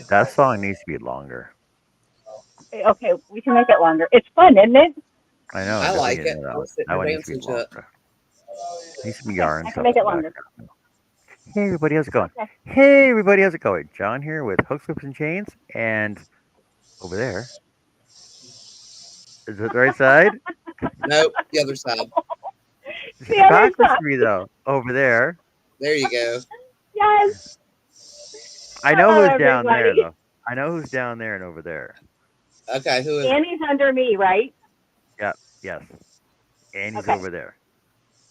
That song needs to be longer. Okay, we can make it longer. It's fun, isn't it? I know, I and definitely like getting it. into that I one. was sitting That there one needs to be dancing to it. longer. Needs some Okay, yarn I can stuff make in it the longer. background. Hey everybody, how's it going? Okay. Hey everybody, how's it going? John here with Hooks, Whips, and Chains, and over there, is it the right side? Nope, the other side. It's It's the other backwards side. for me though. Over there, There you go. Yes. I know Hello, who's down everybody. there though. I know who's down there and over there. Okay, who is it? Annie's under me, right? Yeah, yes, Annie's Okay. over there,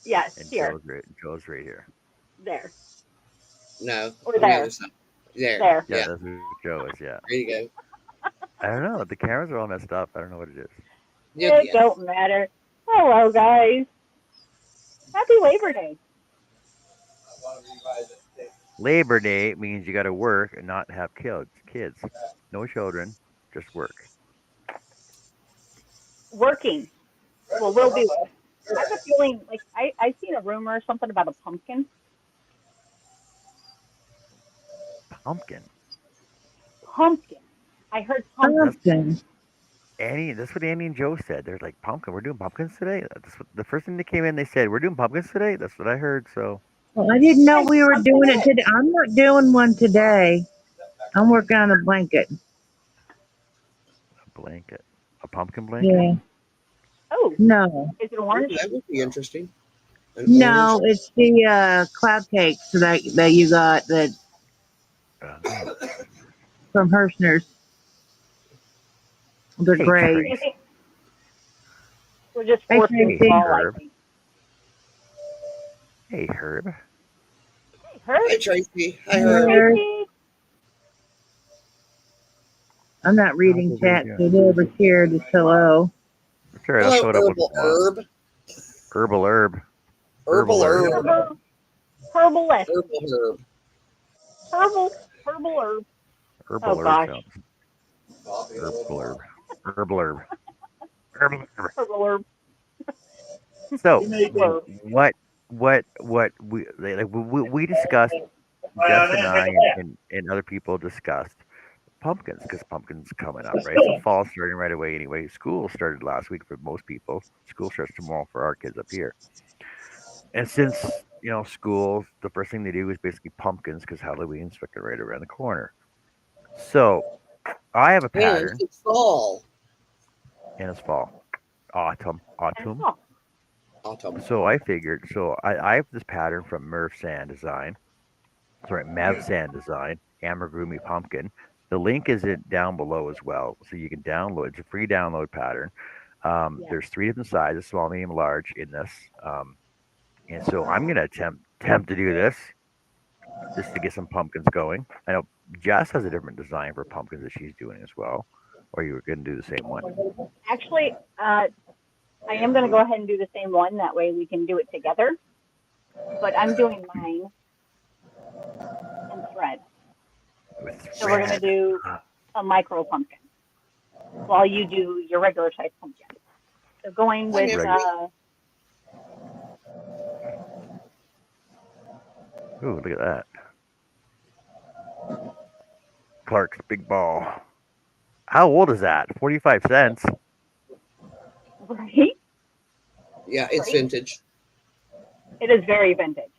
Yes, and here, Joe's right here. there, No, or on the other there, side. There. there. Yeah, Yeah, that's who Joe is. Yeah, there you go. I don't know. The cameras are all messed up. I don't know what it is. You It get. don't matter. Hello, guys. Happy Labor Day. Labor Day means you got to work and not have kids. Kids, no children, just work. Working. Well, we'll be. I have a feeling like I seen a rumor or something about a pumpkin. Pumpkin. Pumpkin. I heard pumpkin. That's Pumpkin. Annie. That's what Annie and Joe said. They're like pumpkin. We're doing pumpkins today. That's what, the first thing they came in. They said we're doing pumpkins today. That's what I heard. So Well, I didn't know Yes, we were pumpkin doing it it is. today. I'm not doing one today. I'm working on a blanket. a blanket, a pumpkin blanket. Yeah. Oh, No. is it Ooh, orange? that would be interesting. An orange. No, it's the cloud cakes that you got that Oh, from Hirschner's. They're hey great. I Trace. think we're just Hey forcing Hey Tracy. fall. I Herb. think. Hey Herb. Hey, Herb. Hi, Tracy. Hi, Hey, Herb. Hello. Tracy. I'm not How's reading everybody chat, doing? so whoever's here, just hello. That's all right. I'll Hello, show it up once Herbal in a while. Herb. Herbal herb. Herbal Herbal herb. Herb. Herbal. Herbalist. Herbal Herb. Herbal. Herbal herb. Oh Herbal herb gosh. sounds. Herbal herb. Herbal herb. Herbal herb. Herbal herb. So Herb. what we discussed, Jess and I and other people discussed pumpkins because pumpkins coming up, right? So fall's starting right away anyway. School started last week for most people. School starts tomorrow for our kids up here. And since school, the first thing they do is basically pumpkins because Halloween's fucking right around the corner. So I have a And pattern, it's fall. and it's fall, autumn, And autumn. fall. Autumn. So I figured, I have this pattern from Merv Sand Design. Sorry, Mav Sand Design, Amigurumi Pumpkin. The link is down below as well, so you can download. It's a free download pattern. Yes. There's three different sizes: small, medium, large in this. And so I'm gonna attempt to do this just to get some pumpkins going. I know Jess has a different design for pumpkins that she's doing as well. Or you were gonna do the same one. Actually, I am going to go ahead and do the same one. That way we can do it together. But I'm doing mine in thread. With So we're going to thread. do a micro pumpkin while you do your regular size pumpkin. So going Hi, with Regular. Nancy. Ooh, look at that. Clark's big ball. How old is that? 45 cents. right, Yeah, it's right. vintage. It is very vintage.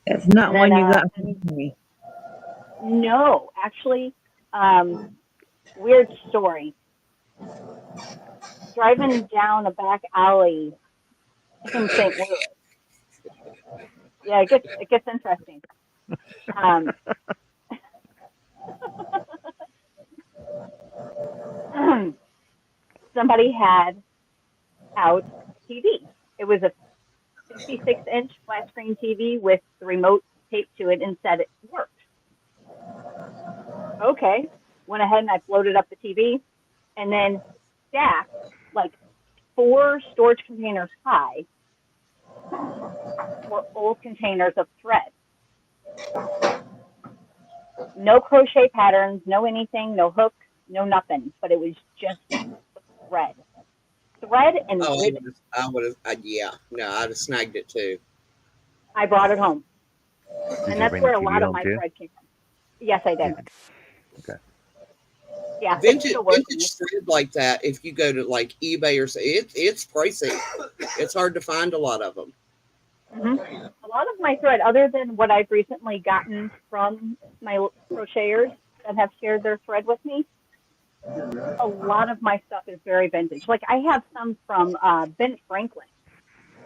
That's not And then one you got and from me. no, actually, um, weird story. Driving down a back alley in St. Louis. Yeah, it gets interesting. Um, somebody had out a TV. It was a 66-inch flat screen TV with the remote taped to it and said it worked. Okay, went ahead and I floated up the TV and then stacked like four storage containers high were old containers of thread. No crochet patterns, no anything, no hook, no nothing, but it was just thread. Thread and Oh, ribbon. I would have, yeah. No, I'd have snagged it too. I brought it home. Did And you that's bring the where a TV lot of home my too? thread came from. Yes, I did. Okay. Yeah, it's Vintage still working. vintage thread like that. If you go to like eBay or so, it's pricey. It's hard to find a lot of them. Hmm. A lot of my thread, other than what I've recently gotten from my crocheters that have shared their thread with me, a lot of my stuff is very vintage. Like I have some from Ben Franklin.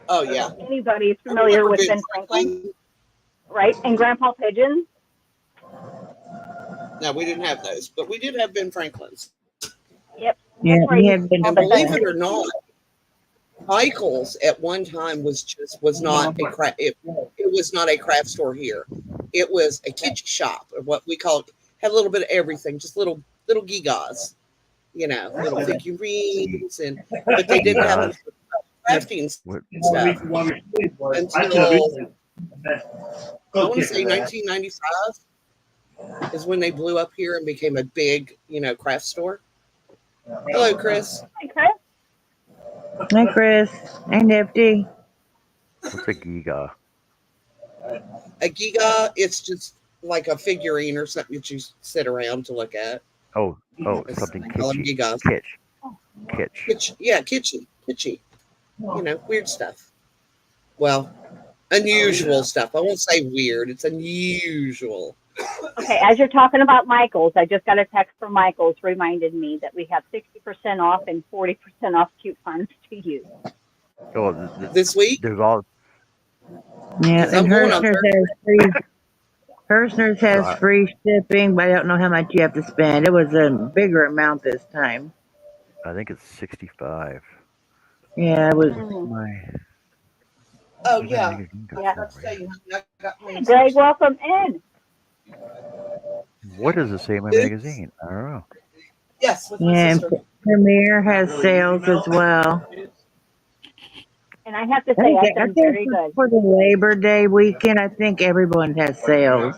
Oh yeah, If anybody's I familiar remember with Ben Ben Franklin, Franklin. right? And Grandpa Pigeon. No, we didn't have those, but we did have Ben Franklin's. Yep, Yeah, that's where I we used had to been. all And the believe it vintage. or not, Michael's at one time was not a craft. It was not a craft store here. It was a kitchen shop, or what we called, had a little bit of everything, just little gigas, little figurines, but they didn't have Gigas. the crafting What? stuff until I want to say 1995 is when they blew up here and became a big, craft store. Hello, Chris. Hi, Chris. Hi, Chris. Hey, Nifty. What's a giga? A giga, it's just like a figurine or something that you sit around to look at. Oh, It's, something they call them kitschy. gigas. Kitsch. Kitschy. Weird stuff. Well, unusual stuff. I won't say weird. It's unusual. Okay, as you're talking about Michael's, I just got a text from Michael's reminded me that we have 60% off and 40% off coupons to use. Oh, This week, there's all. Yeah, 'cause and I'm going on Hershner's Thursday. has free. Hershner's So has free shipping, but I don't know how much you have to spend. It was a bigger amount this time. I think it's 65. Yeah, it was. My Oh, my yeah. magazine got Yeah. sent, right? I got Hey, Greg, welcome in. What does it say in my Oops. magazine? I don't know. Yes, with my Yeah, and sister. Premier has sales as well. And I have to I say, think, I've I done think very good. for the Labor Day weekend, I think everyone has sales.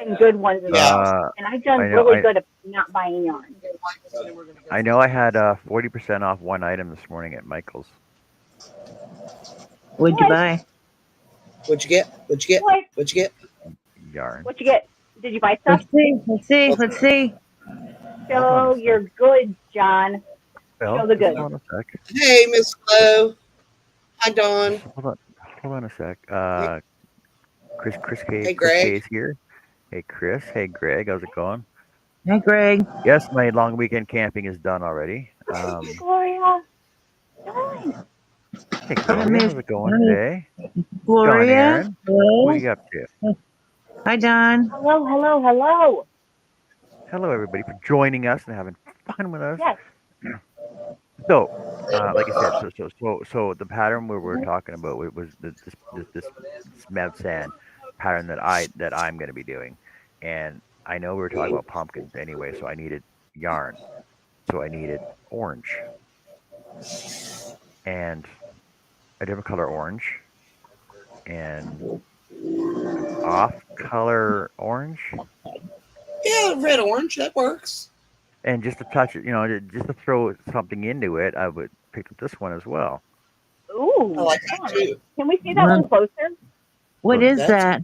And good ones as Yeah. well. And I've I done know. really good at not buying yarn. I know. I had 40% off one item this morning at Michael's. What'd you What? buy? What'd you get? What'd you get? What? What'd you get? Yarn. What you get? Did you buy stuff? Let's see. Hold on Show a sec. your goods, John. Phil, Show the just goods. hold on a sec. Hey, Miss Flo. Hi, Dawn. Just hold on a sec. Chris Hey, K Greg. is here. Hey, Chris. Hey, Greg. How's it going? Hey, Greg. Yes, my long weekend camping is done already. Hey, Gloria. John. Hey, Gloria. Miss How's it going today? Going, Gloria. Aaron? What are Hello. you up to? Hi, Don. Hello, hello, hello. Hello, everybody, for joining us and having fun with us. Yes. So, like I said, so the pattern we were talking about was this Mev Sand pattern that I'm going to be doing, and I know we were talking about pumpkins anyway, so I needed yarn, so I needed orange, and a different color orange, and off-color orange, Yeah, red orange. That works. and just to touch it, just to throw something into it, I would pick up this one as well. Ooh. I like that too. Can we see that one closer? What is That's that?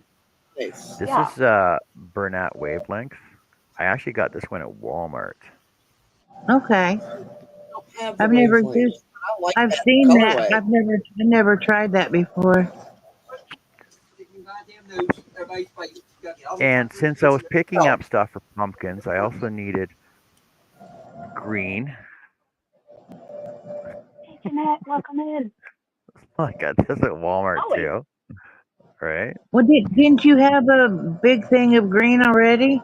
nice. This Yeah. is Bernat Wavelength. I actually got this one at Walmart. Okay. Don't have the I've never wavelength. used. I like I've that seen that. colorway. I've never tried that before. And since I was picking up stuff for pumpkins, I also needed green. Hey, Jeanette, welcome in. I got this at Walmart Always. too. Right? Well, didn't you have a big thing of green already?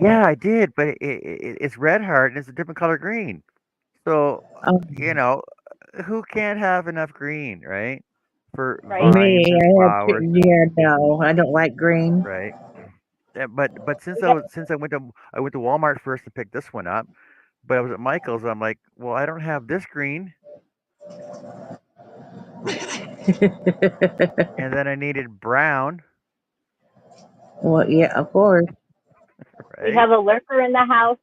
Yeah, I did, but it's red heart and it's a different color green. So, Oh, who can't have enough green, right? For Right. me, vines and I have. flowers, Yeah, no, I don't like green. right? But since Yep. I went to Walmart first to pick this one up, but I was at Michael's. I'm like, well, I don't have this green, and then I needed brown, Well, yeah, of course. We right? have a lurker in the house.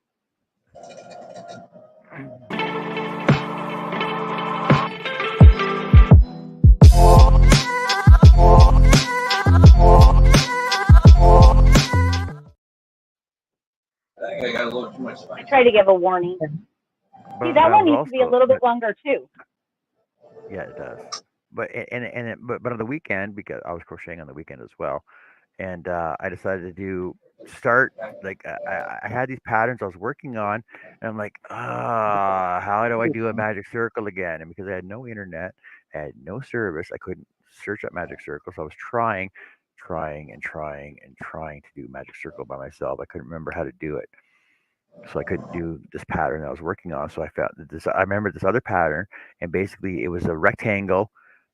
I try to give a warning. See, But that I was one needs to be a also, little bit longer too. yeah, it does. But on the weekend, because I was crocheting on the weekend as well, and I decided to do start like I had these patterns I was working on, and I'm like, how do I do a magic circle again? And because I had no internet, I had no service, I couldn't search up magic circles. I was trying to do magic circle by myself. I couldn't remember how to do it, so I couldn't do this pattern that I was working on. So I found this. I remember this other pattern, and basically it was a rectangle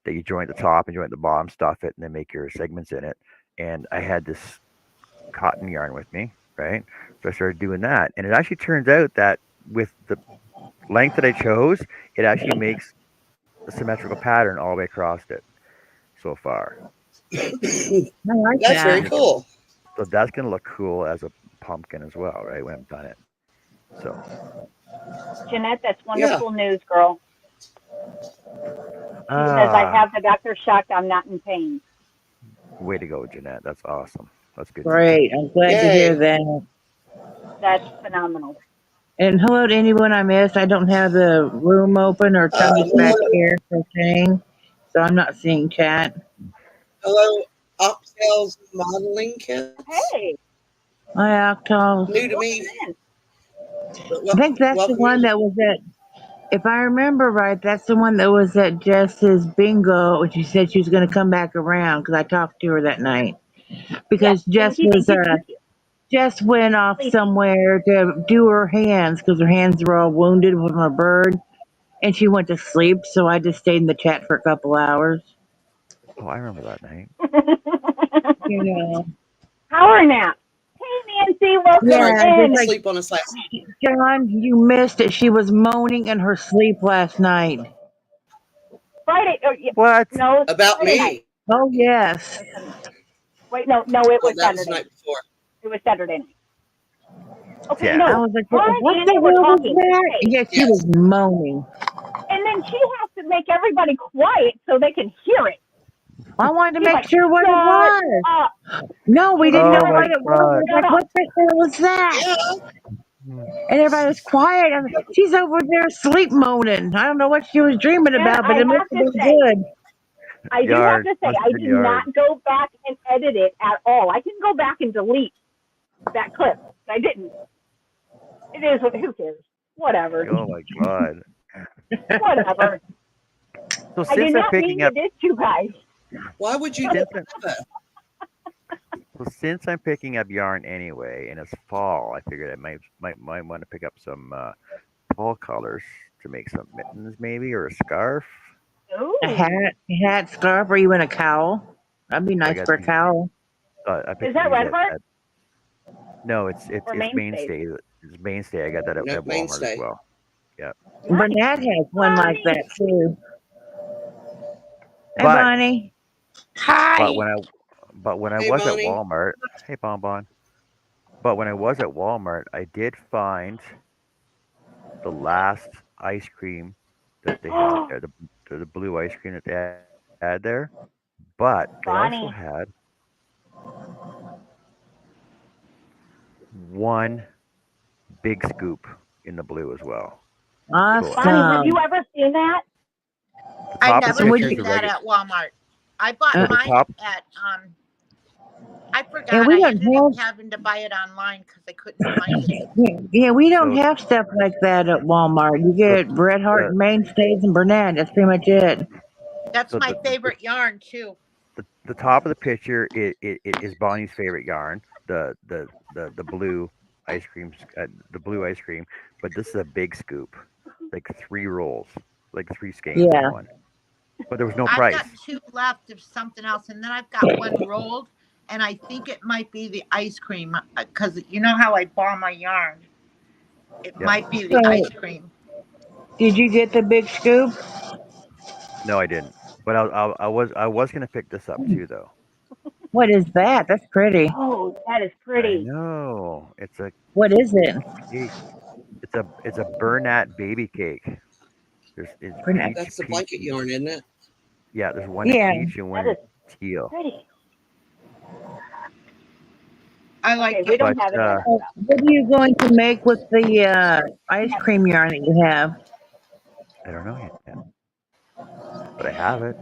that you join at the top and join at the bottom, stuff it, and then make your segments in it. And I had this cotton yarn with me, right? So I started doing that, and it actually turns out that with the length that I chose, it actually makes a symmetrical pattern all the way across it so far. I like That's very And that. it's cool. so that's gonna look cool as a pumpkin as well, right? When I've done it. So, Jeanette, that's Yeah. wonderful news, girl. She says, I ah, have the doctor shocked. I'm not in pain. way to go, Jeanette. That's awesome. That's good news. Great. I'm glad to hear Yay. that. That's phenomenal. And hello to anyone I missed. I don't have the room open or Tony's back Hello, here crocheting, so I'm not seeing chat. hello, Oxtails modeling kits. Hey, Hi, Octal. New to welcome me, in. but I think that's the welcome you. one that was at, if I remember right, that's the one that was at Jess's bingo, and she said she was going to come back around because I talked to her that night. Yes, Because thank you, thank you. Jess went off Please. somewhere to do her hands because her hands were all wounded from a bird, and she went to sleep. So I just stayed in the chat for a couple hours. Oh, I remember that night. You know, Power nap. Hey, Nancy, welcome Sorry, yeah, just in. like sleep on us last. John, you missed it. She was moaning in her sleep last night. Friday. Oh, yeah. What? No, About Friday night. me. Oh yes. Or Sunday. Wait, no, it Oh, was that was the Saturday. night before. It was Saturday night. Okay, Yeah. I no. was like, Her what and the Andy were hell was talking. that? Okay. Yeah, she was Yes. moaning. And then she has to make everybody quiet so they can hear it. I wanted to She's make like, sure what it shut was. up. No, we She's like, didn't no, know Oh what my it was. I god. was shut like, up. what the hell was that? Yeah. Hmm. And everybody was quiet. She's over there sleep moaning. I don't know what she was dreaming And about, but I it must have have to been say, good. I do have Yarn. to say, Must have I been did not yarn. go back and edit it at all. I can go back and delete that clip. I didn't. It is what, who cares? Whatever. Oh my god. Whatever. So I since did I'm not picking mean to up diss you guys. Why would you do since I'm that? since I'm picking up yarn anyway, and it's fall, I figured I might want to pick up some fall colors to make some mittens maybe or a scarf. A Ooh. hat, scarf, or even a cowl. That'd be So I nice got for a these. cowl. I Is picked that these Red Heart at no, or it's Mainstays? mainstay. It's mainstay. I got that No, at Walmart as mainstay. well. Yeah. Nice. Burnett has one like Bonnie. that too. Hey, But Bonnie. but Hi. when I Hey, was at Bonnie. Walmart, hey Bonbon. But when I was at Walmart, I did find the last ice cream that they had there, the blue ice cream that they had there. But they also Bonnie. had one big scoop in the blue as well. So Bonnie, have you Awesome. ever seen that? the I top of the never And would picture is seen a you? that regular. at Walmart. I bought So Uh, the mine top, at I and forgot. we I don't ended up have. having to buy it online because I couldn't find it. Yeah, we don't so have stuff like that at Walmart. You so get Red Heart the and Mainstays and Burnett. That's pretty much it. That's so my favorite yarn too. the top of the picture it is Bonnie's favorite yarn, the blue ice cream, the blue ice cream. But this is a big scoop, like three rolls, like three skeins in Yeah. one. But there was no I've price. got two left of something else, and then I've got one rolled, and I think it might be the ice cream because you know how I ball my yarn. It Yep. might be the ice So, cream. did you get the big scoop? No, I didn't. But I was gonna pick this up too, though. What is that? That's pretty. Oh, that is I pretty. know What is it? cake. It's a Bernat baby cake. It's Burnett. That's the peach. blanket yarn, isn't it? Yeah, there's one in Yeah. peach and one That is in teal. pretty. I Okay, like we it. don't but have any of that What stuff. are you going to make with the ice cream yarn that you have? I don't know yet. But I have it.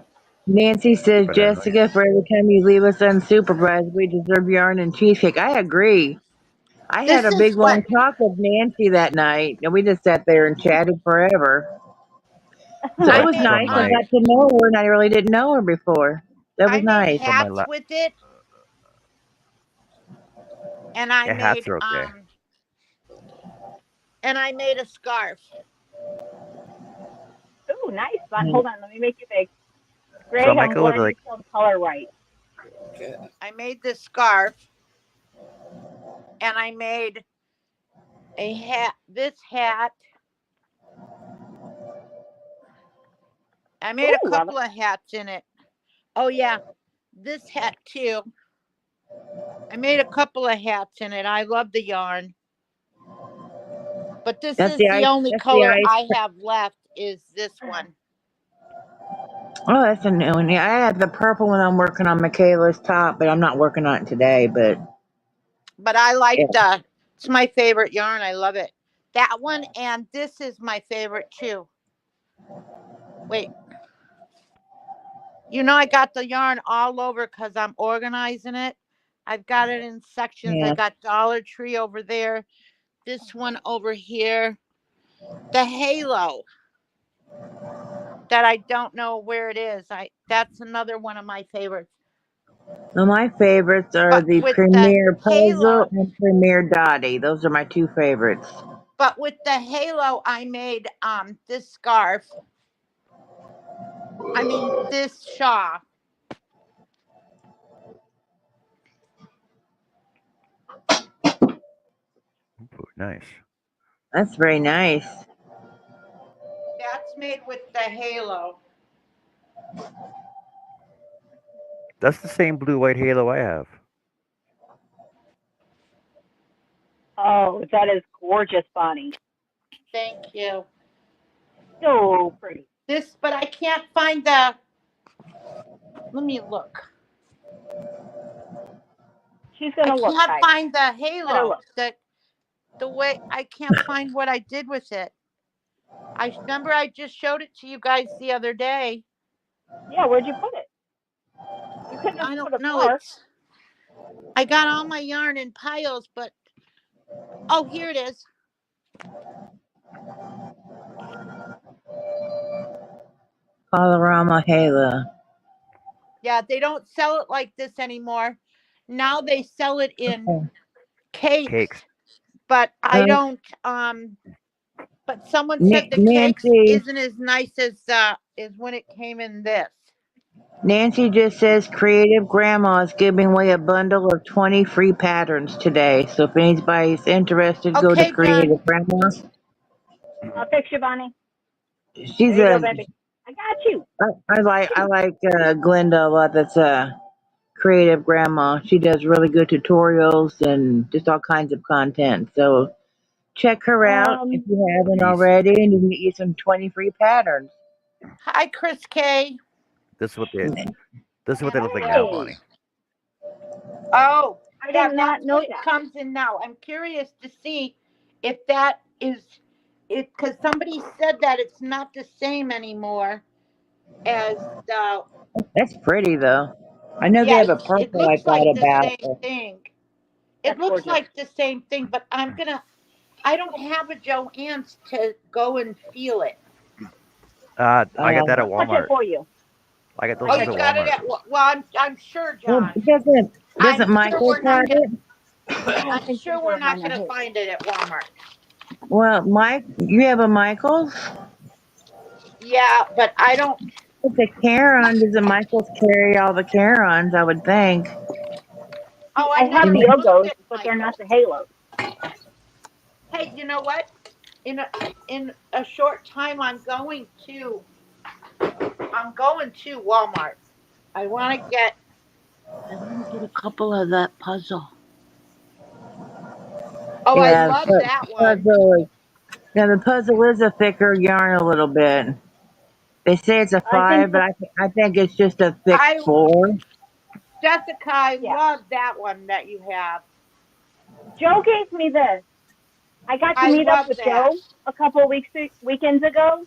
Nancy says, But I don't know yet. Jessica, for every time you leave us unsupervised, we deserve yarn and cheesecake. I agree. I had This a is big what long talk with Nancy that night, and we just sat there and chatted forever. So it I But was made. from nice. I my got to know her, and I really didn't know her before. That was I made nice. from my hats with it, and I yeah, hats made are okay. a scarf. Ooh, nice, Bonnie. Hold on, let me make you big. So Greg, I'm Michael, glad like you spelled color right. Okay. I made this scarf, and I made a hat. This hat. I made a Ooh, love it. couple of hats in it. Oh yeah, this hat too. I made a couple of hats in it. I love the yarn, but this That's is the the ice. only That's the color ice. I have left. Is this one? Oh, that's a new one. Yeah, I have the purple one. I'm working on Michaela's top, but I'm not working on it today. But But I like yeah, the. It's my favorite yarn. I love it. That one and this is my favorite too. Wait, I got the yarn all over because I'm organizing it. I've got it in sections. I yeah. got Dollar Tree over there. This one over here. The halo that I don't know where it is. That's another one of my favorites. Well, my favorites are But the with the Premier Puzzle halo, and Premier Dottie. Those are my two favorites. I made this scarf. I mean this shawl. ooh, nice. That's very nice. That's made with the halo. That's the same blue white halo I have. Oh, that is gorgeous, Bonnie. Thank you. So pretty. But I can't find the. Let me look. She's I gonna look, can't guys. find the Let her halo. look. The way I can't find what I did with it. I remember I just showed it to you guys the other day. Yeah, where'd you put it? You couldn't have I put don't it know. far. I got all my yarn in piles, but oh, here it is. Colorama Halo. Yeah, they don't sell it like this anymore. Now they sell it in Okay. cakes, Cakes. but I Uh, don't. But someone said the cakes Nancy. isn't as nice as when it came in this. Nancy just says Creative Grandma is giving away a bundle of 20 free patterns today. So if anybody's interested, go to Okay, Creative done. Grandma. I'll fix you, Bonnie. There She's you go, a baby. I got you. I like Glenda a lot. That's a Creative Grandma. She does really good tutorials and just all kinds of content. So check her out if Um, you haven't These. already, and you can get you some 20 free patterns. Hi, Chris K. This is what they. This is what they look like now, hey, Bonnie. Oh, I yeah, did not that's what know it that. comes in now. I'm curious to see if that is it because somebody said that it's not the same anymore as the. That's pretty though. I know they Yeah, have a it purple I looks like thought the about. same thing. It That's looks gorgeous. like the same thing, but I don't have a Joann's to go and feel it. I got that at I'll touch it Walmart. for you. I got I those Oh, at got you you. got it Walmart. at well. I'm sure, Well, John. doesn't I'm sure Michael's we're have not gonna. it? I don't I'm think sure these are we're on not the gonna hook. find it at Walmart. Well, Mike, you have a Michael's? Yeah, but I don't. It's a Caron. Doesn't Michael's carry all the Carons? I would think. See, Oh, I I have never the looked Ogos, at but they're not Michael's. the Halos. Hey, you know what? In a in a short time, I'm going to Walmart. I want to get. I want to get a couple of that puzzle. Oh, I Yeah, love that one. the puzzle is a thicker yarn a little bit. They say it's a I think 5, but that, I think it's just a thick I 4. Jessica, I yeah. love that one that you have. Joe gave me this. I got to I meet up love with that. Joe a couple of weekends ago.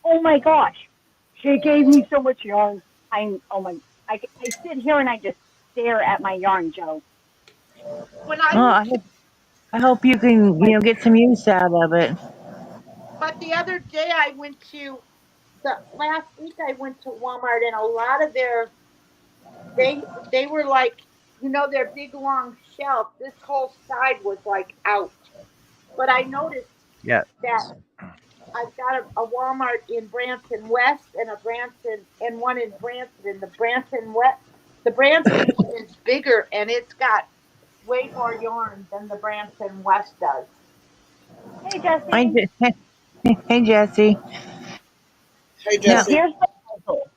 Oh my gosh, she gave me so much yarn. Oh my, I sit here and I just stare at my yarn, Joe. When I Oh, was, I hope you can, Like, get some use out of it. but the other day I went to the last week I went to Walmart and a lot of they were like, their big long shelf. This whole side was like out. But I noticed Yeah, that I've got a Walmart in Branson West and a Branson and one in Branson. And the Branson one is bigger and it's got way more yarn than the Branson West does. hey I Jesse, just, hey Jesse. Hey, Now, so Jesse. here's the puzzle.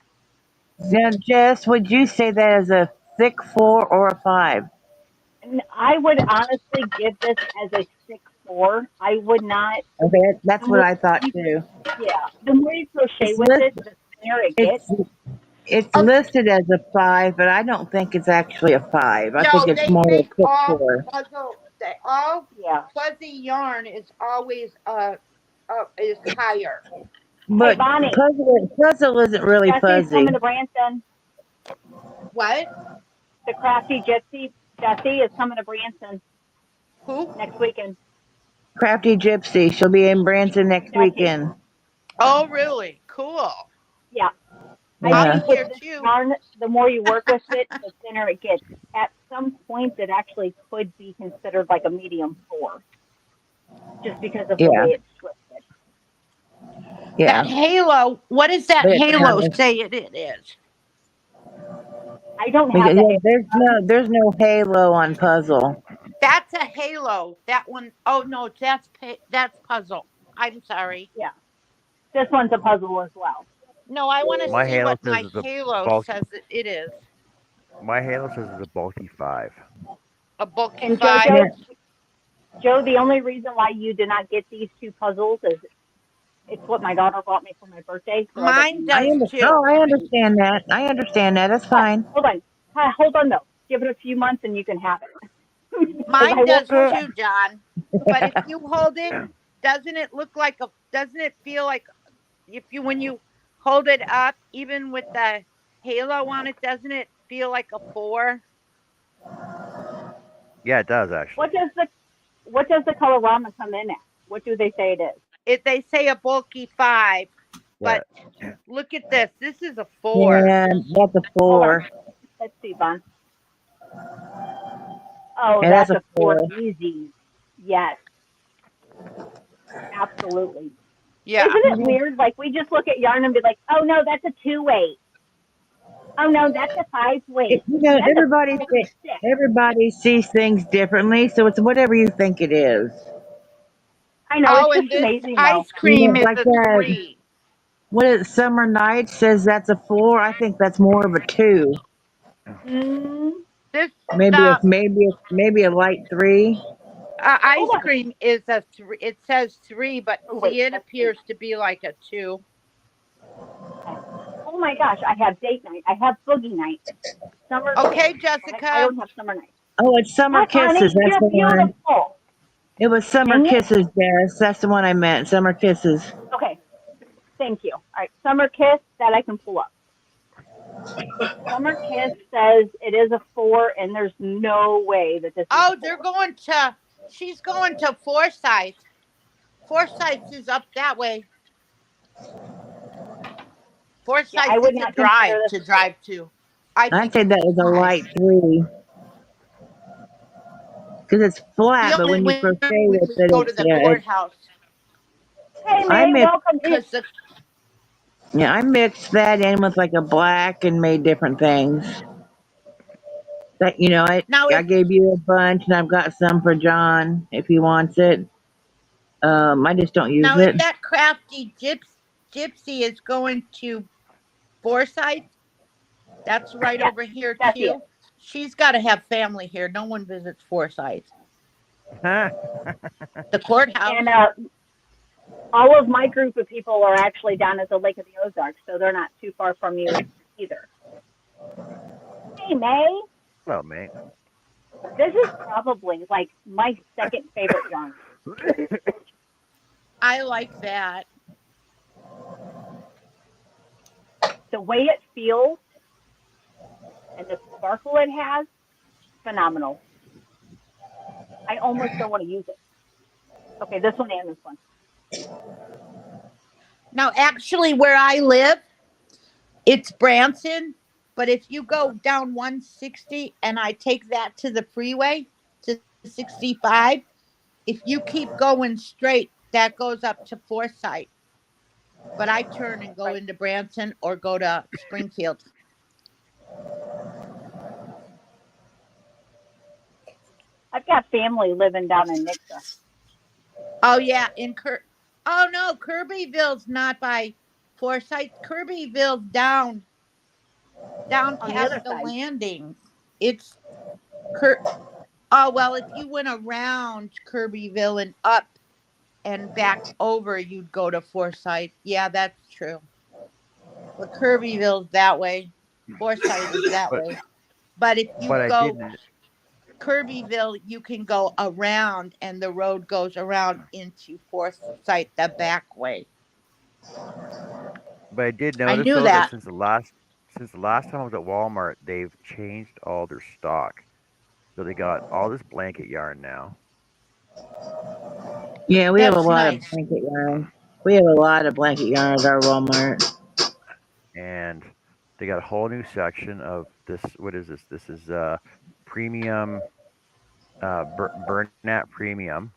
Jess, would you say that is a thick 4 or a 5? And I would honestly give this as a 6'4". I would not. Okay, The that's what more I thought you, too. yeah, the more you crochet It's with it, listed. the thinner it gets. It's it's Oh, listed as a 5, but I don't think it's actually a 5. I think no, it's they more a say thick all 4. puzzle, all Yeah. fuzzy yarn is always is higher. Hey But Bonnie, puzzle isn't really Jesse's coming fuzzy. to Branson. What? The crafty gypsy Jesse is coming to Branson Who? next weekend. Crafty Gypsy. She'll be in Branson next Jesse. weekend. Oh, really? Cool. Yeah. I I'll Yeah. be think with here this too. yarn, the more you work with it, the thinner it gets. At some points, it actually could be considered like a medium 4, just because of the way Yeah. it's twisted. That Yeah. halo, what does that But it's halo kind of say it is? I don't have because the yeah, hair. there's no halo on puzzle. That's a halo. That one, oh no, that's puzzle. I'm sorry. Yeah, this one's a puzzle as well. No, I want to my see halo what says my it's a halo bulky. says it is. My halo says it's a bulky 5. A bulky And five. Yeah. Joe, the only reason why you did not get these two puzzles is it's what my daughter bought me for my birthday, so I Mine didn't. does too. I understand that. I understand that. That's But fine. hold on, hold on though. Give it a few months and you can have it because Mine I won't does accept. too, John. But if you hold it, doesn't it feel like if you when you hold it up, even with the halo on it, doesn't it feel like a 4? Yeah, it does actually. What does the colorama come in at? What do they say it is? If they say a bulky 5, Yeah, but look at this. This is a 4. Yeah, that's a Hold on, 4. let's see, Bon. Oh, Yeah, that's that's a a 4 4. easy. Yes, absolutely. Yeah. Isn't it weird? Like we just look at yarn and be like, oh no, that's a 2 weight. Oh no, that's a 5 weight. That's a five six. Everybody sees things differently, so it's whatever you think it is. I know Oh, it's and just this amazing though. ice cream is Like a that. 3. What is Summer Night says that's a 4. I think that's more of a 2. Mm, This Maybe the it's maybe a light 3. hold ice on. cream is a 3. It says 3, but Oh wait, see, it let's see. appears to be like a 2. Okay. Oh my gosh, I have date night. I have boogie night. Summer. Okay, I Jessica. don't have summer night. Oh, it's Summer Hi, Kisses. Bonnie. That's You're the one. beautiful. It was Summer Dang it. Kisses, Jess. That's the one I meant. Summer Kisses. Okay. Thank you. All right. Summer kiss that I can pull up. Summer kiss says it is a 4, and there's no way that this is a Oh, they're 4. going to. She's going to Forsyth. Forsyth is up that way. Yeah, I Forsyth would is a not consider drive this to a 4. drive to. I I'd think say it's that a was a 5. light 3 because it's The flat, but only when you crochet winter we with it, go to it's the yeah. courthouse Hey I May, mixed welcome in. because the yeah, I mixed that in with like a black and made different things. That now I if gave you a bunch, and I've got some for John if he wants it. I just don't use now if it. that crafty gypsy is going to Forsyth, that's right Yes, over here Jesse is. too. She's got to have family here. No one visits Forsyth. The And courthouse. all of my group of people are actually down at the Lake of the Ozarks, so they're not too far from you either. Hey May. Hello, mate. This is probably like my second favorite yarn. I like that. The way it feels and the sparkle it has, phenomenal. I almost don't want to use it. Okay, this one and this one. Now, actually, where I live, it's Branson. But if you go down 160 and I take that to the freeway to 65, if you keep going straight, that goes up to Forsyth. But I turn and go Right. into Branson or go to Springfield. I've got family living down in Nixa Oh yeah, Oh no, Kirbyville's not by Forsyth. Kirbyville's down on the past other the side. landing. It's Cur. Oh well, if you went around Kirbyville and up and back over, you'd go to Forsyth. Yeah, that's true. But Kirbyville's that way. Forsyth is that but way. But if you but I go didn't. Kirbyville, you can go around, and the road goes around into Forsyth the back way. But I did I notice knew though that that. since the last time I was at Walmart, they've changed all their stock. So they got all this blanket yarn now, Yeah, we have a That's lot of nice. blanket yarn. We have a lot of blanket yarn at our Walmart. and they got a whole new section of this. What is this? This is premium Burnett premium.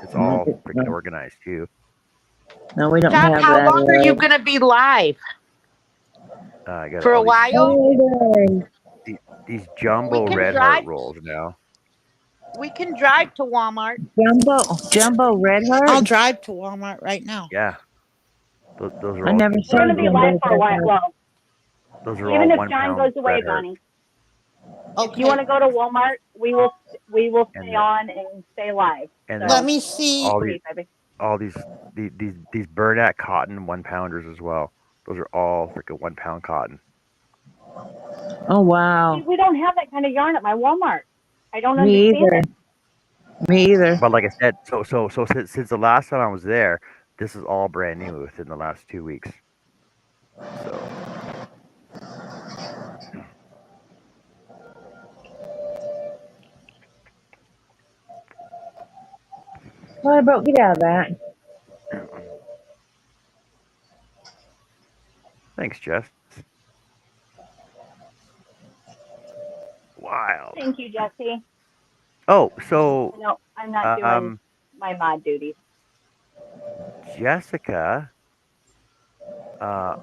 It's all freaking No, organized too. no, we don't John, have how that. long are you going to be live? I got For all a these while? the- these We jumbo can red heart drive. rolls now. We can drive to Walmart. Jumbo red I'll heart. drive to Walmart right now. Yeah, those are I all never We're saw going to be those live jumbo for a red while. heart. Well, those are all even if one John pound goes away, red hearts, Bonnie, if you want Okay. to go to Walmart, we will stay and the, on and stay live. and Let So then me feel see. all these free, baby. all these Burnett cotton 1 pounders as well. Those are all freaking 1 pound cotton. Oh See, wow. we don't have that kind of yarn at my Walmart. I don't Me understand either. it. Me either. But like I said, so since the last time I was there, this is all brand new within the last 2 weeks. So Well, I broke. Get out of that. thanks, Jess. Wild. Thank you, Jesse. Oh, so I know I'm not doing um, my mod duties. Jessica,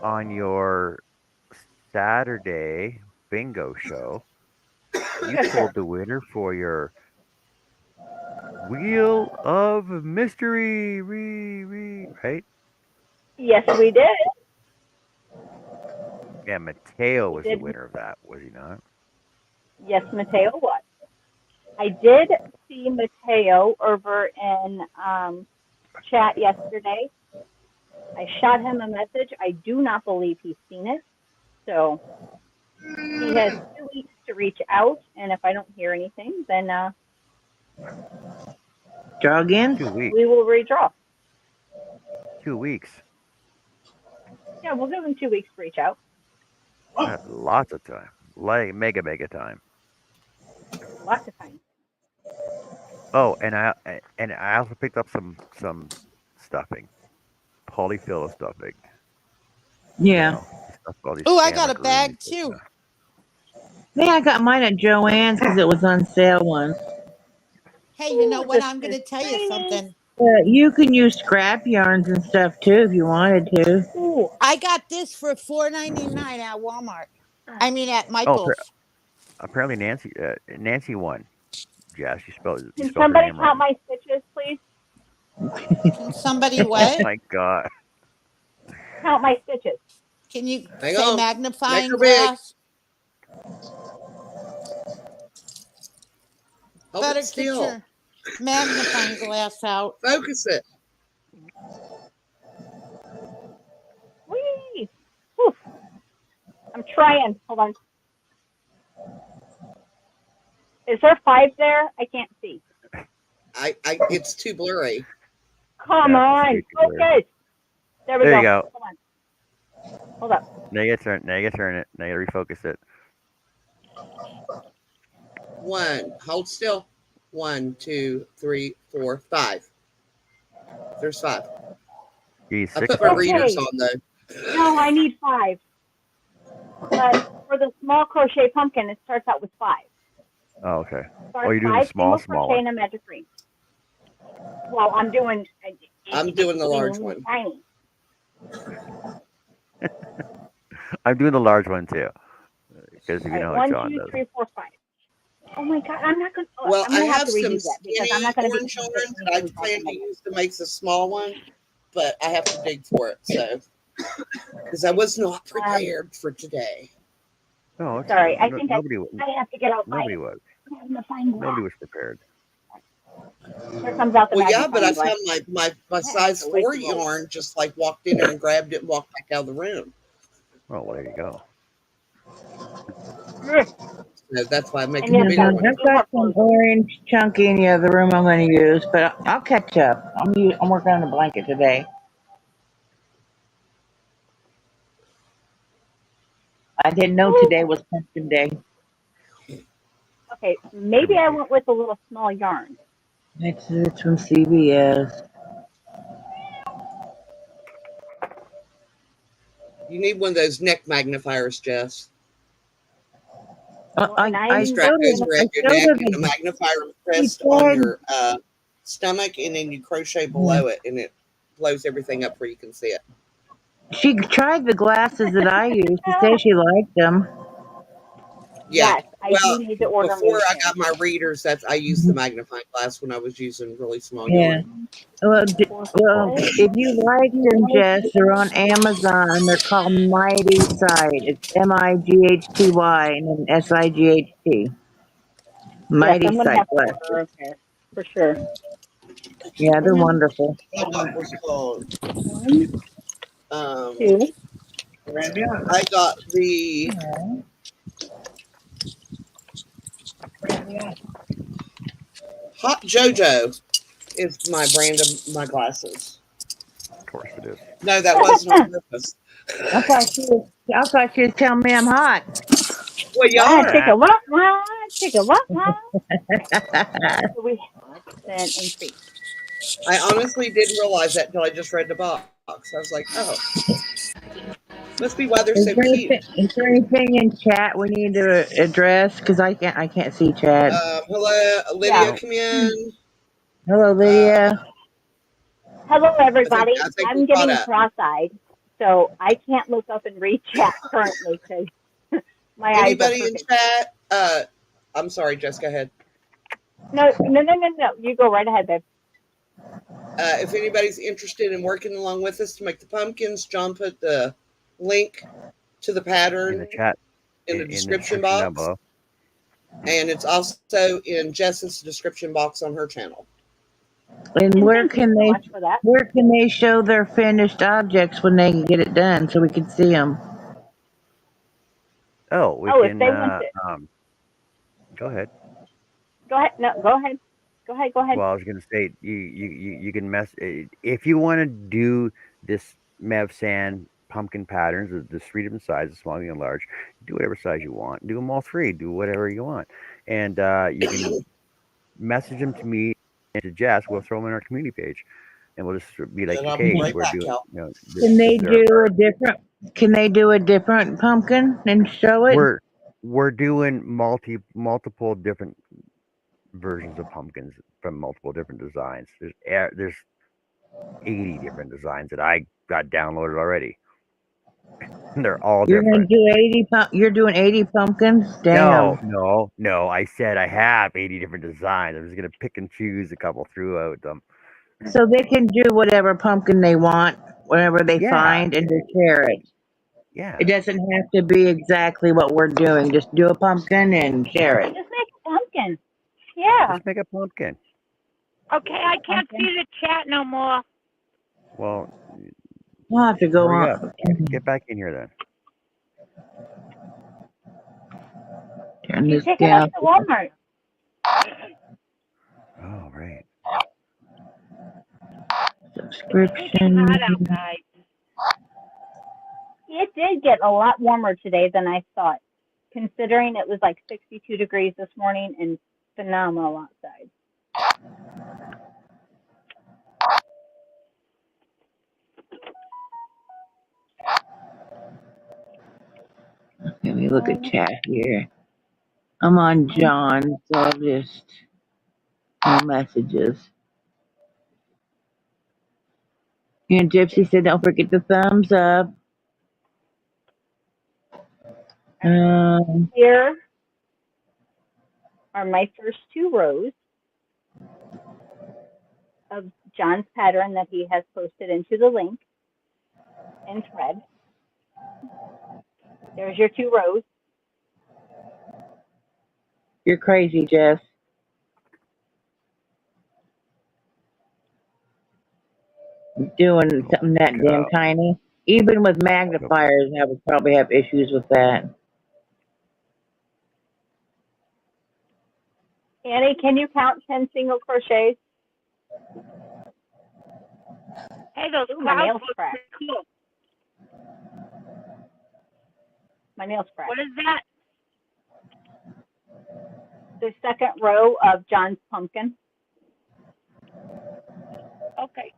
on your Saturday bingo show, you Yes, sir. pulled the winner for your Wheel of Mystery, right? Yes, we did. Yeah, Mateo We was the did. winner of that, was he not? Yes, Mateo was. I did see Mateo over in chat yesterday. I shot him a message. I do not believe he's seen it. So he has 2 weeks to reach out. And if I don't hear anything, then Draw again. 2 weeks. we will redraw. 2 weeks. Yeah, we'll give him 2 weeks to reach out. That's lots of time. Like mega time. Lots of time. Oh, and I also picked up some stuffing, polyfill stuffing. Yeah. You stuff all these Oh, I got a amigurumis bag and too. Yeah, I got mine at Joann's because it was on sale once. Hey, you know Ooh, what? this I'm going is to tell you shiny. something. You can use scrap yarns and stuff too if you wanted to. Ooh. I got this for $4.99 at Walmart. I mean, at oh, Michael's. apparently Nancy won. Jess, you Can spelled her somebody name count wrong. my stitches, please? Can somebody Oh what? my god. Count my stitches. Can you Hang say on. Make magnifying her big. glass? Hold it Better get still. your magnifying glass out. Focus it. Whee! Whew. I'm trying. Hold on. Is there 5 there? I can't see. It's too blurry. Come Yeah, it's on, way too blurry. focus. There we There you go. go. Hold on. Hold up. Now you gotta turn. Now you gotta turn it. Now you gotta refocus it. One. Hold still. 1, 2, 3, 4, 5. There's 5. You need I 6 put my pumpkins. readers Okay. on though. No, I need 5. But for the small crochet pumpkin, it starts out with 5. Oh, okay. Oh, Starts you're doing the 5 small, single small crochet one. and a magic ring. Well, I'm doing I'm itty doing bitty the large teeny one. tiny. I'm doing the large one too, because All you right, know how 1, John 2, does. 3, 4, 5. Oh my God, I'm not gonna. Oh, Well, I'm I gonna have have to some redo that because I'm skinny not gonna be orange yarn consistent that I with plan to measurements. use to make the small one, but I have to dig for it. So, because I was not Um, prepared for today. No, it's sorry, I no, think nobody. I have to get out my Nobody was. magnifying Nobody glass. was prepared. Here comes out the Well, yeah, but I magnifying glass. found my That has size to way 4 too low. yarn just like walked in there and grabbed it and walked back out of the room. Oh, well, there you go. So that's why I'm And making the yes, bigger guys, one. we I've do got have some clothes on. orange chunky in the other room I'm going to use, but I'll catch up. I'm working on a blanket today. I didn't know Woo! today was pumpkin day. Okay, Should maybe we I be? went with a little small yarn. It's from CVS. You need one of those neck magnifiers, Jess. Well, and The I'm strap goes gonna I around your showed neck her and the the, magnifier is she pressed on said, your stomach, and then you crochet below it, and it blows everything up where you can see it. she tried the glasses that I use. She said she liked them. Yeah. yes, I Well, do need to order before more I soon. got my readers, I used the magnifying glass when I was using really small Yeah. yarn. Well, Oh, Four. if you like them, Jess, they're on Amazon. They're called Mighty Sight. It's Mighty and then Sight. Yes, Mighty I'm gonna Sight have to order glasses. a pair for sure. Yeah, they're And wonderful. What was called? 1, Um, 2. I got the Hot JoJo is my brand of my glasses. of course it is. No, that wasn't on purpose. I thought she was telling me I'm hot. Well, you What? are. Take Ah, a what? What? Take a what? What? So we have then increase. I honestly didn't realize that until I just read the box. I was like, oh, must be why they're so cute. Is there anything in chat we need to address? Because I can't see chat. Hello, Yeah. Lydia, no. come in. Hello, Uh, Lydia. Hello, I everybody. think we I'm caught getting up. cross-eyed, so I can't look up and read chat currently because my eyes are Anybody in crooked. chat? I'm sorry, Jess, go ahead. No, no, no, no, no. You go right ahead, babe. If anybody's interested in working along with us to make the pumpkins, John put the link to the In the pattern chat, in the in the description description down box, below. and it's also in Jess's description box on her channel. And And thank you so much for that. where can they show their finished objects when they get it done so we can see them? Oh, we Oh, if can. they want to, Go ahead. go ahead. No, go ahead. Go ahead. Go ahead. Well, I was gonna say you can if you want to do this Mev San pumpkin patterns, there's 3 different sizes, small, medium, large. Do whatever size you want. Do them all 3. Do whatever you want, and you can message them to me and to Jess. We'll throw them in our community page, and we'll just be like, And I'll be okay, right we're back, doing, y'all. Can this they is our do a different? Can they do a different pumpkin and show it? we're doing multiple different versions of pumpkins from multiple different designs. There's 80 different designs that I got downloaded already. They're all You're gonna different. do 80 You're doing 80 pumpkins? No, Damn. no, no. I said I have 80 different designs. I'm just gonna pick and choose a couple throughout them. So they can do whatever pumpkin they want, whatever they Yeah, find, and just share it. It yeah. doesn't have to be exactly what we're doing. Just do a pumpkin and share it. Just make a pumpkin. Yeah, Just make a pumpkin. Okay, I can't pumpkin. see the chat no more. Well, We'll have to go hurry up. on. Get back in here then. Turn You this pick it up down. at Walmart. Oh, right. It's freaking Subscription. hot outside. It did get a lot warmer today than I thought, considering it was like 62 degrees this morning and phenomenal outside. Let me look at chat here. I'm on John, so I'll just no messages. And Gypsy said, "Don't forget the thumbs up." All right. Um, Here are my first two rows of John's pattern that he has posted into the link in thread. There's your two rows. you're crazy, Jess. Doing something that damn Go. tiny. Even with Go back. magnifiers, I would probably have issues with that. Annie, can you count 10 single crochets? Hey, those Ooh, my clouds nails look cracked. pretty cool. My nails cracked. What is that? The second row of John's pumpkin. Okay.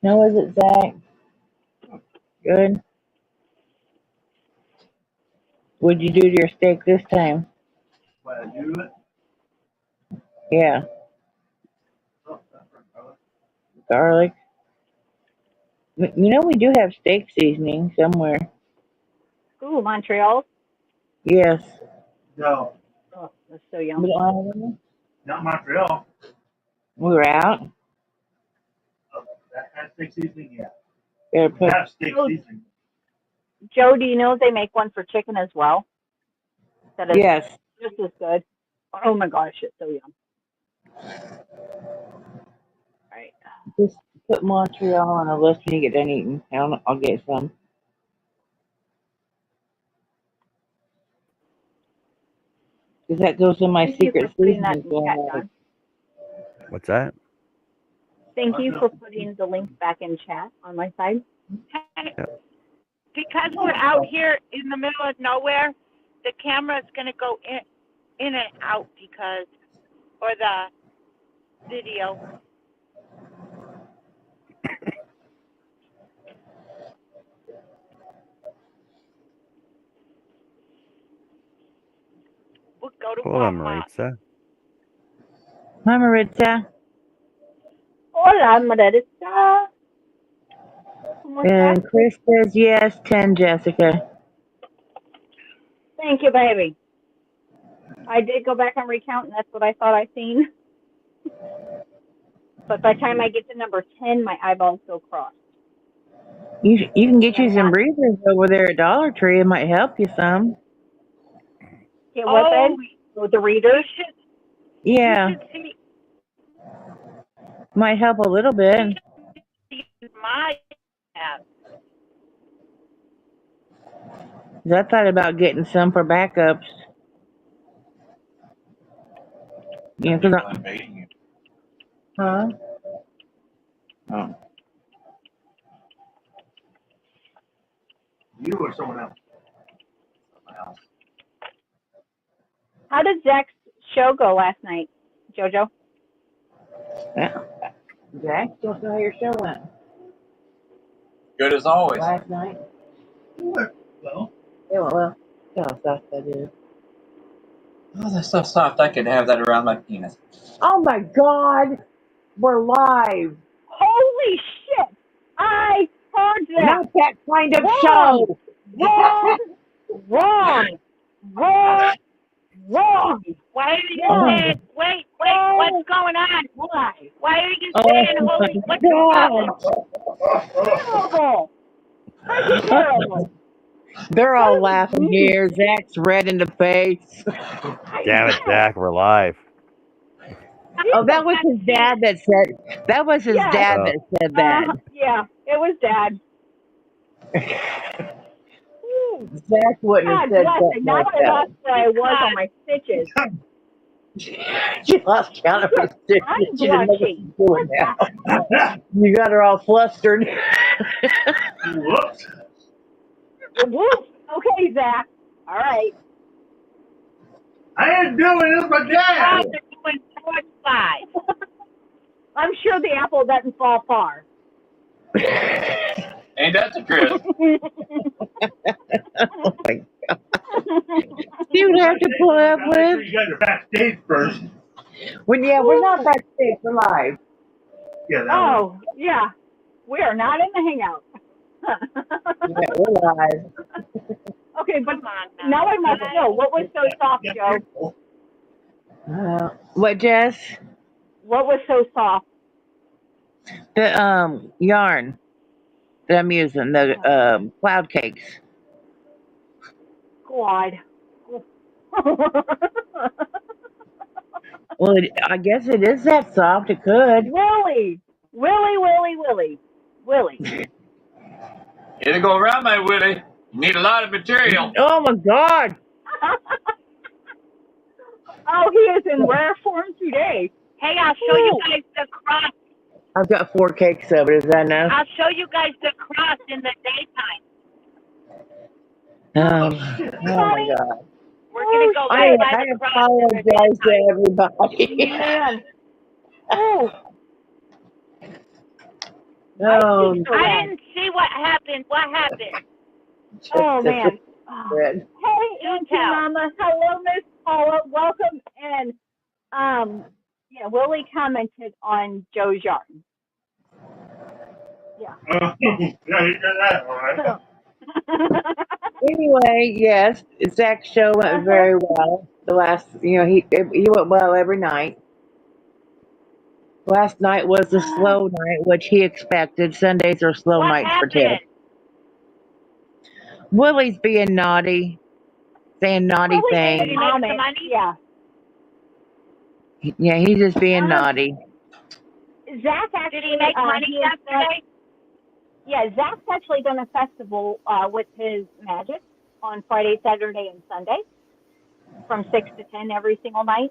How is it, Zach? Good. What'd you do to your steak this time? Yeah, garlic. You know we do have steak seasoning somewhere. Ooh, Montreal. Yes. No, Oh, that's so We yum. don't have any? not Montreal. We were out. That has steak seasoning, yeah. Better We put. have steak Oh, seasoning. Joe, do you know they make one for chicken as well? That is Yes. just as good. Oh my gosh, it's so yum. All right. Just put Montreal on a list when you get done eating. I'll get some. Because that goes in my Thank you for secret putting that seasoning in chat, blend. John. What's that? Thank you for putting the link back in chat on my side. Hey, Yep. because we're out here in the middle of nowhere, the camera is going to go in and out because, or the video. We'll go to Hola, Walmart. Maritza. Hi, Maritza. Hola, Maritza. ¿Cómo estás? And Chris says yes, 10, Jessica. Thank you, baby. I did go back and recount, and that's what I thought I seen. But by the time I get to number 10, my eyeballs go crossed. You can get And you I'm some not. breathers over there at Dollar Tree. It might help you some. Get what, Oh, babe? With the you readers? should you Yeah, should see might help a little bit. my app. 'Cause I thought about getting some for backups. Yeah, cause huh? Oh. You or someone else? How did Zach's show go last night, JoJo? Yeah. Jack, tell us how your show went Good as always. last night. Well, Yeah, well, tell us that is. Oh, that stuff stopped. I could have that around my penis. Oh my God, we're live. Holy shit! I heard that. Not that kind of Wrong! show. Wrong! Wrong! Wrong! Wrong! Why are you Wrong! saying? Wait, what's going on? Why? Why are you Oh saying my holy? What's the problem? Terrible! Freaking God. terrible! They're all What is laughing mean? here. Zach's red in the face. I Damn it, know. Zach. We're live. Oh, that was Jesus. his dad that said. That was his Yes. dad Oh, that said that. Yeah, it was Dad. Zach wouldn't have God said bless it. something Now like I lost that. where I was on my stitches. She lost count of her stitches. I'm She didn't know what blushing. she's doing What the now. hell? You got her all flustered. Whoops. Woof. Okay, Zach. All right. I ain't doing this, my Cross dad. are doing 4-5. I'm sure the apple doesn't fall far. Ain't that the truth? Like, you would have to pull up Make sure with. you got your backstage first. When yeah, we're not backstage, we're live. Yeah, that one. Oh, yeah. We are not in the hangout. Yeah, we're live. Okay, but Come on now I must now. know, what was so soft, Yeah, Joe? careful. What, Jess? What was so soft? The yarn that I'm using, the cloud cakes. God. Well, I guess it is that soft. It could. Willie. Willie, Willie, Willie. Willie. It'll go around, my Willie. You need a lot of material. Oh my God! Oh, he is in rare form today. Hey, I'll show you Woo. guys the cross. I've got 4 cakes of it. Is that enough? I'll show you guys the cross in the daytime. Oh my Honey. God! We're gonna go I right by the cross in the apologize to daytime. everybody. Man. Oh, my Oh, cheeks are I red. didn't see what happened. What happened? Oh, just man. Oh. good. Hey, Do Auntie tell. Mama. Hello, Miss Paula. Welcome. And, yeah, Willie commented on Joe's yarn. Yeah. Yeah, you got that, all right. So. Anyway, yes, Zach's show went Uh-huh. very well. The last, he went well every night. Last night was a slow night, which he expected. Sundays are slow What nights for Ted. happened? Willie's being naughty, saying naughty Willie made Did a he things. make some comment. money? Yeah. Yeah, he's just being naughty. Zach Did he actually, make money he has done, yesterday? yeah, Zach's actually done a festival with his magic on Friday, Saturday, and Sunday from 6 to 10 every single night.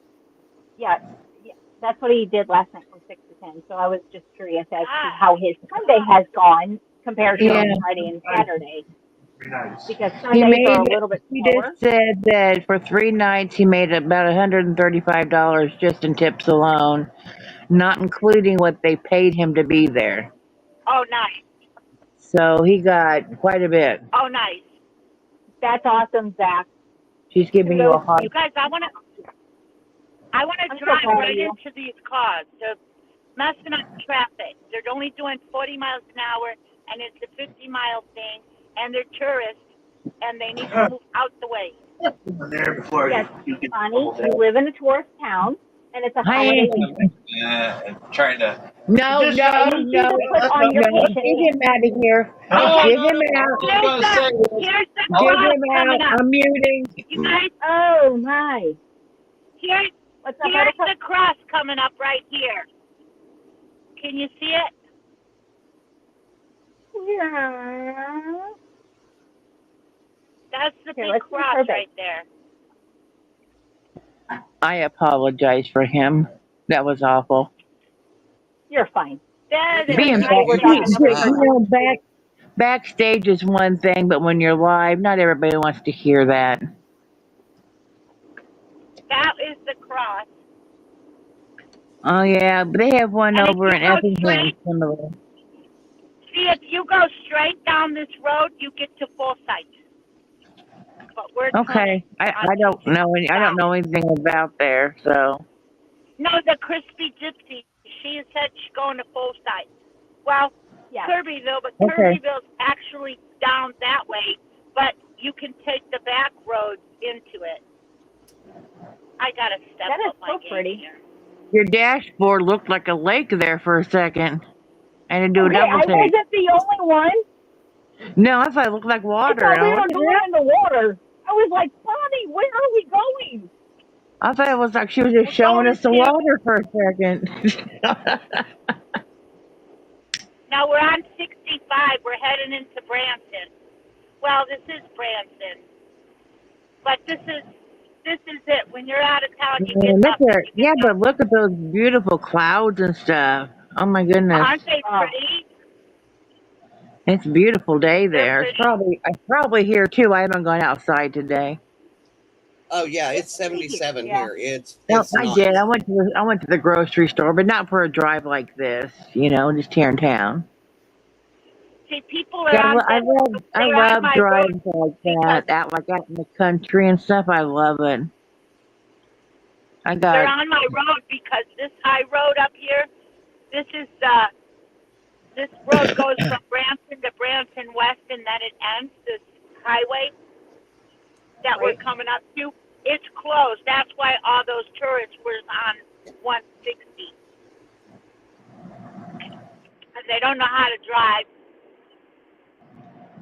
Yeah, yeah, that's what he did last night from 6 to 10. So I was just curious as to Ah, how his Sunday has gone compared Yeah, to Friday and Saturday Very nice. because he Sundays are made. a little bit He slower. just said that for 3 nights he made about $135 just in tips alone, not including what they paid him to be there. oh, nice. So he got quite a bit. Oh, nice. That's awesome, Zach. She's giving you a Kudos to hard. You guys, I wanna I'm so drive proud of right you. into these cars. They're messing up traffic. They're only doing 40 miles an hour, and it's a 50-mile thing, and they're tourists, and they need to move out the way. In there before Yes, you get Bonnie, bubbled you out. live in a tourist town, and it's a Hey, holiday weekend. Trying to. no, Just I no, need you no, to put on your no. patient Get him hat. out of here. No, Okay, Get no, him no. I out. was gonna say is, here's the Get cross him coming out. up. I'm muting. You guys, Oh, my. here's What's up, here's Buttercup? the cross coming up right here. Can you see it? Yeah. That's the Here, big let's see cross her base. right there. I apologize for him. That was awful. You're fine. That is Being Tonight back, we're right talking here. every birthday. backstage is one thing, but when you're live, not everybody wants to hear that. That is the cross. Oh yeah, but they have one And if over you in go Effingham straight, similar. see, if you go straight down this road, you get to full sight. But we're turning Okay, on I don't know I don't down. know anything about there, so No, the crispy gypsy. She said she's going to full sight. Well, Yes. Kirbyville, but okay. Kirbyville's actually down that way, but you can take the back roads into it. I gotta step That is up my so game pretty. here. Your dashboard looked like a lake there for a second. I had to do a Okay, double I take. wasn't the only one. No, I thought it looked like I water. thought And we I'm were like, going in the water. I was like, Bonnie, where are we going? I thought it was like she was just We're showing going us the to, water for a second. now we're on 65. We're heading into Branson. well, this is Branson, but this is it. When you're out of town, you get Look up and at, you get yeah, down. but look at those beautiful clouds and stuff. Oh my goodness. Aren't they Oh, pretty? It's a beautiful day They're there. pretty. It's probably here too. I haven't gone outside today. Oh yeah, It's it's pretty here. 77 yeah. here. It's No, it's I did. nice. I went to the grocery store, but not for a drive like this, just here in town. See, people are Yeah, on this. I They're on love my road drives like because that, out in the country and stuff. I love it. I they're got on my road because this high road up here. This is this road goes from Branson to Branson West, and then it ends. This highway that we're Right. coming up to, it's closed. That's why all those tourists were on 160, and they don't know how to drive.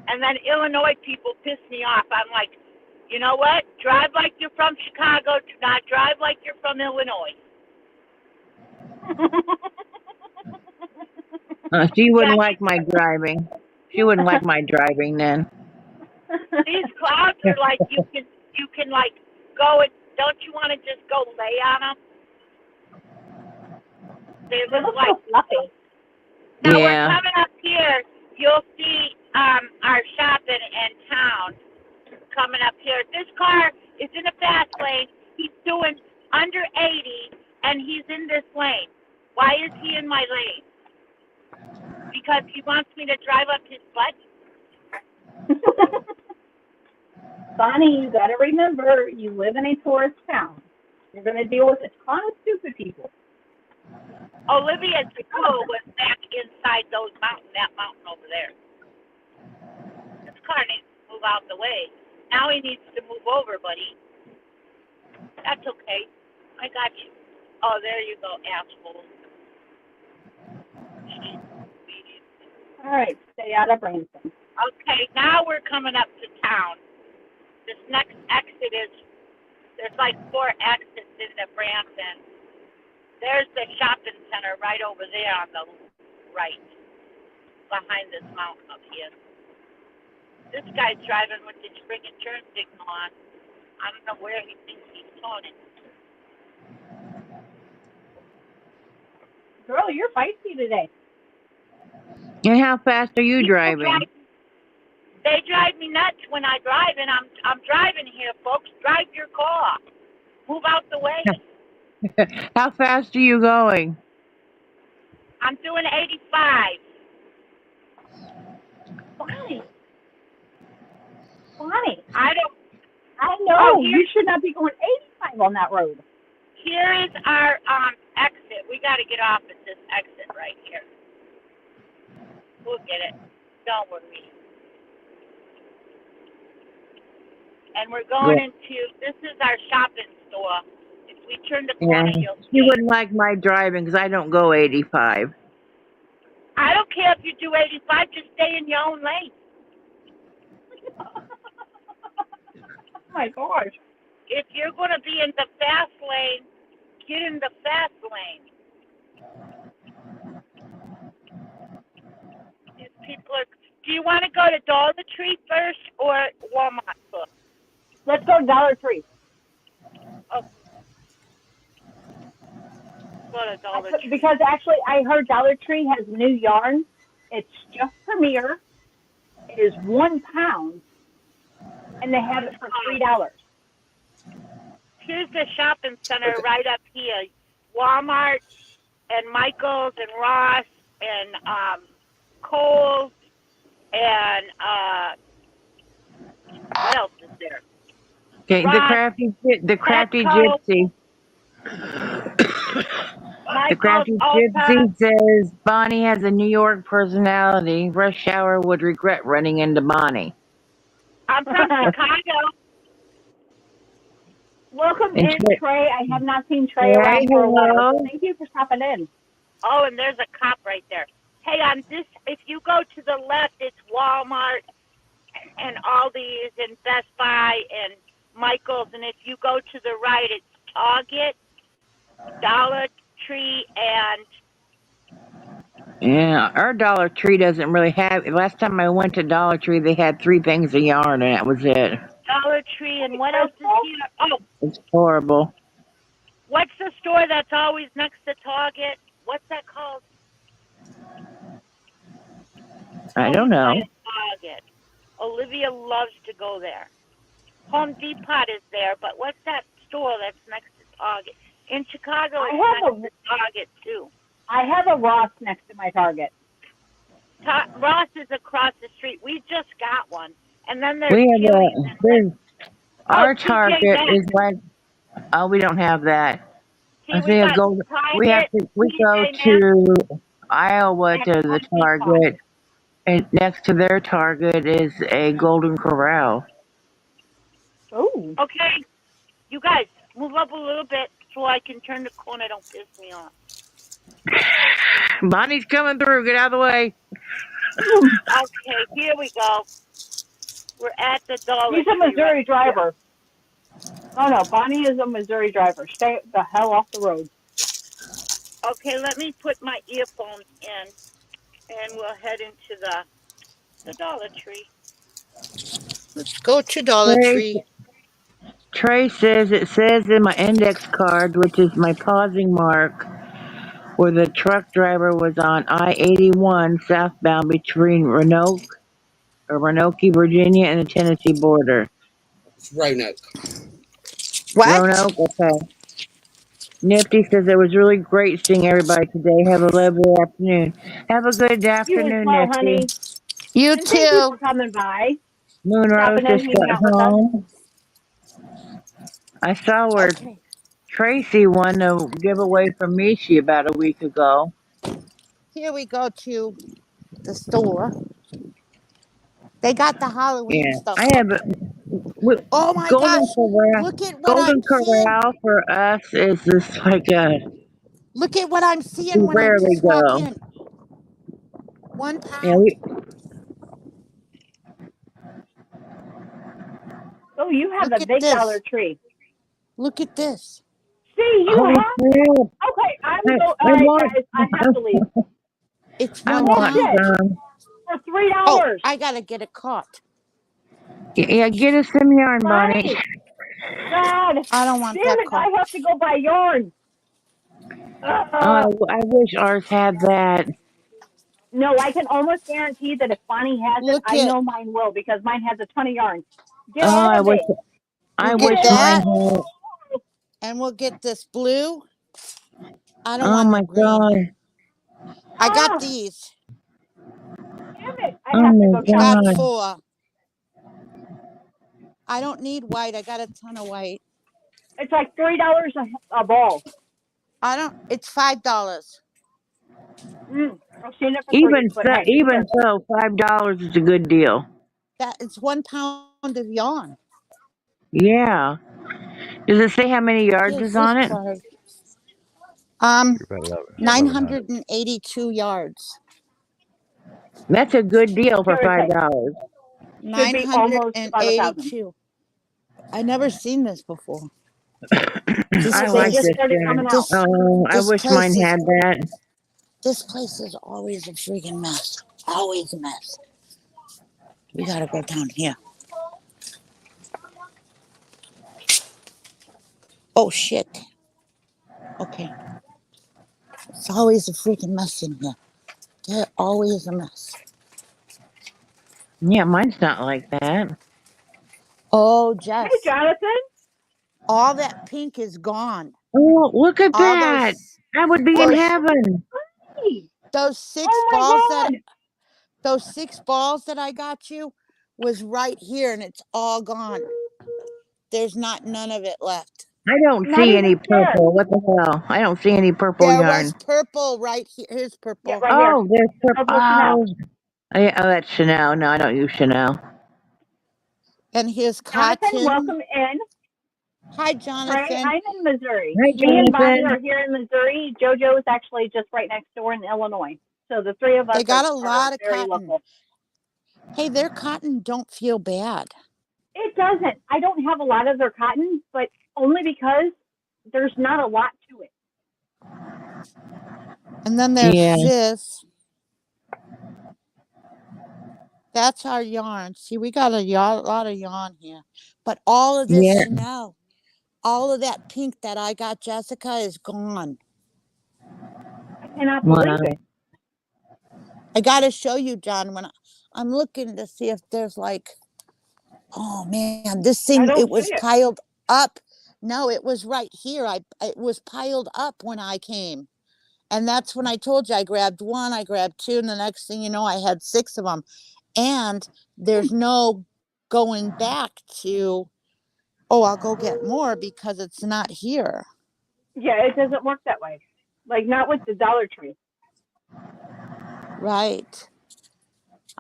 And then Illinois people piss me off. I'm like, you know what? Drive like you're from Chicago. Do not drive like you're from Illinois. she Yeah, wouldn't like my driving. She wouldn't like my driving then. these clouds are like you can like go and don't you want to just go lay on them? They They look look like so fluffy. now we're Yeah. coming up here. You'll see our shop in town coming up here. This car is in a fast lane. He's doing under 80, and he's in this lane. Why is he in my lane? Because he wants me to drive up his butt. Bonnie, you gotta remember, you live in a tourist town. You're gonna deal with a ton of stupid people. Olivia's school was back inside that mountain over there. This car needs to move out the way. Now he needs to move over, buddy. That's okay. I got you. Oh, there you go, asshole. All right, stay out of Branson. Okay, now we're coming up to town. This next exit is, there's like 4 exits into Branson. There's the shopping center right over there on the right, behind this mountain up here. This guy's driving with his friggin' turn signal on. I don't know where he thinks he's going. Girl, you're feisty today. And how fast are you People drive. driving? They drive me nuts when I drive, and I'm driving here, folks. Drive your car. Move out the way. How fast are you going? I'm doing 85. Bonnie, Bonnie, I don't. I Oh, know you should not be going 85 on that road. here is our exit. We got to get off at this exit right here. We'll get it. Don't worry. And we're going Yeah. into. This is our shopping store. If we turn the Yeah. corner, you'll She see. wouldn't like my driving because I don't go 85. I don't care if you do 85. Just stay in your own lane. Oh my gosh. If you're going to be in the fast lane, get in the fast lane. These people are. Do you want to go to Dollar Tree first or Walmart first? Let's go to Dollar Tree. Oh, go to Dollar Tree. Because actually, I heard Dollar Tree has new yarn. It's just Premier. It is £1, and they have it for $3. Here's the shopping center Okay. right up here. Walmart and Michael's and Ross and Kohl's and what else is there? Okay, Ross, the crafty Petco, gypsy. The Michael's, crafty Ulta. gypsy says Bonnie has a New York personality. Rush hour would regret running into Bonnie. I'm from Chicago. Welcome And in, Trey. I have not seen Trey Trey, around for a while, so hello. thank you for stopping in. Oh, and there's a cop right there. Hey, on this, if you go to the left, it's Walmart and Aldi's and Best Buy and Michael's, and if you go to the right, it's Target, Dollar Tree, and Yeah, our Dollar Tree doesn't really have. Last time I went to Dollar Tree, they had 3 things of yarn, and that was it. Dollar Tree, and what else is Crystal? here? Oh, It's horrible. what's the store that's always next to Target? What's that called? I don't Always by know. a Target. Olivia loves to go there. Home Depot is there, but what's that store that's next to Target? In Chicago, I it's have next to Target too. I have a Ross next to my Target. Ross is across the street. We just got one, and then there's We have Tilly's. a there's Oh, our TJ Target Maxx. is like, oh, we don't have that. See, I we say a got gold. Target, We go TJ Maxx, to Iowa and to the Home Depot. Target, and next to their Target is a Golden Corral. Oh. Okay, you guys, move up a little bit so I can turn the corner. Don't piss me off. Bonnie's coming through. Get out of the way. Okay, here we go. We're at the Dollar He's a Tree right Missouri here. driver. Oh no, Bonnie is a Missouri driver. Stay the hell off the road. Okay, let me put my earphones in, and we'll head into the Dollar Tree. Let's go to Dollar Trey, Tree. Trey says it says in my index card, which is my pausing mark, where the truck driver was on I-81 southbound between Roanoke, Virginia, and the Tennessee border. It's Roanoke. What? Roanoke, okay. Nifty says it was really great seeing everybody today. Have a lovely afternoon. Have a good You as afternoon, well, Nifty. honey. You And thank you for too. coming by, Moonrose stopping in, just hanging got out with us. home. I saw where Okay. Tracy won a giveaway from Michi about a week ago. Here we go to the store. They got the Halloween Yeah, stuff I up. have Oh my Golden gosh! Corral. Look at what Golden I'm seeing. Corral for us is just like a Look at what I'm we seeing when I rarely just walk go. in. One Yeah, pound. Oh, you have Look a at big Dollar this. Tree. Look at this. See, you holy have. crap! Okay, I'm go. I All right, want guys, I have to leave. It's I one want Bullshit pound. some. for three Oh, dollars, I gotta get a cart. Yeah, get us some yarn, Bonnie. Bonnie. God, I don't want damn that it! I cart. have to go buy yarn. Oh, Uh, I wish ours had that. no, I can almost guarantee that if Bonnie has it, Look I at know mine will because mine has a ton of yarn. Get Oh, out of there. we'll I Get get wish it. mine that, had. and we'll get this blue. I don't Oh want my the green. god. I got Ah, these. damn it! I Oh have to my go I got shopping. god. 4. I don't need white. I got a ton of white. It's like $3 a ball. I don't. It's $5. I've seen it for three, but hey, who Even cares? so, $5 is a good deal. That it's 1 pound of yarn. Yeah. Does it say how many yards Here's is this on it? card. You're about 1100. 982 yards. That's a good deal for Give or take. $5. Should Nine be hundred almost and about 1,000. eighty-two. I never seen this before. This I Because they like just place, this started coming yarn. out. this Oh, I this wish place mine is had that. this place is always a freaking mess. Always a mess. We gotta go down here. Oh shit. Okay. It's always a freaking mess in here. They're always a mess. Yeah, mine's not like that. Oh, Hey, Jess. Jonathan. All that pink is gone. Oh, look at All that. those I would be in those heaven. Hey. those six Oh my balls that God. those 6 balls that I got you was right here and it's all gone. There's not none of it left. I don't Not see even any scared. purple. What the hell? I don't see any purple There was yarn. purple right here. Here's Yeah, purple. right here. Oh, there's purple. Purple Chanel. Oh, that's Chanel. No, I don't use Chanel. And here's Jonathan, cotton. welcome in. Hi, Trey, Jonathan. I'm in Missouri. Hi, Me and Bonnie Jonathan. are here in Missouri. JoJo is actually just right next door in Illinois. So the three of us They got a are lot of very cotton. local. Hey, their cotton don't feel bad. It doesn't. I don't have a lot of their cotton, but only because there's not a lot to it. And then there's Yeah. this. That's our yarn. See, we got a lot of yarn here. But all of this Yeah. Chanel, all of that pink that I got, Jessica, is gone. I cannot believe Wow. it. I got to show you, John, when I'm looking to see if there's like, oh man, this thing, I it don't was see it. piled up. No, it was right here. It was piled up when I came. And that's when I told you I grabbed one, I grabbed two, and the next thing you know, I had six of them. And there's no going back to, oh, I'll go get more because it's not here. Yeah, it doesn't work that way. Like not with the Dollar Tree. Right.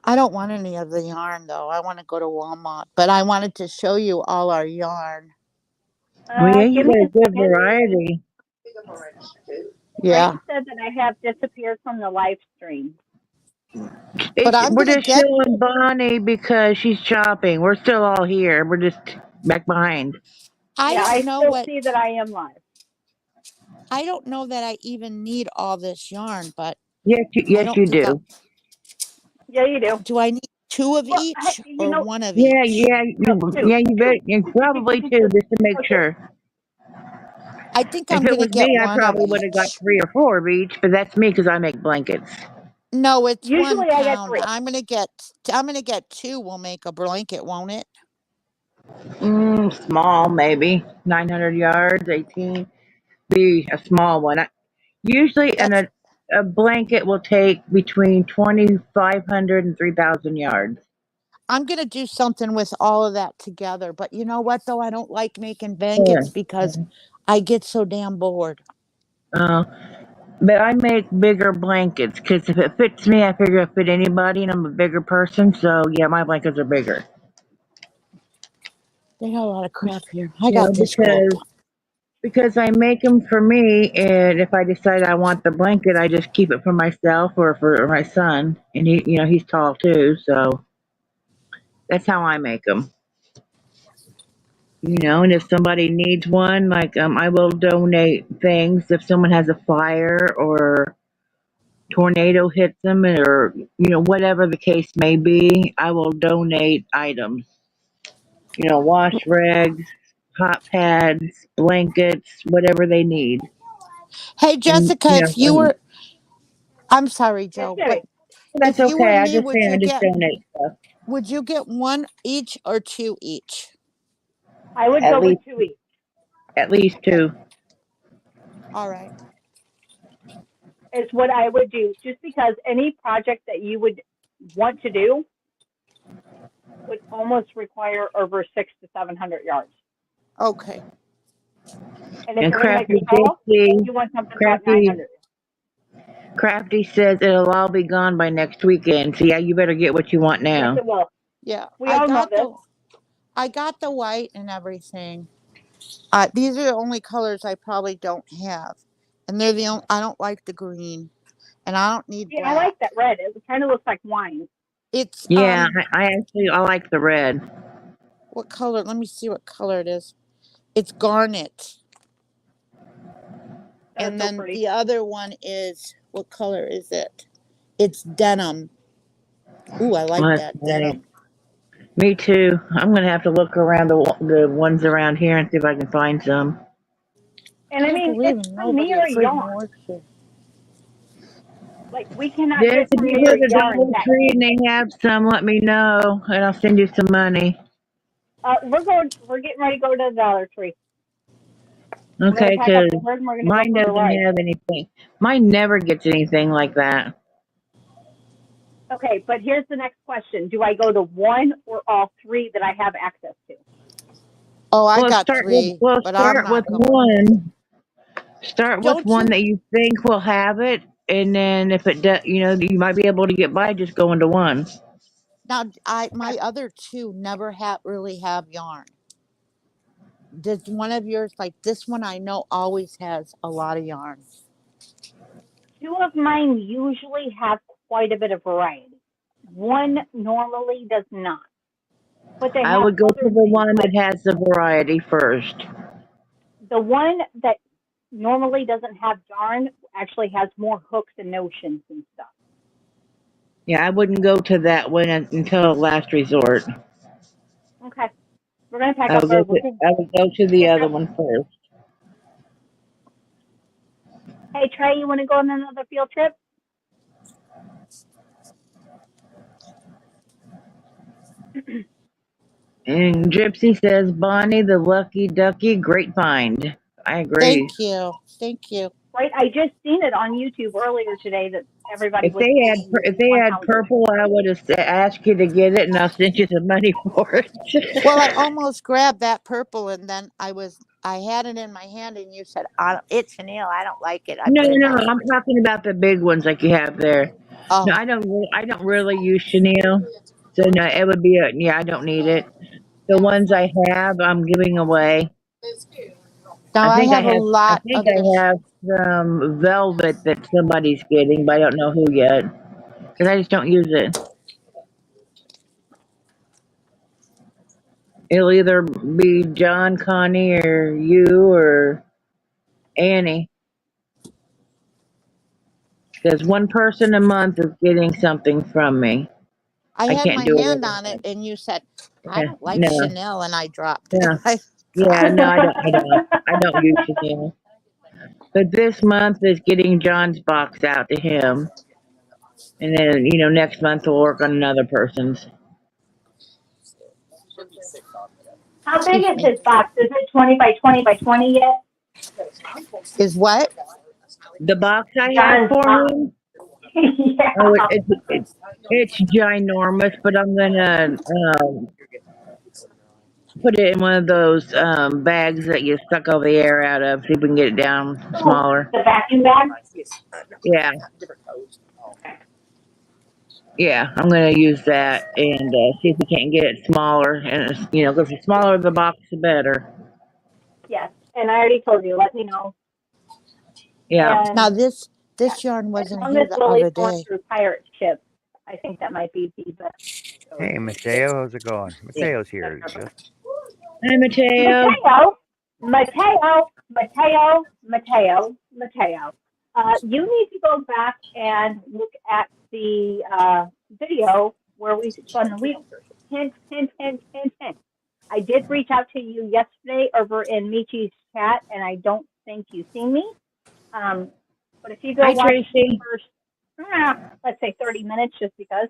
I don't want any of the yarn though. I want to go to Walmart, but I wanted to show you all our yarn. Well, yeah, you Give me got a a good second. variety. Frank Yeah. said that I have disappeared from the live stream. But I'm We're going to just get, showing Bonnie because she's shopping. We're still all here. We're just back behind. I Yeah, don't I know still what, see that I am live. I don't know that I even need all this yarn, but I Yes, don't you think I, do. Yeah, you do. do I need two of Well, each you or know, one of Yeah, each? no, two, you bet. two. You probably two, Just just to make go two. sure. I think If I'm it going to was get me, I one of probably would have got each. 3 or 4 of each, but that's me because I make blankets. No, it's one Usually I get pound. three. I'm going to get two. We'll make a blanket, won't it? Small, maybe 900 yards, 18. Be a small one. Usually, That's a blanket will take between 2,500 and 3,000 yards. I'm going to do something with all of that together. But you know what, though? I don't like making blankets Sure. because I get so damn bored. Uh, but I make bigger blankets because if it fits me, I figure it fit anybody, and I'm a bigger person. So yeah, my blankets are bigger. They got a lot of crap here. I You know, got this quote. because I make them for me, and if I decide I want the blanket, I just keep it for myself or for my son, and he's tall too, so that's how I make them. And if somebody needs one, like I will donate things if someone has a fire or tornado hits them, or whatever the case may be, I will donate items. Wash rags, hot pads, blankets, whatever they need. Hey, And Jessica, if you were, I'm sorry, Yes, Joe, but Debbie. if that's you were okay. I me, just say I just donate stuff. would you get one each or two each? I would At go with least two each. at least Okay. 2. All right. Is what I would do. Just because any project that you would want to do would almost require over 600 to 700 yards. Okay. And if And you're going to make Crafty it did tall, see you want something about Crafty 900. Crafty says it'll all be gone by next weekend. So yeah, you better get what you want Yes, now. it will. Yeah. We all know this. I got the white and everything. These are the only colors I probably don't have. And they're the only, I don't like the green and I don't need Yeah, I like black. that red. It kind of looks like wine. It's, Yeah, I like the red. what color? Let me see what color it is. It's garnet. That is And so then pretty. the other one is, what color is it? It's denim. Ooh, I Well, like that's that nice. denim. Me too. I'm gonna have to look around the ones around here and see if I can find some. And I Can't mean, believe it's nobody Premier at freaking yarn. works here. Like, we cannot Yes, get if you go Premier to yarn Dollar that Tree and cheap. they have some, let me know and I'll send you some money. We're getting ready to go to the Dollar Tree. We're going to Okay, pack up 'cause the herd and we're going to go mine for a doesn't ride. have anything. Mine never gets anything like that. Okay, but here's the next question. Do I go to one or all three that I have access to? Oh, I got three, but I'm Start with not going. one. Start with Don't one you? that you think will have it, and then if it does, you might be able to get by just going to one. Now, my other two never have really have yarn. Does one of yours, like this one, I know always has a lot of yarn. Two of mine usually have quite a bit of variety. One normally does not, but they I have would go to other the things. one Like that has the variety first. the one that normally doesn't have yarn actually has more hooks and notions and stuff. Yeah, I wouldn't go to that one until last resort. Okay. We're gonna pack I up would go our to I would go to the field other trip. one first. Hey Trey, you want to go on another field trip? And Gypsy says, Bonnie the Lucky Ducky, great find. I agree. Thank you. Thank you. Right. I just seen it on YouTube earlier today that everybody If was they had finding if the they one had pounder. purple, I would have asked you to get it, and I'll send you some money for it. Well, I almost grabbed that purple, and then I had it in my hand, and you said, "It's Chanel. I don't like it." I No, put it no, back. I'm talking about the big ones like you have there. No, Oh I don't really use chenille, so no, it would be a yeah. I don't need it. The ones I have, I'm giving away. no, I have a I lot think of the. I have some velvet that somebody's getting, but I don't know who yet because I just don't use it. It'll either be John, Connie, or you or Annie, because one person a month is getting something from me. I I had can't my do hand it on it, every and you said, "I time. don't like No, Chanel," and I dropped it. yeah, I yeah, dropped no, it. I don't use Chanel. But this month is getting John's box out to him, and then next month we'll work on another person's. How big Excuse is me. his box? Is it 20 by 20 by 20 yet? Is what? The box I have John's for box. him, oh, Yeah. it's ginormous, but I'm gonna put it in one of those bags that you suck all the air out of, so you can get it down Oh, smaller. the vacuum bag. Yeah, yeah, I'm gonna use that and see if we can't get it smaller. And because the smaller the box, the better. Yes. And I already told you. Let me know. Yeah. Now And this yarn as wasn't long here as the Lily's other going day. through pirate ship, I think that might be the best choice. Hey, Mateo, how's it going? Mateo's here. Just Hi, Mateo. Mateo, Mateo. You need to go back and look at the video where we spun the wheel. Hint, hint, hint, hint, hint. I did reach out to you yesterday over in Michi's chat, and I don't think you see me. Um, but if you go Hi, watch the Tracy. first, let's say 30 minutes, just because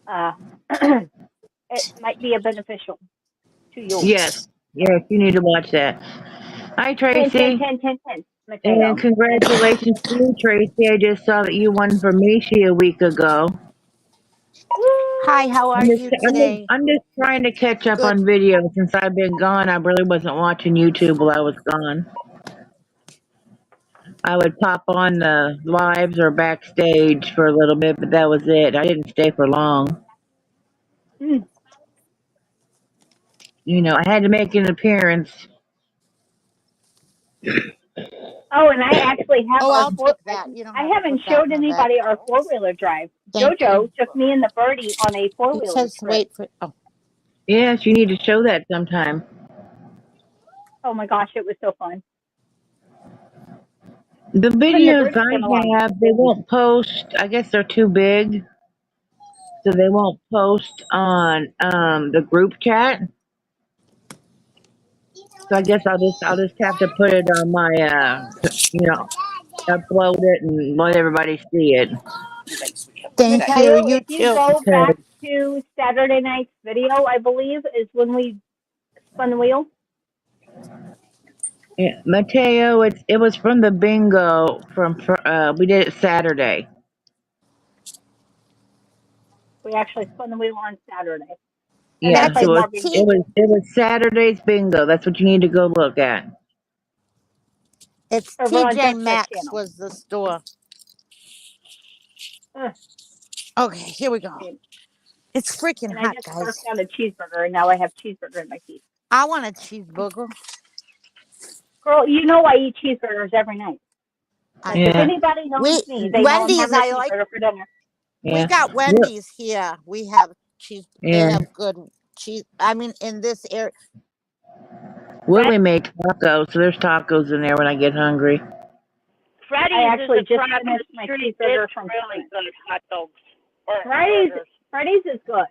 uh, it might be a beneficial to you. Yes. Yes, you need to watch that. Hi, Hint, hint, Tracy. hint, hint, hint, And Mateo. Hint. congratulations to you, Tracy. I just saw that you won for Michi a week ago. Hi, Woo! how are you today? I'm just trying to catch up Good. on video since I've been gone. I really wasn't watching YouTube while I was gone. I would pop on the lives or backstage for a little bit, but that was it. I didn't stay for long. Mm. I had to make an appearance. Oh, and I actually have Oh, our I'll four. take that. You don't I have to haven't put that showed in the bag. anybody our 4-wheeler drive. Thank you. JoJo took me and the birdie on a It 4-wheeler says to trip. wait for. Oh, Yes, you need to show that sometime. Oh my gosh, it was so fun. The Even the videos birdie came along. I have, they won't post. I guess they're too big, so they won't post on the group chat. So I guess I'll just have to put it on my upload it and let everybody see it. thank you. Mateo, You if you too. go Okay. back to Saturday night's video, I believe is when we spun the wheel. Yeah, Mateo, it was from the bingo we did it Saturday. We actually spun the wheel on Saturday, and then Yeah, That's played it. more bingo. it was Saturday's bingo. That's what you need to go look at. It's Over on TJ Jessica's Maxx channel. was the store. Uh, Okay, here we go. It's freaking and I hot, just guys. scarfed down a cheeseburger, and now I have cheeseburger in my teeth. I want a cheeseburger. Girl, you know I eat cheeseburgers every night. I Like if Yeah, know. anybody knows We me, they know I'm Wendy's. having a I like. cheeseburger for dinner. We yeah. got Wi- Wendy's here. We have cheese. They Yeah. have good cheese. I mean, in this area, Fred, Willie made tacos, so there's tacos in there when I get hungry. I Freddy's is actually just across finished the my street. cheeseburger It's from really Sprint. good hot dogs. or Freddy's burgers. Freddy's is good.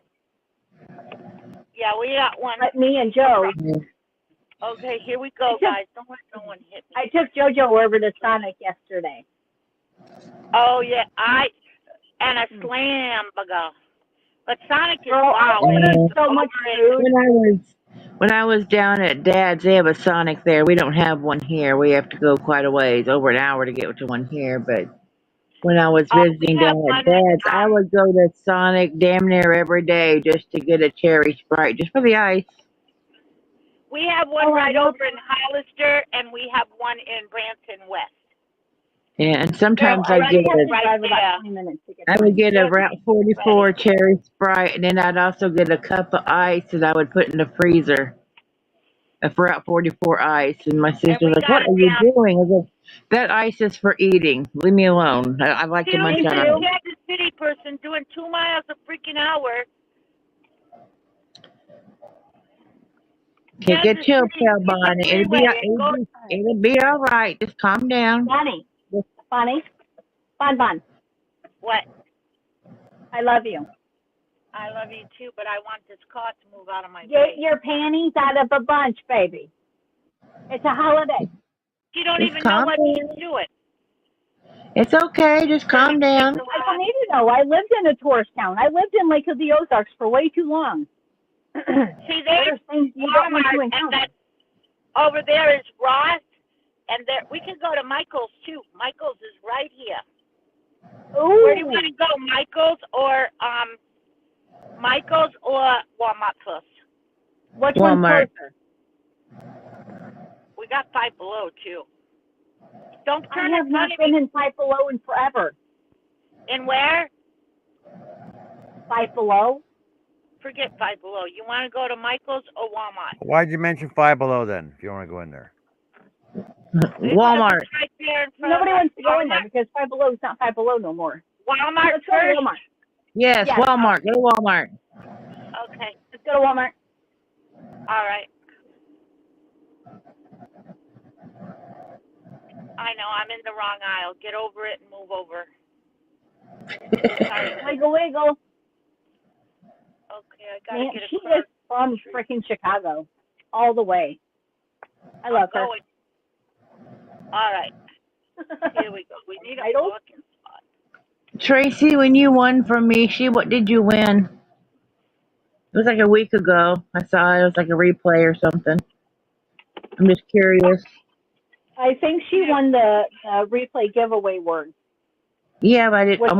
Yeah, we got one. But me and Joe, Okay, here we go, guys. Don't let no one hit me. I took JoJo over to Sonic yesterday. Oh yeah, and a slam burger. But Sonic is Girl, I far away. ordered so much food. When I was down at Dad's, they have a Sonic there. We don't have one here. We have to go quite a ways, over an hour to get to one here. But when I was Oh, we visiting have down at one. Dad's, I would go to Sonic damn near every day just to get a cherry Sprite, just for the ice. We have one right over in Hollister, and we have one in Branson West. Yeah, and Girl, sometimes I I have get to a, drive about 20 minutes to get I to would mine. get a Just Route ready. 44 cherry Sprite, and then I'd also get a cup of ice that I would put in the freezer. A Route 44 ice, and my And sister's we like, got "What it are you down. doing?" I go, "That ice is for eating. Leave me alone. I like See, to look munch at Me on this too. ice." Kansas City person doing 2 miles a freaking hour. Okay, get Kansas chill, City, tail hit the bonnet. freeway and go. It'll be all right. Just calm down. Bonnie, Bonnie, Bon, What? I love you. I love you too, but I want this car to move out of my Get way. your panties out of a bunch, baby. It's a holiday. You don't Just even know calm what she's down. doing. It's okay. Just calm down. I don't need to know. I lived in a tourist town. I lived in Lake of the Ozarks for way too long. See, there's things you don't want to Walmart, and encounter. that over there is Ross, and there we can go to Michael's too. Michael's is right here. Ooh. Where do you want to go, Michael's or Walmart first? Which one's Walmart. closer? We got Five Below too. Don't I turn have it not funny. been in Five Below in forever. In where? Five Below? Forget Five Below. You want to go to Michael's or Walmart? Why'd you mention Five Below then? If you want to go in there. Because Walmart. it's right there in front Nobody of us. wants to go in there because Five Below is not Five Below no more. Walmart Let's go to first. Walmart. Yes, Yes. Walmart. Go to Walmart. Okay. Let's go to Walmart. All right. I know I'm in the wrong aisle. Get over it and move over. Sorry. Wiggle, wiggle. Okay, I gotta Man, get she across. is from freaking Chicago. All the way. I love her. Going. All right. Here we go. We need a Idle? parking spot. Tracy, when you won from me, what did you win? It was like a week ago. I saw it was like a replay or something. I'm just curious. I think she won the replay giveaway word. Yeah, but Which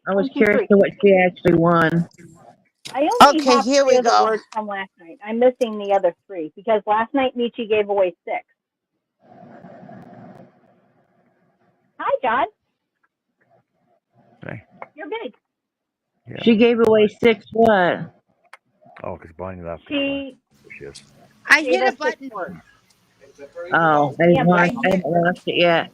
I was 1, 2, curious 3. to what she actually won. I only Okay, have here 3 we of the go. words from last night. I'm missing the other 3 because last night Michi gave away 6. Hi, John. Okay. You're big. Yeah. She gave away 6 what? Oh, because Bonnie left. She There she is. I gave hit a us 6 button. words. Oh, Yeah, I haven't watched it yet.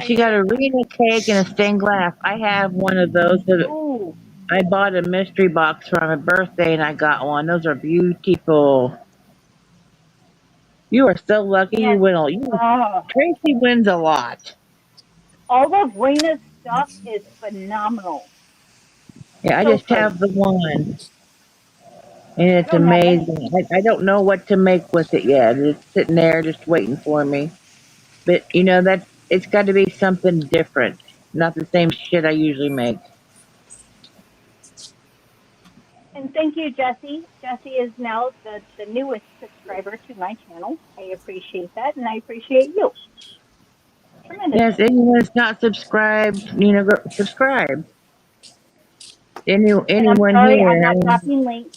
She got a Rena cake and a stained glass. I have one of those that Ooh. I bought a mystery box for my birthday and I got one. Those are beautiful. You are so lucky you Yes. win all. Tracy wins a lot. All of Rena's stuff is phenomenal. Yeah, I So just pretty. have the one, and I it's don't have any. amazing. I don't know what to make with it yet. It's sitting there just waiting for me. But that it's got to be something different, not the same shit I usually make. And thank you, Jessie. Jessie is now the newest subscriber to my channel. I appreciate that, and I appreciate you Yes, tremendously. anyone that's not subscribed, go subscribe. And I'm Anyone sorry I'm here, I not mean, dropping links.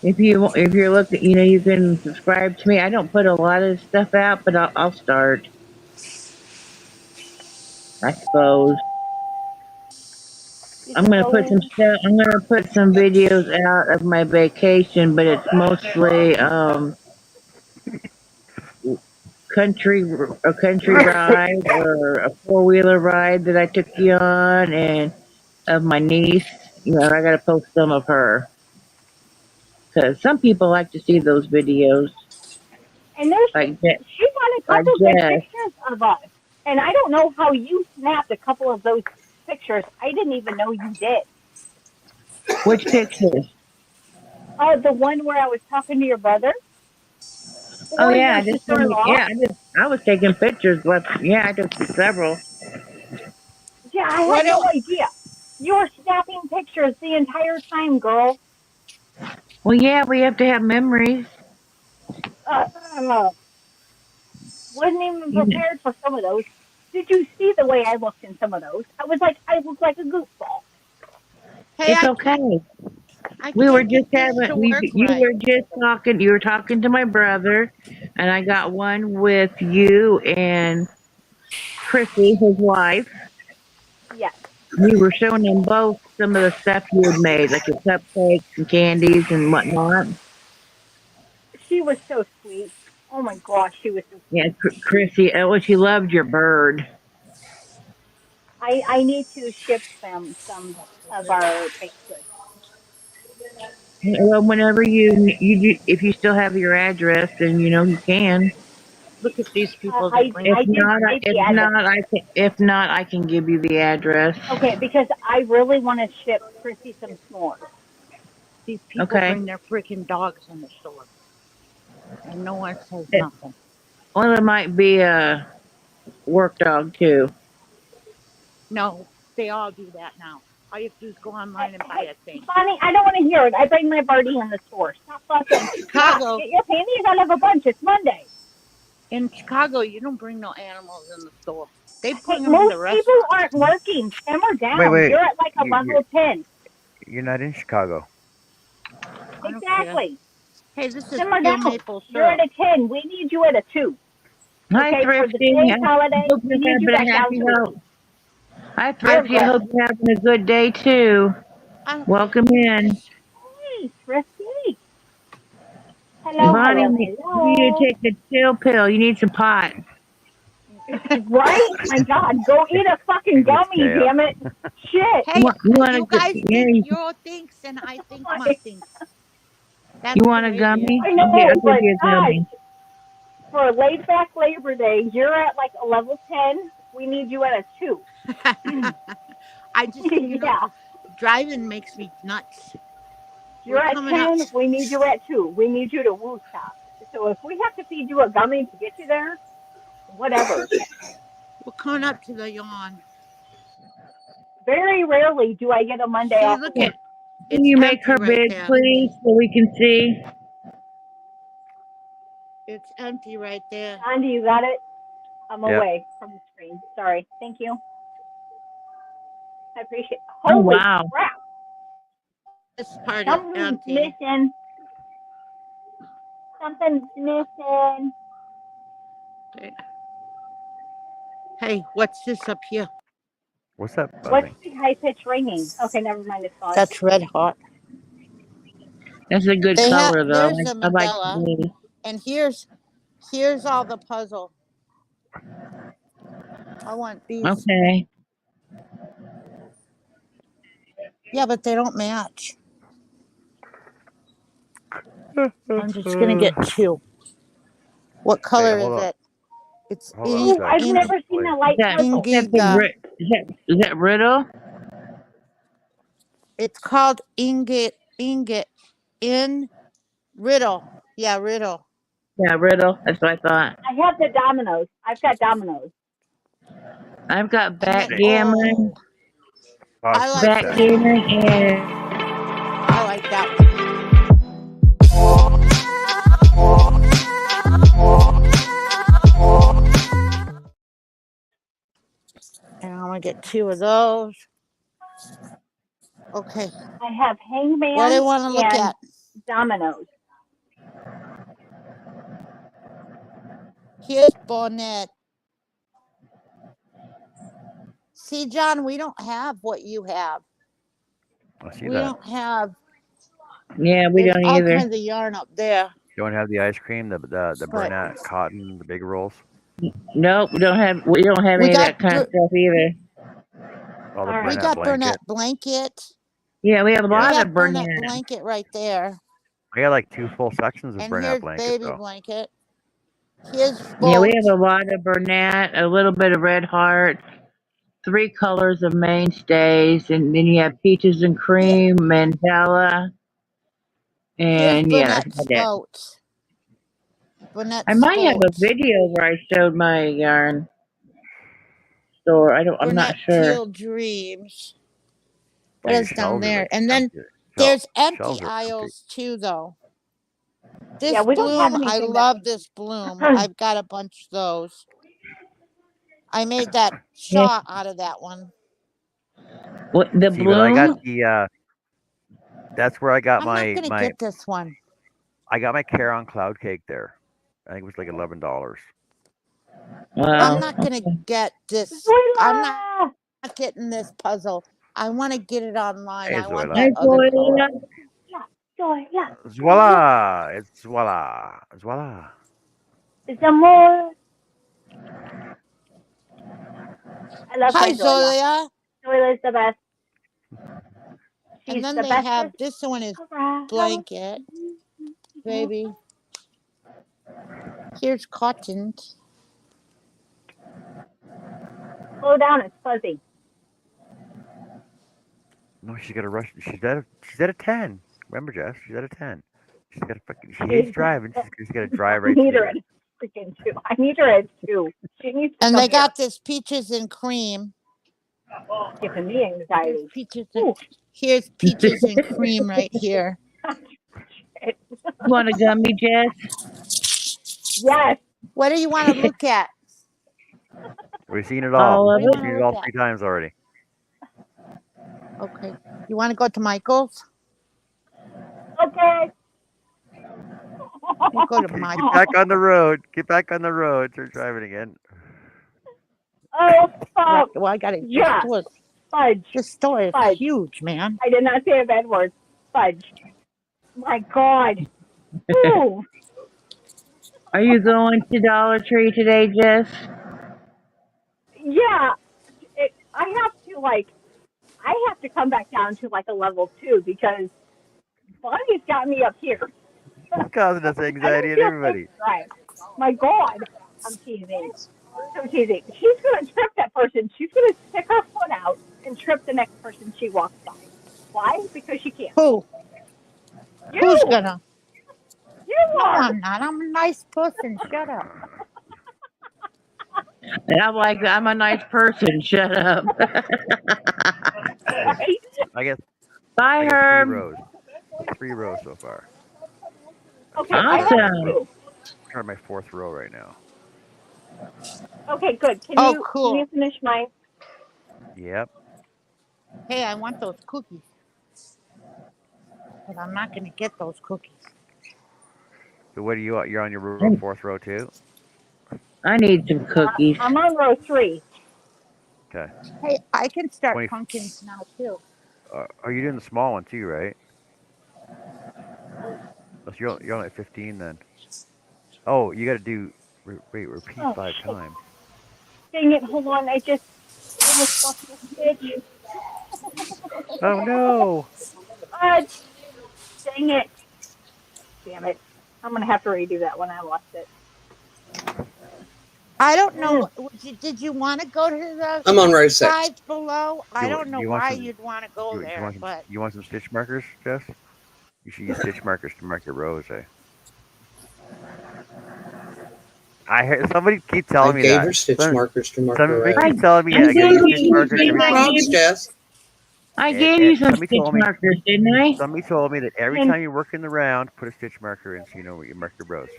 if you're looking, you can subscribe to me. I don't put a lot of stuff out, but I'll start. I suppose. You I'm gonna put some suppose? stuff. I'm gonna put some videos out of my vacation, but it's mostly country a country ride or a 4-wheeler ride that I took you on, and of my niece. I gotta post some of her because some people like to see those videos, And like she got a like couple good Jess. pictures of us. And I don't know how you snapped a couple of those pictures. I didn't even know you did. Which pictures? Oh, the one where I was talking to your brother Oh or yeah, your sister-in-law. I was taking pictures, but yeah, I took several. Yeah, I had What no do idea. You were snapping pictures the entire time, girl. Well, yeah, we have to have memories. Uh, wasn't even You know, prepared for some of those. Did you see the way I looked in some of those? I looked like a goofball. Hey, it's okay. I We were can't just get this having to we work you right. were just talking. You were talking to my brother, and I got one with you and Chrissy, his wife. Yes, We were showing them both some of the stuff you had made, like your cupcakes and candies and whatnot. she was so sweet. Oh my gosh, she was so Yeah, sweet. Chrissy. Oh, she loved your bird. I need to ship them some of our baked goods. Well, whenever if you still have your address, then you can. Look at these Uh, people. They're I bringing. I did state the address. If not, I can give you the address. Okay, because I really want to ship Chrissy some s'mores. These people Okay. bring their freaking dogs in the store, and no one says It, nothing. well, it might be a work dog too. No, they all do that now. All you have to do is go Hey, online and buy hey, a thing. Bonnie, I don't want to hear it. I bring my Birdie in the store. Stop fucking. Stop. Chicago, Get your panties out of a bunch. It's Monday. in Chicago, you don't bring no animals in the store. They Hey, bring them in most the people restaurant. aren't working. Simmer Wait, down. wait. You're at like a You level 10. you're not in Chicago. I don't care. Exactly. Hey, this is Simmer pure down. maple You're at syrup. a 10. We need you at a 2. Hi, Okay, for the Thrifty. today's I holiday, hope we you're need you having back a down happy to a ho. 2. Hi, You're Thrifty. I hope aggressive. you're having a good day too. I don't care. Welcome in. Hey, Thrifty. Hello, Bonnie, hello, you need to hello. take the chill pill. You need some pot. Right? My God, go eat a fucking Take the gummy, tail. damn it. Shit. Hey, You want you to, guys yeah, think your thinks, and I think my thinks. you That's the want a way it is. gummy? I I'll know, give but you a gosh, gummy. for a laid back Labor Day, you're at like a level 10. We need you at a 2. I just, Yeah. driving makes me nuts. You're We're at coming up. 10. We need you at 2. We need you to woo stop. So if we have to feed you a gummy to get you there, whatever. We're coming up to the yawn. Very rarely do I get a Monday See, off of look Can at work. it's you make empty her right big, there. please, so we can see? It's empty right there. Andy, you got it? I'm Yep. away from the screen. Sorry. Thank you. I appreciate it. Oh Holy wow. crap. This part is Something's empty. missing. Something's missing. Okay. Hey, what's this up here? What's that What's buzzing? the high pitch ringing? Okay, never mind. It's gone. That's red hot. That's a good color though. There's a I like the mandala, blue. and here's all the puzzle. I want these. Okay. Yeah, but they don't match. I'm just gonna Wait, get two. What color hold is on. it? It's Hold on a Oh, I've second. never seen Wait. a light puzzle. Ingiga. Is that Riddle? It's called ingot in riddle. Yeah, riddle. Yeah, Riddle. That's what I thought. I have the dominoes. I've got dominoes. I've got And then oh, I like Success. backgammon, and I like that one. And I'm gonna get two of those. Okay. I have What do I hangman want to look and at? dominoes. Here's Bonnet. See, John, we don't have what you have. I see We that. don't have. yeah, we There's don't all either. kinds of yarn up there, You don't have the ice cream, the but Burnett cotton, the big rolls. Nope, we don't have we any of got that kind of stuff either. Oh, the All we right. Burnett got blanket. Burnett blanket. Yeah, we have a We Yeah. lot of got Burnett Burnett. blanket right there, I got like two full sections of and Burnett here's blanket baby though. blanket. Here's Yeah, we have boat. a lot of Burnett, a little bit of Red Heart, three colors of mainstays, and then you have peaches and Here, cream, mandala, here's and yeah, that's Burnett about it. Spout. Burnett I might have a Spout. video where I showed my yarn store. I'm not Burnett sure. Teal Dreams. What Dude, is down shelves are there? like And then empty. there's Shelves empty are empty. aisles too, though. Yeah, This we don't have bloom, I anything that's love this bloom. empty. I've got a bunch of those. I made that Yeah. shaw out of that one. What the See, but I got bloom? the that's where I got I'm not gonna my get this one. I got my Caron cloud cake there. I think it was like $11. I'm Wow. not gonna get this. I'm not Zoila! getting this puzzle. I want to get it online. Hey, I want Zoila. Hi, that other color. Zoila. Yeah, Zoila, Zoila. Voila! It's voila. It's voila. Zamor. I love Hi, my Zoila. Zoya. Zoila's the best. And She's then the they bestest have this one is around. blanket, baby. Here's cotton. Slow down, it's fuzzy. No, she's got to rush. She's at a 10. Remember, Jess? She's at a 10. She's got to fucking. She hates She, driving. She's got to drive I right need through her at there. freaking 2. I need her at 2. She needs to And come they here. got this peaches and cream. Giving me Here's anxiety. peaches and Ooh. here's peaches and cream right here. You want a gummy, Jess? Yes. What do you want to look at? We've seen it all. All What of do you We've want it? to seen it look all at? 3 times already. Okay. You want to go to Michael's? Okay. You go to Get Michael's. back on the road. Get back on the road. Start driving again. Oh, Right. fuck. Well, I got it. Yeah. Fudge. This store is Fudge. huge, man. I did not say a bad word. Fudge. My God. Ooh. Are you going to Dollar Tree today, Jess? Yeah. I have to come back down to like a level 2 because Bonnie's got me up here. It's causing us I anxiety don't and feel safe everybody. to drive. My God. I'm teasing. So teasing. She's going to trip that person. She's going to stick her foot out and trip the next person she walks by. Why? Because she can't. Who? Who's You! gonna? You No, are! I'm not. I'm a nice person. Shut up. And I'm like, I'm a nice person. Shut up. I Right? I get Bye, I get three Herb. rows. 3 rows so far. I'm Okay, starting I my have fourth Awesome. row. 2. Starting my 4th row right now. Okay, good. Can Oh, you cool. finish mine? Yep. Hey, I want those cookies, but I'm not gonna get those cookies. So what are you? You're on your I 4th row too. I need some cookies. I'm on row 3. Okay. Hey, I can start 20. pumpkins now too. Are you doing the small one too, right? Oh, so you're only at 15 then. Oh, you got to do. Wait, repeat Oh, 5 times. dang it. Hold on. I just almost lost my stitch. Oh no! Fudge. Dang it. Damn it. I'm going to have to redo that one. I lost it. I don't Mm. know. Did you want to go to the I'm on row 6. Five Below? I don't Do know you want why some? you'd want to go You there, want some? but You want some stitch markers, Jess? You should use stitch markers to mark your rows. Eh? I heard somebody keep I telling me gave that. her stitch markers to mark her Somebody row. I keeps telling me I I got to gave use stitch you markers Give every her time prompts, you. Jess. I gave you some Somebody stitch told me. markers, didn't I? Somebody told me that every Can time you're working the round, put a stitch marker in so you know where you mark your rows.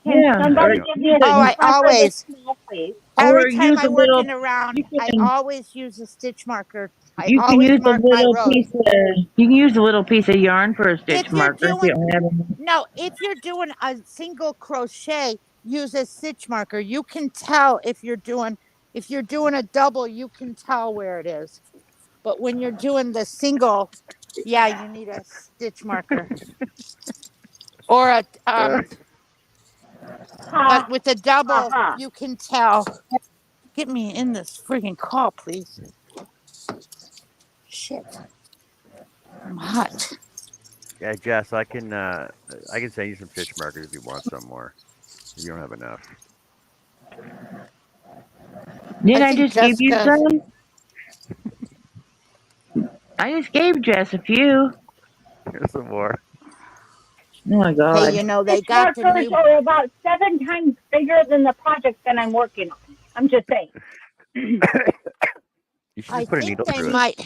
can Yeah. Or somebody you know, give me a oh, stitch I Use marker this always small, please? every or time use I a work little. in around, You I can always use a stitch marker. I you can always use a mark my little rows. piece of you can use a little piece of yarn for a stitch If you're marker if you doing don't have any. no, if you're doing a single crochet, use a stitch marker. You can tell if you're doing a double, you can tell where it is. But when you're doing the single, yeah, you need a stitch marker or a Ha but with a ha double, ha. you can tell. Get me in this friggin' call, please. Shit, I'm hot. yeah, Jess, I can send you some stitch markers if you want some more. If you don't have enough. Did I I think just give you Jessica some? I just gave Jess a few. Here's some more. Oh my Hey, god. you know, they Fish got the markers new, are about 7 times bigger than the project that I'm working on. I'm just saying. You should I just put a think needle they through it. might,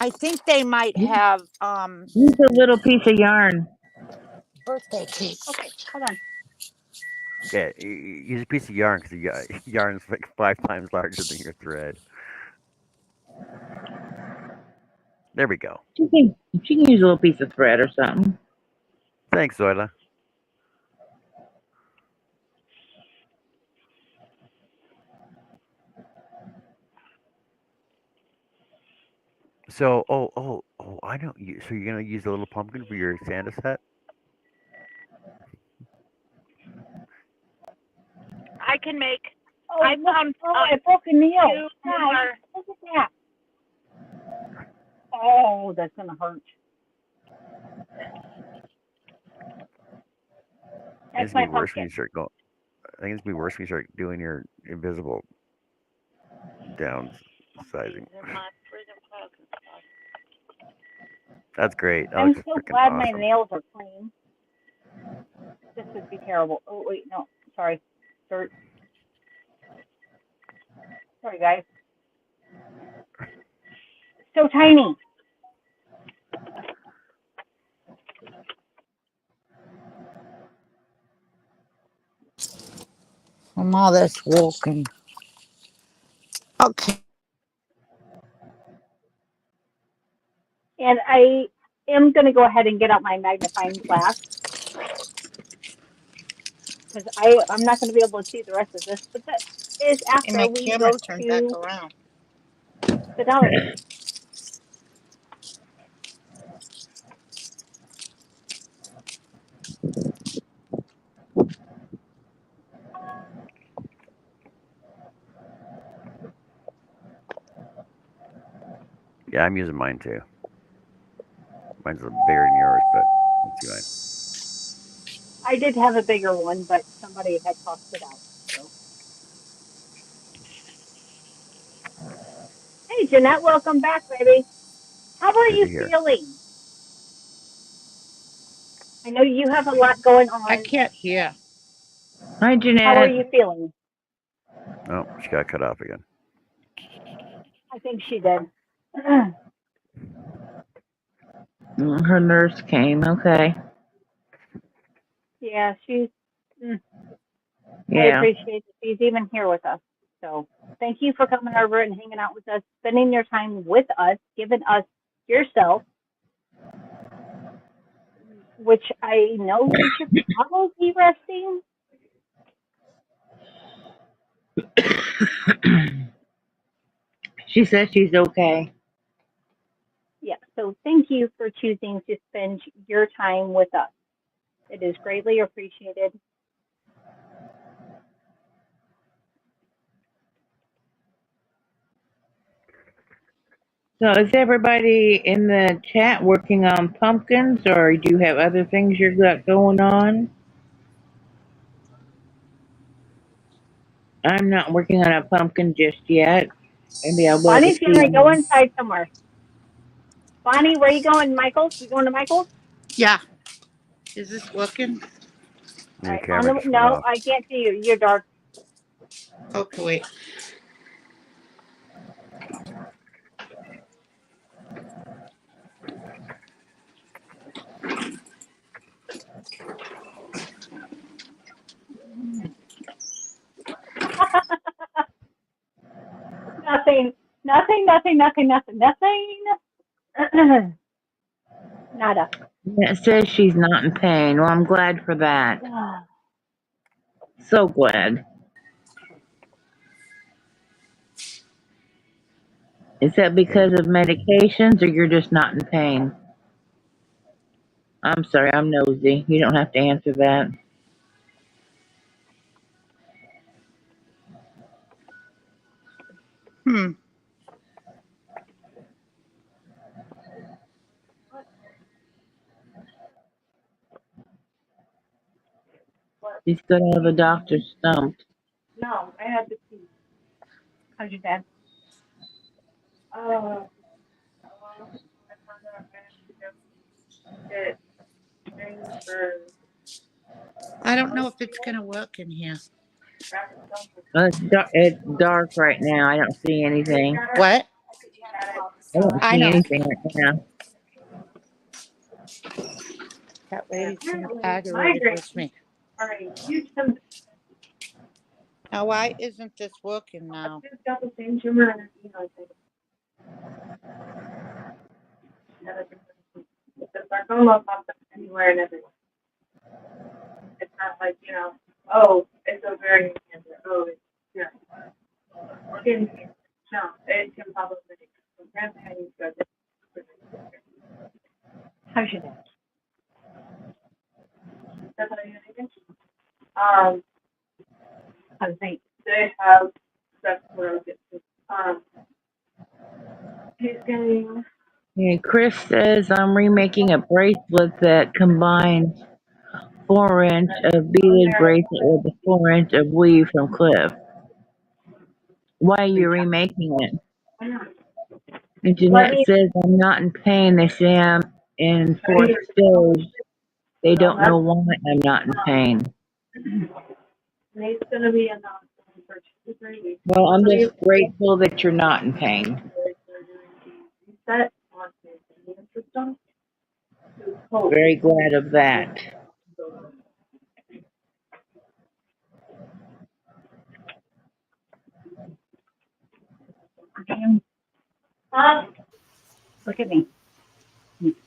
I think they might have, Use a little piece of yarn. birthday cake. Okay, hold on. Yeah, use a piece of yarn because yarn's like 5 times larger than your thread. There we go. She can use a little piece of thread or something. Thanks, Zoila. So, I know. So you're gonna use a little pumpkin for your Santa set? I can make, Oh, I look. found Oh, I broke a nail. two Guys, more. look at that. Oh, that's going to hurt. I think That's it's gonna my be worse when pumpkin. you start going. I think it's gonna be worse when you start doing your invisible downsizing. That's great. That I'm looks so freaking glad my awesome. nails are clean. This would be terrible. Oh, wait, no. Sorry. Dirt. Sorry, guys. So tiny. I'm all this walking. Okay. And I am going to go ahead and get out my magnifying glass because I'm not going to be able to see the rest of this. But that is And after my we camera go turned back to around. the Dollar Tree. Yeah, I'm using mine too. Mine's a bigger than yours, but let's see mine. I did have a bigger one, but somebody had tossed it out. So, hey, Jeanette, welcome back, baby. How are Good you to hear. feeling? I know you have a lot going I on. can't hear. Hi, How are Jeanette. you feeling? Oh, she got cut off again. I think she did. Her nurse came. Okay. Yeah, mm, I Yeah. appreciate that she's even here with us. So thank you for coming over and hanging out with us, spending your time with us, giving us yourself, which I know you should probably be resting. She says she's okay. Yeah, so thank you for choosing to spend your time with us. It is greatly appreciated. So is everybody in the chat working on pumpkins, or do you have other things you got going on? I'm not working on a pumpkin just yet. Maybe I will this Bonnie's going to go evening. inside somewhere. Bonnie, where are you going? Michael's? You going to Michael's? Yeah. Is this working? All Your right, on camera the just went no, off. I can't see you. You're dark. Okay, wait. Nothing, nothing. Nada. It says she's not in pain. Well, I'm glad for that. So glad. Is that And because of medications, or you're just not in pain? I'm sorry, I'm nosy. You don't have to answer that. Hmm. She's gonna have a doctor stumped. No, I had to see. How's your dad? Uh, I don't know if it's gonna work in here. It's dark right now. I don't see anything. What? I don't I see know. anything right now. That lady's aggravated with me. Now, why isn't this working now? How's your day? How's Nate? Yeah, Chris says I'm remaking a bracelet that combines 4-inch of beaded bracelet with a 4-inch of weave from Cliff. Why are you remaking it? And Let Jeanette me. says I'm not in pain. They say I'm in fourth stage. They don't know why I'm not in pain. Nate's gonna be in the hospital for 2 to 3 weeks. Well, I'm just grateful that you're not in pain. Reset on his immune system to cope. Very glad of that. Look at me.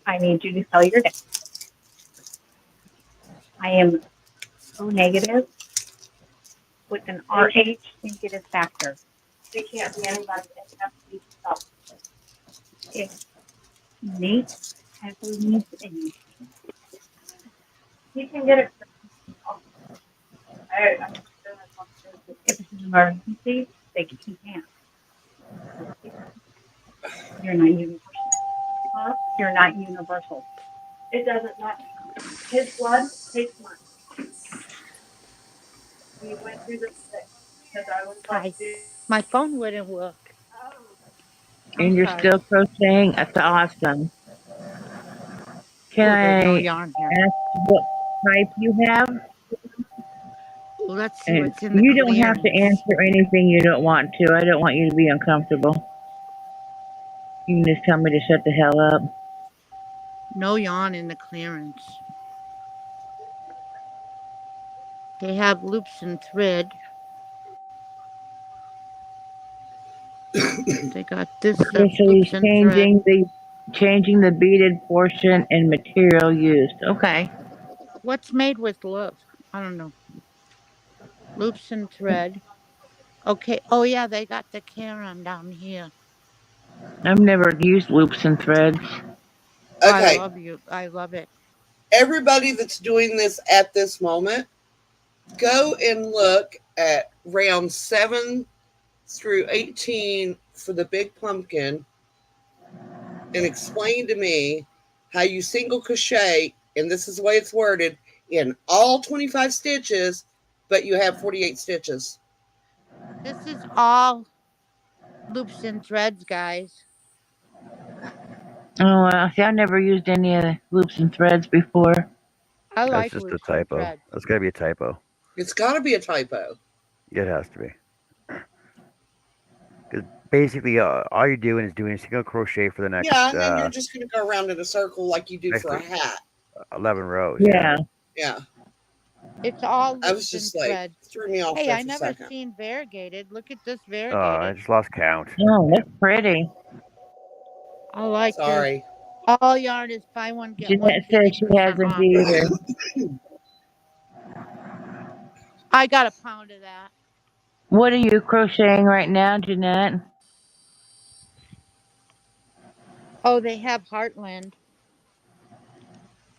I need you to tell your day. I am O negative with an RH negative factor. They can't be anybody. It has to be yourself. If Nate has a needs and he can get it. If it's an emergency, he can't. You're not universal. You're not universal. It doesn't matter. His blood takes money. We went through this thing because I was like, Hi. My phone wouldn't work. I'm And you're sorry. still crocheting? That's awesome. Can Oh, there's no I yarn here. ask what type you have? Let's see And what's in the you don't have to clearance. answer anything you don't want to. I don't want you to be uncomfortable. You can just tell me to shut the hell up. No yarn in the clearance. They have loops and thread. They got this stuff, Okay, so he's loops and thread. changing the beaded portion and material used. Okay. What's made with love? I don't know. Loops and thread. Okay. Oh yeah, they got the carom down here. I've never used loops and threads. I Okay, love you. I love it. everybody that's doing this at this moment, go and look at round 7 through 18 for the big pumpkin and explain to me how you single crochet, and this is the way it's worded, in all 25 stitches, but you have 48 stitches. This is all loops and threads, guys. Oh, see, I've never used any of the loops and threads before. I That's like just a loops and typo. threads. That's gotta be a typo. It's got to be a typo. It has to be. Because basically, all you're doing is doing a single crochet for the Yeah, and then you're just going to go around in a circle like you do next for a hat. 11 rows. Yeah. Yeah. Yeah, It's all I was loops and just like, threads. threw me off Hey, there I for a never second. seen variegated. Look at this I variegated. just lost count. Oh, that's Damn. pretty. I like this. Sorry. All yarn is buy one get one Jeanette says she 50% hasn't off. either. I got a pound of that. What are you crocheting right now, Jeanette? Oh, they have Heartland,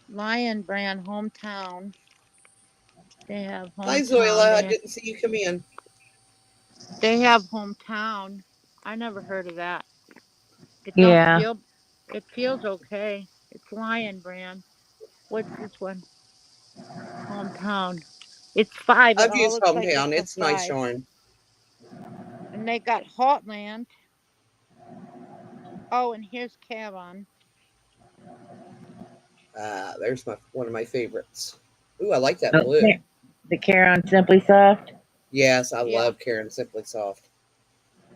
Lion Brand, Hometown. They have Hi, Hometown. Zoila. I didn't see you come in. They have Hometown. I never heard of that. It don't Yeah. feel. It feels okay. It's Lion Brand. What's this one? Hometown. It's 5. It I've all used looks like Hometown. it's a It's nice 5. yarn. And they got Heartland. Oh, and here's Caron. There's my one of my favorites. Ooh, I like that blue. Okay. The Caron Simply Soft. Yes, I Yeah. love Karen Simply Soft.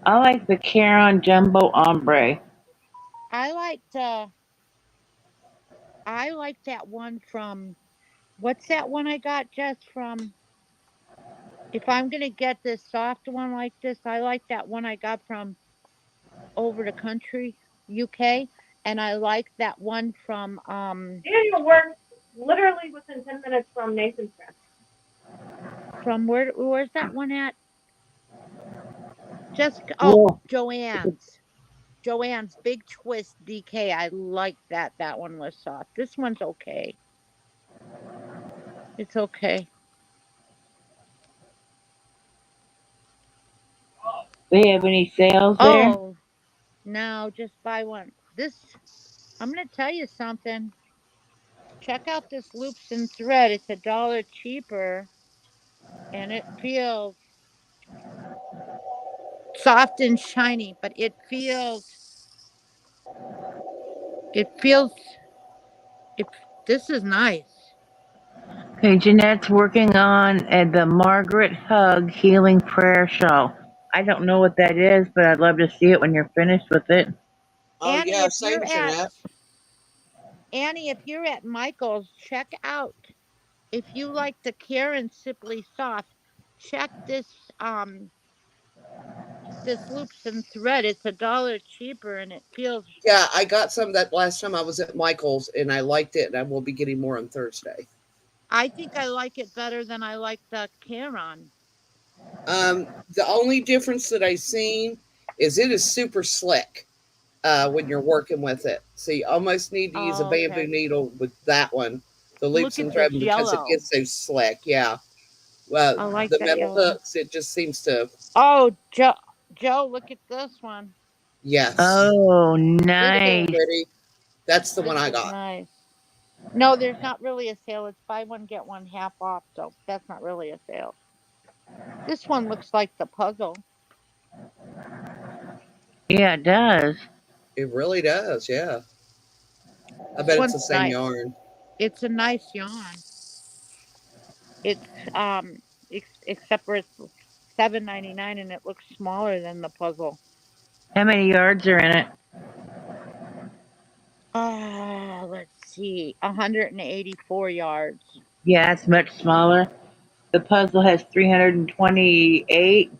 I like the Caron Jumbo Ombre. I liked I like that one from what's that one I got just from if I'm gonna get this soft one like this, I like that one I got from over the country, UK, and I like that one from Daniel works literally within 10 minutes from Nathan's craft. from where's that one at? Just oh, Well, Joanne's Big Twist DK. I like that. That one was soft. This one's okay. It's okay. they have any sales there? Oh, no, just buy one. This I'm gonna tell you something. Check out this loops and thread. It's $1 cheaper and it feels soft and shiny, but it feels it this is nice. Okay, Jeanette's working on the Margaret Hug Healing Prayer Shawl. I don't know what that is, but I'd love to see it when you're finished with it. Oh Annie, yeah, if you're same at Jeanette. Annie, if you're at Michael's, check out if you like the Karen Simply Soft, check this loops and thread. It's $1 cheaper and it feels Yeah, I got some that last time I was at Michael's and I liked it, and I will be getting more on Thursday. I think I like it better than I like the Karen. The only difference that I've seen is it is super slick when you're working with it. So you almost need to use a Oh, bamboo okay. needle with that one, the loops Look and at thread, this because it yellow. gets so slick. Yeah. Well, I like the that metal yellow. hooks, it just seems to, Oh, Joe, look at this one. yes. Oh, This Isn't it is nice. pretty? That's the one this I is got. nice. No, there's not really a sale. It's buy one get one half off, so that's not really a sale. This one looks like the puzzle. Yeah, it does. It really does. Yeah. I This bet it's the one's same nice. yarn. It's a nice yarn. It's except for it's 7.99 and it looks smaller than the puzzle. How many yards are in it? Let's see, 184 yards. Yeah, it's much smaller. The puzzle has 328,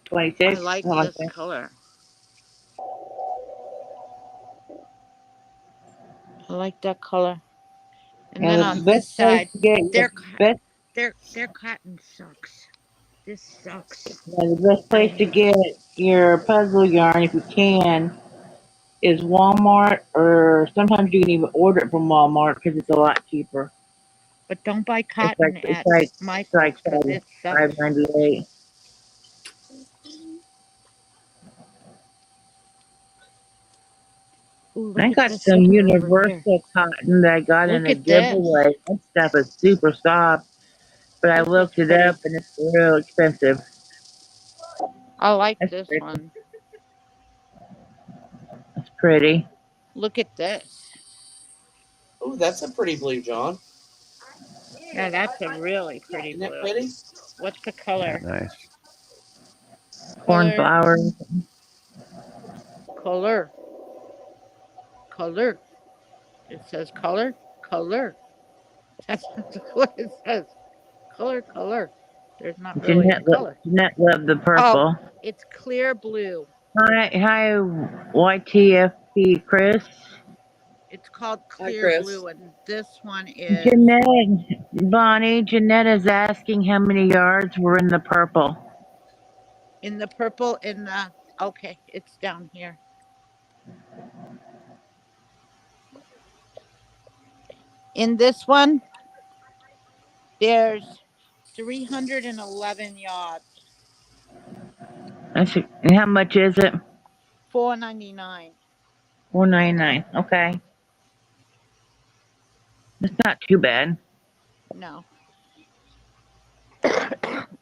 I 26, like something like this that. color. I like that color. And Yeah, then the on best this place side, to get their your best, their cotton sucks. This sucks. yeah, the best place to I get your puzzle yarn, if you can, is Walmart, or sometimes you can even order it from Walmart because it's a lot cheaper. but don't buy It's like cotton it's at like it's like Michael's because it five sucks. 98. Ooh, I look at got this some sucker over here. universal cotton that I got in Look a at this. giveaway. That stuff is super soft, but I This is looked it up pretty. and it's real expensive. I like That's this pretty. one. That's pretty. Look at this. Oh, that's a pretty blue, John. Yeah, that's a really pretty Isn't that blue. pretty? What's the Yeah, color? nice. Color, Cornflower. color, color. It says color, color. That's what it says. Color, color. There's not really a color. Jeanette loved the Oh, purple. it's clear blue. Hi, YTFP Chris. It's called Hi, clear Chris. blue, and this one is Jeanette is asking how many yards were in the purple. in the purple. In the okay, it's down here. In this one, there's 311 yards. And how much is it? 4.99. 4.99. Okay, that's not too bad. No,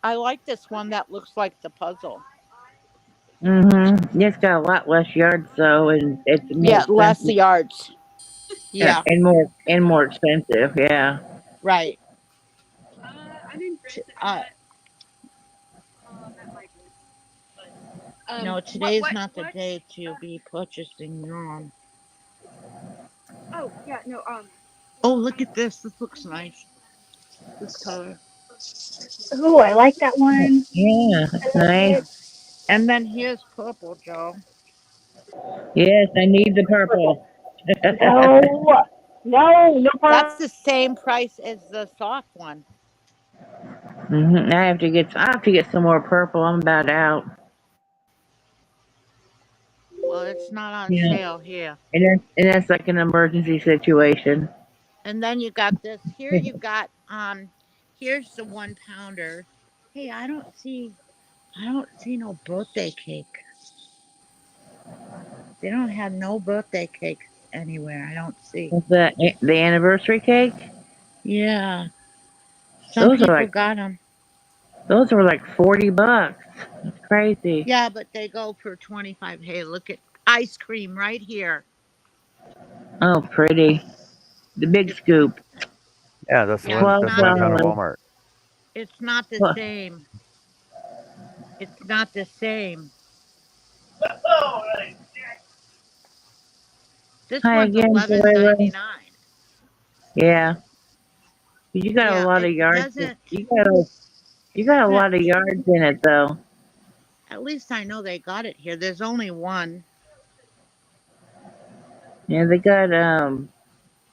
I like this one that looks like the puzzle. Mm-hmm. It's got a lot less yards though, and it's more Yeah, less expensive. yards. Yeah, and more expensive. Yeah. right. No, today's not the day to be purchasing yarn. Oh, look at this. This looks nice. This color. Ooh, I like that one. Yeah, I it's like nice. it. And then here's purple, Joe. Yes, I need the Purple. purple. No, no, no That's purple. the same price as the soft one. I have to get some more purple. I'm about out. Well, it's not on Yeah. sale here. And that's like an emergency situation. And then you got this. Here you got here's the 1 pounder. Hey, I don't see no birthday cake. They don't have no birthday cakes anywhere. I don't see. What's that? The anniversary cake? Yeah, some Those are people like got them. $40. That's crazy. Yeah, but they go for 25. Hey, look at ice cream right here. Oh, pretty. The big It's scoop. Yeah, that's the yeah, it's one. Twelve That's the one not I found at dollars. Walmart. it's not the Well, same. It's not the same. This hi one's again, 11.99. Joyla. Yeah, you got a Yeah, lot of it yards. doesn't. You got a Yeah, lot of yards in it though. at least I know they got it here. There's only one. Yeah, they got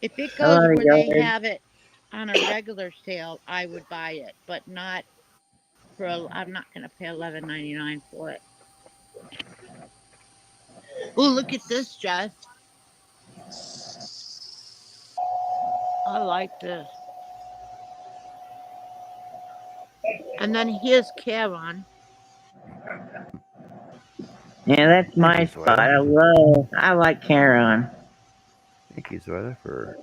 If it a goes lot of where they yards. have it on a regular sale, I would buy it, but not for. I'm not going to pay 11.99 for it. Oh, look at this, Jess. I like this. And then here's Karen. Yeah, that's Thank you, my spot. Zoila. I like Caron. Thank you, Zoila, for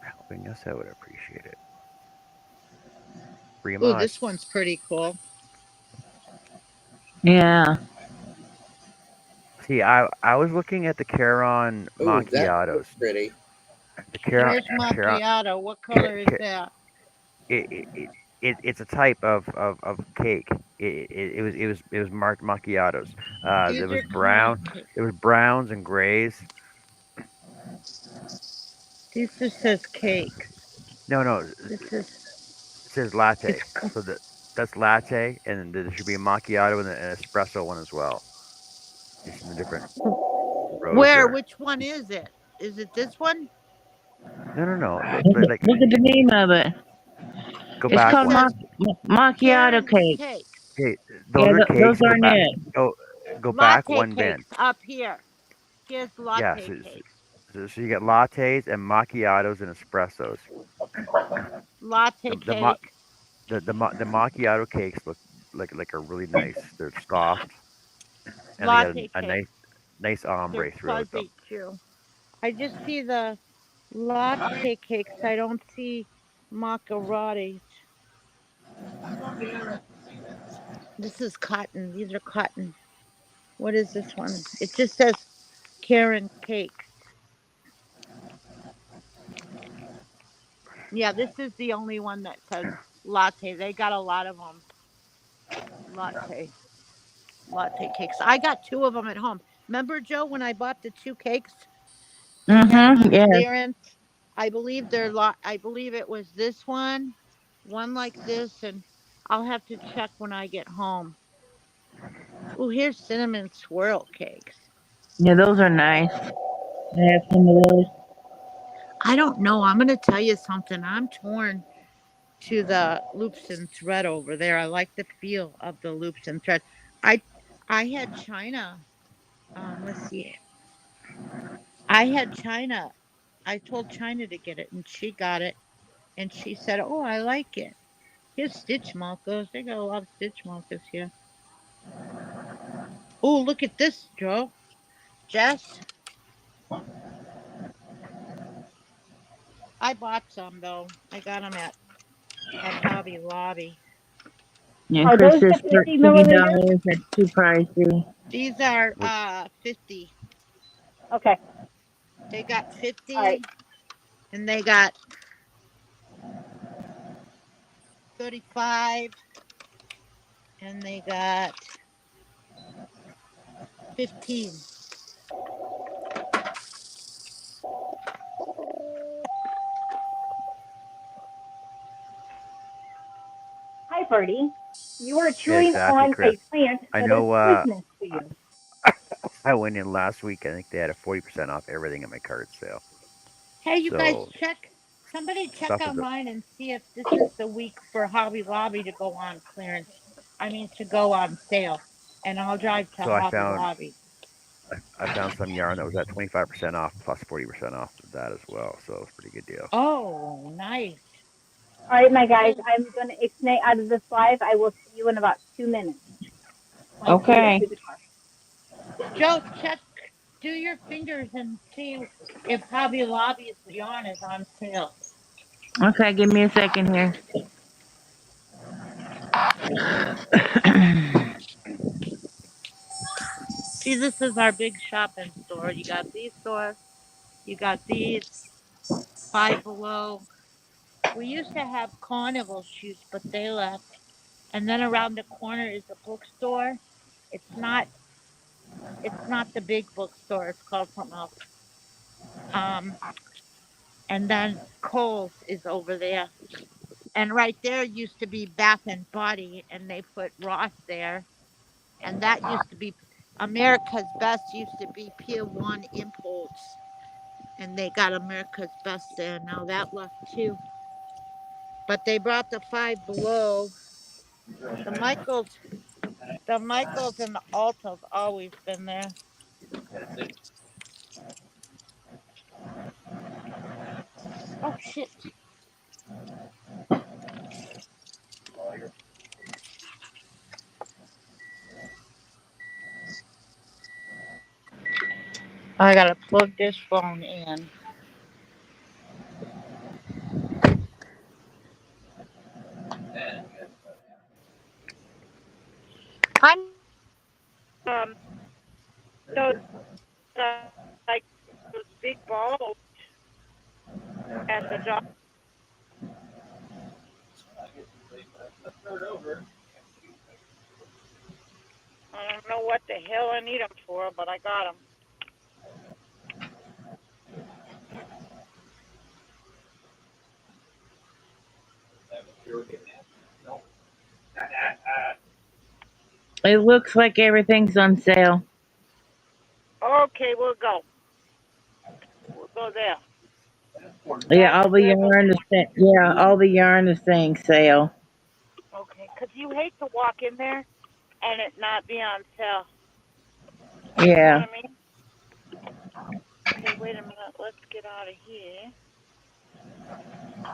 helping us out. I appreciate it very Oh, this much. one's pretty cool. Yeah. See, I was looking at the Caron Ooh, that is macchiatos. pretty. The Caron Where's Caron macchiato? What ca- color is ca- that? it, it, it, it's a type of cake. It was marked macchiatos. There These was are currant brown. cakes. There was browns and grays. This just says cakes. No, no, This is it says it's latte. So that's latte, and then there should be a macchiato and an espresso one as well. It's in the different rows where? there. Which one is it? Is it this one? No, no, no. Like Look at the name of it. go It's It back called one. says macchiato Karen's cake. cakes. Okay, Yeah, those are those cakes. Go aren't back. it. Go go back Latte one bin. cakes up here. Here's Yeah. latte cakes. So you get lattes and macchiatos and espressos. Latte The the ma- cake. the macchiato cakes look like are really nice. They're soft and they got Latte a cake. nice They're ombre throughout them. fuzzy too. I just see the latte cakes. I don't see macaronis. This is cotton. These are cotton. What is this one? It just says Karen cakes. Yeah, this is the only one that says latte. They got a lot of them. Latte. Latte cakes. I got two of them at home. Remember, Joe, when I bought the two cakes? I had them on Yeah. clearance. I believe they're I believe it was this one like this, and I'll have to check when I get home. Oh, here's cinnamon swirl cakes. Yeah, those are nice. I have some of those. I don't know. I'm gonna tell you something. I'm torn to the loops and thread over there. I like the feel of the loops and thread. I I had China. Let's see. I had China. I told China to get it, and she got it, and she said, "Oh, I like it." Here's stitch markers. They got a lot of stitch markers here. Oh, look at this, Joe. Jess, I bought some though. I got them at Hobby Lobby. And Are Chris those says the 50 millimeters? $13. That's too pricey. These are What 50. Okay. They got All right. 50. And they got 35 and they got 15. Hi, Birdie. You are Yeah, chewing exactly, on Chris. a plant I that is know. poisonous to you. I went in last week. I think they had a 40% off everything in my cart sale. Hey, you guys, So check. Somebody check stuff is. online and see if this is the week for Hobby Lobby to go on clearance. I mean, to go on sale. And I'll drive to So I Hobby found Lobby. I found some yarn that was at 25% off plus 40% off of that as well. So it was a pretty good deal. Oh, nice. All right, my guys, Well, I'm going to ixnay out of this live. I will see you in about 2 minutes once we get Okay. to the car. Joe, check, do your fingers and see if Hobby Lobby's yarn is on sale. Okay, give me a second here. See, this is our big shopping store. You got these stores, you got these, Five Below. We used to have carnival shoots, but they left. And then around the corner is a bookstore. It's not it's not the big bookstore, it's called something else. Um and then Kohl's is over there. And right there used to be Bath and Body and they put Ross there. And that used to be America's Best used to be Pier 1 Imports. And they got America's Best there. Now that left too. But they brought the Five Below. The Michaels The Michaels and the Alta's always been there. Oh shit. I gotta plug this phone in. I'm those like those big balls at the job. I don't know what the hell I need them for, but I got them. It looks like everything's on sale. Okay, we'll go. We'll go there. Yeah, That's all the where the yarn is yeah, all the yarn is saying sale. okay, 'cause you hate to walk in there and it not be on sale. You know what Yeah. I mean? Okay, wait a minute. Let's get out of here.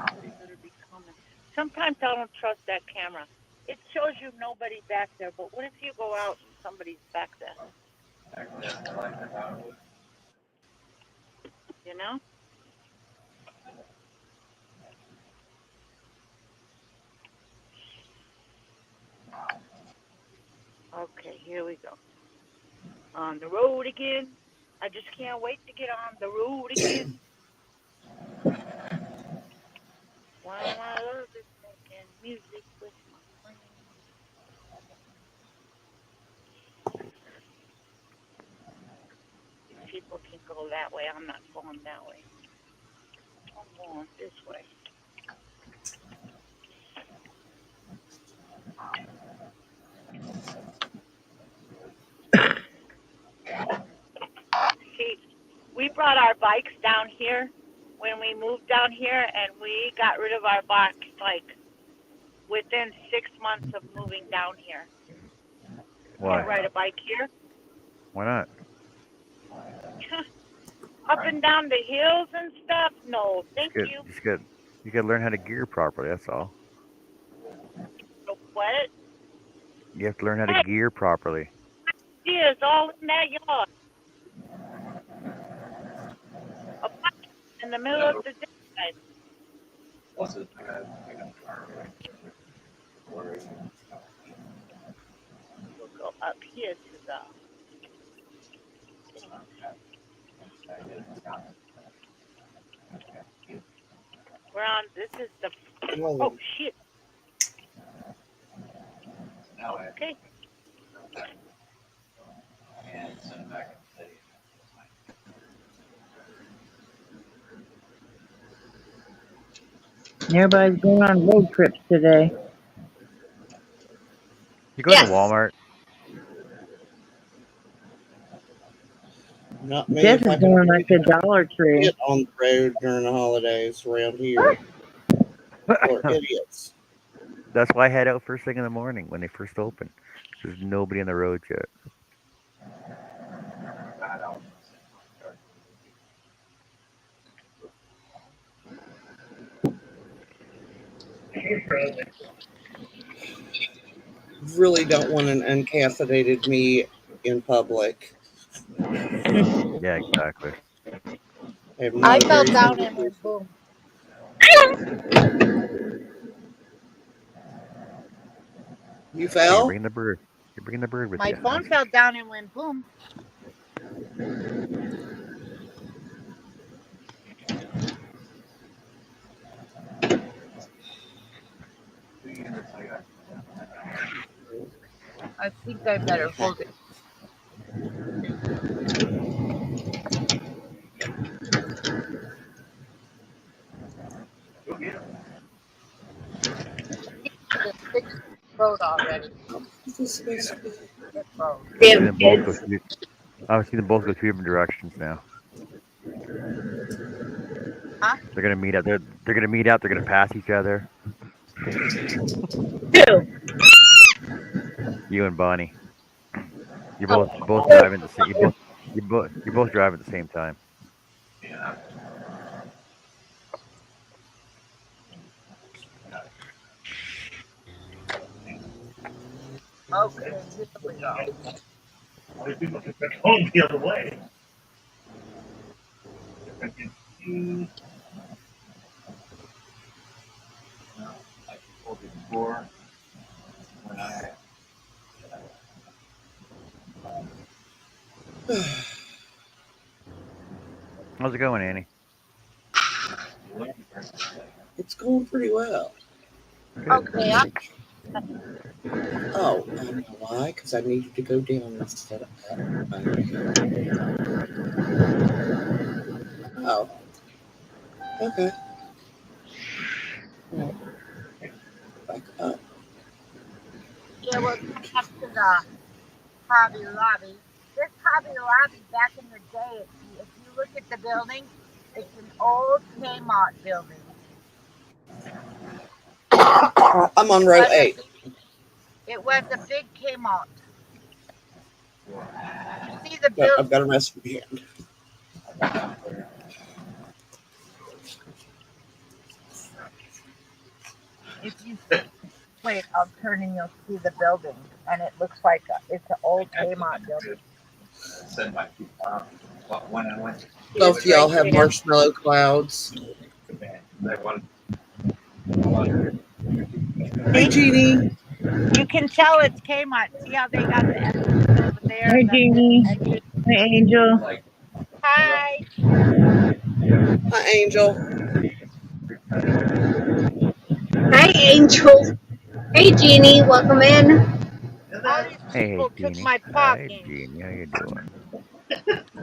Somebody better be coming. Sometimes I don't trust that camera. It shows you nobody back there, but what if you go out and somebody's back there? You know? Okay, here we go. On the road again. I just can't wait to get on the road again. While I love is making music with my friends. These people can go that way. I'm not going that way. I'm going this way. See, we brought our bikes down here when we moved down here, and we got rid of our bikes like within 6 months of moving down here. Can't Why? ride a bike here. Why not? Up and down the hills and stuff. No, Just thank good. you. Just good. You got to learn how to gear properly. That's all. So what? You have to learn how to Hey, gear properly. deer's all in that yard. A bike in the middle of the day. We'll go up here to the thing. We're on. This is the. Well, Oh shit. Okay. Everybody's going on road trips today. You going to Yes. Walmart? not me. Jess If is I can going avoid like the Dollar Tree. it on the road during the holidays around here, people are idiots. That's why I head out first thing in the morning when they first open. There's nobody on the road yet. Really don't want an uncaffeinated me in public. Yeah, exactly. I am not I a fell very down social and went person. boom. You Hey, you're fell? bringing the bird. You're bringing the bird with My you. phone That's fell down and went boom. I think I better hold it. The 6 road already. What's this supposed to be? It road. I see Damn them both go kids. through. I see them both go two different directions now. Huh? They're gonna meet up. They're gonna meet up. They're gonna pass each other. Two. You and Bonnie. You're Oh, both driving the same. You're both driving at the same time. Okay, here we go. Other people think they're going the other way. How's it going, Annie? It's going pretty well. Good. Okay, I'm Oh, I know why? Because I needed to go down instead of up. Oh, okay. Well, back up. yeah, we're going up to the Hobby Lobby. This Hobby Lobby back in the day, if you look at the building, it's an old Kmart building. I'm on It row was a 8. big, it was a big Kmart. You see the No, build. I've got a mess in my hand. If you wait, I'll turn and you'll see the building, and it looks like it's an old Kmart building. Both It's of y'all right have there. marshmallow clouds. Hey, See, Jeannie. you can tell it's Kmart. See how they got the entrance over there Hey, and the Jeannie. entrance. Hey, Angel. Hi. Hi, Angel. Hi, Angel. Hey, Jeannie. Welcome in. All these Hey, people took Jeannie. my Hi, parking. Jeannie. How you doing?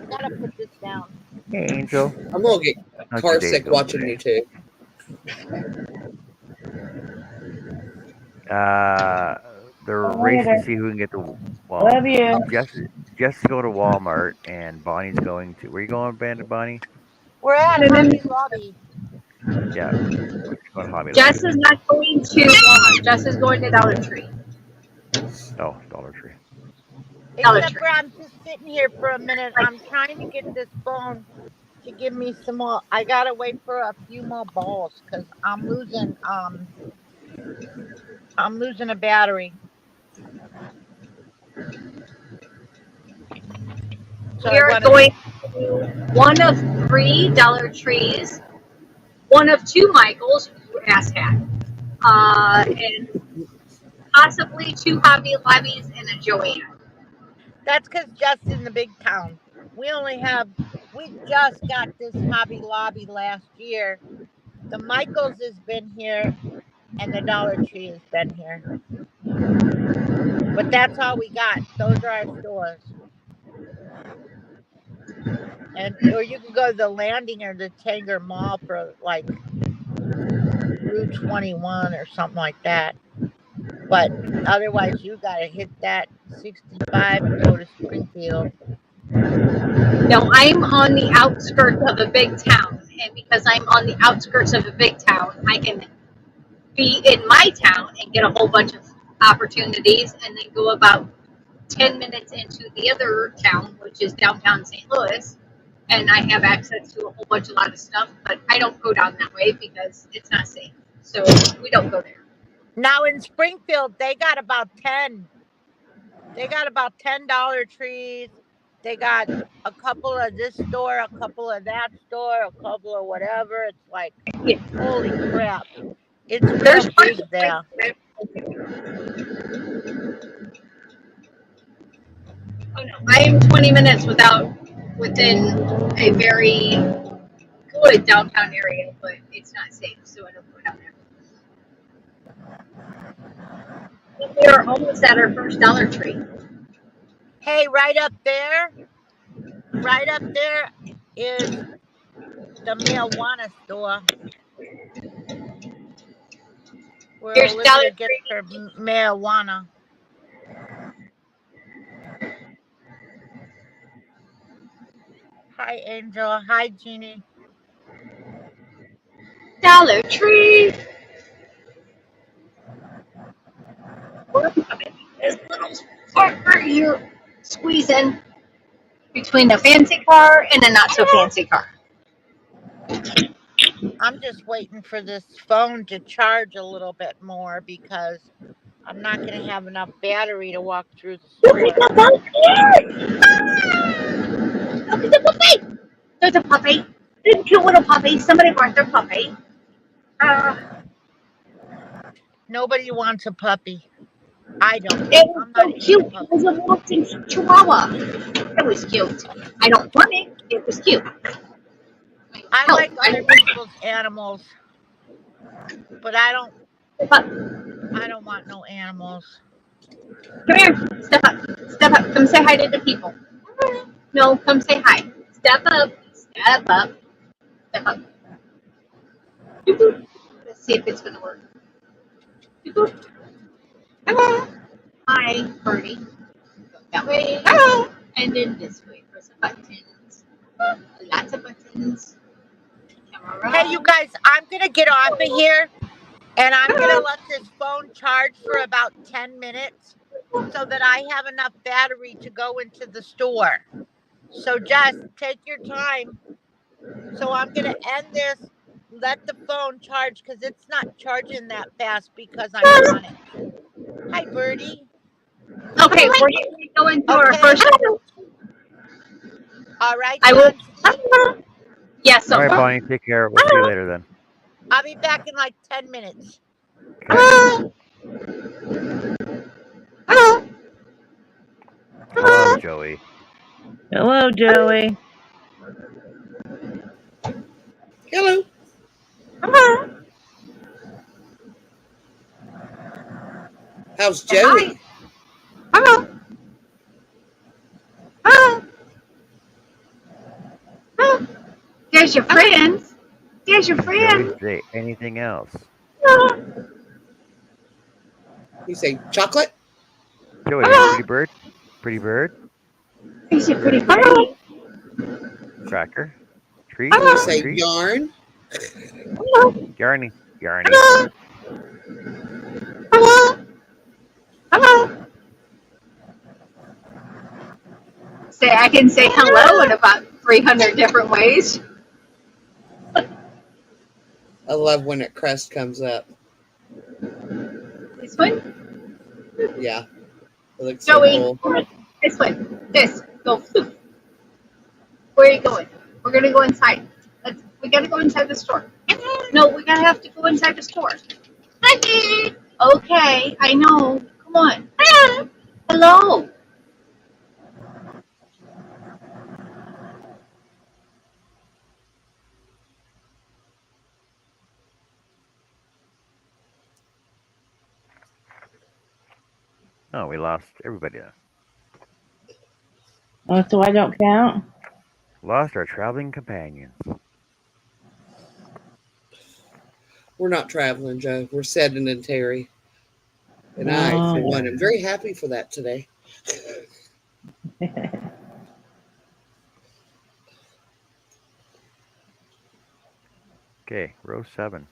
I gotta put this down. Hey, Angel. I'm going to get How's your car day sick going watching today? you two. Uh, they're racing Later. to see who can get the. Well, Love you. Oh, Jess is going to Walmart, and Bonnie's going to. Where you going, Bandit Bonnie? we're at And then Hobby Lobby. Yeah, she's going to Hobby Jess Lobby. is not going to Walmart. Jess is going to Dollar Tree. Oh, Dollar Tree. Dollar Except Tree. for I'm just sitting here for a minute. I'm trying to get this phone to give me some more. I gotta wait for a few more balls because I'm losing a battery. So We I are want to. going to one of 3 Dollar Trees, one of 2 Michaels, asshat, and possibly 2 Hobby Lobbies and a Joanne. That's because just in the big town, we only have. We just got this Hobby Lobby last year, The Michaels has been here, and the Dollar Tree has been here. But that's all we got. Those are our stores. And or you can go to the Landing or the Tanger Mall for like Route 21 or something like that. But otherwise, you got to hit that 65 and go to Springfield. No, I'm on the outskirts of a big town, and because I'm on the outskirts of a big town, I can be in my town and get a whole bunch of opportunities, and then go about 10 minutes into the other town, which is downtown St. Louis, and I have access to a whole bunch of lot of stuff, but I don't go down that way because it's not safe. So we don't go there. Now in Springfield, they got about 10. They got about 10 Dollar Trees. They got a couple of this store, a couple of that store, a couple of whatever. It's like, Yeah, holy crap. It's real there's big there. oh no, I am 20 minutes within a very good downtown area, but it's not safe, so I don't go down there. We are almost at our first Dollar Tree. Hey, right up there is the marijuana store where Here's Dollar Olivia gets Tree. her marijuana. Hi, Angel. Hi, Jeannie. Dollar Tree. This little part right here squeezing between a fancy car and a not so fancy car. I'm just waiting for this phone to charge a little bit more because I'm not going to have enough battery to walk through the Look at store. the puppy! Look at the puppy! There's a puppy. There's a cute little puppy. Somebody brought their puppy. Uh, Nobody wants a puppy. I don't. it was I'm so not eating a cute. It was puppy. a little chihuahua. It was cute. I don't want it. It was cute. I Help. like other people's animals, but But I don't want no animals. come here. Step up. Step up. Come say hi to the people. No, come say hi. Step up. Step up. Step up. Let's see if it's going to work. Hello. Hi, Birdie. Go that way. Hello. And then this way for some buttons. Lots of buttons. Hey, you Camera. guys, I'm going to get off of here and I'm going to let this phone charge for about 10 minutes so that I have enough battery to go into the store. So just take your time. So I'm going to end this, let the phone charge because it's not charging that fast because I'm on it. Hi, Birdie. Okay, we're going to go into our Okay. first. All right, I will. John. Yes, All so right, Bonnie. Take care. We'll see you later then. I'll be back in like 10 minutes. Okay. Hello, Joey. Hello, Joey. Hello. How's Joey? Hello. Hello. There's your friends. There's your Did Joey friend. say anything else? You say chocolate? Joey, are you a pretty bird? Pretty bird? There's your pretty Bird? birdie. Cracker? Treat? You A say treat? yarn? Yarny? Yarny? Hello. I can say hello in about 300 different ways. I love when that crest comes up. This one? Yeah. It looks so Joey, cool. this one. This. Go. Where are you going? We're going to go inside. We got to go inside the store. No, we got to have to go inside the store. Okay, I know. Come on. Hello. Oh, we lost everybody. Oh, so I don't count? Lost our traveling companions. We're not traveling, Joe. We're sedentary. And I, for Oh. one, am very happy for that today. Okay, row 7.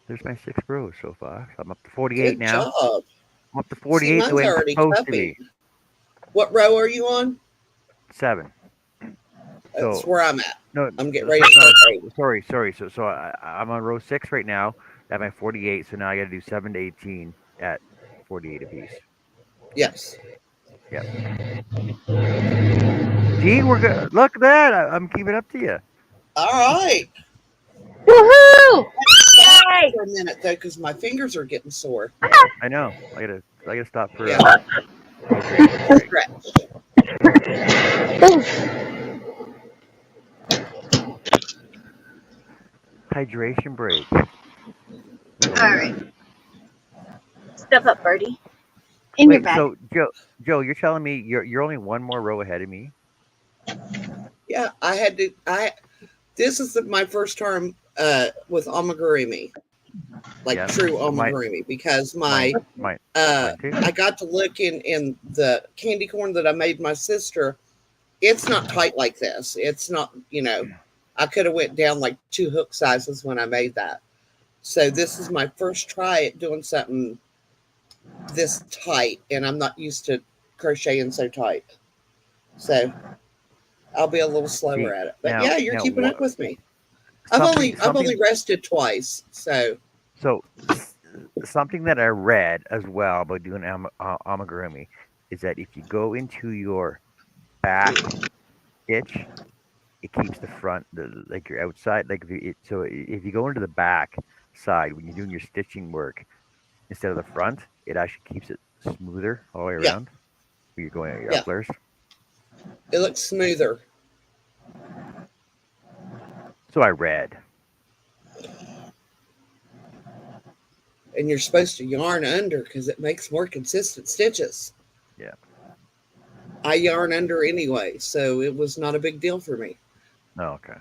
There's my 6 rows so far. So I'm up to 48 Good now. job. I'm up to See, 48 the mine's way I'm already supposed to cupping. be. What row are you on? 7. That's So where I'm at. no, I'm getting no, ready to start 8. sorry. So I'm on row 6 right now at my 48. So now I got to do 7 to 18 at 48 apiece. Yes. Yep. See, we're good. Look at that. I'm keeping up to you. All right. Woohoo! Stop Yay! for a minute though, because my fingers are getting sore. I know. I gotta stop for Yeah. a hydration break. Stretch. Hydration break. All right. Step up, Birdie. In your Wait, bag. so Joe, you're telling me you're only one more row ahead of me? Yeah, I had to. This is my first time with amigurumi, like Yeah. true Mine, amigurumi, because mine, mine, mine too. I got to look in the candy corn that I made my sister. It's not tight like this. It's not, I could have went down like 2 hook sizes when I made that. So this is my first try at doing something this tight, and I'm not used to crocheting so tight. So I'll be a little slower See, at it. But now, yeah, you're now, keeping up with me. something, I've only something. rested twice, so So something that I read as well about doing amigurumi is that if you go into your back stitch, it keeps the front, like your outside, like so if you go into the back side when you're doing your stitching work instead of the front, it actually keeps it smoother all the way yeah, around. When you're going at your yeah, upblers. it looks smoother. So I read. And you're supposed to yarn under because it makes more consistent stitches. Yeah. I yarn under anyway, so it was not a big deal for me. Oh, okay.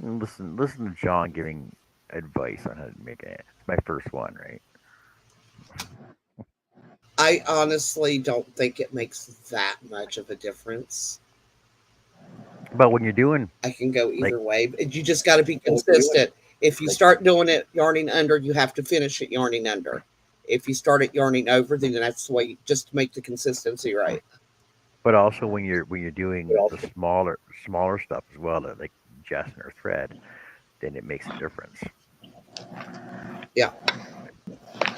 Listen to John giving advice on how to make it. It's my first one, right? I honestly don't think it makes that much of a difference. But when you're doing I can go like either way. But you just got to be consistent. If you start doing it yarning under, you have to finish it yarning under. If you start it yarning over, then that's the way, just to make the consistency right. but also when you're doing the smaller stuff as well, like jessen or thread, then it makes a difference. Yeah.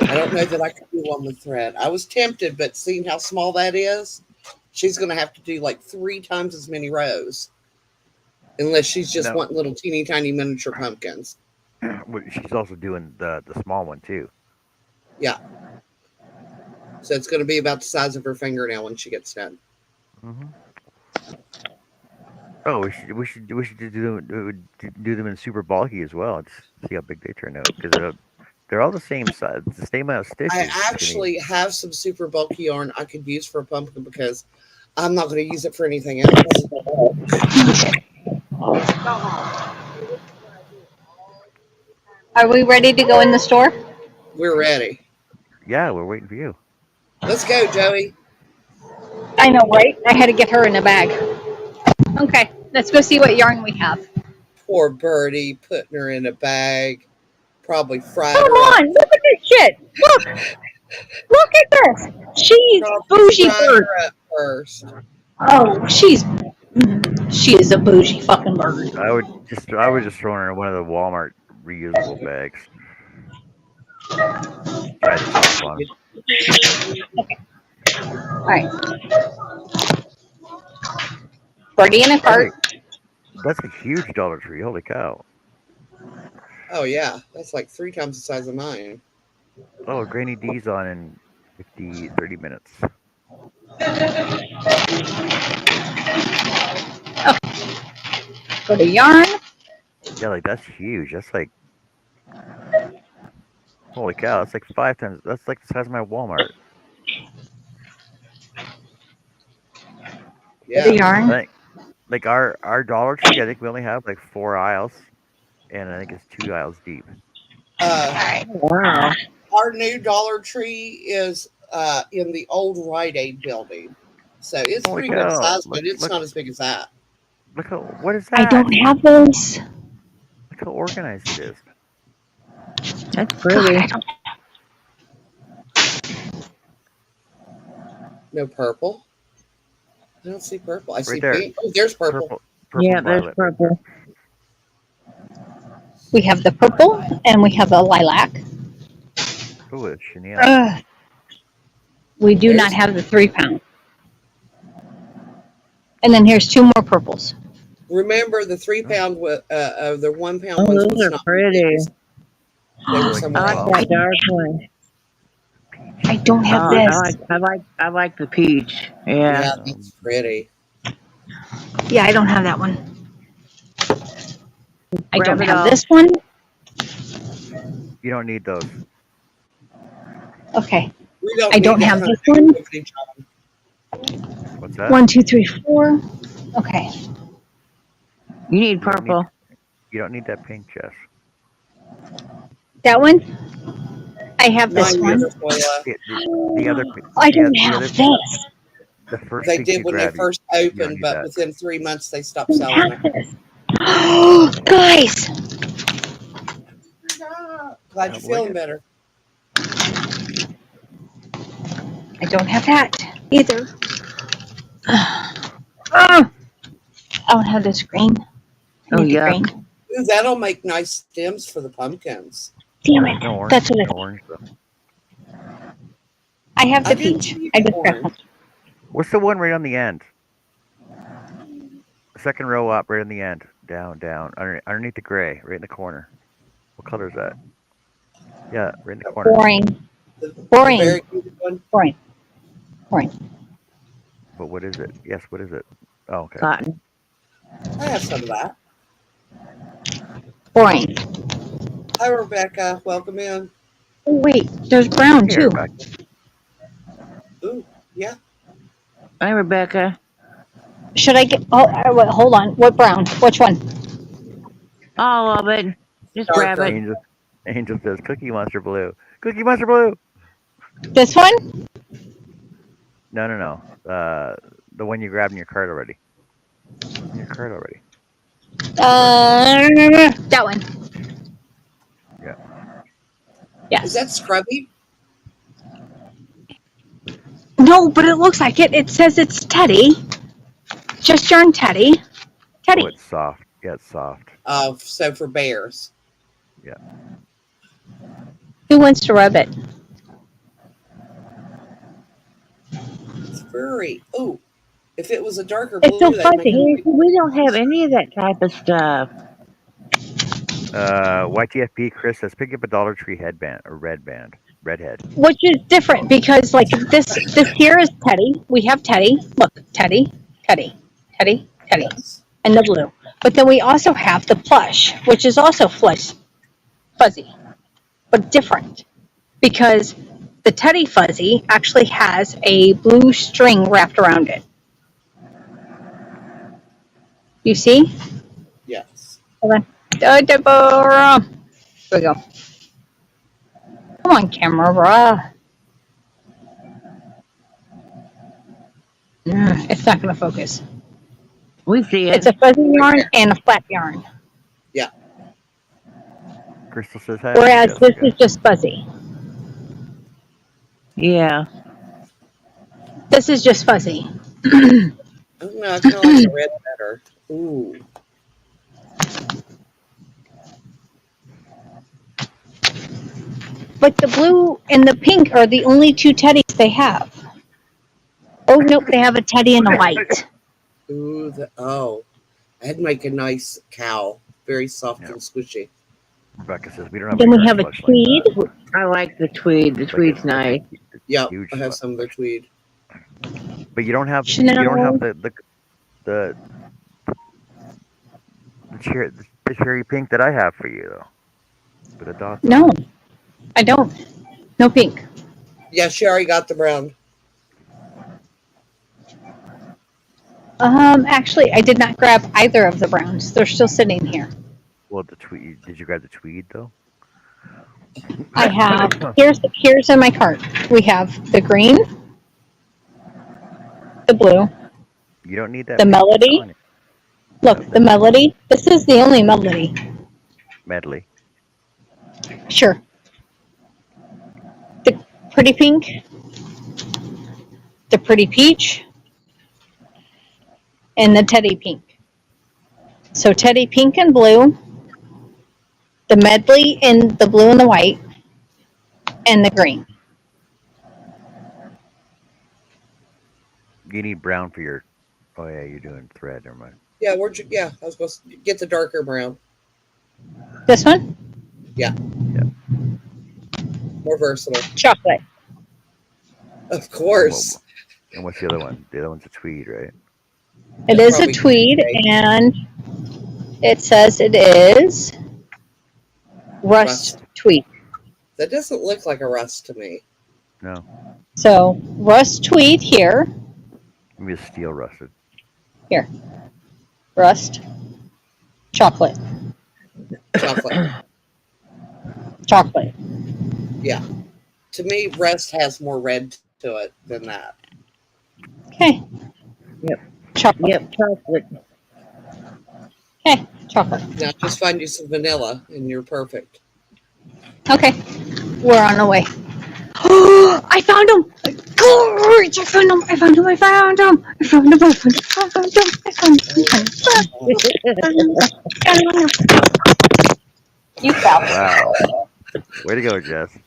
I don't know that I could do one with thread. I was tempted, but seeing how small that is, she's going to have to do like 3 times as many rows, unless she's just No, wanting little teeny tiny miniature pumpkins. she's also doing the small one too. Yeah. So it's going to be about the size of her fingernail when she gets done. Hmm. Oh, we should do them in super bulky as well. Just see how big they turn out because they're all the same size, the same amount of I stitches. It's gonna be, actually have some super bulky yarn I could use for a pumpkin because I'm not going to use it for anything else. Are we ready to go in the store? We're ready. yeah, we're waiting for you. Let's go, Joey. I know, right? I had to get her in a bag. Okay, let's go see what yarn we have. Poor birdie, putting her in a bag. Probably fried Come her up. on, look at this shit. Look at this. She's Probably bougie fried bird. her up first. Oh, she is a bougie fucking bird. I was just throwing her in one of the Walmart reusable bags. Try the top one. All right, birdie in a That's cart. that's a huge Dollar Tree. Holy cow! Oh, yeah. That's like 3 times the size of mine. Oh, Granny D's on in 30 minutes. Go to yarn. Yeah, like that's huge. That's like holy cow. That's like 5 times. That's like the size of my Walmart. The Yeah. I yarn. think like our Dollar Tree. I think we only have like 4 aisles, and I think it's 2 aisles deep. Uh, Wow. our new Dollar Tree is in the old Rite Aid building. So it's Holy pretty good cow! size, but it's not as big as that. Look how what is I that? don't have those. Look how organized it is. That's God, pretty. I don't. No purple. I don't see purple. I Right see there, pink. Oh, there's purple. purple Yeah, and there's violet right there. purple. We have the purple and we have the lilac. Ooh, it's chenille. Ugh, we do not There's have the 3 pound. And then here's two more purples. remember the three Oh, pound the 1 pound Oh, ones those was are not pretty. these. They you were like the I somewhere like else. that 12 dark one. I peach? don't have Oh, this. I like the peach. Yeah. Yeah, Um, that's pretty. Yeah, I don't have that one. I don't Grab it have all. this one. you don't need those. Okay. We I don't need don't that have kind this of one. activity, John. What's that? 1, 2, 3, 4. Okay. You need You don't need purple. you don't need that pink, Jess. That one. I have No, this Not one. either, Toya. the other I the don't the have other this. the first They pink did you when they grab, first you don't opened, need but that. within 3 months they I stopped don't selling have it. this. Guys, Glad I you're don't like feeling it. better. I don't have that either. I don't have this green. I Oh, need the yuck. green. Ooh, that'll make nice stems for the pumpkins. Damn it. No orange. That's what I No thought. orange though. I have I the didn't peach. see I any just got orange. one. What's the one right on the end? Second row up, right on the end. Down, down, underneath the gray, right in the corner. What color is that? Yeah, right in the corner. Boring. The Boring. very good one. Boring. Boring. But what is it? Yes, what is it? Oh, okay. Cotton. I have some of that. Boring. Hi, Rebecca. Welcome in. Oh, wait. There's brown Here, too. back. Ooh, yeah. Hi, Rebecca. Should I get? Oh, wait, hold on. What brown? Which one? All of it. Just grab Darker. it. Angel says Cookie Monster Blue. Cookie Monster Blue. This one? No, no, no. The one you grabbed in your cart already. It's in your cart already. That one. Yeah. Is Yes. that scrubby? No, but it looks like it. It says it's Teddy. Just yarn Teddy. Oh, Teddy. it's soft. Yeah, it's soft. So for bears. Yeah. Who wants to rub it? It's furry. Ooh, if it was a darker It's so blue, that'd make a fuzzy. See, nice we don't have monster. any of that type of stuff. YTFP Chris says pick up a Dollar Tree headband, a red band, red head. Which is different because like this here is Teddy. We have Teddy. Look, Teddy, Teddy, Teddy, Teddy, Yes. and the blue. But then we also have the plush, which is also fuzzy, but different because the Teddy fuzzy actually has a blue string wrapped around it. You see? Yes. Hold on. Deborah. Here we go. Come on, camera. It's not going to focus. We see It's it. a fuzzy Right yarn there. and a flat yarn. Yeah. Crystal says hi, Whereas this is Jessica. just fuzzy. Yeah. This is just fuzzy. I don't know. I kind of like the red better. Ooh. But the blue and the pink are the only two teddies they have. Oh, nope, they have a teddy and a white. Ooh. That'd make a nice cow. Very soft Yeah. and squishy. Rebecca says we don't have a Then we yarn have a flush like tweed. that. I like the tweed. The tweed's Like nice. a Yep. huge I have some of their flush. tweed. But you don't have Chanel. the chair the cherry pink that I have for you, though, with the dots on No, it. I don't. No pink. Yeah, Sherry got the brown. Actually, I did not grab either of the browns. They're still sitting here. Well, the tweed. Did you grab the tweed though? I have here's in my cart. We have the green, the blue, You don't need that the pink. It's melody. on it. No, Look, the that's melody. This is the only melody. medley. Sure. The pretty pink, the pretty peach, and the teddy pink. So teddy pink and blue, the medley in the blue and the white, and the green. You need brown for your. Oh yeah, you're doing thread. Never mind. Yeah, where'd you? Yeah, I was supposed to get the darker brown. This one, Yeah, Yeah. more versatile. chocolate. Of And course. what's the other one? The other one's a tweed, right? It That's is a probably tweed, okay. and it says it is rust Rust. tweed. That doesn't look like a rust to me. No, So rust tweed here, maybe a steel rusted. here, rust, chocolate, Chocolate. chocolate. Yeah. To me, rust has more red to it than that. Okay, Yep. chocolate. Yep, chocolate. Okay, chocolate. Now just find you some vanilla and you're perfect. Okay, we're on the way. I found him! Gorge! I found him! I found him! I found him! I found him! I found him! I found him! I found him! I found him! You fell. Wow. Way to go, Jess.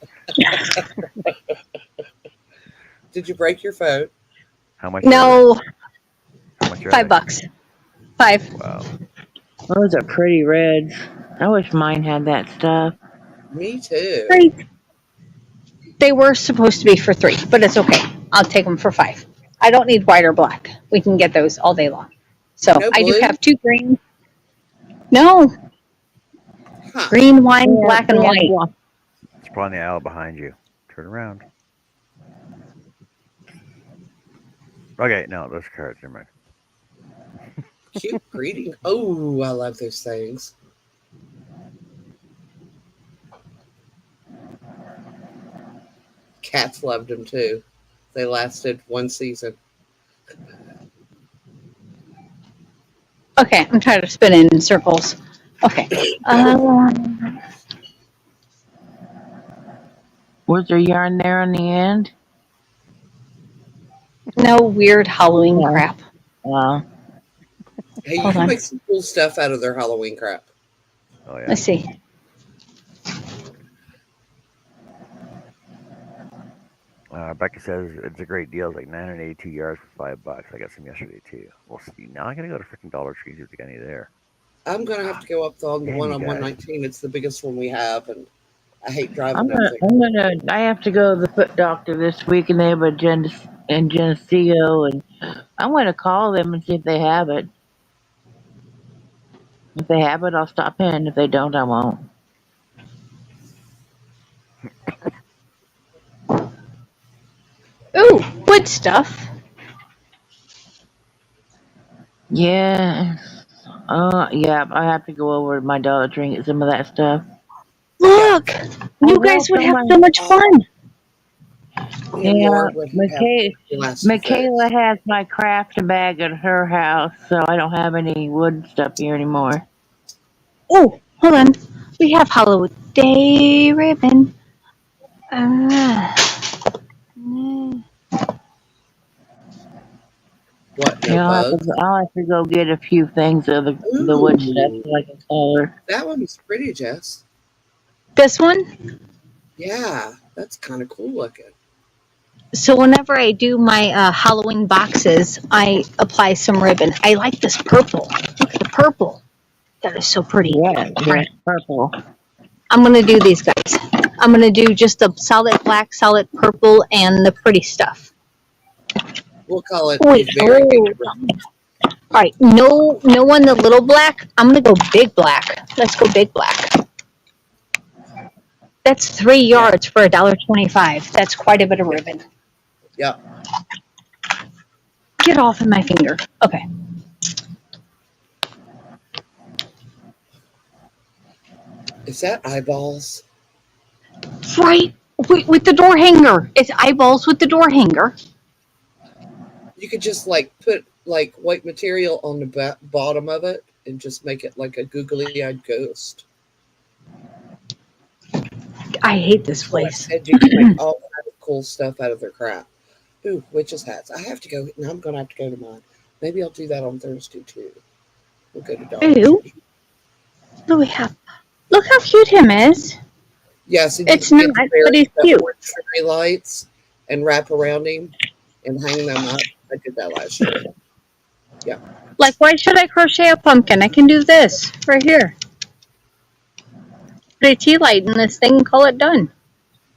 Did you break your phone? How much? No, How much are they? $5. 5. Wow. Those are pretty reds. I wish mine had that stuff. Me too. 3. They were supposed to be for 3, but it's okay. I'll take them for 5. I don't need white or black. We can get those all day long. So No I do blue? have 2 green. No, Huh. green, wine, Yeah, black, and yeah, white. yeah. It's probably in the aisle behind you. Turn around. Okay, no, those cards. Never mind. Cute greeting. Oh, I love those things. Cats loved them too. They lasted 1 season. Okay, I'm tired of spinning in circles. Okay. Was there yarn there in the end? No weird Halloween Yeah. crap. Hey, you Hold can on. make some cool stuff out of their Halloween crap. Oh yeah. Let's see. Becca says it's a great deal. It's like 982 yards for $5. I got some yesterday too. We'll see. Now I gotta go to freaking Dollar Tree to get any there. I'm gonna have to go up on the Damn one you on guys. 119. It's the biggest one we have, and I hate I'm driving gonna, everything. I have to go to the foot doctor this week, and they have a Geneseo, and I'm gonna call them and see if they have it. If they have it, I'll stop in. If they don't, I won't. Ooh, wood stuff. Yeah. Yeah, I have to go over to my Dollar Tree and get some of that stuff. Look, I you will guys would fill have my. so much fun. Me and Yeah, Laura would have lots of Michaela those. has my craft bag at her house, so I don't have any wood stuff here anymore. Oh, hold on. We have holiday ribbon. Mm. What, no Yeah, bugs? I'll have to go get a few things of the wood stuff Ooh, so I can color. that one's pretty, Jess. This one. Yeah, that's kind of cool looking. So whenever I do my Halloween boxes, I apply some ribbon. I like this purple. Look at the purple. That is so pretty. Yeah, purple. I'm gonna do these guys. I'm gonna do just the solid black, solid purple, and the pretty stuff. We'll call it Wait, a very oh, All right, no one the little black. I'm gonna go big black. Let's go big black. That's three Yeah. yards for $1.25. That's quite a bit of Yeah. ribbon. Yeah. Get off of my finger. Okay. Is that eyeballs? Right with the door hanger. It's eyeballs with the door hanger. You could just like put like white material on the bottom of it and just make it like a googly-eyed ghost. I hate this Like I place. said, you can make all kinds of cool stuff out of their crap. Ooh, witches hats. I have to go. Now I'm gonna have to go to mine. Maybe I'll do that on Thursday too. We'll go to Dollar Ew. Tree. What do we have? Look how cute him is. Yes, and you It's can get the not, but fairy, he's the cute. orange fairy lights and wrap around him and hang them up. I did that last year. Yeah, Like, why should I crochet a pumpkin? I can do this right here. Put a tea light in this thing and call it done.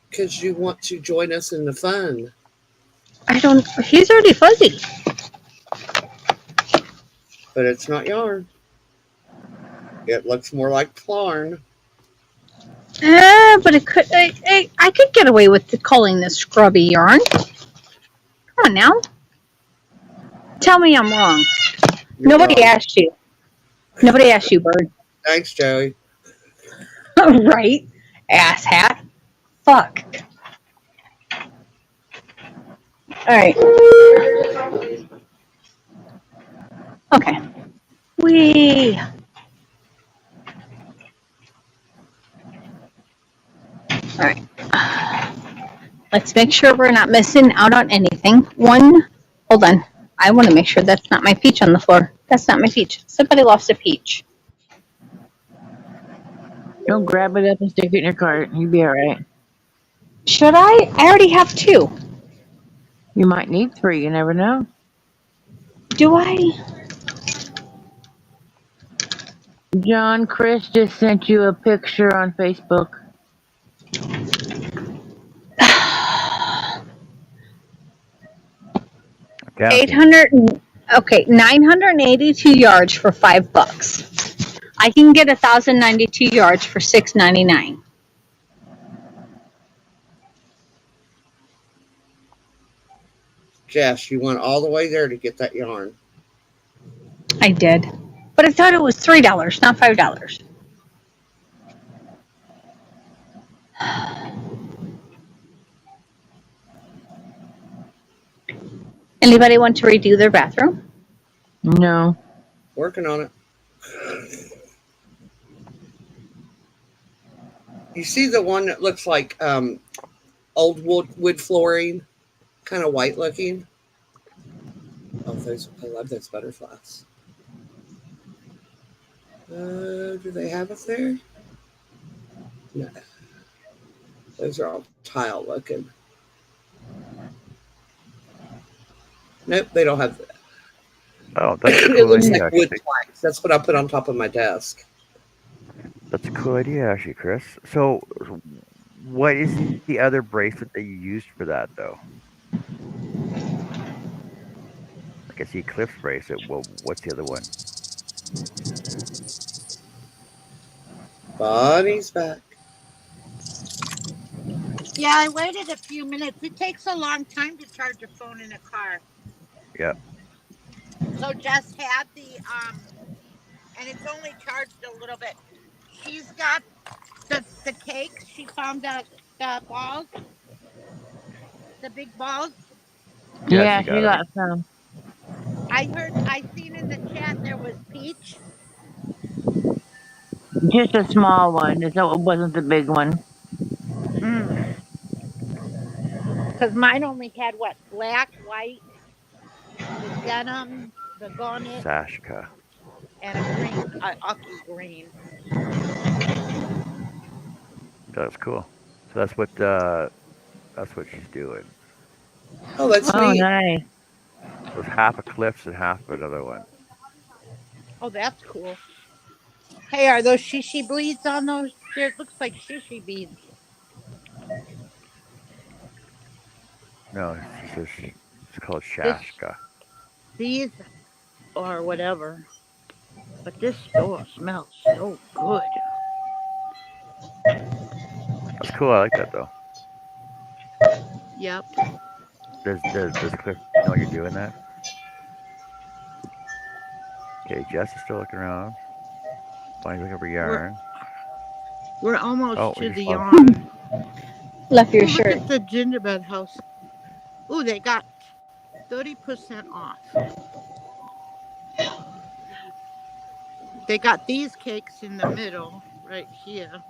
because you want to join us in the fun, I don't. He's already fuzzy. but it's not yarn. It looks more like plarn. But it could. I could get away with calling this scrubby yarn. Come on now. Tell me I'm wrong. You're Nobody wrong. asked you. Nobody asked you, bird. Thanks, Joey. Right? Ass hat. Fuck. All right. Okay. We. All right. Let's make sure we're not missing out on anything. One. Hold on. I want to make sure that's not my peach on the floor. That's not my peach. Somebody lost a peach. Don't grab it up and stick it in your cart. You'll be all right. Should I? I already have two. You might need three. You never know. Do I? John, Chris just sent you a picture on Facebook. 800. Okay, 982 yards for $5. I can get 1,092 yards for $6.99. Jess, you went all the way there to get that yarn. I did, but I thought it was $3, not $5. Anybody want to redo their bathroom? No. Working on it. You see the one that looks like old wood flooring, kind of white looking. Oh, those! I love those butterflies. Do they have us there? No, those are all tile looking. Nope, they don't have that. Oh, that's a It cool looks idea, like wood actually. planks. That's what I put on top of my desk. That's a cool idea, actually, Chris. So, what is the other bracelet that you used for that, though? Like, I see Eclipse bracelet. Well, what's the other one? Bonnie's back. Yeah, I waited a few minutes. It takes a long time to charge a phone in a car. Yeah, So Jess had and it's only charged a little bit. She's got the cakes. She found the balls, the big balls. yeah, Yeah, she she got them. got some. I seen in the chat there was peach. Just a small one. So it wasn't the big one. Because mine only had what? Black, white, the denim, the garnet, Sashka. and a green, a ugly green. That's cool. So that's what she's doing. Oh, that's Oh, neat. nice. So it's half Eclipse and half another one. Oh, that's cool. Hey, are those shishi beads on those? There, it looks like shishi beads. No, she says it's called This Shashka. these. or whatever. But this store smells so good. That's cool. I like that though. Yep. Does Cliff know you're doing that? Okay, Jess is still looking around. Bonnie's looking for We're yarn. we're Oh, almost we to the just lost. yarn. Left Oh, your look shirt. at the gingerbread house. Oh, they got 30% off. They got these cakes in the middle right here.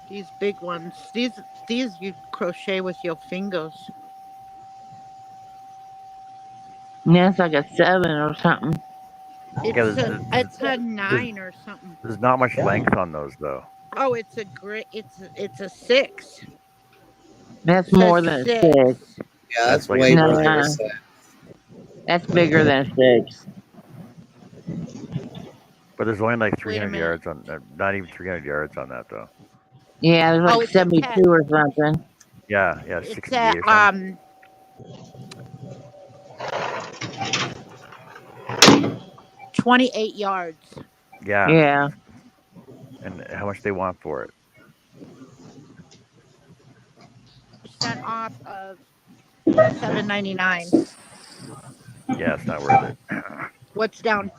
These big ones. These you crochet with your fingers. Yeah, it's like a 7 or something. Yeah, It's a there's 9 or something. there's not much length on those though. Oh, it's a great. It's a 6. That's Says more than a 6. 6. Yeah, That's that's like a way more than a Nah, bigger. set. that's bigger than a 6. But there's only like Wait a 300 minute. yards on. Not even 300 yards on that though. Yeah, there's Oh, like it's a 72 10. or something. Yeah, yeah, It's a 68 or something. 28 yards. Yeah, Yeah. and how much they want for it? Percent off of 7.99. Yeah, it's not worth it. What's down?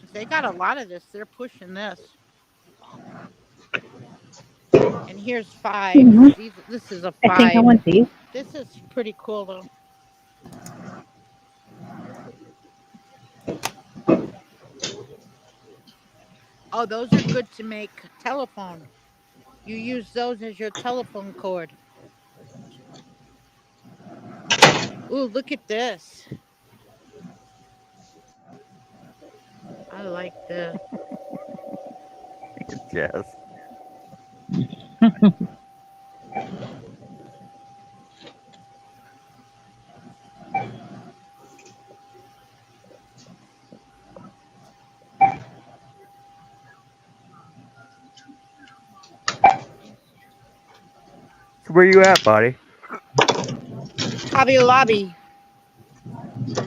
If they got a lot of this, they're pushing this. And here's 5. Hmm. This is a I think I 5. want these. This is pretty cool though. Oh, those are good to make telephone. You use those as your telephone cord. Ooh, look at this. I like this. Yes. So where you at, buddy? Hobby Lobby.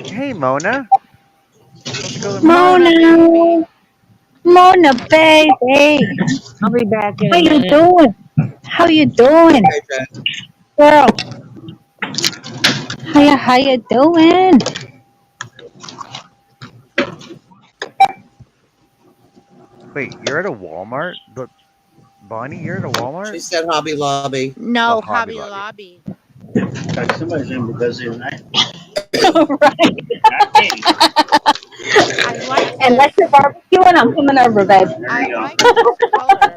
Hey, Mona. Let's go to Mona. Mona Mona, baby. Mona, baby. I'll be back in How a you minute. doing? How you doing, Okay, Jen. girl? How you doing? Wait, you're at a Walmart? Bonnie, you're at a Walmart? She said Hobby Lobby. Oh, No, Hobby Hobby Lobby. Lobby. Like somebody's name because tonight. Right. Not me. I like Unless this. you're barbecuing, I'm coming over, babe. There I you go. like this color.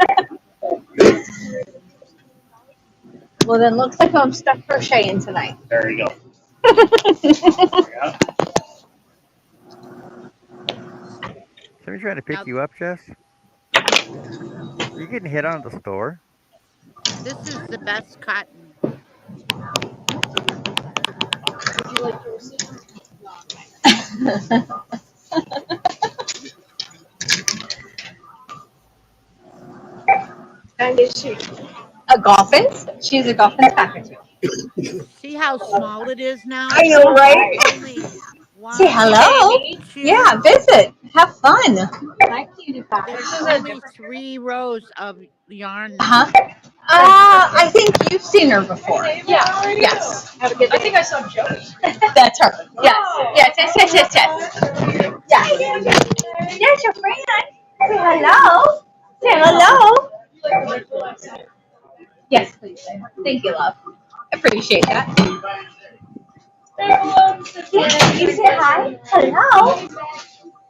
Well, then looks like I'm stuck crocheting tonight. There you go. Yeah. Somebody trying to pick Now, you up, Jess? Are you getting hit on at the store? this is the best cotton. And is she a Goffins? She's a Goffins package. See how small it is now? I know, There's right? only Say one, hello. Yeah, two, visit. Have fun. there's only 3 rows of yarn Huh? now. I think you've seen her before. Yeah. Yes. I think I saw Joey. That's her. Yes. Yes. Yes. Yes. Yes. Yes. Yes. There's your friend. Say hello. Say hello. Yes, please. Thank you, love. Appreciate that. Yeah, you say hi. Hello.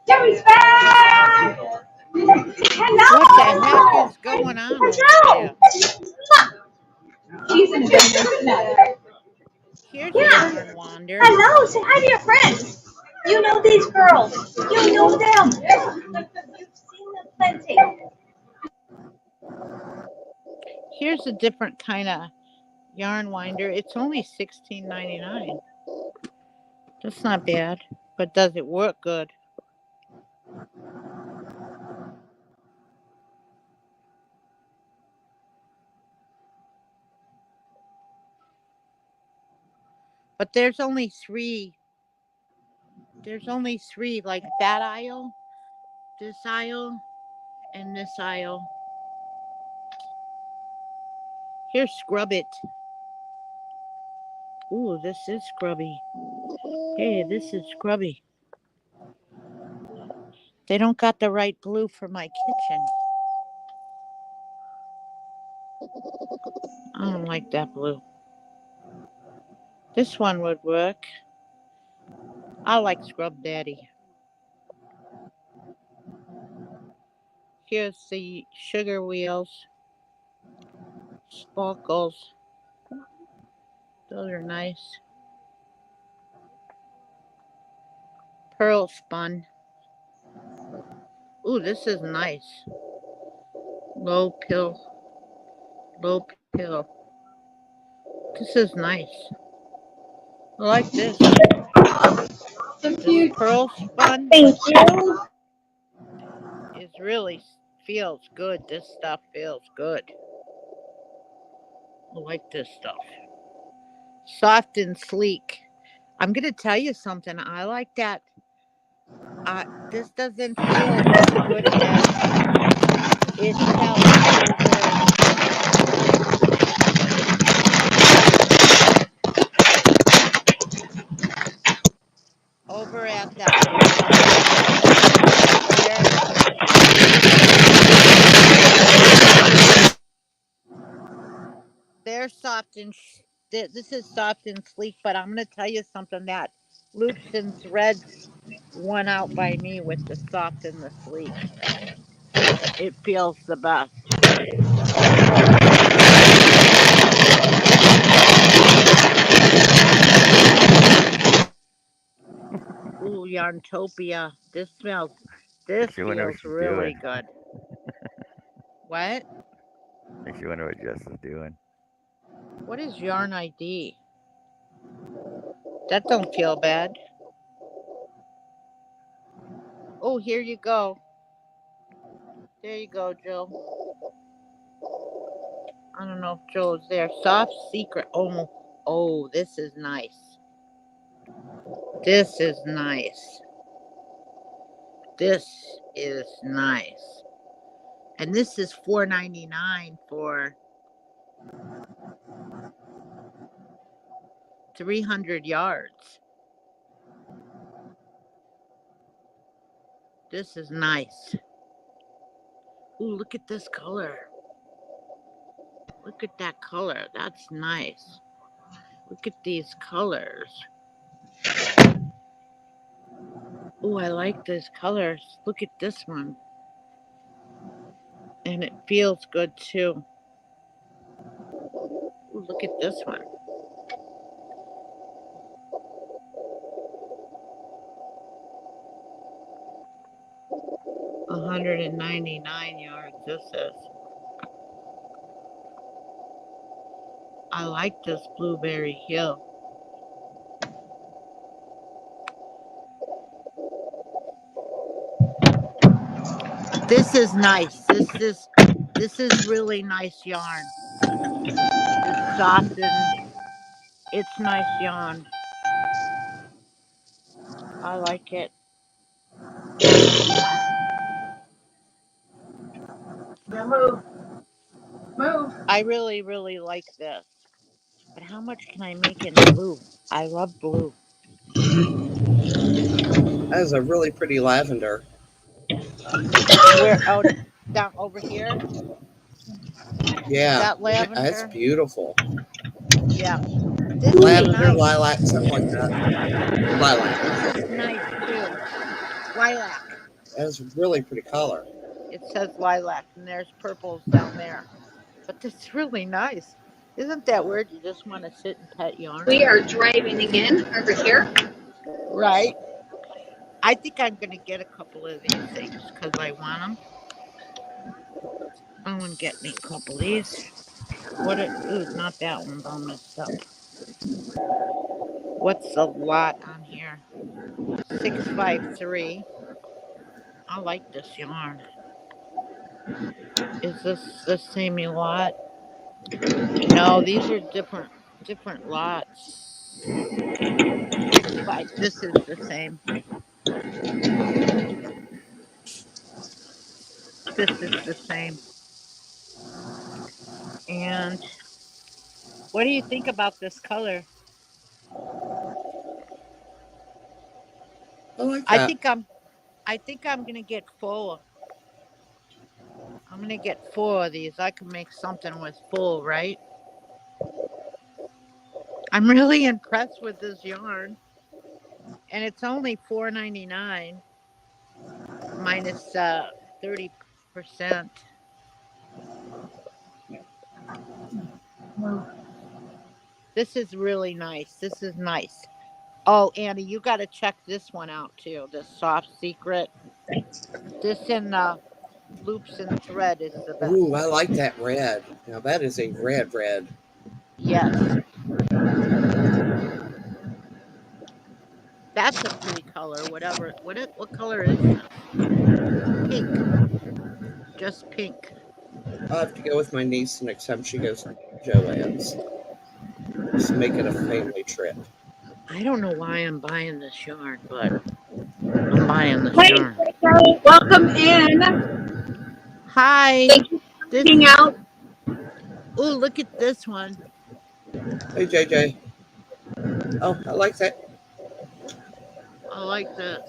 Joey's back. What the heck Hello. is going on over Hello. there? She's in a good mood tonight. Here's a Yeah. yarn wander. Hello. Say hi to your friends. You know these girls. You know them. You've seen them plenty. Here's a different kind of yarn winder. It's only 16.99. That's not bad, but does it work good? But there's only three, like that aisle, this aisle, and this aisle. Here, scrub it. Ooh, this is scrubby. Hey, this is scrubby. They don't got the right blue for my kitchen. I don't like that blue. This one would work. I like Scrub Daddy. Here's the sugar wheels, sparkles. Those are nice. Pearl spun. Ooh, this is nice. Low pill, low pill. This is nice. I like this. This pearl spun Thank you. is really feels good. This stuff feels good. I like this stuff. Soft and sleek. I'm gonna tell you something. I like that. This doesn't feel as good as it felt over at that where they're soft and this is soft and sleek. But I'm gonna tell you something, that loops and threads won out by me with the soft and the sleek. It feels the best. Ooh, Yarntopia. This Makes you wonder what feels she's doing. really good. What? Makes you wonder what Jess is doing. What is Yarn ID? That don't feel bad. Oh, here you go. There you go, Joe. I don't know if Joe's there. Soft secret. Oh, this is nice. This is nice. This is nice. And this is $4.99 for 300 yards. This is nice. Ooh, look at this color. Look at that color. That's nice. Look at these colors. Ooh, I like these colors. Look at this one. And it feels good too. Ooh, look at this one. 199 yards. This is. I like this Blueberry Hill. This is nice. This is really nice yarn. It's soft and it's nice yarn. I like it. Now move, move. I really, really like this. But how much can I make in blue? I love blue. That is a really pretty lavender. Where out down over here? Yeah, That that's lavender? beautiful. Yeah. This is Lavender, nice. lilac, something like that. Lilac. This is nice too. Lilac. That's a really pretty color. It says lilac, and there's purples down there. But that's really nice. Isn't that weird? You just want to sit and pet yarn? We are driving again over here. Right? I think I'm going to get a couple of these things because I want them. I'm going to get me a couple of these. Ooh, not that one's all messed up. What's the lot on here? 653. I like this yarn. Is this the same lot? No, these are different lots. But this is the same. This is the same. And what do you think about this color? I like I that. think I'm I think I'm gonna get full. I'm gonna get four of these. I can make something with full, right? I'm really impressed with this yarn, and it's only $4.99 minus 30%. This is really nice. This is nice. Oh, Annie, you got to check this one out too. This soft secret. This in loops and thread is the Ooh, I best. like that red. Now that is a red red. Yes, that's a pretty color. Whatever. What color is this? Pink. Just pink. I'll have to go with my niece the next time she goes to Joanne's. Just make it a family trip. I don't know why I'm buying this yarn, but I'm buying this Hey, yarn. welcome in. Hi. Thank you for hanging This. out. Oh, look at this one. Hey JJ. Oh, I like that. I like this.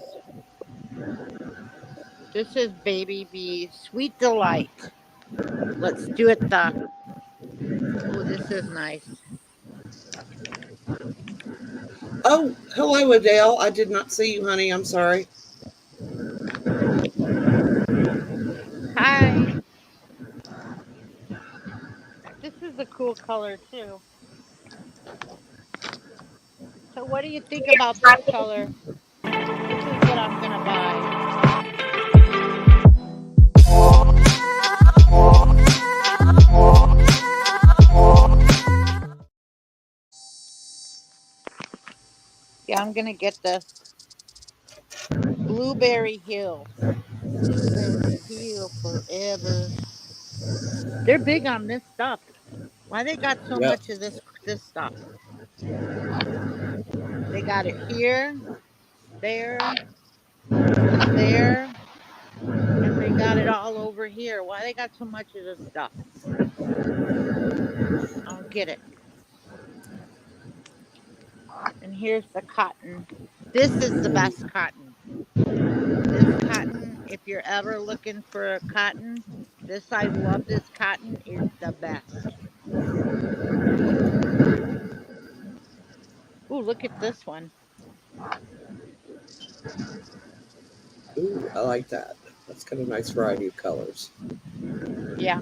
This is Baby Bee Sweet Delight. Let's do it the. Oh, this is nice. Oh, hello Adele. I did not see you, honey. I'm sorry. Hi. This is a cool color too. So, what do you think about this color? This is what I'm gonna buy. Yeah, I'm gonna get this. Blueberry Hill. Blueberry Hill forever. They're big on this stuff. Why they got so Yep. much of this stuff? They got it here, there, there, and they got it all over here. Why they got so much of this stuff? I don't get it. And here's the cotton. This is the best cotton. This cotton, if you're ever looking for cotton, this I love this cotton is the best. Ooh, look at this one. Ooh, I like that. That's got a nice variety of colors. Yeah.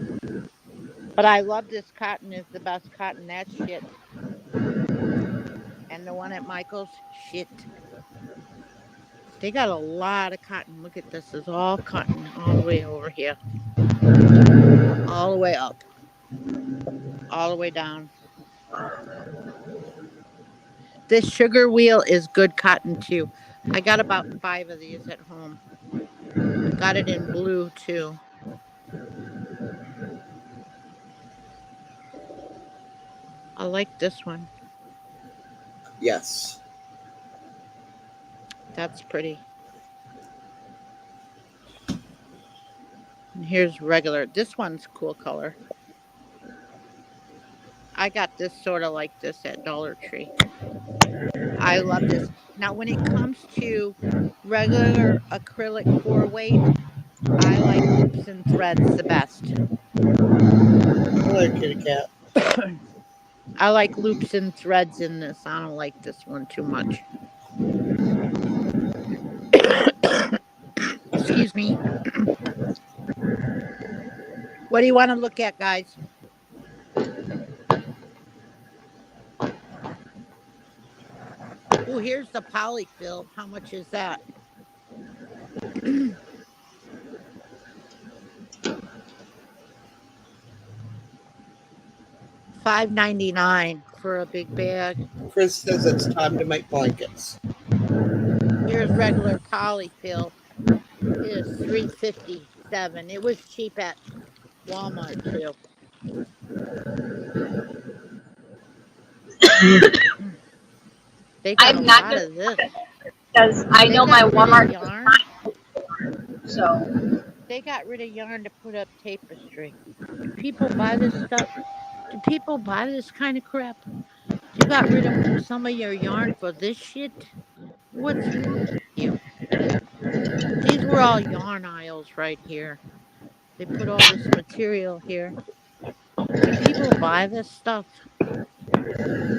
But I love this cotton is the best cotton. That shit. And the one at Michael's, shit. They got a lot of cotton. Look at this. It's all cotton all the way over here. All the way up. All the way down. This sugar wheel is good cotton too. I got about 5 of these at home. I got it in blue too. I like this one. Yes. That's pretty. And here's regular. This one's cool color. I got this sort of like this at Dollar Tree. I love this. Now, when it comes to regular acrylic 4 weight, I like loops and threads the best. Hello, kitty cat. I like loops and threads in this. I don't like this one too much. Excuse me. What do you want to look at, guys? Oh, here's the polyfill. How much is that? $5.99 for a big bag. Chris says it's time to make blankets. Here's regular polyfill. It is $3.57. It was cheap at Walmart too. They got a I'm not lot going to of this. because I They know my got rid of Walmart is yarn. so. They got rid of yarn to put up tapestry. Do people buy this stuff? Do people buy this kind of crap? You got rid of some of your yarn for this shit? What's wrong with you? These were all yarn aisles right here. They put all this material here. Do people buy this stuff? I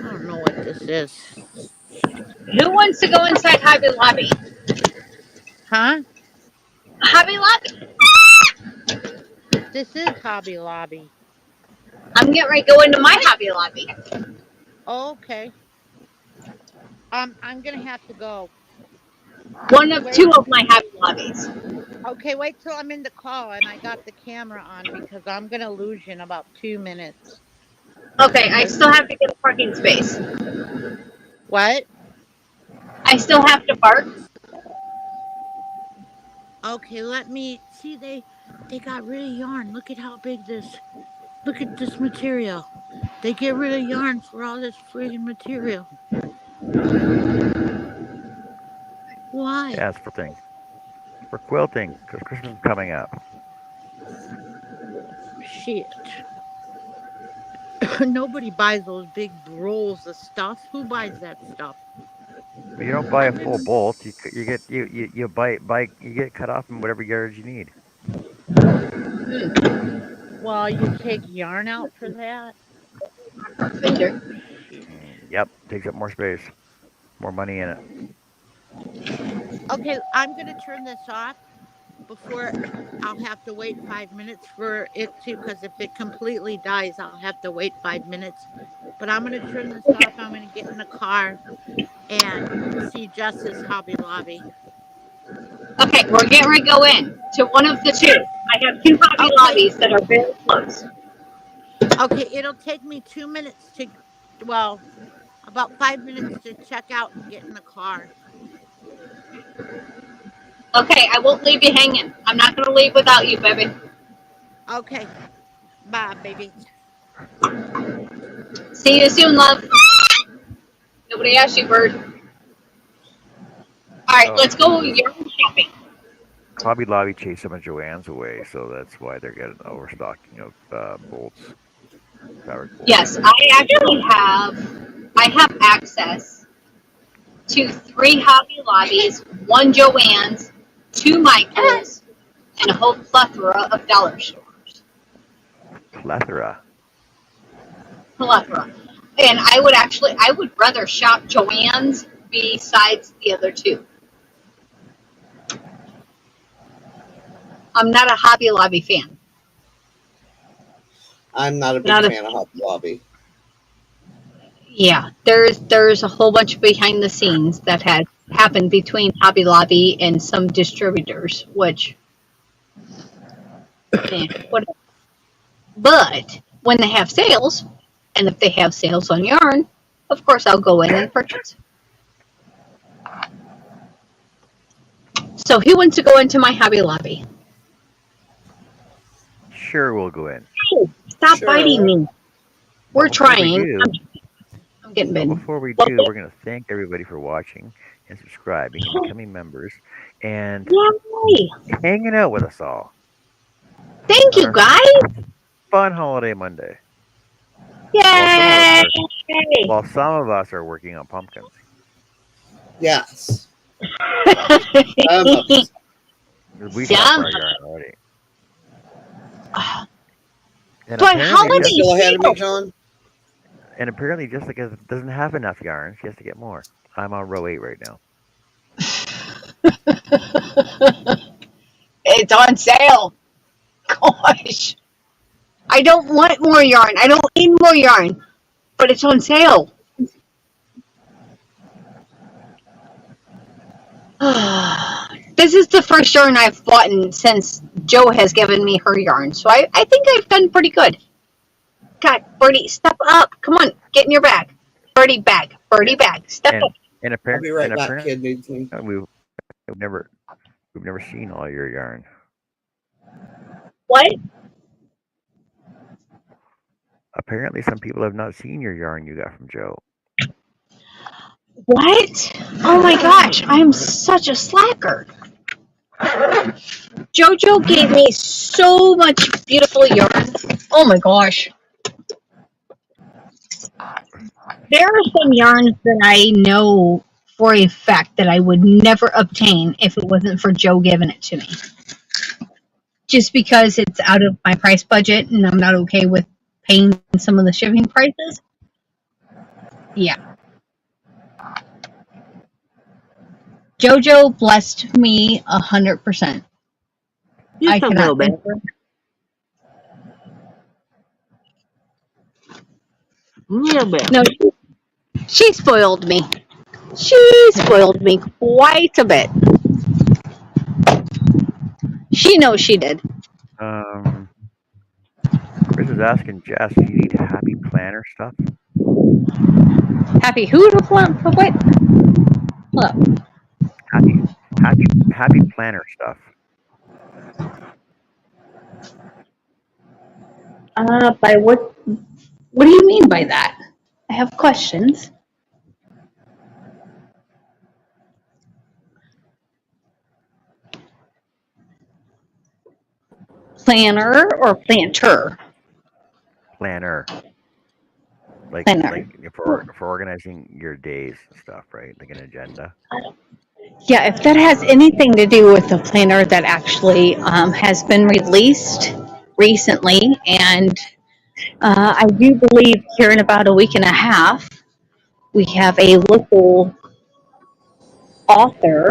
don't know what this is. Who wants to go inside Hobby Lobby? Huh? Hobby Lobby. This is Hobby Lobby. I'm getting ready to go into my Hobby Lobby. Oh, okay. I'm gonna have to go. One of Wait. two of my Hobby Lobbies. Okay, wait till I'm in the call and I got the camera on because I'm gonna lose you in about 2 minutes. Okay, I Cause still have to get a parking space. what? I still have to park. Okay, let me see. They got rid of yarn. Look at how big this. Look at this material. They get rid of yarn for all this friggin' material. Why? Yeah, it's for things. For quilting, because Christmas is coming up. Shit. Nobody buys those big rolls of stuff. Who buys that stuff? But you don't buy a full bolt. You get you buy you get cut off in whatever yards you need. Well, you take yarn out for that? Fender. Shit. Yep, takes up more space, more money in it. Okay, I'm gonna turn this off before I'll have to wait 5 minutes for it to, because if it completely dies, I'll have to wait 5 minutes. But I'm gonna turn this off. I'm gonna get in the car and see Justice Hobby Lobby. Okay, we're getting ready to go in to one of the two. I have two Hobby Okay, Lobbies that are very close. okay, it'll take me 2 minutes to, well, about 5 minutes to check out and get in the car. Okay, I won't leave you hanging. I'm not going to leave without you, baby. Okay, bye, baby. See you soon, love. Nobody asked you, bird. All right, Oh, let's go yarn shopping. Hobby Lobby chased some of Joanne's away, so that's why they're getting overstocking of bolts, fabric bolts. Yes, I have access to three Hobby Lobbies, one Joann's, two Michaels, and a whole plethora of dollar stores. Plethora. Plethora. And I would rather shop Joann's besides the other two. I'm not a Hobby Lobby fan. I'm not a big Not a fan of Hobby Lobby. Yeah, there's a whole bunch behind the scenes that has happened between Hobby Lobby and some distributors, which whatever. But when they have sales, and if they have sales on yarn, of course I'll go in and purchase. So who wants to go into my Hobby Lobby? Sure, we'll go in. Hey, stop biting Sure. me. But We're before we trying. do, I'm getting but bitten. before we do, we're gonna thank everybody for watching and subscribing and becoming members and Yay! hanging out with us all Thank on you our guys. fun holiday Monday. While some of us Yay! are while some of us are working on pumpkins. Yes. Some of us. We talked Some. our yarn already. And But how apparently Are you many still ahead of me, sales? John? Jessica doesn't have enough yarn. She has to get more. I'm on row 8 right now. It's on sale. Gosh. I don't want more yarn. I don't need more yarn, but it's on sale. This is the first yarn I've bought since Joe has given me her yarn, so I think I've done pretty good. God, Birdie, step up. Come on, get in your bag. Birdie bag. Birdie And bag. Step and up. I'll be right and back. apparently Kid needs me. we've never we've never seen all your yarn. What? Apparently some people have not seen your yarn you got from Joe. What? Oh my gosh, I'm such a slacker. JoJo gave me so much beautiful yarn. Oh my gosh. There are some yarns that I know for a fact that I would never obtain if it wasn't for Joe giving it to me. Just because it's out of my price budget and I'm not okay with paying some of the shipping prices. Yeah. JoJo blessed me 100%. I Just a little cannot bit. thank her. A little bit. No, she spoiled me. She spoiled me quite a bit. She knows she did. Um, Chris is asking Jess, do you need happy planner stuff? Happy who to plump? What? Hold up. Happy planner stuff. By what? What do you mean by that? I have questions. Planner or planter? Planner. Like Planner. for organizing your days and stuff, right? Like an agenda. Yeah, if that has anything to do with the planner that actually has been released recently, and I do believe here in about a week and a half, we have a local author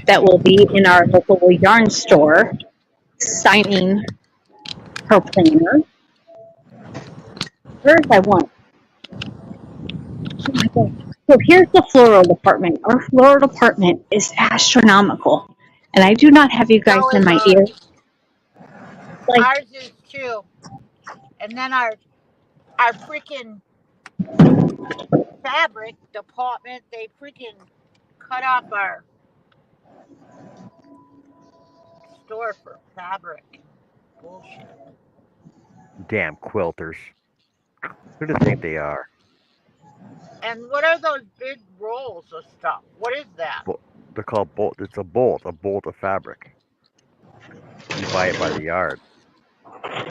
that will be in our local yarn store signing her planner. Where's I want? Oh my God. So here's the floral department. Our floral department is astronomical. And I do not have you guys So in is my ear. ours. Like, Ours is too. And then our freaking fabric department, they freaking cut off our store for fabric. Bullshit. Damn quilters. Who do they think they are? And what are those big rolls of stuff? What is that? Bo- they're called bolt. It's a bolt of fabric. You buy it by the yard.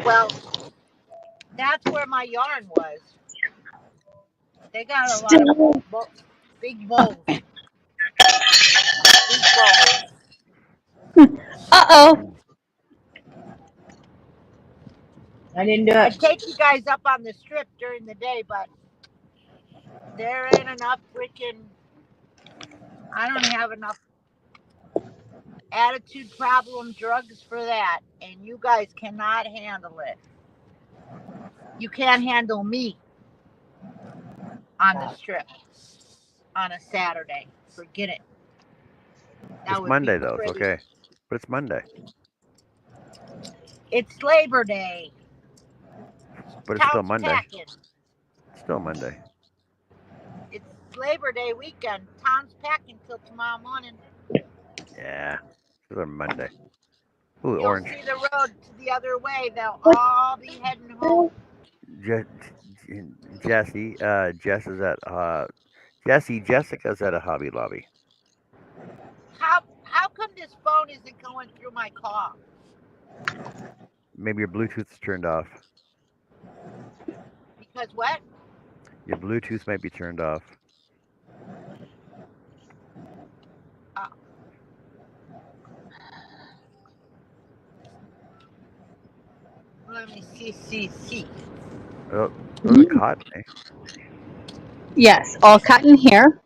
Well, that's where my yarn was. They got a lot of still, big bowls, big bowls. uh-oh. Mm. I didn't do it. I'd take you guys up on the strip during the day, but there ain't enough freaking. I don't have enough attitude problem drugs for that, and you guys cannot handle it. You can't handle me on the strip on a Saturday. Forget it. That It's would be Monday though. It's crazy. okay. But it's Monday. It's Labor Day. But it's still Town's Monday. packing. It's still Monday. It's Labor Day weekend. Town's packing till tomorrow morning. Yeah. It's still Monday. Ooh, You'll orange. see the road to the other way. They'll What all be heading the home. Je- Jesse. Jess is at Jesse. Jessica's at a Hobby Lobby. How come this phone isn't going through my car? Maybe your Bluetooth's turned off. Because what? Your Bluetooth might be turned off. Uh, Let me see. Oh, those are cotton, eh? Yes, all cotton here.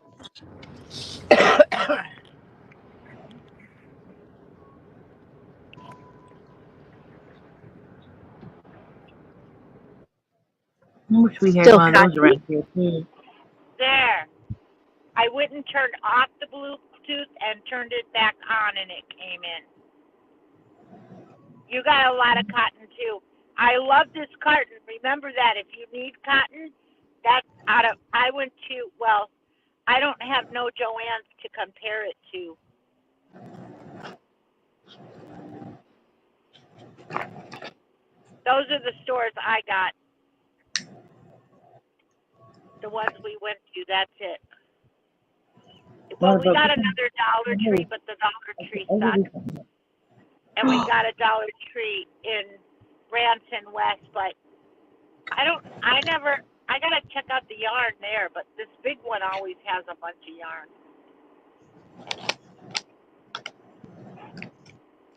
I wish we had Still one of those cotton. around here too. There. I went and turned off the Bluetooth and turned it back on, and it came in. You got a lot of cotton too. I love this carton. Remember that if you need cotton, that's out of. I went to. Well, I don't have no Joann's to compare it to. Those are the stores I got. The ones we went to. That's it. Well, Well, we but got another Dollar Tree, but the Dollar Tree sucks. And we got a Dollar Tree in Branson West, but I gotta check out the yarn there, but this big one always has a bunch of yarn.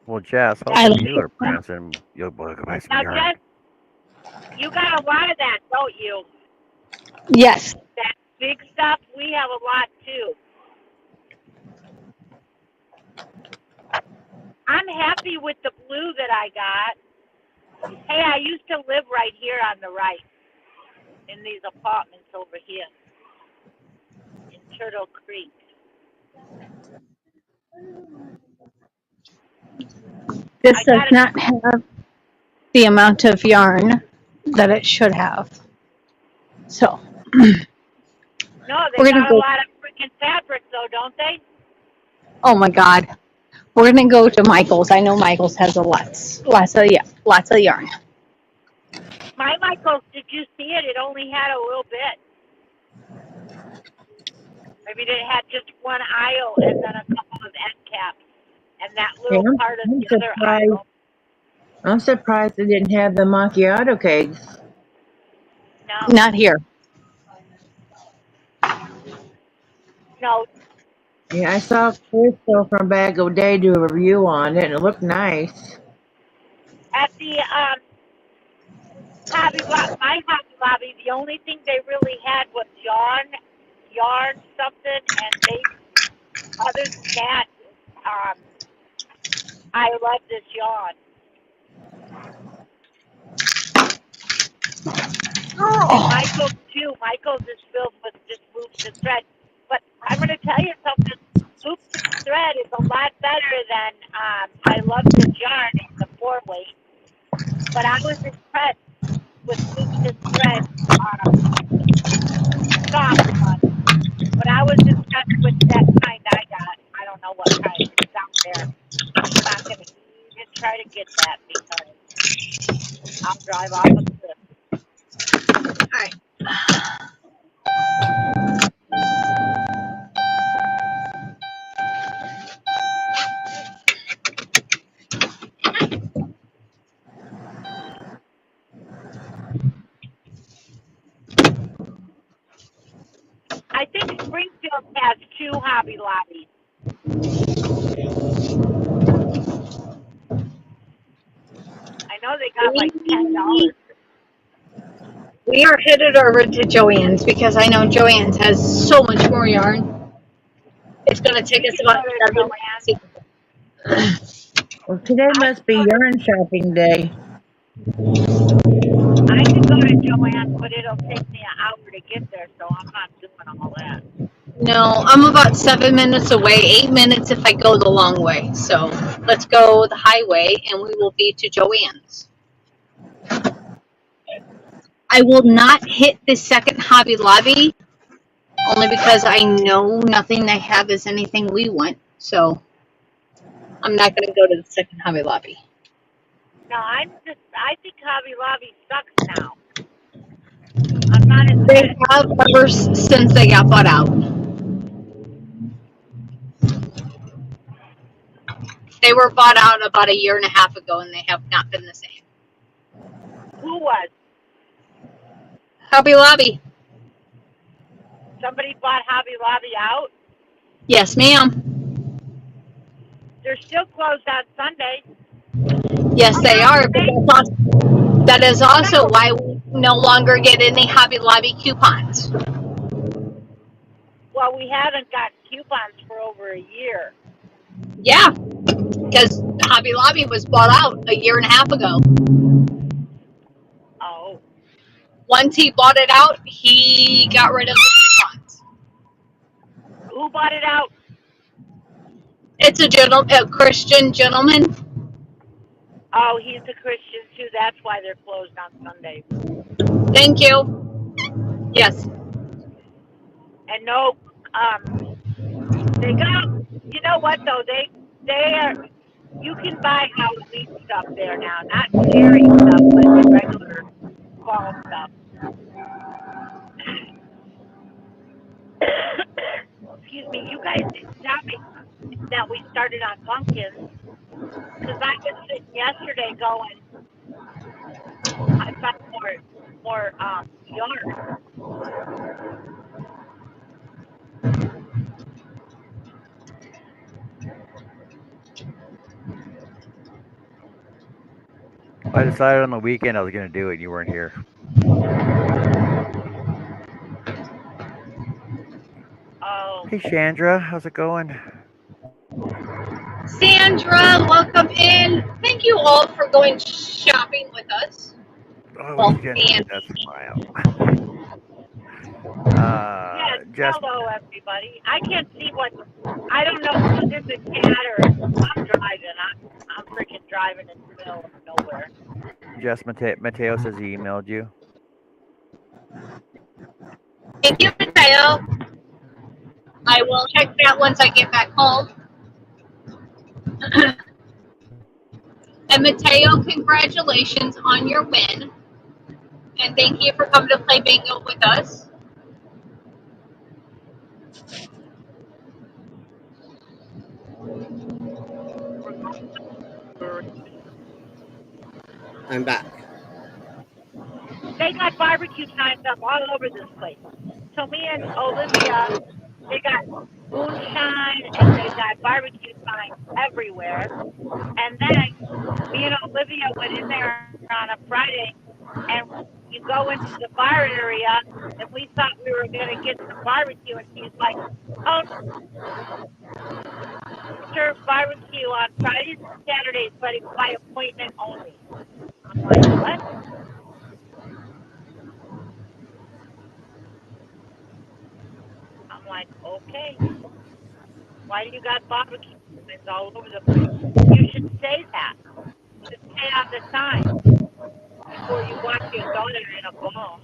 Well, Jess, I hopefully like you it. are prancing. You'll go buy some Now, yarn. Jess, you got a lot of that, don't you? Yes. That big stuff, we have a lot too. I'm happy with the blue that I got. Hey, I used to live right here on the right in these apartments over here in Turtle Creek. This I does got it. not have the amount of yarn that it should have. So No, they we're gonna got a go. lot of freaking fabric though, don't they? Oh my God, we're gonna go to Michael's. I know Michael's has lots of yarn. My Michael, did you see it? It only had a little bit. Maybe it had just one aisle and then a couple of end caps, and that Yeah, little part of I'm the other surprised. aisle. I'm surprised they didn't have the macchiato cakes. No, Not here. no. Yeah, I saw Crystal from Bag of Day do a review on it, and it looked nice. At the my Hobby Lobby, the only thing they really had was yarn something, and they other than that, um, I love this yarn. And Michael's too. Michael's is filled with just loops and thread. But I'm going to tell you something. Loops and thread is a lot better than I love this yarn in the 4-weight. But I was impressed with loops and thread soft one. But I was impressed with that kind I got. I don't know what kind. It's out there. I'm not going to even try to get that because I'll drive off a cliff. I think Springfield has 2 Hobby Lobbies. I know they got like We $10. we are headed over to Joann's because I know Joann's has so much more yarn. It's gonna take We us could go about to 7 minutes Joanne. to Well, today I must could be go to yarn shopping day. Joanne, but it'll take me an hour to get there, so I'm not doing all that. No, I'm about 7 minutes away, 8 minutes if I go the long way. So let's go the highway and we will be to Joann's. I will not hit the second Hobby Lobby only because I know nothing they have is anything we want. So I'm not going to go to the second Hobby Lobby. No, I think Hobby Lobby sucks now. I'm not They impressed. have ever since they got bought out. They were bought out about a year and a half ago and they have not been the same. Who was? Hobby Lobby. Somebody bought Hobby Lobby out? Yes, ma'am. They're still closed on Sunday. Yes, Oh, they no, are. But they, that is also no. why we no longer get any Hobby Lobby coupons. Well, we haven't got coupons for over a year. Yeah, because Hobby Lobby was bought out a year and a half ago. Oh, Once he bought it out, he got rid of the coupons. who bought it out? It's a Christian gentleman. Oh, he's a Christian too. That's why they're closed on Sunday. Thank you. Yes. And no, they got. You know what though? They are. You can buy Halloween stuff there now, not scary stuff, but regular fall stuff. Excuse me. You guys tell me that we started on pumpkins? Because I was sitting yesterday going, I found more yarn. I decided on the weekend I was gonna do it. And you weren't here. Oh, Hey, Chandra, how's it going? Sandra, welcome in. Thank you all for going shopping with us. Oh, Well, he's gonna see and that smile. yes. Just Hello, everybody. I can't see what. I don't know who's in the chat or I'm driving. I'm freaking driving in the middle of nowhere. Mateo says he emailed you. thank you, Mateo. I will check that once I get back home. And Mateo, congratulations on your win. And thank you for coming to play bingo with us. I'm back. They got barbecue signs up all over this place. So me and Olivia, they got moonshine and they got barbecue signs everywhere. And then me and Olivia went in there on a Friday and you go into the bar area and we thought we were going to get some barbecue and she's like, oh, serve barbecue on Fridays and Saturdays, but it's by appointment only. I'm like, what? I'm like, okay. Why do you got barbecue signs all over the place? You should say that. You should say on the sign before you watch your daughter in a ball.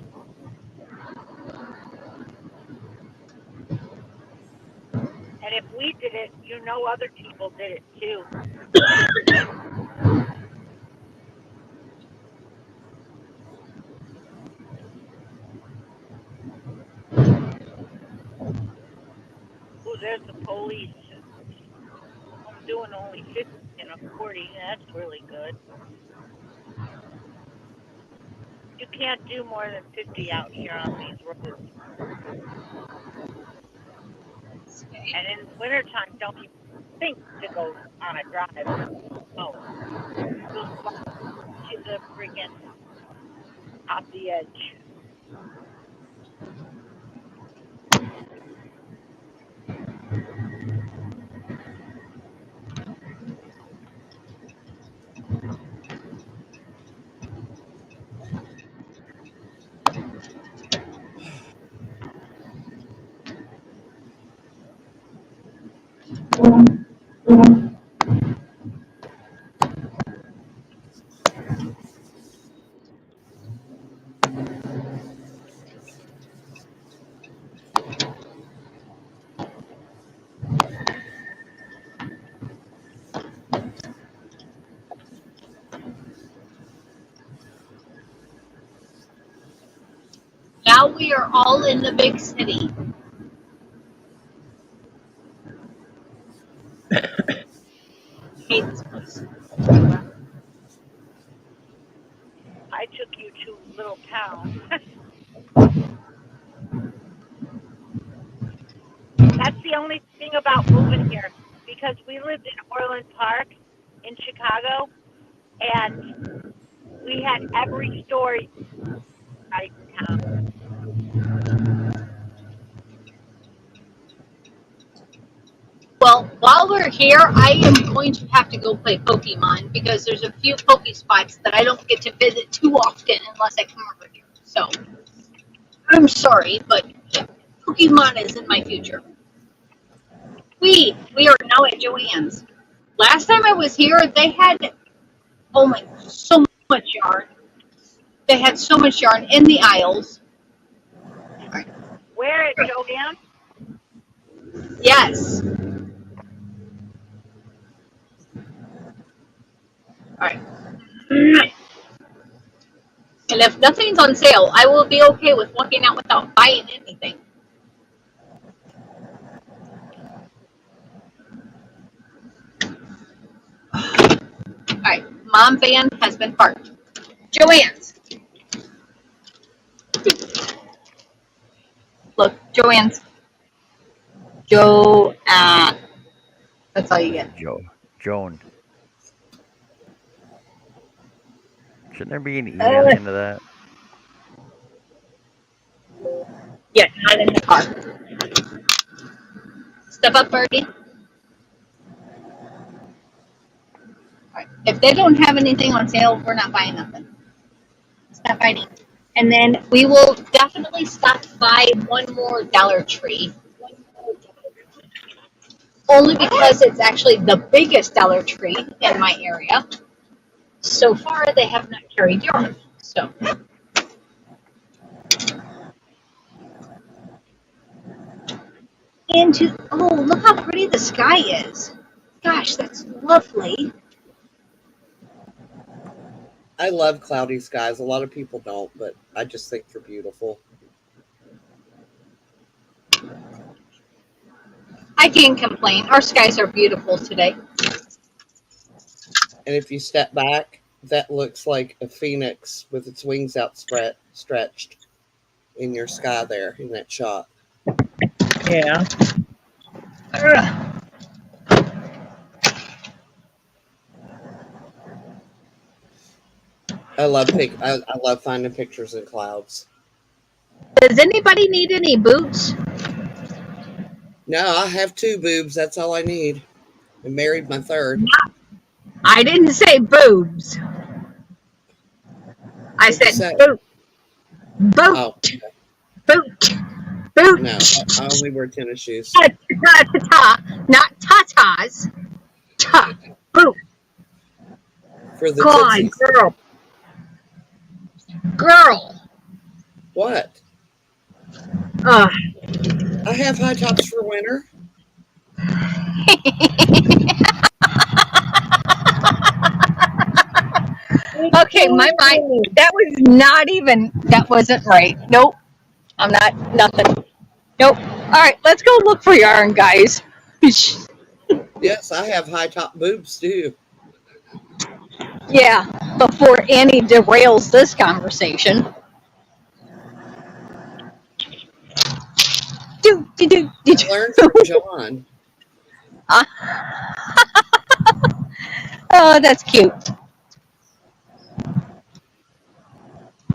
And if we did it, you know other people did it too. Oh, there's the police. I'm doing only 50 and a 40. That's really good. You can't do more than 50 out here on these roads. And in wintertime, don't even think to go on a drive. No, you'll slide to the freaking off the edge. Now we are all in the big city. I hate this place. I took you to little town. That's the only thing about moving here because we lived in Orland Park in Chicago and we had every store right in town. Well, while we're here, I am going to have to go play Pokemon because there's a few Poke spots that I don't get to visit too often unless I come over here. So I'm sorry, but yeah, Pokemon is in my future. We are now at Joann's. Last time I was here, they had oh my so much yarn. They had so much yarn in the aisles. Where at Joanne? Yes. All right. And if nothing's on sale, I will be okay with walking out without buying anything. right, Mom van has been parked. Joanne's. Look, Joanne's. Joe. That's all you Is get. it Joan? Shouldn't there be an E on Uh, the end of that? yeah, not in the car. Step up, Birdie. Right. If they don't have anything on sale, we're not buying nothing. Stop fighting. And then we will definitely stop by one more Dollar Tree. Only because it's actually the biggest Dollar Tree in my area. So far, they have not carried yours. So, into oh, look how pretty the sky is. Gosh, that's lovely. I love cloudy skies. A lot of people don't, but I just think they're beautiful. I can't complain. Our skies are beautiful today. And if you step back, that looks like a phoenix with its wings stretched in your sky there in that shot. Yeah. I love finding pictures in clouds. Does anybody need any boots? No, I have two boobs. That's all I need. I married my third. I didn't say boobs. I What'd you said say? boot, Oh, boot, boot, no. boot. I only wear tennis shoes. Not tatas. Ta, boot. For the God, tootsies. girl. What? Uh, I have high tops for winter. okay, my mind. That was not even. That wasn't right. Nope. I'm not. Nothing. Nope. All right, let's go look for yarn, guys. Yes, I have high top boobs too. Yeah. Before Annie derails this conversation. I learned from John. Uh, oh, that's cute.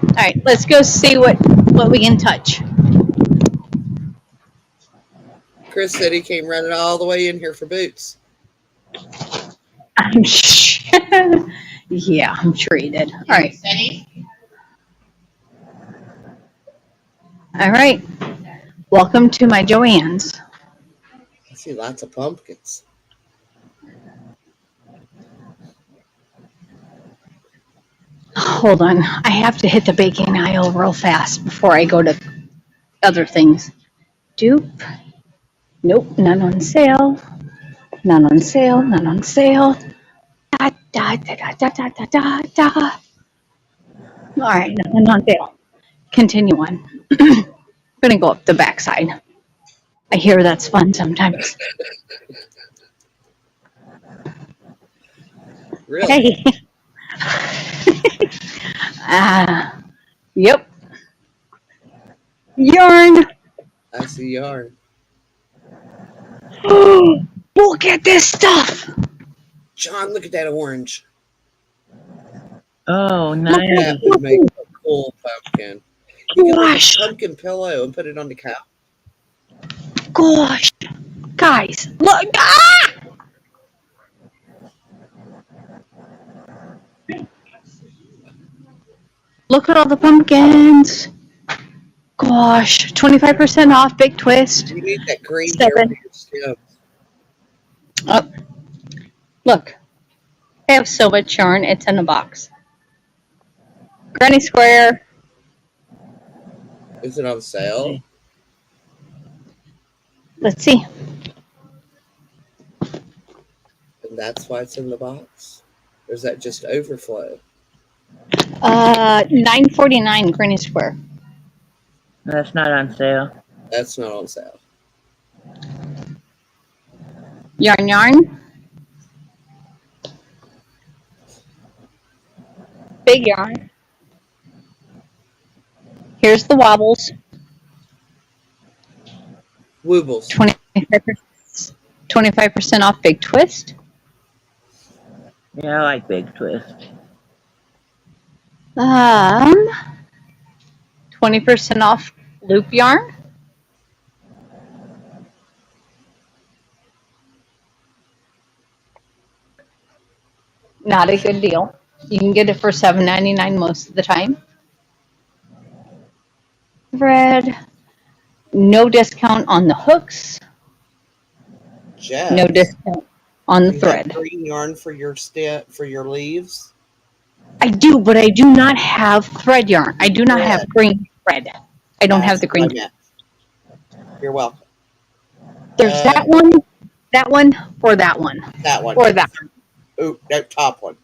All right, let's go see what we can touch. Chris said he came running all the way in here for boots. Yeah, I'm sure he did. All right. All right. Welcome to my Joanne's. I see lots of pumpkins. Hold on. I have to hit the baking aisle real fast before I go to other things. Dupe. Nope, none on sale. None on sale. None on sale. Da, da, da, da, da, da, da, da. All right, none on sale. Continue on. I'm gonna go up the backside. I hear that's fun sometimes. Really? Hey. Yep. Yarn. I see yarn. Look at this stuff. John, look at that orange. Oh, Look at nice. That would make a cool pumpkin. You could make gosh. a pumpkin pillow and put it on the couch. Gosh. Guys, look. Ah! Look at all the pumpkins. Gosh. 25% off. Big twist. You need that green hair for 7. your stem. Oh, look. I have so much yarn. It's in a box. Granny Square. Is it on sale? Let's see. And that's why it's in the box? Or is that just overflow? $9.49 Granny Square. That's not on sale. That's not on sale. Yarn. big yarn. Here's the wobbles. Woobles. 25% off Big Twist. Yeah, I like Big Twist. 20% off loop yarn. Not a good deal. You can get it for $7.99 most of the time. Thread. No discount on the hooks. No Jess, discount on the you have thread. green yarn for your leaves. I do, but I do not have thread yarn. I do not have Thread. green thread. I don't have That's the what I green. meant. You're welcome. There's that one, or that one. That one. Or that. Oh, no, top one.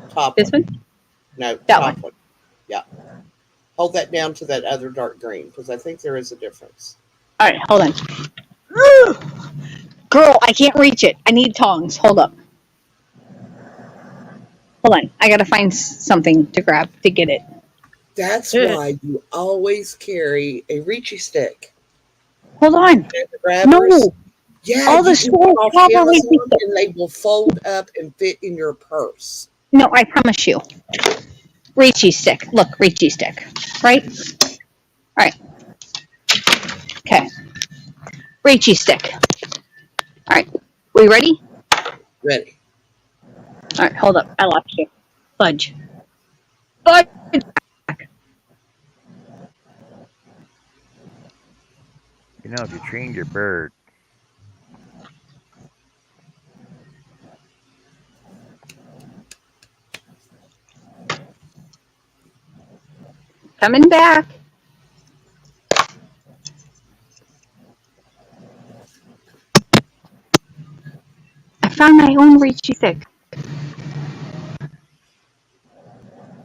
Top This one. one? No, That top one. one. Yeah. Hold that down to that other dark green because I think there is a difference. All right, hold on. Girl, I can't reach it. I need tongs. Hold up. Hold on. I gotta find something to grab to get it. That's why you always carry a reachy stick. Hold on. And the grabbers. No. Yeah, All the you can stores get off have a Amazon reachy stick. and they will fold up and fit in your purse. No, I promise you. Reachy stick. Look, reachy stick. Right? All right. Okay. Reachy stick. All right. We ready? Ready. All right, hold up. I lost you. Fudge. Fudge. You know, if you trained your bird, Coming back. I found my own reachy stick.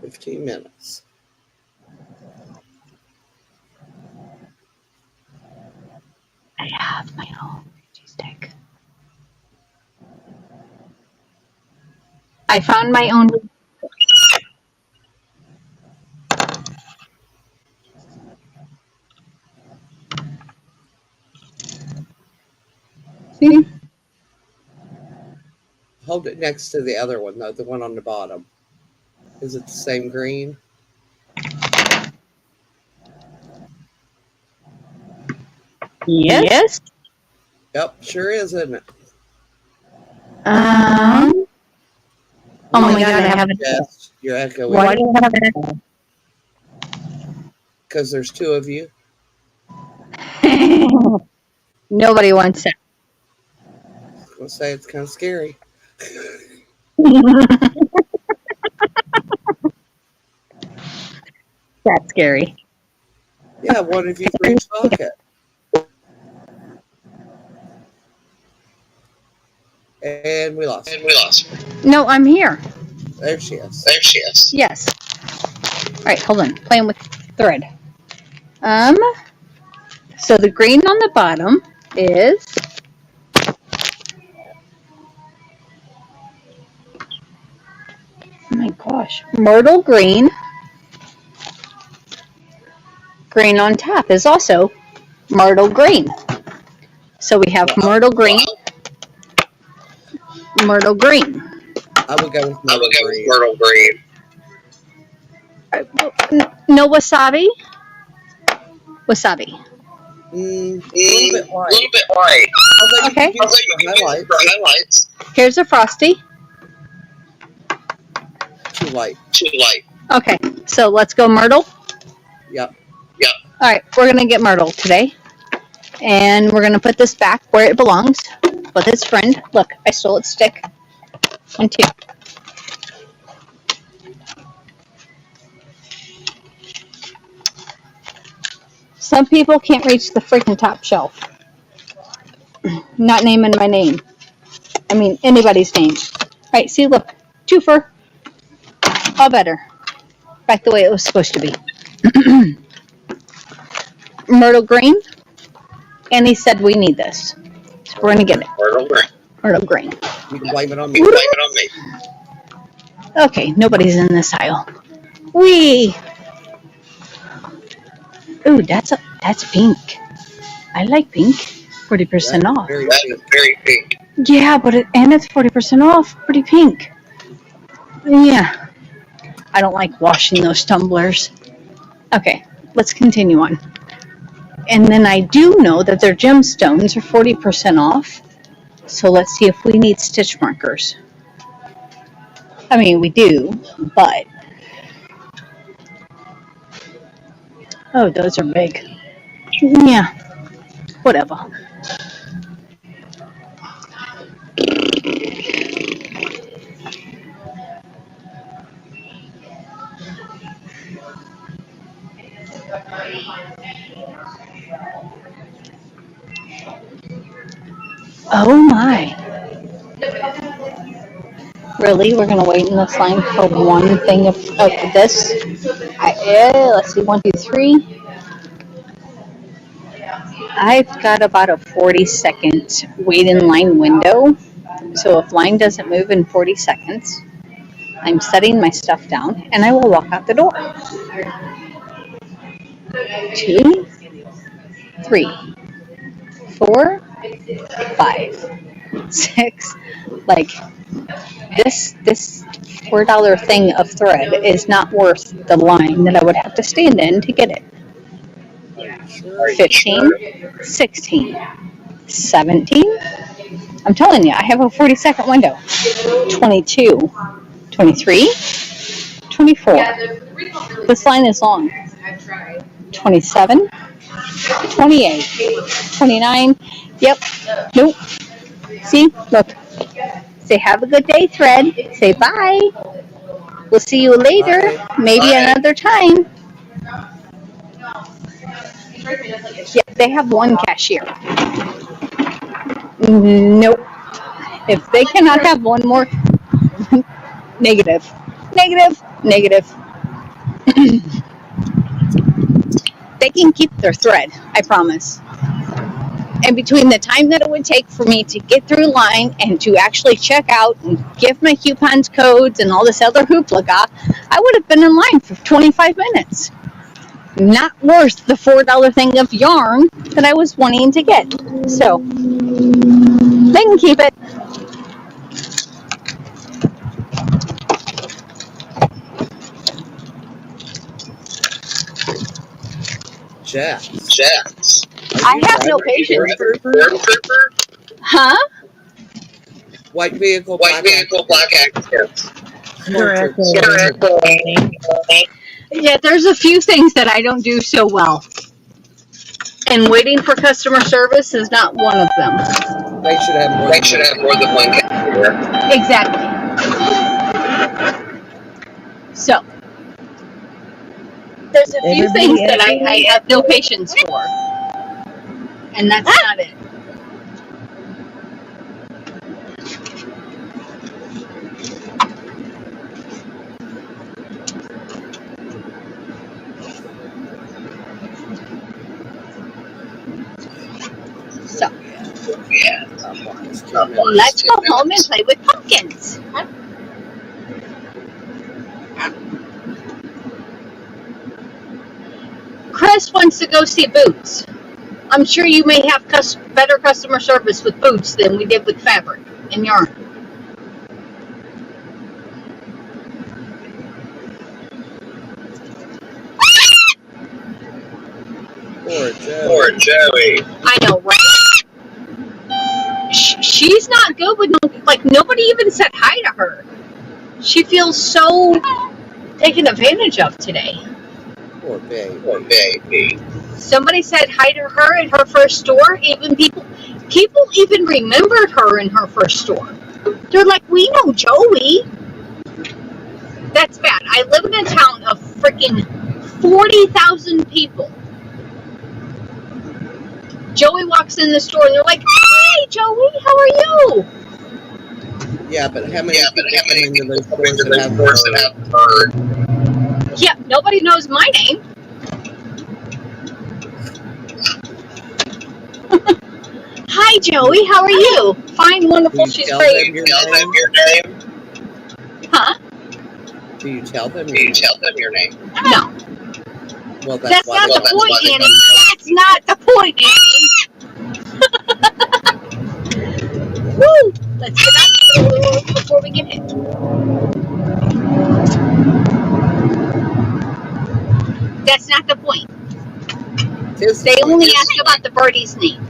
15 minutes. I have my own reachy stick. I found my own. See? Hold it next to the other one, though, the one on the bottom. Is it the same green? Yes. Yep, sure is, isn't it? Oh my God, I have it. Yes, you're echoing. Why do you have it? Because there's two of you. Nobody wants it. I was going to say it's kind of scary. That's scary. Yeah, one of you for each pocket. And we lost. No, I'm here. There she is. Yes. All right, hold on. Playing with thread. So the green on the bottom is oh my gosh, myrtle green. Green on top is also myrtle green. So we have myrtle green, myrtle green. I would go with myrtle green. No wasabi. Wasabi. A little bit white. Okay. For highlights. Here's a frosty. Too light. Okay, so let's go myrtle. Yep. All right, we're gonna get myrtle today, and we're gonna put this back where it belongs with its friend. Look, I stole its stick. 1, 2. Some people can't reach the freaking top shelf. Not naming my name. I mean anybody's name. All right, see, look, twofer. All better. Back the way it was supposed to be. Myrtle green. Annie said we need this. So we're gonna get it. Myrtle green. You can blame it on me. Okay, nobody's in this aisle. Wee! Ooh, that's pink. I like pink. 40% That is off. very That is pink. very pink. Yeah, but and it's 40% off. Pretty pink. Yeah, I don't like washing those tumblers. Okay, let's continue on. And then I do know that their gemstones are 40% off. So let's see if we need stitch markers. I mean, we do, but oh, those are big. Yeah, whatever. Oh my. Really? We're going to wait in this line for one thing of this? Let's see, one, two, three. I've got about a 40-second wait in line window. So if line doesn't move in 40 seconds, I'm setting my stuff down and I will walk out the door. 2, 3, 4, 5, 6. Like this $4 thing of thread is not worth the line that I would have to stand in to get it. Are you sure? 15, 16, 17. I'm telling you, I have a 40-second window. 22, 23, 24. This line is long. 27, 28, 29. Yep. Nope. See? Look. Say have a good day, thread. Say bye. We'll see you later. Bye. Maybe another time. Yeah, they have one cashier. Nope. If they cannot have one more, negative. Negative. Negative. They can keep their thread, I promise. And between the time that it would take for me to get through line and to actually check out and give my coupons codes and all this other hoopla, I would have been in line for 25 minutes. Not worth the $4 thing of yarn that I was wanting to get. So, they can keep it. Jess, Jets. are I you have no driving a patience. stormtrooper? Huh? White vehicle, White black vehicle, black accents. accents. You're Stormtrooper. echoing. Yeah, there's a few things that I don't do so well. And waiting for customer service is not one of them. They should have more. They should have more than one cashier. Exactly. So, there's a few things that I have no patience for. And that's not it. So, Yeah. let's go home and play with pumpkins. Chris wants to go see Boots. I'm sure you may have better customer service with Boots than we did with fabric and yarn. Poor Joe. Poor Joey. I know, right? She's not good with nobody even said hi to her. She feels so taken advantage of today. Poor baby. Poor baby. Somebody said hi to her in her first store. Even people even remembered her in her first store. They're like, we know Joey. That's bad. I live in a town of freaking 40,000 people. Joey walks in the store and they're like, "Hi, Joey, how are you?" Yeah, but how many people come into those come stores into that those have stores that her? have her? Yeah, nobody knows my name. Hi, Joey, how are you? Fine, wonderful. Do you She's tell great. them your Tell them name? your name. Huh? Do you tell them Do your you name? tell them your name? No. Well, That's why not they the don't. point, Annie. That's not the point, Annie. Woo! Let's get out of here before we get hit. That's not the point. They only ask about the birdie's name.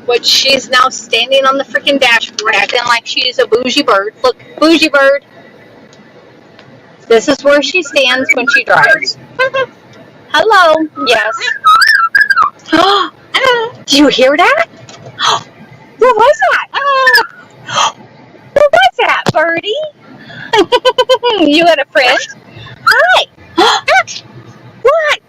Which she's now standing on the freaking dashboard acting like she's a bougie bird. Look, bougie bird. This is where she stands when she drives. Hello. Yes. Do you hear that? What was that? What was that, birdie? You had a friend? Hi. What?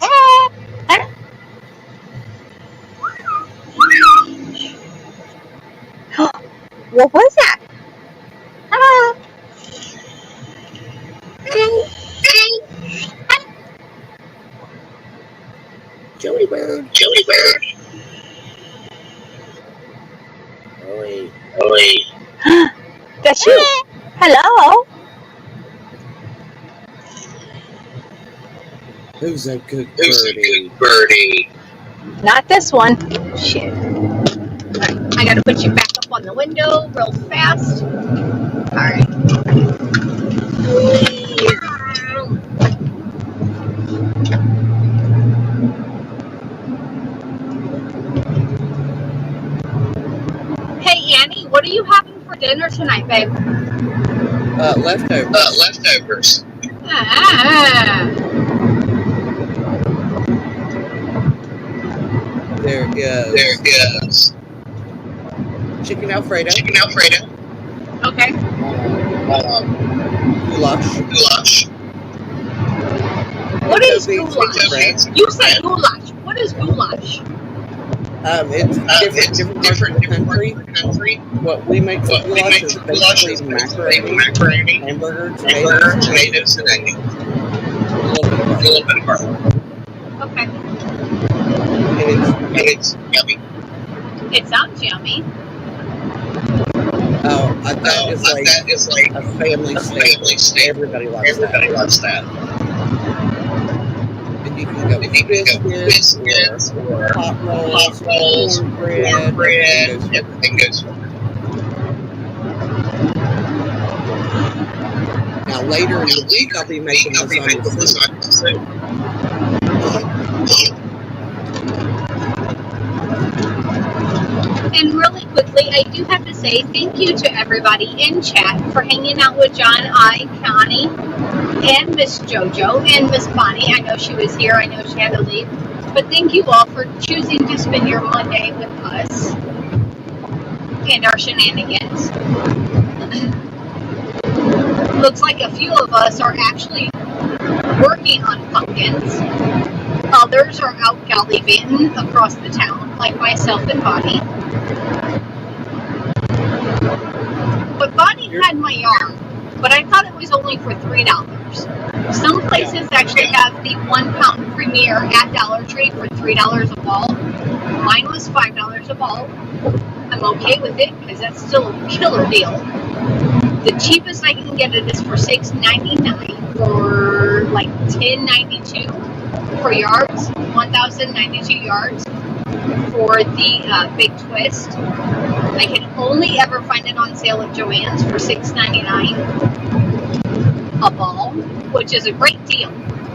What was that? Joey bird. Joey bird. Oi. Oi. That's you. Hello. Who's a good Who's a birdie? good birdie? Not this one. Shit. Alright, I gotta put you back up on the window real fast. Alright. Hey Annie, what are you having for dinner tonight, babe? Leftovers. Leftovers. Ah. There is chicken Alfredo. Chicken Alfredo. Okay. Goulash. What is goulash? You said goulash. What is goulash? It's different parts of the country. What we make for goulash is basically macaroni, hamburger, tomatoes, and onions. A little bit of garlic. Okay. And it's yummy. It sounds yummy. That is like a family staple. Everybody loves that. And you can go with biscuits or hot rolls, cornbread, everything goes with it. Now later in the week I'll be making lasagna soup. And really quickly, I do have to say thank you to everybody in chat for hanging out with John, Connie, and Miss JoJo, and Miss Bonnie. I know she was here. I know she had to leave. But thank you all for choosing to spend your Monday with us and our shenanigans. Looks like a few of us are actually working on pumpkins. Others are out gallivanting across the town, like myself and Bonnie. But Bonnie had my yarn, but I thought it was only for $3. Some places actually have the 1 pound premier at Dollar Tree for $3 a ball. Mine was $5 a ball. I'm okay with it because that's still a killer deal. The cheapest I can get it is for $6.99 for like $10.92 for yards, 1,092 yards for the big twist. I can only ever find it on sale at Joann's for $6.99 a ball, which is a great deal.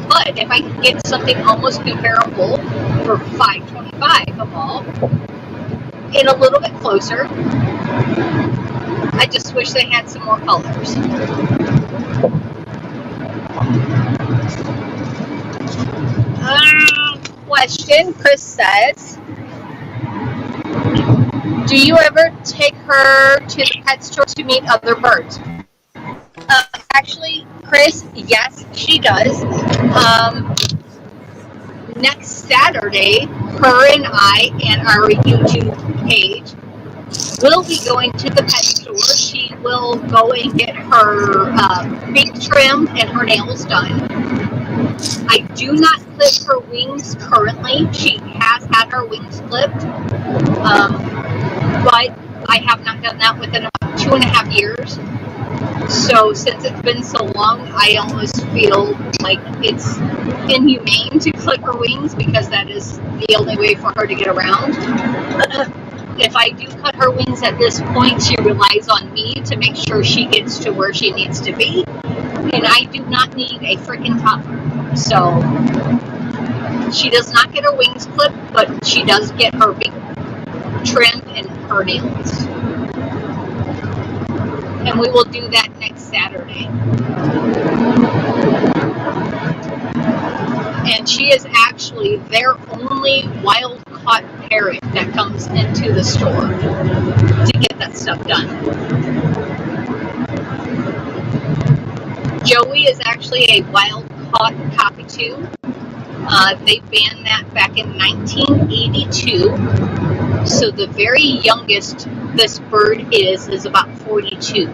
But if I can get something almost comparable for $5.25 a ball and a little bit closer, I just wish they had some more colors. Question, Chris says, do you ever take her to the pet store to meet other birds? Actually, Chris, yes, she does. Next Saturday, her and I and our YouTube page will be going to the pet store. She will go and get her beak trimmed and her nails done. I do not clip her wings currently. She has had her wings clipped, but I have not done that within about 2.5 years. So since it's been so long, I almost feel like it's inhumane to clip her wings because that is the only way for her to get around. If I do cut her wings at this point, she relies on me to make sure she gets to where she needs to be. And I do not need a freaking topper. So she does not get her wings clipped, but she does get her beak trimmed and her nails. And we will do that next Saturday. And she is actually their only wild-caught parrot that comes into the store to get that stuff done. Joey is actually a wild-caught cockatoo. They banned that back in 1982. So the very youngest this bird is about 42.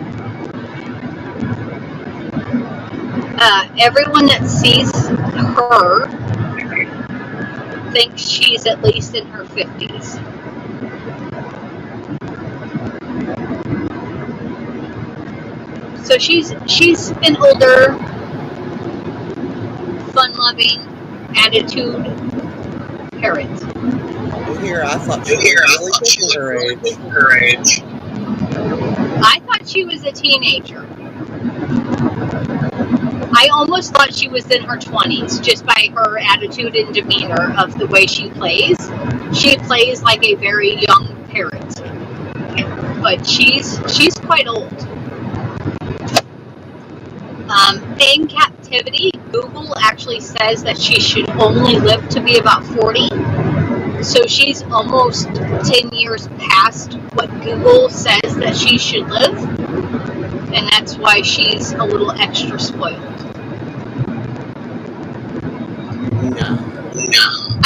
Everyone that sees her thinks she's at least in her 50s. So she's an older, fun-loving, attitude parrot. Here, I thought she was really good for her age. I thought she was a teenager. I almost thought she was in her 20s just by her attitude and demeanor of the way she plays. She plays like a very young parrot, but she's quite old. In captivity, Google actually says that she should only live to be about 40. So she's almost 10 years past what Google says that she should live. And that's why she's a little extra spoiled. No.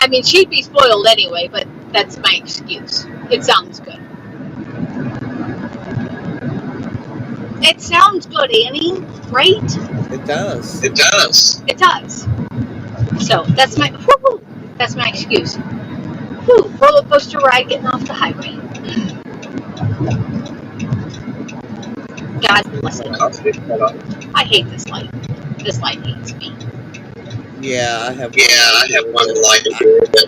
I mean, she'd be spoiled anyway, but that's my excuse. It sounds good. It sounds good, Annie, right? It does. It does. So that's my excuse. Whew, roller coaster ride getting off the highway. God bless it. I hate this light. This light hates me. Yeah, I have one light. I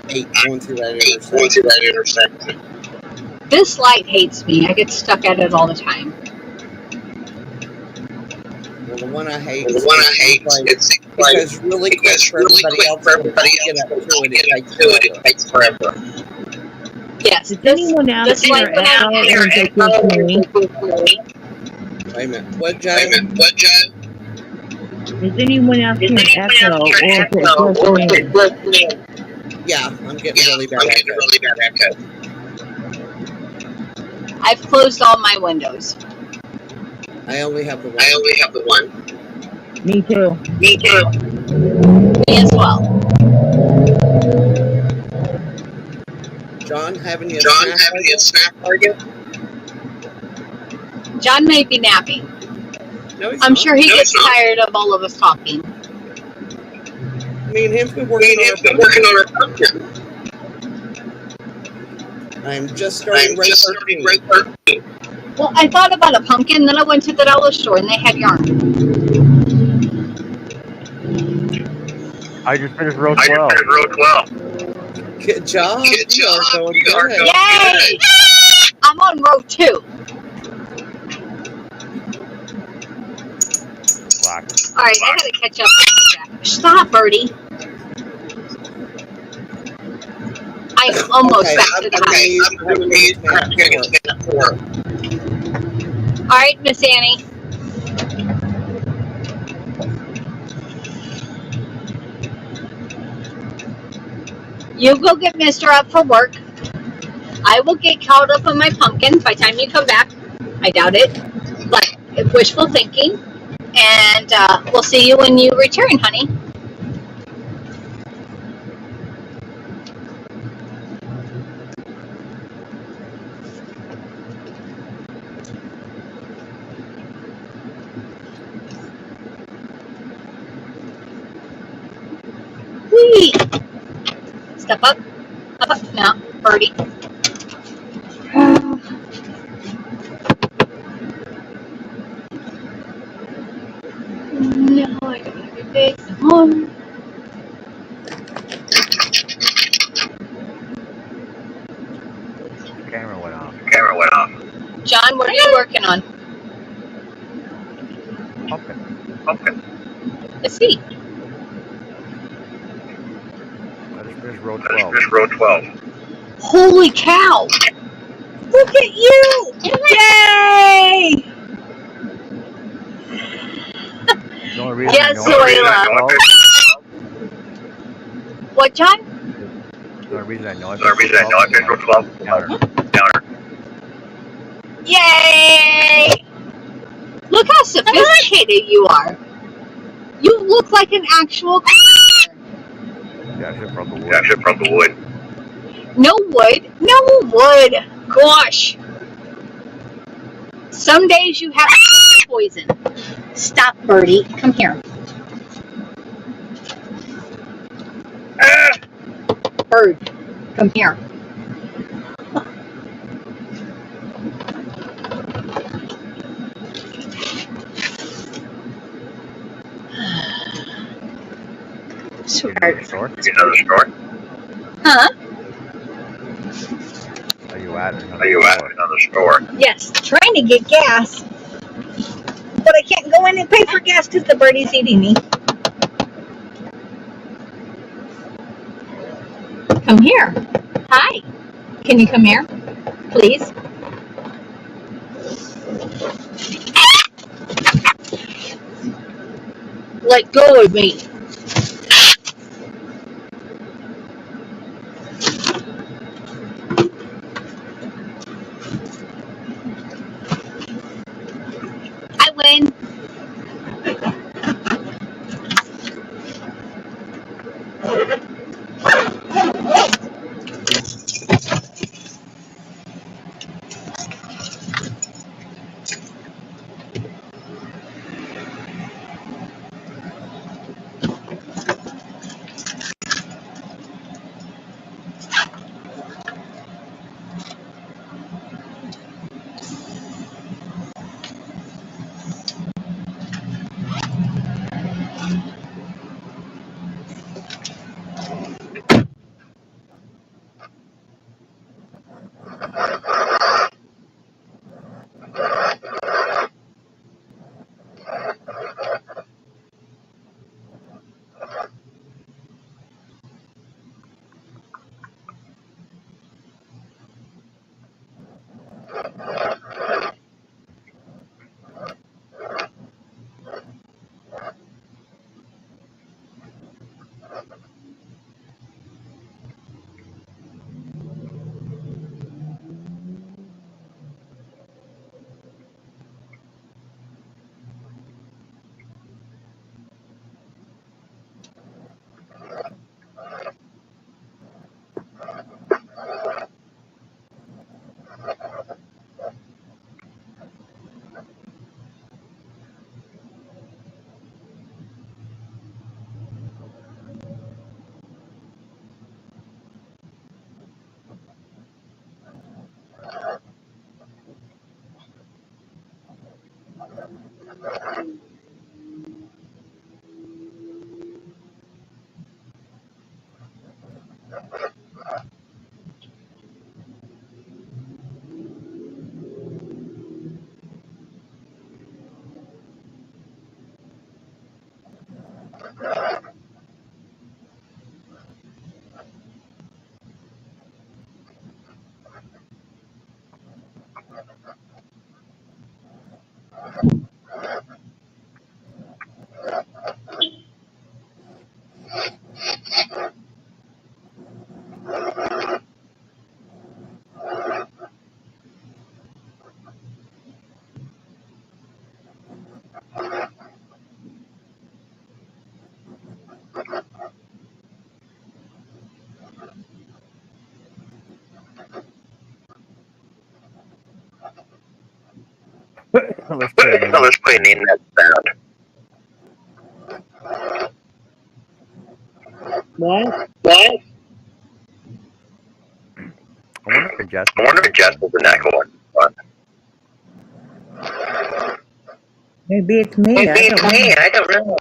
hate going through that intersection. This light hates me. I get stuck at it all the time. Well, the one I hate is because really quick for everybody else to get up to it takes forever. Yes. Does anyone else hear echo or is it just me? Wait a minute. What, John? Does anyone else hear echo or is it just me? Yeah, I'm getting really bad echo. I've closed all my windows. I only have the one. Me too. Me as well. John, having a snack target? John may be napping. No, he's I'm not. sure he gets tired of all of us talking. Me and him's been working on our pumpkin. I'm just starting Red 13. Well, I thought about a pumpkin, then I went to the dollar store and they had yarn. I just finished row 12. Good job. You are going good. Yay! I'm on row 2. Black. Alright, I gotta catch up. Stop, Birdie. I'm almost back to the house. Alright, Miss Annie. You go get Mister up for work. I will get caught up on my pumpkin by the time you come back. I doubt it, but wishful thinking. And we'll see you when you return, honey. Whee! Step up. Up. Now, Birdie. Take them on. The camera went off. Camera went off. John, what are you working on? Pumpkin. Pumpkin. Let's see. I just finished row I just 12. finished row 12. Holy cow! Look at you! Yay! The only reason Yes, I know I finished row Zoila. 12. What, John? The only reason I know I The finished reason I row know I 12 finished row 12 counter. counter. Yay! Look how sophisticated you are. You look like an actual crafter. Yeah, I should have brought the Yeah, I wood. should have brought the wood. No wood? No wood. Gosh. Some days you have to take the poison. Stop, Birdie. Come here. Bird, come here. You get another store? Another store? Huh? Are you at Are another you at store? another store? Yes, trying to get gas. But I can't go in and pay for gas because the birdie's eating me. Come here. Hi. Can you come here? Please? Let go of me. I win. Let's play a name that Let's play name sound. that sound. What? What? I wonder if Jess I is an wonder if echo Jess on was this an one. echo one. What? Maybe it's me. Maybe I it's don't me. know. I don't know.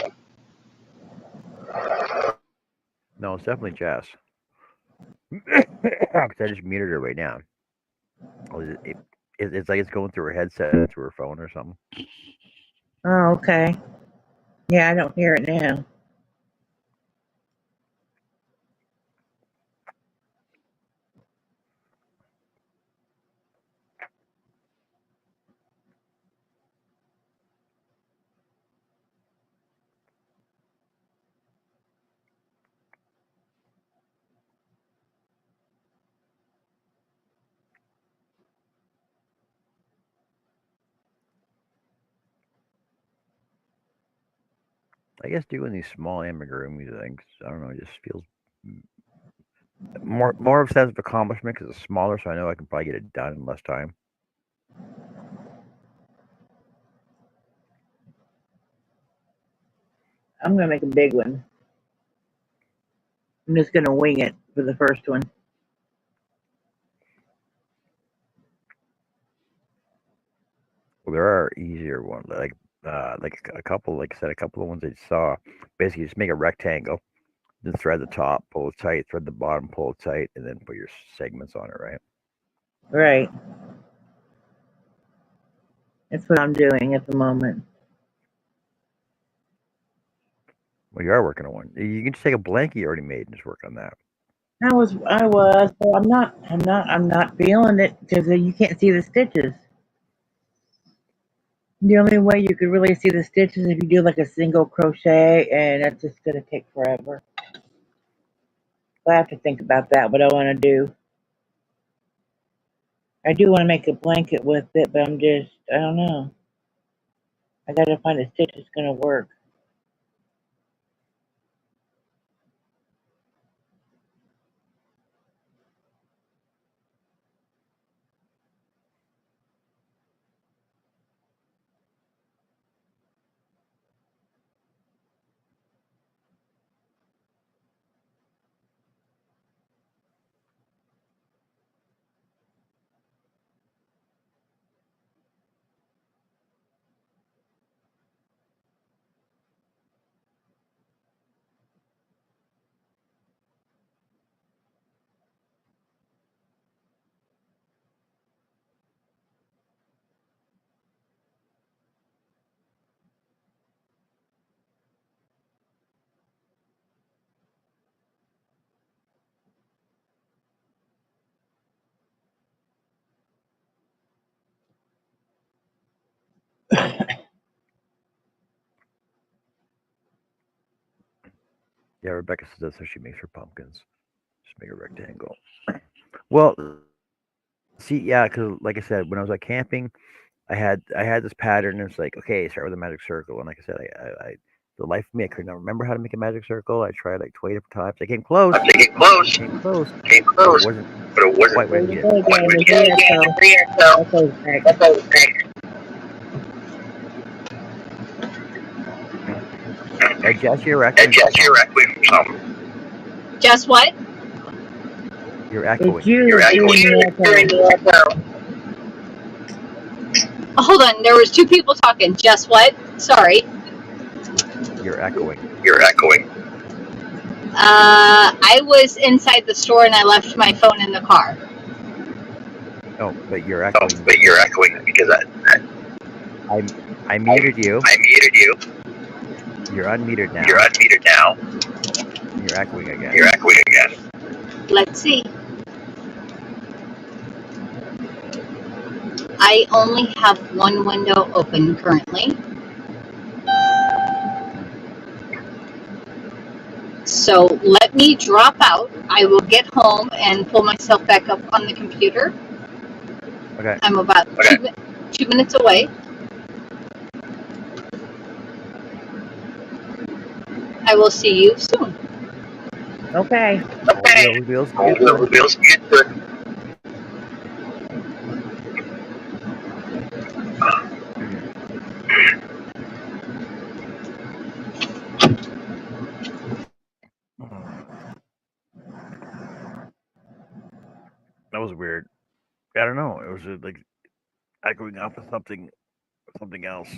No, it's definitely Jess. 'Cause I just muted her right now. Oh, it's like it's going through her headset into her phone or something. Oh, okay. Yeah, I don't hear it now. I guess doing these small amigurumi things, I don't know, it just feels more of a sense of accomplishment because it's smaller, so I know I can probably get it done in less time. I'm gonna make a big one. I'm just gonna wing it for the first one. Well, there are easier ones, like a couple, like I said, a couple of ones I saw. Basically, just make a rectangle, then thread the top, pull it tight, thread the bottom, pull it tight, and then put your segments on it, right? Right. That's what I'm doing at the moment. Well, you are working on one. You can just take a blanket you already made and just work on that. But I'm not feeling it because you can't see the stitches. The only way you could really see the stitches if you do like a single crochet, and that's just gonna take forever. So I have to think about that. What I want to do. I do want to make a blanket with it, but I don't know. I gotta find a stitch that's gonna work. Yeah, Rebecca says that's how she makes her pumpkins. Just make a rectangle. Well, see, yeah, because like I said, when I was like camping, I had this pattern. And it's like, okay, start with a magic circle, and like I said, the life of me, I couldn't remember how to make a magic circle. I tried like 20 different times. I came close, I'm thinking close, came close, came but it close, wasn't but it wasn't quite what There I you needed. go quite again. what There's you the needed. echo. So Echo's back. that's all back. And Jess, you're And echoing yes, you're some. echoing some. Just what? You're It's echoing. You're you echoing. doing the During echo. the echo. Hold on, there was two people talking. Just what? Sorry. You're echoing. You're echoing. I was inside the store and I left my phone in the car. No, but you're Oh, echoing but because you're echoing because I I I, muted you. I muted you. You're unmuted You're now. unmuted now. And you're echoing again. You're echoing again. Let's see. I only have one window open currently. So let me drop out. I will get home and pull myself back up on the computer. Okay. I'm about Okay. 2 minutes away. I will see you soon. Okay. All Okay. wheels All get good. the wheels get good. That was weird. I don't know. It was like echoing off of something else.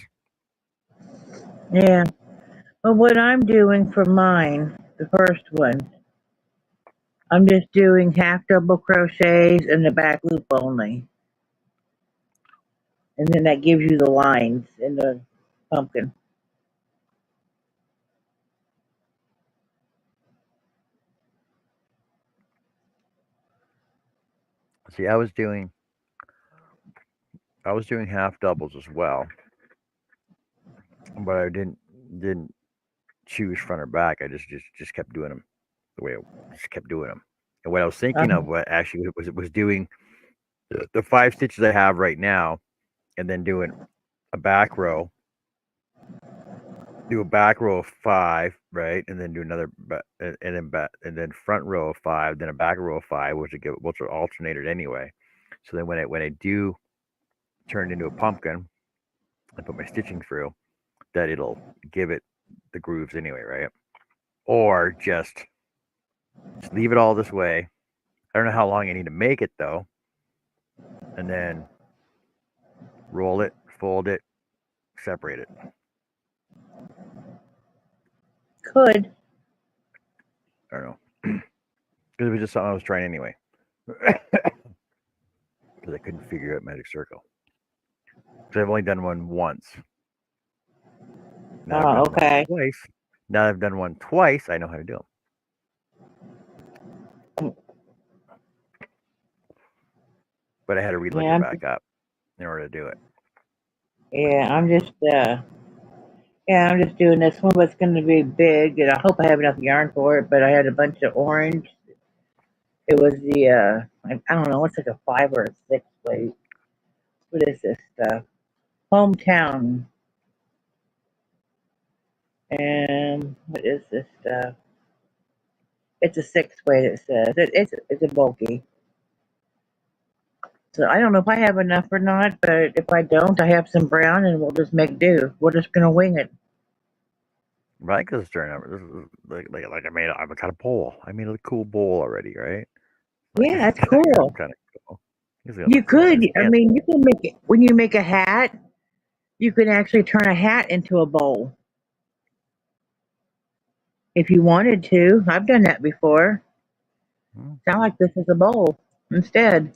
Yeah. Well, what I'm doing for mine, the first one, I'm just doing half double crochets in the back loop only. And then that gives you the lines in the pumpkin. See, I was doing half doubles as well, but I didn't choose front or back. I just kept doing them the way I just kept doing them. And what I was thinking of, Um, what actually was doing the 5 stitches I have right now, and then doing a back row, do a back row of 5, right, and then do another, and then front row of 5, then a back row of 5, which are alternated anyway. So then when I do turn it into a pumpkin and put my stitching through, that it'll give it the grooves anyway, right? Or just leave it all this way. I don't know how long I need to make it though, and then roll it, fold it, separate it. could. I don't know because it was just something I was trying anyway. Because I couldn't figure out Magic Circle. Because I've only done one once. Now I've Oh, done one okay. twice. Now I've done one twice. I know how to do them. But I had to reload Yeah, it back up in order to do it. yeah, I'm just doing this one, but it's going to be big, and I hope I have enough yarn for it. But I had a bunch of orange. It was I don't know, what's like a 5 or a 6 weight. What is this stuff? Hometown. And what is this stuff? It's a 6 weight. It says it's a bulky. So I don't know if I have enough or not, but if I don't, I have some brown, and we'll just make do. We're just gonna wing it. Right? Because it's turning over. This is like I got a bowl. I made a cool bowl already, right? Like Yeah, it's kind cool. of cool. It's gonna You look cool. could. I mean, you can make it when you make a hat. You can actually turn a hat into a bowl if you wanted to. I've done that before. Hmm. Sound like this is a bowl instead.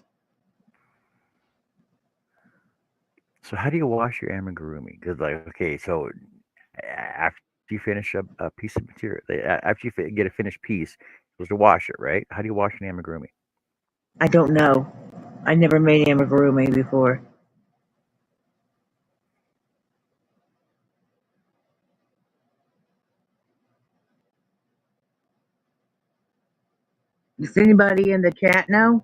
So how do you wash your amigurumi? Because like, okay, so after you finish a piece of material, after you get a finished piece, you're supposed to wash it, right? How do you wash an amigurumi? I don't know. I never made amigurumi before. Does anybody in the chat know?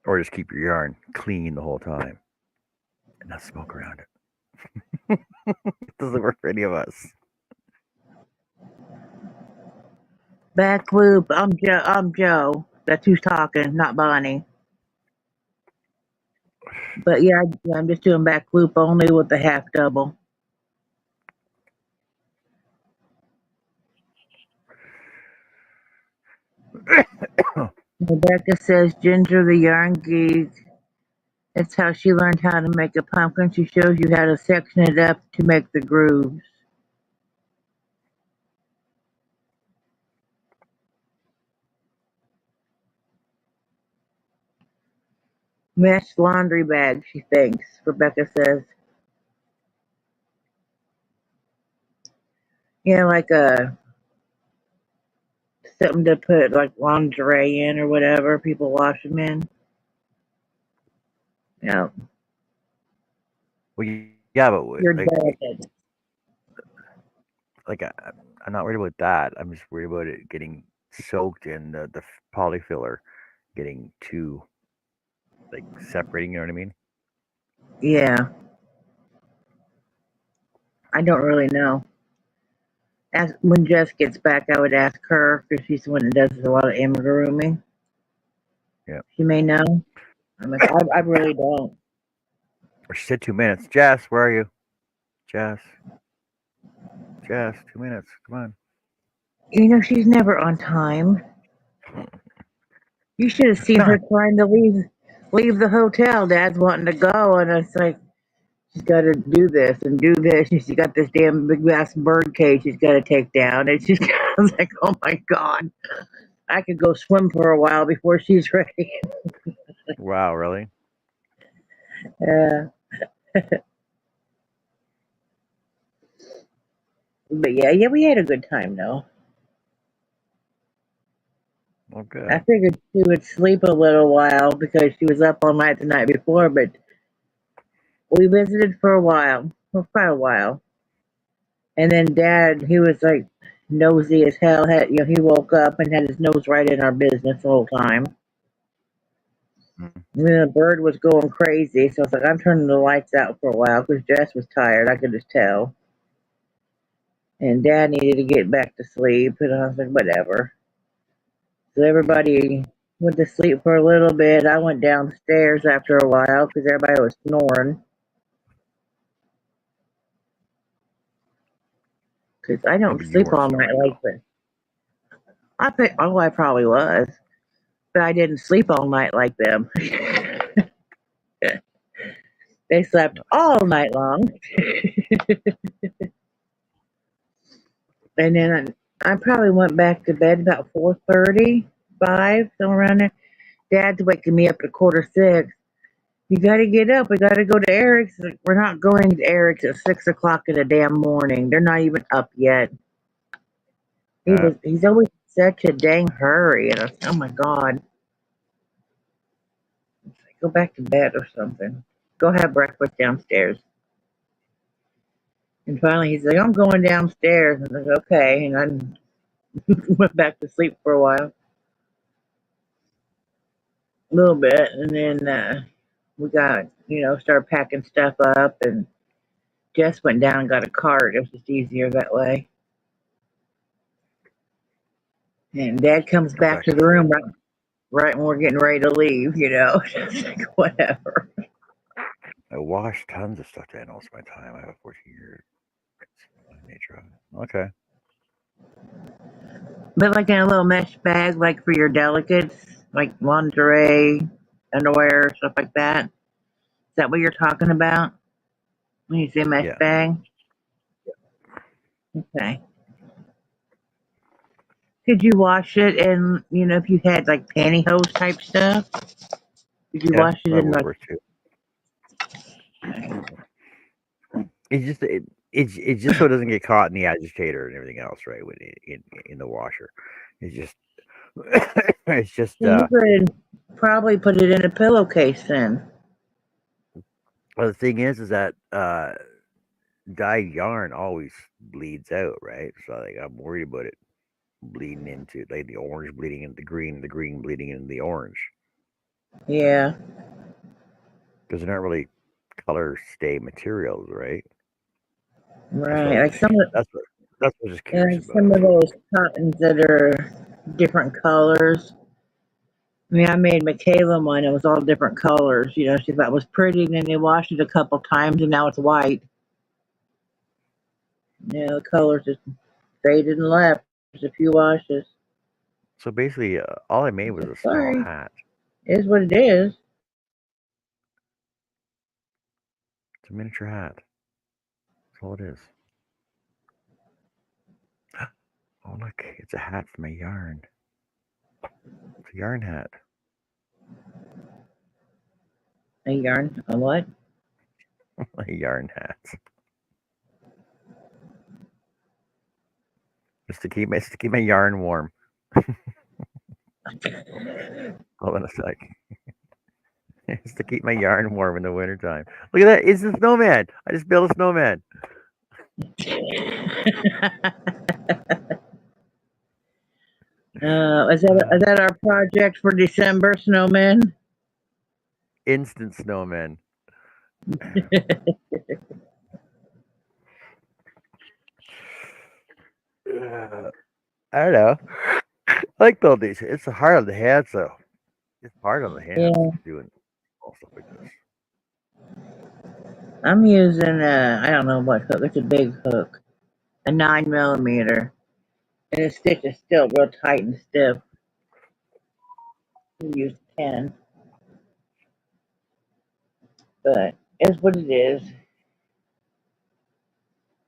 Or just keep your yarn clean the whole time and not smoke around it. It doesn't work for any of us. Back loop. I'm Joe. I'm Joe. That's who's talking, not Bonnie. But yeah, I'm just doing back loop only with the half double. Rebecca says Ginger the yarn geek. It's how she learned how to make a pumpkin. She shows you how to section it up to make the grooves. Mesh laundry bag, she thinks, Rebecca says. Yeah, like something to put like lingerie in or whatever. People wash them in. Yeah, Well, yeah, but you're delicate. like I'm not worried about that. I'm just worried about it getting soaked in the polyfiller, getting too like separating. You know what I mean? Yeah, I don't really know. When Jess gets back, I would ask her because she's the one that does a lot of amigurumi. Yeah. She may know. I really don't. Or she said 2 minutes. Jess, where are you? Jess, Jess, 2 minutes. Come on. You know, she's never on time. You should have seen her trying to leave the hotel. Dad's wanting to go, and it's like she's got to do this and do this. She's got this damn big ass bird cage she's got to take down. And she's I was like, oh my god, I could go swim for a while before she's ready. Wow, really? Uh, but yeah, we had a good time though. Well, I good. figured she would sleep a little while because she was up all night the night before, but we visited for a while, for quite a while. And then Dad, he was like nosy as hell. He woke up and had his nose right in our business the whole time. Mm. And then the bird was going crazy, so I was like, I'm turning the lights out for a while because Jess was tired. I could just tell. And Dad needed to get back to sleep, and I was like, whatever. So everybody went to sleep for a little bit. I went downstairs after a while because everybody was snoring. Because I Yeah, don't but you sleep weren't all night snoring like though. this. I probably was, but I didn't sleep all night like them. They slept No. all night long, and then I probably went back to bed about 4:30, 5, somewhere around there. Dad's waking me up at 5:45. You got to get up. We got to go to Eric's. We're not going to Eric's at 6 o'clock in the damn morning. They're not even up yet. Uh, He's always in such a dang hurry, and I was, oh my god, go back to bed or something. Go have breakfast downstairs. And finally, he's like, I'm going downstairs. And I was like, okay. And I went back to sleep for a while, a little bit. And then we got, started packing stuff up. And Jess went down and got a cart. It was just easier that way. And Dad comes go back back to to the sleep. room right when we're getting ready to leave. It's like, whatever. I washed tons of stuff down most of my time. I have a 14-year nature. Okay. But like in a little mesh bag, like for your delicates, like lingerie, underwear, stuff like that. Is that what you're talking about when you say mesh Yeah. bag? Okay. Could you wash it and, if you had like pantyhose type stuff, could you Yeah, wash it that in would like, work too. It just it just so it doesn't get caught in the agitator and everything else, right? When in the washer, it's just it's just you could probably put it in a pillowcase then. well, the thing is that dyed yarn always bleeds out, right? So like I'm worried about it bleeding into like the orange bleeding into the green bleeding into the orange Yeah, because they're not really color stay materials, right? That's what I right. was Like just that's what I was just curious some about. of those cottons that are different colors. I mean, I made Michaela one. It was all different colors. She thought it was pretty, and then they washed it a couple times, and now it's white. The colors just faded and left. There's a few washes. So basically, all I made It's was like, a small sorry, hat. it is what it is. It's a miniature hat. That's all it is. Oh look, it's a hat from a yarn. It's a yarn hat. A yarn, a what? A yarn hat. Just to keep my yarn warm. Hold on a sec. Just to keep my yarn warm in the wintertime. Look at that. It's a snowman. I just built a snowman. Is that our project for December, snowman? Instant snowman. I don't know. I like building these. It's hard on the hands, though. It's hard on the hands Yeah, doing all stuff like this. I'm using I don't know what hook. It's a big hook, a 9 millimeter, and the stitch is still real tight and stiff. We use 10, but it's what it is.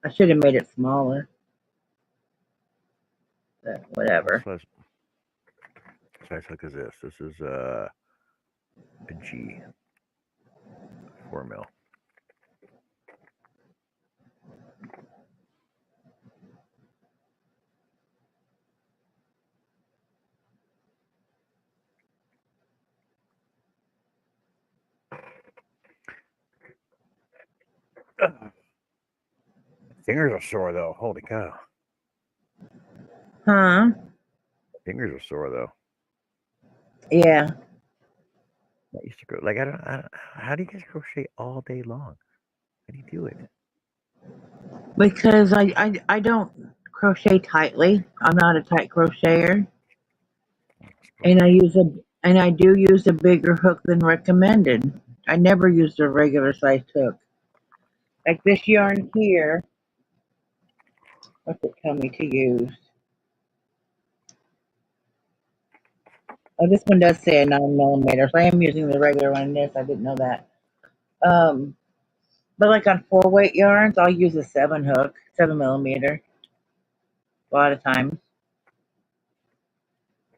I should have made it smaller, but whatever. What size hook is this? This is a G, 4 mil. Fingers are sore though. Holy cow! Huh? Fingers are sore though. Yeah. I used to go like I don't. How do you guys crochet all day long? How do you do it? Because I don't crochet tightly. I'm not a tight crocheter, and I do use a bigger hook than recommended. I never used a regular sized hook. Like this yarn here, what's it tell me to use? Oh, this one does say a 9 millimeter, so I am using the regular one in this. I didn't know that. Um, but like on 4 weight yarns, I'll use a 7 hook, 7 millimeter, a lot of times.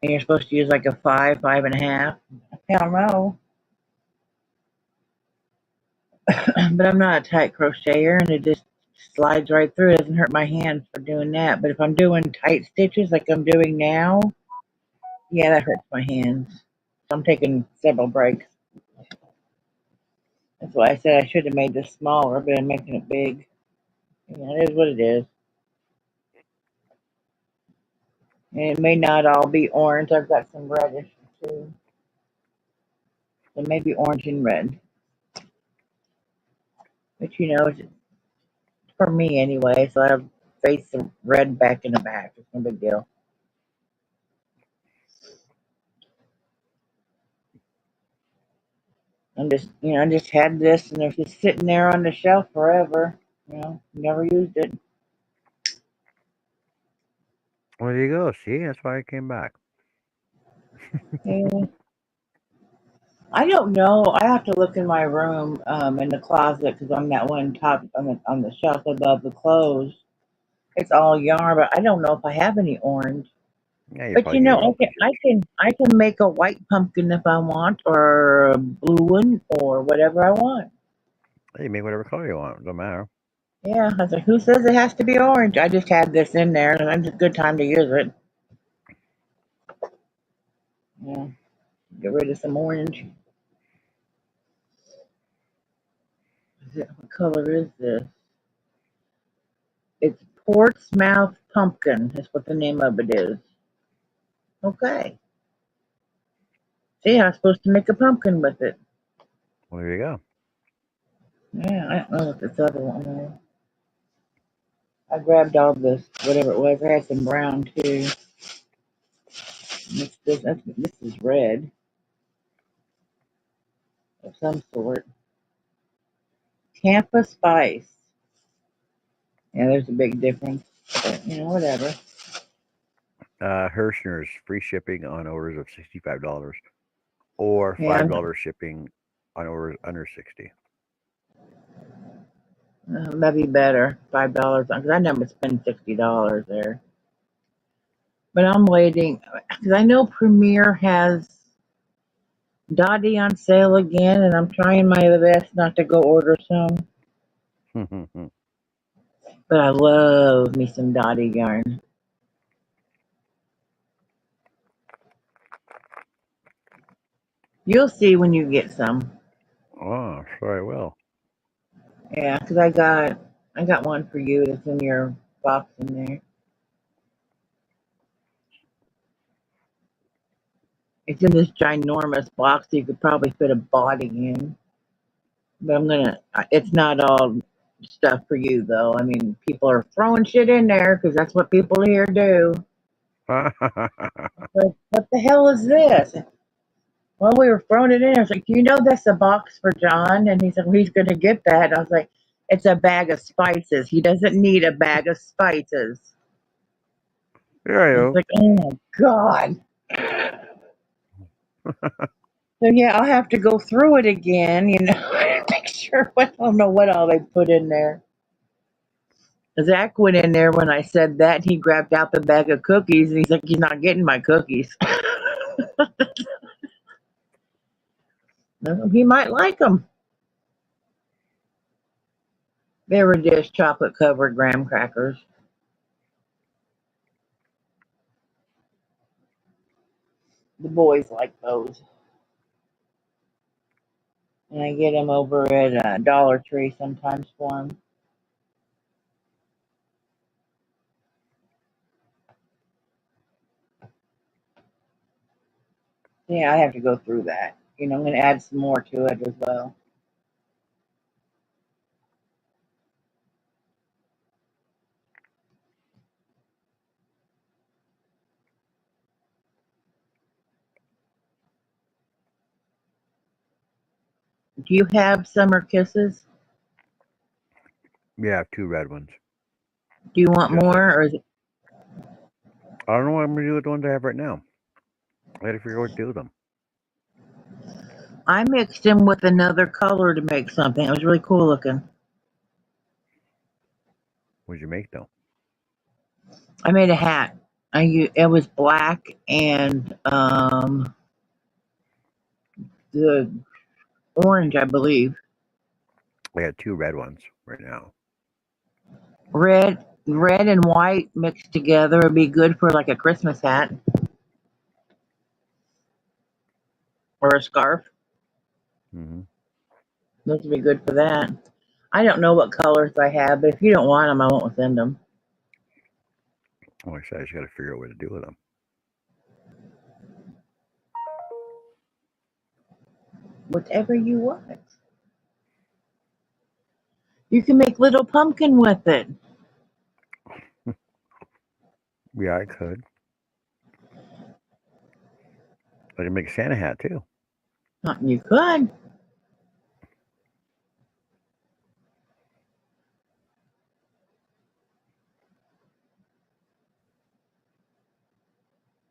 And you're supposed to use like a 5, 5.5. I don't know. But I'm not a tight crocheter, and it just slides right through. It doesn't hurt my hands for doing that. But if I'm doing tight stitches like I'm doing now, yeah, that hurts my hands. So I'm taking several breaks. That's why I said I should have made this smaller, but I'm making it big. Yeah, it is what it is. And it may not all be orange. I've got some reddish too. So maybe orange and red. But you know, it's for me anyway, so I have face the red back in the back. It's no big deal. I just had this and it's just sitting there on the shelf forever. Never used it. Well, there you go. See, that's why I came back. Yeah. I don't know. I have to look in my room, in the closet, because I'm that one top on the shelf above the clothes. It's all yarn, but I don't know if I have any orange. Yeah, you But probably need an open. I can make a white pumpkin if I want, or a blue one, or whatever I want. Hey, you make whatever color you want. Don't matter. Yeah, I was like, who says it has to be orange? I just had this in there, and it's a good time to use it. Yeah, get rid of some orange. What color is this? It's Portsmouth Pumpkin. That's what the name of it is. Okay. See, I was supposed to make a pumpkin with it. Well, there you go. Yeah, I don't know what this other one is. I grabbed all this, whatever it was. I had some brown too. This is red of some sort. Tampa Spice. Yeah, there's a big difference. But, whatever. Hirschner's free shipping on orders of $65, or Yeah, $5 shipping on orders under 60. that'd be better. $5 because I never spend $60 there. But I'm waiting because I know Premier has Dottie on sale again, and I'm trying my best not to go order some. But I love me some Dottie yarn. You'll see when you get some. Oh, sure I will. Yeah, because I got one for you that's in your box in there. It's in this ginormous box so you could probably fit a body in. But it's not all stuff for you though. I mean, people are throwing shit in there because that's what people here do. Like, what the hell is this? Well, we were throwing it in. I was like, that's a box for John? And he said, well, he's going to get that. And I was like, it's a bag of spices. He doesn't need a bag of spices. There I was you like, oh my God. So yeah, I'll have to go through it again, make sure. I don't know what all they put in there. Zach went in there when I said that. And he grabbed out the bag of cookies, and he's like, "He's not getting my cookies." He might like them. They were just chocolate covered graham crackers. The boys like those, and I get them over at Dollar Tree sometimes for them. Yeah, I have to go through that. I'm going to add some more to it as well. Do you have summer kisses? Yeah, I have two red ones. Do you want Just like more, or is it? I don't know what I'm gonna do with the ones I have right now. I gotta figure out what to do with them. I mixed them with another color to make something. It was really cool looking. What'd you make though? I made a hat. It was black and the orange, I believe. I got two red ones right now. Red and white mixed together would be good for like a Christmas hat or a scarf. Mm-hmm. Those would be good for that. I don't know what colors I have, but if you don't want them, I won't send them. Like I said, I just gotta figure out what to do with them. Whatever you want. You can make little pumpkin with it. Yeah, I could. I can make a Santa hat too. You could.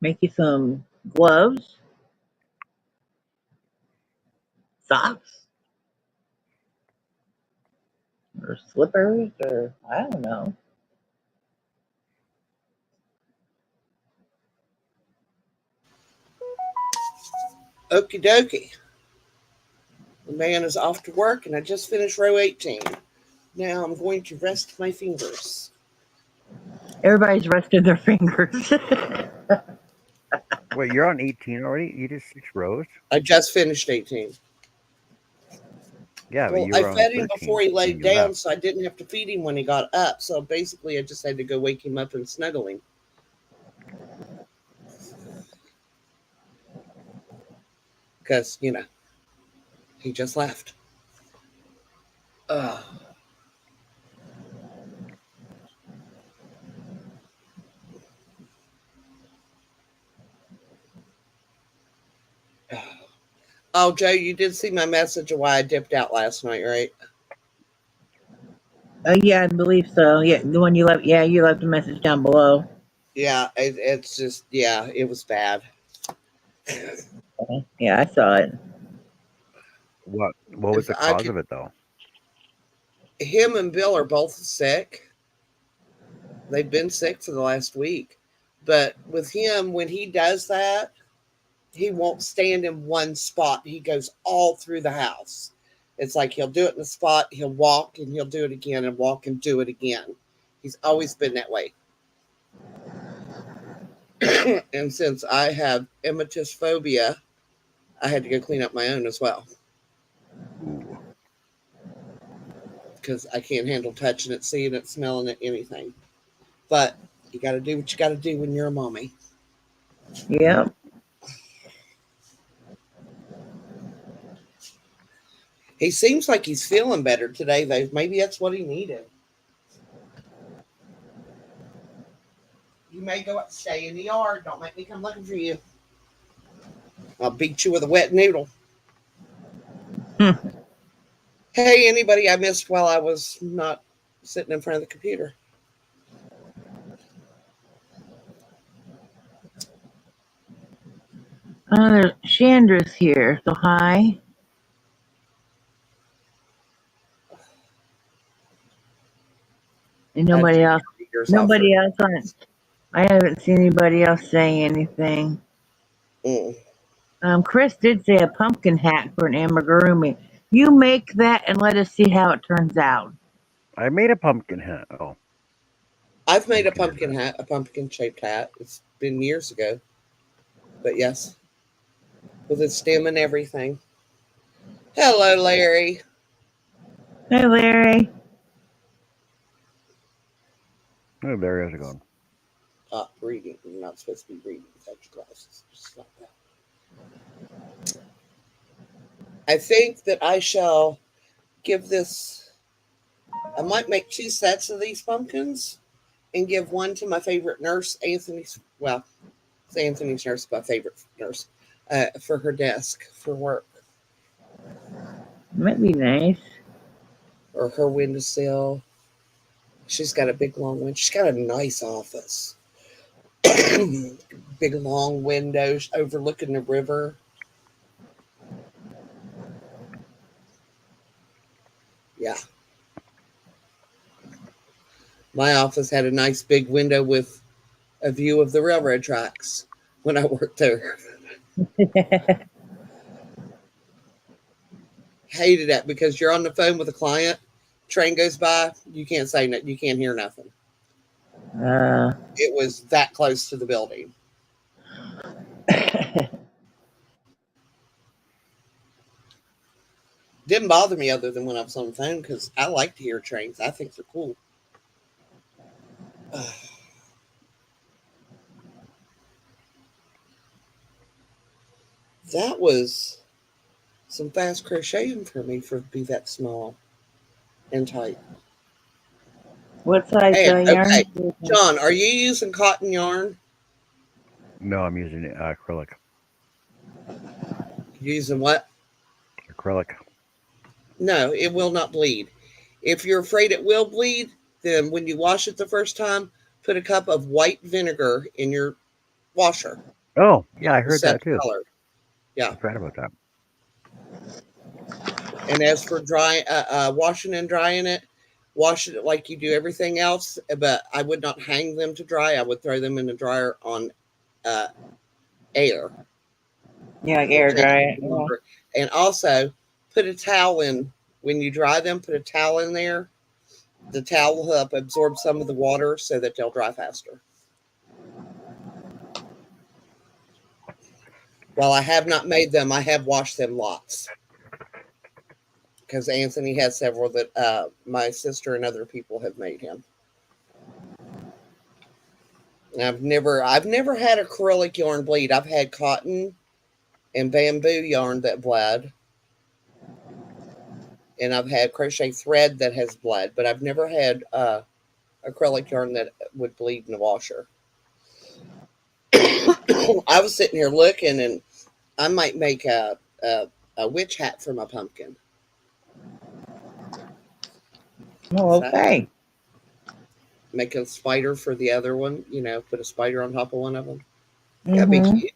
Make you some gloves, socks, or slippers, or I don't know. Okie dokie. The man is off to work, and I just finished row 18. Now I'm going to rest my fingers. Everybody's rested their fingers. Wait, you're on 18 already? You did 6 rows? I just finished 18. Yeah, but Well, you I were on fed him before 13 he when laid you down, left. so I didn't have to feed him when he got up. So basically, I just had to go wake him up and snuggle him. Because, he just left. Uh, oh, Joe, you did see my message of why I dipped out last night, right? Yeah, I believe so. Yeah, the one you left. Yeah, you left a message down below. Yeah, it's just, yeah, it was bad. Yeah, I saw it. What was If the I cause could, of it though? him and Bill are both sick. They've been sick for the last week. But with him, when he does that, he won't stand in one spot. He goes all through the house. It's like he'll do it in a spot, he'll walk and he'll do it again and walk and do it again. He's always been that way. And since I have emetophobia, I had to go clean up my own as well Ooh. because I can't handle touching it, seeing it, smelling it, anything. But you got to do what you got to do when you're a mommy. Yep. He seems like he's feeling better today, though. Maybe that's what he needed. You may go up, stay in the yard. Don't make me come looking for you. I'll beat you with a wet noodle. Hey, anybody I missed while I was not sitting in front of the computer? There's Chandra's here. So hi. And I nobody took else. years off for Nobody else on. I haven't seen anybody else saying anything. mm. Chris did say a pumpkin hat for an amigurumi. You make that and let us see how it turns out. I made a pumpkin hat. Oh, I've made a pumpkin is pumpkin hat, a pumpkin shaped hat. It's been years ago, but yes, with its stem and everything. Hello, Larry. Hey, Larry. oh, there is it going. Reading. You're not supposed to be reading without your glasses. Just like that. I think that I shall give this. I might make 2 sets of these pumpkins and give one to my favorite nurse, Anthony's. Well, it's Anthony's nurse, my favorite nurse, for her desk for work Might be nice. or her windowsill. She's got a big long window. She's got a nice office. Big long windows overlooking the river. Yeah. My office had a nice big window with a view of the railroad tracks when I worked there. Hated that because you're on the phone with a client, train goes by, you can't say nothing, you can't hear nothing. uh, It was that close to the building. Didn't bother me other than when I was on the phone because I like to hear trains. I think they're cool. That was some fast crocheting for me for be that small and tight. what size And yarn? okay, John, are you using cotton yarn? No, I'm using acrylic. Using what? Acrylic. No, it will not bleed. If you're afraid it will bleed, then when you wash it the first time, put a cup of white vinegar in your washer. Oh, yeah, I It will heard set that the too. color. Yeah. I forgot about that. And as for washing and drying it, wash it like you do everything else. But I would not hang them to dry. I would throw them in the dryer on uh, air. Yeah, like Will air take dry it. longer. And also, put a towel in when you dry them. Put a towel in there. The towel will help absorb some of the water so that they'll dry faster. While I have not made them, I have washed them lots because Anthony has several that my sister and other people have made him. And I've never had acrylic yarn bleed. I've had cotton and bamboo yarn that bled, and I've had crochet thread that has bled, but I've never had acrylic yarn that would bleed in the washer. I was sitting here looking, and I might make a witch hat for my pumpkin. Oh, So okay. make a spider for the other one. Put a spider on top of one of them. That'd be Mm-hmm. cute.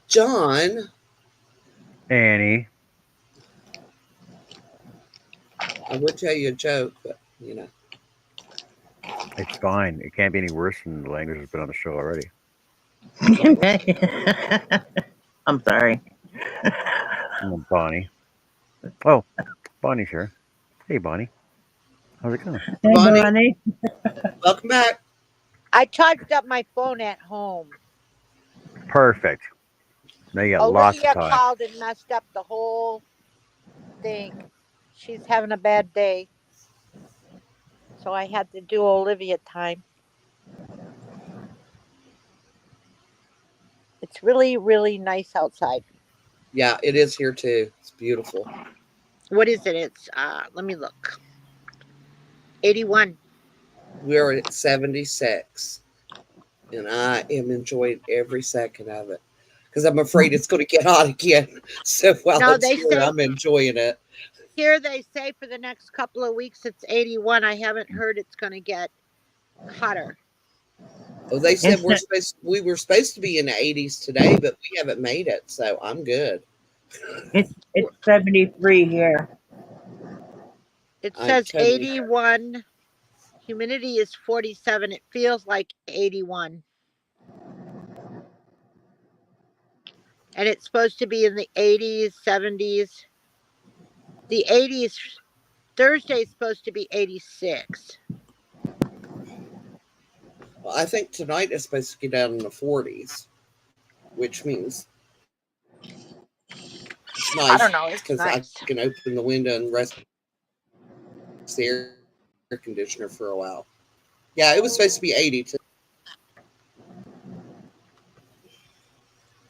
John, Annie, I would tell you a joke, but it's fine. It can't be any worse than the language that's been on the show already. I'm sorry. Oh, Bonnie. Oh, Bonnie's here. Hey, Bonnie. How's it going? Hey, Bonnie, Bonnie. welcome back. I charged up my phone at home. Perfect. Now you got lots of Olivia time. called and messed up the whole thing. She's having a bad day. So I had to do Olivia time. It's really, really nice outside. Yeah, it is here too. It's beautiful. What is it? It's let me look. 81. We're at 76, and I am enjoying every second of it because I'm afraid it's going to get hot again. So while No, it's they here, say I'm enjoying it. here they say for the next couple of weeks it's 81. I haven't heard it's going to get hotter. Oh, they said It's we were supposed to be in the 80s today, but we haven't made it, so I'm good. It's 73 here. It I says totally. 81. Humidity is 47. It feels like 81. And it's supposed to be in the 80s, 70s. The 80s, Thursday is supposed to be 86. Well, I think tonight is supposed to get down in the 40s, which means it's I nice don't know. It's because I nice. can open the window and rest the air conditioner for a while. Yeah, it was supposed to be 80 too.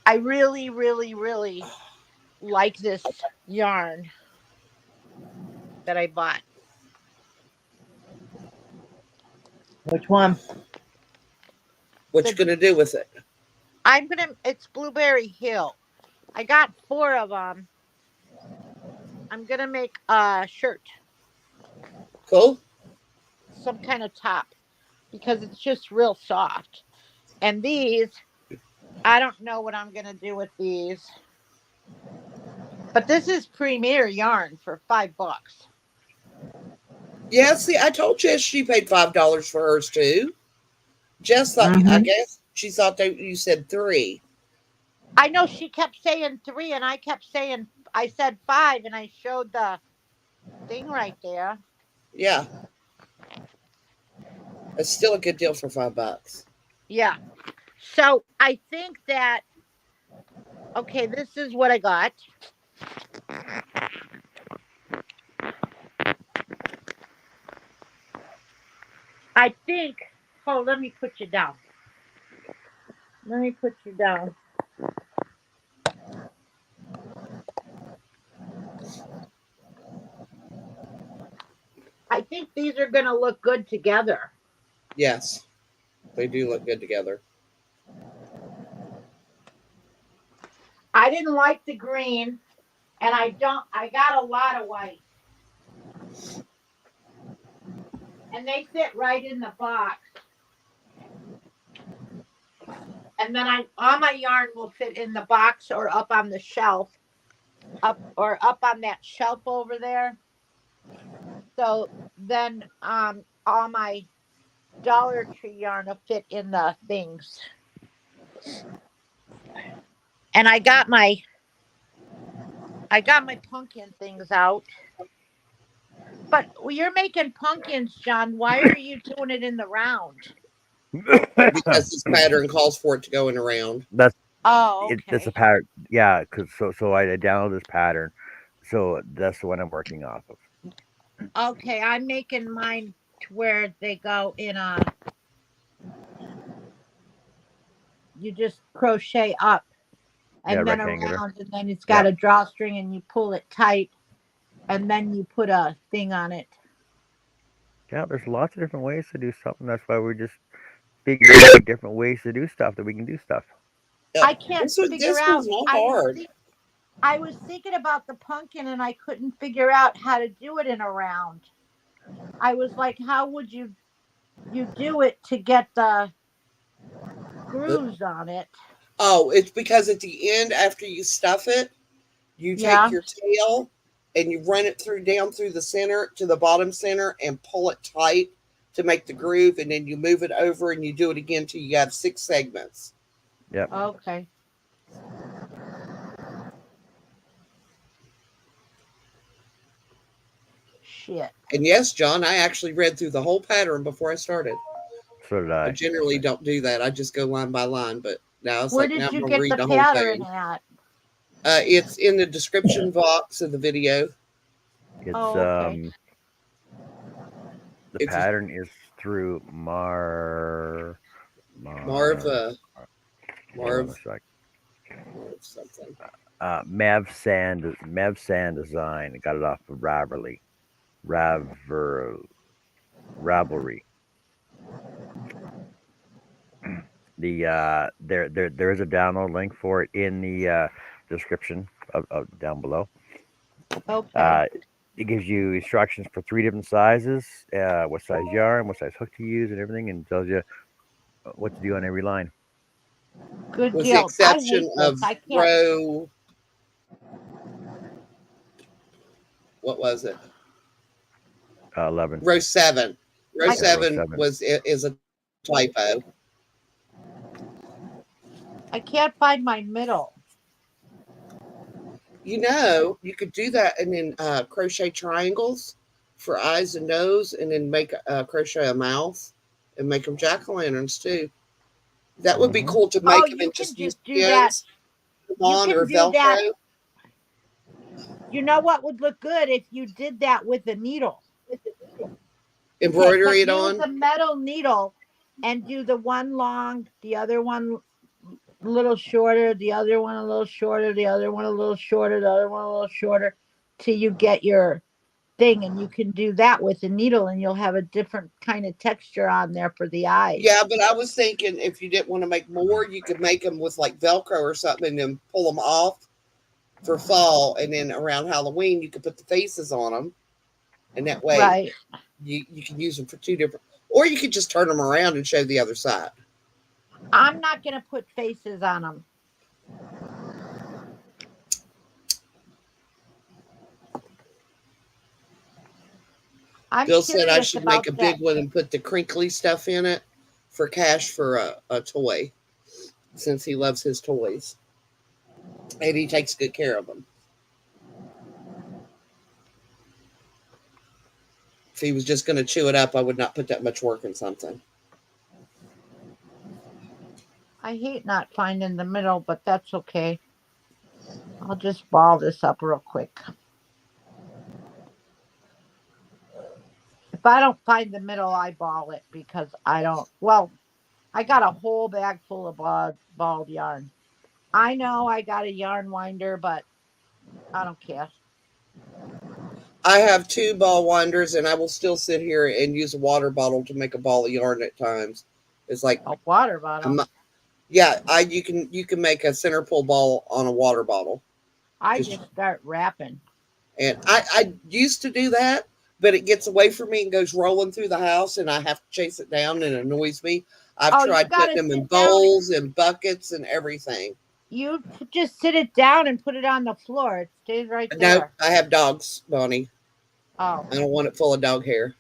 I really, really, really like this yarn that I bought. Which one? What you The gonna do with it? it's Blueberry Hill. I got 4 of them. I'm gonna make a shirt, Cool. some kind of top, because it's just real soft. And these, I don't know what I'm gonna do with these. But this is premier yarn for $5. Yeah, see, I told Jess she paid $5 for hers too. Jess thought, I Mm-hmm. guess she thought that you said three. I know she kept saying 3, and I kept saying I said 5, and I showed the thing right there. Yeah, it's still a good deal for $5. Yeah. So I think that okay, this is what I got. I think. Oh, let me put you down. Let me put you down. I think these are going to look good together. Yes, they do look good together. I didn't like the green, and I got a lot of white. And they fit right in the box. And then all my yarn will fit in the box or up on the shelf, up on that shelf over there. So then all my Dollar Tree yarn will fit in the things. And I got my pumpkin things out. But you're making pumpkins, John. Why are you doing it in the round? Because this pattern calls for it to go in around. That's Oh, That's a okay. pattern. Yeah, because I downloaded this pattern, so that's the one I'm working off of. Okay, I'm making mine to where they go in a you just crochet up Yeah, and then rectangular. around, and then it's got Yep. a drawstring and you pull it tight, and then you put a thing on it. Yeah, there's lots of different ways to do something. That's why we're just figuring out different ways to do stuff that we can do stuff. Yeah, I can't figure this out. one's not hard. I was thinking about the pumpkin and I couldn't figure out how to do it in a round. I was like, how would you do it to get the The- grooves on it? oh, it's because at the end, after you stuff it, you take Yeah. your tail and you run it through down through the center to the bottom center and pull it tight to make the groove, and then you move it over and you do it again till you have 6 segments. Yep. Okay. Shit. And yes, John, I actually read through the whole pattern before I started. So did I I. generally don't do that. I just go line by line, but now it's Where like now did I'm you going to get read the the whole pattern thing. at? It's in the description box of the video. It's Oh, okay. the It's a pattern is through Marv, Mar. Hold on a Marv, sec. Marv something. Mev Sand Design. Got it off of Raver, Ravelry. There is a download link for it in the description of down below. Okay. Uh, it gives you instructions for 3 different sizes, what size yarn, what size hook to use, and everything, and tells you what to do on every line. Good With the deal. I exception hate this. of I can't. row what was it? 11. Row 7. Row I Yeah, row 7 7. is a typo. I can't find my middle. You know, you could do that and then crochet triangles for eyes and nose, and then make crochet a mouth and make them jack o' lanterns too. That would be Hmm. cool to Oh, make them you and can just use just do that. pins You on can or do that. Velcro, You know what would look good if you did that with a needle? embroidery it Use on. a metal needle and do the one long, the other one a little shorter, the other one a little shorter, the other one a little shorter, the other one a little shorter, till you get your thing. And you can do that with a needle, and you'll have a different kind of texture on there for the eyes. Yeah, but I was thinking if you didn't want to make more, you could make them with like Velcro or something and then pull them off for fall. And then around Halloween, you could put the faces on them. And that way Right. you can use them for two different, or you could just turn them around and show the other side. I'm not going to put faces on them. I'm Bill said I curious should make about a that. big one and put the crinkly stuff in it for cash for a toy, since he loves his toys and he takes good care of them. If he was just going to chew it up, I would not put that much work in something. I hate not finding the middle, but that's okay. I'll just ball this up real quick. If I don't find the middle, I ball it because I don't. Well, I got a whole bag full of balled yarn. I know I got a yarn winder, but I don't care. I have two ball winders, and I will still sit here and use a water bottle to make a ball of yarn at times. It's like, A water bottle. I'm, yeah, you can make a center pull ball on a water bottle. I Just just start wrapping. and I used to do that, but it gets away from me and goes rolling through the house, and I have to chase it down, and it annoys me. I've Oh, you tried got putting to them in sit down. bowls and buckets and everything. Just sit it down and put it on the floor. It stays right Nope, there. I have dogs, Bonnie. Oh, I don't want it full of dog hair.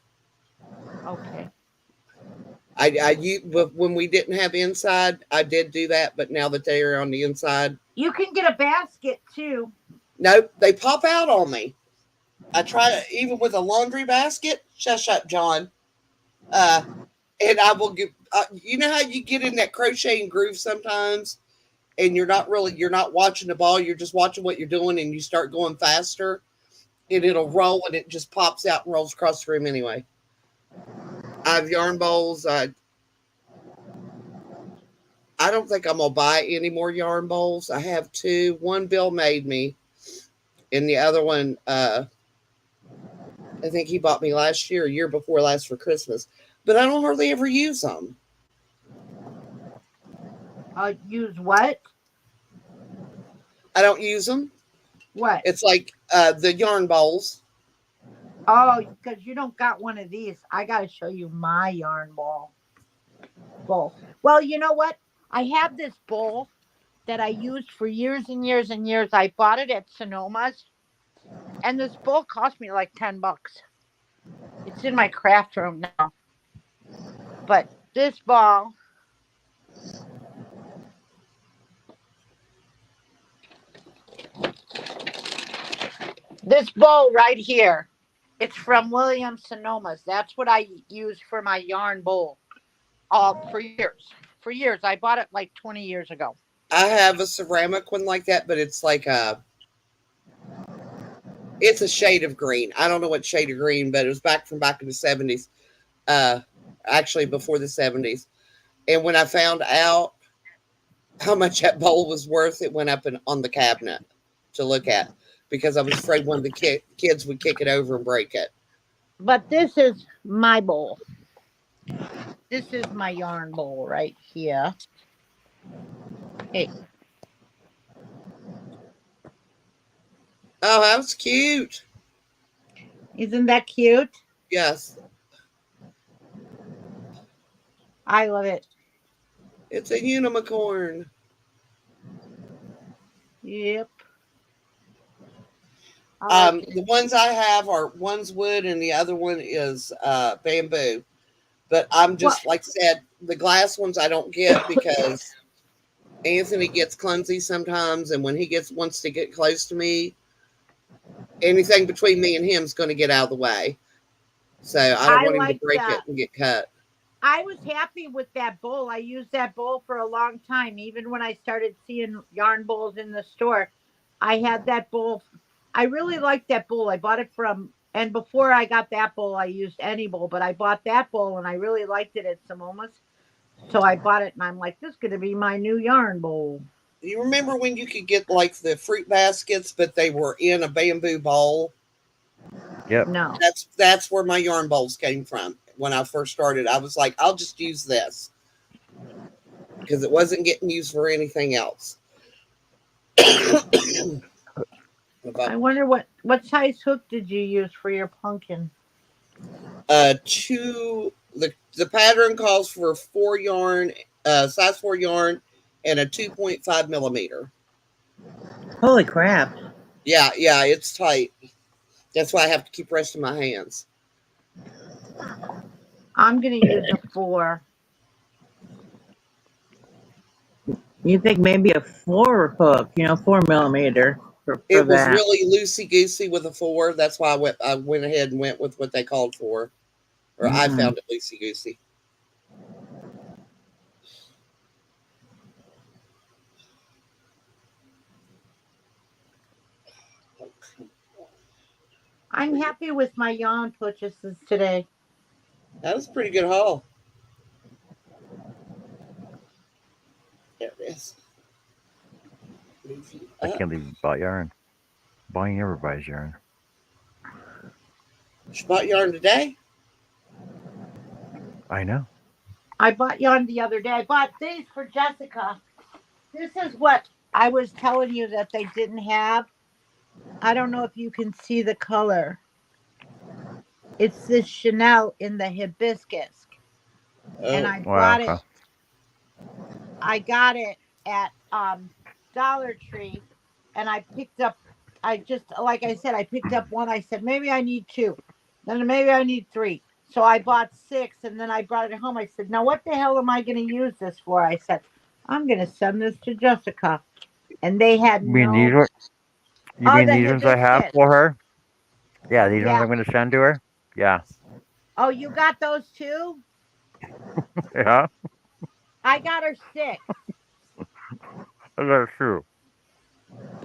okay. But when we didn't have inside, I did do that. But now that they are on the inside, You can get a basket too. nope, they pop out on me. I try even with a laundry basket. Shush up, John. Uh, and I will get. You know how you get in that crocheting groove sometimes, and you're not watching the ball. You're just watching what you're doing, and you start going faster, and it'll roll, and it just pops out and rolls across the room anyway. I have yarn bowls. I don't think I'm gonna buy any more yarn bowls. I have two. One Bill made me, and the other one, I think he bought me last year, year before last for Christmas. But I don't hardly ever use them. Use what? I don't use them. What? It's like the yarn bowls. Oh, because you don't got one of these. I got to show you my yarn bowl. Well, you know what? I have this bowl that I used for years and years and years. I bought it at Sonoma's, and this bowl cost me like $10. It's in my craft room now. But this bowl right here, it's from William Sonoma's. That's what I use for my yarn bowl. All for years. For years. I bought it like 20 years ago. I have a ceramic one like that, but it's like it's a shade of green. I don't know what shade of green, but it was back in the 70s. Uh, actually before the 70s. And when I found out how much that bowl was worth, it went up on the cabinet to look at because I was afraid one of the kids would kick it over and break it. But this is my bowl. This is my yarn bowl right here. Hey, Oh, that was cute. isn't that cute? Yes, I love it. it's a unicorn. Yep. All right. The ones I have are one's wood and the other one is bamboo. But I'm Well, just like I said, the glass ones I don't get because Anthony gets clumsy sometimes, and when he gets wants to get close to me, anything between me and him is going to get out of the way. So I don't I want him to like break it that. and get cut. I was happy with that bowl. I used that bowl for a long time. Even when I started seeing yarn bowls in the store, I had that bowl. I really liked that bowl. I bought it from, and before I got that bowl, I used any bowl, but I bought that bowl and I really liked it at Somoma's. So I bought it and I'm like, this is going to be my new yarn bowl. You remember when you could get like the fruit baskets, but they were in a bamboo bowl? Yep. No. That's where my yarn bowls came from. When I first started, I was like, I'll just use this because it wasn't getting used for anything else. I But wonder what size hook did you use for your pumpkin? the pattern calls for 4 yarn, size 4 yarn, and a 2.5 millimeter. Holy crap. Yeah, it's tight. That's why I have to keep resting my hands. I'm going to use a 4. You think maybe a 4 hook, 4 millimeter for It was that. really loosey goosey with a 4. That's why I went ahead and went with what they called for, or I Mm. found it loosey goosey. I'm happy with my yarn purchases today. That was a pretty good haul. There it is. Move you I up. can't believe you bought yarn. Buying everybody's yarn. She bought yarn today. I know. I bought yarn the other day. I bought these for Jessica. This is what I was telling you that they didn't have. I don't know if you can see the color. It's this Chanel in the hibiscus. And Oh, I Wow. bought Okay. it. I got it at Dollar Tree and I picked up I just like I said, I picked up one. I said, maybe I need two. Then maybe I need three. So I bought six and then I brought it home. I said, now what the hell am I gonna use this for? I said, I'm gonna send this to Jessica. And they had You mean these no ones? You oh mean the these ones I have hibiscus. for her? Yeah, these ones Yeah. I'm going to send to her. Yeah. Oh, you got those too? Yeah. I got her six. That's true.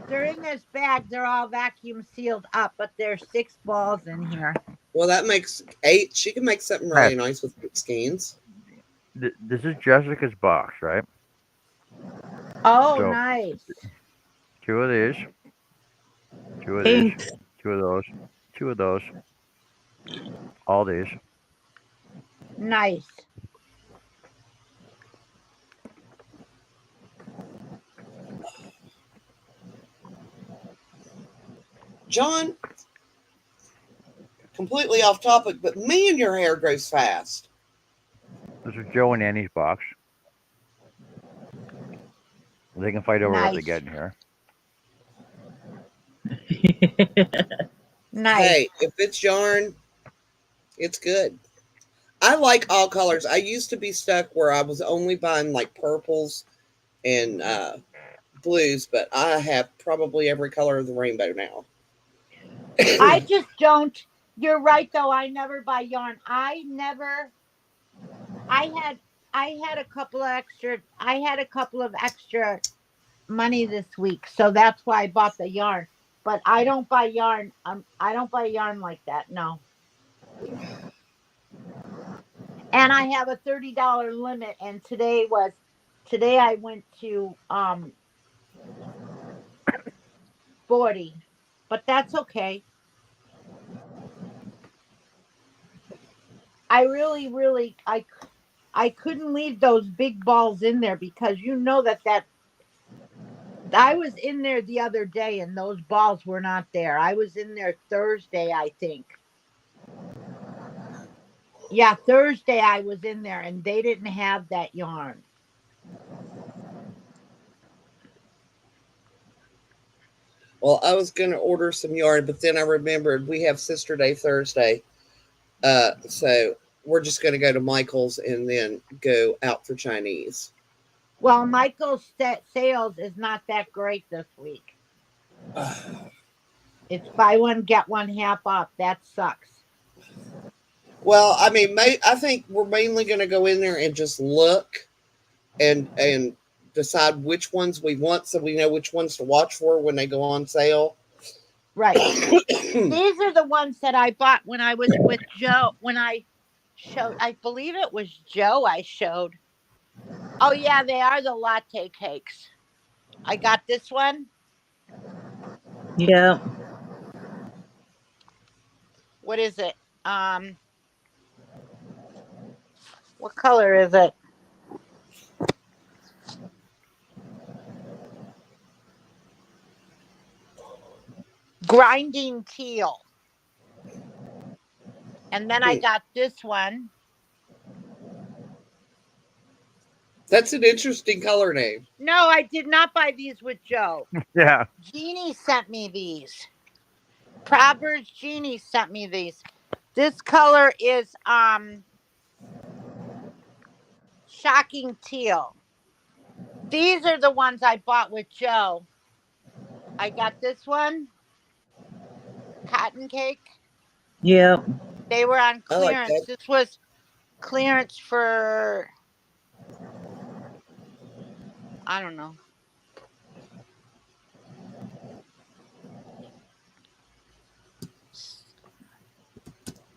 They're in this bag. They're all vacuum sealed up, but there's 6 balls in here. well, that makes 8. She can make something Hey, really nice with 8 skeins. this is Jessica's box, right? Oh, So nice. two of these, two of these, Thanks. two of those, two of those, all these. Nice. John, completely off topic, but man, your hair grows fast. This is Joe and Annie's box. They can fight over what they Nice. get in here. Nice. Hey, if it's yarn, it's good. I like all colors. I used to be stuck where I was only buying like purples and blues, but I have probably every color of the rainbow now. I just don't. You're right though. I never buy yarn. I had I had a couple of extra money this week, so that's why I bought the yarn. But I don't buy yarn. I don't buy yarn like that. No. And I have a $30 limit. And today I went to 40, but that's okay. I really I couldn't leave those big balls in there because you know that I was in there the other day and those balls were not there. I was in there Thursday, I think. Yeah, Thursday I was in there and they didn't have that yarn. Well, I was going to order some yarn, but then I remembered we have Sister Day Thursday. So we're just going to go to Michael's and then go out for Chinese. Well, Michael's sales is not that great this week. It's buy one, get one half off. That sucks. Well, I mean, I think we're mainly going to go in there and just look and decide which ones we want, so we know which ones to watch for when they go on sale. Right. These are the ones that I bought when I was with Joe. When I showed, I believe it was Joe I showed. Oh, yeah, they are the latte cakes. I got this one. Yeah. What is it? What color is it? Grinding teal. And then I got this one. That's an interesting color name. No, I did not buy these with Joe. Yeah. Jeannie sent me these. Proverbs Jeannie sent me these. This color is shocking teal. These are the ones I bought with Joe. I got this one, cotton cake. Yep. They were on I like clearance. that. This was clearance for, I don't know.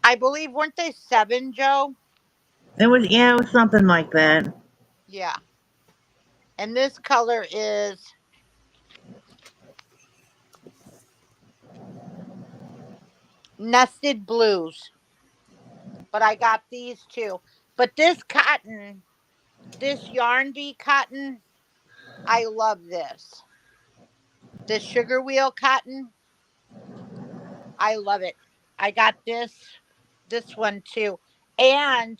I believe, weren't they 7, Joe? It was something like that. Yeah. And this color is nested blues. But I got these too. But this cotton, this yarn bee cotton, I love this. This sugar wheel cotton, I love it. I got this one too. And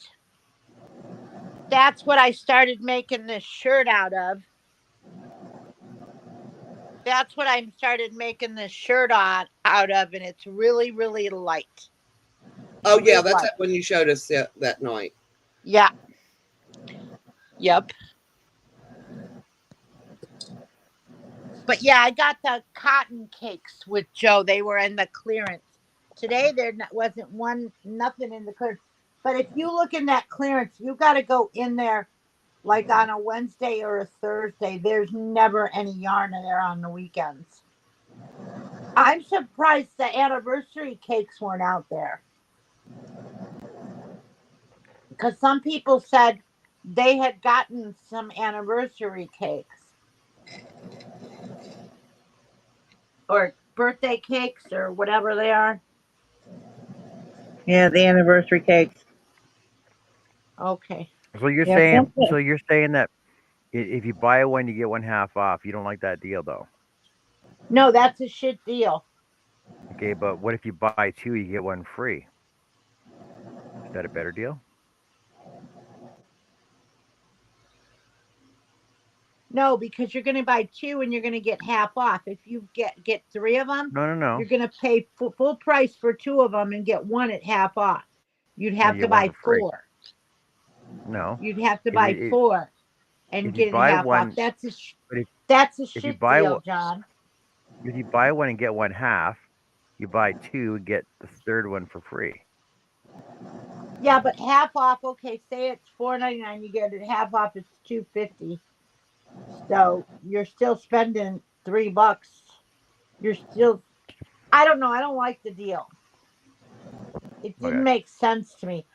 that's what I started making this shirt out of. That's what I started making this shirt out of, and it's really, really light. Oh yeah, Real that's light. when you showed us that night. Yeah. Yep. But yeah, I got the cotton cakes with Joe. They were in the clearance. Today there wasn't nothing in the clearance. But if you look in that clearance, you got to go in there like on a Wednesday or a Thursday. There's never any yarn in there on the weekends. I'm surprised the anniversary cakes weren't out there. Because some people said they had gotten some anniversary cakes or birthday cakes or whatever they are. Yeah, the anniversary cakes. Okay. So you're Yeah, saying something. so you're saying that if you buy one, you get one half off. You don't like that deal though. No, that's a shit deal. Okay, but what if you buy two, you get one free? Is that a better deal? No, because you're going to buy two and you're going to get half off. If you get 3 of them, No, no, no. you're going to pay full price for 2 of them and get one at half off. You'd No, have you to get one buy for free. 4. No. You'd have to If buy you 4 and if you get buy half off. one, but That's a if you shit buy deal, one, John. if you buy one and get one half, you buy two and get the third one for free. Yeah, but half off. Okay, say it's $4.99. You get it half off. It's $2.50. So you're still spending $3. You're still. I don't know. I don't like the deal. It didn't Okay. make sense to me.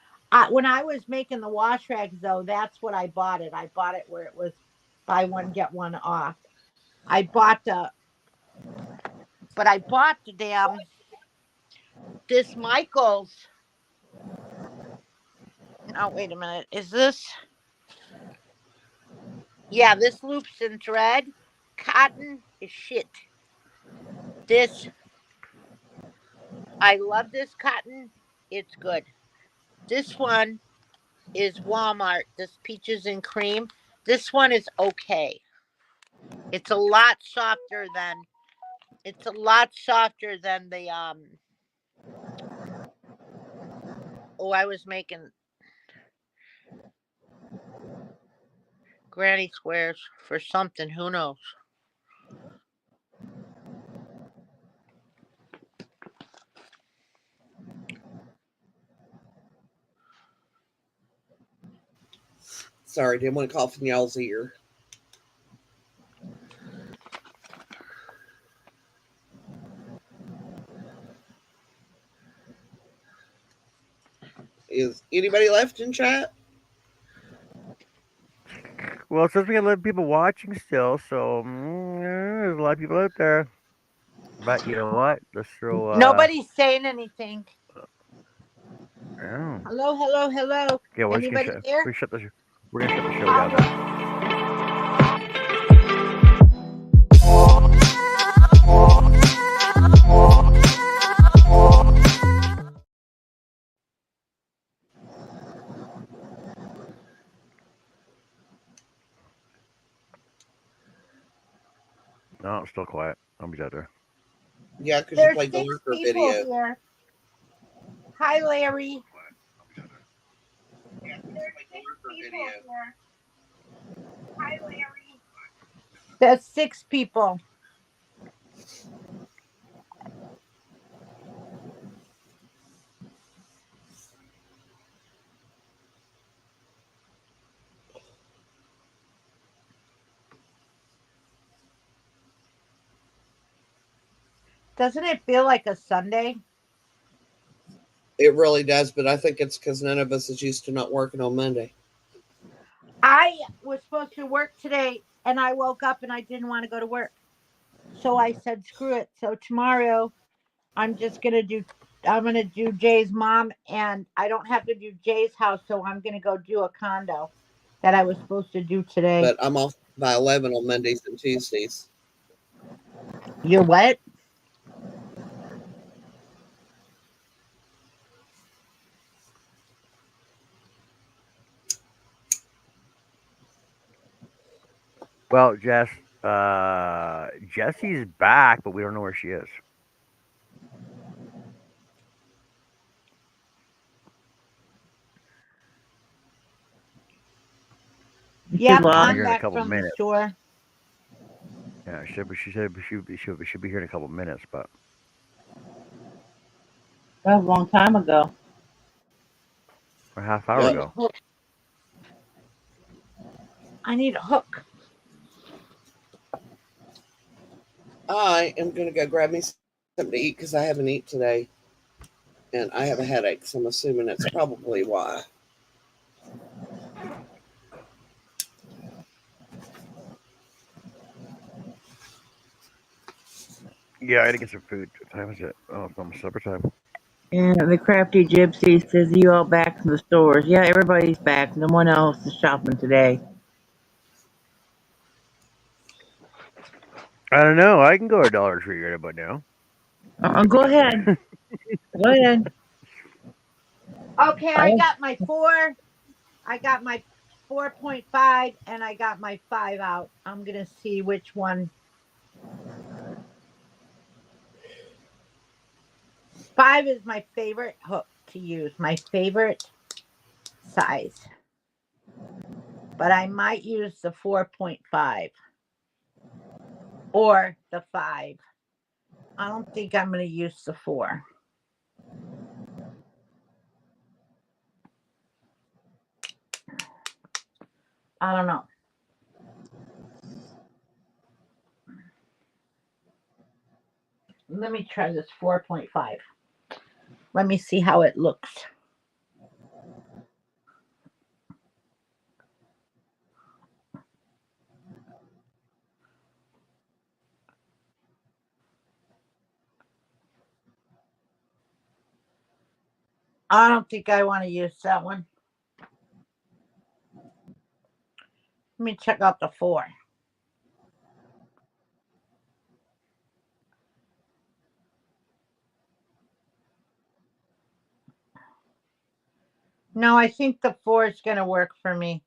When I was making the wash rags, though, that's what I bought it. I bought it where it was buy one get one off. I bought but I bought the damn this Michaels. No, wait a minute. Is this? Yeah, this loops and thread. Cotton is shit. This, I love this cotton. It's good. This one is Walmart. This peaches and cream. This one is okay. It's a lot softer than It's a lot softer than the oh, I was making granny squares for something, who knows. Sorry, didn't want to cough in y'all's ear. Is anybody left in chat? Well, it says we got a lot of people watching still, so there's a lot of people out there. But you know what? Let's throw. Nobody's saying anything. Oh. Hello, hello, hello. Yeah, we're just gonna Anybody shut. there? We're gonna shut the show down Holla. now. No, it's still quiet. Nobody's out there. Yeah, because you There's played the 6 lurker people video. here. Hi, Larry. Yeah, because you There's played the 6 lurker people video. here. Hi, Larry. There's 6 people. Doesn't it feel like a Sunday? It really does, but I think it's because none of us is used to not working on Monday. I was supposed to work today and I woke up and I didn't want to go to work. So I said, screw it. So tomorrow I'm going to do Jay's mom, and I don't have to do Jay's house. So I'm going to go do a condo that I was supposed to do today. But I'm off by 11 on Mondays and Tuesdays. You're what? Well, Jessie's back, but we don't know where she is. Yep, She'll be I'm here in a back couple from the minutes. store. Yeah, she said she'll be here in a couple minutes, but That was a long time ago. a half I hour Yep. need a ago. hook. I need a hook. I am going to go grab me something to eat because I haven't eaten today. And I have a headache, so I'm assuming that's probably why. Yeah, I gotta get some food. What time is it? Oh, it's almost supper time. And the crafty gypsy says, you all back from the stores. Yeah, everybody's back. No one else is shopping today. I don't know. I can go to Dollar Tree right about now. Go ahead. Go ahead. Okay, I Oh, got my 4. I got my 4.5 and I got my 5 out. I'm going to see which one. 5 is my favorite hook to use, my favorite size. But I might use the 4.5 or the 5. I don't think I'm going to use the 4. I don't know. Let me try this 4.5. Let me see how it looks. I don't think I want to use that one. Let me check out the 4. No, I think the 4 is going to work for me.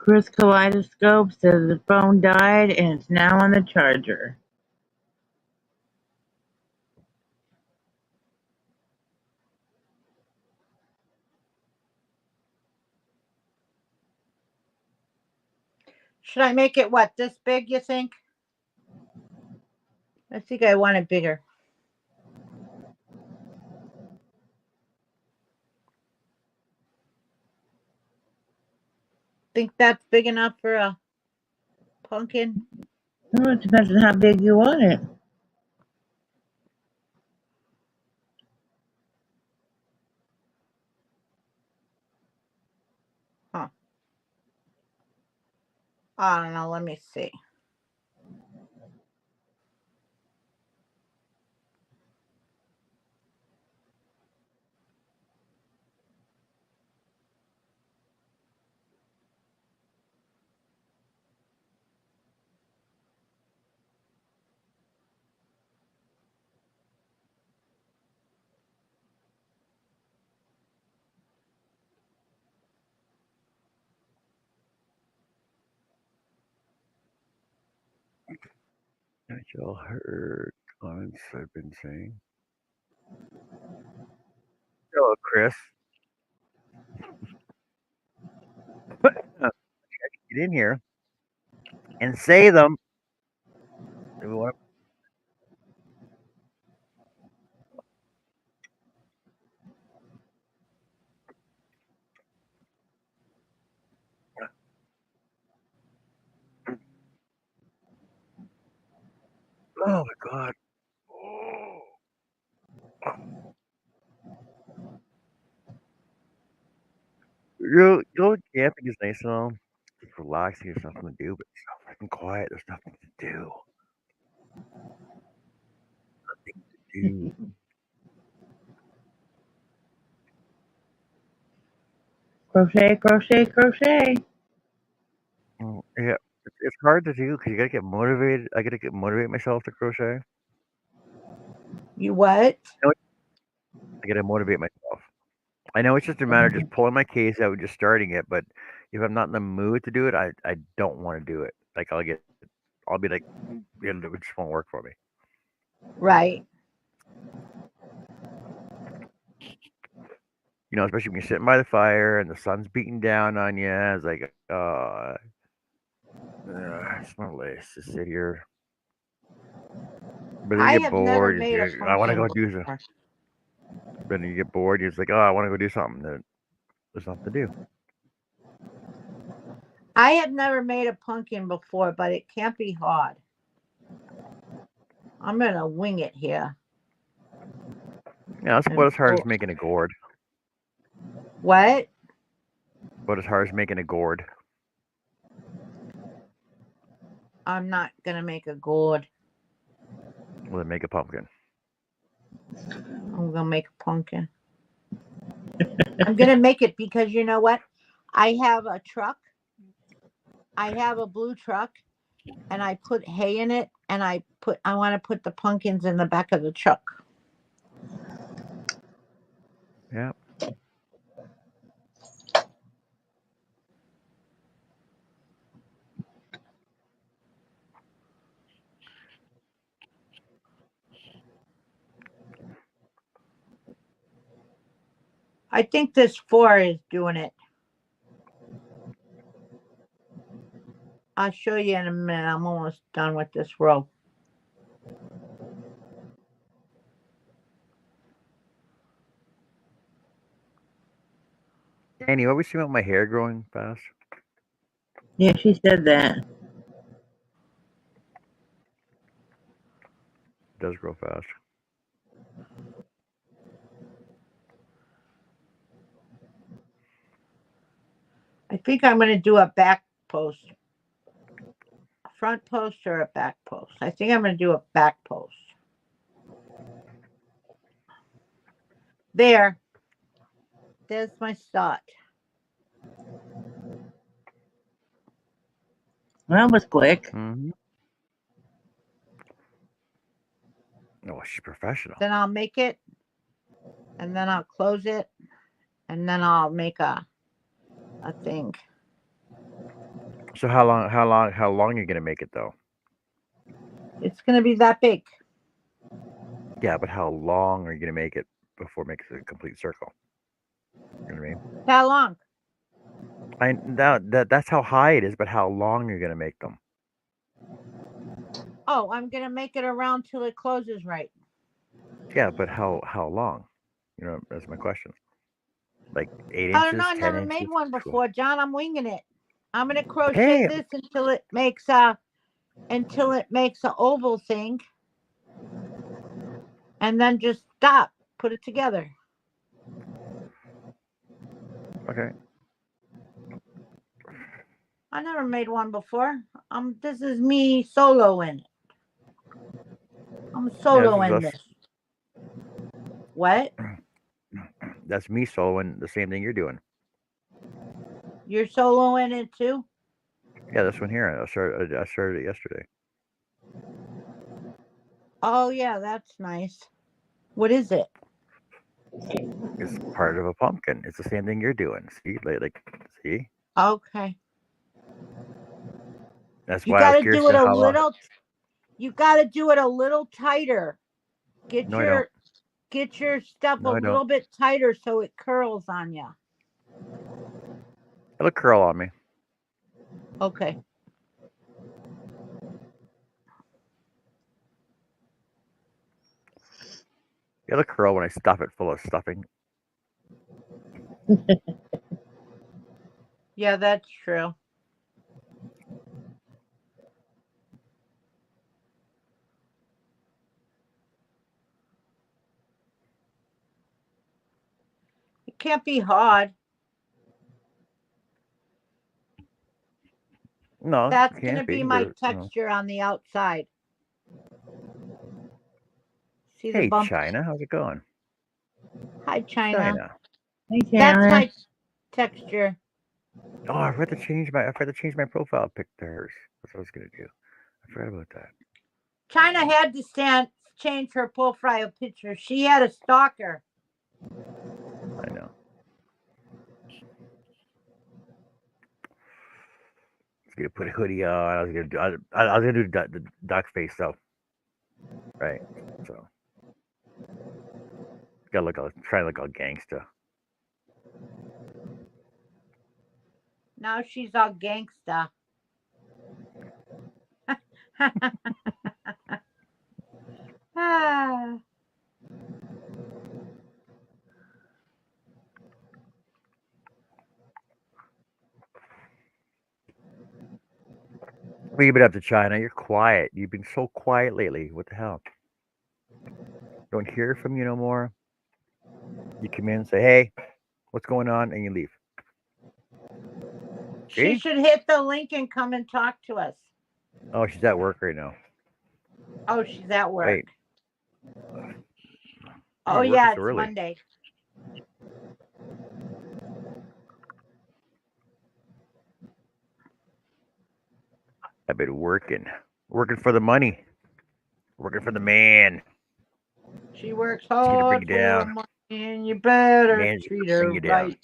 Chris Kaleidoscope says the phone died and it's now on the charger. Should I make it what, this big, you think? I think I want it bigger. Think that's big enough for a pumpkin? Well, it depends on how big you want it. Huh. I don't know. Let me see. Haven't y'all heard comments I've been saying? Hello, Chris. Get in here and say them. Oh my god. Go camping is nice and all. It's relaxing. There's nothing to do, but it's so freaking quiet. There's nothing to do. Nothing to do. Crochet, crochet, crochet. Yeah, it's hard to do because you gotta get motivated. I gotta get motivate myself to crochet. You what? You I gotta motivate myself. I know it's just a matter of just pulling my case out and just starting it, but if I'm not in the mood to do it, I don't want to do it. Like I'll be like, it just won't work for me. Right. Especially when you're sitting by the fire and the sun's beating down on you. It's like, it's not nice to sit here. But then I you get have never bored. made a I want to pumpkin go do something. before. But then you get bored. You're just like, oh, I want to go do something. There's nothing to do. I have never made a pumpkin before, but it can't be hard. I'm going to wing it here. Yeah, that's about as hard as making a gourd. What? About as hard as making a gourd. I'm not going to make a gourd. Well, then make a pumpkin. I'm going to make a pumpkin. I'm going to make it because you know what? I have a truck. I have a blue truck and I put hay in it and I want to put the pumpkins in the back of the truck. Yeah. I think this 4 is doing it. I'll show you in a minute. I'm almost done with this row. Annie, you always see about my hair growing fast? Yeah, she said that. It does grow fast. I think I'm going to do a back post. A front post or a back post. I think I'm going to do a back post. There. There's my start. That was quick. Mm-hmm. Oh, she's professional. Then I'll make it. And then I'll close it. And then I'll make a thing. So how long are you gonna make it though? It's going to be that big. Yeah, but how long are you gonna make it before it makes a complete circle? You know what I mean? That long. That's how high it is, but how long are you gonna make them? Oh, I'm going to make it around till it closes right. Yeah, but how long? That's my question. Like eight I don't know. inches, I ten never made inches. one before, John. I'm winging it. I'm going to crochet Hey, this until it makes a oval thing, and then just stop. Put it together. okay. I never made one before. This is me soloing. I'm Yeah, this is soloing us. this. What? That's me soloing the same thing you're doing. You're soloing it too? Yeah, this one here. I started it yesterday. Oh yeah, that's nice. What is it? It's part of a pumpkin. It's the same thing you're doing. See, see. Okay. That's You why I was got to curious do it to a how long. little. You got to do it a little tighter. Get No, I don't. your get your stuff a No, I don't. little bit tighter so it curls on you. It'll curl on me. Okay. It'll curl when I stuff it full of stuffing. Yeah, that's true. It can't be hard. No, That's it going to can't be be. my But. texture on the outside. See the Hey, bump? China, how's it going? Hi, China. China. Hey, That's Janice. my texture. Oh, I forgot to change my profile pic to hers. That's what I was gonna do. I forgot about that. China had to change her profile picture. She had a stalker. I know. I was gonna put a hoodie on. I was gonna do the duck face though. Right. So gotta try to look all gangsta. Now she's all gangsta. Ah, What you been up to, China? You're quiet. You've been so quiet lately. What the hell? Don't hear from you no more. You come in, say, "Hey, what's going on?" and you leave. she See? should hit the link and come and talk to us. Oh, she's at work right now. Oh, she's at work. Wait, Oh, you're working yeah, so it's early. Monday. I've been working for the money, working for the man. She works He's gonna bring hard you for the down. money, and you better Man's treat gonna bring her you down. right.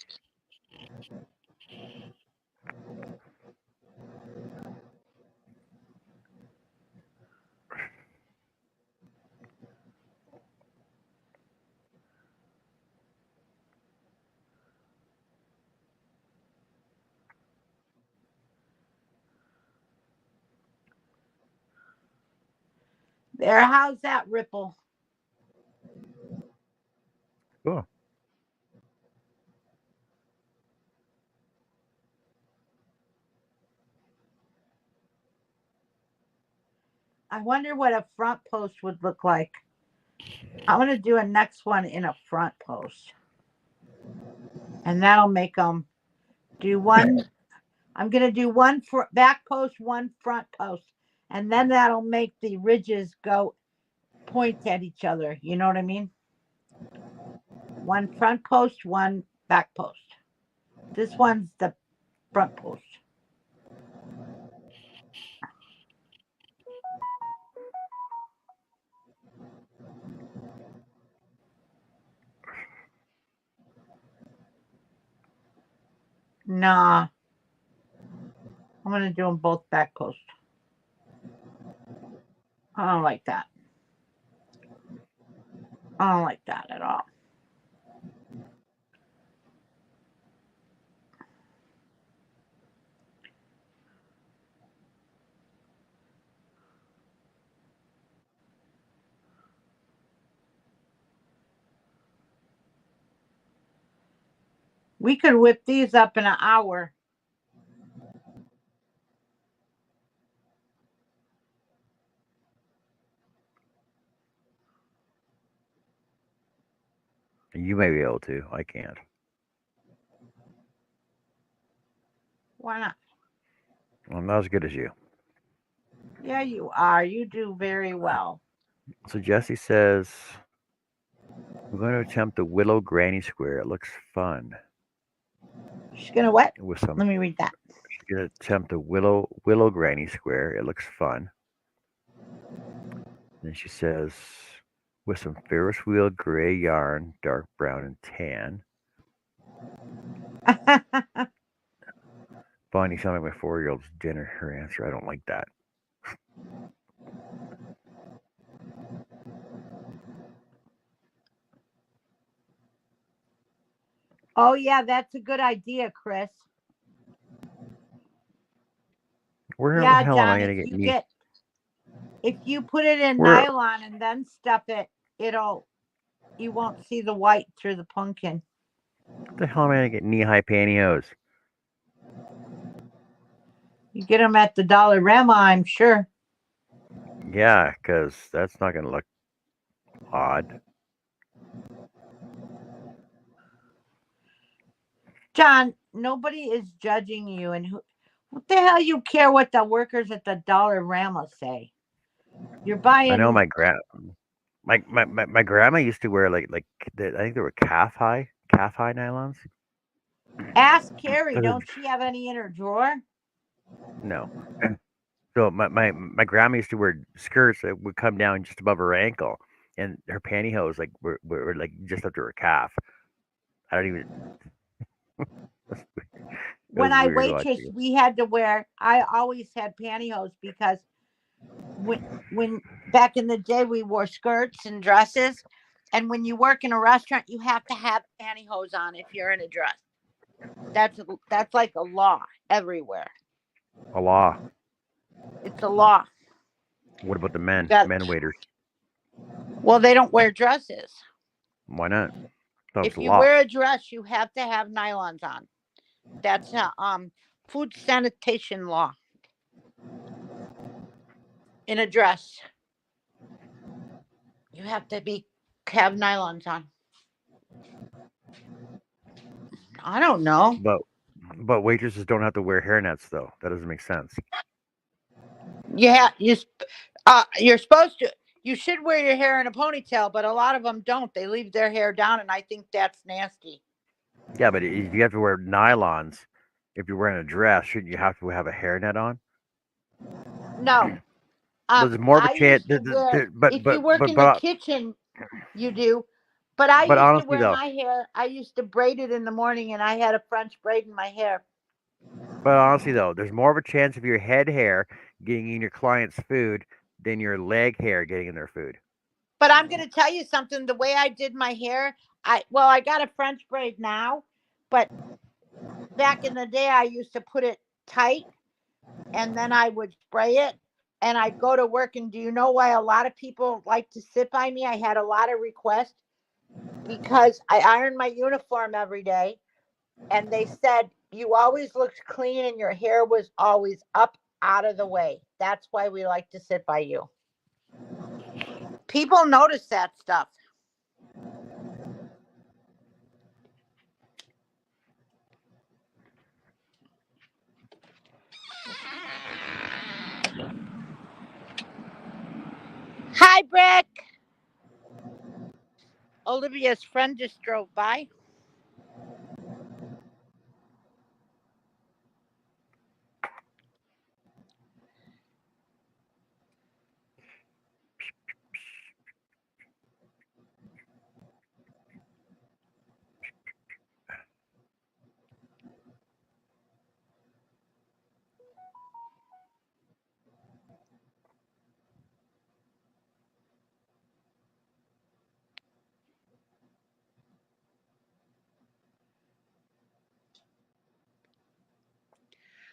There, how's that ripple? Cool. I wonder what a front post would look like. I'm going to do a next one in a front post. And that'll make them do one. I'm going to do one back post, one front post. And then that'll make the ridges go point at each other. You know what I mean? One front post, one back post. This one's the front post. Nah. I'm going to do them both back post. I don't like that. I don't like that at all. We could whip these up in an hour. You may be able to. I can't. Why not? I'm not as good as you. Yeah, you are. You do very well. So Jesse says, I'm going to attempt the Willow Granny Square. It looks fun. She's going to what? With some, Let me read that. she's going to attempt the Willow Granny Square. It looks fun. Then she says, with some Ferris wheel gray yarn, dark brown and tan. Bonnie, sounding like my 4-year-old's dinner. Her answer, I don't like that. Oh, yeah, that's a good idea, Chris. Where the Yeah, hell am I John, going to get knee? if you put it in Where nylon and then stuff it, you won't see the white through the pumpkin. the hell am I going to get knee-high pantyhose? You get them at the Dollarama, I'm sure. Yeah, because that's not going to look odd. John, nobody is judging you, and what the hell you care what the workers at the Dollarama say? You're I know buying. my grandma used to wear I think they were calf high nylons. Ask Carrie, 'Cause don't she have any in her drawer? no. So my grandma used to wear skirts that would come down just above her ankle, and her pantyhose were like just up to her calf. I don't even. It When was I weird waitress, watching it. we had to wear. I always had pantyhose because when back in the day we wore skirts and dresses, and when you work in a restaurant, you have to have pantyhose on if you're in a dress. That's like a law everywhere. Allah. It's a law. What about the You men? got. Men waiters. Well, they don't wear dresses. Why not? That was If the you law. wear a dress, you have to have nylons on. That's a food sanitation law. In a dress, you have to have nylons on. I don't know. But waitresses don't have to wear hairnets though. That doesn't make sense. Yeah, you're supposed to. You should wear your hair in a ponytail, but a lot of them don't. They leave their hair down, and I think that's nasty. Yeah, but if you have to wear nylons, if you're wearing a dress, shouldn't you have to have a hairnet on? No. There's more of a I chance. used to wear. If you work in the But kitchen, you do. But I but used to honestly wear though, my hair. I used to braid it in the morning, and I had a French braid in my hair. there's more of a chance of your head hair getting in your client's food than your leg hair getting in their food. But I'm going to tell you something. The way I did my hair, I got a French braid now, but back in the day, I used to put it tight, and then I would spray it, and I'd go to work. And do you know why a lot of people like to sit by me? I had a lot of requests because I ironed my uniform every day, and they said you always looked clean and your hair was always up out of the way. That's why we like to sit by you. People notice that stuff. Hi, Brick. Olivia's friend just drove by.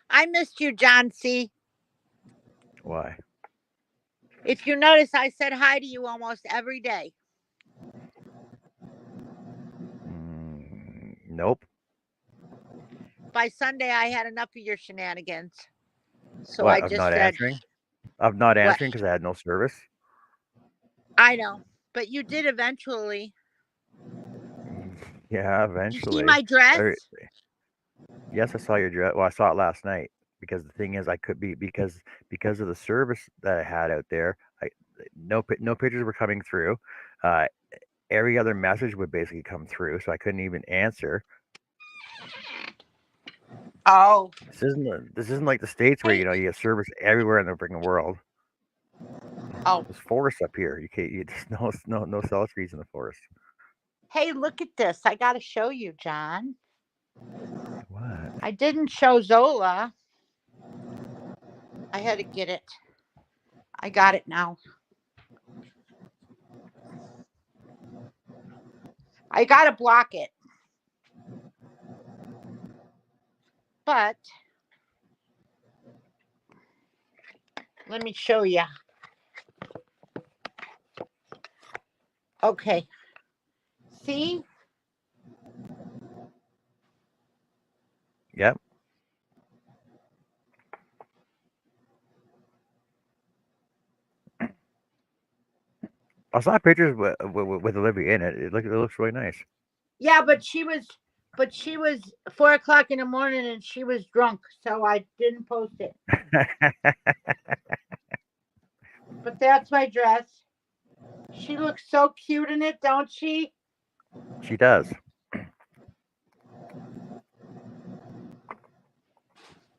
I missed you, John C. Why? If you notice, I said hi to you almost every day. Nope. By Sunday, I had enough of your shenanigans. So I What? Of just not said, answering? Of not what? answering because I had no service? I know. But you did eventually. Yeah, Did you see eventually. my dress? Yes, I saw your dress. Well, I saw it last night because the thing is, I could be because of the service that I had out there. No pictures were coming through. Uh, every other message would basically come through, so I couldn't even answer. Oh. This isn't like the states where Hey. you get service everywhere in the freaking world. Oh. There's forests up here. You can't. There's no cell trees in the forest. Hey, look at this. I got to show you, John. What? I didn't show Zola. I had to get it. I got it now. I got to block it. But let me show you. Okay. See? Yep. I saw pictures with Olivia in it. It looks really nice. Yeah, but she was 4 o'clock in the morning and she was drunk, so I didn't post it. But that's my dress. She looks so cute in it, don't she? She does.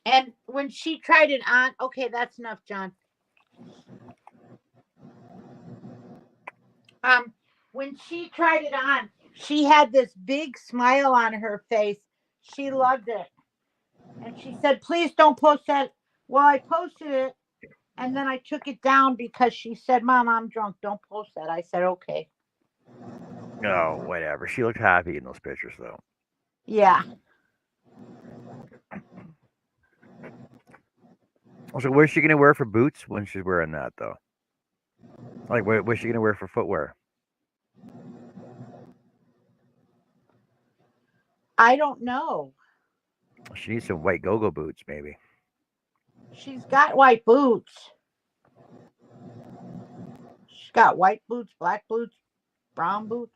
And when she tried it on, okay, that's enough, John. When she tried it on, she had this big smile on her face. She loved it. And she said, please don't post that. Well, I posted it and then I took it down because she said, Mom, I'm drunk. Don't post that. I said, okay. Oh, whatever. She looked happy in those pictures, though. Yeah. So, what's she gonna wear for boots when she's wearing that, though? Like, what's she gonna wear for footwear? I don't know. She needs some white go-go boots, maybe. She's got white boots. She's got white boots, black boots, brown boots.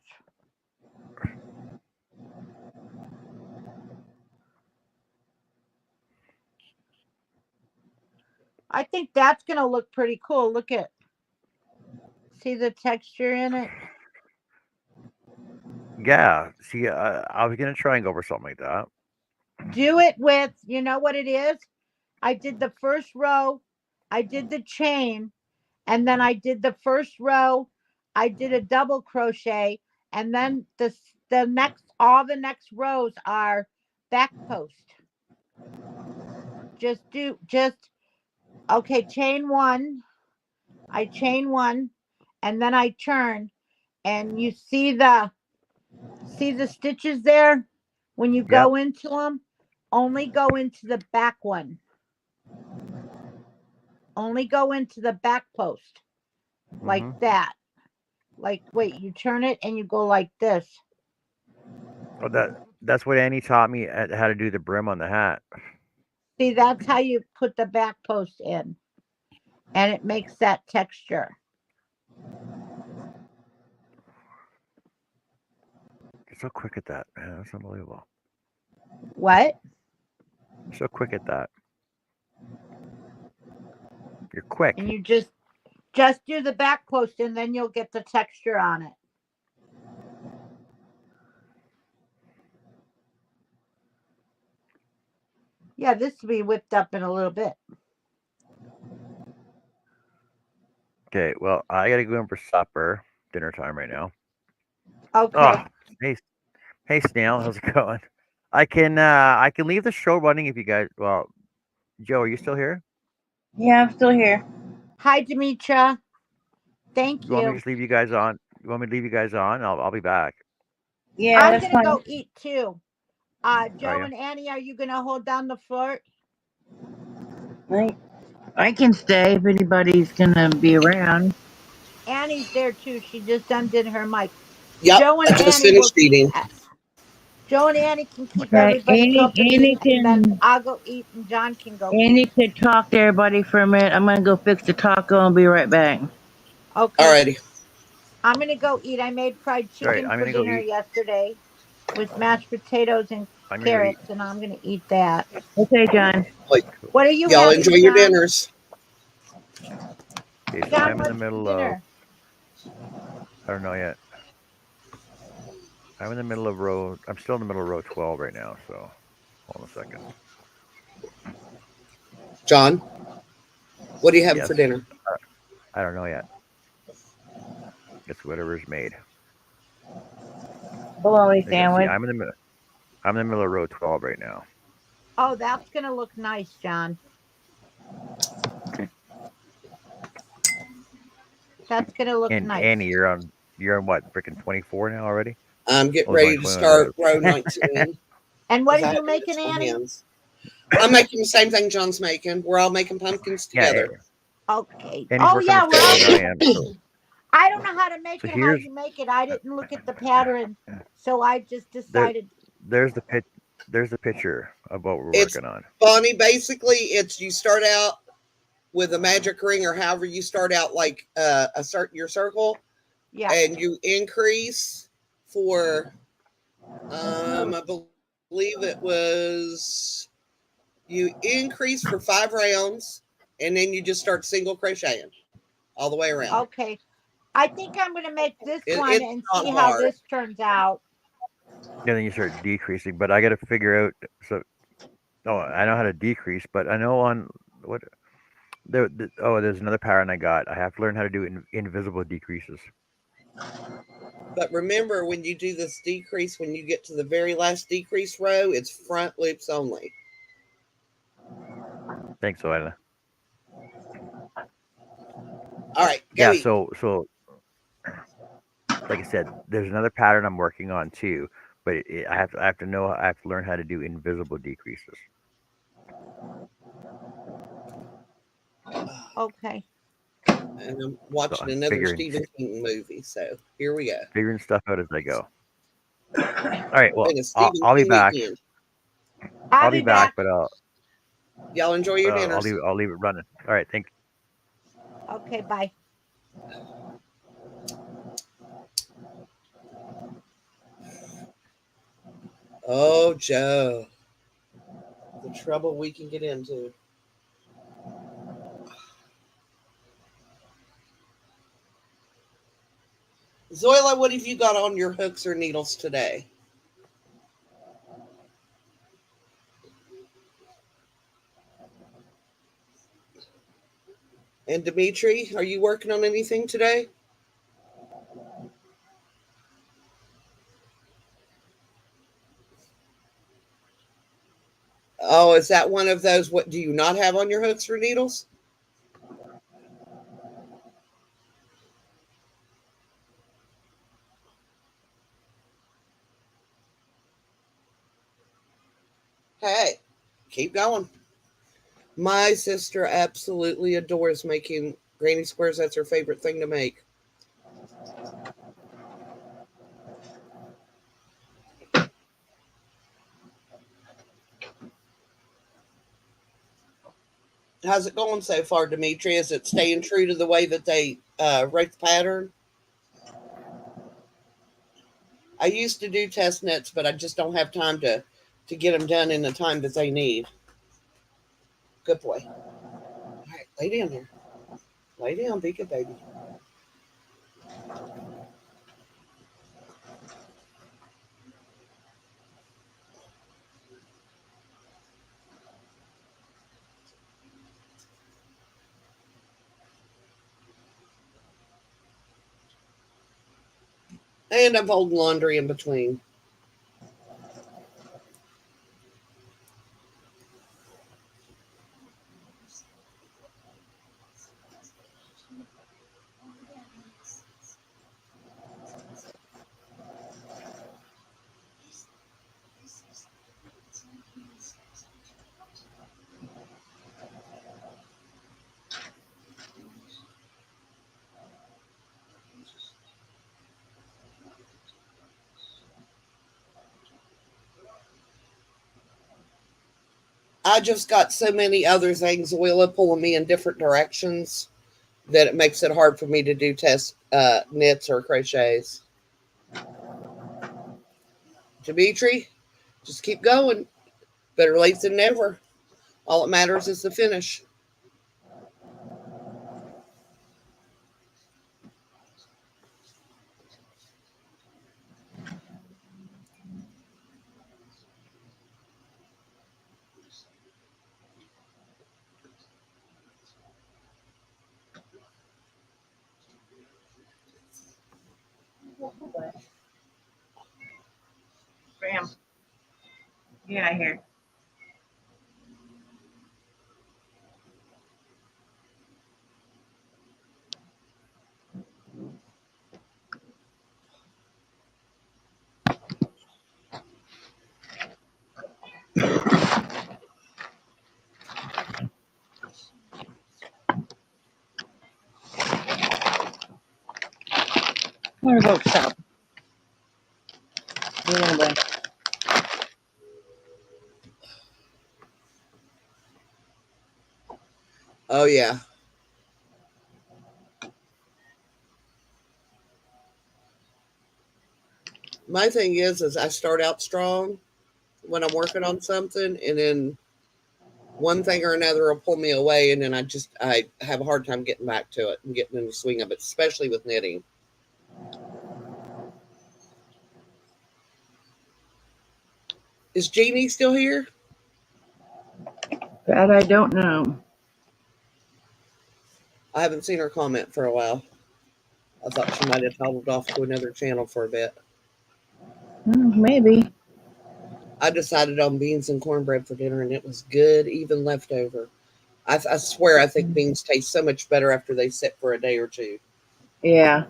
I think that's going to look pretty cool. Look at, see the texture in it? Yeah. See, I was gonna try and go for something like that. Do it with, you know what it is? I did the first row, I did the chain, and then I did the first row, I did a double crochet, and then the next all the next rows are back post. Just okay, chain one, I chain one, and then I turn, and you see the stitches there when you Yep. go into them, only go into the back one. Only go into the back post like Mhm. that. Like, wait, you turn it and you go like this. Oh, that's what Annie taught me how to do the brim on the hat. See, that's how you put the back post in, and it makes that texture. You're so quick at that, man. That's unbelievable. What? You're so quick at that. You're quick. And you just do the back post, and then you'll get the texture on it. Yeah, this will be whipped up in a little bit. Okay. Well, I gotta go in for supper. Dinner time right now. Okay. Oh, hey, hey, Snail. How's it going? I can leave the show running if you guys. Well, Joe, are you still here? Yeah, I'm still here. Hi, Demetra. Thank You want me to you. just leave you guys on? You want me to leave you guys on? I'll be back. Yeah, I'm that's gonna fine. go eat too. Are Joe you? and Annie, are you gonna hold down the fort? I, I can stay if anybody's gonna be around. Annie's there too. She just undid her mic. Yep, Joe and I just Annie will finished keep. eating. Joe and Annie can keep Okay, everybody Annie company, and then can I'll go eat, and John can go eat. Annie can talk to everybody for a minute. I'm gonna go fix the taco and be right back. Okay, Alrighty. I'm gonna go eat. I made fried All right, chicken I'm for gonna go dinner eat. yesterday with mashed potatoes and I'm gonna go eat. carrots, and I'm gonna eat that. Okay, John. Wait, Cool. What are you y'all enjoy having, your John? dinners. Okay, so John, I'm in the what's for middle of. dinner? I don't know yet. I'm in the middle of row. I'm still in the middle of row 12 right now. So hold on a second. John, what are you having Yes. for dinner? I don't know yet. It's whatever's made. Bologna Like, see, sandwich. I'm in the middle. I'm in the middle of row 12 right now. Oh, that's gonna look nice, John. That's gonna look And nice. Annie, you're on what? Freaking 24 now already? I'm getting Oh, there's only ready to 21 start rows. row 19 And what because are I you had to making, rinse my Annie? hands. I'm making the same thing John's making. We're all making pumpkins Yeah, together. Okay. Annie's Oh working the yeah, we're same way all as I gonna. am. So I don't know how to make so it. How here's you make it? I uh, didn't look at the pattern, so I just there decided. there's the pit there's the picture of what we're It's working on. Bonnie. Basically, it's you start out with a magic ring or however you start out, like a certain your circle, Yeah. and you increase for I believe it was you increase for 5 rounds, and then you just start single crocheting all the way around. Okay. I think I'm gonna make this one It's and not see how hard. this turns out. And then you start decreasing. But I got to figure out. So oh, I know how to decrease, but I know on what there's another pattern I got. I have to learn how to do invisible decreases. But remember, when you do this decrease, when you get to the very last decrease row, it's front loops only. Thanks, Oila. All right, go Yeah. eat. So like I said, there's another pattern I'm working on too. But I have to know. I have to learn how to do invisible decreases. Okay. And I'm So watching I'm another Stephen King movie, so here we go. figuring stuff out as I go. All right. Well, And a Stephen I'll be King back. weekend. I'll I'll be be back, back. but Y'all enjoy your dinners. I'll leave it running. All right. Thank Okay. Bye. Oh, Joe, the trouble we can get into. Zoila, what have you got on your hooks or needles today? And Dimitri, are you working on anything today? Oh, is that one of those? What do you not have on your hooks or needles? Hey, keep going. My sister absolutely adores making granny squares. That's her favorite thing to make. How's it going so far, Dimitri? Is it staying true to the way that they wrote the pattern? I used to do test nets, but I just don't have time to get them done in the time that they need. Good boy. All right, lay down here. Lay down, be good, baby. And I'm folding laundry in between. I just got so many other things, Willa, pulling me in different directions that it makes it hard for me to do test knits or crochets. Dimitri, just keep going. Better late than never. All that matters is the finish. Graham. Yeah, here. I'm gonna go south. Anyway. Oh, yeah. My thing is I start out strong when I'm working on something, and then one thing or another will pull me away, and then I have a hard time getting back to it and getting in the swing of it, especially with knitting. Is Jeannie still here? That I don't know. I haven't seen her comment for a while. I thought she might have toddled off to another channel for a bit. Maybe. I decided on beans and cornbread for dinner, and it was good, even leftover. I swear, I think beans taste so much better after they sit for a day or two. Yeah.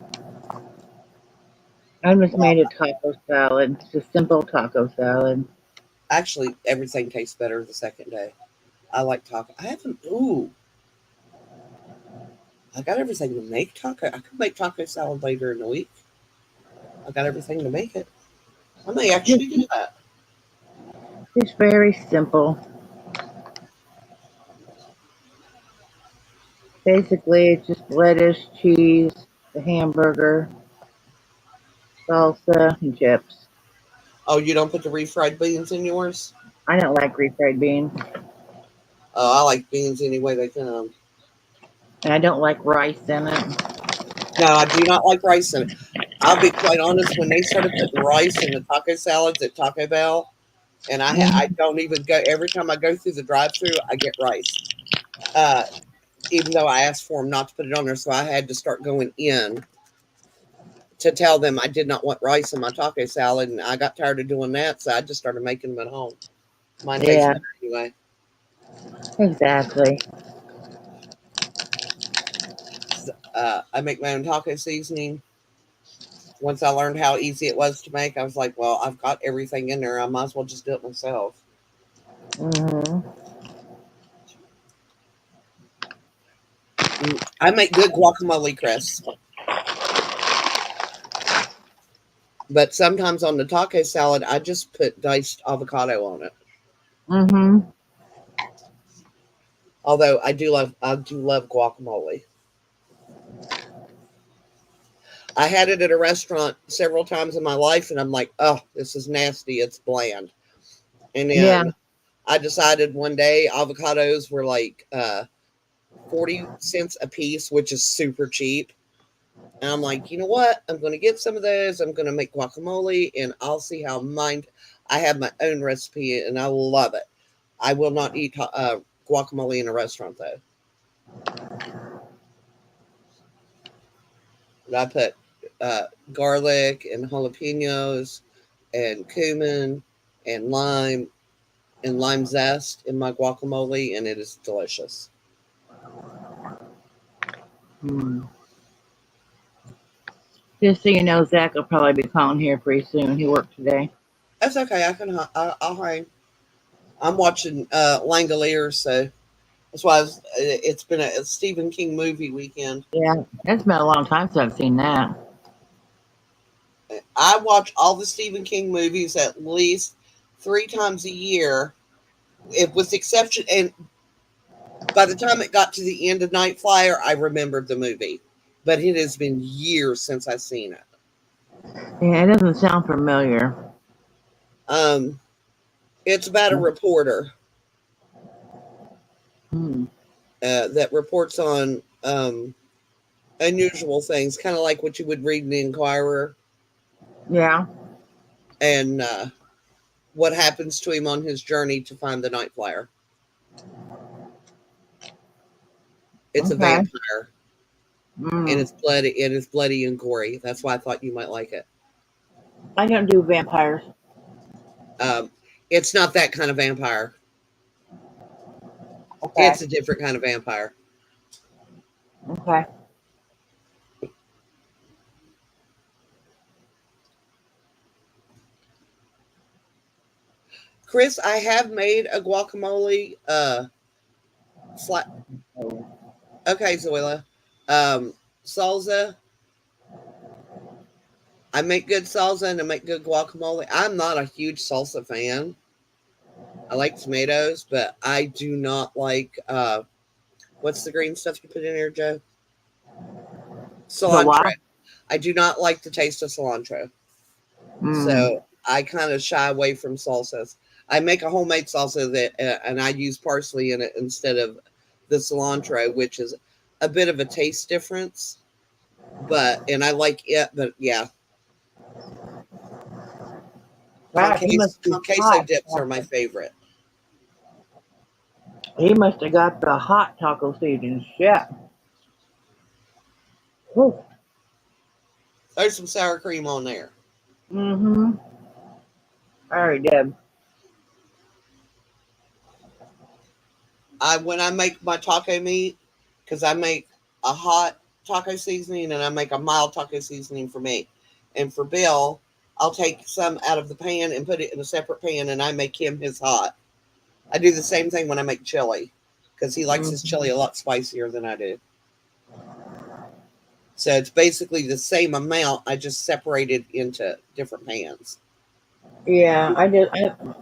I just Well, made a taco salad. It's a simple taco salad. actually, everything tastes better the second day. I like taco. I haven't. Ooh, I got everything to make taco. I could make taco salad later in the week. I got everything to make it. I may Just, actually do that. just very simple. Basically, it's just lettuce, cheese, the hamburger, salsa, and chips. Oh, you don't put the refried beans in yours? I don't like refried beans, Oh, I like beans any way they come. and I don't like rice in it. No, I do not like rice in it. I'll be quite honest. When they started putting rice in the taco salads at Taco Bell, and I Mhm. don't even go every time I go through the drive-through, I get rice. Uh, Even though I asked for them not to put it on there, so I had to start going in to tell them I did not want rice in my taco salad, and I got tired of doing that, so I just started making them at home. Mine tastes Yeah, better anyway. exactly. I make my own taco seasoning. Once I learned how easy it was to make, I was like, well, I've got everything in there. I might as well just do it myself. Hmm. I make good guacamole crisps, but sometimes on the taco salad, I just put diced avocado on it. Hmm. Although I do love guacamole. I had it at a restaurant several times in my life, and I'm like, oh, this is nasty. It's bland. And Yeah, then I decided one day avocados were like 40 cents a piece, which is super cheap. And I'm like, you know what? I'm going to get some of those. I'm going to make guacamole, and I'll see how mine. I have my own recipe, and I love it. I will not eat guacamole in a restaurant, though. But I put garlic and jalapenos and cumin and lime zest in my guacamole, and it is delicious. mm. Just so you know, Zach will probably be calling here pretty soon. He worked today. That's okay. I'll hang. I'm watching Langoliers, so that's why it's been a Stephen King movie weekend. Yeah, it's been a long time since I've seen that. I watch all the Stephen King movies at least 3 times a year, It was the exception, and by the time it got to the end of Night Flyer, I remembered the movie, but it has been years since I've seen it. Yeah, it doesn't sound familiar. Um, it's about a reporter Hmm. that reports on unusual things, kind of like what you would read in the Inquirer, Yeah. and what happens to him on his journey to find the Night Flyer. It's a Okay. vampire, and Mm. it's bloody, and it's bloody and gory. That's why I thought you might like it. I don't do vampires. Um, it's not that kind of vampire. Okay. It's a different kind of vampire. Okay. Chris, I have made a guacamole flat. Okay, Zoila. Salsa. I make good salsa and I make good guacamole. I'm not a huge salsa fan. I like tomatoes, but I do not like what's the green stuff you put in here, Joe? The Cilantro. what? I do not like the taste of cilantro. Mm. So I kind of shy away from salsas. I make a homemade salsa that, and I use parsley in it instead of the cilantro, which is a bit of a taste difference. But and I like it, but yeah, God, he must be con queso hot. dips are my favorite. He must have got the hot taco season. Shit. Whew. There's some sour cream on there. Mm-hmm. All right, Deb. I when I make my taco meat, because I make a hot taco seasoning and I make a mild taco seasoning for me, and for Bill, I'll take some out of the pan and put it in a separate pan, and I make him his hot. I do the same thing when I make chili, because he likes his chili Mm-hmm. a lot spicier than I do. So it's basically the same amount. I just separate it into different pans. Yeah,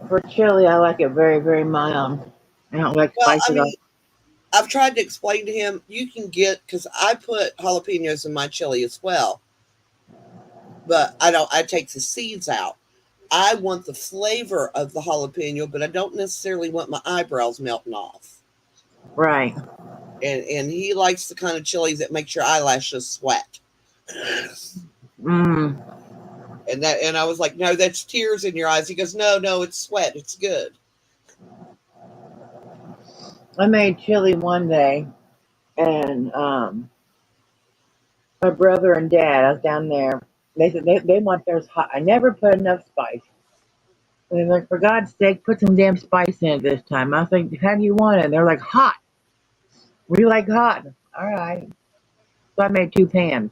for chili, I like it very, very mild. I don't like Well, spice I at all. mean, I've tried to explain to him you can get because I put jalapenos in my chili as well, but I don't. I take the seeds out. I want the flavor of the jalapeno, but I don't necessarily want my eyebrows melting off. Right. And he likes the kind of chilies that makes your eyelashes sweat. Mm. And I was like, no, that's tears in your eyes. He goes, no, no, it's sweat. It's good. I made chili one day, and my brother and dad, I was down there. They said they want theirs hot. I never put enough spice. And they're like, for God's sake, put some damn spice in it this time. I was like, how do you want it? And they're like, hot. We like hot. All right. So I made two pans.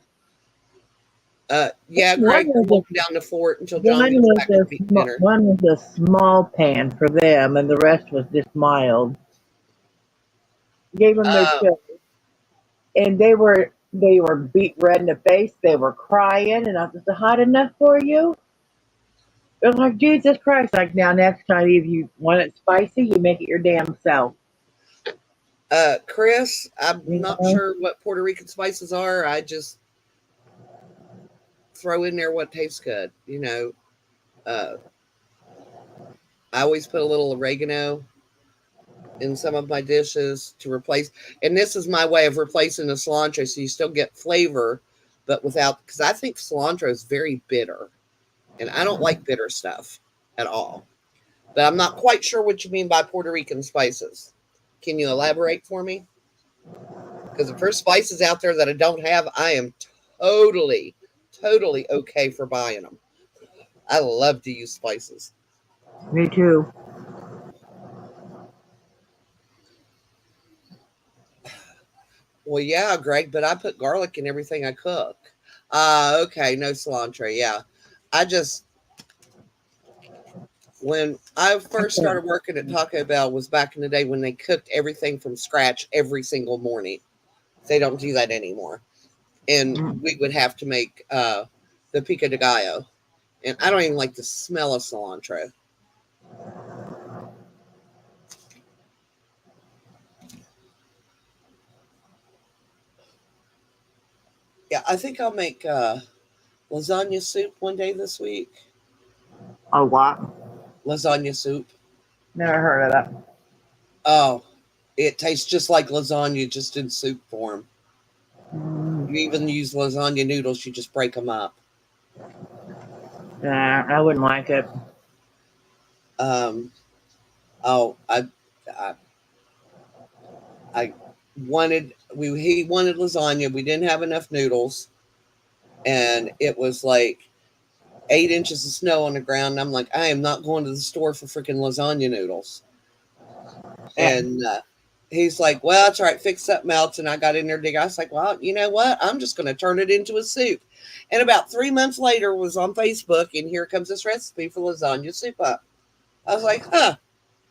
Yeah, One Greg, I'm was holding down the fort until One John gets was back from eating dinner. one was a small pan for them, and the rest was just mild. Gave them their Uh, chili, and they were beat red in the face. They were crying, and I was just hot enough for you. They're like, Jesus Christ! Like now, next time if you want it spicy, you make it your damn self. Chris, I'm You not know? sure what Puerto Rican spices are. I just throw in there what tastes good. Uh, I always put a little oregano in some of my dishes to replace, and this is my way of replacing the cilantro, so you still get flavor, but without. Because I think cilantro is very bitter, and I don't like bitter stuff at all. But I'm not quite sure what you mean by Puerto Rican spices. Can you elaborate for me? Because if there's spices out there that I don't have, I am totally, totally okay for buying them. I love to use spices. Me too. Well, yeah, Greg, but I put garlic in everything I cook. Okay, no cilantro. Yeah. I just, when I first started working at Taco Bell was back in the day when they cooked everything from scratch every single morning. They don't do that anymore. And we would have to make the pico de gallo. And I don't even like the smell of cilantro. Yeah, I think I'll make lasagna soup one day this week. A what? Lasagna soup. Never heard of that. Oh, it tastes just like lasagna, just in soup form. Mm, You even use lasagna noodles. You just break them up. nah, I wouldn't like it. Um, oh, I, I wanted he wanted lasagna. We didn't have enough noodles, and it was like 8 inches of snow on the ground. And I'm like, I am not going to the store for freaking lasagna noodles. Yeah. And he's like, well, that's all right. Fix something else. And I got in there dig. I was like, well, you know what? I'm just going to turn it into a soup. And about 3 months later, was on Facebook, and here comes this recipe for lasagna soup up. I was like, huh,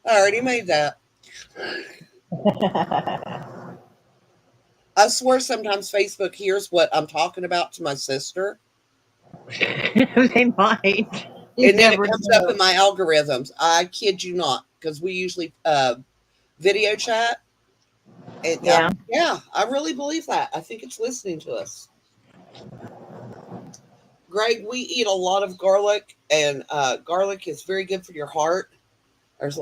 I already made that. I swear sometimes Facebook hears what I'm talking about to my sister, They might. You and then it never comes up in know. my algorithms. I kid you not, because we usually video chat. And Yeah. yeah, I really believe that. I think it's listening to us. Greg, we eat a lot of garlic, and garlic is very good for your heart. There's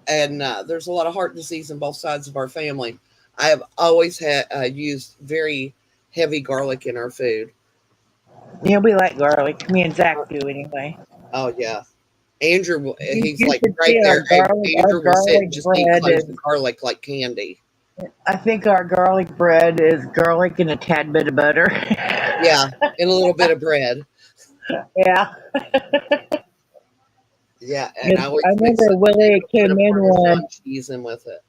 there's a lot of heart disease on both sides of our family. I have always had used very heavy garlic in our food. Yeah, we like garlic. Me and Zach do anyway. Oh yeah, Andrew, he's You like should right see there. Hey, our Andrew will sit and garlic just eat bread cloves is. of garlic like candy. I think our garlic bread is garlic and a tad bit of butter. Yeah, and a little bit of bread. Yeah. Yeah, and I 'Cause I always mix remember it with Willie a bit came of in one. Parmesan cheese in with it.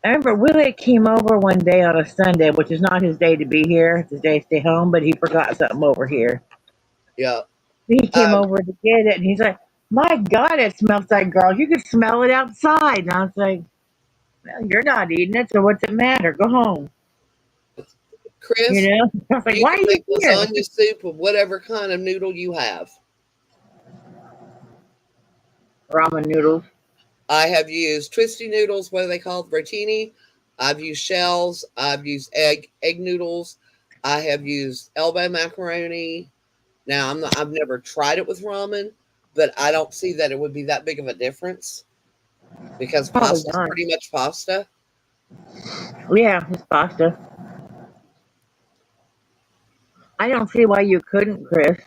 I remember Willie came over one day on a Sunday, which is not his day to be here. It's his day to stay home, but he forgot something over here. Yeah. He came Um, over to get it, and he's like, "My God, it smells like garlic. You could smell it outside." And I was like, "Well, you're not eating it, so what's it matter? Go home." You Chris, know? I was like, you "Why can are you make here?" lasagna soup of whatever kind of noodle you have. Ramen noodles. I have used twisty noodles, what are they called? Rotini. I've used shells. I've used egg noodles. I have used elbow macaroni. Now I've never tried it with ramen, but I don't see that it would be that big of a difference because Probably pasta is not. pretty much pasta. Yeah, it's pasta. I don't see why you couldn't, Chris.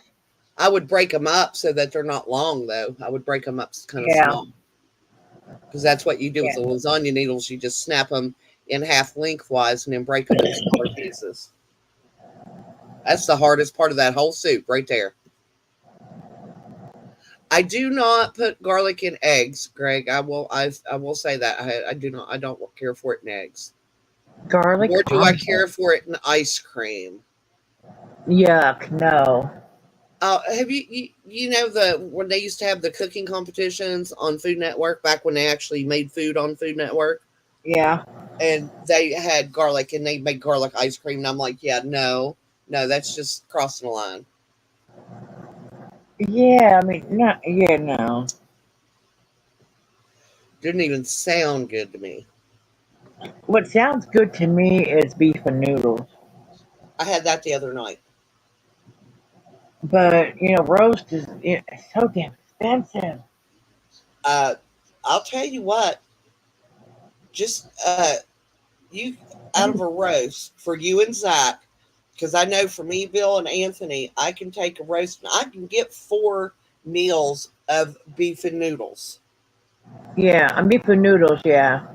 I would break them up so that they're not long though. I would break them up kind of Yeah, small because that's what you do with yeah. the lasagna noodles. You just snap them in half lengthwise and then break them in smaller pieces. That's the hardest part of that whole soup right there. I do not put garlic in eggs, Greg. I will say that I do not. I don't care for it in eggs. Garlic Nor do I pasta. care for it in ice cream. Yuck, no. Have you know the when they used to have the cooking competitions on Food Network back when they actually made food on Food Network, Yeah. and they had garlic and they made garlic ice cream, and I'm like, yeah, no, no, that's just crossing the line. Yeah, I mean, no, yeah, no. Didn't even sound good to me. What sounds good to me is beef and noodles. I had that the other night. But, roast is so damn expensive. Uh, I'll tell you what, just you out of a roast for you and Zach, because I know for me, Bill and Anthony, I can take a roast and I can get 4 meals of beef and noodles. Yeah, beef and noodles, yeah.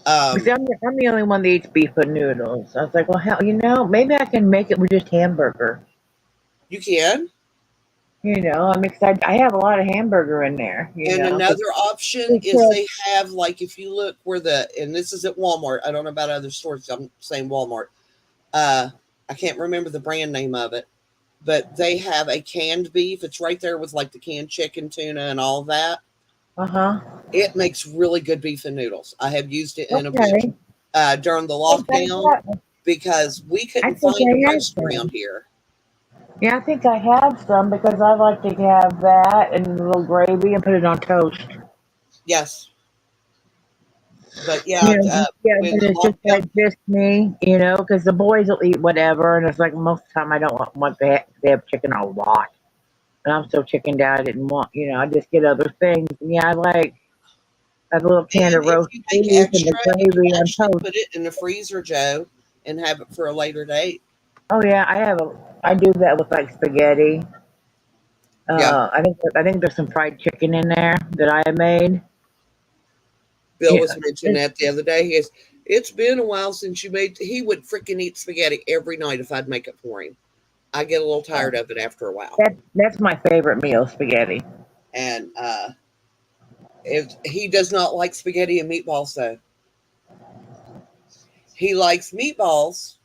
See, Um, I'm the only one that eats beef and noodles. I was like, well, hell, maybe I can make it with just hamburger. you can. I mean, 'cause I have a lot of hamburger in there, And 'cause another option they is said, they have, like, if you look where and this is at Walmart, I don't know about other stores, I'm saying Walmart. Uh, I can't remember the brand name of it, but they have a canned beef. It's right there with like the canned chicken, tuna, and all that. uh-huh, It makes really good beef and noodles. I have used it in a bunch okay. during the I think lockdown because we I couldn't think find a I have roast around some. here. Yeah, I think I have some because I like to have that and a little gravy and put it on toast. Yes. But yeah, Yeah, when when it's just like lockdown, just me, because the boys will eat whatever, and it's like most of the time I don't want they have chicken a lot, and I'm so chickened out I didn't want, I just get other things. And yeah, I like a little can and of if roast you make beef and the extra, you can gravy on actually toast. put it in the freezer, Joe, and have it for a later date. Oh yeah, I do that with like spaghetti. Yeah, I think there's some fried chicken in there that I made. Bill Yeah, was mentioning it, that the other day. It's been a while since you made. He would freaking eat spaghetti every night if I'd make it for him. I get a little tired of it after a while, that's my favorite meal, spaghetti. and if he does not like spaghetti and meatballs, though he likes meatballs,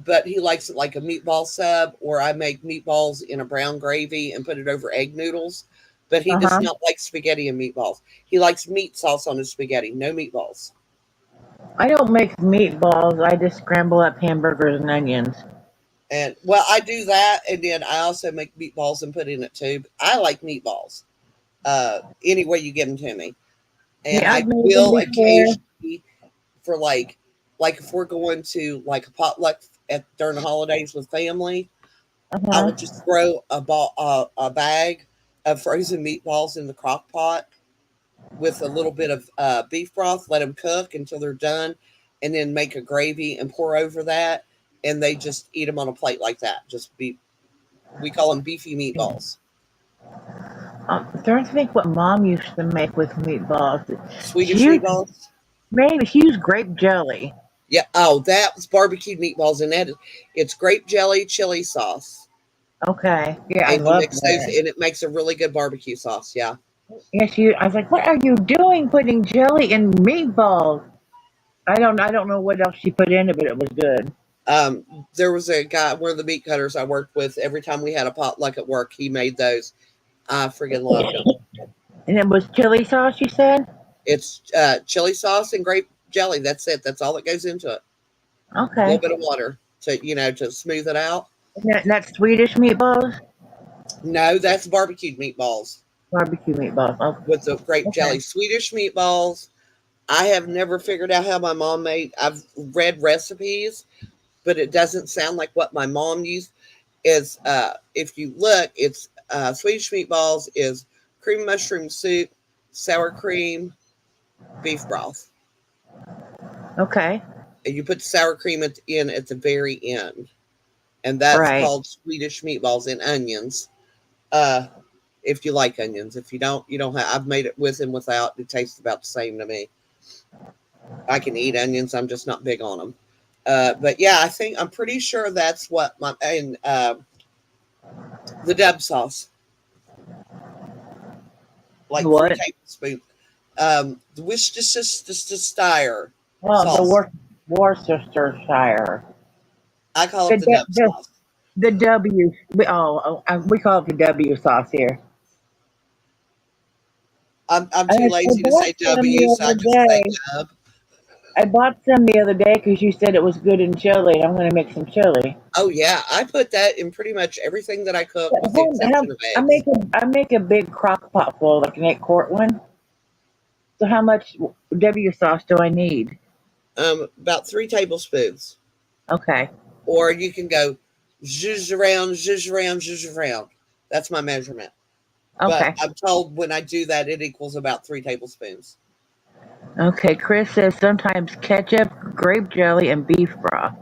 but he likes it like a meatball sub, or I make meatballs in a brown gravy and put it over egg noodles. But he Uh does huh. not like spaghetti and meatballs. He likes meat sauce on his spaghetti, no meatballs. I don't make meatballs. I just scramble up hamburgers and onions. And well, I do that, and then I also make meatballs and put in it too. But I like meatballs. Any way you give them to me, and Yeah, I've I made them will before. occasionally for like if we're going to like a potluck during the holidays with family, Uh I will huh. just throw a bag of frozen meatballs in the crock pot with a little bit of beef broth, let them cook until they're done, and then make a gravy and pour over that. And they just eat them on a plate like that. We call them beefy meatballs, I'm trying to think what mom used to make with meatballs. She Swedish used meatballs. maybe she used grape jelly. Yeah. Oh, that was barbecued meatballs, and it's grape jelly, chili sauce, Okay. Yeah, I and you love mix those, that. and it makes a really good barbecue sauce. Yeah. Yeah, I was like, what are you doing putting jelly in meatballs? I don't know what else she put in it, but it was good. There was a guy, one of the meat cutters I worked with. Every time we had a potluck at work, he made those. I friggin' loved them. And it was chili sauce, you said? It's chili sauce and grape jelly. That's it. That's all that goes into it. A little Okay. bit of water to smooth it out. And that's Swedish meatballs? No, that's barbecued meatballs Barbecue meatballs. Oh, with the grape okay. jelly. Swedish meatballs. I have never figured out how my mom made. I've read recipes, but it doesn't sound like what my mom used. Is if you look, it's Swedish meatballs is cream mushroom soup, sour cream, beef broth, Okay. and you put sour cream in at the very end, and that's Right. called Swedish meatballs and onions. Uh, if you like onions, if you don't, you don't have. I've made it with and without. It tastes about the same to me. I can eat onions. I'm just not big on them. But yeah, I'm pretty sure that's what my and the dub sauce, like three What? tablespoons. The Worcestershire Oh, the sauce. Worcestershire. I call The, it the the, dub the, sauce. the W. We call it the W sauce here. I'm too I lazy to bought say some W, the so I other just say day. dub. I bought some the other day because you said it was good in chili. I'm going to make some chili. Oh yeah, I put that in pretty much everything that I cook, But with the exception of I eggs. I make a big crock pot full, like an 8-quart one. So how much W sauce do I need? About 3 tablespoons, Okay. or you can go zhuzh around, zhuzh around, zhuzh around. That's my measurement. But Okay. I'm told when I do that, it equals about 3 tablespoons. Okay. Chris says sometimes ketchup, grape jelly, and beef broth.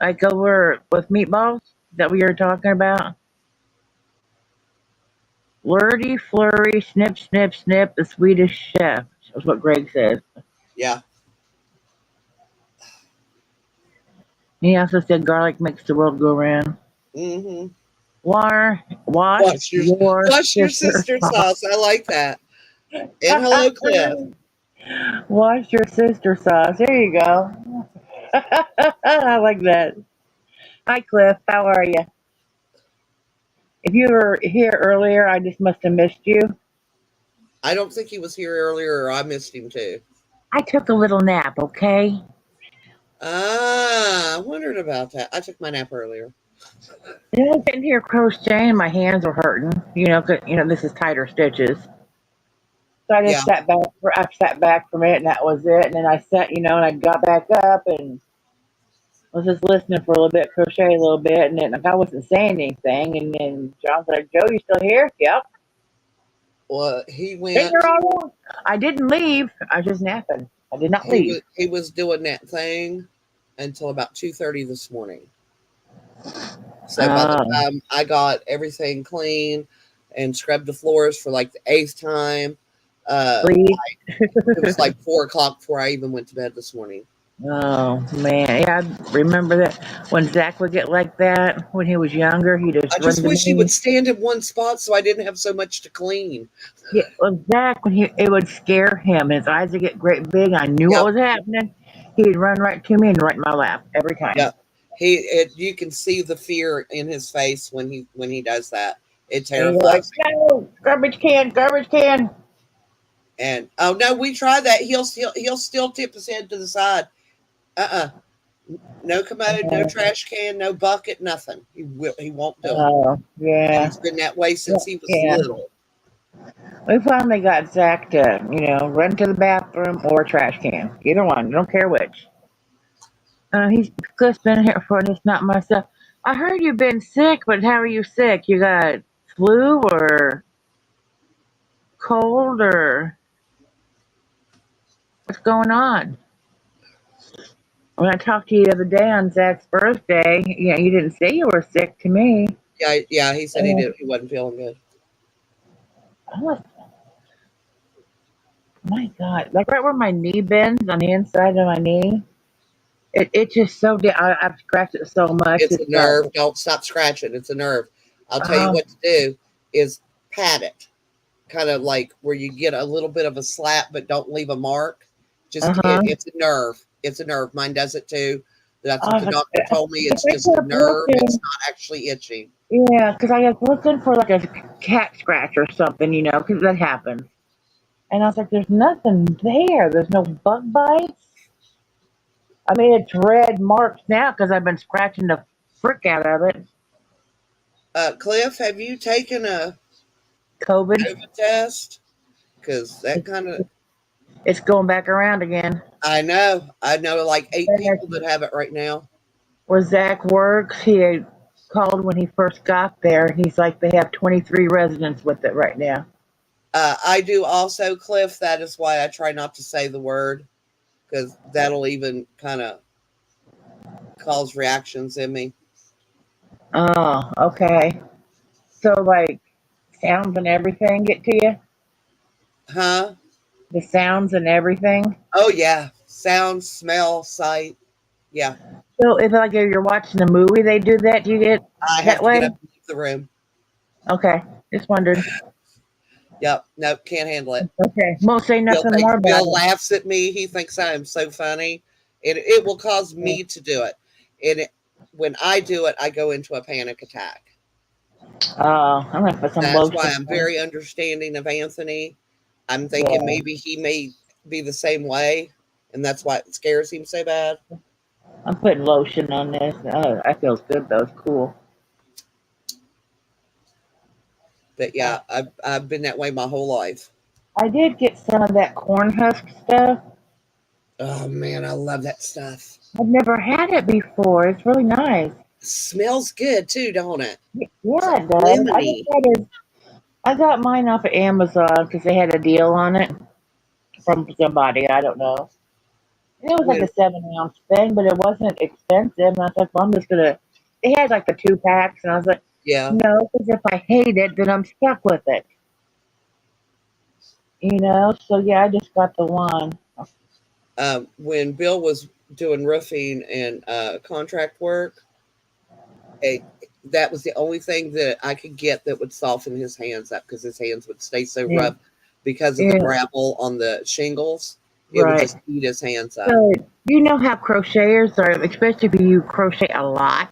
Like over with meatballs. Is that what you're talking about? Flirty, flurry, snip, snip, snip. The Swedish chef. That's what Greg says. Yeah. He also said garlic makes the world go round. Mm-hmm. Wash Wash your your wash your sister's sister sauce. sauce. I like that. And hello, Cliff. Wash your sister sauce. There you go. I like that. Hi, Cliff. How are you? If you were here earlier, I just must have missed you. I don't think he was here earlier, or I missed him too. I took a little nap, okay? Ah, I wondered about that. I took my nap earlier. Yeah, I'm sitting here crocheting. My hands are hurting. This is tighter stitches. So I Yeah. just sat back from it, and that was it. And then I sat, and I got back up and was just listening for a little bit, crochet a little bit, and then like, I wasn't saying anything. And then John's like, "Joe, you still here?" Yep. Well, he Been here went. all along. I didn't leave. I was just napping. I did not leave. He was doing that thing until about 2:30 this morning. So by the Oh, time I got everything clean and scrubbed the floors for like the eighth time, sleep. it was like 4 o'clock before I even went to bed this morning. Oh man, yeah, I remember that when Zach would get like that when he was younger. He just I run just to wish he would me. stand in one spot so I didn't have so much to clean. Yeah, well, Zach, when it would scare him, his eyes would get great big. I knew what Yep, was happening. He'd run right to me and right in my lap every time. yep. You can see the fear in his face when he does that. It And he's like, terrifies him. "No, garbage can, garbage can." And oh no, we try that. He'll still tip his head to the side. Uh No commode, no trash can, no bucket, nothing. He won't do it. Oh, And yeah. he's been that way Yeah. since he was Yeah. little. We finally got Zach to, run to the bathroom or trash can. Either one. Don't care which. He's Cliff's been here for this, not myself. I heard you've been sick, but how are you sick? You got flu or cold or what's going on? When I talked to you the other day on Zach's birthday, you didn't say you were sick to me. Yeah, yeah. He said Uh, he wasn't feeling good. I was, my God, like right where my knee bends on the inside of my knee. It's just so I've scratched it so much. It's It's a like, nerve. Don't stop scratching. It's a nerve. I'll tell you uh what to do is pat it, kind of like where you get a little bit of a slap, but don't leave a mark. huh. It's a nerve. It's a nerve. Mine does it too. That's what I was the like, doctor told me. if It's I just a kept nerve. It's looking, not actually itching. yeah, because I was looking for like a cat scratch or something, because that happens. And I was like, there's nothing there. There's no bug bites. I mean, it's red marks now because I've been scratching the frick out of it. Cliff, have you taken a COVID, COVID test? Because that kind of, it's going back around again. I know like eight And people that have it right now. where Zach works, he had called when he first got there. He's like, they have 23 residents with it right now. I do also, Cliff. That is why I try not to say the word because that'll even kind of cause reactions in me. Oh, okay. So, like, sounds and everything get to you? Huh? The sounds and everything? Oh, yeah. Sound, smell, sight. Yeah. So, if like if you're watching a movie, they do that. Do you get I have that to way? get up and leave the room. Okay, just wondered. Yep. Nope. Can't handle it. Okay, won't say nothing more about Bill it. laughs at me. He thinks I am so funny. It will cause me to do it. And when I do it, I go into a panic attack. I'm gonna put some That's why lotion I'm on. very understanding of Anthony. I'm thinking Yeah, maybe he may be the same way, and that's why it scares him so bad. I'm putting lotion on this. I feels good though. It's cool. But Uh, yeah, I've been that way my whole life. I did get some of that corn husk stuff. Oh man, I love that stuff. I've never had it before. It's really nice. It smells good too, don't it? It's Yeah, like it does. lemony. I got mine off of Amazon because they had a deal on it from somebody. I don't know. And it was like When a 7 ounce thing, but it wasn't expensive. And I was like, well, I'm just gonna. They had like the 2 packs, and I was like, yeah, no, because if I hate it, then I'm stuck with it. So yeah, I just got the one. when Bill was doing roofing and contract work, eh, that was the only thing that I could get that would soften his hands up because his hands would stay so Yeah, rough because of the yeah, gravel on the shingles. It would right. just eat his hands up. So you know how crocheters are, especially if you crochet a lot.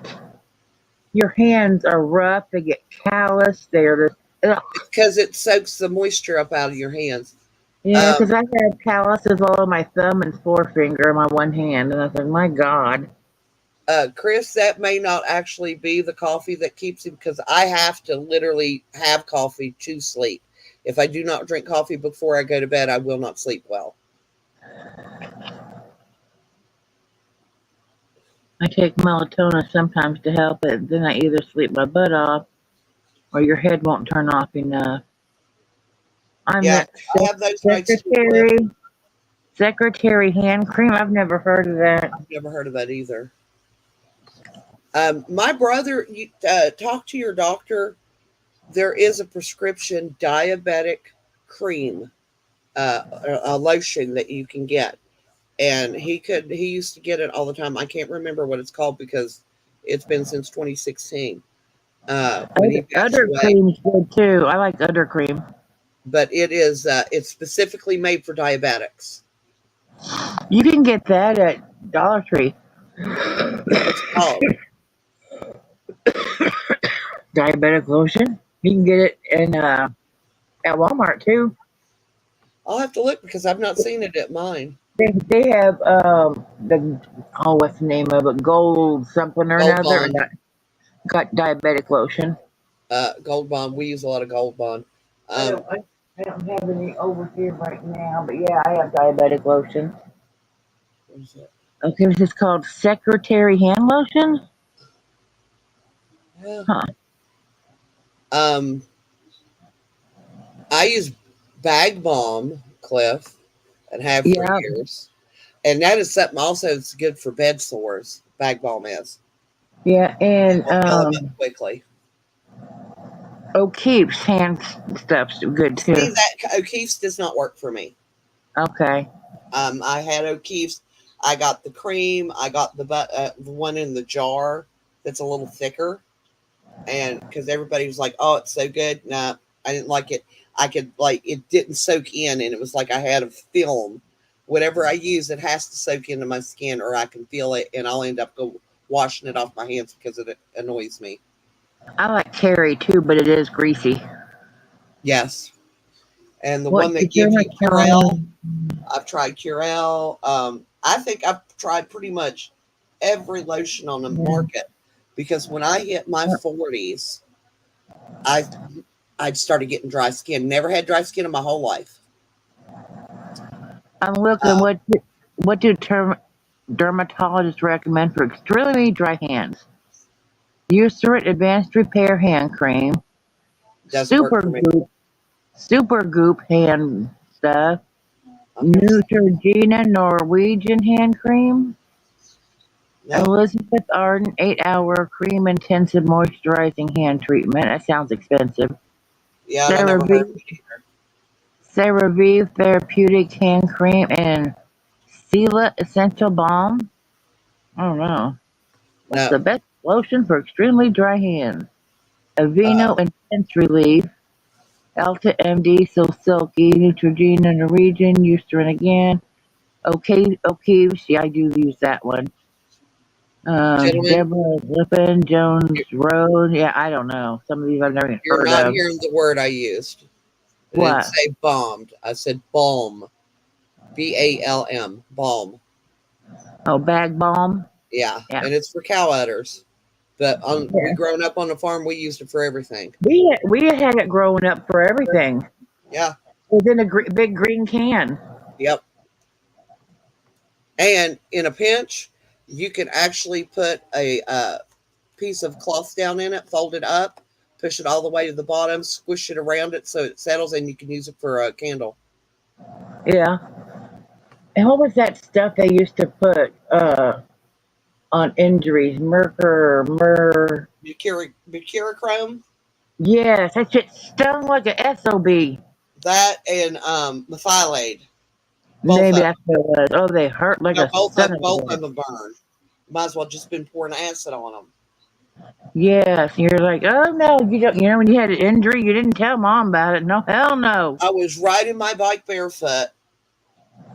Your hands are rough. They get callous. They're just, ugh. Because it soaks the moisture up out of your hands. Yeah, Um, because I had calluses all on my thumb and forefinger on my one hand, and I was like, my God. Chris, that may not actually be the coffee that keeps him because I have to literally have coffee to sleep. If I do not drink coffee before I go to bed, I will not sleep well. I take melatonin sometimes to help it. Then I either sleep my butt off or your head won't turn off enough. I'm Yeah, that I have those nights too, Cliff. secretary. Secretary hand cream. I've never heard of that. I've never heard of that either. My brother, you talk to your doctor. There is a prescription diabetic cream, a lotion that you can get, and he used to get it all the time. I can't remember what it's called because it's been since 2016 when he passed Udder away. cream's good too. I like udder cream. But it's specifically made for diabetics. You can get that at Dollar Tree. What's it called? Diabetic lotion. You can get it in at Walmart too. I'll have to look because I've not seen it at mine. They have the what's the name of it? Gold something or Gold another. Bond, Got diabetic lotion. Gold Bond. We use a lot of Gold Bond. I Um, don't I, I don't have any over here right now, but yeah, I have diabetic lotion. what is it? Okay, this is called Secretary Hand Lotion. Yeah. Huh. Um, I use Bag Balm, Cliff, and have for Yeah, years. And that is something also that's good for bed sores. Bag Balm is. yeah, It and will fill them up quickly. O'Keefe's hand stuff's good See, too. that O'Keefe's does not work for me. Okay. I had O'Keefe's. I got the cream. I got the one in the jar that's a little thicker, and because everybody was like, "Oh, it's so good." Nah, I didn't like it. I could like it didn't soak in, and it was like I had a film. Whatever I use, it has to soak into my skin, or I can feel it, and I'll end up washing it off my hands because it annoys me. I like Terry too, but it is greasy. Yes, and the What one that gives you Curel, dermatologist? I've tried Curel. I think I've tried pretty much every lotion on the market because when I hit my 40s, I I started getting dry skin. Never had dry skin in my whole life. I'm looking. Uh, What do dermatologists recommend for extremely dry hands? Eucerin Advanced Repair Hand Cream, doesn't work Super for me. Goop, Super Goop hand stuff, I've never seen. Neutrogena Norwegian hand cream, No, Elizabeth Arden 8-hour cream intensive moisturizing hand treatment. That sounds expensive. yeah, and I never heard of CeraVe, it either. CeraVe Therapeutic Hand Cream and Sela Essential Balm. I don't know. What's No, the best lotion for extremely dry hands? uh, Aveeno Intense Relief, Alta MD So Silky, Neutrogena Norwegian, Eucerin again. Okay, yeah, I do use that one. gentlemen, Deborah Lippin, Jones Road. Yeah, I don't know. Some of these I've never even you're heard not of. hearing the word I used. I didn't What? say bombed. I said balm. BALM. Balm. Oh, bag balm. Yeah, Yeah, and it's for cow udders. But we yeah. grown up on the farm, we used it for everything. We had it growing up for everything. Yeah. It was in a big green can. Yep. And in a pinch, you can actually put a piece of cloth down in it, fold it up, push it all the way to the bottom, squish it around it so it settles, and you can use it for a candle. Yeah. And what was that stuff they used to put on injuries? Mercurochrome, Yes, that shit stung like a SOB. that and methylate, both Maybe of them. that's what it was. Oh, they hurt like No, a son of a both bitch. of them burn. Might as well just been pouring acid on them. Yes, you're like, oh no, you don't. You know, when you had an injury, you didn't tell mom about it. No, hell no. I was riding my bike barefoot,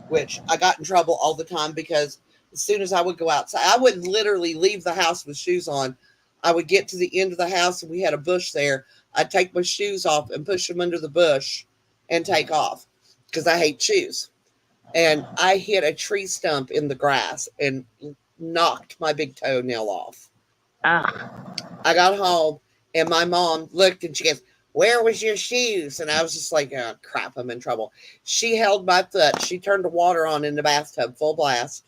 which I got in trouble all the time because as soon as I would go outside, I would literally leave the house with shoes on. I would get to the end of the house and we had a bush there. I'd take my shoes off and push them under the bush and take off because I hate shoes. And I hit a tree stump in the grass and knocked my big toenail off. Ah, I got home and my mom looked and she goes, Where was your shoes? And I was just like, oh, crap, I'm in trouble. She held my foot. She turned the water on in the bathtub full blast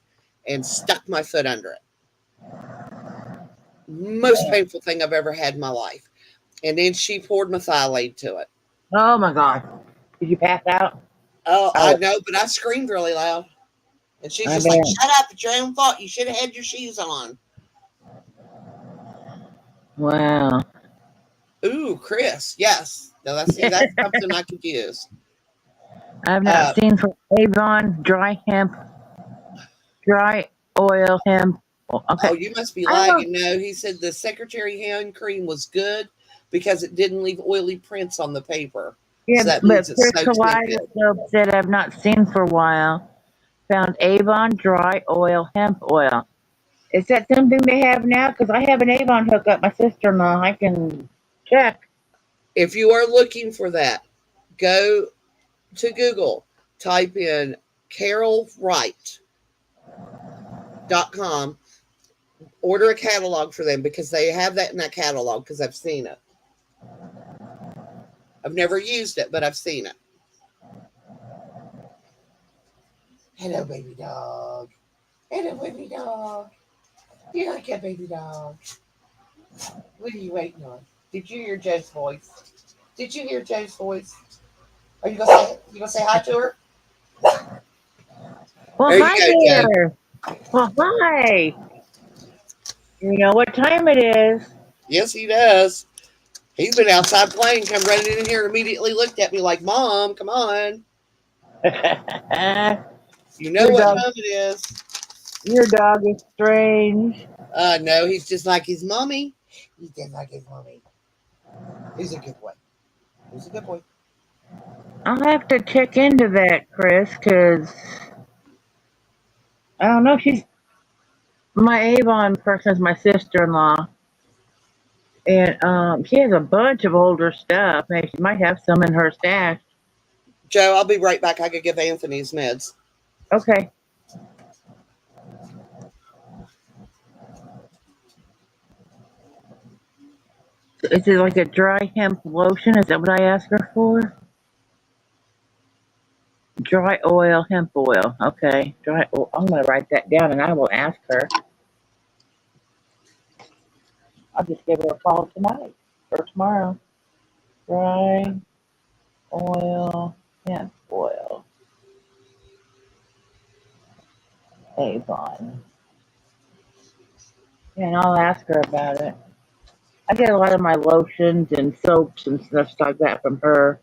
and stuck my foot under it. Most painful thing I've ever had in my life. And then she poured methylate to it. Oh my God. Did you pass out? Oh, I Oh, know, but I screamed really loud. And she's I just like, bet. shut up, it's your own fault. You should have had your shoes on. Wow. Ooh, Chris. Yes. Now let's see, that's something I could use. I've not Uh, seen for Avon dry oil hemp. Okay. oh, you must be I don't. lagging. No, he said the secretary hand cream was good because it didn't leave oily prints on the paper. Yeah, So that but means it Chris soaks in good. Kaleidoscope said I've not seen for a while. Found Avon dry oil hemp oil. Is that something they have now? Because I have an Avon hookup. My sister-in-law. I can check. If you are looking for that, go to Google, type in carolwright.com, order a catalog for them because they have that in that catalog because I've seen it. I've never used it, but I've seen it. Hello, baby dog. Hello, baby dog. You like a baby dog. What are you waiting on? Did you hear Joe's voice? Did you hear Joe's voice? Are you gonna say hi to her? Well, There you hi go, Joe. there. Well, hi. You know what time it is. Yes, he does. He's been outside playing, come running in here, immediately looked at me like, Mom, come on. You know your what dog, time it is. your dog is strange. No, he's just like his mommy. He's just like his mommy. He's a good boy. He's a good boy. I'll have to check into that, Chris, because I don't know. She's my Avon person is my sister-in-law, and she has a bunch of older stuff. Maybe she might have some in her stash. Joe, I'll be right back. I could give Anthony's meds. Okay. Is it like a dry hemp lotion? Is that what I asked her for? Dry oil, hemp oil. Okay. Dry. Oh, I'm gonna write that down, and I will ask her. I'll just give her a call tonight or tomorrow. Dry oil, hemp oil, Avon. And I'll ask her about it. I get a lot of my lotions and soaps and stuff like that from her.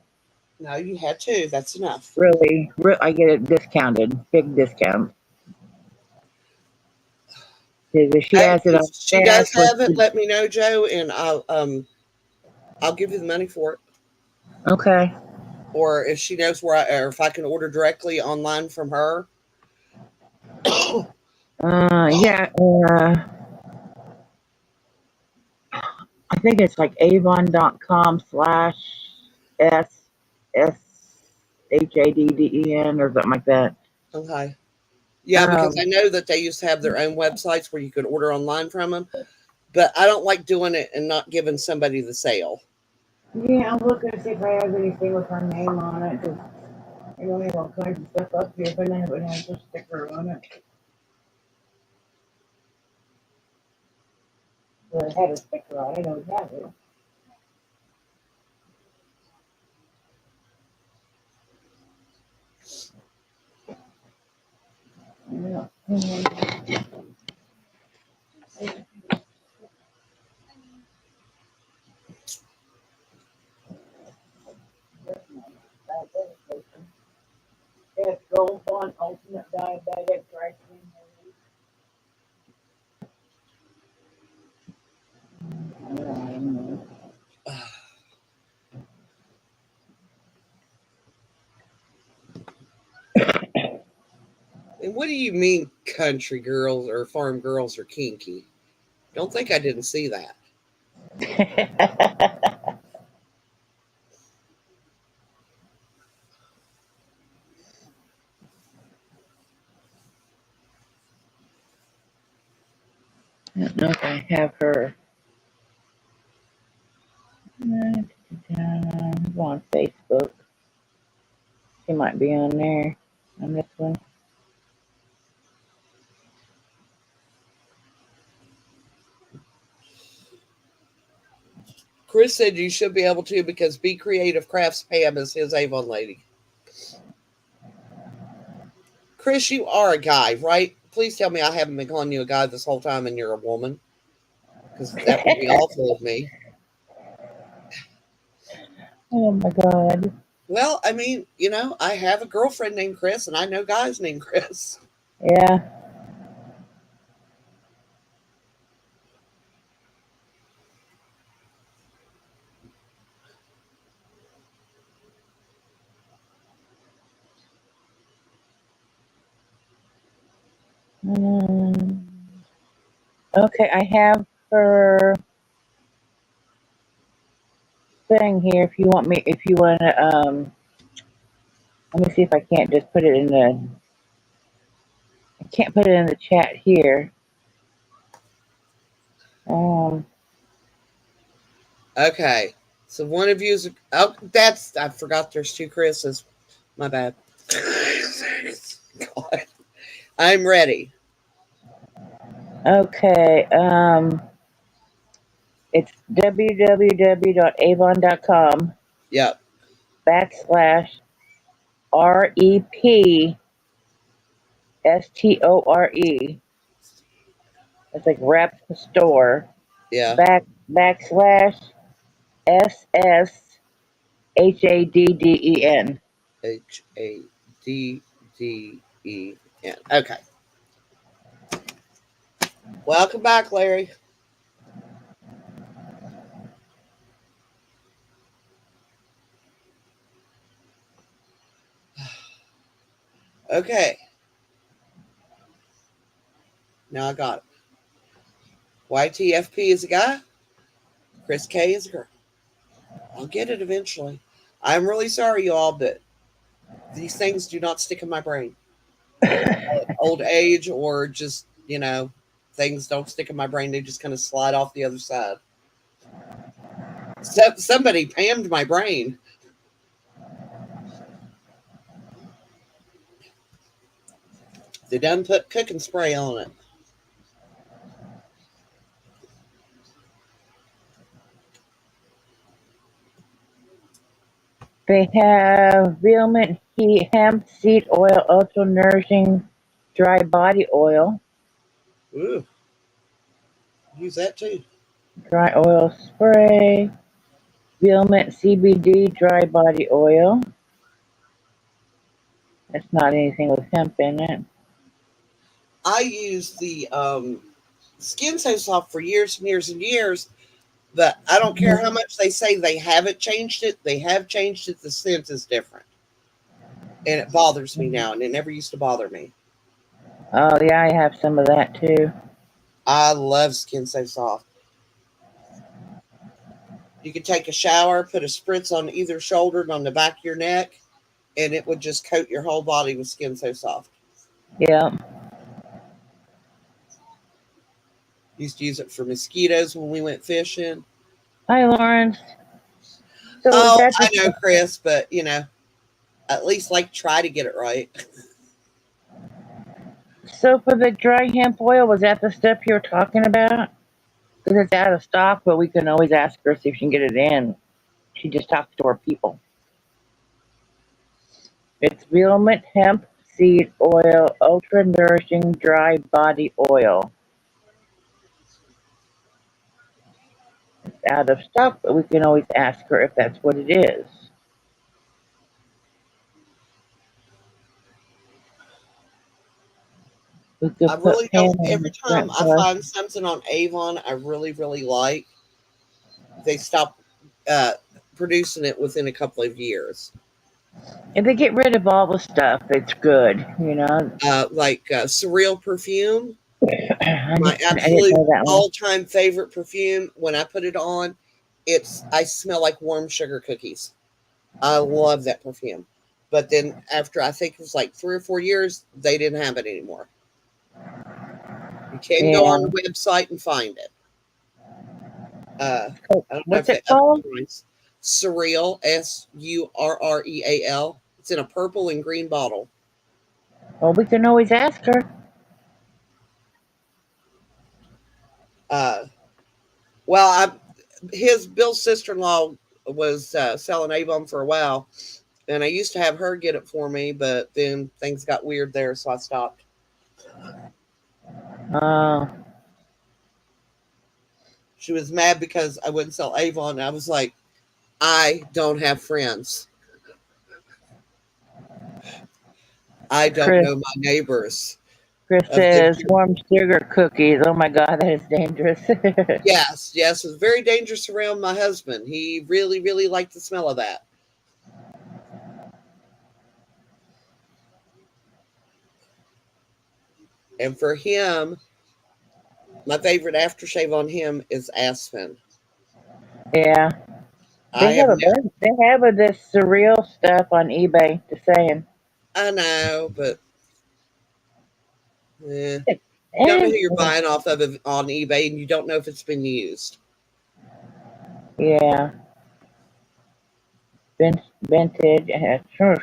No, you had two. That's enough. Really, I get it discounted, big discount. Because if she Hey, has it if on she does stash, with have it, let me know, Joe, and I'll give you the money for it. okay. Or if she knows where or if I can order directly online from her. Yeah. I think it's like avon.com/SSHADDEN or something like that. Okay. Yeah, because Um, I know that they used to have their own websites where you could order online from them, but I don't like doing it and not giving somebody the sale. yeah, I'm looking to see if I have anything with her name on it. Cause I don't have all kinds of stuff up here, but none of it has her sticker on it. Well, it had a sticker on it, I know it had it. Yeah. It's Gold Bond Ultimate Diabetic Dry Clean Relief. And what do you mean country girls or farm girls are kinky? Don't think I didn't see that. I don't know if I have her. Go on Facebook. She might be on there on this one. Chris said you should be able to because Be Creative Crafts Pam is his Avon lady. Chris, you are a guy, right? Please tell me I haven't been calling you a guy this whole time and you're a woman, because that would be awful of me. Oh my god. Well, I mean, I have a girlfriend named Chris and I know guys named Chris. Yeah. Mm, okay, I have her thing here. If you want to, let me see if I can't just put it in the. I can't put it in the chat here. Um, Okay. So one of you is. Oh, I forgot there's two Chris's. My bad. God. I'm ready. okay. It's www.avon.com Yep. backslash REPSTORE. It's like rep store. Yeah. Backslash SSHADDEN. HADDEN. Okay. Welcome back, Larry. Okay. Now I got it. YTFP is a guy. Chris K is a girl. I'll get it eventually. I'm really sorry, y'all, but these things do not stick in my brain. Old age or just, things don't stick in my brain. They just kind of slide off the other side. So, somebody pammed my brain. They done put cooking spray on it. They have Vehement Heat Hemp Seed Oil Ultra Nourishing Dry Body Oil. Ooh, use that too. Dry Oil Spray. Vehement CBD Dry Body Oil. It's not anything with hemp in it. I used the Skin So Soft for years and years and years, but I don't care how much they say they haven't changed it. They have changed it. The scent is different. And it bothers me now, and it never used to bother me. Oh, yeah, I have some of that too. I love Skin So Soft. You could take a shower, put a spritz on either shoulder and on the back of your neck, and it would just coat your whole body with Skin So Soft. Yeah. Used to use it for mosquitoes when we went fishing. Hi, Lawrence. So is Oh, that I the, know, Chris, but at least try to get it right. so for the dry hemp oil, was that the stuff you were talking about? Because it's out of stock, but we can always ask her see if she can get it in. She just talks to her people. It's Vehement Hemp Seed Oil Ultra Nourishing Dry Body Oil. It's out of stock, but we can always ask her if that's what it is. We I could put really Pam don't. on Every the time front I door. find something on Avon I really, really like, they stop uh, producing it within a couple of years. If they get rid of all the stuff, it's good, you know. Surreal perfume, my I didn't absolute know that one. all-time favorite perfume. When I put it on, I smell like warm sugar cookies. I love that perfume. But then after I think it was like 3 or 4 years, they didn't have it anymore. You can go on Yeah. the website and find it. Uh, I don't know What's if they it up called? the price. Surreal, Surreal. It's in a purple and green bottle. Well, we can always ask her. Uh, well, his Bill's sister in law was selling Avon for a while, and I used to have her get it for me, but then things got weird there, so I stopped. Uh, She was mad because I wouldn't sell Avon. And I was like, I don't have friends. I don't Chris, know my neighbors. Chris Of them. says warm sugar cookies. Oh my God, that is dangerous. Yes, yes, it was very dangerous around my husband. He really, really liked the smell of that. And for him, my favorite aftershave on him is Aspen. Yeah, I have never, they have this surreal stuff on eBay. Just saying. I know, but eh, you don't know Eh, who you're buying off of on eBay, and you don't know if it's been used, yeah, vintage. Sure.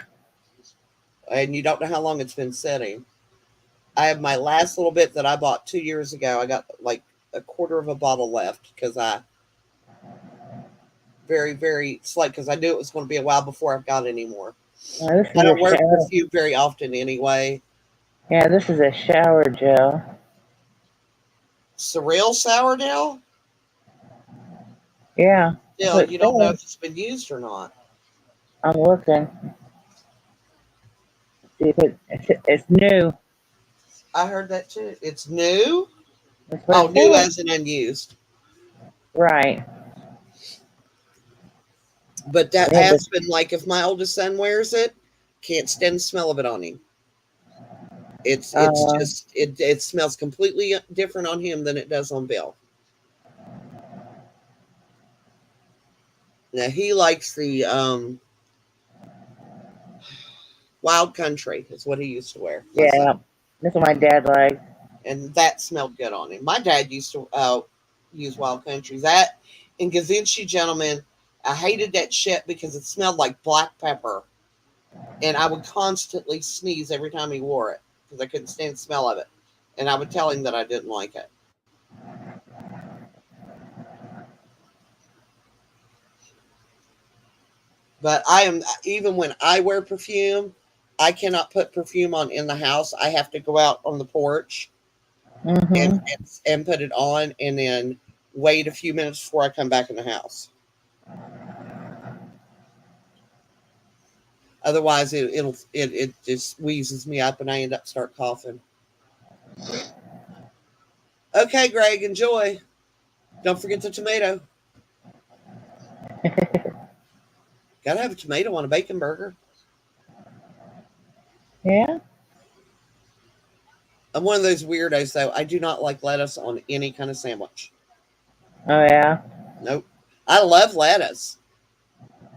and you don't know how long it's been sitting. I have my last little bit that I bought 2 years ago. I got like a quarter of a bottle left because I very, very slight because I knew it was going to be a while before I've got any more. This I is a don't wear shower. perfume very often anyway. Yeah, this is a shower gel. Surreal sourdough? Yeah, that's Still, what it you don't know says. if it's been used or not. I'm looking. See if it's new. I heard that too. It's new? That's what Oh, it new says. as in unused. Right. But that They had this. Aspen, like if my oldest son wears it, can't stand the smell of it on him. It's Uh, just it smells completely different on him than it does on Bill. Now he likes the Wild Country is what he used to wear, my son, yeah, that's what my dad likes. and that smelled good on him. My dad used to use Wild Country. That and Gazinci Gentleman, I hated that shit because it smelled like black pepper, and I would constantly sneeze every time he wore it because I couldn't stand the smell of it, and I would tell him that I didn't like it. But I am even when I wear perfume, I cannot put perfume on in the house. I have to go out on the porch and Mm-hmm. and put it on, and then wait a few minutes before I come back in the house. Otherwise, it just wheezes me up, and I end up start coughing. Okay, Greg, enjoy. Don't forget the tomato. Gotta have a tomato on a bacon burger. Yeah. I'm one of those weirdos, though. I do not like lettuce on any kind of sandwich. Oh yeah. Nope. I love lettuce.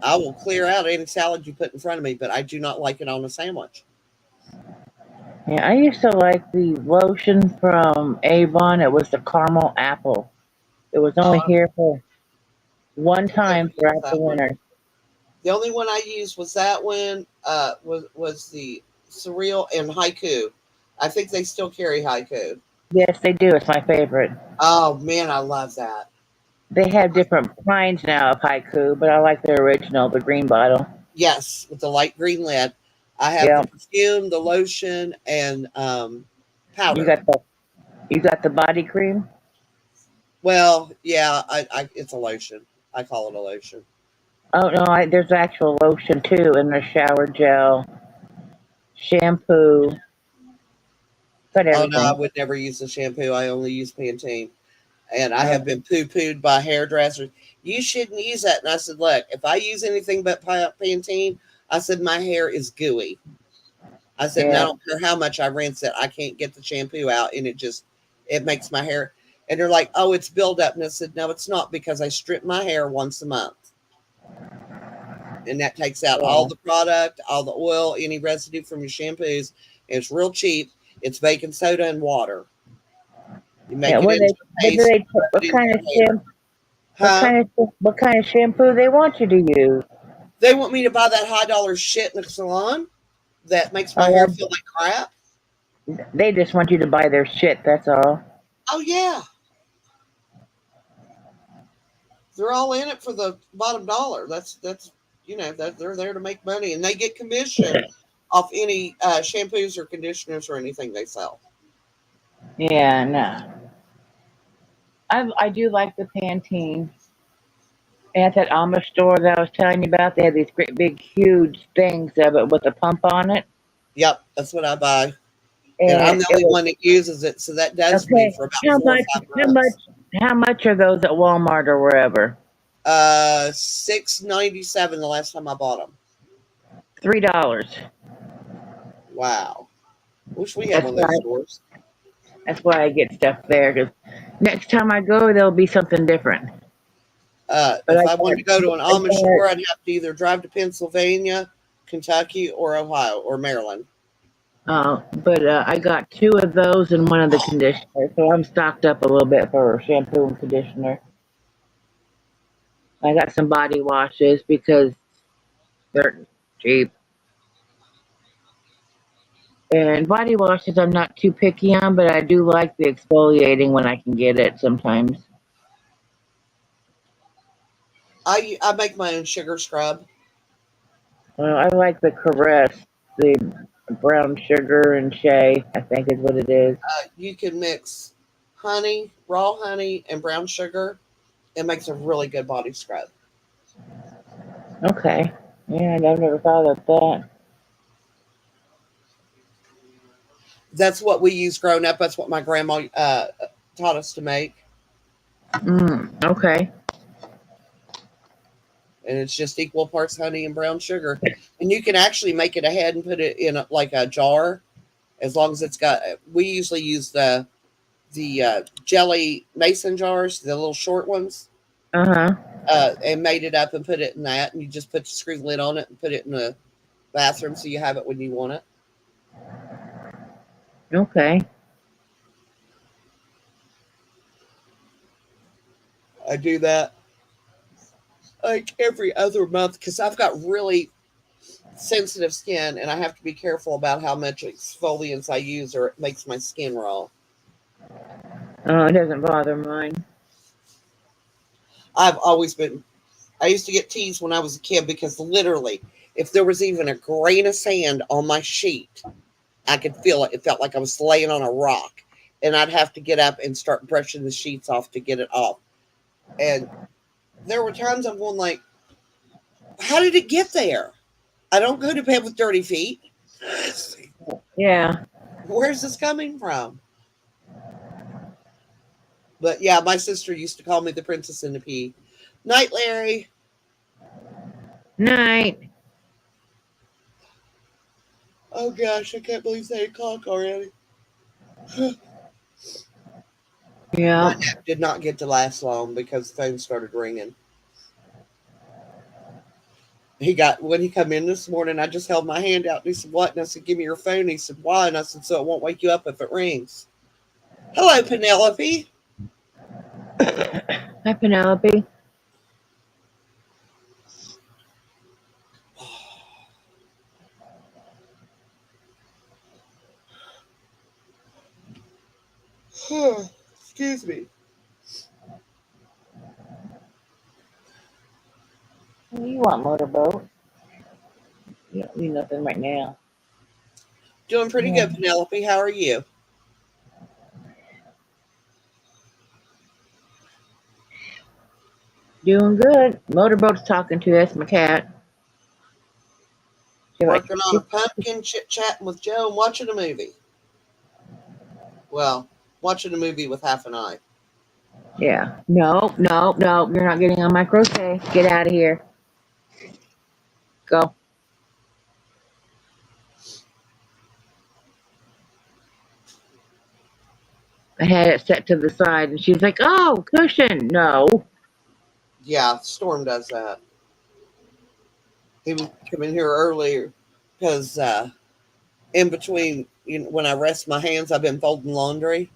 I will clear out any salad you put in front of me, but I do not like it on a sandwich. Yeah. I used to like the lotion from Avon. It was the caramel apple. It was Oh, only I've here for one never time used throughout the that one. winter. The only one I used was that one. Was the Surreal and Haiku. I think they still carry Haiku. Yes, they do. It's my favorite. Oh man, I love that. They have different kinds now of haiku, but I like the original, the green bottle. Yes, with the light green lid. I have the Yeah. perfume, the lotion, and You powder. got the body cream. Well, yeah, it's a lotion. I call it a lotion. Oh no, there's actual lotion too, and there's shower gel, shampoo, got Oh no, I everything. would never use the shampoo. I only use Pantene. And I have Okay. been poo-pooed by hairdressers. You shouldn't use that. And I said, look, if I use anything but Pantene, I said my hair is gooey. I said, and I Yeah, don't care how much I rinse it, I can't get the shampoo out, and it makes my hair. And they're like, oh, it's buildup. And I said, no, it's not because I strip my hair once a month, and that takes out all yeah, the product, all the oil, any residue from your shampoos. And it's real cheap. It's baking soda and water. You yeah. make it into a What do paste, they put? rub What it into kind of your hair. Huh? what kind of shampoo they want you to use? They want me to buy that high dollar shit in the salon that makes my hair Oh, feel like crap. they just want you to buy their shit. That's all. Oh yeah, they're all in it for the bottom dollar. That's that they're there to make money, and they get commission off any shampoos or conditioners or anything they sell. Yeah, no. I do like the Pantene. At that Amish store that I was telling you about, they had these great big huge things of it with a pump on it. Yep, that's what I buy, and I'm And the it only was one that uses it, so that does me okay. for about How 4 or 5 months. much are those at Walmart or wherever? 6.97 the last time I bought them. $3. Wow, wish we had That's one of those why stores. that's why I get stuff there. Cause next time I go, there'll be something different. But If I wanted to go to an Amish store, I'd have to either drive to Pennsylvania, Kentucky, or Ohio or Maryland. I got two of those and one of the conditioners, so I'm stocked up a little bit for shampoo and conditioner. I got some body washes because they're cheap. And body washes I'm not too picky on, but I do like the exfoliating when I can get it sometimes. I make my own sugar scrub. I like the Caress, the brown sugar and shea, I think is what it is. You can mix honey, raw honey, and brown sugar. It makes a really good body scrub. Okay. Yeah, I've never thought of that. That's what we use growing up. That's what my grandma taught us to make, Okay. and it's just equal parts honey and brown sugar. And you can actually make it ahead and put it in like a jar, as long as it's got. We usually use the jelly mason jars, the little short ones, Uh-huh. and made it up and put it in that. And you just put the screw lid on it and put it in the bathroom so you have it when you want it. Okay. I do that like every other month because I've got really sensitive skin and I have to be careful about how much exfoliants I use or it makes my skin raw. Oh, it doesn't bother mine. I've always been, I used to get teased when I was a kid because literally, if there was even a grain of sand on my sheet, I could feel it. It felt like I was laying on a rock. And I'd have to get up and start brushing the sheets off to get it off. And there were times I'm going like, how did it get there? I don't go to bed with dirty feet. Yeah. Where's this coming from? But yeah, my sister used to call me the princess in the pea. Night, Larry. Night. Oh gosh, I can't believe it's 8 o'clock already. My Yeah. nap did not get to last long because the phone started ringing. He got when he come in this morning, I just held my hand out and he said, "What?" And I said, "Give me your phone." He said, "Why?" And I said, "So it won't wake you up if it rings." Hello, Penelope. Hi, Penelope. Excuse me. What do you want, motorboat? You don't need nothing right now. Doing pretty Yeah. good, Penelope. How are you? Doing good. Motorboat's talking to us, my cat. She like, Working on a pumpkin, chit chatting with Joe, and watching a movie. Well, watching a movie with half an eye. yeah. No, no, no. You're not getting on my crochet. Get out of here. Go. I had it set to the side, and she's like, "Oh, cushion." No. Yeah, Storm does that. He was coming here earlier because in between, when I rest my hands, I've been folding laundry.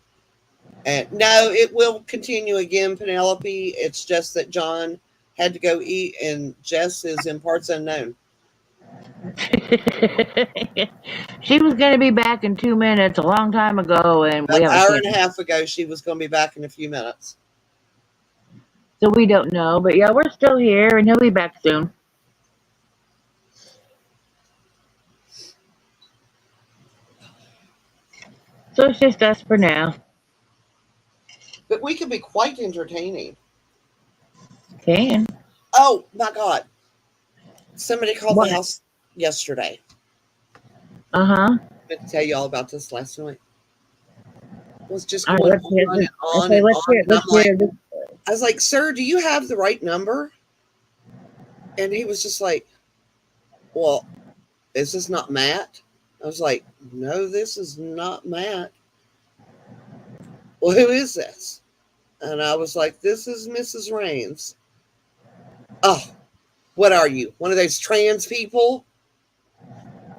And no, it will continue again, Penelope. It's just that John had to go eat, and Jess is in parts unknown. She was going to be back in 2 minutes a long time ago, and we About an haven't hour seen and a her. half ago, she was going to be back in a few minutes. So we don't know. But yeah, we're still here, and he'll be back soon. So it's just us for now. But we can be quite entertaining. Can. Oh my God. Somebody called the What? house yesterday. Uh huh. I meant to tell you all about this last night. It was just All right, going let's hear on and this. on Okay, and let's on. hear it. And Let's hear this. I was like, sir, do you have the right number? And he was just like, well, is this not Matt? I was like, no, this is not Matt. Well, who is this? And I was like, this is Mrs. Rains. Oh, what are you? One of those trans people?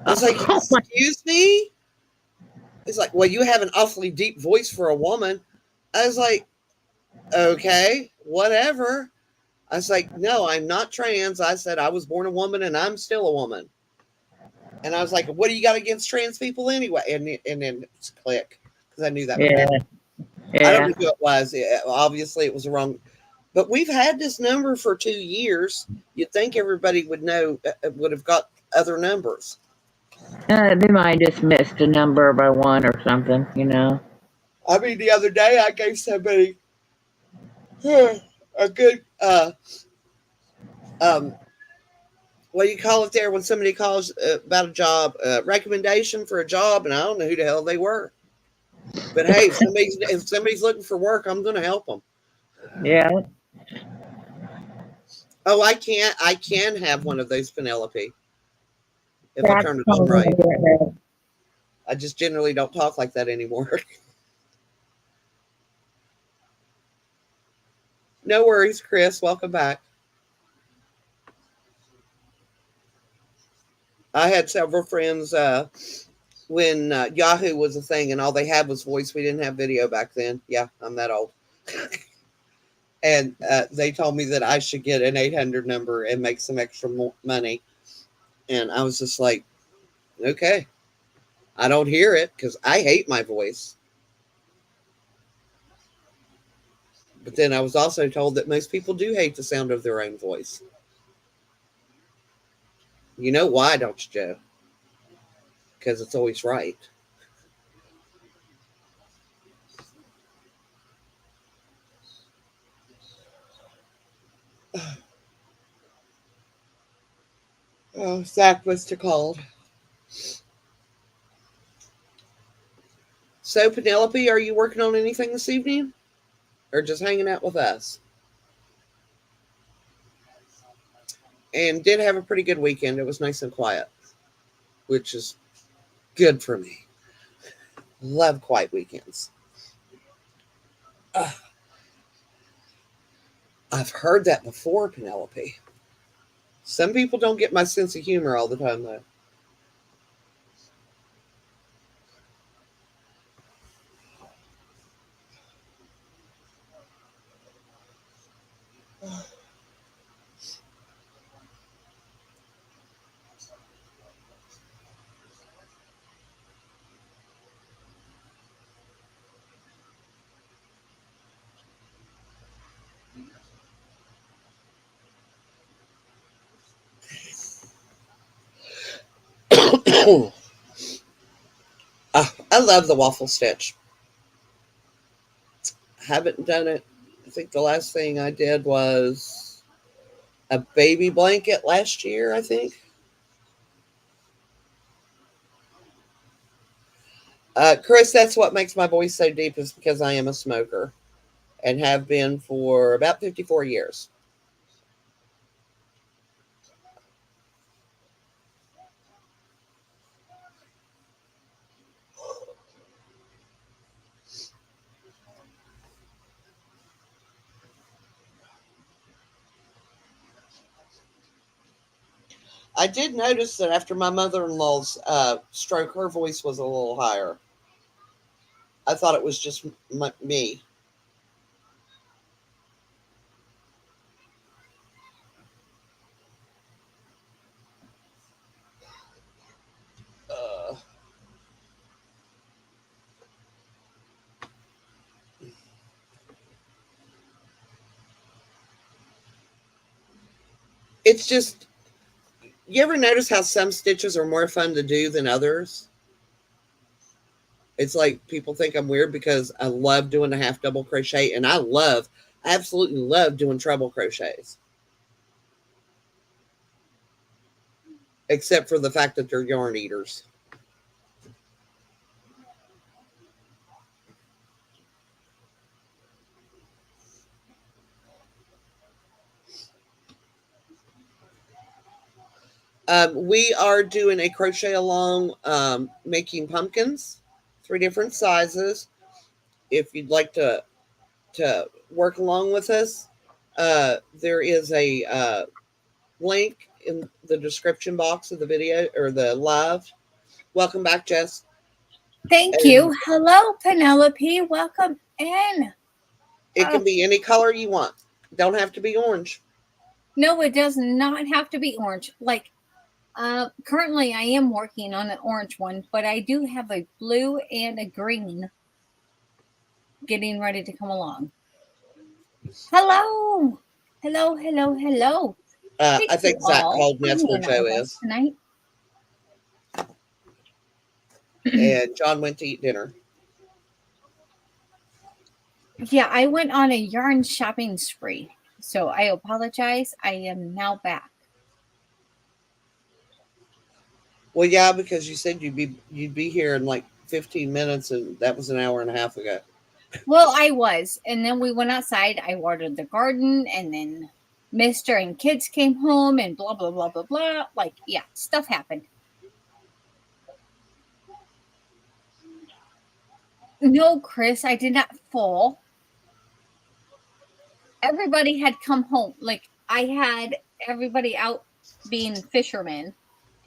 I was like, Oh my. excuse me? He's like, well, you have an awfully deep voice for a woman. I was like, okay, whatever. I was like, no, I'm not trans. I said I was born a woman and I'm still a woman. And I was like, what do you got against trans people anyway? And then it's click, because I knew that was Yeah. Matt. I don't Yeah. know who it was. Obviously, it was wrong. But we've had this number for 2 years. You'd think everybody would know, would have got other numbers. They might just missed a number by one or something, you know. I mean, the other day I gave somebody a good, um, what do you call it there when somebody calls about a job, recommendation for a job, and I don't know who the hell they were. But hey, if somebody's looking for work, I'm going to help them. Yeah. Oh, I can have one of those, Penelope, if I That's turn it on calling right. me right now. I just generally don't talk like that anymore. No worries, Chris. Welcome back. I had several friends when Yahoo was a thing and all they had was voice. We didn't have video back then. Yeah, I'm that old. And they told me that I should get an 800 number and make some extra money. And I was just like, okay, I don't hear it because I hate my voice. But then I was also told that most people do hate the sound of their own voice. You know why, don't you, Joe? Because it's always right. Oh, Zach must have called. So, Penelope, are you working on anything this evening? Or just hanging out with us? And did have a pretty good weekend. It was nice and quiet, which is good for me. Love quiet weekends. Uh, I've heard that before, Penelope. Some people don't get my sense of humor all the time, though. I love the waffle stitch. Haven't done it. I think the last thing I did was a baby blanket last year, I think. Chris, that's what makes my voice so deep is because I am a smoker and have been for about 54 years. I did notice that after my mother in law's stroke, her voice was a little higher. I thought it was just me. Uh, it's just, you ever notice how some stitches are more fun to do than others? It's like people think I'm weird because I love doing a half double crochet, and I absolutely love doing treble crochets, except for the fact that they're yarn eaters. We are doing a crochet along, making pumpkins, 3 different sizes. If you'd like to work along with us, there is a link in the description box of the video or the live. Welcome back, Jess. Thank And you. Hello, Penelope. Welcome in. it can be any color you want. Don't have to be orange. No, it does not have to be orange. Like, currently I am working on an orange one, but I do have a blue and a green getting ready to come along. Hello. Hello, hello, hello. I think Zach all called, and for that's where being Joe with us is. tonight. And John went to eat dinner. Yeah, I went on a yarn shopping spree. So I apologize. I am now back. Well, yeah, because you said you'd be here in like 15 minutes, and that was an hour and a half ago. Well, I was. And then we went outside. I watered the garden, and then Mister and kids came home, and blah, blah, blah, blah, blah. Like, yeah, stuff happened. No, Chris, I did not fall. Everybody had come home. Like, I had everybody out being fishermen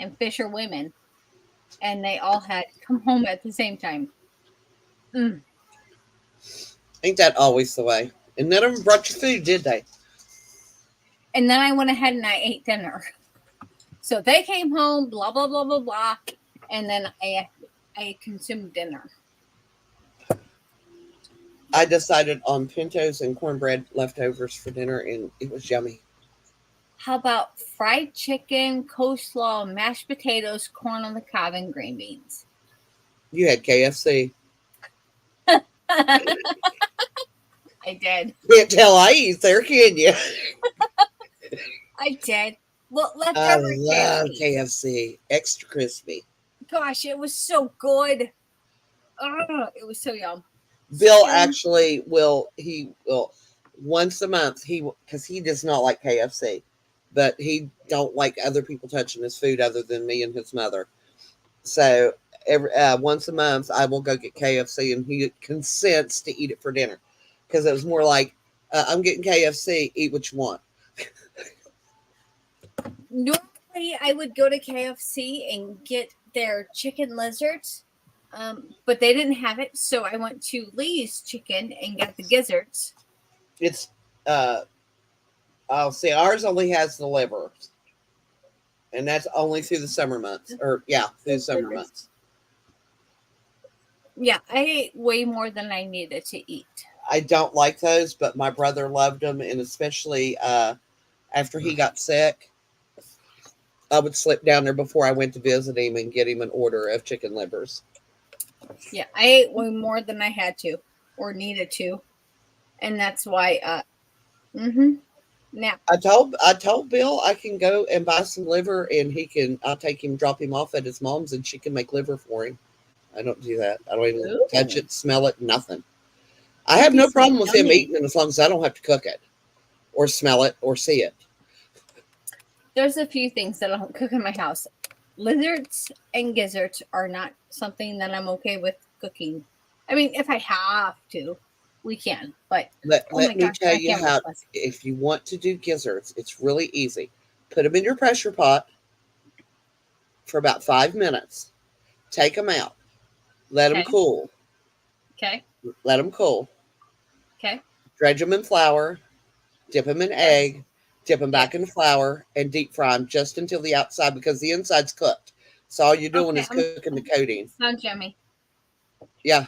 and fisherwomen, and they all had come home at the same time. Mm. Ain't that always the way? And none of them brought you food, did they? And then I went ahead and I ate dinner. So they came home, blah, blah, blah, blah, blah. And then I consumed dinner. I decided on pintos and cornbread leftovers for dinner, and it was yummy. How about fried chicken, coleslaw, mashed potatoes, corn on the cob, and green beans? You had KFC. I did. Can't tell I eat there, can you? I did. Well, I leftover love KFC. KFC. Extra crispy. Gosh, it was so good. Oh, it was so yum. Bill actually he will once a month, because he does not like KFC, but he don't like other people touching his food other than me and his mother. So every once a month I will go get KFC, and he consents to eat it for dinner, because it was more like, I'm getting KFC, eat what you want. Normally, I would go to KFC and get their chicken lizards, but they didn't have it, so I went to Lee's Chicken and got the gizzards. It's I'll see, ours only has the livers, and that's only through the summer months, through the summer months. Yeah, I ate way more than I needed to eat. I don't like those, but my brother loved them, and especially after he got sick, I would slip down there before I went to visit him and get him an order of chicken livers. Yeah, I ate way more than I had to or needed to, and that's why. Now I told Bill I can go and buy some liver, and I'll take him, drop him off at his mom's, and she can make liver for him. I don't do that. I don't even touch it, smell it, nothing. I have no problem with him eating it as long as I don't have to cook it or smell it or see it. There's a few things that I don't cook in my house. Lizards and gizzards are not something that I'm okay with cooking. I mean, if I have to, we can. But let me tell you how, if you want to do gizzards, it's really easy. Put them in your pressure pot for about 5 minutes. Take them out. Let them cool. Okay. Let them cool. Okay. Dredge them in flour. Dip them in Yes. egg. Dip them back Yes. in flour and deep fry them just until the outside because the inside's cooked. So all you're doing Okay. is cooking the coating. Sounds yummy. Yeah,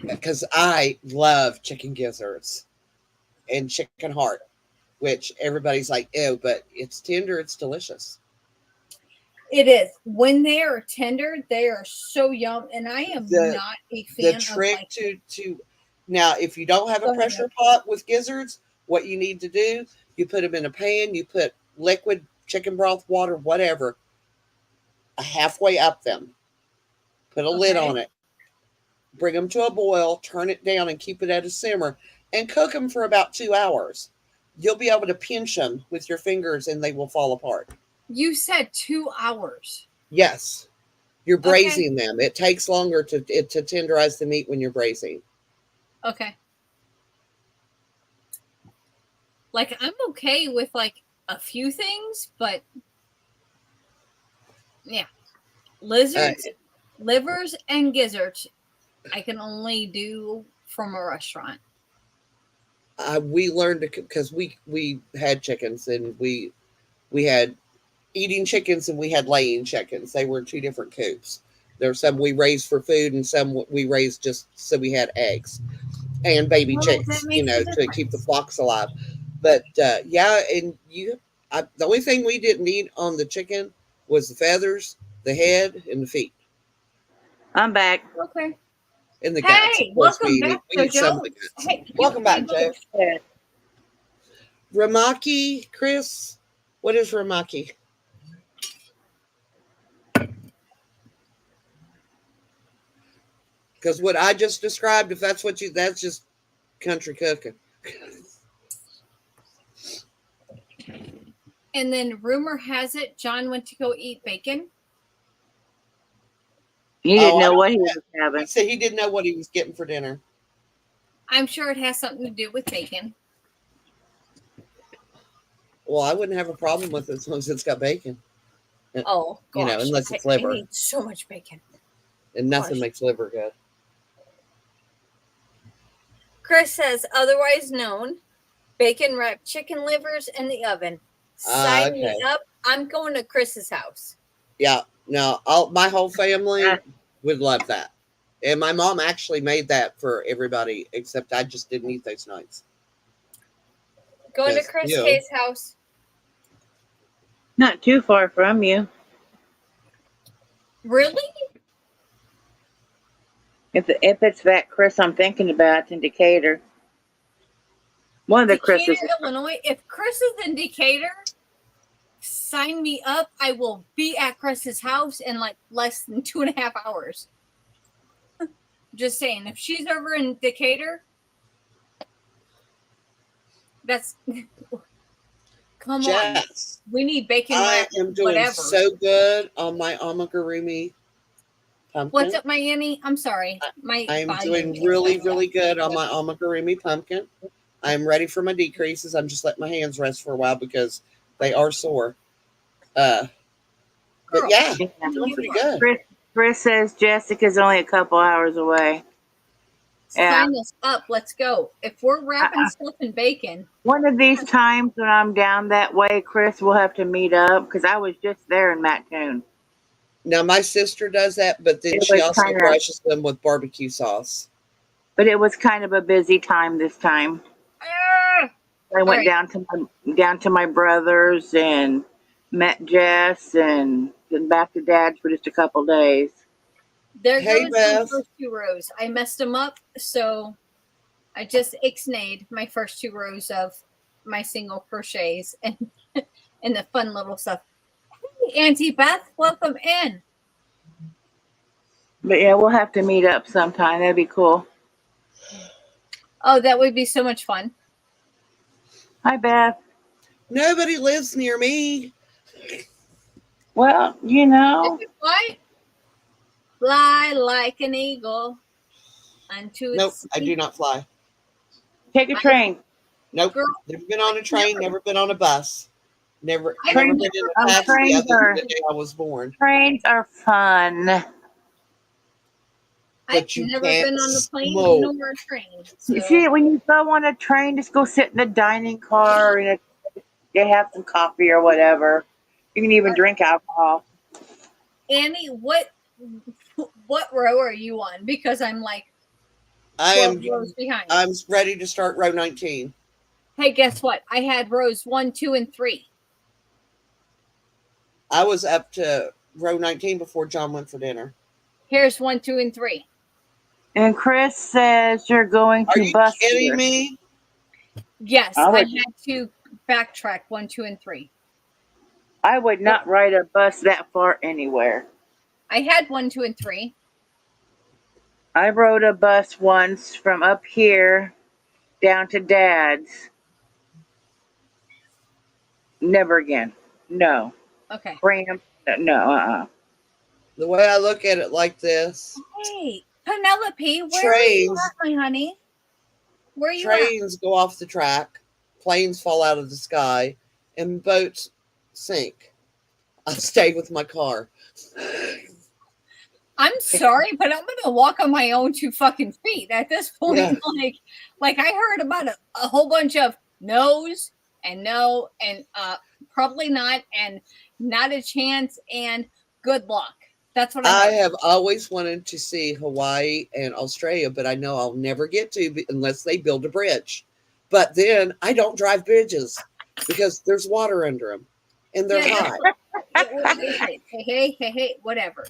because I love chicken gizzards and chicken heart, which everybody's like, ew, but it's tender, it's delicious. It is. When they are tender, they are so yum. And I am The not a the fan of trick like. to now, if you don't have a Go ahead, pressure Nick. pot with gizzards, what you need to do, you put them in a pan, you put liquid chicken broth, water, whatever, halfway up them, put a lid Okay. on it, bring them to a boil, turn it down, and keep it at a simmer, and cook them for about 2 hours. You'll be able to pinch them with your fingers, and they will fall apart. You said 2 hours. Yes, you're Okay. braising them. It takes longer to tenderize the meat when you're braising. Okay. Like I'm okay with like a few things, but yeah. Uh, Lizards, livers, and gizzards I can only do from a restaurant. we learned because we had chickens and we had eating chickens and we had laying chickens. They were two different coops. There were some we raised for food and some we raised just so we had eggs and baby Well, that chicks, makes a to keep the difference. flocks alive. But yeah, and the only thing we didn't need on the chicken was the feathers, the head, and the feet, I'm back. Okay. and the guts. Of Hey, course, welcome back, we eat some of JoJo. the guts. Hey, you Welcome back, Joe. both said. Ramaki, Chris, what is Ramaki? Because what I just described, if that's what you, that's just country cooking. And then rumor has it John went to go eat bacon. He didn't Oh, I know don't. what he was He having. said he didn't know what he was getting for dinner. I'm sure it has something to do with bacon. Well, I wouldn't have a problem with it as long as it's got bacon. Oh gosh, Unless it's I liver, need so much bacon. and nothing Gosh. makes liver good. Chris says otherwise known bacon wrapped chicken livers in the oven. Sign me Okay. up. I'm going to Chris's house. Yeah. No, my whole family would love that. And my mom actually made that for everybody, except I just didn't eat those nights. Going to Because, Chris K's house. Not too far from you. Really? If it's that Chris I'm thinking about, it's in Decatur. One of the Decatur, Chris's. Illinois. If Chris is in Decatur, sign me up. I will be at Chris's house in like less than 2.5 hours. Just saying, if she's over in Decatur, that's come on. Jess, We need bacon I wrap, am doing whatever. so good on my amigurumi pumpkin. What's up, Miami? I'm sorry. My I am volume doing is really, messed up. really good on my amigurumi pumpkin. I'm ready for my decreases. I'm just letting my hands rest for a while because they are sore. But Girl, yeah, Yeah. I'm doing you pretty are. good. Chris says Jessica's only a couple hours away. Yeah. Sign us up. Let's go. If we're wrapping stuff in bacon, One of these times when I'm down that way, Chris, we'll have to meet up because I was just there in Mattoon. Now my sister does that, but then It she was also kind of, brushes them with barbecue sauce. but it was kind of a busy time this time. I all went right. down to my brother's and met Jess and then back to Dad's for just a couple days. There Hey goes my Beth. first 2 rows. I messed them up, so I just ixnayed my first 2 rows of my single crochets and and the fun little stuff. Hey, Auntie Beth, welcome in. But yeah, we'll have to meet up sometime. That'd be cool. Oh, that would be so much fun. Hi, Beth. Nobody lives near me. Well, You can fly like an eagle unto Nope, its I do not fly. take a train. Nope, girl. never been on a train, never been on a bus. Never I been Trains, in a taxi trains other than are the day I was born. trains are fun. I've but you never can't been on the plane smoke. nor a train. You see, So when you go on a train, just go sit in the dining car and you have some coffee or whatever. You can even drink alcohol. Annie, what row are you on? Because I'm like I 12 am. rows behind. I'm ready to start row 19. Hey, guess what? I had rows 1, 2, and 3. I was up to row 19 before John went for dinner. Here's 1, 2, and 3. And Chris says you're going Are to you kidding Buster. me? Yes, I I would, had to backtrack 1, 2, and 3. I would not ride a bus that far anywhere. I had 1, 2, and 3. I rode a bus once from up here down to Dad's. Never again. No. Okay. Cramp. No. The way I look at it like this, Hey, Penelope, where are you trains at, my honey? Where are you at? trains go off the track, planes fall out of the sky, and boats sink. I stay with my car. I'm sorry, but I'm gonna walk on my own 2 fucking feet at this point. Yeah. Like I heard about a whole bunch of no's and no and probably not and not a chance and good luck. That's what I I heard. have always wanted to see Hawaii and Australia, but I know I'll never get to unless they build a bridge. But then I don't drive bridges because there's water under them and they're Yeah, high. hey, whatever.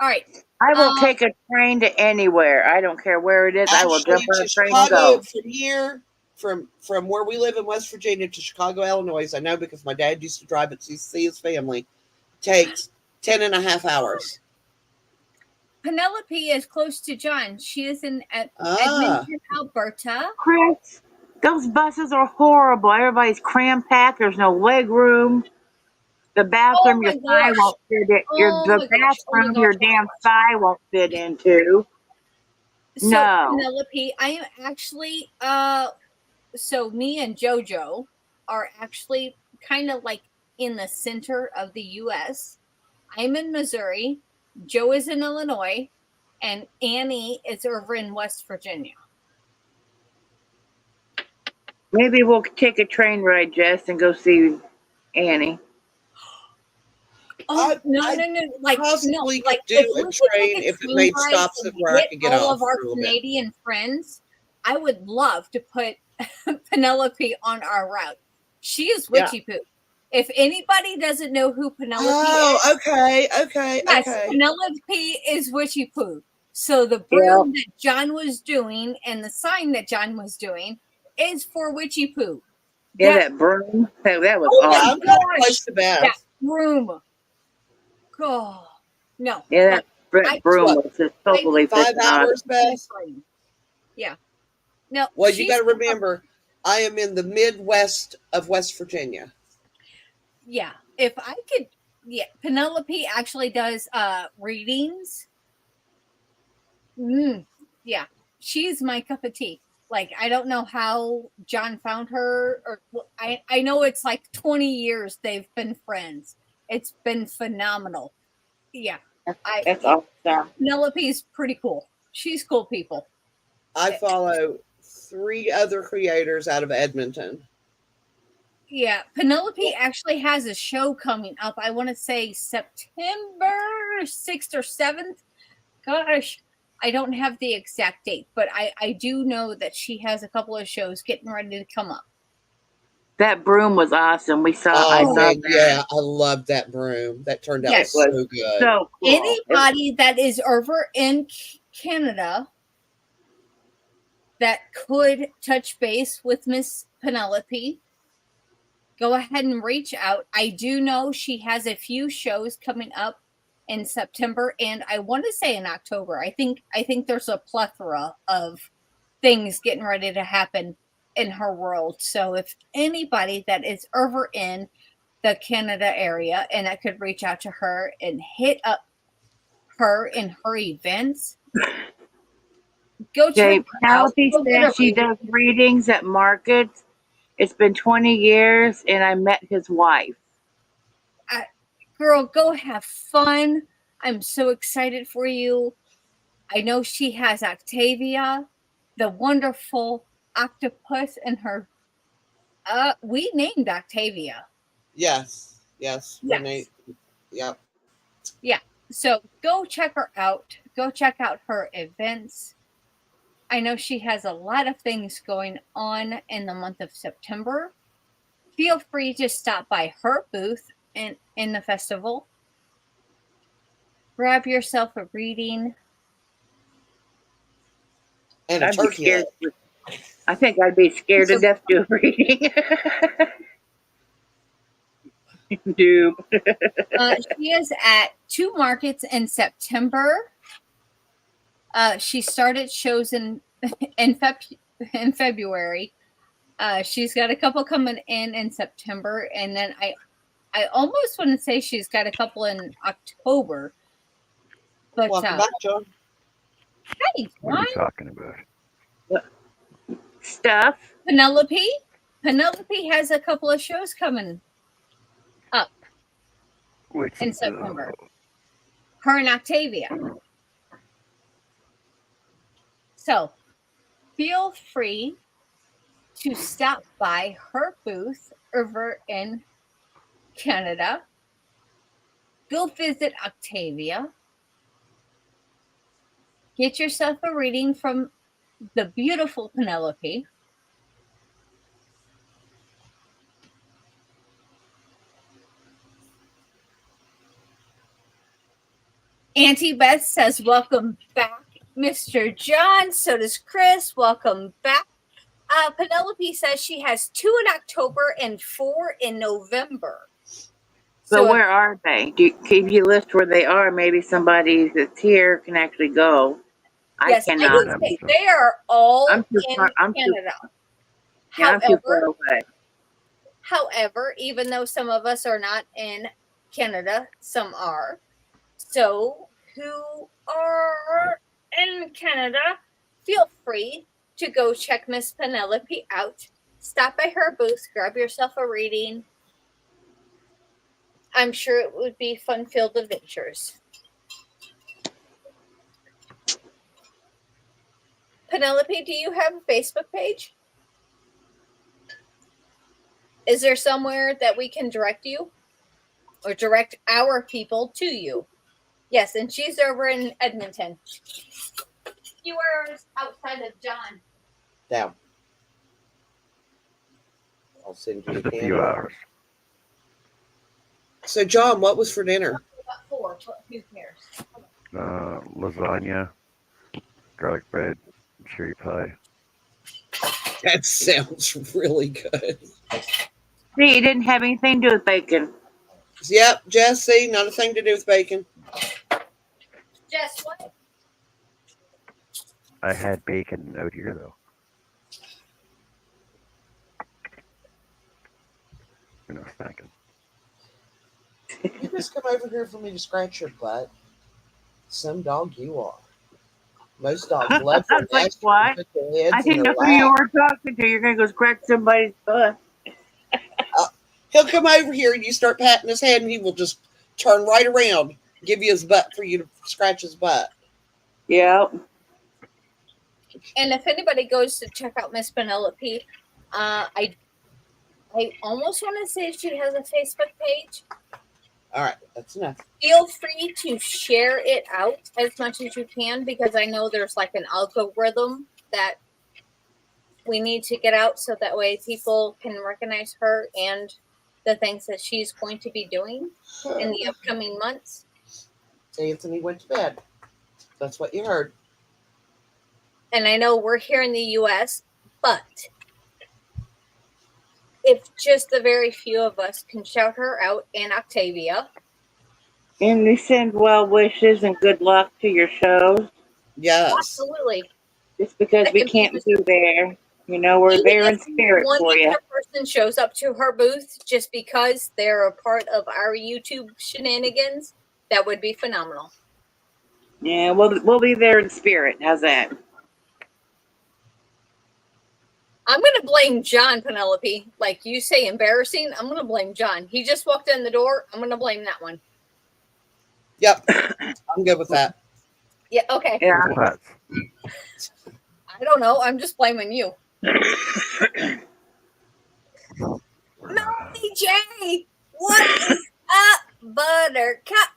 All right. I will Um, take a train to anywhere. I don't care where it is. I will jump Actually, on to a train and Chicago go. from here, from where we live in West Virginia to Chicago, Illinois, I know because my dad used to drive it to see his family, takes 10 and a half hours. Penelope is close to John. She is in Ah, Edmonton, Alberta. Chris, those buses are horrible. Everybody's cram packed. There's no leg room. The Oh bathroom your my thigh gosh. won't fit in. Oh The my gosh. Oh my bathroom gosh. your Oh my damn gosh. thigh won't fit into. So No. Penelope, I am actually so me and Jojo are actually kind of like in the center of the US. I'm in Missouri, Joe is in Illinois, and Annie is over in West Virginia. Maybe we'll take a train ride, Jess, and go see Annie. Oh I no, I no, no! Like no, possibly like could do if a we could take train a if it train made ride stops and where I get could get all off of our for a little bit. Canadian friends, I would love to put Penelope on our route. She is Yeah. Witchy Poo. If anybody doesn't know who Penelope is, Oh, yes, okay. Penelope is Witchy Poo. So the Yeah. broom that John was doing and the sign that John was doing is for Witchy Poo. Yeah, That that broom. That was oh Yeah, my awesome. I'm kind of gosh, close to that Beth. broom. Oh no, Yeah, like I that broom What, was just I totally five freaking awesome. hours, Beth? yeah. No, Well, you got to remember, I am in the Midwest of West Virginia. yeah. If I could, yeah. Penelope actually does readings. Yeah, she's my cup of tea. Like I don't know how John found her, or I know it's like 20 years they've been friends. It's been phenomenal. Yeah, I That's awesome. Penelope's pretty cool. She's cool people. I follow 3 other creators out of Edmonton. Yeah, Penelope actually has a show coming up. I want to say September 6th or 7th. Gosh, I don't have the exact date, but I do know that she has a couple of shows getting ready to come up. That broom was awesome. I Oh, saw man, that. yeah, I love that broom. That turned out It Yes, was so good. so cool. anybody that is over in Canada that could touch base with Miss Penelope, go ahead and reach out. I do know she has a few shows coming up in September and I want to say in October. I think there's a plethora of things getting ready to happen in her world. So if anybody that is over in the Canada area and I could reach out to her and hit up her in her events, go check Okay, her out. Penelope Go get says a she reading. does readings at markets. It's been 20 years, and I met his wife. Girl, go have fun. I'm so excited for you. I know she has Octavia, the wonderful octopus, and her. We named Octavia. Yes. Yes. Renee. Yes. Yep. Yeah. So go check her out. Go check out her events. I know she has a lot of things going on in the month of September. Feel free to stop by her booth in the festival. Grab yourself a reading. And a I'd be turkey leg. scared. I think I'd be scared to death to do a reading. Dude. She is at 2 markets in September. She started shows in in February. She's got a couple coming in September, and then I almost want to say she's got a couple in October. But Welcome back, John. hey, What are John. you talking about? Stuff. Penelope has a couple of shows coming up Which in September. Her and Octavia. So feel free to stop by her booth over in Canada. Go visit Octavia. Get yourself a reading from the beautiful Penelope. Auntie Beth says, welcome back, Mr. John. So does Chris. Welcome back. Penelope says she has 2 in October and 4 in November. So where are they? Can you list where they are? Maybe somebody that's here can actually go. Yes, I cannot. They are all I'm too in far, Canada. I'm too far away. However, even though some of us are not in Canada, some are. So who are in Canada, feel free to go check Miss Penelope out. Stop by her booth, grab yourself a reading. I'm sure it would be fun-filled adventures. Penelope, do you have a Facebook page? Is there somewhere that we can direct you or direct our people to you? Yes, and she's over in Edmonton. Few hours outside of John. Down. I'll send you Just a a few hours. So, John, what was for dinner? About 4, but who cares? Lasagna, garlic bread, cherry pie. That sounds really good. See, it didn't have anything to do with bacon. Yep, Jesse, not a thing to do with bacon. Jess, what? I had bacon out here though. You know, snacking. You just come over here for me to scratch your butt. Some dog you are. Most dogs love to Like what? put their heads I in didn't know their who you lap. were talking to. You're gonna go scratch somebody's butt. He'll come over here and you start patting his head and he will just turn right around, give you his butt for you to scratch his butt. Yep. And if anybody goes to check out Miss Penelope, I almost want to say she has a Facebook page. All right, that's enough. Feel free to share it out as much as you can because I know there's like an algorithm that we need to get out so that way people can recognize her and the things that she's going to be doing in the upcoming months. Anthony went to bed. That's what you heard. And I know we're here in the U.S., but if just the very few of us can shout her out and Octavia. And we send well wishes and good luck to your shows. Yes. Absolutely. Just because we can't be there. You know, we're there in spirit for you. One person shows up to her booth just because they're a part of our YouTube shenanigans, that would be phenomenal. Yeah, we'll be there in spirit. How's that? I'm going to blame John, Penelope. Like you say, embarrassing. I'm going to blame John. He just walked in the door. I'm going to blame that one. Yep. I'm good with that. Yeah, okay. Yeah. With pets. I don't know. I'm just blaming you. Melanie J, what is up, Buttercup?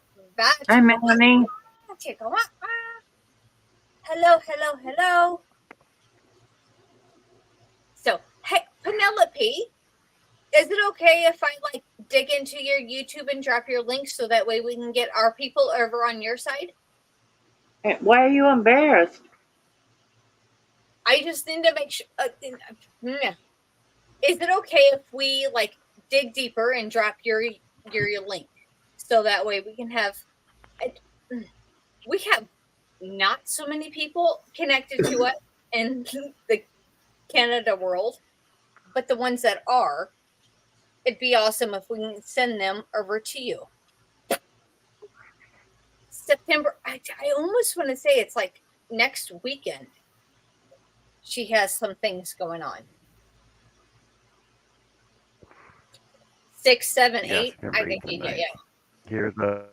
Hi, Melanie. Hello, hello, hello. So, hey, Penelope, is it okay if I like dig into your YouTube and drop your link so that way we can get our people over on your side? Why are you embarrassed? I just need to make sure. Is it okay if we like dig deeper and drop your link so that way we can have? We have not so many people connected to us in the Canada world, but the ones that are, it'd be awesome if we can send them over to you. September, I almost want to say it's like next weekend. She has some things going on. 6, 7, 8. Yeah, I September think 8th and yeah. 9th. Here's the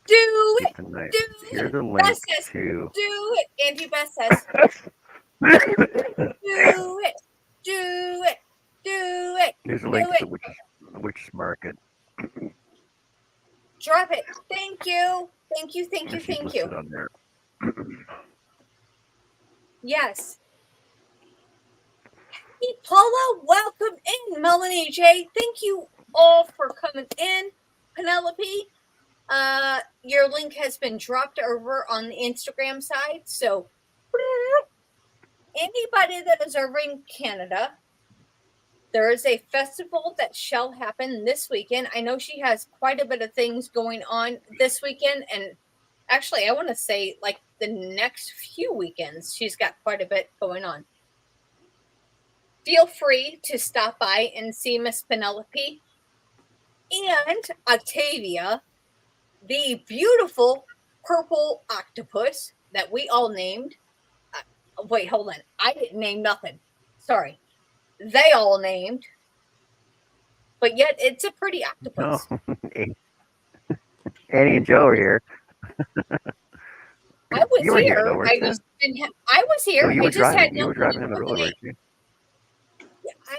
Do 8th it. and 9th. Do Here's it. a link Best says, to. do it. Angie Best says, do it. Do it. Do it. Here's a Do link to it. the Witch's Market. Drop it. Thank you. Thank you. Thank you. And she's Thank you. listed on there. Yes. Hey, Paula, welcome in. Melanie J, thank you all for coming in. Penelope, your link has been dropped over on the Instagram side. So anybody that is over in Canada, there is a festival that shall happen this weekend. I know she has quite a bit of things going on this weekend. And actually, I want to say like the next few weekends, she's got quite a bit going on. Feel free to stop by and see Miss Penelope and Octavia, the beautiful purple octopus that we all named. Wait, hold on. I didn't name nothing. Sorry. They all named. But yet it's a pretty octopus. No. Annie and Joe are here. I was You were here, here. though, weren't I you? just didn't have. I was here. No, you I were just had driving. You were nothing to driving do on the with road, it. weren't you?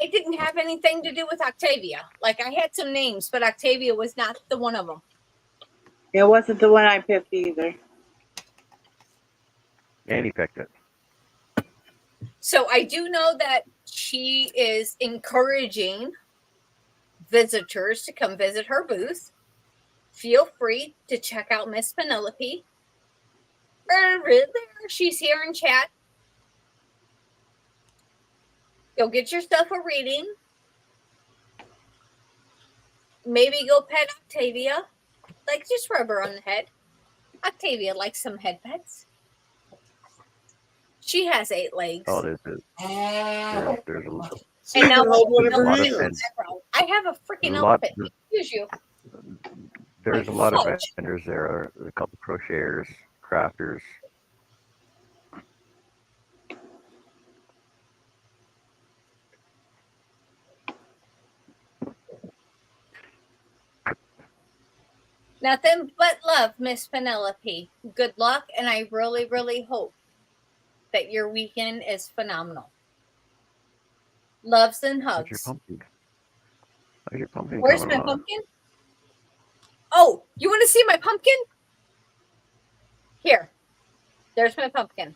I didn't have anything to do with Octavia. Like I had some names, but Octavia was not the one of them. It wasn't the one I picked either. Annie picked it. So I do know that she is encouraging visitors to come visit her booth. Feel free to check out Miss Penelope. She's here in chat. Go get yourself a reading. Maybe go pet Octavia. Like just rub her on the head. Octavia likes some head pets. She has 8 legs. Oh, there's a lot. So you can hold whatever lot it of is. I have a freaking There's a lot. elephant. Excuse you. There's a lot of vendors there. A couple crocheters, crafters. Nothing but love, Miss Penelope. Good luck, and I really, really hope that your weekend is phenomenal. Loves and Where's your hugs. pumpkin? Where's your pumpkin? Where's my pumpkin? Oh, you want to see my pumpkin? Here. There's my pumpkin.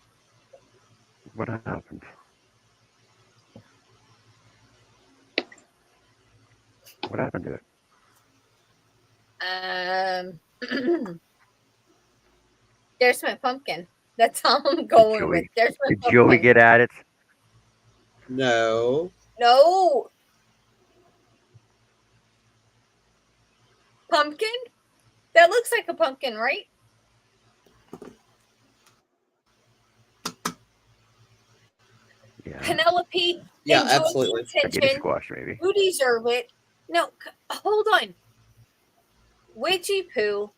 What happened? What happened to it? There's my pumpkin. That's all I'm going with. There's my Did pumpkin. Joey get at it? No. No. Pumpkin? That looks like a pumpkin, right? Yeah. Penelope, yeah, enjoy absolutely. the attention. Squash, maybe. You deserve it. No, hold on. Witchy poo.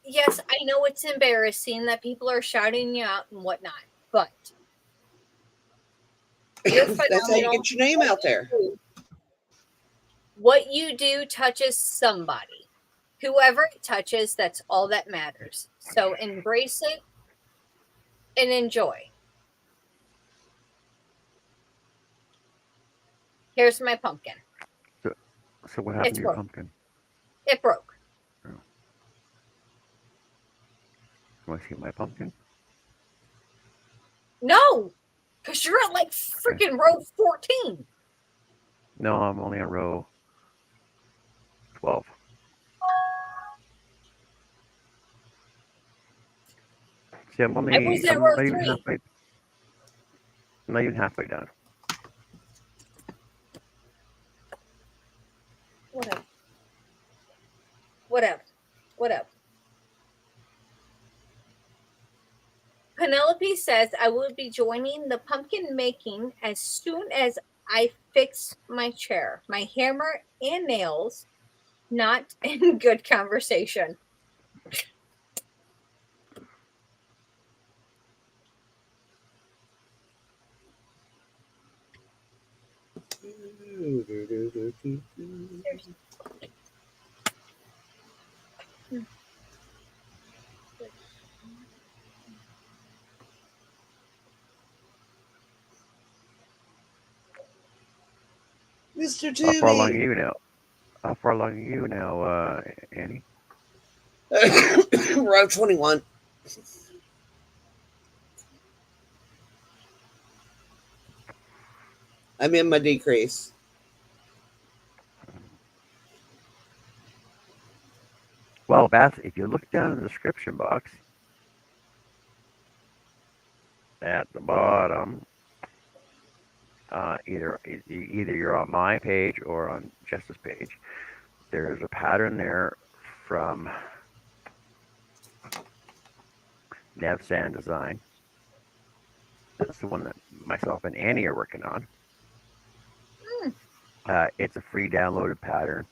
Yes, I know it's embarrassing that people are shouting you out and whatnot, but you're that's how you get your name out there. What you do touches somebody. Whoever it touches, that's all that matters. So embrace it and enjoy. Here's my pumpkin. So, so what happened It's to your broke. pumpkin? It broke. Oh. You want to see my pumpkin? No, because you're at like Okay. freaking row 14. No, I'm only on row 12. See, I'm I was at I'm row not even 3. halfway. I'm not even halfway done. Whatever. Whatever. Whatever. Penelope says I will be joining the pumpkin making as soon as I fix my chair, my hammer and nails, not in good conversation. Mr. How far along are Tooby. you now? How far along are you now, Annie? Row 21. I'm in my decrease. Well, Beth, if you look down in the description box at the bottom, either you're on my page or on Jess's page. There's a pattern there from Nev Sand Design. That's the one that myself and Annie are working on. It's a free downloaded pattern.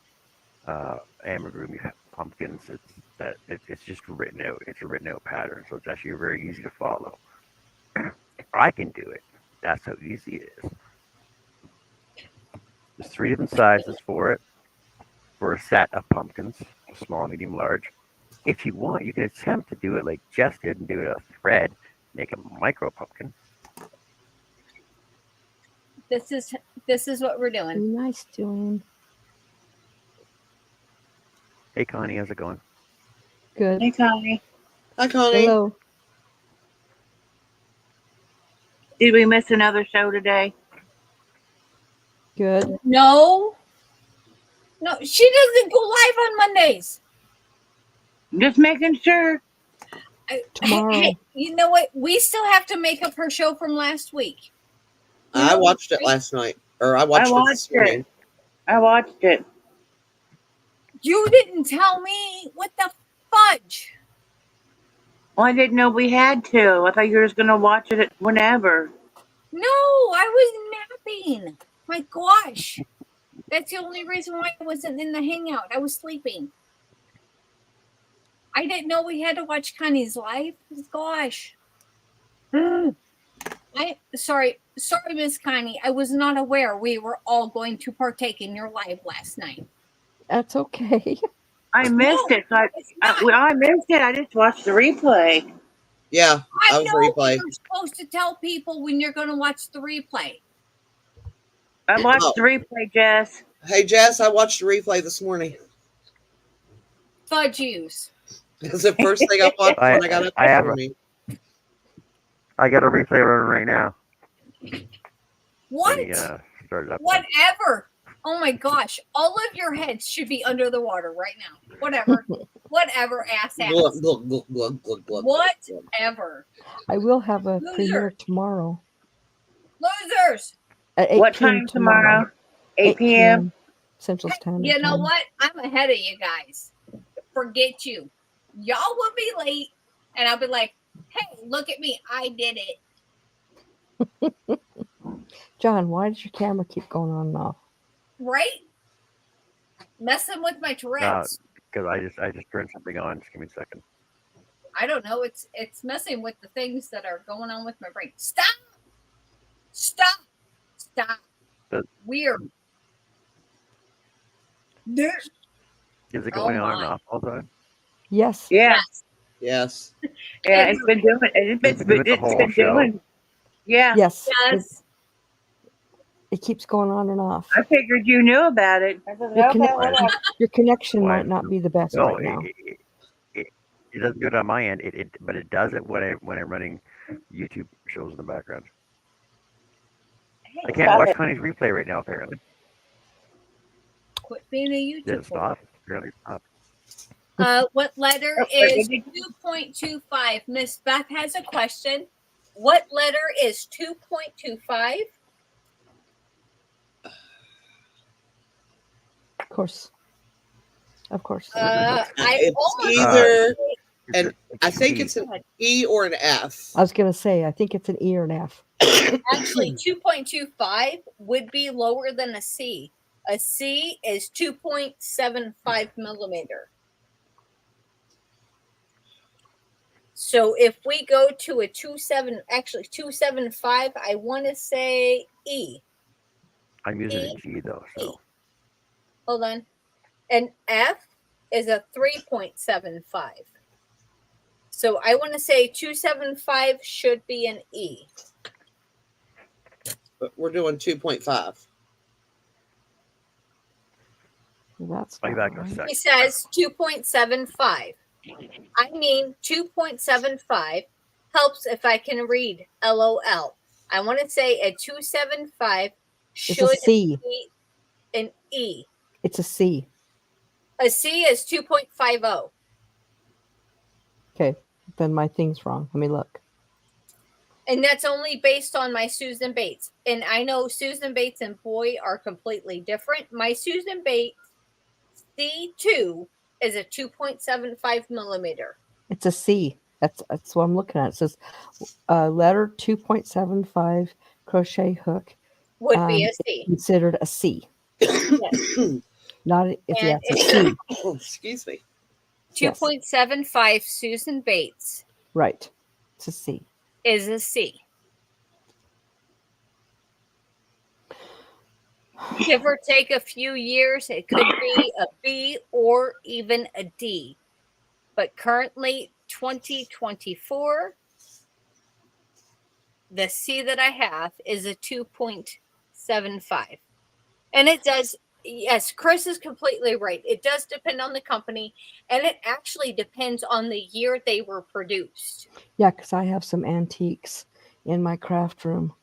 Amigurumi pumpkins. It's just written out. It's a written out pattern, so it's actually very easy to follow. If I can do it, that's how easy it is. There's 3 different sizes for it, for a set of pumpkins, small, medium, large. If you want, you can attempt to do it like Jess did and do it a thread, make a micro pumpkin. This is what we're doing. Nice doing. Hey Connie, how's it going? Good. Hey, Connie. Hi, Connie. Hello. Did we miss another show today? Good. No, she doesn't go live on Mondays. Just making sure. Tomorrow. Hey, you know what? We still have to make up her show from last week. I watched it last night. Or I watched it this morning. I watched it. You didn't tell me. What the fudge? Well, I didn't know we had to. I thought you were just going to watch it whenever. No, I was napping. My gosh. That's the only reason why I wasn't in the hangout. I was sleeping. I didn't know we had to watch Connie's live. Gosh. Sorry, Miss Connie. I was not aware we were all going to partake in your live last night. That's okay. I missed it. So I missed it. I just watched the replay. Yeah, I was know replay. you're supposed to tell people when you're going to watch the replay. I watched the replay, Jess. Hey, Jess, I watched the replay this morning. Fudge use. It's the first thing I watched when I got up this morning. I got a replay running right now. What? Started up. Whatever. Oh my gosh. All of your heads should be under the water right now. Whatever. Whatever, ass. Whatever. I will have a premiere tomorrow. Losers. At 8 What p.m. time tomorrow? 8 p.m. Central Standard Time. You know what? I'm ahead of you guys. Forget you. Y'all will be late, and I'll be like, hey, look at me. I did it. John, why does your camera keep going on and off? Right? Messing with my Tourette's. Because I just turned something on. Just give me a second. I don't know. It's messing with the things that are going on with my brain. Stop. Weird. Is it Oh going on and my. off all the time? Yes. Yeah, Yes. Yes. yeah. And It's been doing. It's been doing it the It's whole been show. doing. Yeah, Yes. yes. It keeps going on and off. I figured you knew about it. I said, Your okay, connect Why? whatever. your connection Why? might not be the best No, right now. it, it doesn't do it on my end. But it does it when I'm running YouTube shows in the background. I Hey, can't stop watch it. Connie's replay right now. Apparently, Quit being a did it YouTube stop? Apparently, it stopped. What letter Oh, is 2.25? Miss Beth has a question. What letter is 2.25? Of course. Of course. I It's almost Uh, either it's an, it's I a think C. it's an E or an F. I was gonna say I think it's an E or an F. actually 2.25 would be lower than a C. A C is 2.75 millimeter. So if we go to a 275, I want to say E. I'm using E. a G though, E. so Hold on. An F is a 3.75. So I want to say 275 should be an E. But we're doing 2.5. That's I'll be not back in a right. sec. He says 2.75. I mean 2.75 helps if I can read LOL. I want to say a 275 It's a should C. be an E. It's a C. A C is 2.50. Okay. Then my thing's wrong. Let me look. And that's only based on my Susan Bates. And I know Susan Bates and Boy are completely different. My Susan Bates C2 is a 2.75 millimeter. It's a C. That's what I'm looking at. It says letter 2.75 crochet hook Would be a C. considered a C. Yes. Not if And it's a C. Excuse me. Yes. 2.75 Susan Bates Right. It's a C. is a C. Give or take a few years, it could be a B or even a D. But currently, 2024, the C that I have is a 2.75. And it does, yes, Chris is completely right. It does depend on the company, and it actually depends on the year they were produced. Yeah, because I have some antiques in my craft room.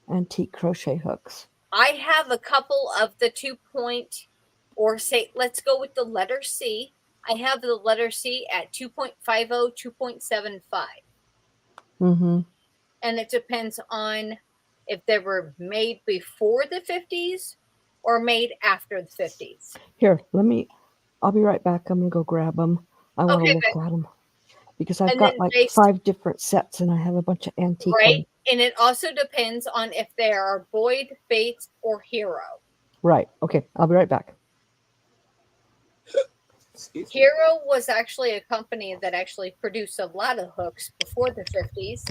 Antique crochet hooks. I have a couple of the 2 point, or say, let's go with the letter C. I have the letter C at 2.50, 2.75. Mm-hmm. And it depends on if they were made before the 50s or made after the 50s. Here, I'll be right back. I'm gonna go grab them. I want to Okay, look good. at them because I've And got then like based, 5 different sets and I have a bunch of antique right? ones. And it also depends on if they are Boyd, Bates, or Hero. Right. Okay. I'll be right back. Hero was actually a company that actually produced a lot of hooks before the 50s.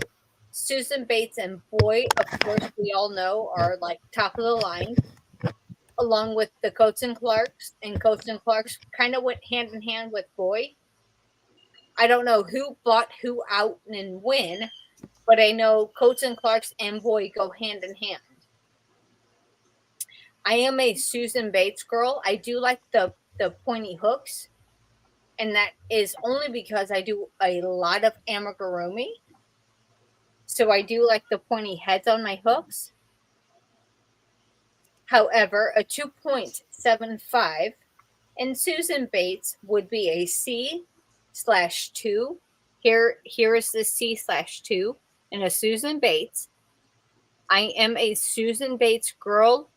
Susan Bates and Boy, of course, we all know are like top of the line, along with the Coates and Clarks. And Coates and Clarks kind of went hand in hand with Boy. I don't know who bought who out and when, but I know Coates and Clarks and Boy go hand in hand. I am a Susan Bates girl. I do like the pointy hooks, and that is only because I do a lot of amigurumi. So I do like the pointy heads on my hooks. However, a 2.75 in Susan Bates would be a C/2. Here is the C/2 in a Susan Bates. I am a Susan Bates girl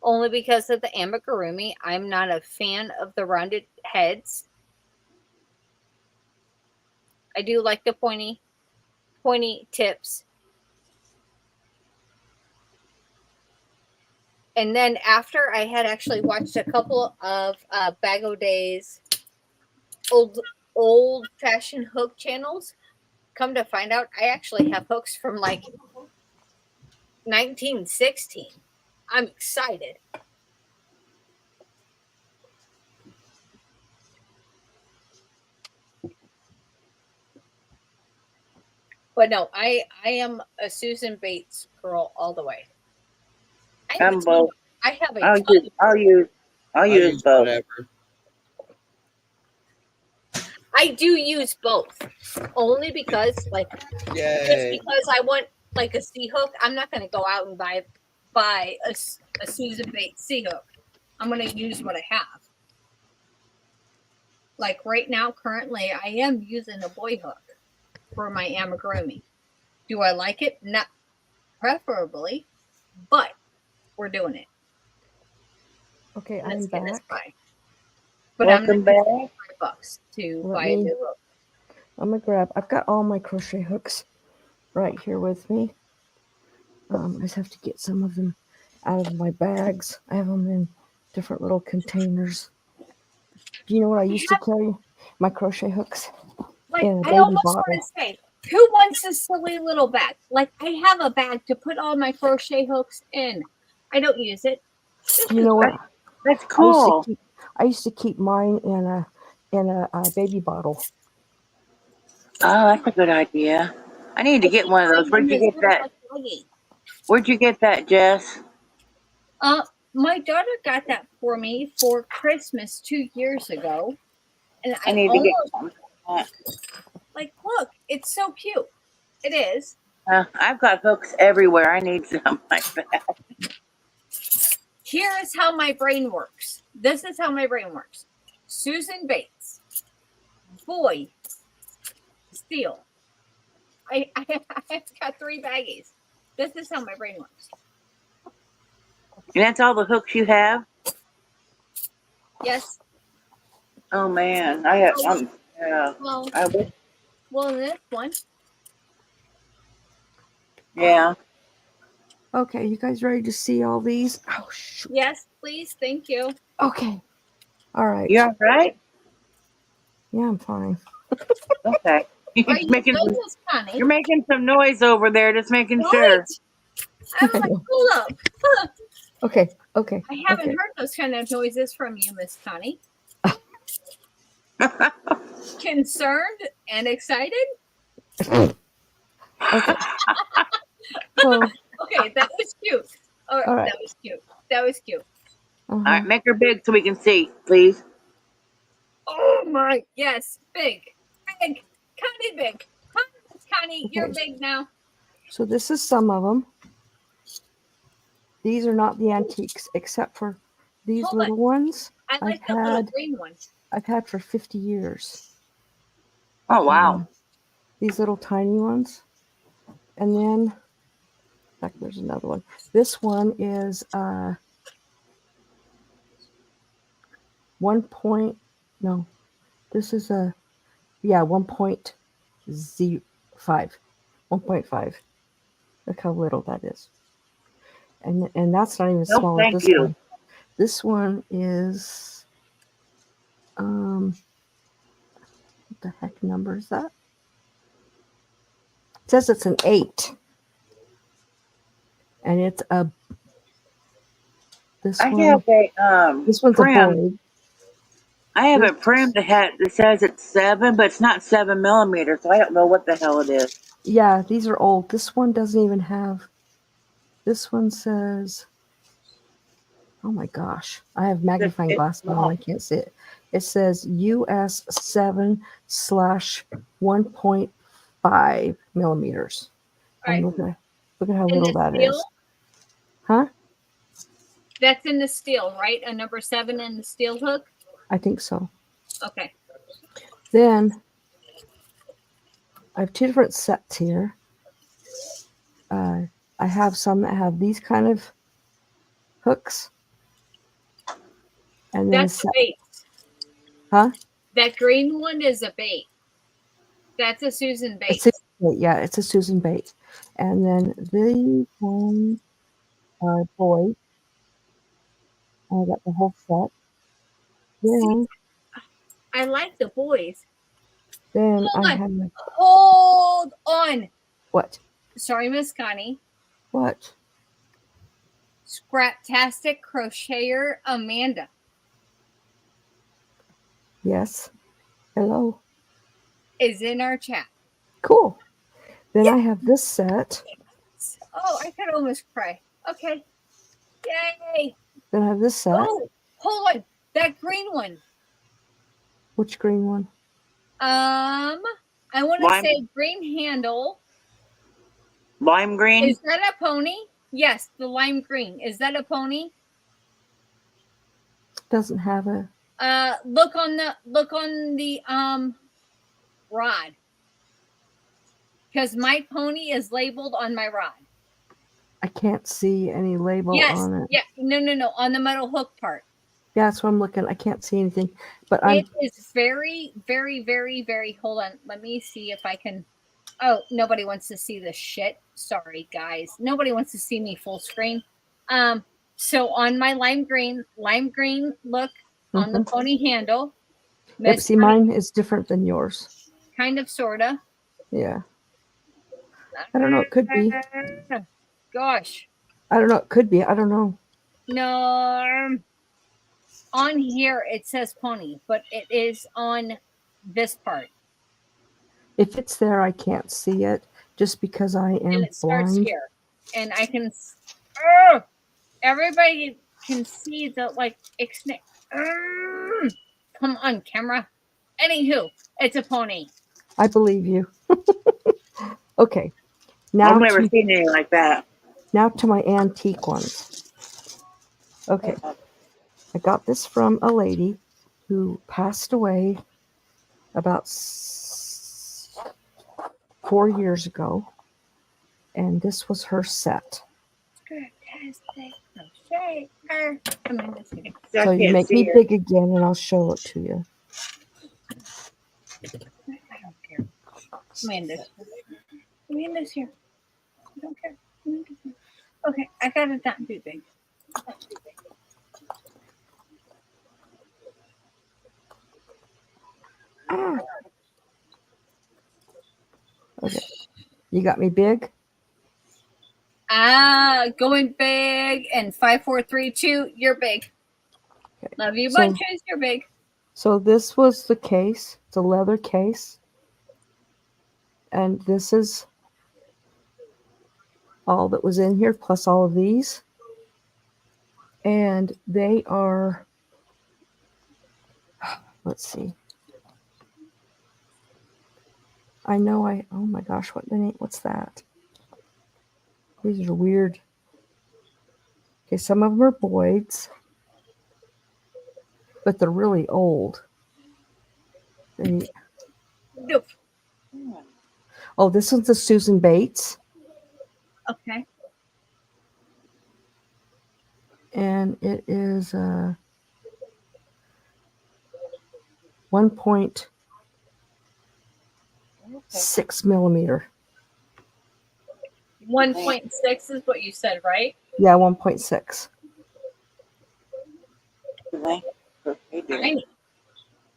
only because of the amigurumi. I'm not a fan of the rounded heads. I do like the pointy tips. And then after I had actually watched a couple of Bago Days old fashioned hook channels, come to find out I actually have hooks from like 1916. I'm excited. But no, I am a Susan Bates girl all the way. I have a I'm ton. both. I have a I'll ton. use. I'll use. I'll I use use both. whatever. I do use both, only because just Yay. because I want like a C hook, I'm not going to go out and buy a Susan Bates C hook. I'm going to use what I have. Like right now, currently, I am using a boy hook for my amigurumi. Do I like it? Not preferably, but we're doing it. Okay, And I'm it's getting us back. by. But I'm Welcome not using back. $5 to Let buy me- a new hook. I'm gonna grab. I've got all my crochet hooks right here with me. I just have to get some of them out of my bags. I have them in different little containers. Do you know what I used to carry? My crochet hooks Like, in a I baby almost bottle. want to say, who wants a silly little bag? Like, I have a bag to put all my crochet hooks in. I don't use it. Do you know what? That's cool. I used to keep mine in a baby bottle. Oh, that's a good idea. I need to get one of those. Where'd you get that? Where'd you get that, Jess? My daughter got that for me for Christmas 2 years ago, and I I need to get almost some. like, look, it's so cute. It is. I've got hooks everywhere. I need some like that. Here is how my brain works. This is how my brain works. Susan Bates, boy, steel. I've got 3 baggies. This is how my brain works. And that's all the hooks you have? Yes. Oh man, I have. Yeah. Well, I wish. this one. Yeah. Okay, you guys ready to see all these? Oh shoot. Yes, please. Thank you. Okay. All right. You all right? Yeah, I'm fine. Okay. Are you making good, some, Miss Connie? you're making some noise over there. Just making sure. I'm like, hold up. Okay. Okay. I haven't okay. heard those kind of noises from you, Miss Connie. Concerned and excited? Okay. So, Okay, that was cute. all right. That was cute. That was cute. All right, make her big so we can see, please. Oh my, yes, big. Big. Connie big. Connie, you're big now. So this is some of them. These are not the antiques, except for these Hold little ones. I like the little green one. I've had for 50 years. Oh wow. These little tiny ones. And then, in fact, there's another one. This one is 1 point, no, this is 1.05. 1.5. Look how little that is. And that's not even small as this one. This one is, what the heck number is that? It says it's an 8. And it's a, this one's a boy. I have a prim that says it's 7, but it's not 7 millimeters, so I don't know what the hell it is. Yeah, these are old. This one doesn't even have, this one says, oh my gosh, I have magnifying glass on, I can't see it. It says US 7/1.5 millimeters. And look at how little that is. Huh? That's in the steel, right? A number 7 in the steel hook? I think so. Okay. Then I have 2 different sets here. I have some that have these kind of hooks. And then that's a bait. Huh? That green one is a bait. That's a Susan Bates. It's a Susan Bates. And then these ones are boys. I got the whole set. Then I like the boys. Then Hold on. What? Sorry, Miss Connie. What? Scraptastic Crocheter Amanda. Yes. Hello. Is in our chat. Cool. Then I have this set. Oh, I could almost cry. Okay. Yay. Then I have this set. Oh, hold on. That green one. Which green one? I want to say green handle. Lime green? Is that a pony? Yes, the lime green. Is that a pony? Doesn't have a. Look on the rod. Because my pony is labeled on my rod. I can't see any label on it. Yeah. No. On the metal hook part. Yeah, that's what I'm looking. I can't see anything. But it is very, very, very, very. Hold on. Let me see if I can. Oh, nobody wants to see this shit. Sorry, guys. Nobody wants to see me full screen. So on my lime green look on the pony handle. Yep, see, mine is different than yours. Kind of, sorta. Yeah. I don't know. It could be. Gosh. I don't know. It could be. I don't know. No. On here it says pony, but it is on this part. If it's there, I can't see it just because I am and it starts blind. Here, and I can. Everybody can see the come on, camera. Anywho, it's a pony. I believe you. Okay. Now I've never seen anything like that. Now to my antique ones. Okay. I got this from a lady who passed away about 4 years ago. And this was her set. So you make me big again and I'll show it to you. I don't care. Come in this. Come in this here. I don't care. Okay, I got it not too big. Okay. You got me big? Going big and 5, 4, 3, 2, you're big. Okay. Love you bunches, you're big. So this was the case. It's a leather case. And this is all that was in here, plus all of these. And they are, let's see. I know oh my gosh, what's that? These are weird. Okay, some of them are Boyd's, but they're really old. Oh, this one's a Susan Bates. Okay. And it is 1.6 millimeter. 1.6 is what you said, right? Yeah, 1.6. Tiny.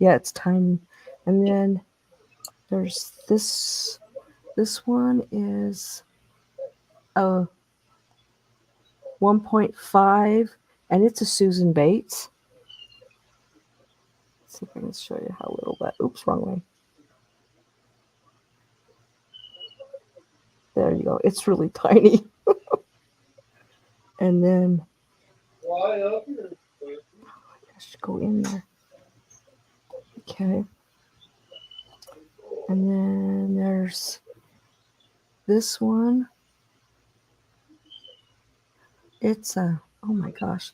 Yeah, it's tiny. And then there's this one is a 1.5, and it's a Susan Bates. Let's see if I can show you how little that. Oops, wrong way. There you go. It's really tiny. And then just go in there. Okay. And then there's this one. It's a, oh my gosh,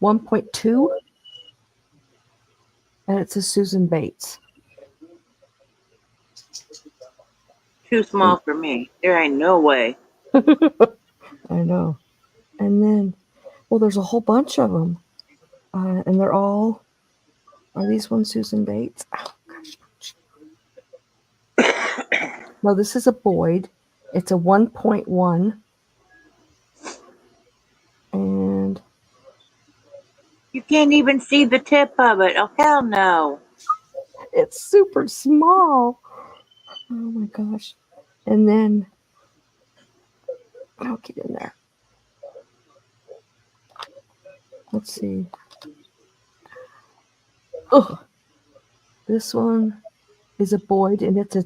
1.2. And it's a Susan Bates. Too small for me. There ain't no way. I know. And then, well, there's a whole bunch of them. And they're all, are these ones Susan Bates? Oh, gosh. No, this is a Boyd. It's a 1.1. And you can't even see the tip of it. Oh, hell no. It's super small. Oh my gosh. And then, I'll get in there. Let's see. Oh, this one is a Boyd, and it's a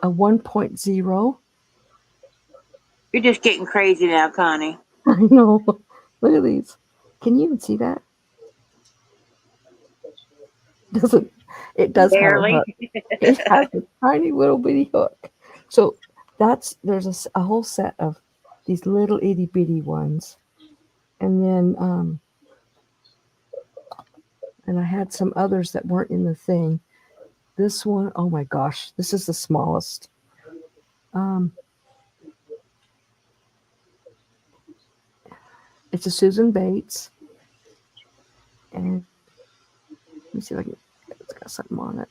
a 1.0. You're just getting crazy now, Connie. I know. Look at these. Can you even see that? Doesn't it does have a hook. Barely. It has a tiny little bitty hook. So there's a whole set of these little itty bitty ones, and then and I had some others that weren't in the thing. This one, oh my gosh, this is the smallest. Um, it's a Susan Bates, and let me see if I can. It's got something on it.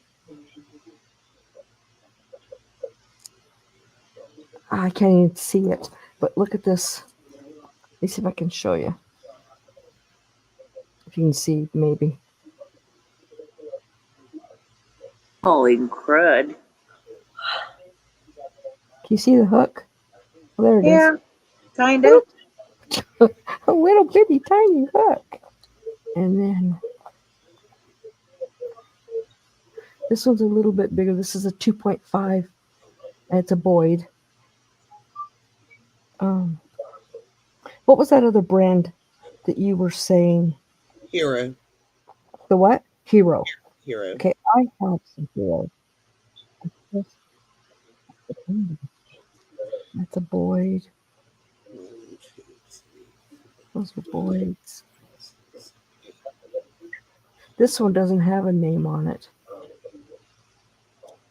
I can't even see it, but look at this. Let me see if I can show you. If you can see, maybe. Holy crud. Can you see the hook? Oh, there it is. Yeah, kind of. A little bitty tiny hook. And then this one's a little bit bigger. This is a 2.5. And it's a Boyd. What was that other brand that you were saying? Hero. The what? Hero. Hero. Okay, I have some Hero. That's a Boyd. Those are Boyds. This one doesn't have a name on it.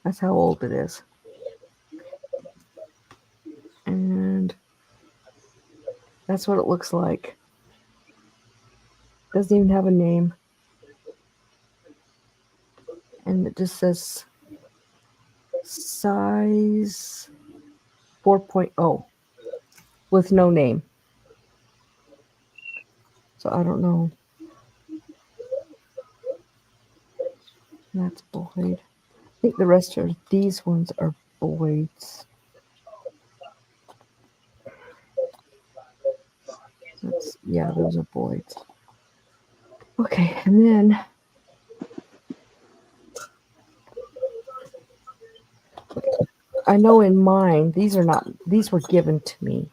That's how old it is. And that's what it looks like. Doesn't even have a name. And it just says size 4.0 with no name. So I don't know. That's Boyd. I think the rest of these ones are Boyds. Yeah, those are Boyds. Okay, and then I know in mine, these were given to me.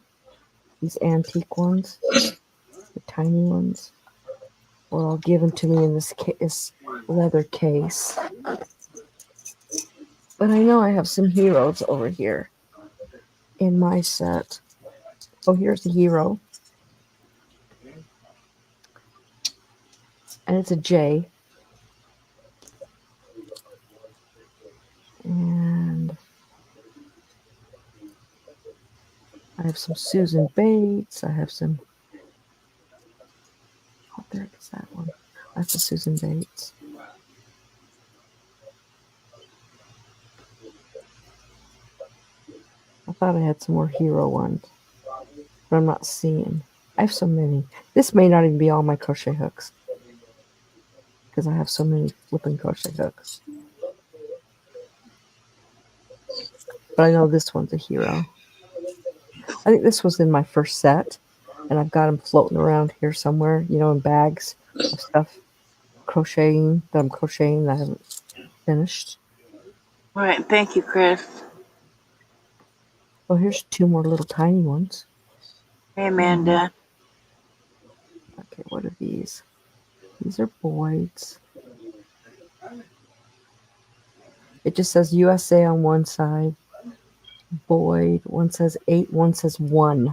These antique ones, the tiny ones, were all given to me in this leather case. But I know I have some Heroes over here in my set. Oh, here's the Hero. And it's a J. And I have some Susan Bates. I have some. Oh, there is that one. That's a Susan Bates. I thought I had some more Hero ones, but I'm not seeing. I have so many. This may not even be all my crochet hooks because I have so many flipping crochet hooks. But I know this one's a Hero. I think this was in my first set, and I've got them floating around here somewhere, in bags of stuff crocheting that I'm crocheting that I haven't finished. All right, thank you, Chris. Oh, here's two more little tiny ones. Hey, Amanda. Okay, what are these? These are Boyds. It just says USA on one side. Boyd. One says 8, one says 1.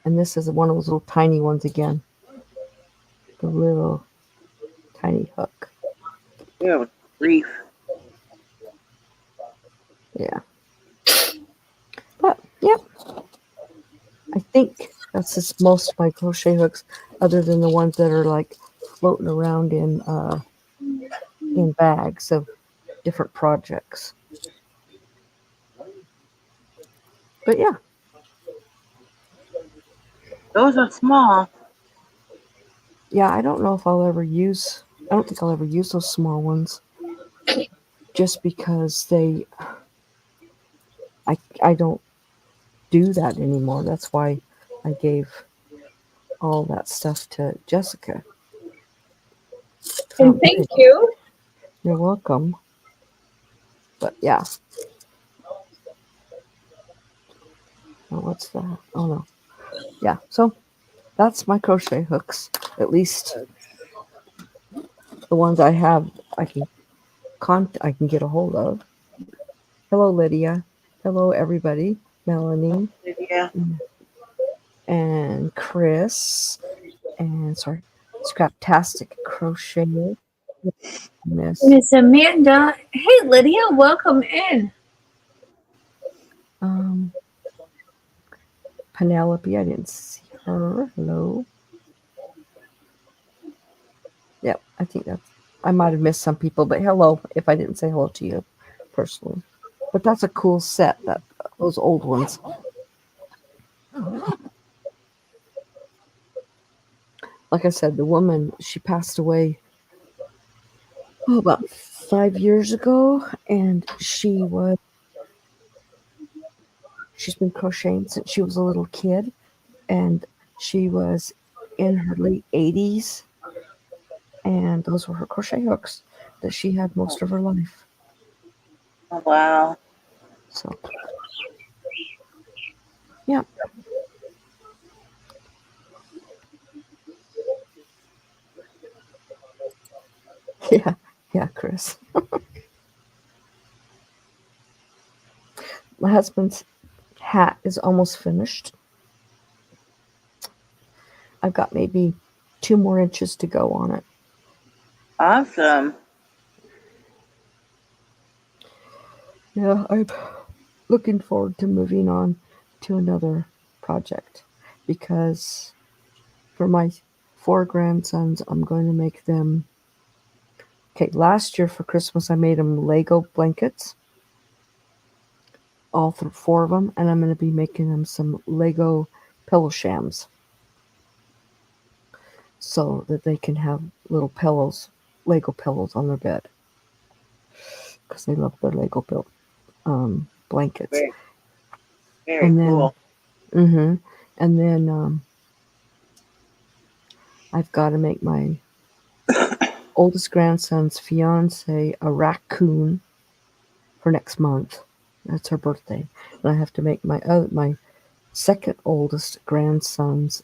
And this is one of those little tiny ones again. The little tiny hook. Oh, grief. Yeah. But, yep. I think that's just most of my crochet hooks, other than the ones that are like floating around in bags of different projects. But yeah. Those are small. Yeah, I don't know if I'll ever use. I don't think I'll ever use those small ones, just because I don't do that anymore. That's why I gave all that stuff to Jessica. And thank you. You're welcome. But yeah. Oh, what's that? Oh no. Yeah. So that's my crochet hooks. At least the ones I have, I can I can get a hold of. Hello, Lydia. Hello, everybody. Melanie Yeah. and Chris and sorry, Scraptastic Crochet. Miss Miss Amanda. Hey, Lydia, welcome in. um, Penelope. I didn't see her. Hello. Yep, I think that's. I might have missed some people, but hello if I didn't say hello to you personally. But that's a cool set. That those old ones. Like I said, the woman she passed away about 5 years ago, and she's been crocheting since she was a little kid, and she was in her late 80s, and those were her crochet hooks that she had most of her life. Oh, wow. So yeah, yeah, yeah, Chris. My husband's hat is almost finished. I've got maybe 2 more inches to go on it. Awesome. Yeah, I'm looking forward to moving on to another project because for my 4 grandsons, I'm going to make them. Okay, last year for Christmas, I made them Lego blankets, all through 4 of them, and I'm going to be making them some Lego pillow shams so that they can have little pillows, Lego pillows on their bed because they love their Lego blankets. Very, very And then, cool. and then I've got to make my oldest grandson's fiance a raccoon for next month. That's her birthday, and I have to make my second oldest grandson's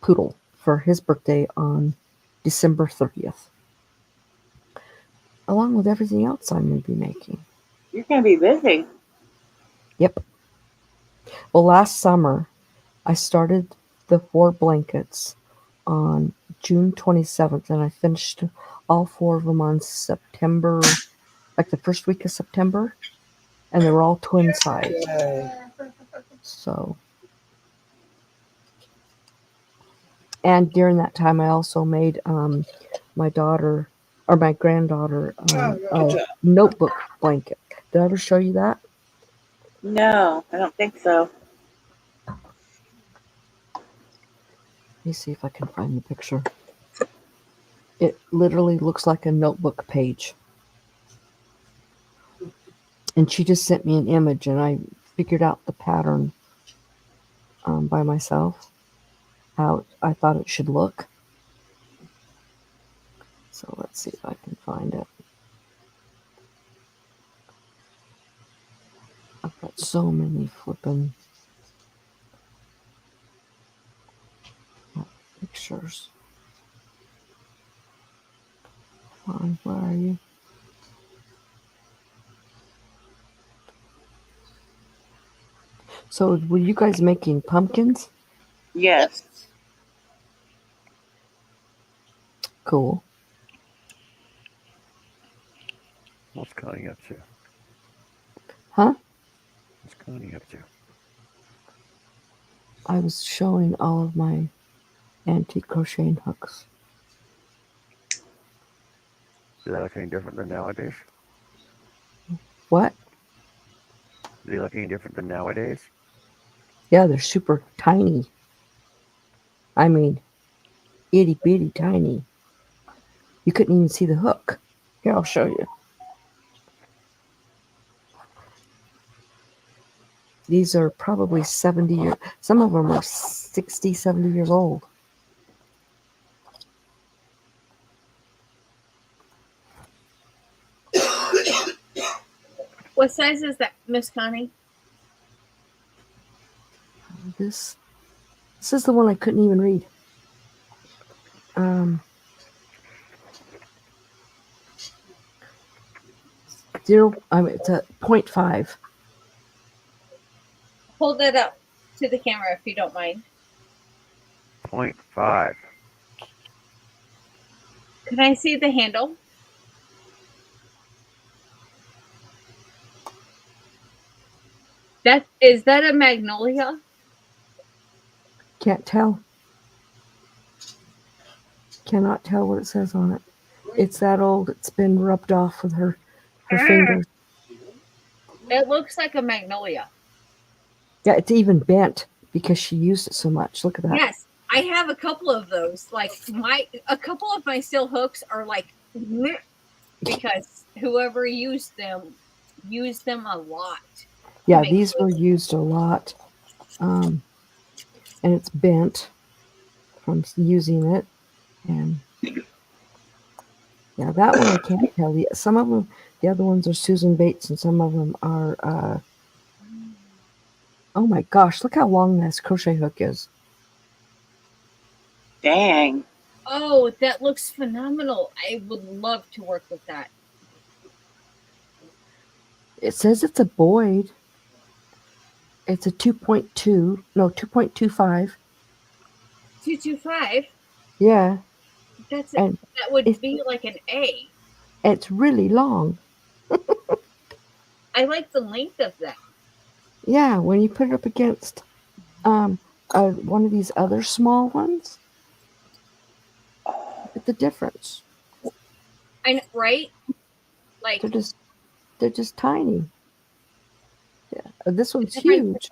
poodle for his birthday on December 30th, along with everything else I'm going to be making. You're going to be busy. Yep. Well, last summer I started the 4 blankets on June 27th, and I finished all 4 of them on September, like the first week of September, and they were all twin size. So, and during that time, I also made my daughter or my granddaughter a notebook blanket. Did I ever show you that? No, I don't think so. Let me see if I can find the picture. It literally looks like a notebook page. And she just sent me an image, and I figured out the pattern by myself, how I thought it should look. So let's see if I can find it. I've got so many flipping pictures. Come on, where are you? So were you guys making pumpkins? Yes. Cool. What's Connie up to? Huh? What's Connie up to? I was showing all of my antique crocheting hooks. Do they look any different than nowadays? What? Do they look any different than nowadays? Yeah, they're super tiny. I mean, itty bitty tiny. You couldn't even see the hook. Here, I'll show you. These are probably 70 years. Some of them are 60, 70 years old. What size is that, Miss Connie? This is the one I couldn't even read. It's a 0.5. Hold that up to the camera if you don't mind. 0.5. Can I see the handle? Is that a magnolia? Can't tell. Cannot tell what it says on it. It's that old. It's been rubbed off with her fingers. It looks like a magnolia. Yeah, it's even bent because she used it so much. Look at that. Yes, I have a couple of those. Like a couple of my steel hooks are like because whoever used them a lot. Yeah, these were used a lot, and it's bent from using it. And yeah, that one I can't tell. Some of them, the other ones are Susan Bates, and some of them are. Oh my gosh! Look how long this crochet hook is. Dang. Oh, that looks phenomenal. I would love to work with that. It says it's a Boyd. It's a 2.2. No, 2.25. 225. Yeah. That would be like an A. It's really long. I like the length of that. Yeah, when you put it up against one of these other small ones, look at the difference. Right? Like they're just tiny. Yeah, this one's huge.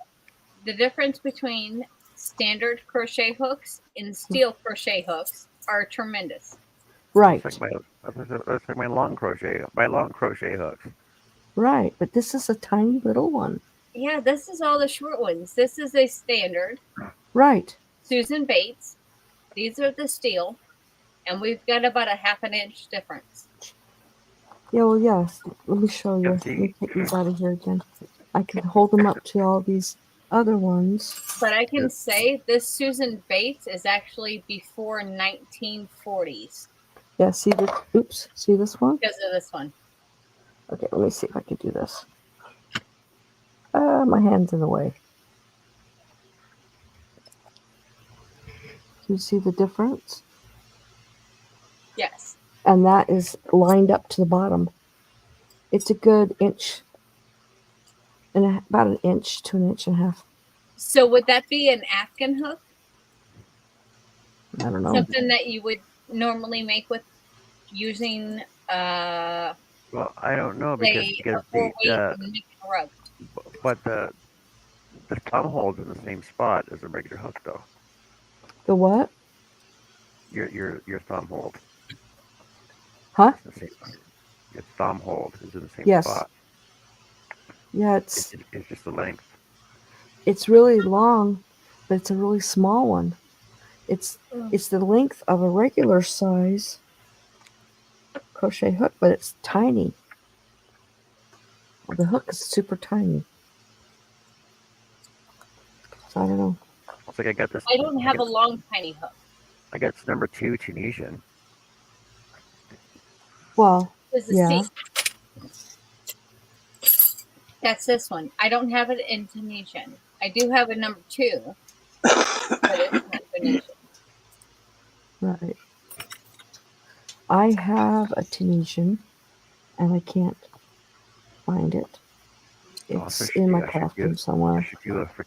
The difference between standard crochet hooks and steel crochet hooks are tremendous. Right. That's like my long crochet hooks. Right, but this is a tiny little one. Yeah, this is all the short ones. This is a standard. Right. Susan Bates. These are the steel, and we've got about a half an inch difference. Yeah, well, yes. Let me show you. Let me take these out of here again. I can hold them up to all these other ones. But I can say this Susan Bates is actually before 1940s. Yeah, see this? Oops, see this one? Because of this one. Okay, let me see if I can do this. My hand's in the way. Do you see the difference? Yes. And that is lined up to the bottom. It's a good inch, and about an inch to an inch and a half. So would that be an Afghan hook? I don't know. Something that you would normally make with using well, I don't know because but the thumb hole's in the same spot as a regular hook though. The what? Your thumb hold. Huh? Your thumb hold is in the same spot. Yeah, it's just the length. It's really long, but it's a really small one. It's the length of a regular size crochet hook, but it's tiny. The hook is super tiny. So I don't know. It's like I got this. I don't have a long tiny hook. I got this number 2 Tunisian. Well, yeah. That's this one. I don't have it in Tunisian. I do have a number 2, but it's not Tunisian. Right. I have a Tunisian, and I can't find it. It's in my craft room somewhere.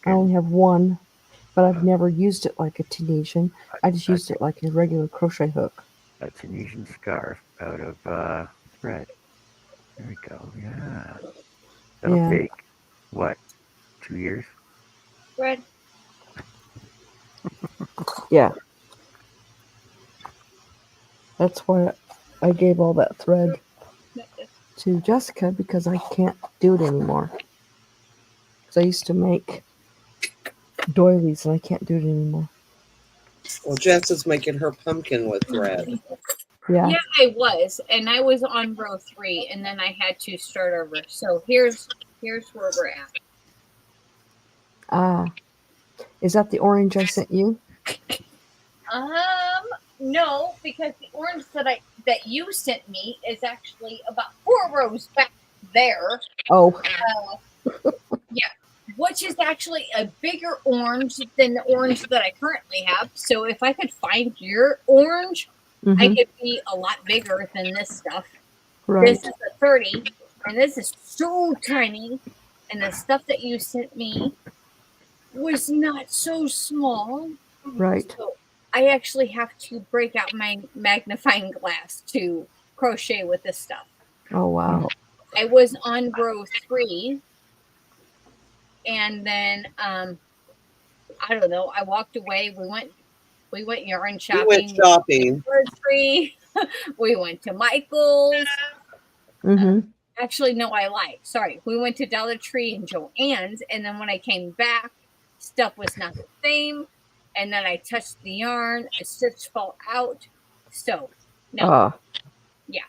I only have one, but I've never used it like a Tunisian. I just used it like a regular crochet hook. A Tunisian scarf out of thread. There we go. Yeah. That'll take, what, 2 years? Thread. Yeah. That's why I gave all that thread to Jessica, because I can't do it anymore. Because I used to make doilies and I can't do it anymore. Well, Jess is making her pumpkin with thread. Yeah. Yeah, I was, and I was on row 3, and then I had to start over. So here's where we're at. Ah, is that the orange I sent you? No, because the orange that you sent me is actually about 4 rows back there. Oh, Yeah, which is actually a bigger orange than the orange that I currently have. So if I could find your orange, I could be a lot bigger than this stuff. right. This is a 30, and this is so tiny. And the stuff that you sent me was not so small. Right. So I actually have to break out my magnifying glass to crochet with this stuff. Oh, wow. I was on row 3, and then I don't know. I walked away. We went yarn We shopping. went shopping. Tree. We went to Michael's. Mm-hmm. Actually, no, I lied. Sorry. We went to Dollar Tree and Joann's, and then when I came back, stuff was not the same. And then I touched the yarn, a stitch fell out. So, no. Yeah.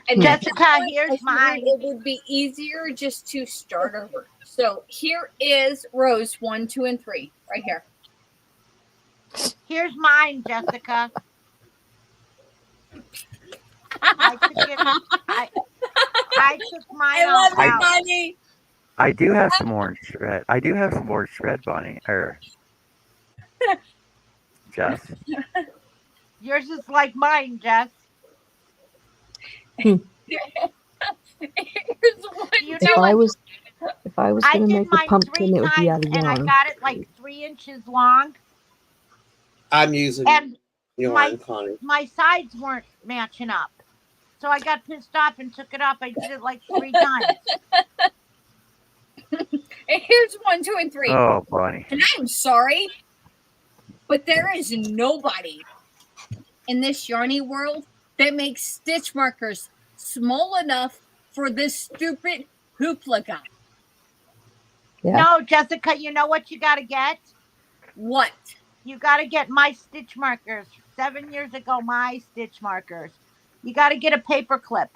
And Jessica, here's mine. It would be easier just to start over. So here is rows 1, 2, and 3 right here. Here's mine, Jessica. I took mine love out. Bonnie. I do have some orange thread. I do have some orange thread, Bonnie. Or Jess. Yours is like mine, Jess. Here's one. You If know I what? was going to did make a mine pumpkin, 3 it would be out times, of and I yarn. got it like 3 inches long. I'm using And yarn, Connie. my sides weren't matching up. So I got pissed off and took it off. I did it like 3 times. And here's 1, 2, and 3. Oh, Bonnie. And I'm sorry, but there is nobody in this yarny world that makes stitch markers small enough for this stupid hoopla gun. Yeah. No, Jessica, you know what you got to get? What? You got to get my stitch markers. 7 years ago, my stitch markers. You got to get a paper clip.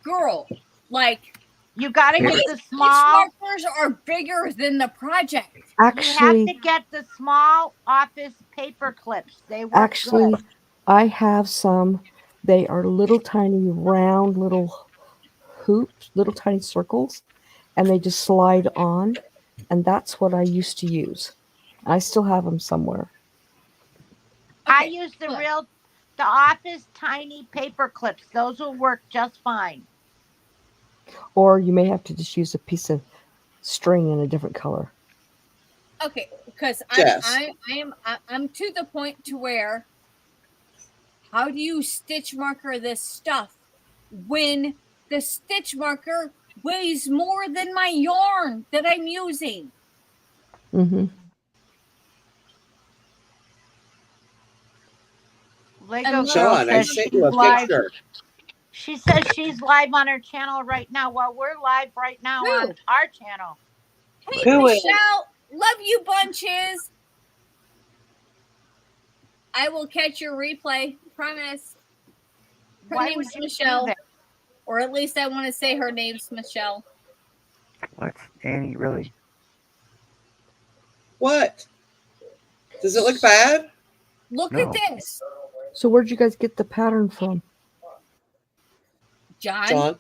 Girl, like, you got to get the small. Stitch markers are bigger than the project. Actually, you have to get the small office paper clips. They work actually, good. I have some. They are little tiny round little hoops, little tiny circles, and they just slide on. And that's what I used to use. I still have them somewhere. Okay. I use the office tiny paper clips. Those will work just fine. Or you may have to just use a piece of string in a different color. Okay, because I'm to the point to where, how do you stitch marker this stuff when the stitch marker weighs more than my yarn that I'm using? Mm-hmm. Lego Sean, I sent you a picture. She says she's live on her channel right now. Well, we're live right now on our channel. Hey, Michelle, love you bunches. I will catch your replay, promise. Her name's Michelle, or at least I want to say her name's Michelle. What, Annie? Really? What? Does it look bad? Look at this. So where'd you guys get the pattern from? John.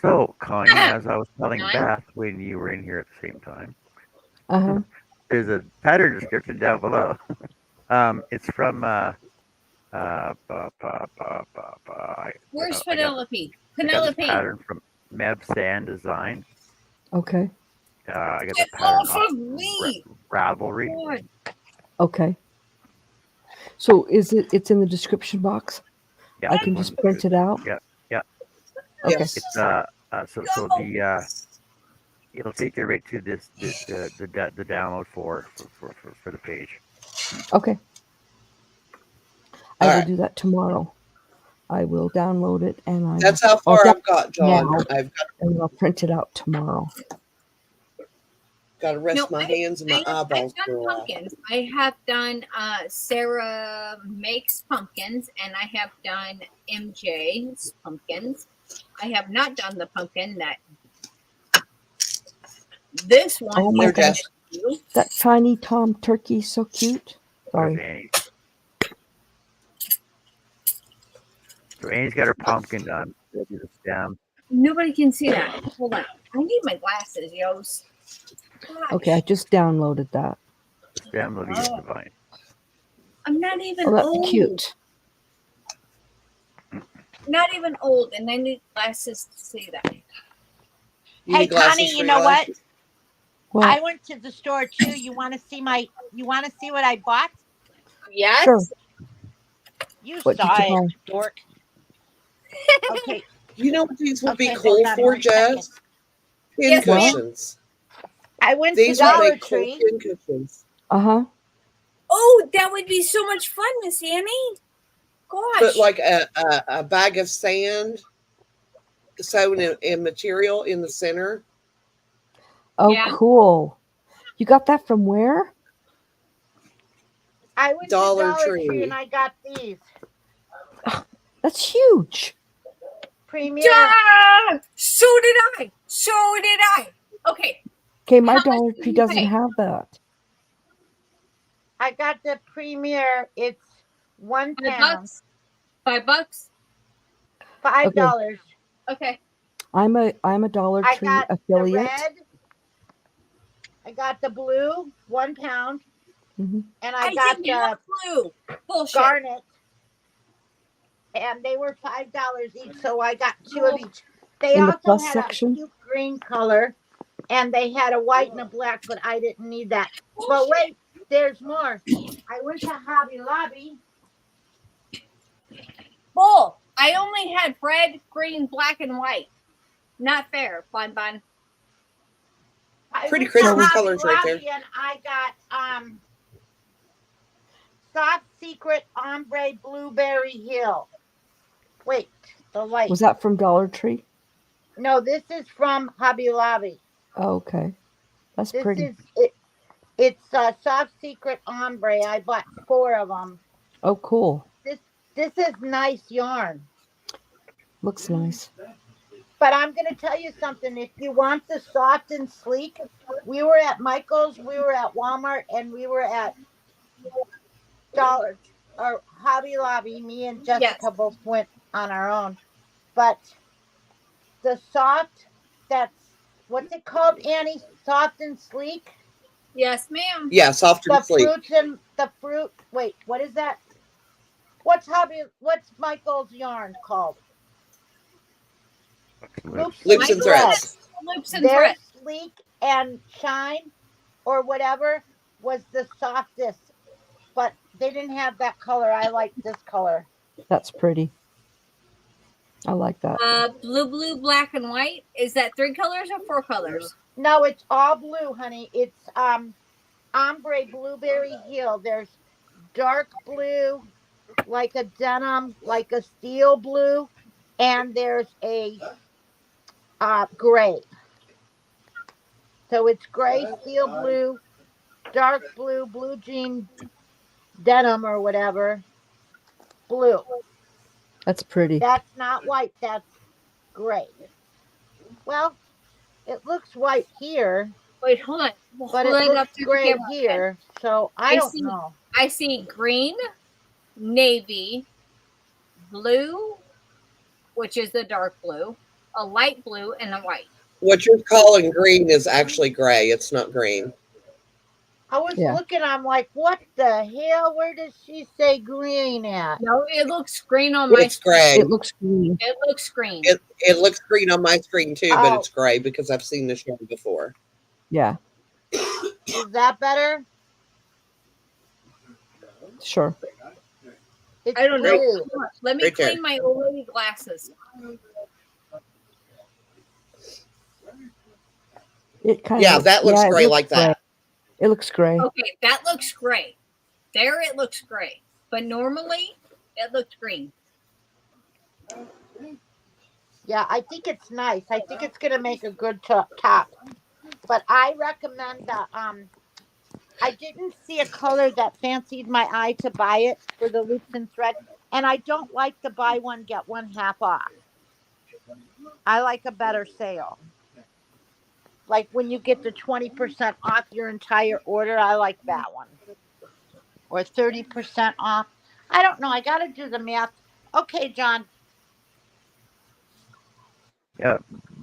So, Connie, as I was telling Beth when you were in here at the same time, there's a pattern description down below. It's from where's Penelope? Penelope. I got pattern from Meb Sand Design. Okay. I got Get the pattern off of me! Ravelry. Okay. So it's in the description box? Yeah. I can just print it out? Yeah. Yeah. Okay. Yes. It's so the it'll take you right to the download for the page. Okay. I will do that tomorrow. I will download it and that's how far I've got, John. And I'll print it out tomorrow. Got to rest No, my hands and my I've eyeballs done for a while. pumpkins. I have done Sarah Makes Pumpkins, and I have done MJ's Pumpkins. I have not done the pumpkin that this one Oh my There, is going gosh, Jess. to do. that tiny Tom turkey is so cute. There's Sorry. Annie. So Annie's got her pumpkin done. She'll do the stem. Nobody can see that. Hold on. I need my glasses, yos. Okay, I Gosh, just downloaded that. The stem, the leaves, the vine. I'm not even Oh, that's old. cute. Not even old, and I need glasses to see that. You Hey need glasses Connie, for you your know what? glasses? I What? went to the store too. You want to see what I bought? Yes. Sure. You What did saw you it, buy? dork. Okay. You know what these would be Okay, cool hold on for, 1 second. Jess? Yes, ma'am. Pincushions. I went to These would Dollar make cool Tree. pincushions. Uh-huh. Oh, that would be so much fun, Miss Annie. Gosh. Put like a bag of sand sewn in material in the center. Oh, Yeah. cool. You got that from where? I went Dollar to Dollar Tree. Tree and I got these That's huge. Premier. Ah, so did I. So did I. Okay. Okay, my How much Dollar did Tree you doesn't pay? have that. I got the Premier. It's 1 pound, $5. $5. Okay. I'm a Dollar I Tree got the affiliate. red. I got the blue, 1 pound, hmm and I I got didn't have the blue. Bullshit. garnet, and they were $5 each. So I got 2 of each. They In the also plus had section. a cute green color, and they had a white and a black, but I didn't need that. But wait, there's more. I went to Hobby Lobby. Bull. I only had red, green, black, and white. Not fair, Bun Bun. I Pretty went to Christmas Hobby colors right there. Lobby and I got Soft Secret Ombre Blueberry Hill. Wait, the light. Was that from Dollar Tree? No, this is from Hobby Lobby. Oh, okay. That's This pretty. is it. It's Soft Secret Ombre. I bought 4 of them. Oh, cool. This is nice yarn. Looks nice. But I'm going to tell you something. If you want the soft and sleek, we were at Michael's, we were at Walmart, and we were at Dollar or Hobby Lobby. Me and Jessica both went on our own. But the soft, that's what's it called, Annie? Soft and sleek. Yes, ma'am. Yeah, soft and The sleek. fruits and the fruit. Wait, what is that? What's Michael's yarn called? Loops and threads. Loops and Their threads. sleek and shine or whatever was the softest, but they didn't have that color. I like this color. That's pretty. I like that. Blue, black, and white. Is that 3 colors or 4 colors? No, it's all blue, honey. It's ombre blueberry hill. There's dark blue, like a denim, like a steel blue, and there's a gray. So it's gray, steel blue, dark blue, blue jean denim or whatever, blue. That's pretty. That's not white, that's gray. Well, it looks white here. Wait, hold on. But it looks gray here, so I don't know. I see green, navy, blue, which is the dark blue, a light blue, and a white. What you're calling green is actually gray. It's not green. I was looking, I'm like, what the hell? Where does she say green at? No, it looks green on my It's gray. It looks green. It looks green. It looks green on my screen too, but it's gray because I've seen this yarn before. Yeah. Is that better? Sure. It's I don't know. blue. Let me Right there. clean my old lady glasses. It kind Yeah, of that looks it gray looks like gray. that. It looks gray. Okay, that looks gray. There it looks gray. But normally it looks green. Yeah, I think it's nice. I think it's going to make a good top. But I recommend the I didn't see a color that fancied my eye to buy it for the loops and thread, and I don't like the buy one get one half off. I like a better sale. Like when you get the 20% off your entire order, I like that one. Or 30% off. I don't know. I got to do the math. Okay, John. Yeah,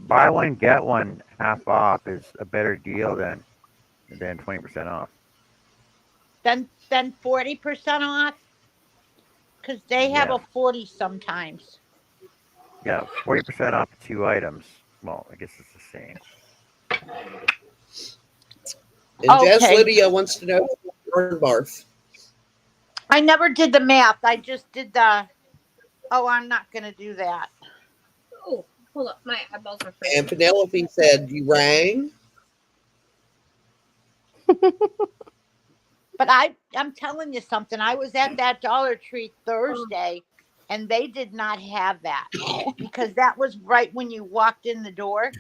buy one get one half off is a better deal than 20% off. Then 40% off because they have Yeah, a 40 sometimes. yeah, 40% off 2 items. Well, I guess it's the same. And Jess Okay. Lydia wants to know yarn barf. I never did the math. I just did the. Oh, I'm not going to do that. Oh, hold up. My eyeballs are And freezing. Penelope said, "You rang." But I'm telling you something. I was at that Dollar Tree Thursday, and they did not have that because that was right when you walked in the door,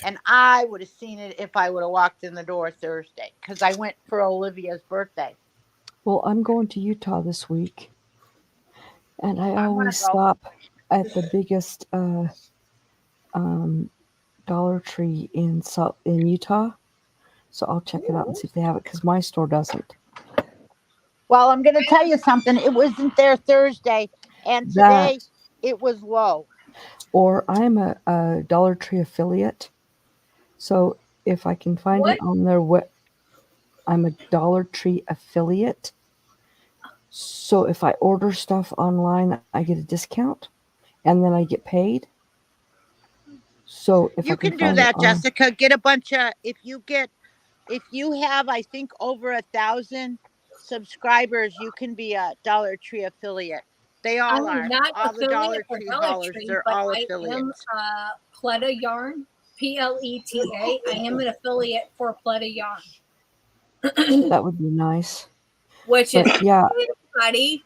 and I would have seen it if I would have walked in the door Thursday because I went for Olivia's birthday. Well, I'm going to Utah this week, and I I want always to go. stop at the biggest um, Dollar Tree in Utah. So I'll check it out and see if they have it because my store doesn't. Well, I'm going to tell you something. It wasn't there Thursday, and That today it was low. or I'm a Dollar Tree affiliate. So if I can find it What? on I'm a Dollar Tree affiliate. So if I order stuff online, I get a discount and then I get paid. So if I You can can do find it that, on, Jessica. Get a bunch of if you have I think over 1,000 subscribers, you can be a Dollar Tree affiliate. They I'm all are. not All the affiliate Dollar for Tree Dollar haulers, Tree, they're but all I am affiliates. Pleta Yarn, Pleta. I am an affiliate for Pleta Yarn, that would be nice. which But if yeah, anybody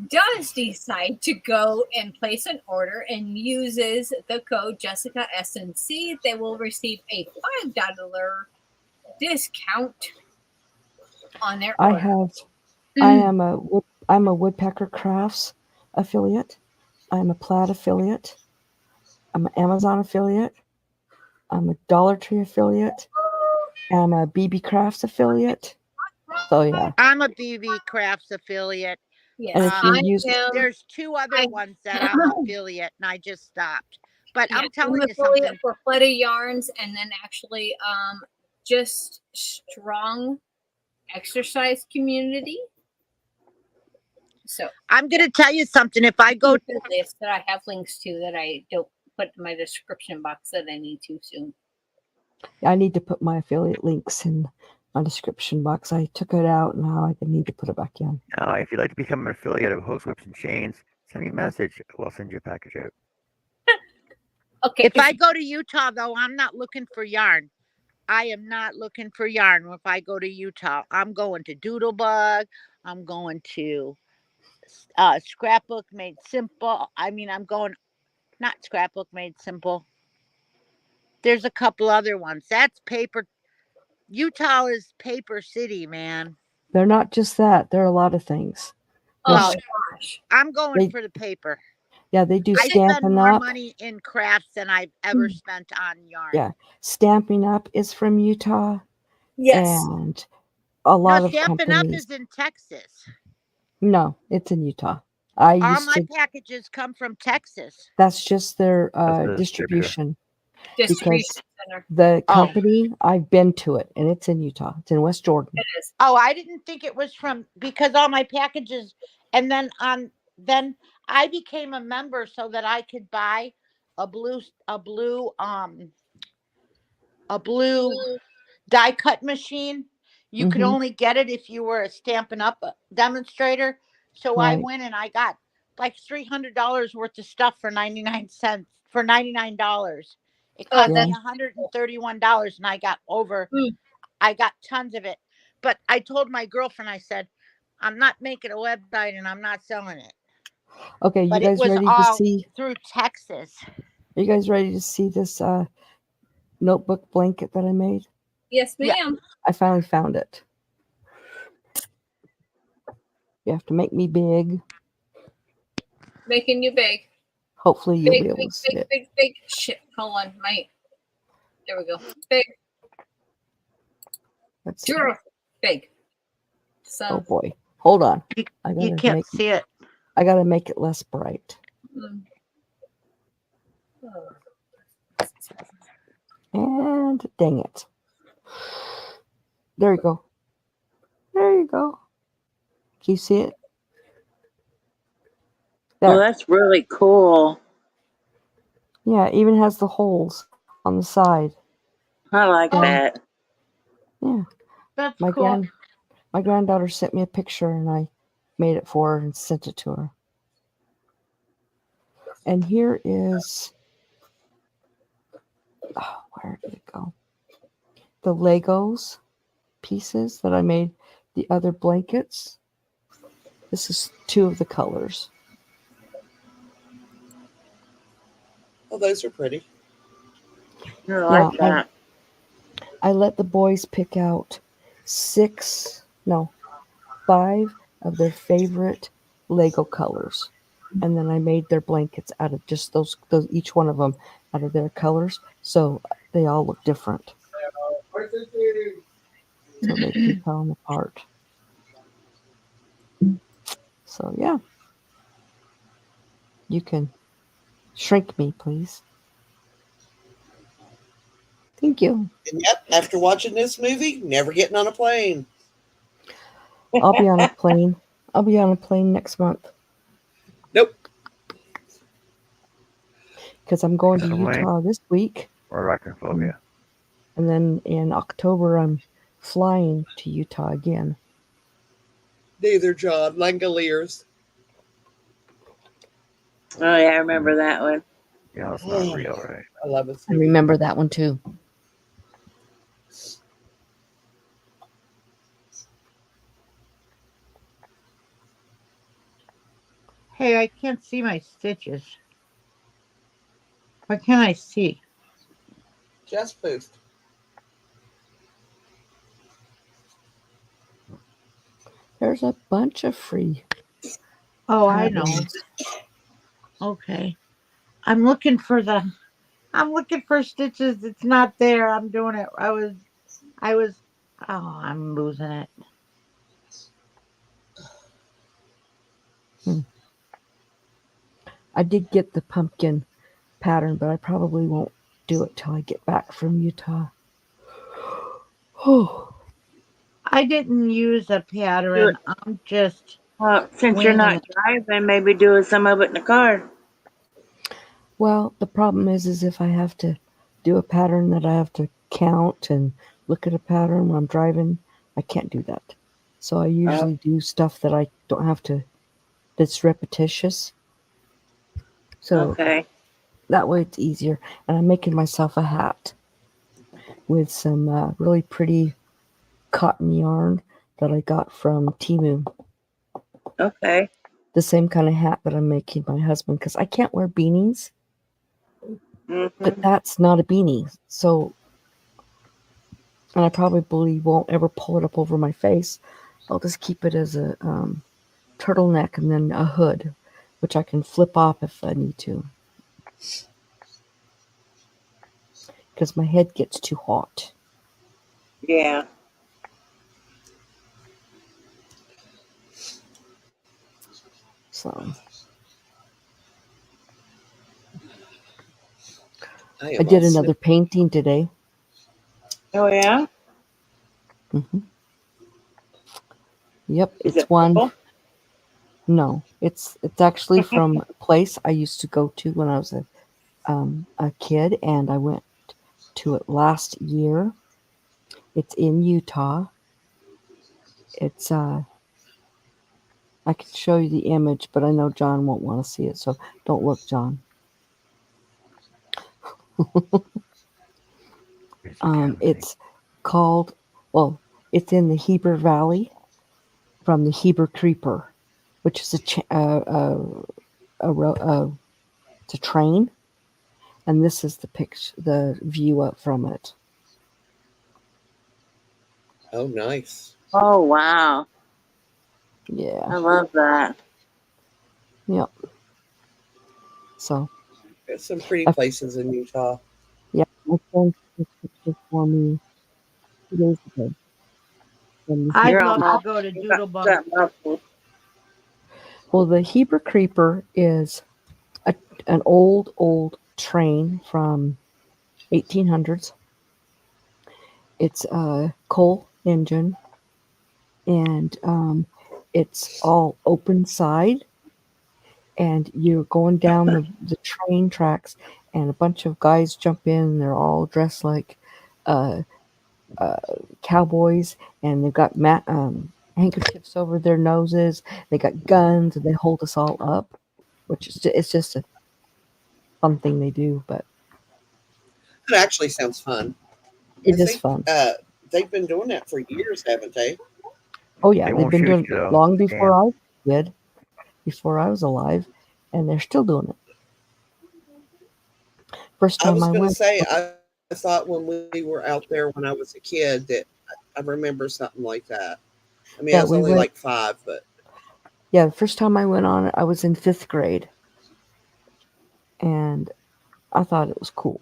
does decide to go and place an order and uses the code Jessica SNC, they will receive a $5 discount on their I order. have, I'm a Woodpecker Crafts affiliate. I'm a Plaid affiliate. I'm an Amazon affiliate. I'm a Dollar Tree affiliate. I'm a BB Crafts affiliate. So yeah, I'm a BB Crafts affiliate. and Yes, if you're Um, I using, am. there's two other I ones that I'm affiliate, and I just stopped. But Yeah, I'm I'm telling you affiliate something. for Pleta Yarns, and then actually just strong exercise community. So I'm going to tell you something. If I go, affiliates that I have links to that I don't put in my description box that I need to soon. I need to put my affiliate links in my description box. I took it out and now I need to put it back in. If you'd like to become an affiliate of Hose Whips and Chains, send me a message. We'll send you a package out. Okay. if I go to Utah, though, I'm not looking for yarn. I am not looking for yarn if I go to Utah. I'm going to Doodlebug. I'm going to Scrapbook Made Simple. I mean, I'm going not Scrapbook Made Simple. There's a couple other ones. That's paper. Utah is paper city, man. They're not just that. They're a lot of things. Well, Oh gosh. I'm going They for the paper. they do I spend Stampin' more Up. money in crafts than I've ever spent on yarn. Yeah, Stampin' Up is from Utah, Yes. and a No, lot of Stampin' Up companies. is in Texas. No, it's in Utah. I All used my to. packages come from Texas. That's just their That's the distributor. distribution Distribution because center. the Oh. company I've been to it, and it's in Utah. It's in West Jordan. It is. Oh, I didn't think it was from because all my packages and then I became a member so that I could buy a blue a blue a blue die cut machine. You could Mm-hmm. only get it if you were a Stampin' Up demonstrator. So I Right. went and I got like $300 worth of stuff for 99 cents for $99. It Oh, cost Yeah. me that's $131 and I got tons of it. But I told my girlfriend, I said, I'm not making a website and I'm not selling it. Okay. You But it guys was ready to all see? through Texas. Are you guys ready to see this notebook blanket that I made? Yes, Yeah. ma'am. I finally found it. You have to make me big. Making you big. Hopefully you'll Big, be able big, to see big, it. big, big. Shit. Hold on. There we go. Big. Let's see. You're big. Oh So, boy. Hold on. I You gotta can't make see it. it less bright. mm. And dang it. There you go. There you go. Can you see it? Well, There. that's really cool. Yeah, it even has the holes on the side. I like And Oh, that. yeah, That's my cool. my granddaughter sent me a picture and I made it for her and sent it to her. And here is where did it go? The Legos pieces that I made the other blankets. This is 2 of the colors. Oh, those are pretty. I like Now that. I let the boys pick out 5 of their favorite Lego colors. And then I made their blankets out of just those each one of them out of their colors. So they all look different. So they can tell them apart. So yeah, you can shrink me, please. Thank you. And yep, after watching this movie, never getting on a plane. I'll be on a plane. I'll be on a plane next month Nope. because I'm going to Somewhere Utah this week. or And, arachnophobia. and then in October, I'm flying to Utah again. Neither John. Langoliers. Oh yeah, I remember that one. Yeah, it's not Oh, real, right? I love this I movie. remember that one too. Hey, I can't see my stitches. What can I see? Just poofed. There's a bunch of free Oh, I know. patterns. Okay. I'm looking for the I'm looking for stitches. It's not there. I'm doing it. I was oh, I'm losing it. Hmm. I did get the pumpkin pattern, but I probably won't do it till I get back from Utah. Oh, I didn't use a Do it. pattern. I'm just Since you're winging not it. driving, maybe do some of it in the car. well, the problem is if I have to do a pattern that I have to count and look at a pattern when I'm driving, I can't do that. So I Oh, usually do stuff that I don't have to, that's repetitious. So okay. that way it's easier. And I'm making myself a hat with some really pretty cotton yarn that I got from Timu. Okay. The same kind of hat that I'm making my husband because I can't wear beanies, but Hmm. that's not a beanie. So, and I probably won't ever pull it up over my face. I'll just keep it as a turtleneck and then a hood, which I can flip off if I need to because my head gets too hot. Yeah. So I I am all did set. another painting today. Oh yeah. Hmm. Yep, Is it's it one. purple? No, it's actually from a place I used to go to when I was a kid, and I went to it last year. It's in Utah. It's I can show you the image, but I know John won't want to see it, so don't look, John. Basic canvassing. It's called well, it's in the Heber Valley from the Heber Creeper, which is it's a train, and this is the view up from it. Oh, nice. Oh, wow. Yeah. I love that. Yep. So, There's some pretty I, places in Utah. yeah, my friend took a picture for me 2 days ago. From the I'd Hebrew, You're love to go to Doodlebug. well, the Hebrew Creeper is a, an old train from 1800s. It's a coal engine, and it's all open side, and you're going down the train tracks, and a bunch of guys jump in, and they're all dressed like uh, uh, cowboys, and they've got handkerchiefs over their noses. They got guns, and they hold us all up, which is it's just a fun thing they do, but It actually sounds fun. I it is think fun. they've been doing that for years, haven't they? Oh yeah, They they've won't been shoot doing you it though. long before Stand. I did, before I was alive, and they're still doing it. First I time was I going to went, say, I thought when we were out there when I was a kid that I remember something like that. I mean, I was yeah, only we like went. 5, but Yeah, the first time I went on it, I was in 5th grade, and I thought it was cool.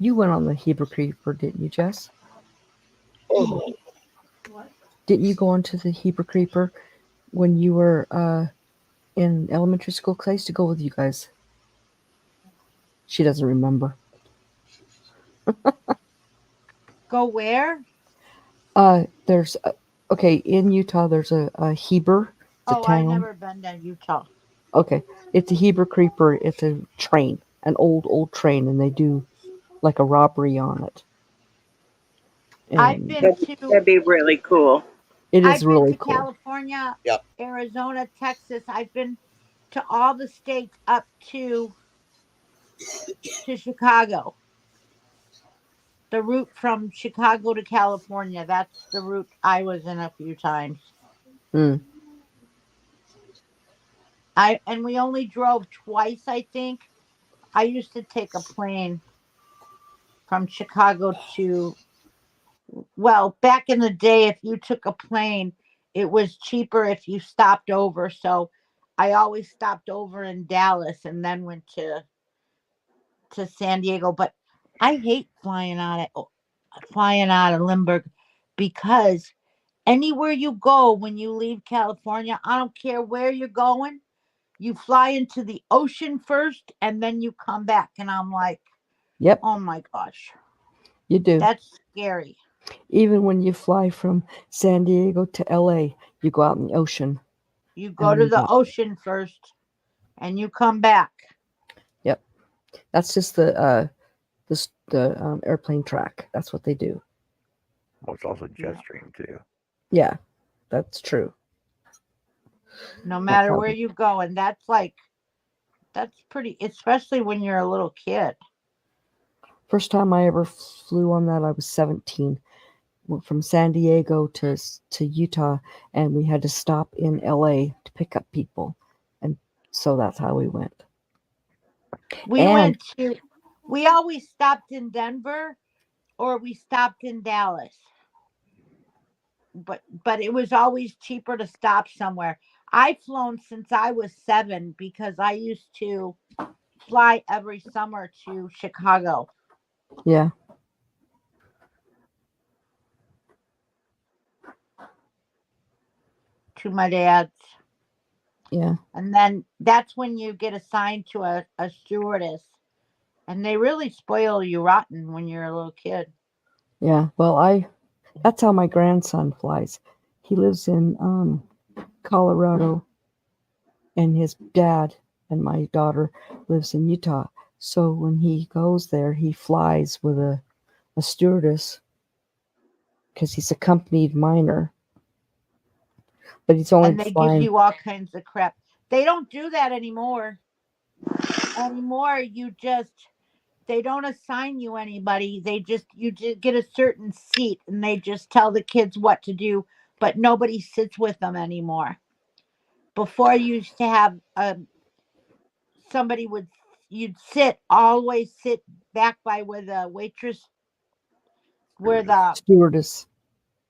You went on the Hebrew Creeper, didn't you, Jess? oh, Didn't you go onto the Hebrew Creeper when you were in elementary school? 'Cause I used to go with you guys. She doesn't remember. Go where? There's okay in Utah. There's a Heber. It's a Oh, I town. never been to Utah. Okay, it's a Heber Creeper. It's a train, an old train, and they do like a robbery on it, I've and been to That'd be really cool. it is I've been really to cool. California, yep. Arizona, Texas. I've been to all the states up to Chicago. The route from Chicago to California. That's the route I was in a few times. Mm, I and we only drove twice, I think. I used to take a plane from Chicago to well, back in the day if you took a plane, it was cheaper if you stopped over. So I always stopped over in Dallas and then went to San Diego, but I hate flying out of Limburg because anywhere you go when you leave California, I don't care where you're going, you fly into the ocean first and then you come back. And I'm like, yep, oh my gosh, you do. that's scary. Even when you fly from San Diego to LA, you go out in the ocean You and go to then the back. ocean first and you come back. Yep, that's just the airplane track. That's what they do. Well, it's also jet Yeah. stream too. Yeah, that's true. No That's matter how. where you go. And that's pretty, especially when you're a little kid. First time I ever flew on that, I was 17. Went from San Diego to Utah, and we had to stop in LA to pick up people, and so that's how we went. We And went to, we always stopped in Denver or we stopped in Dallas, but it was always cheaper to stop somewhere. I've flown since I was 7 because I used to fly every summer to Chicago yeah, to my dad's. yeah, And then that's when you get assigned to a stewardess. And they really spoil you rotten when you're a little kid. yeah. Well, I that's how my grandson flies. He lives in Colorado, and his dad and my daughter lives in Utah. So when he goes there, he flies with a stewardess because he's a companied minor, but he's only And they give flying. you all kinds of crap. They don't do that anymore. Anymore, you just they don't assign you anybody. You just get a certain seat and they just tell the kids what to do, but nobody sits with them anymore. Before you used to have somebody would you'd sit always sit back by where the waitress where the Stewardess.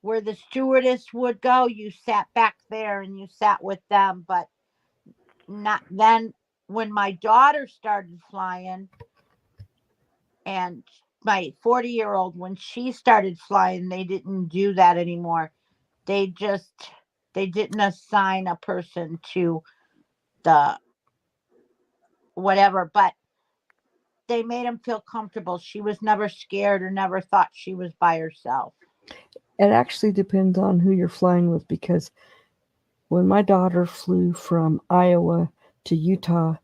where the stewardess would go, you sat back there and you sat with them. But not then when my daughter started flying, and my 40-year-old, when she started flying, they didn't do that anymore. They just they didn't assign a person to the whatever, but they made him feel comfortable. She was never scared or never thought she was by herself. It actually depends on who you're flying with, because when my daughter flew from Iowa to Utah,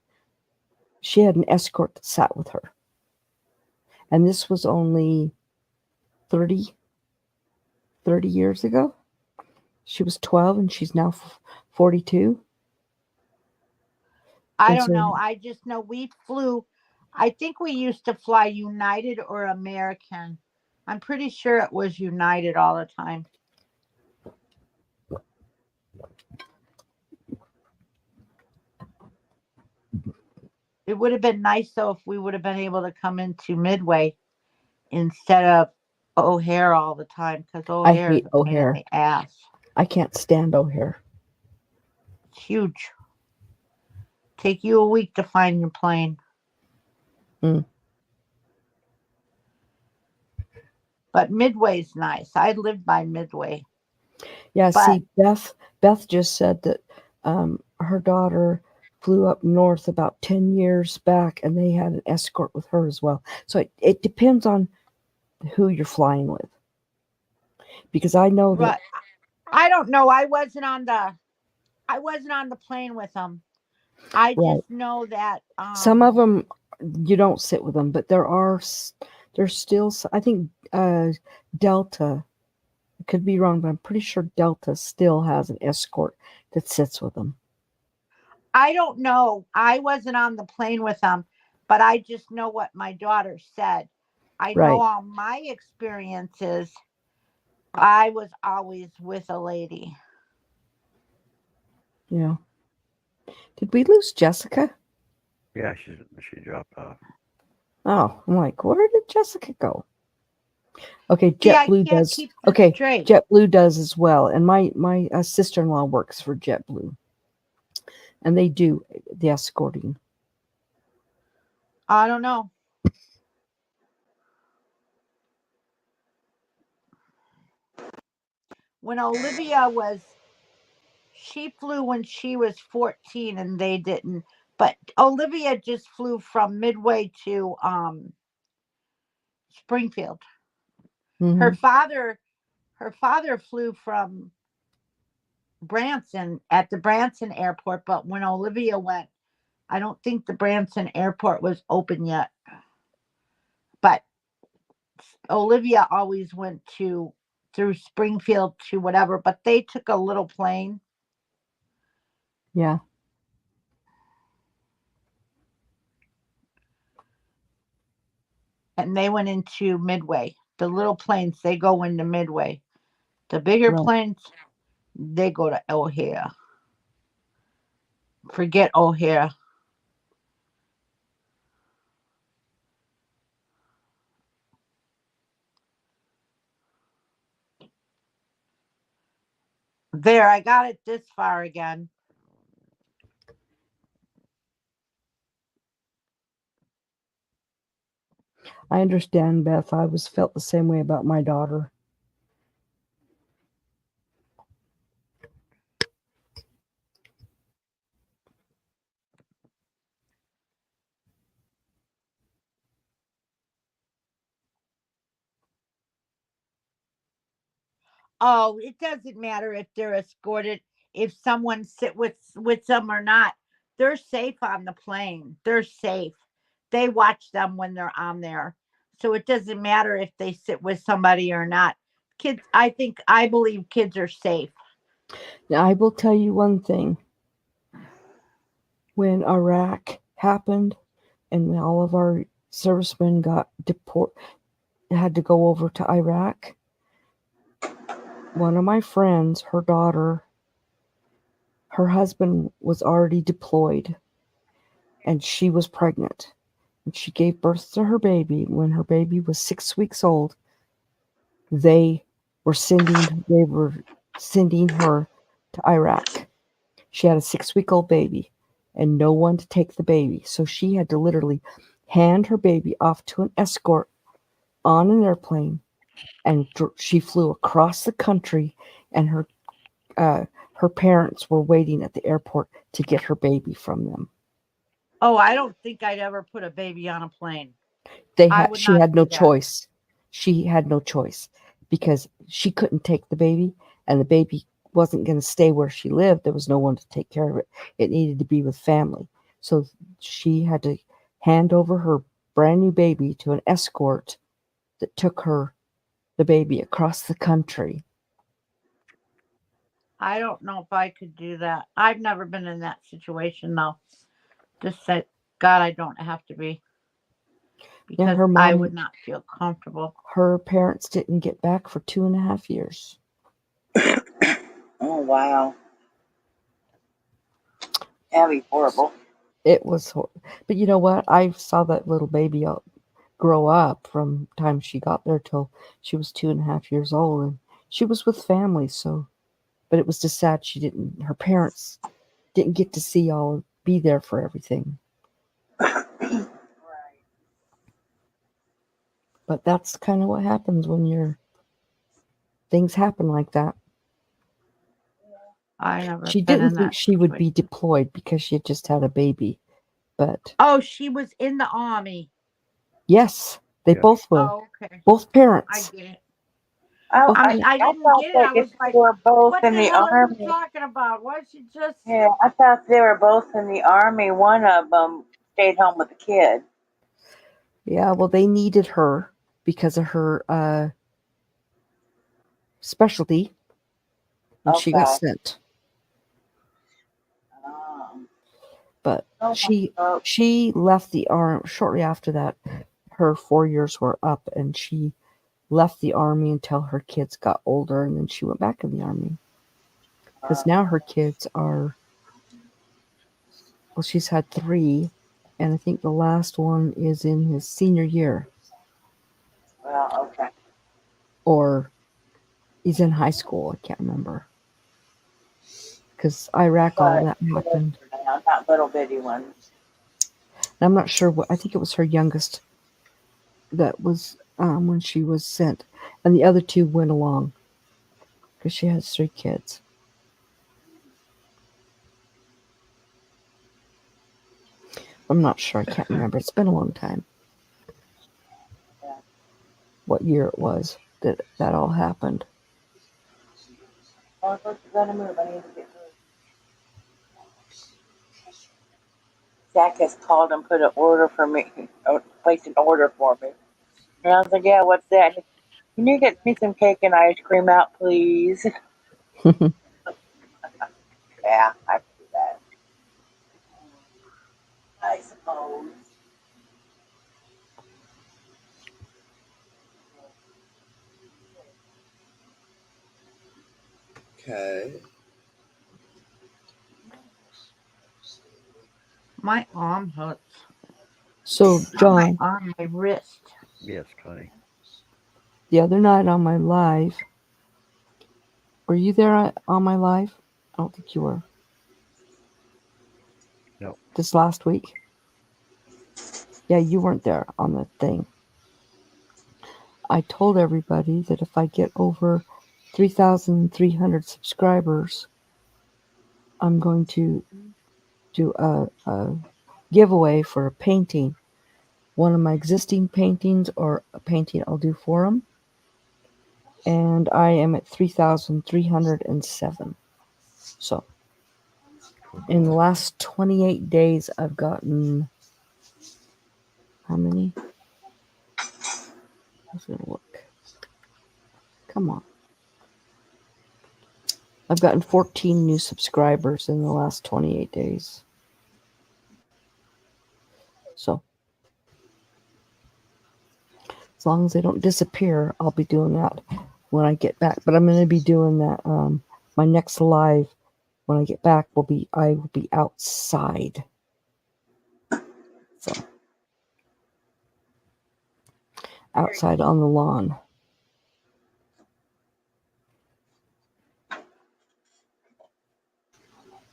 she had an escort that sat with her. And this was only 30 years ago. She was 12 and she's now 42. I And don't so know. I just know we flew. I think we used to fly United or American. I'm pretty sure it was United all the time. It would have been nice though if we would have been able to come into Midway instead of O'Hare all the time, because I O'Hare is hate a pain in O'Hare. the ass. I can't stand O'Hare. It's huge. Take you a week to find your plane. Mm. But Midway's nice. I live by Midway. Yeah, But see, Beth just said that her daughter flew up north about 10 years back and they had an escort with her as well. So it depends on who you're flying with. Because I know that, right, I don't know. I wasn't on the plane with them. I right, just know that some of them you don't sit with them, but there's still, I think Delta, I could be wrong, but I'm pretty sure Delta still has an escort that sits with them. I don't know. I wasn't on the plane with them, but I just know what my daughter said. I know Right. all my experiences. I was always with a lady. Yeah. Did we lose Jessica? Yeah, she dropped off. Oh, I'm like, where did Jessica go? Okay, See, I JetBlue can't does. keep this Okay, straight. JetBlue does as well, and my sister-in-law works for JetBlue, and they do the escorting. I don't know. When Olivia was, she flew when she was 14 and they didn't. But Olivia just flew from Midway to Springfield. Her Mm-hmm. father her father flew from Branson at the Branson airport, but when Olivia went, I don't think the Branson airport was open yet. But Olivia always went to through Springfield to whatever, but they took a little plane Yeah. and they went into Midway. The little planes, they go into Midway. The bigger Right. planes, they go to O'Hare. Forget O'Hare. There, I got it this far again. I understand, Beth. I was felt the same way about my daughter. Oh, it doesn't matter if they're escorted, if someone sit with them or not. They're safe on the plane. They're safe. They watch them when they're on there. So it doesn't matter if they sit with somebody or not. Kids, I believe kids are safe. Now, I will tell you one thing. When Iraq happened and all of our servicemen got had to go over to Iraq, one of my friends, her daughter, her husband was already deployed and she was pregnant. And she gave birth to her baby. When her baby was 6 weeks old, they they were sending her to Iraq. She had a 6-week-old baby and no one to take the baby. So she had to literally hand her baby off to an escort on an airplane, and she flew across the country, and her parents were waiting at the airport to get her baby from them. Oh, I don't think I'd ever put a baby on a plane. I would She not had no do that. choice. She had no choice because she couldn't take the baby, and the baby wasn't going to stay where she lived. There was no one to take care of it. It needed to be with family. So she had to hand over her brand new baby to an escort that took the baby across the country. I don't know if I could do that. I've never been in that situation though. Just said, God, I don't have to be Yeah, because I would not feel comfortable. her parents didn't get back for 2.5 years. Oh, wow. That'd be horrible. It was horrible. But you know what? I saw that little baby grow up from the time she got there till she was 2.5 years old, and she was with family. So, but it was just sad her parents didn't get to be there for everything. Right. But that's kind of what happens when things happen like that. I never She been didn't in think that she would be situation. deployed because she had just had a baby. But Oh, she was in the army. yes, they Yes. both were. Oh, okay. Both I parents. get it. Both I parents. I didn't thought get it. that I if was they like, were both what in the the hell are you army, talking about? Why don't you just yeah, I thought they were both in the army. One of them stayed home with the kid. Yeah, well, they needed her because of her specialty, and she got Okay. sent. Um, But oh my God. she left the army shortly after that. Her 4 years were up, and she left the army until her kids got older, and then she went back in the army. Because now her kids are, well, she's had 3, and I think the last one is in his senior year, Well, okay. or he's in high school. I can't remember. Because Iraq, all But that happened. now, not little bitty ones. And I'm not sure what, I think it was her youngest that was when she was sent, and the other 2 went along because she has 3 kids. I'm not sure. I can't remember. It's been a long time. Yeah. What year it was that all happened? Oh, you gotta move. I need to get moved. Zach has called and put an order for me, placed an order for me. And I was like, yeah, what's that? Can you get me some cake and ice cream out, please? Yeah, I can do that. I suppose. Okay. my arm hurts. So, Not my John, arm, my wrist. Yes, Connie. the other night on my live, were you there on my live? I don't think you were. No. This last week? Yeah, you weren't there on the thing. I told everybody that if I get over 3,300 subscribers, I'm going to do a giveaway for a painting. One of my existing paintings or a painting I'll do for them. And I am at 3,307. So in the last 28 days, I've gotten how many? I was going to look. Come on. I've gotten 14 new subscribers in the last 28 days. So as long as they don't disappear, I'll be doing that when I get back. But I'm going to be doing that. My next live when I get back I will be outside. So outside on the lawn.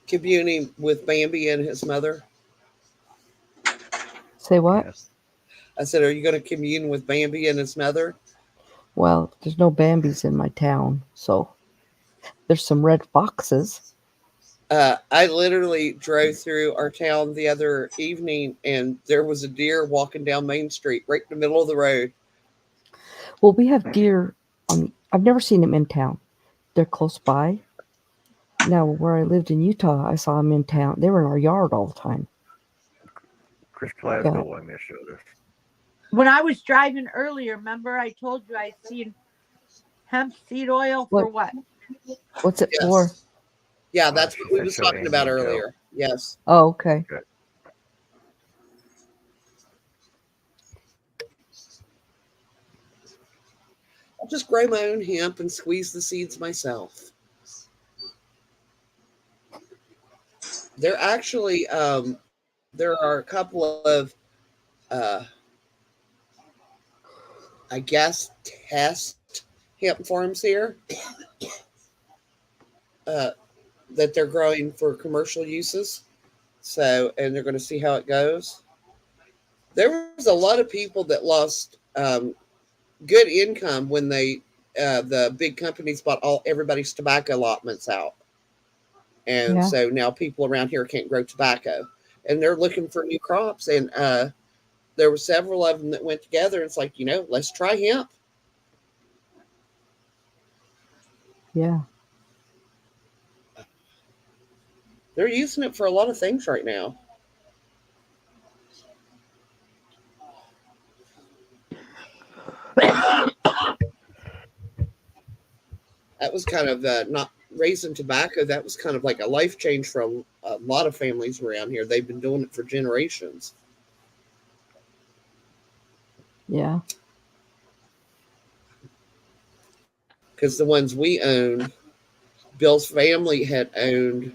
communing with Bambi and his mother? Say what? Yes. I said, are you going to commune with Bambi and his mother? Well, there's no Bambis in my town, so there's some red foxes. I literally drove through our town the other evening, and there was a deer walking down Main Street, right in the middle of the road. Well, we have deer on. I've never seen them in town. They're close by. Now, where I lived in Utah, I saw them in town. They were in our yard all the time. Chris Yeah. Glasgow wanted me to show this. When I was driving earlier, remember I told you I seen hemp seed oil for what? What's it for? Yes. Yeah, that's She what we said was show talking Amy about and Joe. earlier. Yes. Oh, okay. Good. I'll just grow my own hemp and squeeze the seeds myself. There actually, there are a couple of, uh, I guess, test hemp farms here that they're growing for commercial uses. So, and they're going to see how it goes. There was a lot of people that lost good income when the big companies bought everybody's tobacco allotments out. And so now people around here can't grow tobacco, and they're looking for new crops. And there were several of them that went together. And it's like, let's try hemp. Yeah. They're using it for a lot of things right now. That was kind of not raising tobacco. That was kind of like a life change for a lot of families around here. They've been doing it for generations. Yeah. Because the ones we own, Bill's family had owned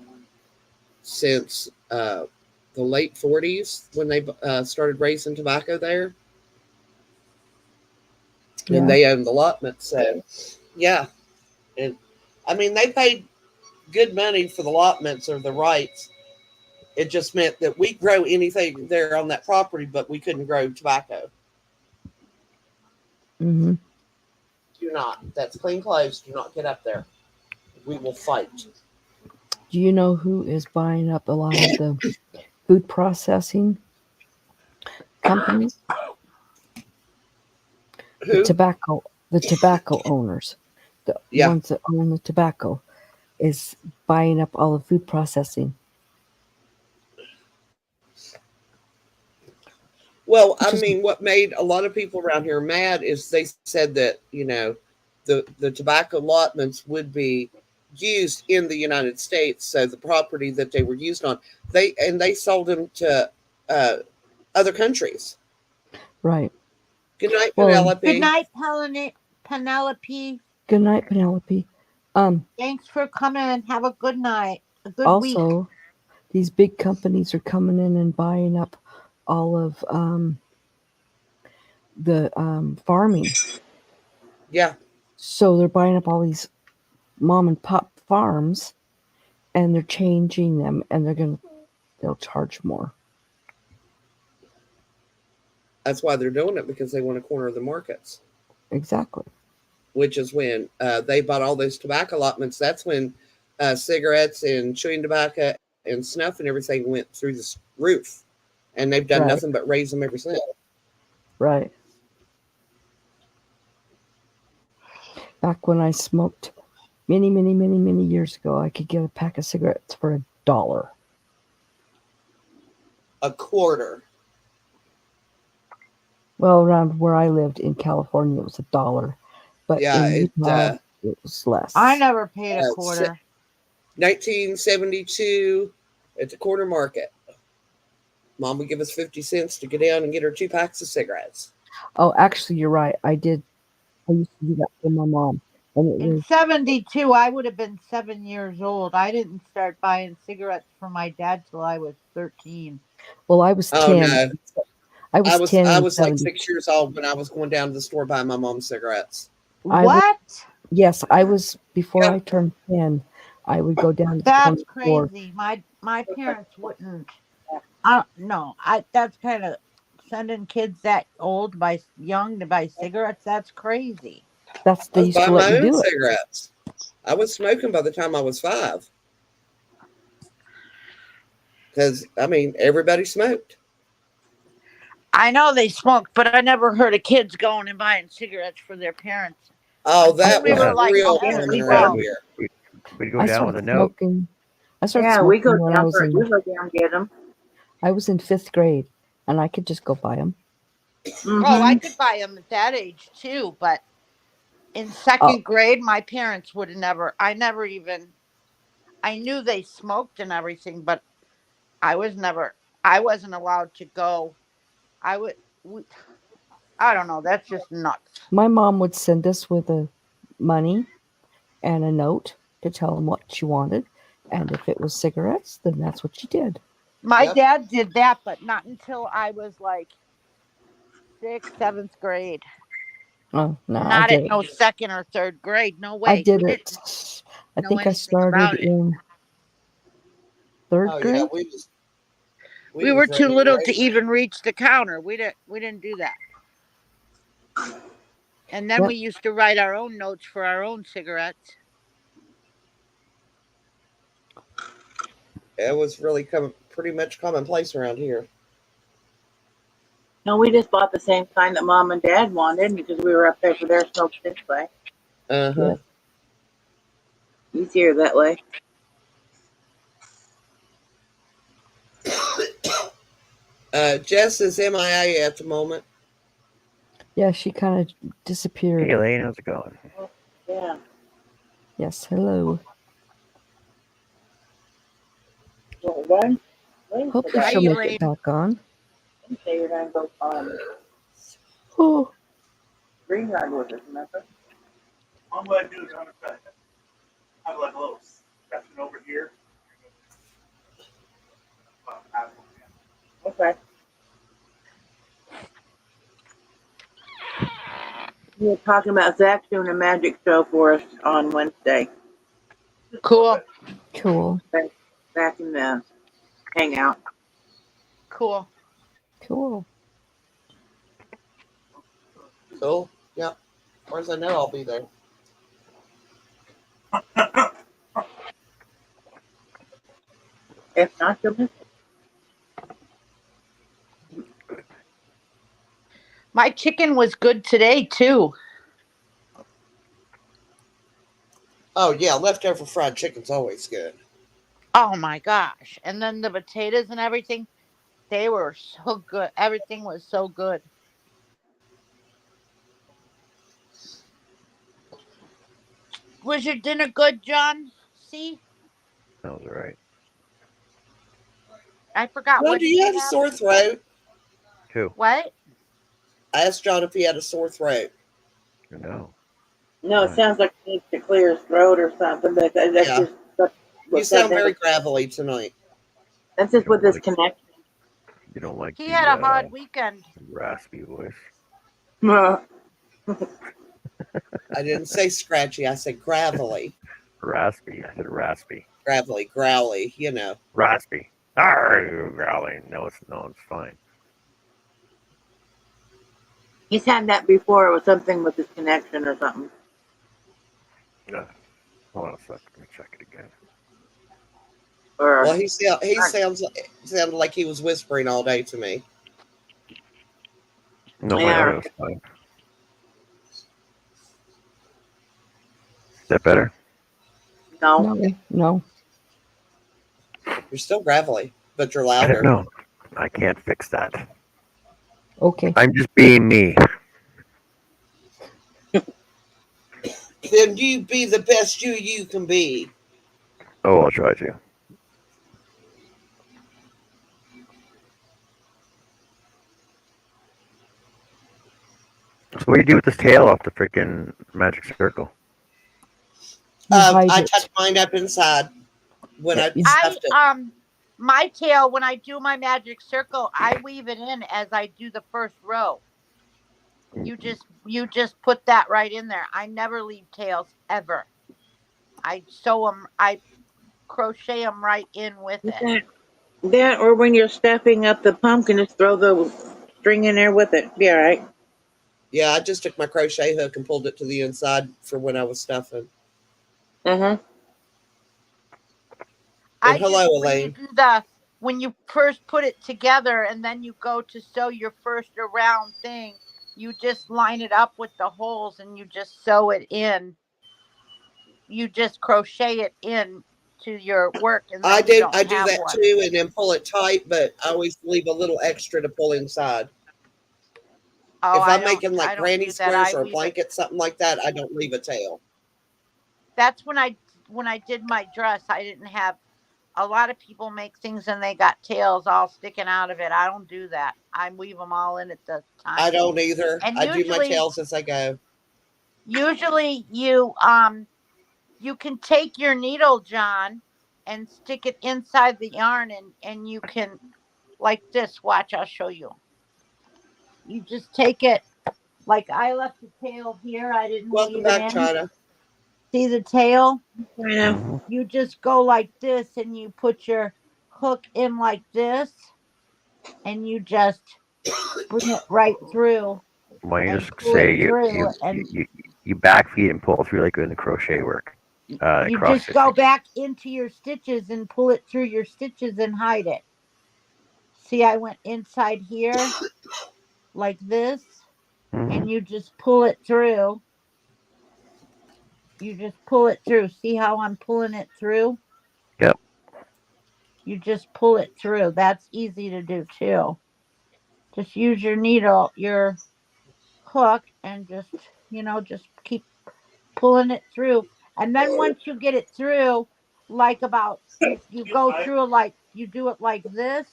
since the late 40s when they started raising tobacco there. Yeah. And they owned the allotments. So, yeah. And I mean, they paid good money for the allotments or the rights. It just meant that we grow anything there on that property, but we couldn't grow tobacco. Mm-hmm. Do not. That's clean clothes. Do not get up there. We will fight. Do you know who is buying up a lot of the food processing companies? Who? The tobacco owners, the ones that own the tobacco, is buying up all the food processing. Well, I mean, what made a lot of people around here mad is they said that, the tobacco allotments would be used in the United States. So the property that they were used on, they sold them to other countries. Right. Good night, Penelope. Good night, Penelope. Good night, Penelope. Thanks for coming and have a good night. A good week. Also, these big companies are coming in and buying up all of the farming. Yeah. So they're buying up all these mom and pop farms, and they're changing them, and they'll charge more. That's why they're doing it, because they want to corner the markets. Exactly. Which is when they bought all those tobacco allotments. That's when cigarettes and chewing tobacco and snuff and everything went through the roof. And they've done nothing but raise them ever since. Right. Back when I smoked many, many, many, many years ago, I could get a pack of cigarettes for $1. A quarter. Well, around where I lived in California, it was $1. But in Utah, it was less. I never paid a quarter. 1972 at the corner market. Mom would give us 50 cents to go down and get her 2 packs of cigarettes. Oh, actually, you're right. I used to do that for my mom. And in 72, I would have been 7 years old. I didn't start buying cigarettes for my dad till I was 13. Well, I was 10. Oh, no. I was 10. I was like 6 years old when I was going down to the store buying my mom's cigarettes. What? Yes, I was, before I turned 10, I would go down to the That's corner store. crazy. My parents wouldn't. I don't know. I That's kind of sending kids that old by young to buy cigarettes. That's crazy. I They was used to buying let my you own do it. cigarettes. I was smoking by the time I was 5. Because, I mean, everybody smoked. I know they smoked, but I never heard of kids going and buying cigarettes for their parents Oh, until that we was were Yeah, like real Yeah, 10 or common we yeah. go. around 12. We'd go I down with started a note. smoking. I started Yeah, we go smoking when I down was for you in go down get them. I was in 5th grade, and I could just go buy them. Oh, I Mm-hmm. could buy them at that age too, but in Oh, second grade, my parents would have never, I never even, I knew they smoked and everything, but I was never, I wasn't allowed to go. I would, we, I don't know, that's just nuts. my mom would send us with a money and a note to tell them what she wanted, and if it was cigarettes, then that's what she did. My Yep. dad did that, but not until I was like sixth, seventh grade. Oh no, I Not did at it. no second or third grade. No I way. did We didn't it. I know think I anything started about it. in third Oh, yeah. grade. We We was were too ready to little to race. even reach the counter. We didn't do that. And then we Yep. used to write our own notes for our own cigarettes. It was really pretty much commonplace around here. No, we just bought the same kind that mom and dad wanted because we were up there for their smokes anyway. Uh-huh. Yep. Easier that way. Jess is MIA at the moment. Yeah, she kind of Hey, disappeared. Elaine, how's it going? Yeah. Yes, hello. Well, one Hopefully Hi, she'll make it Elaine. back on. say you're gonna go Oh, green yard with us, remember? All I do is have like a little section over here. Okay. We were talking about Zach doing a magic show for us on Wednesday. Cool. cool, Back in the hangout. Cool. cool. Cool. Yeah. As far as I know, I'll be there. If not, you'll miss My chicken was good today, too. Oh, yeah. Leftover fried chicken's always good. Oh my gosh. And then the potatoes and everything, they were so good. Everything was so good. Was your dinner good, John? See? That was all right. I forgot. John, What do did you you have a have? sore throat? Who? What? I asked John if he had a sore throat. No. No, it Why? sounds like he needs to clear his throat or something, but that's Yeah. just You what's sound happening very with gravelly tonight. that's You just with don't this like connection. you don't like He had the a hard weekend. raspy voice. I didn't say scratchy. I said gravelly. Raspy. I said raspy. Gravelly, growly, you know. Raspy. Arr, growling. No, it's fine. He's had that before. It was something with his connection or something. Hold on a sec. Let me check it again. Or Well, he sounded like he was whispering all day to me. No, my yeah, audio's fine. Is that better? no. No. You're still gravelly, but you're I don't louder. know. I can't fix that. Okay. I'm just being me. Then you be the best you can be. Oh, I'll try to. So what do you do with this tail off the freaking magic circle? You hide I it. tucked mine up inside when Yeah, I you, I stuffed it. my tail, when I do my magic circle, I weave it in as I do the first row. You just put that right in there. I never leave tails ever. I sew them. crochet them right in with it. That or when you're stuffing up the pumpkin, just throw the string in there with it. Be all right. Yeah, I just took my crochet hook and pulled it to the inside for when I was stuffing. Uh-huh. And I hello, just Elaine. when you first put it together and then you go to sew your first around thing, you just line it up with the holes and you just sew it in. You just crochet it in to your work and I then you do don't I do have that one. too, and then pull it tight, but I always leave a little extra to pull inside. Oh, If I'm making like I don't granny do that. squares I or a leave it. blanket, something like that, I don't leave a tail. That's when I did my dress, I didn't have a lot of people make things and they got tails all sticking out of it. I don't do that. I weave them all in at the I time. don't either. And I do my tails as I go. usually you can take your needle, John, and stick it inside the yarn and you can like this. Watch, I'll show you. You just take it like I left the tail here. I didn't Welcome weave it back, in. China. See the tail? I know. You just go like this and you put your hook in like this and you just bring it right through Well, you and just pull it say through and you back feed and pull through like in the crochet work, you cross just go stitching. back into your stitches and pull it through your stitches and hide it. See, I went inside here like this and you just pull it through. You just pull it through. See how I'm pulling it through? Yep. You just pull it through. That's easy to do too. Just use your needle, your hook, and just keep pulling it through. And then once you get it through, like about you go through like you do it like this,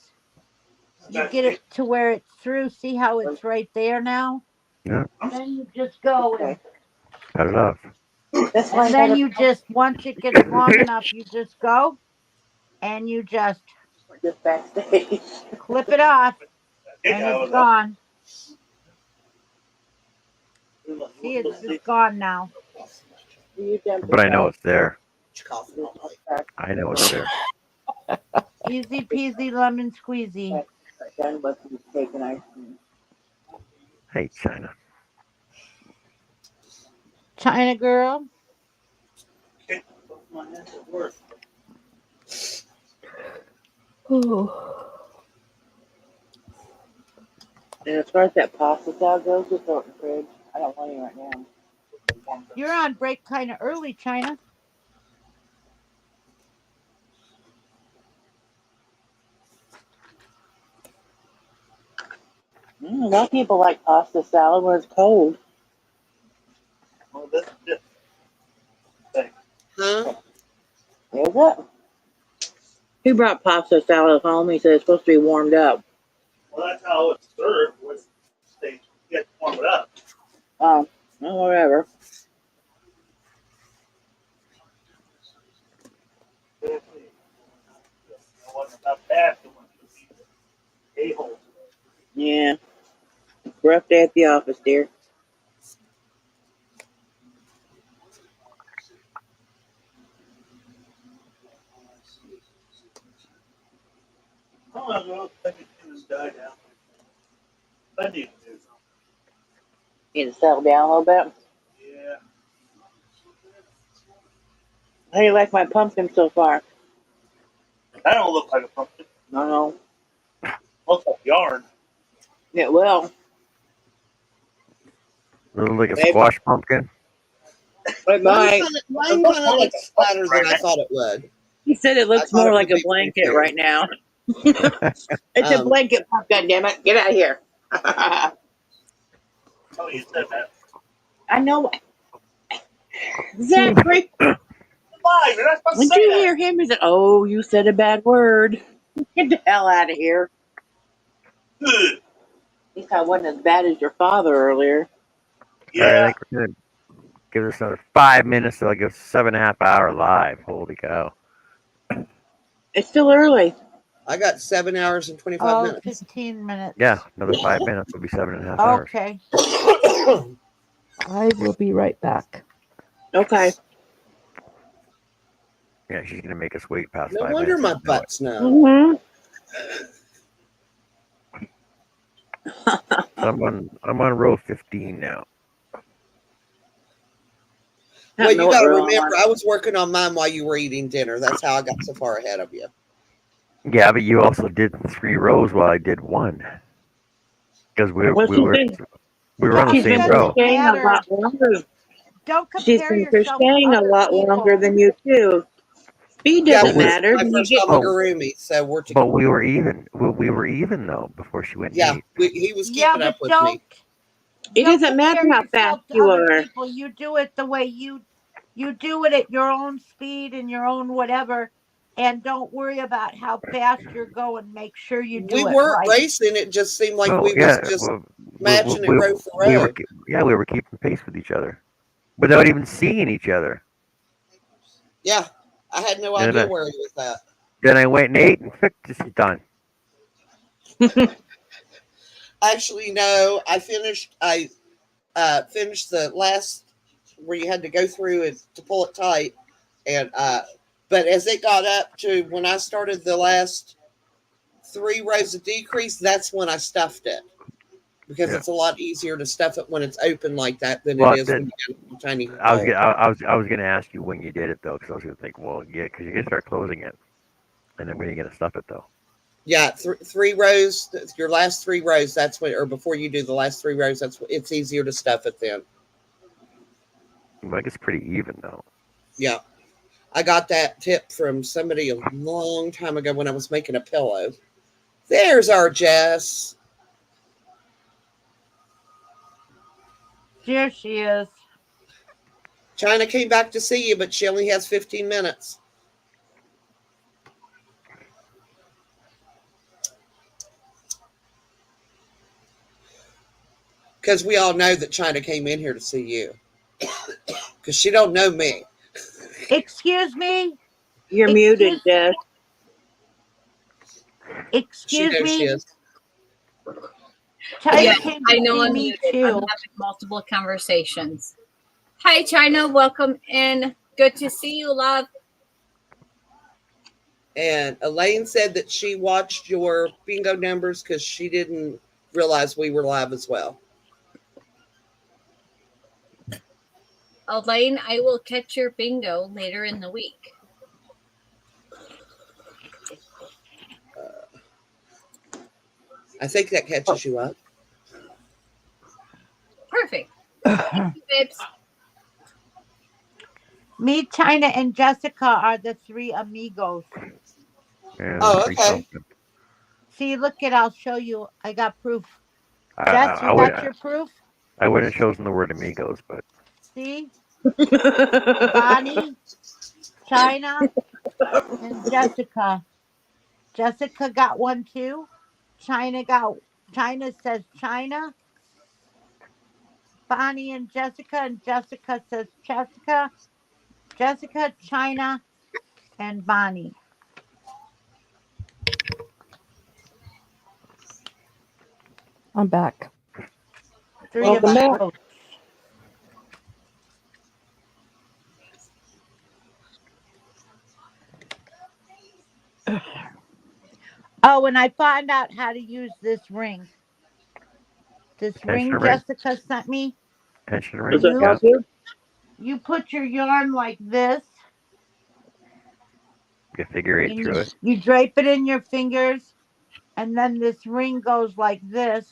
you get it to where it's through. See how it's right there now? Yeah. Then you just go and Cut it off. That's why I and got then it. you just once it gets long enough, you just go and you just Just backstage. clip it off and it's gone. See, it's just gone now. You jump But I know it's there. back. I know it's there. Easy peasy lemon squeezy. Done with the cake and ice cream. Hey, China. China girl. Oh, And as far as that pasta salad goes, just throw it in the fridge. I don't want any right now. You're on break kind of early, China. A lot of people like pasta salad when it's cold. Well, this is different. Huh? Is it? He brought pasta salad home. He said it's supposed to be warmed up. Well, that's how it's served. Was they get to warm it up. Oh, well, whatever. It wasn't about that. It was a-hole. Yeah. Rough day at the office, dear. Oh, I don't know. I think it's died out. I need to do something. Need to settle down a little bit. Yeah. How do you like my pumpkin so far? That don't look like a pumpkin. No. Looks like yarn. It will. Looks like a Maybe. squash pumpkin. It might. Mine kind of looks flatter than I thought it would. He said it I looks thought more it like would a be pretty blanket thin. right now. It's a blanket pumpkin, damn it. Get out of here. Oh, you said that. I know. Zachary, Live, you're not supposed to did say you that. hear him? He said, "Oh, you said a bad word. Get the hell out of here." Ugh. At least I wasn't as bad as your father earlier. All right, I Yeah. think we're gonna give this another 5 minutes till I go 7.5 hour live. Holy cow! It's still early. I got 7 hours and 25 Oh, minutes. 15 minutes. Yeah, another 5 minutes will be 7.5 hours. Okay. I will be right back. Okay. Yeah, she's gonna make us wait past No 5 minutes. wonder my You know it. butt's numb. Mm-hmm. So I'm on row 15 now. I Well, don't know you what got to row I'm remember, on. I was working on mine while you were eating dinner. That's how I got so far ahead of you. Yeah, but you also did 3 rows while I did one because we Well, we were we were on the It she's same been row. doesn't crocheting a matter. lot longer. Don't She's compare been yourself to crocheting a other lot longer people. than you too. Speed Yeah, But doesn't but we this is matter. my You first get time but amigurumi, so we're but we were even. We were even though before she went yeah. Nate. He was Yeah, keeping but up with me. It don't doesn't matter compare how fast yourself to you other are. people. You do it the way you do it at your own speed and your own whatever, and don't worry about how fast you're going. Make sure you We do it weren't right. racing. It just seemed like Well, we was yeah, just we, matching it we, row for we were row. yeah we were keeping pace with each other without even seeing each other. Yeah, I had no And idea where he was at. then I went Nate and fixed it done. Actually, no. I finished the last where you had to go through it to pull it tight, and but as it got up to when I started the last 3 rows of decrease, that's when I stuffed it because Yeah. it's a lot easier to stuff it when it's open like that than it Well, is when you get a tiny I was hole. gonna, I was gonna ask you when you did it though, because I was gonna think, well, yeah, because you're gonna start closing it, and then when are you gonna stuff it though? Yeah, 3 rows. Your last 3 rows. That's when, or before you do the last 3 rows. It's easier to stuff it then. Like it's pretty even though. Yeah, I got that tip from somebody a long time ago when I was making a pillow. There's our Jess. There she is. China came back to see you, but she only has 15 minutes. Because we all know that China came in here to see you. Because she don't know me. Excuse me. You're muted, Excuse. Jess. She Excuse knows she me. is. China Yeah, came to I know see I'm me muted. I'm too. having multiple conversations. Hi, China. Welcome in. Good to see you, love. And Elaine said that she watched your bingo numbers because she didn't realize we were live as well. Elaine, I will catch your bingo later in the week. I think that catches you up. Perfect. Thank you, babes. Me, China, and Jessica are the 3 amigos. Yeah, Oh, pretty okay. something. See, look it. I'll show you. I got proof. I, I, Jess, I you would got your proof? I wouldn't have chosen the word amigos, but See, Bonnie, China, and Jessica. Jessica got one too. China got. China says China. Bonnie and Jessica says Jessica. Jessica, China, and Bonnie. I'm back. Three Welcome back. amigos. Oh, and I found out how to use this ring. This tension ring ring, Jessica sent me. tension Does ring. it You Yeah. help you? you put your yarn like this, You figure eight and through it. you drape it in your fingers, and then this ring goes like this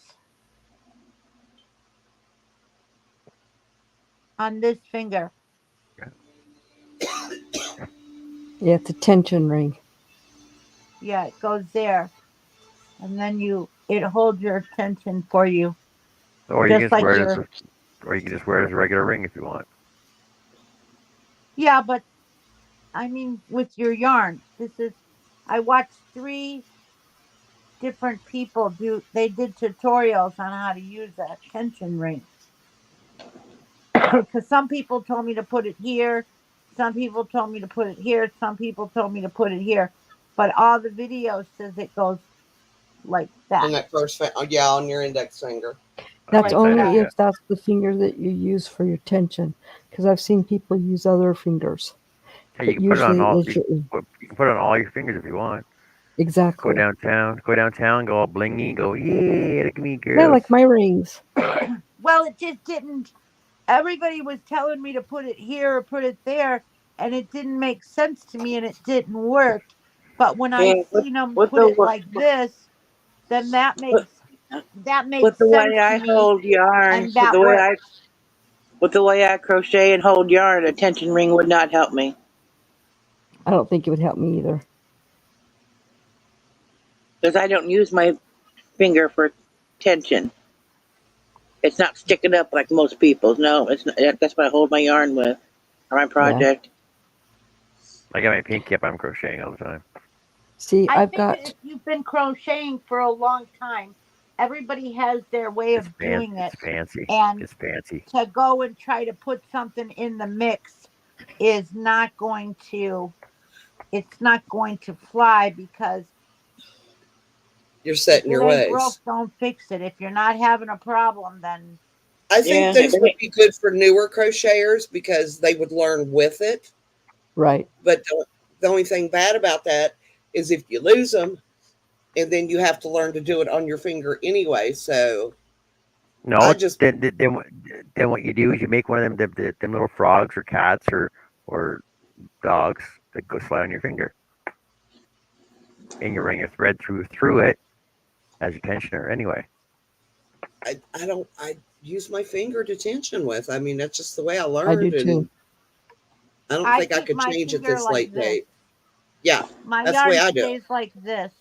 on this finger. Yeah, it's a tension ring. Yeah, it goes there, and then it holds your tension for you, Or you can just just like wear it as your. a, or you can just wear it as a regular ring if you want. Yeah, but I mean with your yarn. This is. I watched 3 different people do. They did tutorials on how to use a tension ring. Because some people told me to put it here, some people told me to put it here, some people told me to put it here, but all the videos says it goes like On that, that first, yeah, on your index finger. That's That's like what they do. only that. Yeah. if that's the finger that you use for your tension. Because I've seen people use other fingers. Hey, you It can put it on usually all. is your You can put it on all your fingers if you want. exactly. Go downtown, go all blingy, go yeah, look at me, Yeah, girls. like my rings. Well, it just didn't. Everybody was telling me to put it here or put it there, and it didn't make sense to me, and it didn't work. But when I Yeah, seen them with put the it like this, then with, that made with the way sense to I me, hold yarn, and that worked. with the way I crochet and hold yarn, a tension ring would not help me I don't think it would help me either. because I don't use my finger for tension. It's not sticking up like most people's. No, it's not, that's what I hold my yarn with or my Yeah. project. I got my pinky up. I'm crocheting all the time. See, I I've think that got if you've been crocheting for a long time, everybody has their way of doing It's it, fancy. and It's fancy. to go and try to put something in the mix is not going to it's not going to fly, because You're if set in it your ain't broke, ways. don't fix it. If you're not having a problem, then I think Yeah, these would be good for newer crocheters because they would learn with it. right. But the only thing bad about that is if you lose them, and then you have to learn to do it on your finger anyway. So No, I just, then what you do is you make one of them little frogs or cats or dogs that go slide on your finger, and you run your thread through it as your tensioner. Anyway, I use my finger to tension with. I mean, that's just the way I I do learned, too. and I don't I think I keep could my change at finger this like late this. date. Yeah, My that's the way yarn I do it. stays like this.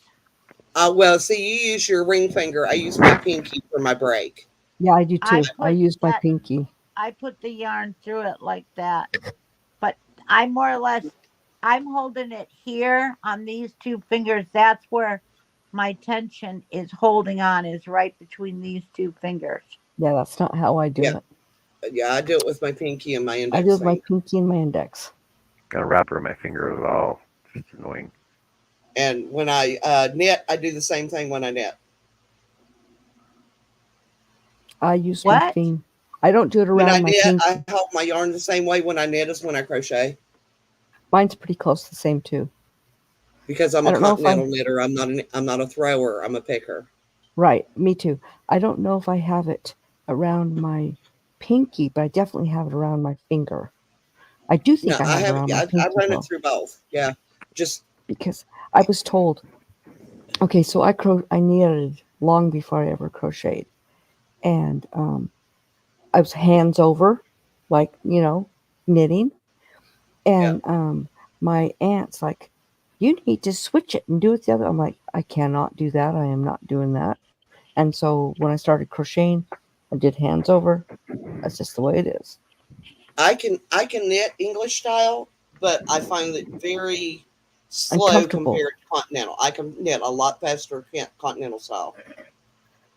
Well, see, you use your ring finger. I use my pinky for my break. Yeah, I do I too. I put use my that pinky. I put the yarn through it like that. But I more or less, I'm holding it here on these two fingers. That's where my tension is holding on, is right between these two fingers. Yeah, that's not how I do Yeah, it. yeah, I do it with my pinky and my I do it index with my finger. pinky and my index. got a wrapper on my finger as well. Just annoying. And when I knit, I do the same thing when I knit. I use my What? thing. I don't do it When I around my knit, I pinky. hold my yarn the same way when I knit as when I crochet Mine's pretty close to the same too. because I'm I a don't know if I continental knitter. I'm not a thrower. I'm a picker. right, me too. I don't know if I have it around my pinky, but I definitely have it around my finger. I do No, think I I have it have. around my Yeah, I pinky run it though, through both. Yeah, just because I was told. Okay, so I knitted long before I ever crocheted, and I was hands over, like knitting, yeah. and my aunt's like, "You need to switch it and do it the other." I'm like, "I cannot do that. I am not doing that." And so when I started crocheting, I did hands over. That's just the way it is. I can knit English style, but I find it very slow Uncomfortable, compared to continental. I can knit a lot faster continental style.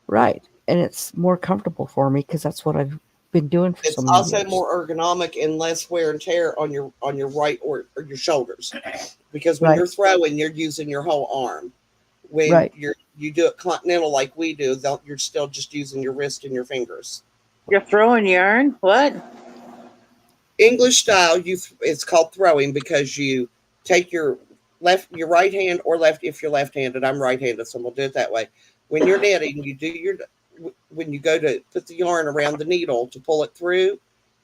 right? And it's more comfortable for me because that's what I've been doing for so It's many also years. more ergonomic and less wear and tear on your right or your shoulders because when Right, you're throwing, you're using your whole arm. When right. you do it continental like we do, you're still just using your wrist and your fingers. you're throwing yarn. What? English style, it's called throwing because you take your right hand or left if you're left-handed. I'm right-handed, so we'll do it that way. When you're knitting, when you go to put the yarn around the needle to pull it through,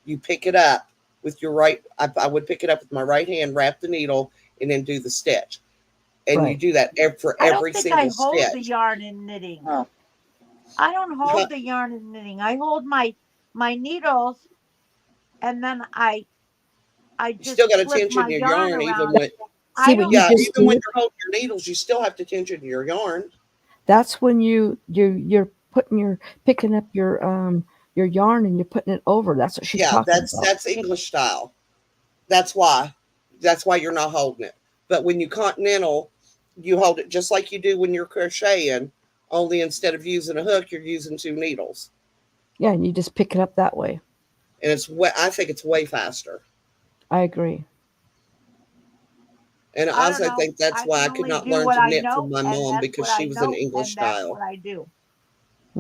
you pick it up with your right. I would pick it up with my right hand, wrap the needle, and then do the stitch. And you Right. do that for I don't every think I single hold the stitch. yarn in knitting. Oh, I don't Huh, hold the yarn in knitting. I hold my needles, and then I you just still got to flip my tension your yarn yarn even around. when See I what don't you yeah, just even when did? you're holding your needles, you still have to tension your yarn. That's when you're picking up your yarn and you're putting it over. That's what she's Yeah, talking about. that's English style. That's why. That's why you're not holding it. But when you continental, you hold it just like you do when you're crocheting. Only instead of using a hook, you're using two needles, Yeah, and you just pick it up that way. and I think it's way faster. I agree. And I I don't also know. think that's I why can I could only not do learn what to I knit from know, my and mom that's because what she I was an know, English and that's style. what I do.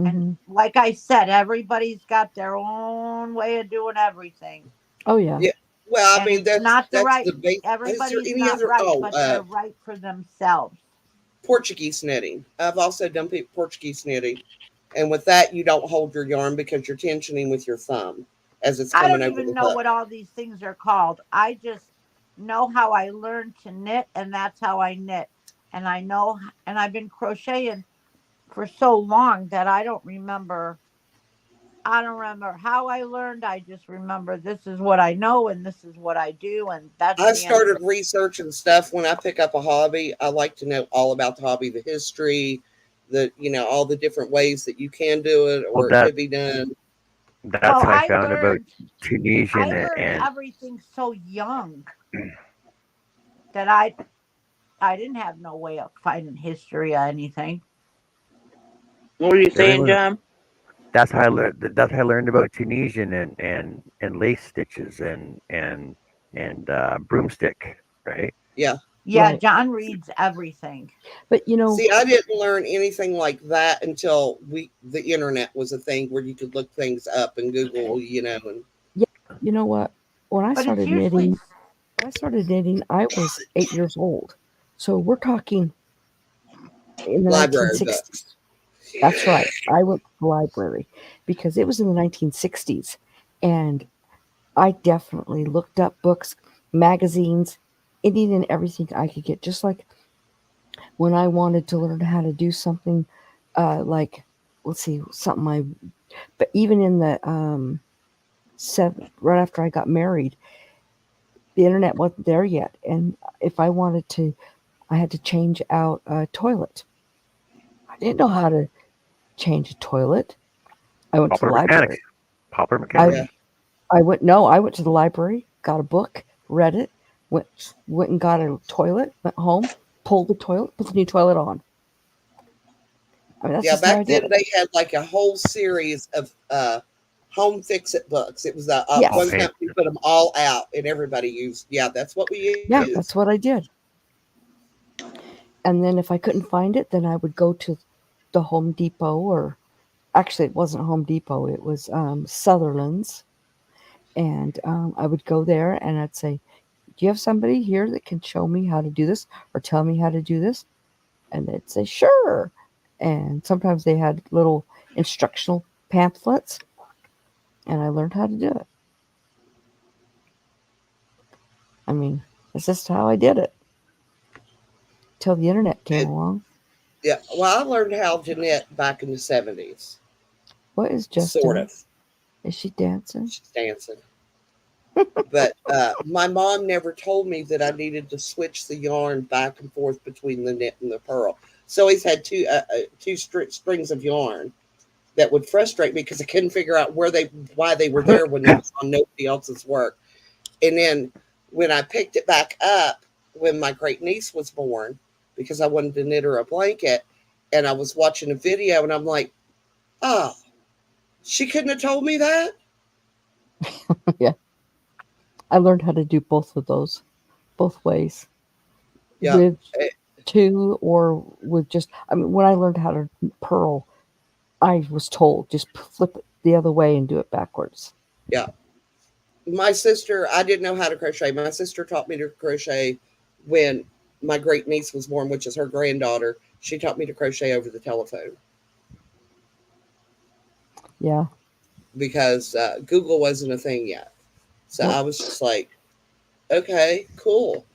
And Hmm. like I said, everybody's got their own way of doing everything. Oh yeah. Yeah, Well, I And mean it's not the that's right, the base. Is there everybody's any not other? right, but they're right for themselves. Portuguese knitting. I've also done Portuguese knitting, and with that, you don't hold your yarn because you're tensioning with your thumb as it's I coming don't over even the know hook. what all these things are called. I just know how I learned to knit, and that's how I knit. And I know, and I've been crocheting for so long that I don't remember. I don't remember how I learned. I just remember this is what I know and this is what I do, and that's I've the end of started it. researching stuff when I pick up a hobby. I like to know all about the hobby, the history, all the different ways that you can do it Well, or it could be done. that's Well, how I found about I Tunisian learned and everything so young that I didn't have no way of finding history or anything. What were you saying, everyone. John? That's how I learned. That's how I learned about Tunisian and lace stitches and broomstick, right? Yeah. Yeah, Right. John reads everything. But See, I didn't learn anything like that until the internet was a thing where you could look things up and Google, and yeah, you know what? When I But it's started usually knitting, I was 8 years old. So we're talking in the library books. 1960s. That's right. I went to the library because it was in the 1960s. And I definitely looked up books, magazines, anything and everything I could get. Just like when I wanted to learn how to do something, like, let's see, something but even in the right after I got married, the internet wasn't there yet. And if I wanted to, I had to change out a toilet. I didn't know how to change a toilet. I went to the Popular mechanics. library. Popular I Yeah. mechanics. I went no, I went to the library, got a book, read it, went and got a toilet, went home, pulled the toilet, put the new toilet on. I mean, that's Yeah, just how back I did then it. they had like a whole series of home fix it books. It was one Yes. Homemade. company put them all out and everybody used. Yeah, that's what we Yeah, used. that's what I did. And then if I couldn't find it, then I would go to the Home Depot, or actually it wasn't Home Depot, it was Sutherland's. And I would go there and I'd say, "Do you have somebody here that can show me how to do this or tell me how to do this?" And they'd say, "Sure." And sometimes they had little instructional pamphlets, and I learned how to do it. I mean, that's just how I did it till the internet came And along. yeah, well, I learned how to knit back in the 70s, What is Jess sort doing? of. Is she dancing? She's dancing. But my mom never told me that I needed to switch the yarn back and forth between the knit and the purl. So I always had two strings of yarn that would frustrate me because I couldn't figure out why they were there when they was on nobody else's work. And then when I picked it back up when my great niece was born, because I wanted to knit her a blanket, and I was watching a video, and I'm like, oh, she couldn't have told me that. Yeah. I learned how to do both of those, both ways, Yeah. with two or with just, I mean, when I learned how to purl, I was told just flip it the other way and do it backwards. Yeah. My sister, I didn't know how to crochet. My sister taught me to crochet when my great niece was born, which is her granddaughter. She taught me to crochet over the telephone Yeah. because Google wasn't a thing yet. So Nope. I was just like, okay, cool.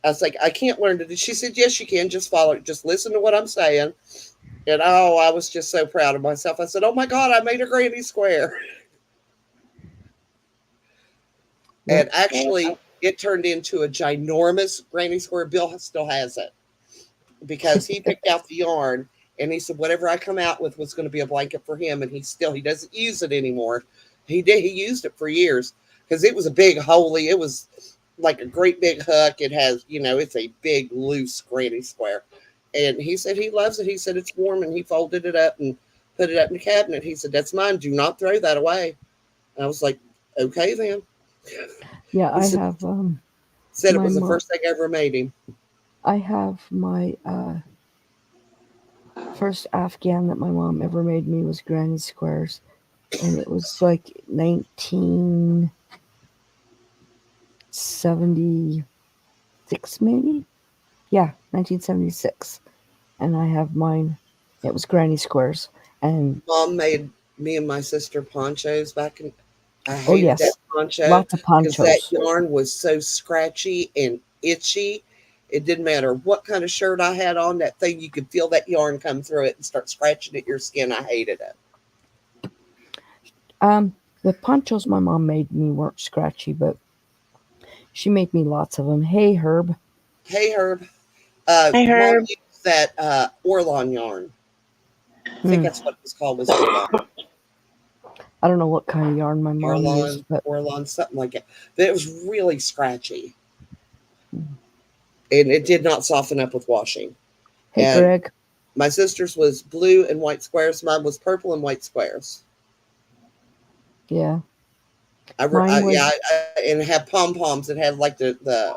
I was like, I can't learn to do. She said, yes, you can. Just follow it. Just listen to what I'm saying. And oh, I was just so proud of myself. I said, oh my God, I made a granny square. Yep. And actually, it turned into a ginormous granny square. Bill still has it because he picked out the yarn and he said, whatever I come out with was going to be a blanket for him. And he doesn't use it anymore. He used it for years because it was a big, holy, it was like a great big hook. It has, it's a big, loose granny square. And he said he loves it. He said it's warm, and he folded it up and put it up in the cabinet. He said, that's mine. Do not throw that away. And I was like, okay, then. Yeah, He I said, have said it my was the mom. first thing I ever made him. I have my first Afghan that my mom ever made me was granny squares, and it was like 19. 1976, maybe? Yeah, 1976. And I have mine. It was Granny Squares. And Mom made me and my sister ponchos back in. I oh, hated that yes, poncho lots of because that ponchos. yarn was so scratchy and itchy. It didn't matter what kind of shirt I had on, that thing, you could feel that yarn come through it and start scratching at your skin. I hated it. The ponchos my mom made me weren't scratchy, but she made me lots of them. Hey, Herb. Hey, Herb. Hey, Mom Herb. used that Orlon yarn. I think Hmm. that's what it was called, was Orlon. I don't know what kind of yarn my mom used, but Orlon, something like that. But it was really scratchy. And it did not soften up with washing. hey, And Greg. my sister's was blue and white squares. Mine was purple and white squares. Yeah, mine was. And it had pom poms. It had like the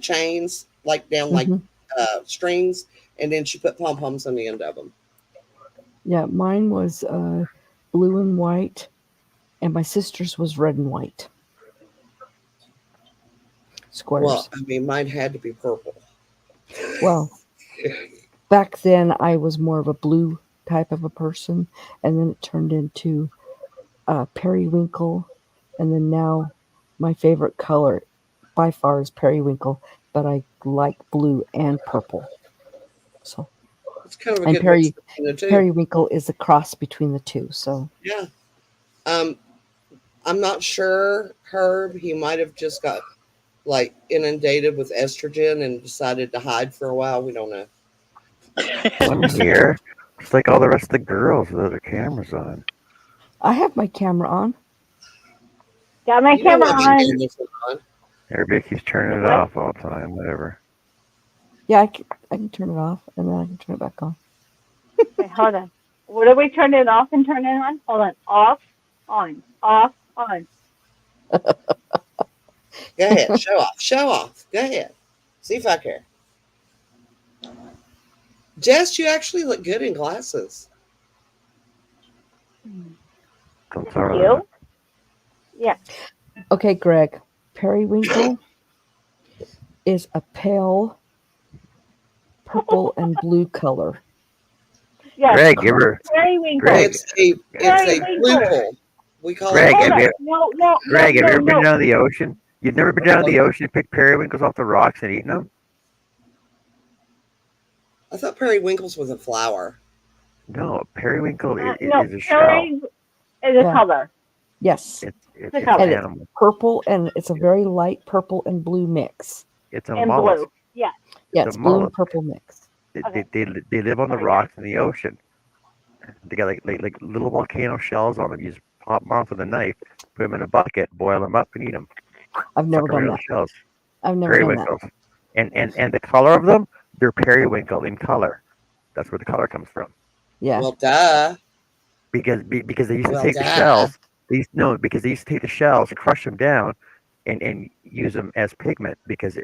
chains like down like Hmm. strings, and then she put pom poms on the end of them. Yeah, mine was blue and white, and my sister's was red and white Well, squares. I mean, mine had to be purple. Well, back then I was more of a blue type of a person, and then it turned into periwinkle, and then now my favorite color by far is periwinkle, but I like blue and purple. So, It's kind of a and good mix between the two. periwinkle is a cross between the two. So, Yeah. Um, I'm not sure, Herb. He might have just got like inundated with estrogen and decided to hide for a while. We don't know. I'm here. Just like all the rest of the girls with their cameras on. I have my camera on. Got my You know camera what the on. cameras are on. Everybody keeps turning it What? off all the time. Whatever. Yeah, I can turn it off and then I can turn it back on. Okay, hold on. What do we turn it off and turn it on? Hold on. Off, on, off, on. Go ahead, show off, show off. Go ahead. See if I care. Jess, you actually look good in glasses. Don't Thank start that. you. Yeah. Okay, Greg. Periwinkle is a pale purple and blue color. Yes. It's Greg, you ever, Periwinkle. Greg, It's a blue Periwinkle. pole. We call it Greg, Hold blue have on. you, pole. No, no, no, Greg, have you no, ever been no. down to the ocean? You've never been down to the ocean and picked periwinkles off the rocks and eaten them? I thought periwinkles was a flower. No, periwinkle No. is a shell. Peri is a Yeah. color. Yes. It's a It's an And color. it's animal. purple and it's a very light purple and blue mix. It's a And mollusk. blue. Yes. Yeah, It's a it's blue and mollusk. purple mix. Okay. They live on the Sorry, guys. rocks in the ocean. They got like little volcano shells on them. You just pop them off with a knife, put them in a bucket, boil them up, and eat them. I've Suck never them right done out of that. the shells. I've never done that. Periwinkles. And the color of them, they're periwinkle in color. That's where the color comes from. Yeah. Well, duh. Because they used to Well, take the duh. shells. No, because they used to take the shells, crush them down, and use them as pigment because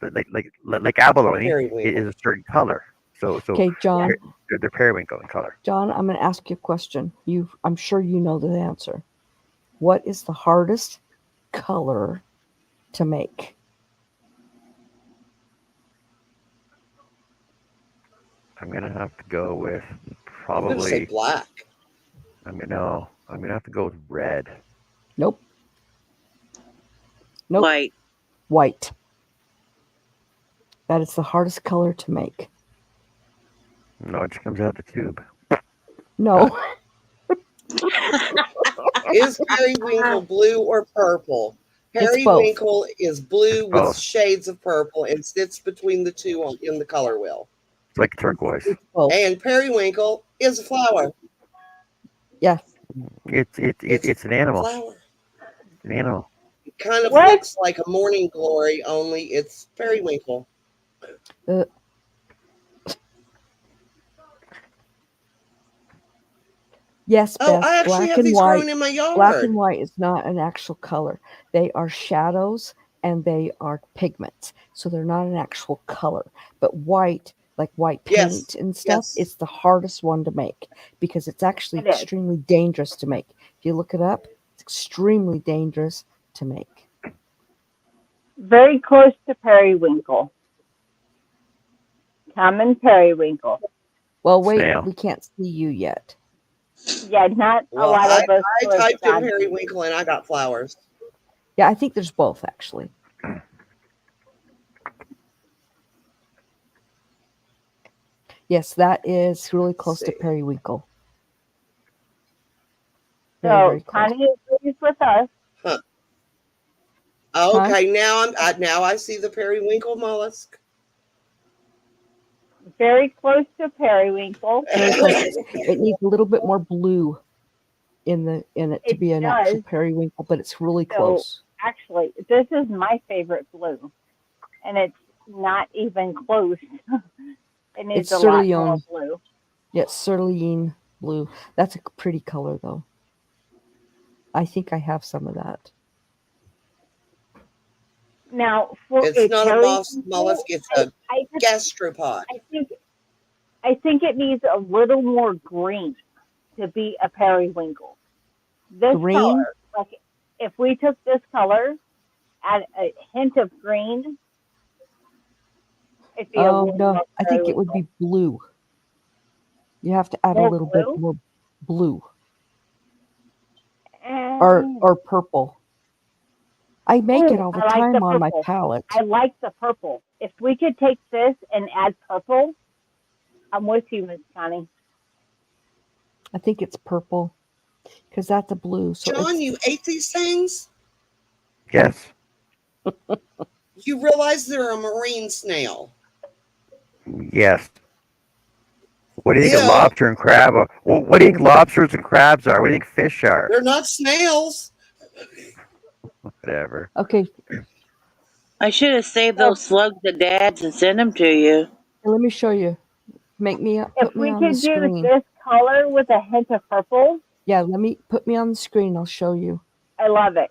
like abalone is Periwinkle. a certain color. So Okay, Yes. John. they're periwinkle in color. John, I'm going to ask you a question. I'm sure you know the answer. What is the hardest color to make? I'm gonna have to go with I'm going to say probably. black. I'm gonna have to go with red. Nope. Nope. White. White. That is the hardest color to make. No, it just comes out the tube. No. Is periwinkle blue or purple? It's both. Periwinkle is blue with Both. shades of purple and sits between the two in the color wheel. It's like turquoise. It's both. And periwinkle is a flower. Yeah. It's an A animal. flower. An animal. It kind of What? looks like a morning glory, only it's periwinkle. Uh, yes, Oh, Beth. I actually Black have and these white. growing in my Black and yard. white is not an actual color. They are shadows and they are pigments. So they're not an actual color. But white, like white Yes. paint and stuff, Yes. it's the hardest one to make because it's actually It is. extremely dangerous to make. If you look it up, it's extremely dangerous to make. Very close to periwinkle. Common periwinkle. Well, wait, Snail. we can't see you yet. Yeah, not a Well, lot of us I who have typed in gotten. periwinkle and I got flowers. Yeah, I think there's both actually. Yes, that is really close to See. periwinkle. Very, So very close. Connie agrees with us. Huh. Huh? Okay, now I see the periwinkle mollusk. Very close to periwinkle. Very close. It needs a little bit more blue in it to It be an actual does. periwinkle, but it's really So close. actually, this is my favorite blue, and it's not even close. It needs It's a lot more cerulean. blue. Yes, cerulean blue. That's a pretty color though. I think I have some of that. Now, for It's a not a mollusk, periwinkle, it's a I just, gastropod. I think it needs a little more green to be a periwinkle. This Green? color, like if we took this color, add a hint of green, it'd be a Oh little no, more I think it would periwinkle. be blue. You have to add a More little bit blue? more blue And, or purple. I make it oh, all the I like the time on my purple. palette. I like the purple. If we could take this and add purple, I'm with you, Miss Connie. I think it's purple because that's a blue. So John, it's you ate these things? Yes. You realize they're a marine snail. Yes. What do you think a Ew, lobster and crab are? Well, what do you think lobsters and crabs are? What do you think fish are? they're not snails. Whatever. okay. I should have saved So those slugs to dads and sent them to you. Let me show you. if Put me we on the could do screen. this color with a hint of purple, Yeah, put me on the screen. I'll show you. I love it.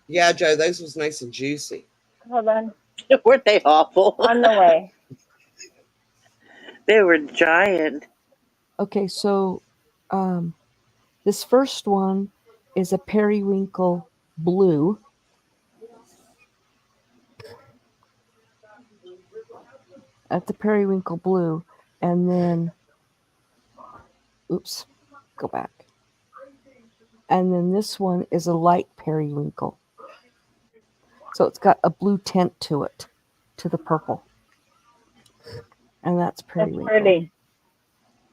Yeah, Joe, those was nice and juicy. Hold on. Weren't they awful? On the way. They were giant. Okay, so this first one is a periwinkle blue. At the periwinkle blue, and then oops, go back. And then this one is a light periwinkle. So it's got a blue tint to it, to the purple. And that's That's periwinkle. pretty.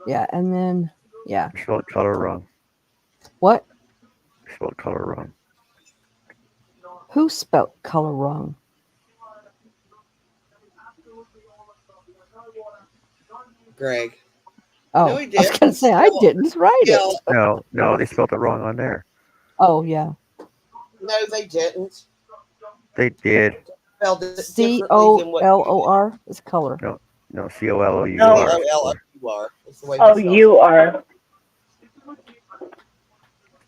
Yeah, and then yeah. You spelled color wrong. What? You spelled color wrong. Who spelt color wrong? Greg. Oh, No, he I was didn't. gonna say I didn't write it. No, they spelled it wrong on there. Oh yeah. No, they didn't. They did. Spelled it C differently O than what L O R is color. No, COLOUR. COLLOUR. It's the way Oh, we spell you are.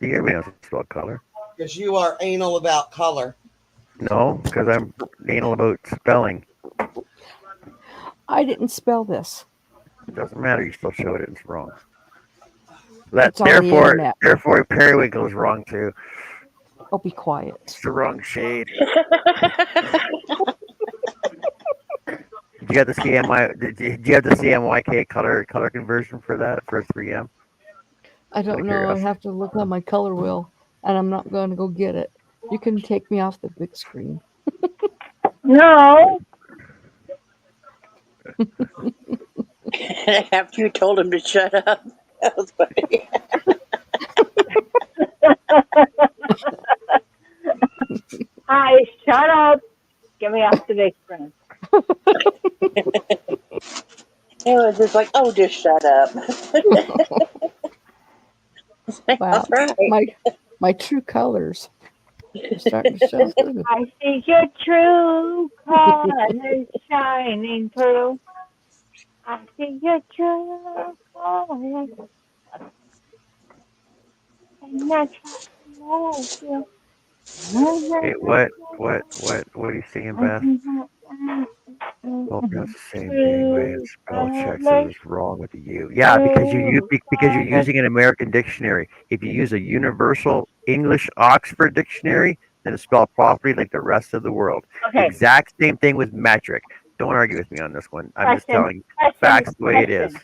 You everybody knows how to spell color. because you are anal about color. No, because I'm anal about spelling. I didn't spell this. It doesn't matter. You still showed it. It's wrong. It's on the internet. Therefore, periwinkle is wrong too. Oh, be quiet. It's the wrong shade. Did you have the Did you have the CMYK color conversion for that for 3M? I don't know. I have to look on my color wheel, and I'm not going to go get it. You can take me off the big screen. No. After you told him to shut up. That was funny. Hi, shut up. Get me off the big screen. It was just like, oh, just shut up. Wow. Right. My true colors are starting to show through. I see your true colors shining through. I see your true colors. And I try to love you. Hey, what are you saying, Beth? Well, that's the same thing, right? Spell check says it's wrong with the U. Yeah, because because you're using an American dictionary. If you use a universal English Oxford dictionary, and it's spelled properly like the rest of the world. The Okay. exact same thing with metric. Don't argue with me on this one. I'm just Question. telling you Question. facts the way it is.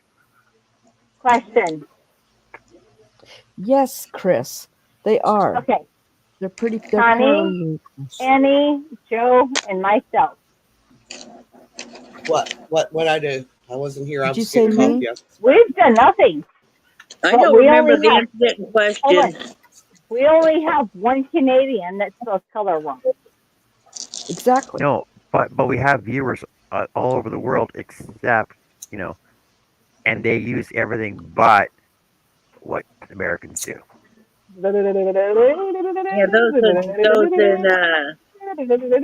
Question. Yes, Chris, they are. Okay. They're pretty. They're Connie, periwinkles. Annie, Joe, and myself. What I do? I wasn't here. I Did you was say getting me? coffee. We've done nothing. I But don't we remember only the have, answer to the hold on. question. We only have one Canadian that spells color wrong. Exactly. No, but we have viewers all over the world, except and they use everything but what Americans do. Yeah, those in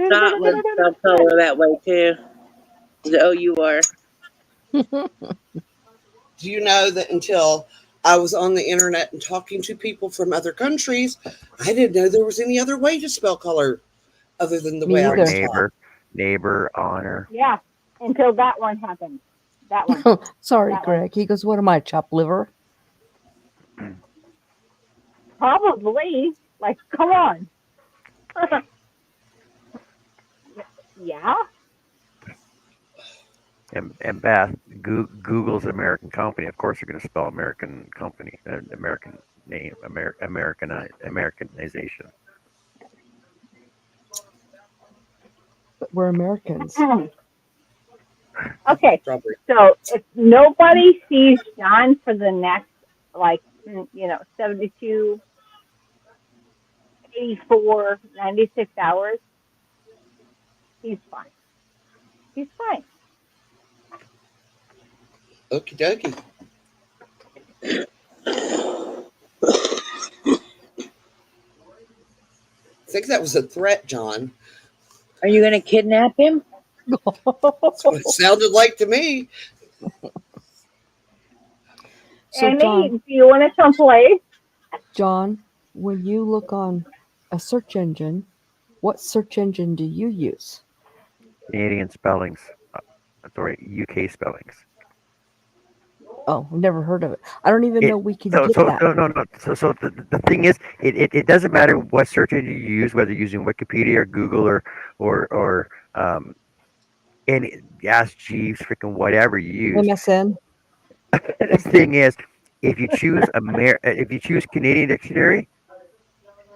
Scotland spell color that way too. The OUR. Do you know that until I was on the internet and talking to people from other countries, I didn't know there was any other way to spell color other than the Me way I Or was either. taught. neighbor, honor. Yeah, until that one happened. That one. Sorry, That one. Greg. He goes, "What am I, chopped liver?" Probably. Like, come on. Yeah. And Beth, Google's an American company. Of course, they're going to spell American company, American name, Americanization. But we're Americans. Okay. Strawberry. So if nobody sees John for the next, like, 72, 84, 96 hours, he's fine. He's fine. Okie dokie. I think that was a threat, John. Are you going to kidnap him? That's what it sounded like to me. So, Amy, John, do you want to come play? John, when you look on a search engine, what search engine do you use? Canadian spellings. Sorry, UK spellings. Oh, I've never heard of it. I don't even It know we could so get so that. no. So the thing is, it doesn't matter what search engine you use, whether you're using Wikipedia or Google or any Ask Jeeves, freaking whatever you use. MSN. The thing is, if you choose Canadian dictionary,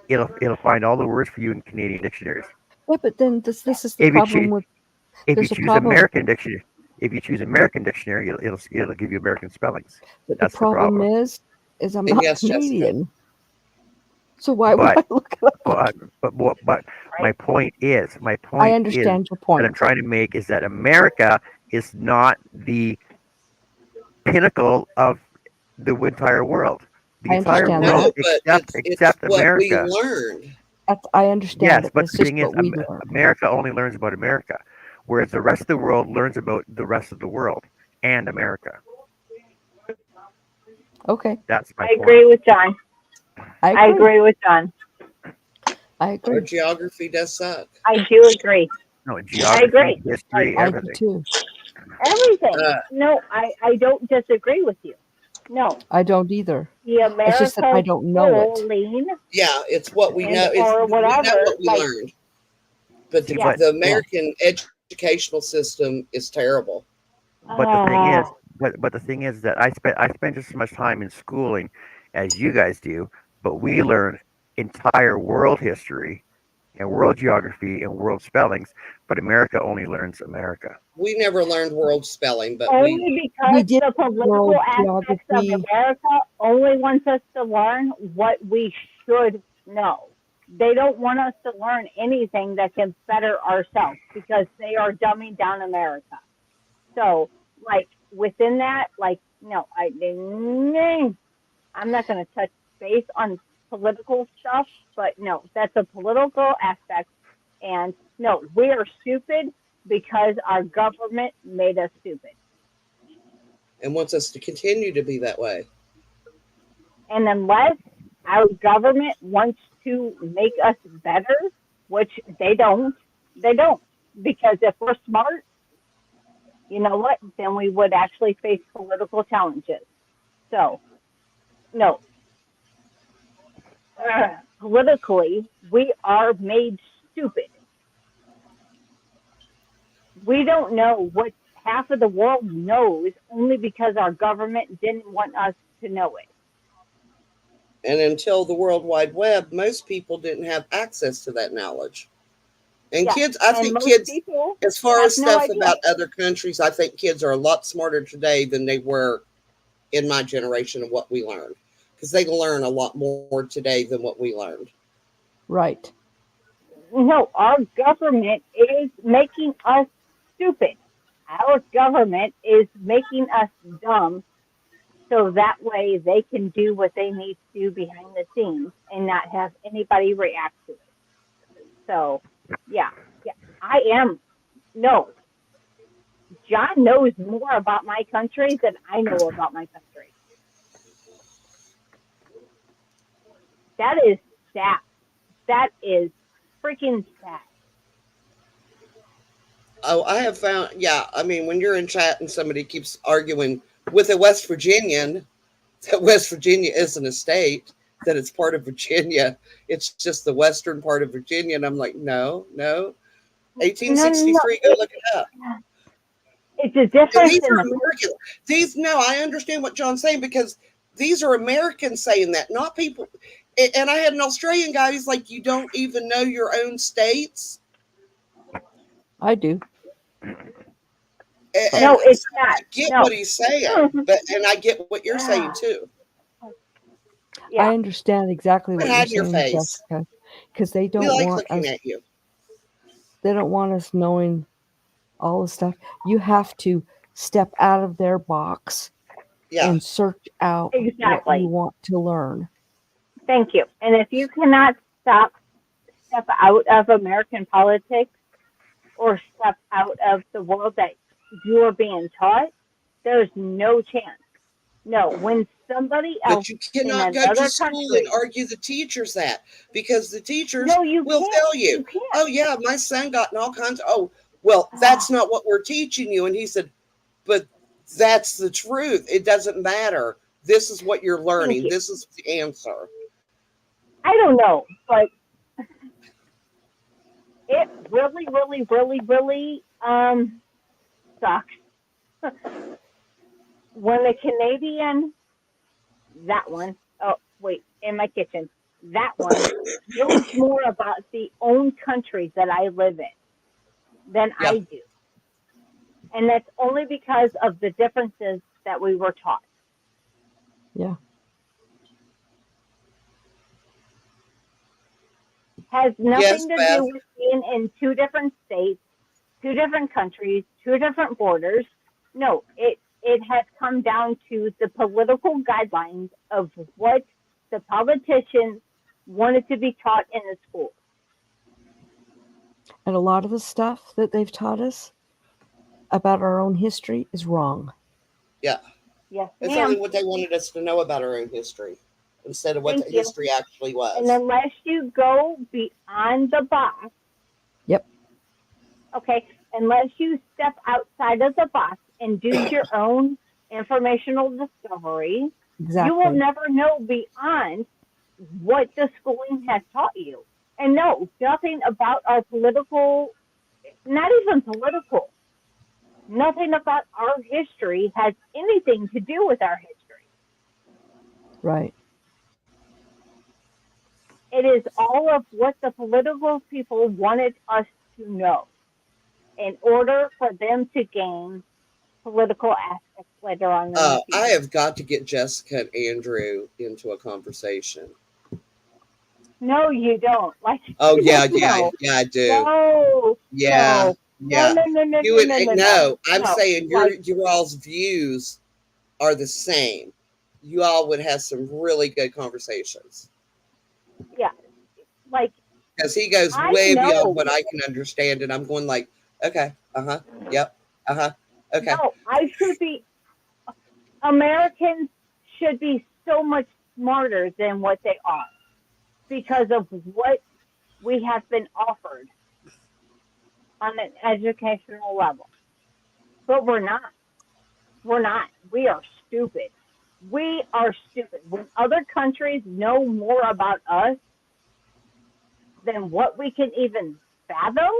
it'll find all the words for you in Canadian dictionaries. Yeah, but then this is the If you problem choose with. if you There's a choose problem, American dictionary, if you choose American dictionary, it'll give you American spellings. but the That's the problem problem. is I'm And not yes, Jessica. Canadian. So why would But I look it up? but my point is I understand your that I'm point. trying to make is that America is not the pinnacle of the entire world. The I entire understand world that. No, but it's except what we America. learned. I understand Yes, it, but but it's the just thing is, what we learn. America only learns about America, whereas the rest of the world learns about the rest of the world and America. Okay, That's my I point. agree with John. I I agree. agree with John. I Our agree. geography does suck. I do agree. No, I geography, agree. history, I do everything. too. Everything. Uh, No, I don't disagree with you. No. I don't either. The It's just that I America's don't know it. schooling yeah, it's what we and know. or We know whatever, what we like, learned, but See, yeah. the Yeah. American educational system is terrible. but the thing is, Uh, but the thing is that I spent just as much time in schooling as you guys do, but we learn entire world history and world geography and world spellings, but America only learns America. We never learned world spelling, but only We because did the political world aspects of geography. America only wants us to learn what we should know. They don't want us to learn anything that can better ourselves because they are dumbing down America. So, like, within that, like, no, I'm not going to touch base on political stuff, but no, that's a political aspect. And no, we are stupid because our government made us stupid. and wants us to continue to be that way. And unless our government wants to make us better, which they don't. Because if we're smart, you know what? Then we would actually face political challenges. So, no. politically, we are made stupid. We don't know what half of the world knows only because our government didn't want us to know it. And until the World Wide Web, most people didn't have access to that knowledge. And Yes, kids, I and think most kids, people as far have as no stuff idea. about other countries, I think kids are a lot smarter today than they were in my generation of what we learned. Because they learn a lot more today than what we learned. Right. No, our government is making us stupid. Our government is making us dumb so that way they can do what they need to do behind the scenes and not have anybody react to it. So, yeah, yeah, I am. No, John knows more about my country than I know about my country. That is sad. That is freaking sad. Oh, I have found, yeah, I mean, when you're in chat and somebody keeps arguing with a West Virginian, that West Virginia isn't a state, that it's part of Virginia. It's just the western part of Virginia. And I'm like, no, no. No, no, no. 1863, go look it up. It's a And difference these in are the Americans. These, no, I understand what John's saying because these are Americans saying that, not people. And I had an Australian guy who's like, you don't even know your own states. I do. And No, it's so not. I get No. what he's saying, and I get what you're saying Yeah. too. I Yeah. understand exactly Quit what you're hiding your saying, face. Jessica, because they We don't like want looking us. at you. They don't want us knowing all the stuff. You have to step out of their box Yeah. and search out what you Exactly. want to learn. Thank you. And if you cannot step out of American politics or step out of the world that you are being taught, there's no chance. No, when somebody else But you in cannot go to another school and country, argue the teachers that because the teachers no, you will can't. tell you, You can't. oh, yeah, my son got in all kinds of, oh, well, that's not what we're teaching you. And he said, but that's the truth. It doesn't matter. This is what you're Thank learning. you. This is the answer. I don't know, but it really, really, really, really sucks when the Canadian, that one, oh wait, in my kitchen, that one knows more about the own countries that I live in than Yeah. I do. And that's only because of the differences that we were taught. Yeah. Has Yes, nothing to Beth. do with being in two different states, two different countries, two different borders. No, it has come down to the political guidelines of what the politicians wanted to be taught in the schools. And a lot of the stuff that they've taught us about our own history is wrong. Yeah. Yes, It's only ma'am. what they wanted us to know about our own history instead of what Thank the you. history actually And was. unless you go beyond the box, Yep. okay, unless you step outside of the box and do your own informational discovery, you will Exactly. never know beyond what the schooling has taught you. And no, nothing about our political, not even political, nothing about our history has anything to do with our history. Right. It is all of what the political people wanted us to know in order for them to gain political aspects later on in the I future. have got to get Jessica and Andrew into a conversation. No, you don't. Like, Oh, yeah, no, yeah, I do. no, Yeah, no, no, yeah. no, no, no, You no, no, and no, no, no, I'm no. saying Like, your all's views are the same. You all would have some really good conversations yeah, like because he goes I way beyond know. what I can understand, and I'm going like, okay, yep, okay, No, I should be. Americans should be so much smarter than what they are because of what we have been offered on an educational level. But we're not. We're not. We are stupid. We are stupid. When other countries know more about us, than what we can even fathom,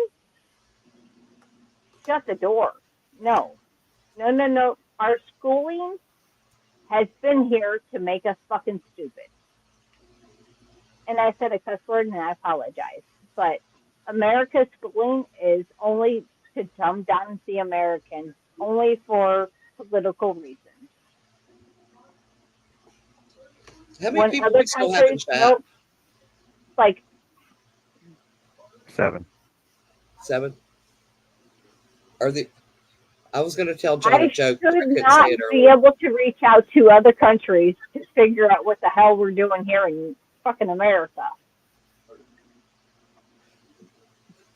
shut the door. No, no, no, no. Our schooling has been here to make us fucking stupid. And I said a cuss word and I apologize. But America's schooling is only to dumb down the Americans, only for political reasons. How many When people other we still have in countries, chat? nope, like 7. 7. Are the? I was going to tell John a I joke, but I should couldn't say not it be earlier. able to reach out to other countries to figure out what the hell we're doing here in fucking America.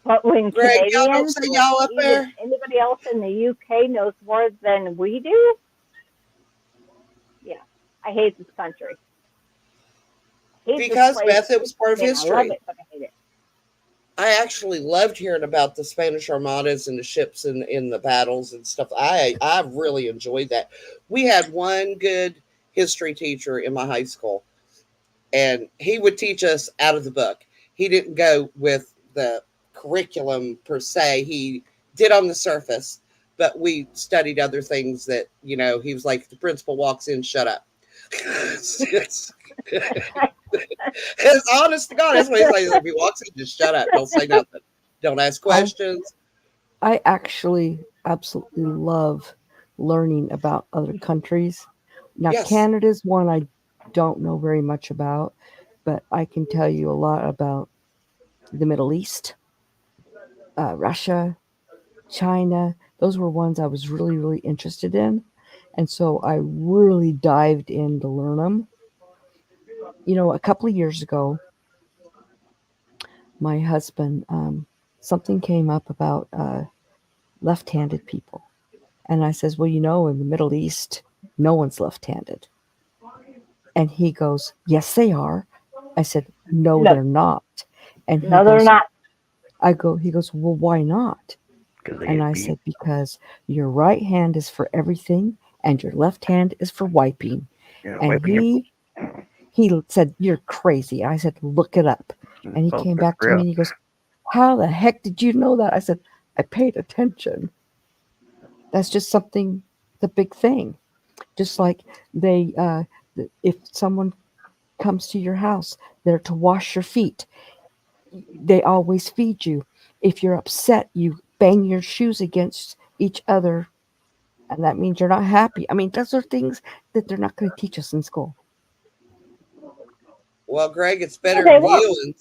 But when Greg, y'all don't Canadians say or y'all up even there anybody else in the UK knows more than we do, yeah, I hate this country. I hate this because place, Beth, it was part of and I love history. it, but I hate it. I actually loved hearing about the Spanish armadas and the ships in the battles and stuff. I really enjoyed that. We had one good history teacher in my high school, and he would teach us out of the book. He didn't go with the curriculum per se. He did on the surface, but we studied other things that, he was like, the principal walks in, shut up. It's honest to God, that's what he says. If he walks in, just shut up. Don't say nothing. Don't ask I questions. I actually absolutely love learning about other countries. Now, Yes. Canada's one I don't know very much about, but I can tell you a lot about the Middle East, Russia, China. Those were ones I was really, really interested in. And so I really dived in to learn them. A couple of years ago, my husband, something came up about left handed people. And I says, well, in the Middle East, no one's left handed. And he goes, yes, they are. I said, no, No, they're not. And no, they're not. he goes, well, why not? Because they And get I beat. said, because your right hand is for everything and your left hand is for wiping. Yeah, And wiping your he said, you're crazy. I said, look it up. And he oh, came good back for to me real. and he goes, how the heck did you know that? I said, I paid attention. That's just something, the big thing. Just like if someone comes to your house, they're to wash your feet. They always feed you. If you're upset, you bang your shoes against each other, and that means you're not happy. I mean, those are things that they're not going to teach us in school. Well, Greg, it's No, better they than won't. you.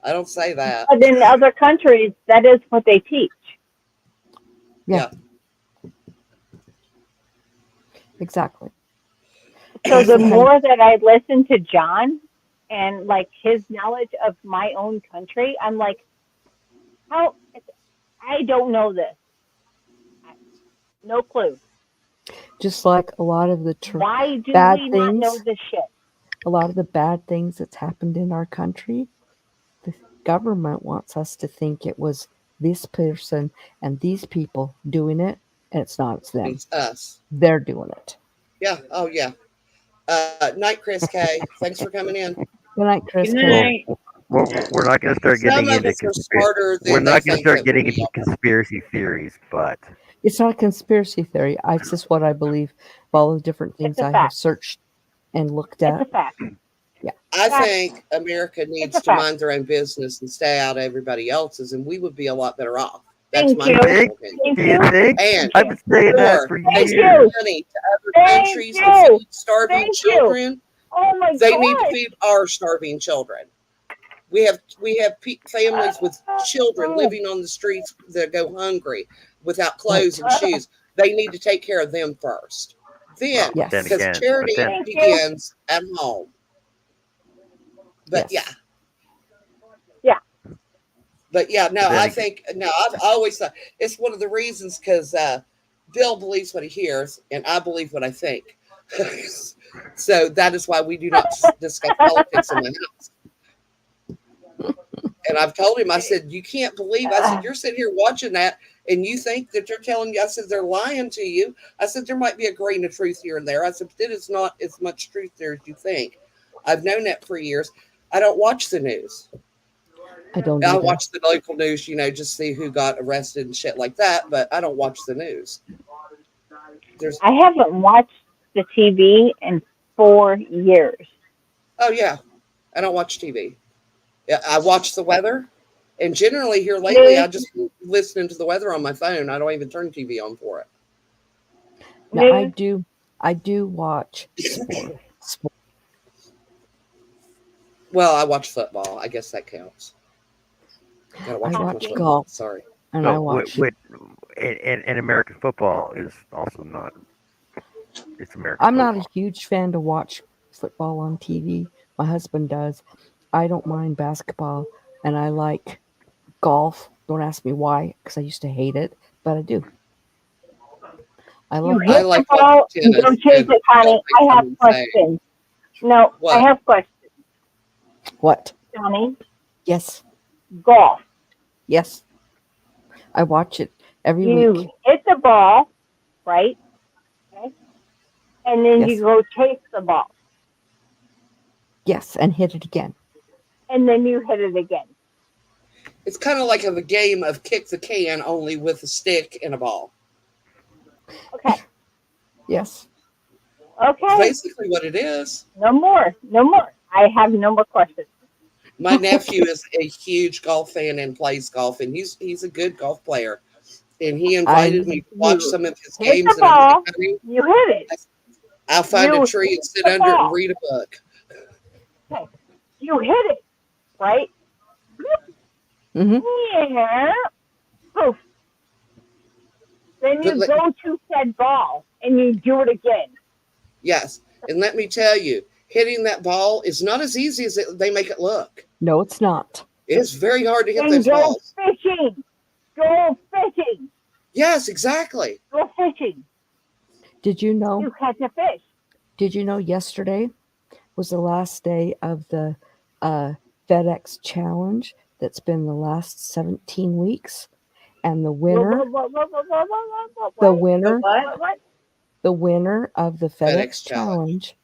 I don't say that. But in other countries, that is what they teach. Yeah, Yeah. exactly. So That's the the kind. more that I listen to John and like his knowledge of my own country, I'm like, how? I don't know this. No clue. Just like a lot of the Why do bad we not know things, this shit? a lot of the bad things that's happened in our country, the government wants us to think it was this person and these people doing it, and it's not. It's them. It's us. They're doing it. Yeah. Oh, yeah. Night, Chris K. Thanks for coming in. Good night, Good Chris K. Well, night. we're not going to start Some getting of into us are smarter we're than they not going to think start that getting we into are. conspiracy theories, but It's not a conspiracy theory. It's just what I believe of all the different It's things a I have fact. searched and looked It's at. a fact. Yeah. I Fact. think America It's needs a to fact. mind their own business and stay out of everybody else's, and we would be a lot better off. That's Thank my you you. think? personal opinion. Thank Do you you. think? And Thank I've you. been saying that or for Thank taking years. you. money to other Thank countries to you. feed starving Thank you. children, Oh my they need to gosh. feed our starving children. We have families with children Oh, living on the streets that go hungry without clothes Right. and shoes. They need to take care of them first. Well, Then, but then Yes. because again, but charity then thank you. begins at home. But yeah, Yes. Yeah. but yeah, no, but then I again, think no, I've always thought it's one of the reasons because Bill believes what he hears, and I believe what I think. So that is why we do not discuss politics in my house. And I've told him, I said, you can't believe. I said, you're sitting here watching that, and you think that they're telling you. I said, they're lying to you. I said, there might be a grain of truth here and there. I said, but it is not as much truth there as you think. I've known that for years. I don't watch the news. I don't I either. watch the local news, just see who got arrested and shit like that, but I don't watch the news. There's I haven't watched the TV in 4 years. Oh yeah, I don't watch TV. Yeah, I watch the weather, and generally here lately, I News, just listening to the weather on my phone. I don't even turn TV on for Now I news. do I do watch it. sport. Well, I watch football. I guess that counts. Gotta I watch too much watch Hockey. football. golf Sorry. and I Well, watch and American football is also not. It's American I'm not a football. huge fan to watch football on TV. My husband does. I don't mind basketball and I like golf. Don't ask me why, because I used to hate it, but I do. I You love I hit golf. the like watching ball and tennis, don't chase and it, golf honey. makes I have them insane. questions. No, I What? have questions, What? Johnny. Yes. Golf. Yes. I watch it every week. You hit the ball, right? Okay. And then you Yes. go chase the ball. Yes. And hit it again. And then you hit it again. It's kind of like a game of kick the can, only with a stick and a ball. Okay. Yes. It's Okay. basically what it is. No more. No more. I have no more questions. My nephew is a huge golf fan and plays golf, and he's a good golf player. And he invited I'm me to watch You some of his hit the games, and I'm like, ball. honey, You hit it. I'll find a You tree hit and sit the under it and ball. read a book. Okay. You hit it, right? hmm Yeah. Poof. Then But you go to said ball and you do it again. yes, and let me tell you, hitting that ball is not as easy as they make it look. No, it's not. It's very hard to hit Then those go balls. fishing. Go fishing. Yes, exactly. Go fishing. Did you know? You catch a fish. Did you know yesterday was the last day of the uh, FedEx challenge that's been the last 17 weeks? And the What, winner, what, what, what, what, what, what, what, the what, The winner, what? what? the winner of the FedEx FedEx challenge. challenge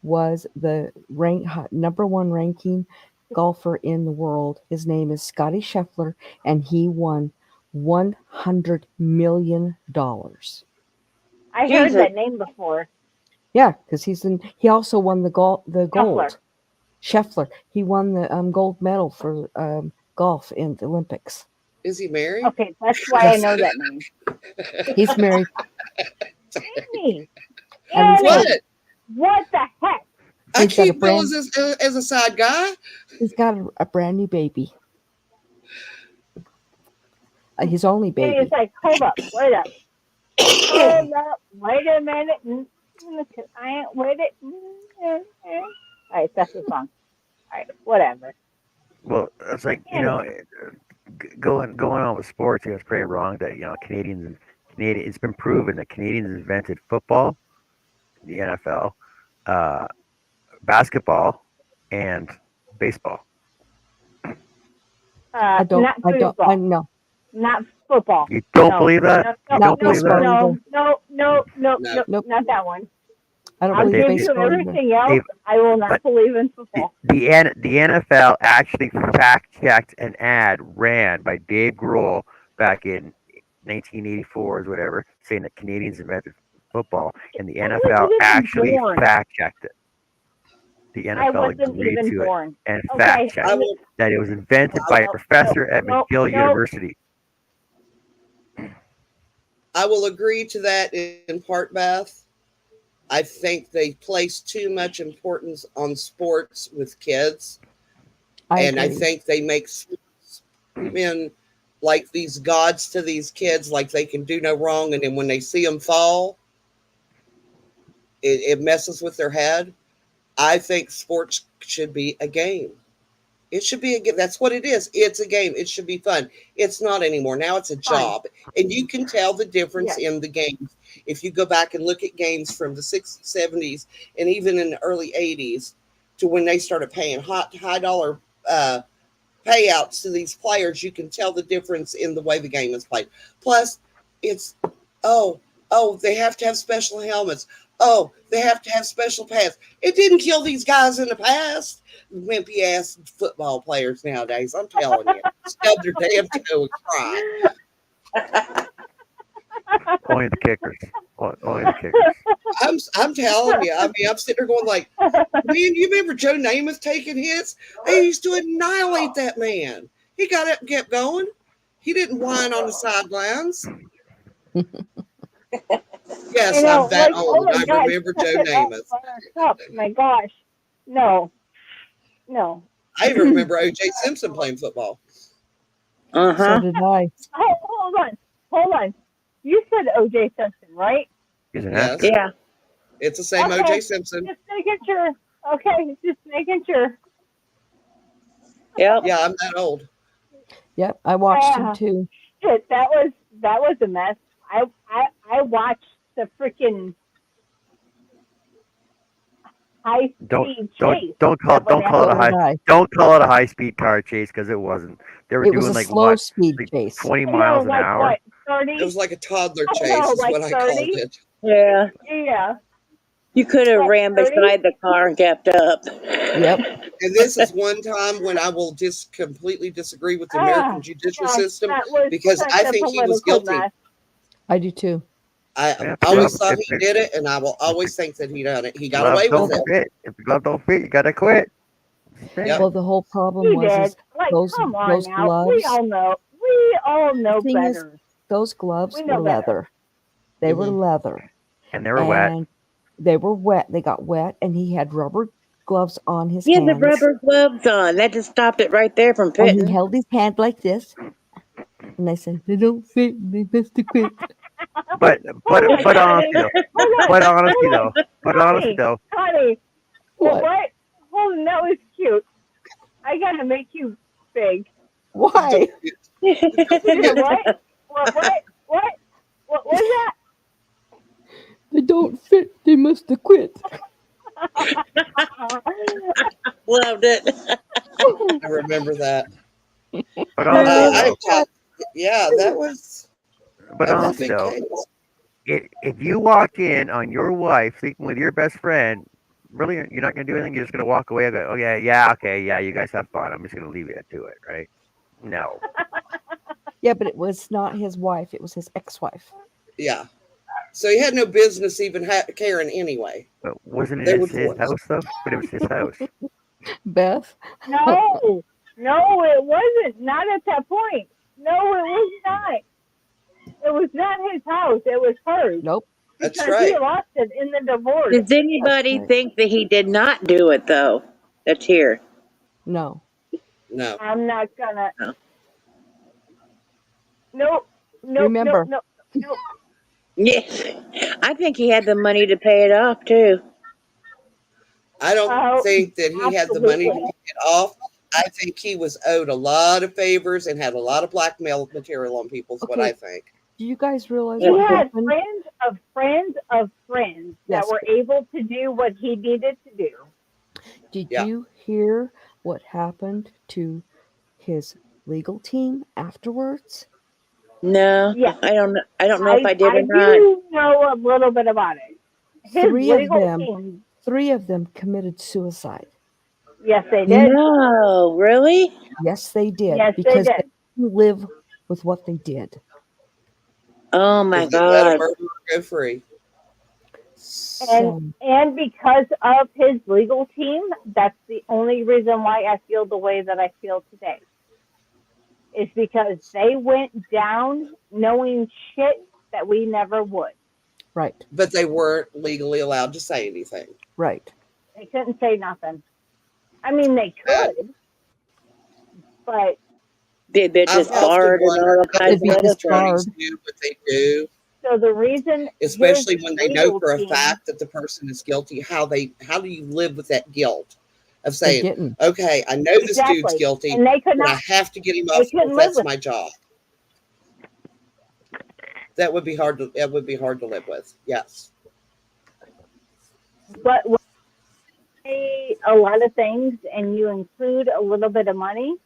was the number one ranking golfer in the world. His name is Scotty Scheffler, and he won $100 million. I heard Jesus. that name before. Yeah, because he also won the Shuffler. gold. Scheffler. He won the gold medal for golf in the Olympics. Is he married? Okay, that's why I know that name. He's married, Annie. and he's got What? Annie. What the heck? I he's got a keep Bill brand as a side guy. he's got a brand new baby. His only And it's baby. like, hold up, wait up. Hold up, wait a minute. I ain't with it. All right, that's the song. All right, whatever. Well, it's like Anyway, going on with sports. It's pretty wrong that Canadian. It's been proven that Canadians invented football, the NFL, uh, basketball, and baseball. not I don't I football. no Not football. You don't No, believe that? no, You no, not don't no, believe that? baseball no, either. no, no, no, No. no, Nope. not that one. I don't I'll believe But give you baseball either. everything else. they've I will not but believe in football. the NFL actually fact checked an ad ran by Dave Grohl back in 1984 or whatever, saying that Canadians invented football, and the I wasn't NFL even actually born. fact checked it. The I NFL wasn't agreed even to it born. and fact Okay. I checked will. that it was invented I, by a Nope, nope, professor at nope, McGill nope. University. I will agree to that in part, Beth. I think they place too much importance on sports with kids, I and I agree. think they make men like these gods to these kids, like they can do no wrong, and then when they see them fall, it messes with their head. I think sports should be a game. It should be a game. That's what it is. It's a game. It should be fun. It's not anymore. Now it's a Fun. job. And you can tell the difference Yes. in the games. If you go back and look at games from the 60s, 70s, and even in the early 80s to when they started paying high dollar payouts to these players, you can tell the difference in the way the game is played. Plus, it's, oh, Oh, they have to have special helmets. Oh, they have to have special pads. It didn't kill these guys in the past. Wimpy ass football players nowadays. I'm telling you, stub their damn toe and cry. Only the kickers. Only the kickers. I'm telling you. I mean, I'm sitting there going like, man, you remember Joe Namath taking hits? They used to annihilate that man. He got up and kept going. He didn't whine on the sidelines. Yes, I'm that like, oh old. my I gosh, remember suck Joe it up, Namath. buttercup. My gosh. No, no. I even remember O.J. Simpson playing football. So did I. Hold on. You said O.J. Simpson, right? He's an Yes, actor. Yeah. it's the same Okay, O.J. Simpson. just making sure. Okay, just making sure. Yep. Yeah, I'm that old. Yep, I watched him Yeah. too. Shit, that was a mess. I watched the freaking high Don't speed don't chase don't call that went don't call it after a So high did I. don't call it a high speed car chase because it wasn't. They were It was doing a like slow what, speed like chase. 20 no, miles an like hour. what, It 30? was like a toddler I don't chase, know, is like what I called 30? it. Yeah. Yeah, You could have like ran 30? beside the car and kept up. Yep. And this is one time when I will just completely disagree with the American Ah, judicial gosh, system that was because such I a think he was political guilty. mess. I do too. I Yeah, always thought if he the, did it, and I will if the always think that he done it. He got gloves away with don't it. fit, if the glove don't fit, you gotta quit. Yep. Well, Saying. the whole problem He was did. is Like, come on those now. We gloves. all know. We all The know thing is, better. those We gloves know were better. leather. They were Hmm. leather, And they were wet. and they were wet. They got wet, and he had rubber gloves on his He had the hands, rubber gloves on. That just stopped it right there from and he fitting. held his hand like this. And I said, "They don't fit. They best to quit." But Hold on, but Connie. honestly though, Hold on. but honestly Hold on. though, but honestly Connie. though, Connie. What? What? Hold on. That was cute. I gotta make you big. Why? Don't You did forget. what? What? What was that? They don't fit. They must have quit. Loved it. I remember that. but You honestly remember I though, that? taught. Yeah, but that was a honestly big though, case. if you walk in on your wife sleeping with your best friend, really you're not gonna do anything. You're just gonna walk away and go, oh yeah, okay, yeah, you guys have fun. I'm just gonna leave it to it, right? No, Yeah, but it was not his wife. It was his ex-wife. Yeah. So he had no business even caring anyway. but wasn't They it would his force. house though? But it was his house. Beth. No. No, it wasn't. Not at that point. No, it was not. It was not his house. It was hers. Nope. That's Because he right. lost it in the divorce. Does anybody Right. think that he did not do it though? That's here. No. No. I'm not gonna. No. Nope. Nope. Nope. Remember, Nope. Nope. Yes. I think he had the money to pay it off too. I don't Oh, think that he had the money to absolutely. pay it off. I think he was owed a lot of favors and had a lot of blackmail material on people, is what I okay, think. do you guys realize He what Yeah. had happened? friends of friends of friends that Yes. were able to do what he needed to do. Did Yeah. you hear what happened to his legal team afterwards? No, Yes, I don't know if I did I or not. do know a little bit about it. His Three of legal them, team. three of them committed suicide. Yes, they did. No, really? Yes, they did Yes, they because they did. couldn't live with what they did. Oh my Because they let a God. murderer go free. And So because of his legal team, that's the only reason why I feel the way that I feel today. Is because they went down knowing shit that we never would. right, But they weren't legally allowed to say anything. right. They couldn't say nothing. I mean, they And could, but Be I've bitches often barred and wondered all how kinds They'd of be the other things. attorneys disbarred. do what they do, so the reason his especially when they know legal for a team, fact that the person is guilty. How do you live with that guilt of They saying, didn't. okay, I know this dude's exactly, guilty, and they could but I not, have to get him they off because couldn't live that's with my it. job. That would be hard to live with. Yes. But when you say a lot of things and you include a little bit of money,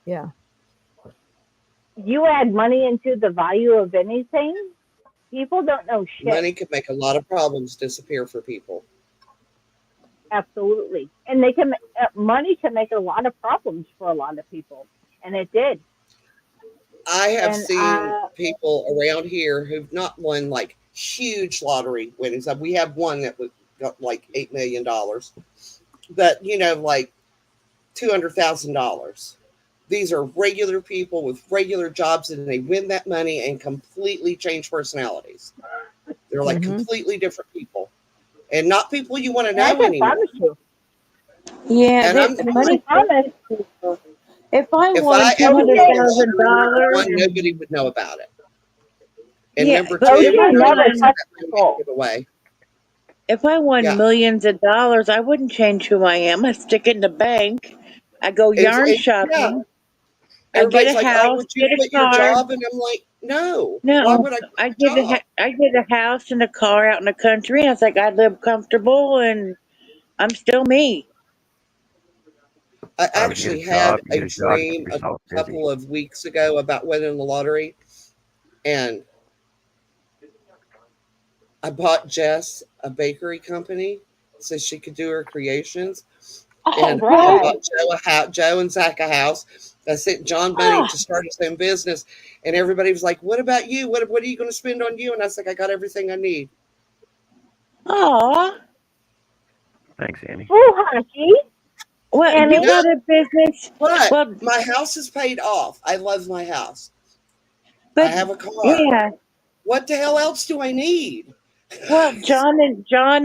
Yeah. you add money into the value of anything, people don't know shit. Money can make a lot of problems disappear for people. Absolutely. And they can, money can make a lot of problems for a lot of people. And it did. I have And, seen people around here who've not won like huge lottery winnings. We have one that got like $8 million, but like $200,000. These are regular people with regular jobs, and they win that money and completely change personalities. They're like Mm-hmm. completely different people, and not people you want to and I know can anymore. promise you, Yeah, And I'm the I can money. promise, If I if won I two ever hundred won the Crocheting, thousand lottery, number dollars, one, nobody would know about it. And yeah, number but two, Crochet nobody never would won, send touched that money to people. give away. if I won Yeah. millions of dollars, I wouldn't change who I am. I stick it in the bank. I go yarn Yeah. shopping. I get Everybody's a like, oh, house, would you get a quit your car. job? And I'm like, no. Why No, would I quit my job? I get a house and a car out in the country. I was like, I live comfortable and I'm still me. I Why would you get a actually job? had You a get a job to keep dream a yourself busy. couple of weeks ago about winning the lottery. And I bought Jess a bakery company so she could do her creations. All And I right. bought Joe and Zach a house. I sent John money Oh, to start his own business. And everybody was like, what about you? What are you going to spend on you? And I was like, I got everything I need. aw. Thanks, Annie. Ooh, hockey, Well, you Annie. No, got a business. but Well, my house is paid off. I love my house. I but have a car. yeah. What the hell else do I need? Well, John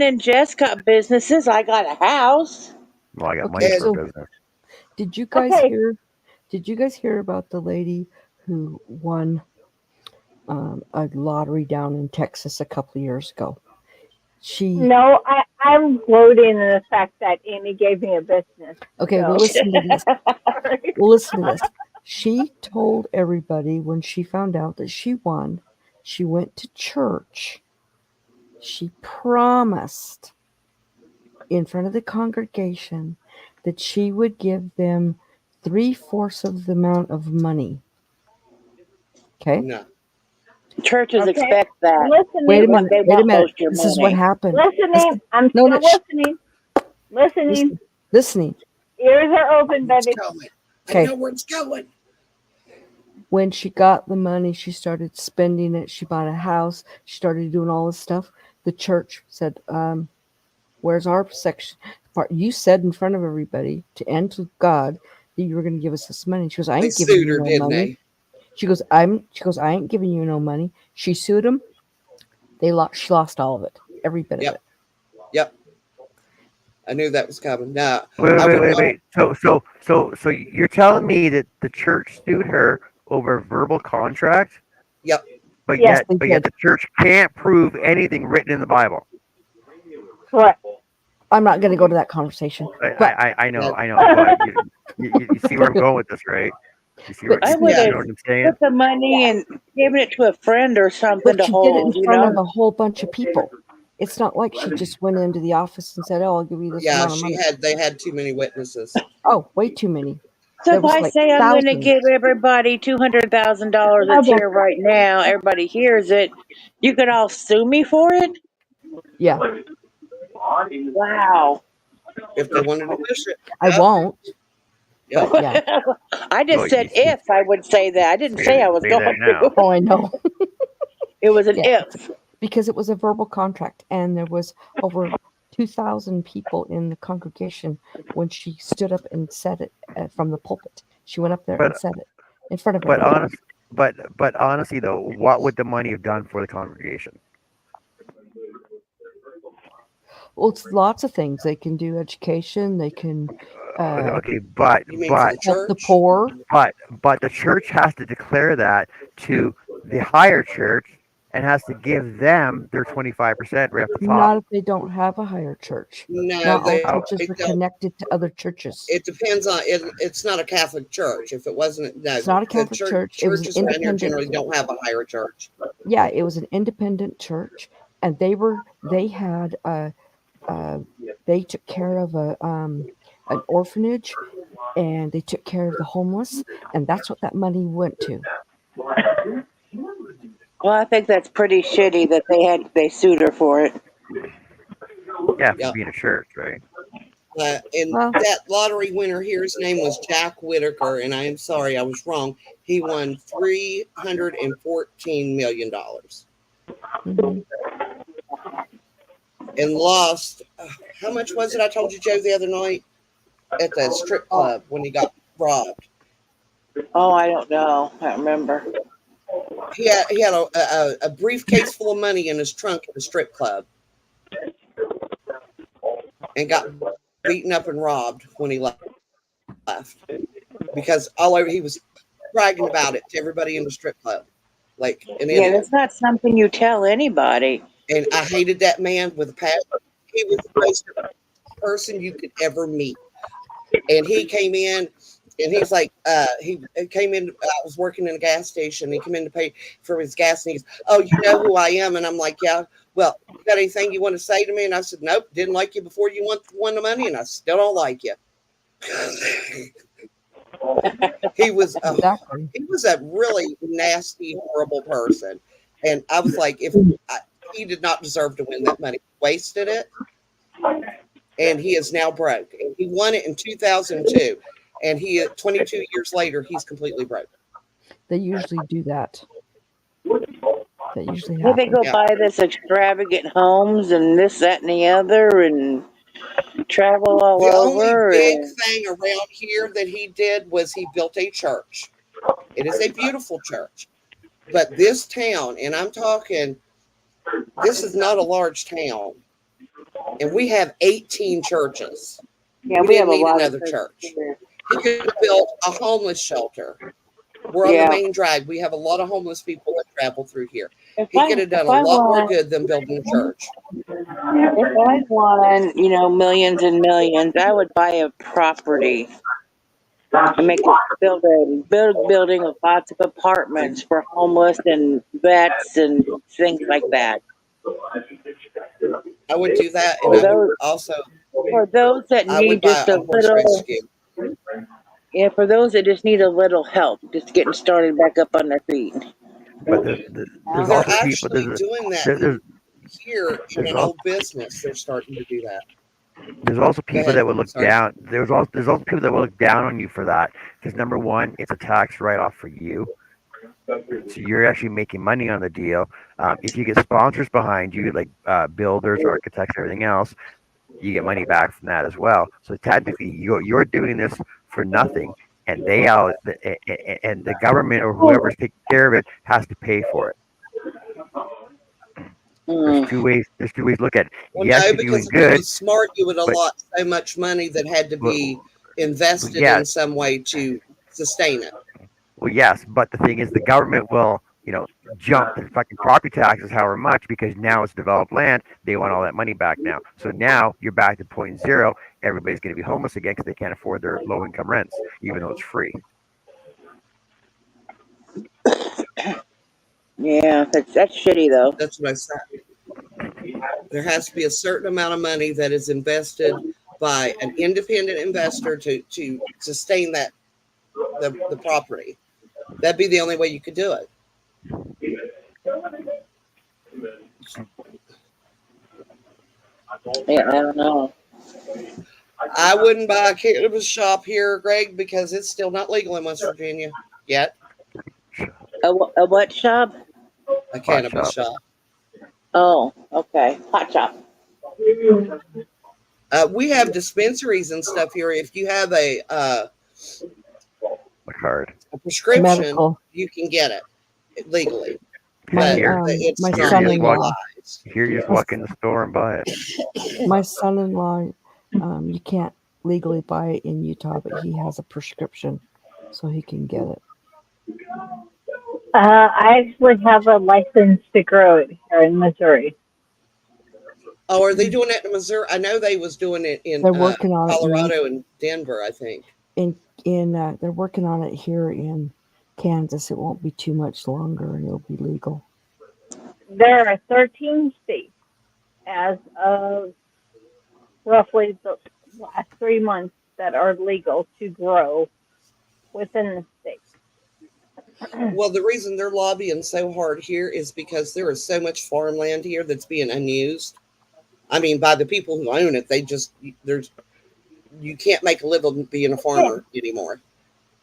and Jess got businesses. I got a house. Well, I got money Okay, for a And so business. did you guys Okay, hear? Did you guys hear about the lady who won a lottery down in Texas a couple of years ago? She no, I'm gloating in the fact that Amy gave me a business. okay. Well, So, listen to this. sorry. Well, listen to this. She told everybody when she found out that she won. She went to church. She promised in front of the congregation that she would give them 3/4 of the amount of money. Okay. no. Churches Okay, expect I'm that. Wait listening. a minute. They Wait a want minute. most of your This is what money. happened. Listening. Listen. I'm No, no. still listening. Listening. Listen. Listening. Ears are open, Where it's baby. going. I Okay. know where it's going. When she got the money, she started spending it. She bought a house. She started doing all this stuff. The church said, "Where's our section part? You said in front of everybody and to God that you were going to give us this money." She goes, "I They ain't giving sued you her, no didn't money." they? She goes, I ain't giving you no money." She sued them. She lost all of it, every bit of Yep. it. Yep. I knew that was coming. No, Wait, I wait, would wait, not. wait. So you're telling me that the church sued her over verbal contract, Yep. but Yes, yet, They but yet did. the church can't prove anything written in the Bible. correct. I'm not going to go to that conversation, but That, I know, but you see where I'm going with this, right? but I would You yeah. have know what I'm saying? put the money and given it to a friend or something but to she did it in hold, you front of know? a whole bunch of people. It's not like she just went into the office and said, "Oh, I'll give you this Yeah. amount of money." They had too many witnesses. Oh, way too many. So There if was I like say I'm going to thousands. give everybody $200,000 that's Okay. here right now, everybody hears it, you could all sue me for it? Yeah, Wow. If they wanted to push it. I Yep. won't. Yep. But yeah. I Well, just said if I would say that. I didn't say I was say going that now. to. Oh, I know. It was an Yeah, if. because it was a verbal contract, and there was over 2,000 people in the congregation when she stood up and said it from the pulpit. She went up there and But said it in front of but everybody. honest, but honestly though, what would the money have done for the congregation? Well, it's lots of things they can do. Education. They can Okay, You mean for the help the church? poor. but the church has to declare that to the higher church and has to give them their 25% right off the top. Not if they don't have a higher church. No, Not all they How? churches are don't. connected to other churches. It depends on it. It's not a Catholic church. If it wasn't, no, It's not a the Catholic church. It was an churches around here independent. generally don't have a higher church. Yeah, it was an independent church, and they had uh, they took care of an orphanage, and they took care of the homeless, and that's what that money went to. Well, I think that's pretty shitty that they sued her for it. Yeah, for Yeah. being a church, right? And Well, that lottery winner here, his name was Jack Whitaker, and I am sorry I was wrong. He won $314 million mhm. and lost. How much was it? I told you, Joe, the other night at the strip club when he got robbed. Oh, I don't know. I don't remember. He had a briefcase full of money in his trunk at the strip club and got beaten up and robbed when he left because all over he was bragging about it to everybody in the strip club like an Yeah, idiot. that's not something you tell anybody. And I hated that man with a passion. He was the most person you could ever meet. And he came in and he's like, he came in. I was working in a gas station. He came in to pay for his gas. And he's, oh, you know who I am? And I'm like, yeah. Well, you got anything you want to say to me? And I said, nope, didn't like you before you won the money, and I still don't like you. he was a Exactly. he was a really nasty, horrible person. And I was like, he did not deserve to win that money, wasted it, and he is now broke. And he won it in 2002, and 22 years later, he's completely broke. They usually do that. That usually Yeah, they happens. go Yeah. buy this extravagant homes and this, that, and the other, and travel all The only over. big And thing around here that he did was he built a church. It is a beautiful church. But this town, and I'm talking, this is not a large town, and we have 18 churches. yeah, We we have didn't a need lot of another churches church. here. He could have built a homeless shelter. We're on the Yeah, main drag. We have a lot of homeless people that travel through here. if He could have if done a I lot more won good than building a church. if I won, millions and millions, I would buy a property and make it build building with lots of apartments for homeless and vets and things like that. I would do that, and For I would those also for those that I would need buy just a a horse little rescue. yeah, for those that just need a little help, just getting started back up on their feet. But there's They're also people. actually doing that There, there's here in there's an also old business. They're starting to do that. there's also Go people ahead. that would look Sorry. down. There's also people that will look down on you for that because number one, it's a tax write off for you. So you're actually making money on the deal. If you get sponsors behind you, like builders, architects, everything else, you get money back from that as well. So technically, you're doing this for nothing, and and the government or whoever's taking care of it has to pay for it. There's Mm. two ways. There's two ways to look at it. Well, Yes, no, you're doing because if it good, was smart, you would but allot so much money that had to be well, invested yeah, in some way to sustain it. well, yes, but the thing is, the government will, jump the fucking property taxes however much because now it's developed land. They want all that money back now. So now you're back to point zero. Everybody's going to be homeless again because they can't afford their low income rents, even though it's free. Yeah, that's shitty though. That's what I said. There has to be a certain amount of money that is invested by an independent investor to sustain the property. That'd be the only way you could do it. Yeah, I don't know. I wouldn't buy a cannabis shop here, Greg, because it's still not legal in West Virginia yet. A what shop? A Pot cannabis shop. shop. Oh, okay, hot shop. We have dispensaries and stuff here. If you have A card. prescription, Medical. you can get it legally, My but Here, it's my not you just walk. son-in-law. legalized. Here, you just My, walk in the store and buy it. my son-in-law. You can't legally buy it in Utah, but he has a prescription, so he can get it. I actually have a license to grow it here in Missouri. Oh, are they doing that in Missouri? I know they was doing it in They're working on it Colorado and Denver, I think. they're working on it here in Kansas. It won't be too much longer, and it'll be legal. There are 13 states as of roughly the last 3 months that are legal to grow within the state. Well, the reason they're lobbying so hard here is because there is so much farmland here that's being unused. I mean, by the people who own it, there's you can't make a living being a Again, farmer anymore.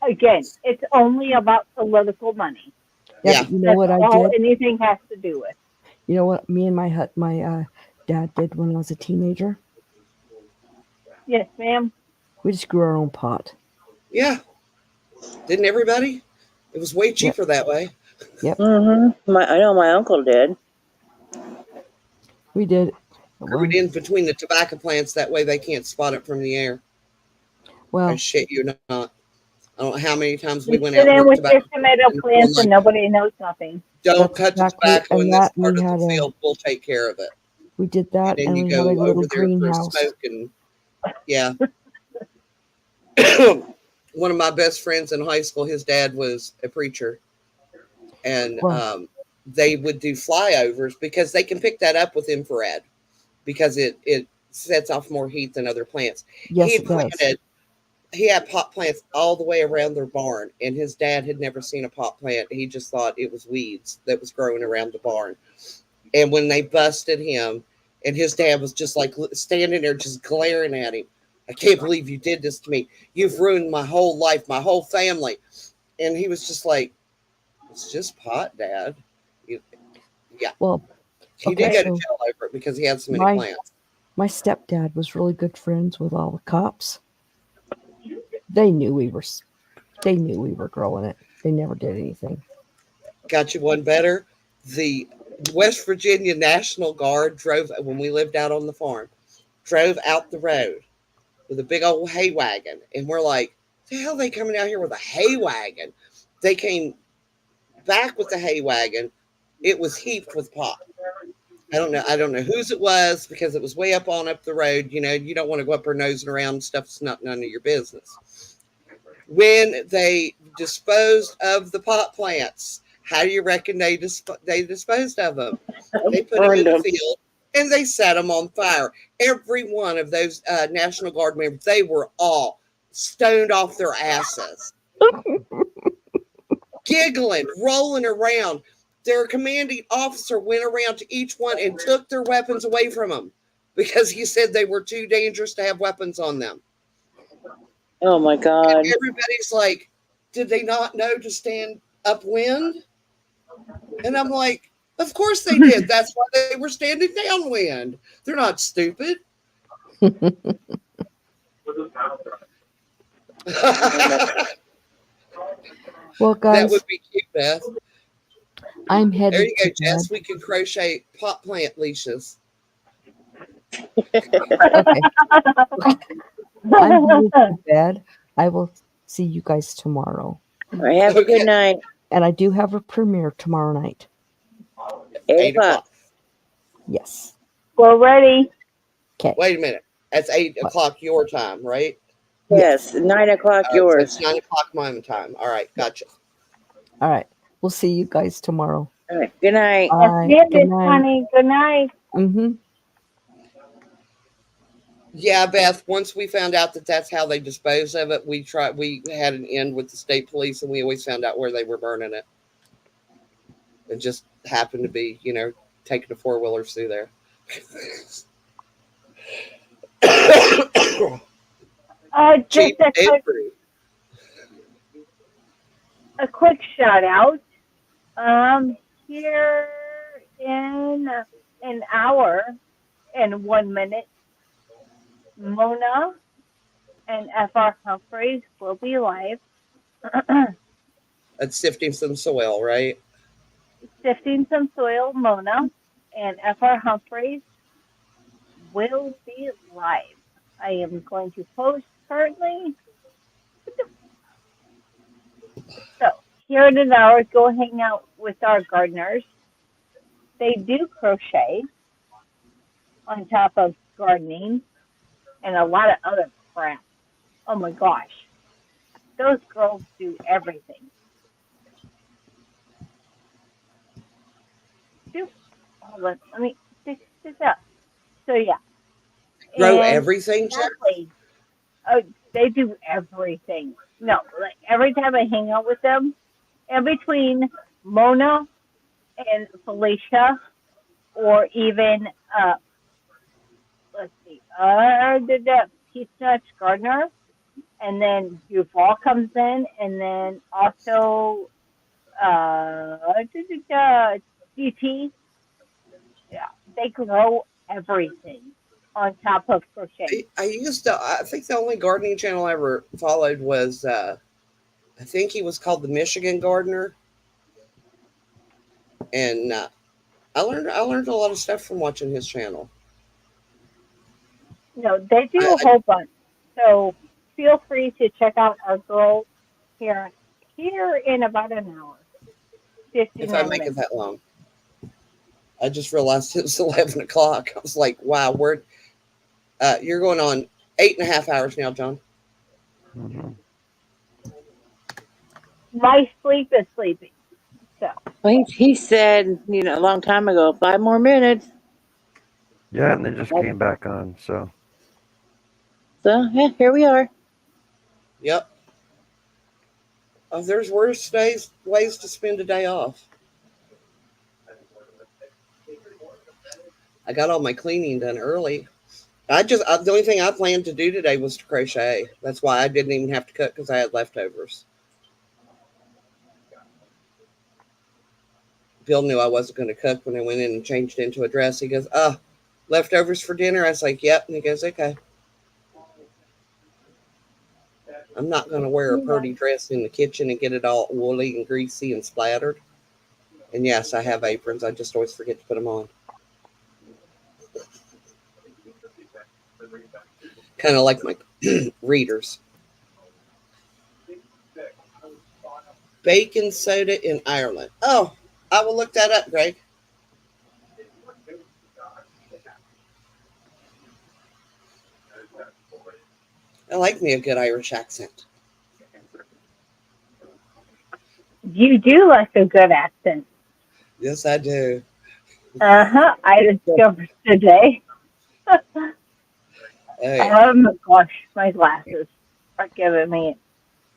again, it's only about political money. Yeah, Yeah, but you know That's what I all did? anything has to do with. You know what me and my dad did when I was a teenager? Yes, ma'am. We just grew our own pot. yeah. Didn't everybody? It was way Yep, cheaper that way. yep. I know my uncle did. We did. Grew it Well, in between the tobacco plants. That way they can't spot it from the air. I well, shit you not. I don't know how many times we You went sit out in with with your tobacco tomato and I'm plants and like, nobody knows nothing. don't that's cut the exactly. tobacco in And this that part we of the had a field. We'll take care of it. we did And that, then and you we had a go little over there through greenhouse. smoke and yeah. One of my best friends in high school, his dad was a preacher, and Well, they would do flyovers because they can pick that up with infrared because it sets off more heat than other plants. He yes, had it does. planted he had pot plants all the way around their barn, and his dad had never seen a pot plant. He just thought it was weeds that was growing around the barn. And when they busted him, and his dad was just like standing there, just glaring at him, I can't believe you did this to me. You've ruined my whole life, my whole family. And he was just like, it's just pot, Dad. Yeah, Well, he okay, did go to so jail over it because he had so many my plants. my stepdad was really good friends with all the cops. They knew we were they knew we were growing it. They never did anything. Got you one better. The West Virginia National Guard drove when we lived out on the farm, drove out the road with a big old hay wagon, and we're like, "The hell are they coming out here with a hay wagon?" They came back with the hay wagon. It was heaped with pot. I don't know. I don't know whose it was because it was way up on up the road. You know, you don't want to go up there nosing around stuff that's not none of your business. When they disposed of the pot plants, how do you reckon they disposed of them? They put them Burned in a them. field and they set them on fire. Every one of those National Guard members, they were all stoned off their asses, giggling, rolling around. Their commanding officer went around to each one and took their weapons away from them because he said they were too dangerous to have weapons on them. Oh my And God. everybody's like, did they not know to stand upwind? And I'm like, of course they did. That's why they were standing downwind. They're not stupid. That Well, guys, would be cute, Beth. I'm There headed you go, to bed. Jess. We can crochet pot plant leashes. Okay, I'm headed to bed. I will see you guys tomorrow. All right, have a good Okay. night. And I do have a premiere tomorrow night. 8 8 o'clock. o'clock. Yes. We're ready. Okay. Wait a minute. That's 8 What? o'clock your time, right? Yes, Yes. 9 o'clock All right. So it's yours. 9 o'clock my time. All right. Gotcha. All right. We'll see you guys tomorrow. All right, good night. Yes, Bye. ma'am, Good Miss night. Honey. Good night. Mm-hmm. Yeah, Beth. Once we found out that that's how they dispose of it, we had an end with the state police, and we always found out where they were burning it. It just happened to be, taking the four wheelers through there. Just Cheap a and quick, free. a quick shout out. Here in an hour and 1 minute, Mona and FR Humphreys will be live. That's sifting some soil, right? Sifting some soil, Mona and FR Humphreys will be live. I am going to post currently. So here in an hour, go hang out with our gardeners. They do crochet on top of gardening and a lot of other crap. Oh my gosh. Those girls do everything. Do hold on, let me fix this up. So yeah. Grow And everything, Jeff? exactly. Oh, they do everything. No, like every time I hang out with them, in between Mona and Felicia, or even let's see, the Peanuts Gardner, and then Duval comes in, and then also DT. Yeah, they grow everything on top of crocheting. I used to. I think the only gardening channel I ever followed was. I think he was called the Michigan Gardener, and I learned a lot of stuff from watching his channel. No, they do a I whole bunch. So feel free to check out our girl here in about an hour, if I 59 make it minutes. that long, I just realized it was 11 o'clock. I was like, wow, you're going on 8.5 hours now, John. Hmm. My sleep is sleeping. So Well, he said, a long time ago, 5 more minutes. Yeah, and they just came back on. So So, yeah, here we are. Yep. There's worse ways to spend a day off. I got all my cleaning done early. The only thing I planned to do today was to crochet. That's why I didn't even have to cook because I had leftovers. Bill knew I wasn't going to cook when I went in and changed into a dress. He goes, "Oh, leftovers for dinner?" I was like, "Yep." And he goes, "Okay. I'm not going to wear a yeah, pretty dress in the kitchen and get it all woolly and greasy and splattered." And yes, I have aprons. I just always forget to put them on. Kind of like my readers. Bacon soda in Ireland. Oh, I will look that up, Greg. I like me a good Irish accent. you do like a good accent. Yes, I do. Uh-huh. I discovered today. Oh yeah. Gosh, my glasses are giving me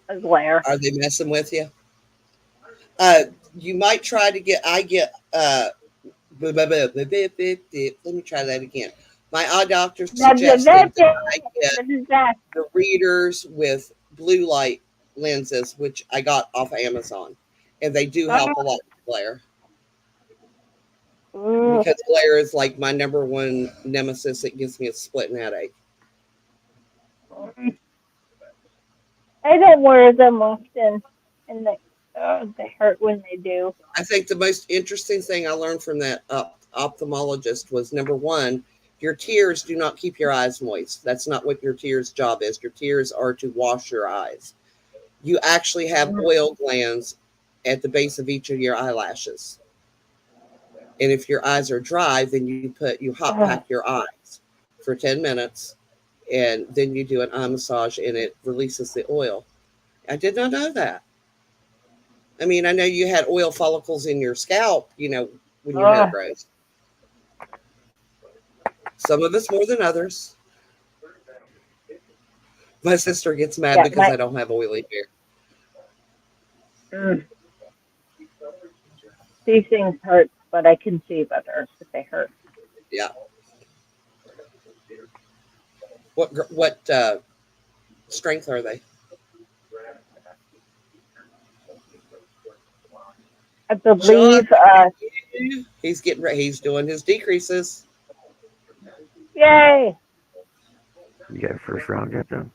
a glare. Are they messing with you? Uh, you might try to get. I get. Let me try that again. My eye doctor suggested that I get the readers with blue light lenses, which I got off Amazon, and they do help a lot with glare Mm, because glare is like my number one nemesis. It gives me a splitting headache. I don't wear them often, and they hurt when they do. I think the most interesting thing I learned from that ophthalmologist was number one, your tears do not keep your eyes moist. That's not what your tears' job is. Your tears are to wash your eyes. You actually have oil glands at the base of each of your eyelashes. And if your eyes are dry, then you hot pack your eyes for 10 minutes and then you do an eye massage and it releases the oil. I did not know that. I mean, I know you had oil follicles in your scalp, when your hair grows. Some of us more than others. My sister gets mad Yeah, because I don't have oily hair. mm, these things hurt, but I can see better if they hurt. Yeah. What strength are they? I Sean, believe. he's getting ready. He's doing his decreases. Yay! you got first round yet, then?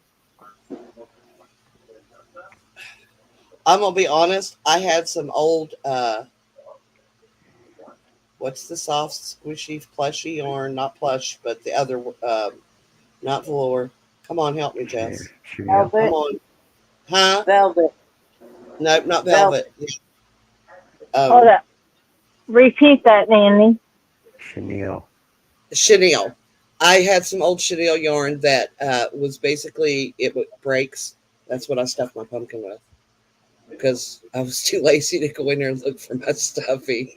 I'm gonna be honest. I had some old what's the soft squishy plushy yarn? Not plush, but the other not velour. Come on, help me, Jess. Chenille. Come Velvet. on, huh? Velvet. Nope, not Velvet. velvet. Hold Um, up. Repeat that, Nanny. Chenille. chenille. I had some old chenille yarn that was basically breaks. That's what I stuffed my pumpkin with because I was too lazy to go in there and look for my stuffing.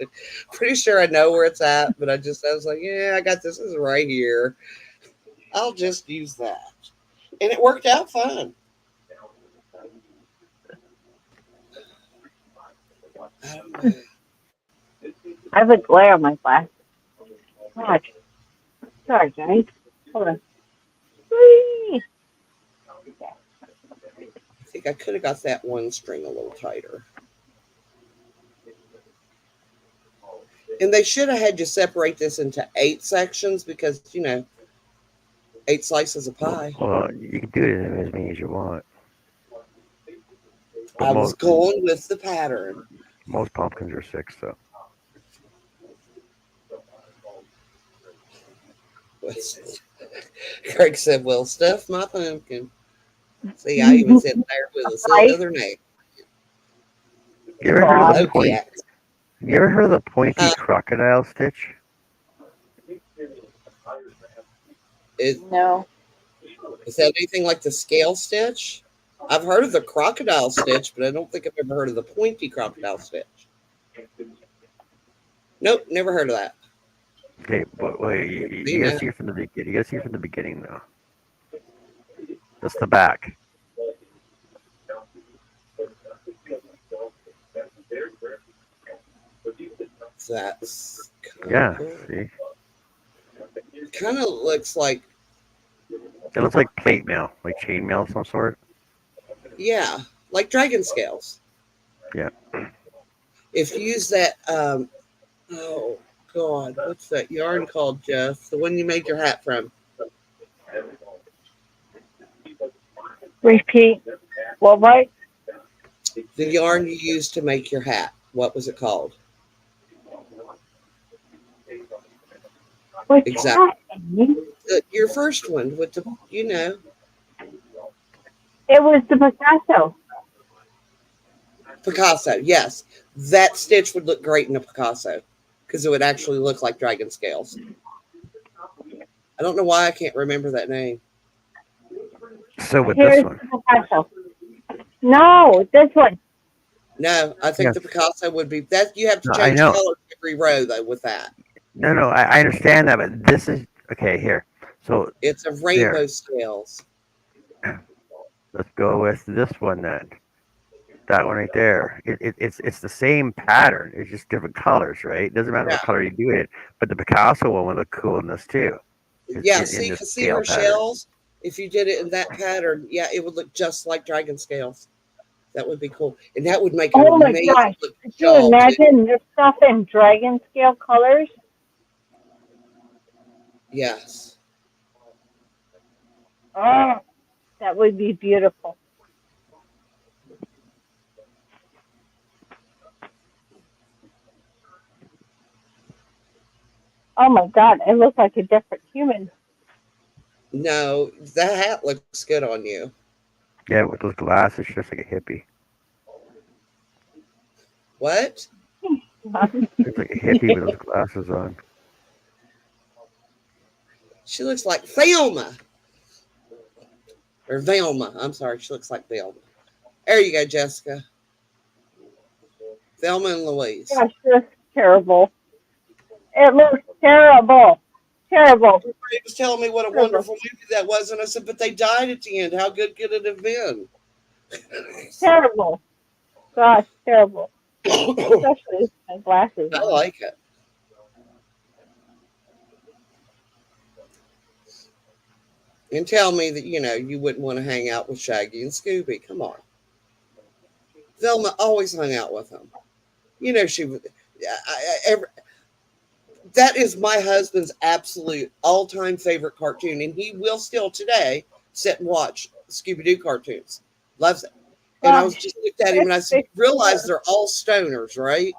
Pretty sure I know where it's at, but I was like, yeah, I got this. This is right here. I'll just use that, and it worked out fine. I don't know. I have a glare on my glass. God, sorry, guys. Hold on. Whee! I think I could have got that one string a little tighter. And they should have had you separate this into 8 sections because, 8 slices of pie. Well, you can do it in as many as you want, but I was going with the pattern. most pumpkins are 6, so. Craig said, well, stuff my pumpkin. See, I even said there with a Right? southern name. You ever heard of the Okay. point? You ever heard of the pointy Uh, crocodile stitch? No. Is that anything like the scale stitch? I've heard of the crocodile stitch, but I don't think I've ever heard of the pointy crocodile stitch. Nope, never heard of that. Okay, but wait, you gotta see it from the beginning. You gotta see it from the beginning, though. That's the back. That's Yeah, cool. see? Kind of looks like, It looks like plate mail, like chain mail of some sort. yeah, like dragon scales. Yeah. If you use that, oh God, what's that yarn called, Jeff? The one you made your hat from. Repeat. What, right? The yarn you used to make your hat. What was it called? What's Exactly. happening? Your first one with the, It was the Picasso. Picasso. Yes, that stitch would look great in a Picasso because it would actually look like dragon scales. I don't know why I can't remember that name. So with Here's this one. the Picasso. No, this one. No, I think Yeah. the Picasso would be that. You have to No, I change know. colors every row though with that. No, I understand that, but this is okay. Here, so It's a rainbow there. scales. Let's go with this one then. That one right there. It's the same pattern. It's just different colors, right? It doesn't matter Yeah, what color you do it. But the Picasso one would look cool in this too. yeah. In this See scale her pattern. shells. If you did it in that pattern, yeah, it would look just like dragon scales. That would be cool, and that would make an Oh my amazing gosh. looking Could you shawl too. imagine this stuff in dragon scale colors? Yes. Oh, that would be beautiful. Oh my God, I look like a different human. No, that hat looks good on you. Yeah, with those glasses, just like a hippie. What? It's like a hippie with those glasses on. She looks like Thelma. Or Velma. I'm sorry, she looks like Velma. There you go, Jessica. Thelma and Louise. Gosh, this is terrible. It looks terrible. Terrible. Everybody was telling me what a Terrible. wonderful movie that was, and I said, but they died at the end. How good could it have been? Terrible. Gosh, terrible. Especially with my glasses I on. like it. And tell me that, you wouldn't want to hang out with Shaggy and Scooby. Come on. Velma always hung out with them. She would. That is my husband's absolute all-time favorite cartoon, and he will still today sit and watch Scooby-Doo cartoons. Loves it. And I was just looked at him and I said, "You realize they're all stoners, right?"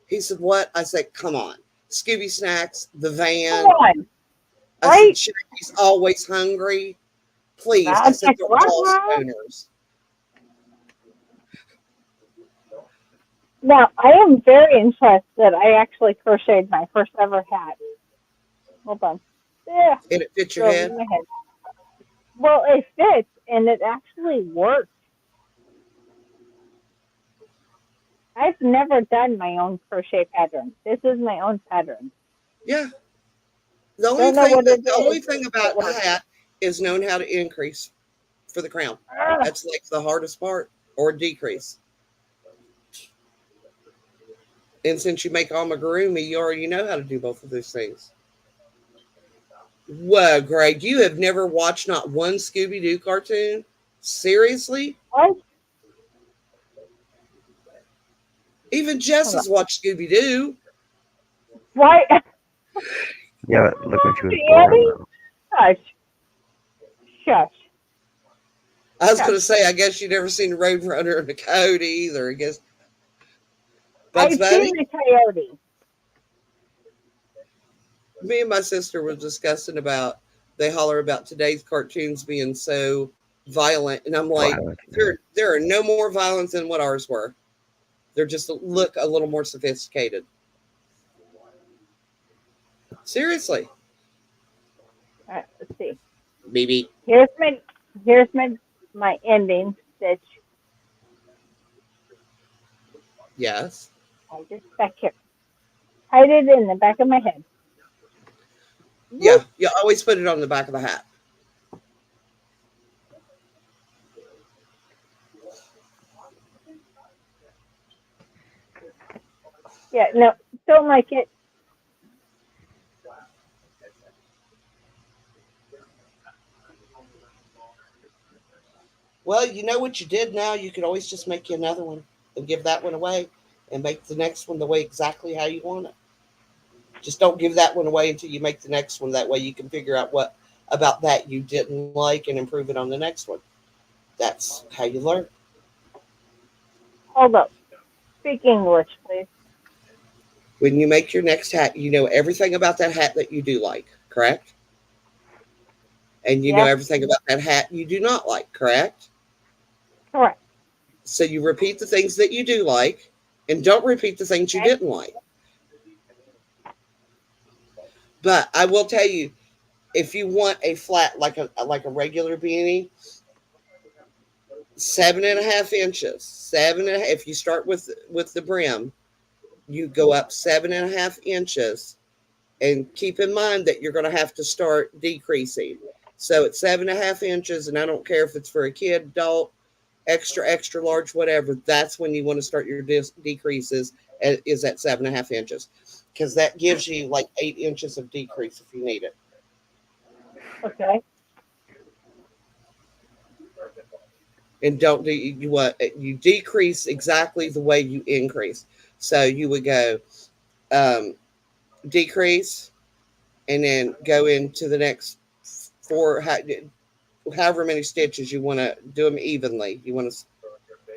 He said, "What?" I said, "Come on. Scooby Snacks, The Van." Come on. I Right? said, "Shaggy's always hungry." Please. I That's said, like, "They're what? all stoners." Now, I am very impressed that I actually crocheted my first ever hat. Hold on. Yeah, And it fits your go over head. my head. Well, it fits, and it actually works. I've never done my own crochet pattern. This is my own pattern. Yeah. The only Don't know thing what it the only is, thing but it about a works. hat is knowing how to increase for the crown. Ah, That's like the hardest part, or decrease. And since you make amigurumi, you already know how to do both of those things. Whoa, Greg, you have never watched not one Scooby Doo cartoon? Seriously? What? Even Jess Hold on. has watched Scooby Doo. Why? Yeah, but look when she was born, Annie? though. Shush. Shush. I was going Shush. to say, I guess you never seen Roadrunner and the Code either. I guess Bugs I've seen Bunny. the coyote. Me and my sister were discussing about, they holler about today's cartoons being so violent, and I'm like, Violent. there are no more violence than what ours were. They're just look a little more sophisticated. Seriously, All right, let's see. BB. Here's my ending stitch. Yes. I just back here. Hide it in the back of my head. Yeah, you always put it on the back of the hat. Yeah, no, don't like it. Well, you know what you did now? You could always just make you another one and give that one away and make the next one the way exactly how you want it. Just don't give that one away until you make the next one. That way you can figure out what about that you didn't like and improve it on the next one. That's how you learn. Hold up. Speak English, please. When you make your next hat, you know everything about that hat that you do like, correct? And you know Yes, everything about that hat you do not like, correct? correct. So you repeat the things that you do like and don't repeat the things you Okay. didn't like. But I will tell you, if you want a flat like a regular beanie, 7.5 inches, if you start with the brim, you go up 7.5 inches, and keep in mind that you're going to have to start decreasing. So it's 7.5 inches, and I don't care if it's for a kid, adult, extra large, whatever. That's when you want to start your decreases. Is at 7.5 inches, because that gives you like 8 inches of decrease if you need it. Okay. And don't do you what you decrease exactly the way you increase. So you would go um, decrease, and then go into the next four, however many stitches you want to do them evenly. You want to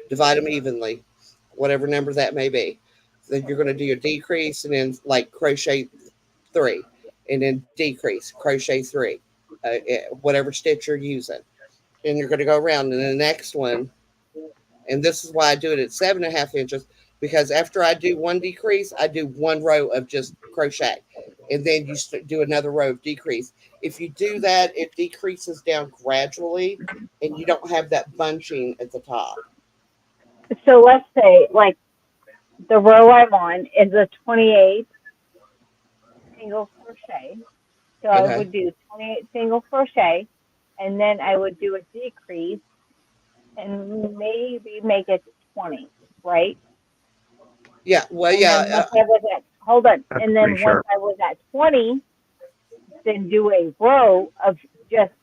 divide them evenly, whatever number that may be. Then you're going to do your decrease, and then like crochet 3, and then decrease, crochet 3, whatever stitch you're using. And you're going to go around in the next one. And this is why I do it at 7.5 inches, because after I do one decrease, I do one row of just crochet, and then you do another row of decrease. If you do that, it decreases down gradually, and you don't have that bunching at the top. So let's say, like, the row I'm on is a 28 single crochet. So I Okay. would do 28 single crochet, and then I would do a decrease and maybe make it 20, right? Yeah. Well, And then yeah. once I was at, hold on, That's and pretty then once sharp. I was at 20, then do a row of just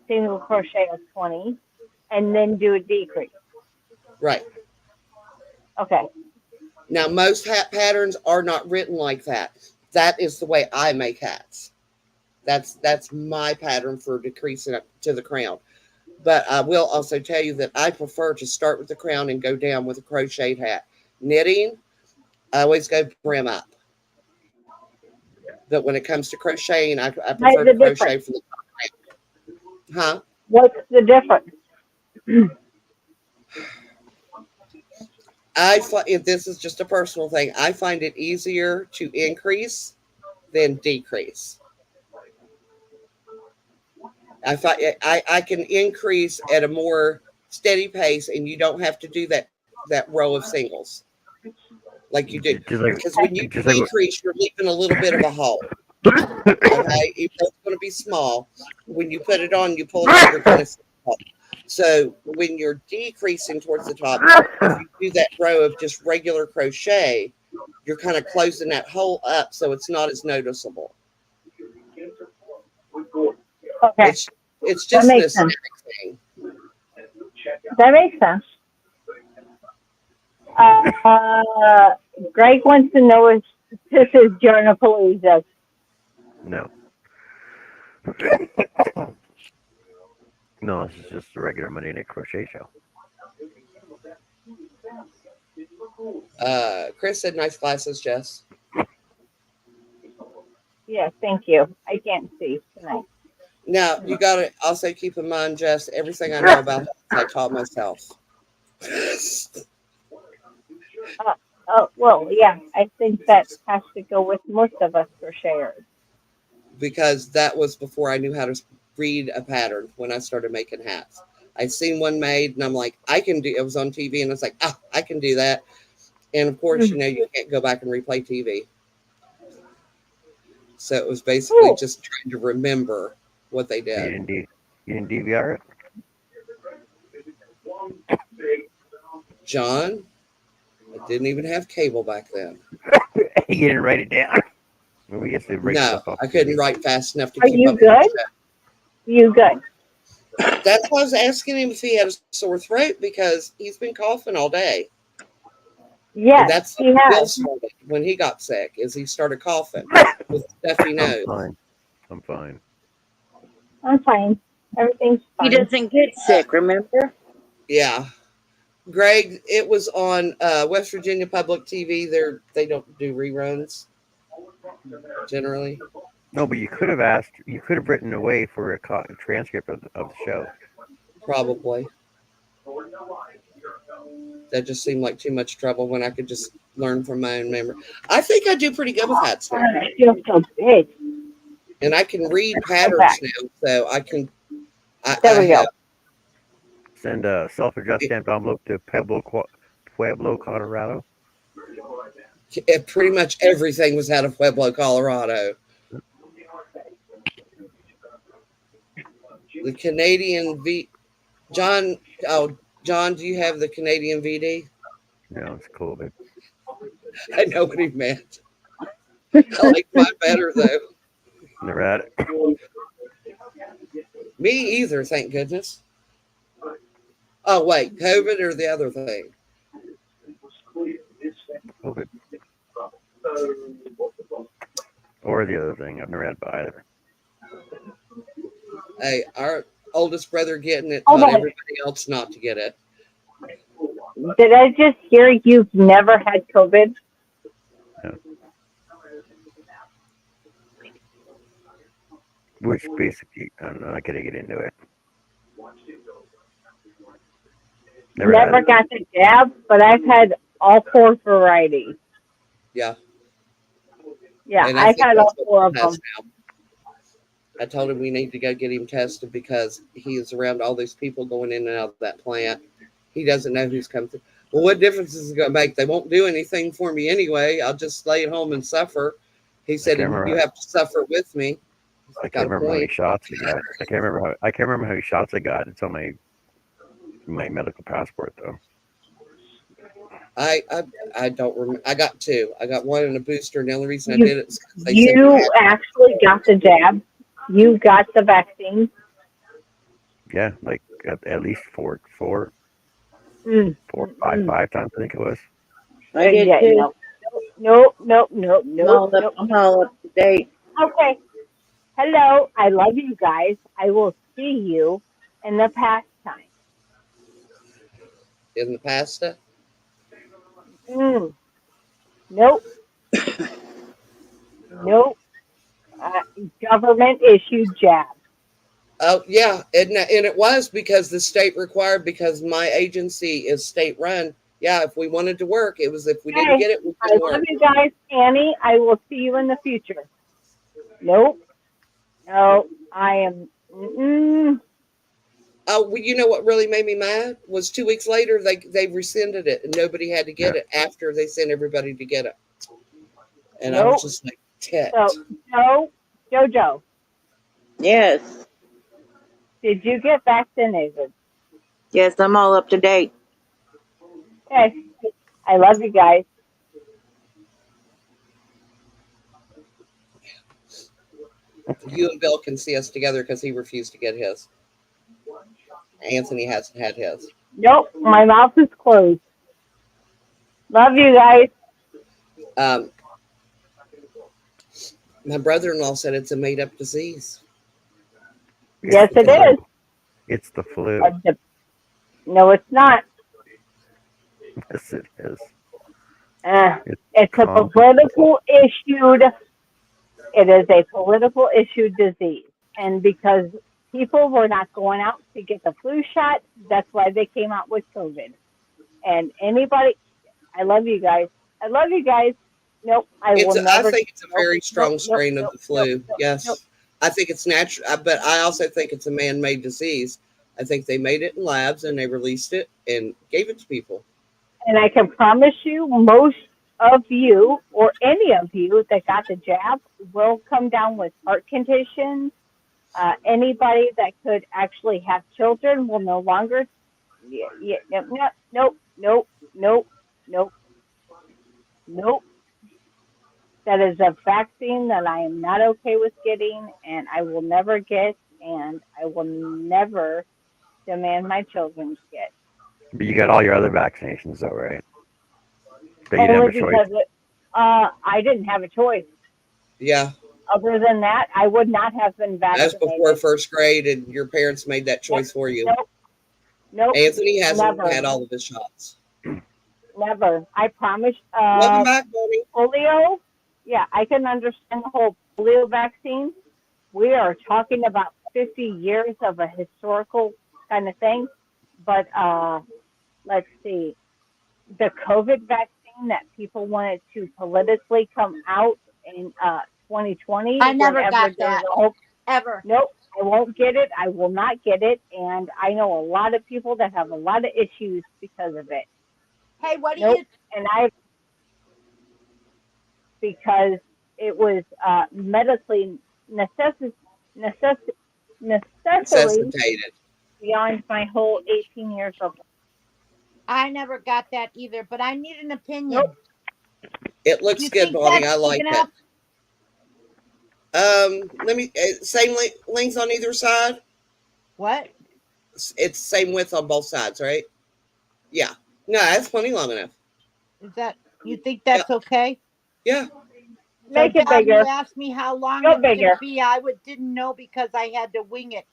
single crochet of 20, and then do a decrease. Right. Okay. Now, most hat patterns are not written like that. That is the way I make hats. That's my pattern for decreasing up to the crown. But I will also tell you that I prefer to start with the crown and go down with a crocheted hat. Knitting, I always go brim up. But when it comes to crocheting, I What's prefer to the crochet difference? from the huh? What's the difference? If this is just a personal thing, I find it easier to increase than decrease. I can increase at a more steady pace, and you don't have to do that row of singles like you do. Just like, Because when you just like, decrease, you're leaving a little bit of a hole. Okay, even though it's going to be small, when you put it on, you pull it out, you're going to see the hole. So when you're decreasing towards the top, if you do that row of just regular crochet, you're kind of closing that hole up so it's not as noticeable. Okay, It's that just an makes sense. aesthetic thing. That makes sense. Greg wants to know if this is Journapalooza. No. No, this is just a regular Monday Night Crochet show. Chris said nice glasses, Jess. Yes, thank you. I can't see tonight. Now, you got to also keep in mind, Jess, everything I know about this, I taught myself. Well, yeah, I think that has to go with most of us crocheters. Because that was before I knew how to read a pattern when I started making hats. I'd seen one made and I'm like, I can do it. Was on TV and I was like, I can do that. And of course, you can't go back and replay TV. So it was basically just trying to remember what they did. You didn't DVR it? John, I didn't even have cable back then. You didn't write it down. We used to write No, stuff up. I couldn't write fast enough to Are keep you up good? with the You good? That's why I was asking him if he had a sore throat because he's been coughing all day. Yes, and that's he Bill has. started when he got sick, is he started coughing with stuffy nose. I'm fine. I'm fine. Everything's He fine. doesn't get sick, remember? Yeah. Greg, it was on West Virginia Public TV. They don't do reruns generally. No, but you could have asked. You could have written away for a transcript of the show. Probably. That just seemed like too much trouble when I could just learn from my own memory. I think I do pretty good with hats now. I feel so big. And I can read patterns now, so I can. There we go. Send a self-addressed stamped envelope to Pueblo, Colorado. Pretty much everything was out of Pueblo, Colorado. The Canadian John, do you have the Canadian VD? No, it's COVID. I know what he meant. I like mine better though. Never had it. Me either, thank goodness. Oh wait, COVID or the other thing? COVID. Or the other thing. I've never had either. Hey, our oldest brother getting it, but everybody else not to get it. Did I just hear you've never had COVID? No. Which basically, I'm not going to get into it. Never got the jab, but I've had all 4 varieties. Yeah. Yeah, I've had all 4 of them. Now. I told him we need to go get him tested because he is around all these people going in and out of that plant. He doesn't know who's come through. Well, what difference is it going to make? They won't do anything for me anyway. I'll just stay at home and suffer. He said, you have to suffer with me. I can't remember how many shots I got. I can't remember how many shots I got until my medical passport though. I don't remember. I got 2. I got 1 and a booster, and the only reason I did it is because they said you actually got the jab. You got the vaccine. Yeah, like at least 4, 5 times I think it was. I did too. No. I'm all up to date. Okay. Hello. I love you guys. I will see you in the pastime. In the pasta? Nope. Nope. Government issued jab. Oh, yeah. And it was because the state required, because my agency is state run. Yeah, if we wanted to work, it was if we didn't get it, we couldn't work. I love you guys, Annie. I will see you in the future. Nope. No, I am. Oh, well, you know what really made me mad was 2 weeks later they rescinded it and nobody had to get it after they sent everybody to get it. And I was just like, ticked. So, Jojo. Yes. Did you get vaccinated? Yes, I'm all up to date. Okay. I love you guys. You and Bill can see us together because he refused to get his. Anthony hasn't had his. Nope, my mouth is closed. Love you guys. Um, my brother-in-law said it's a made-up disease. It's Yes, the it flu. is. It's the flu. Uh, the- no, it's not. Yes, it is. Uh, It's it's a common cold. political issued. It is a political issued disease, and because people were not going out to get the flu shot, that's why they came out with COVID. And anybody, I love you guys. I love you guys. Nope, I will I never. think it's a Nope, very nope, strong nope, strain of nope, the nope, flu. nope, nope. Yes, I think it's natural, but I also think it's a man-made disease. I think they made it in labs and they released it and gave it to people. And I can promise you, most of you or any of you that got the jab will come down with heart conditions. Anybody that could actually have children will no longer. Yeah, yeah, nope, nope, nope, nope, nope, nope. That is a vaccine that I am not okay with getting, and I will never get, and I will never demand my children get. But you got all your other vaccinations, though, right? That you didn't have Only a choice. because I didn't have a choice. Yeah, Other than that, I would not have been that's before vaccinated. first grade, and your parents made that Yep. choice for you. Nope. Nope. Anthony hasn't Never. had all of his shots. Never. I promise. Welcome back, Bonnie. Polio. Yeah, I can understand the whole polio vaccine. We are talking about 50 years of a historical kind of thing. But let's see. The COVID vaccine that people wanted to politically come out in 2020, I never whenever got there was that a whole ever. nope, I won't get it. I will not get it. And I know a lot of people that have a lot of issues because of it. Hey, what do Nope. you? And I, because it was medically necessary, necessary, necessary Necessitated. beyond my whole 18 years of life. I never got that either, but I need an Nope. opinion. It Do looks you good, think Bonnie. that's I big like it. enough? Let me same length on either side. What? It's same width on both sides, right? Yeah. No, that's plenty long enough. Is that you think Yeah. that's okay? Yeah. So, Make it Dad, you bigger. asked me how long Go it's going to bigger. be. I didn't know because I had to wing it.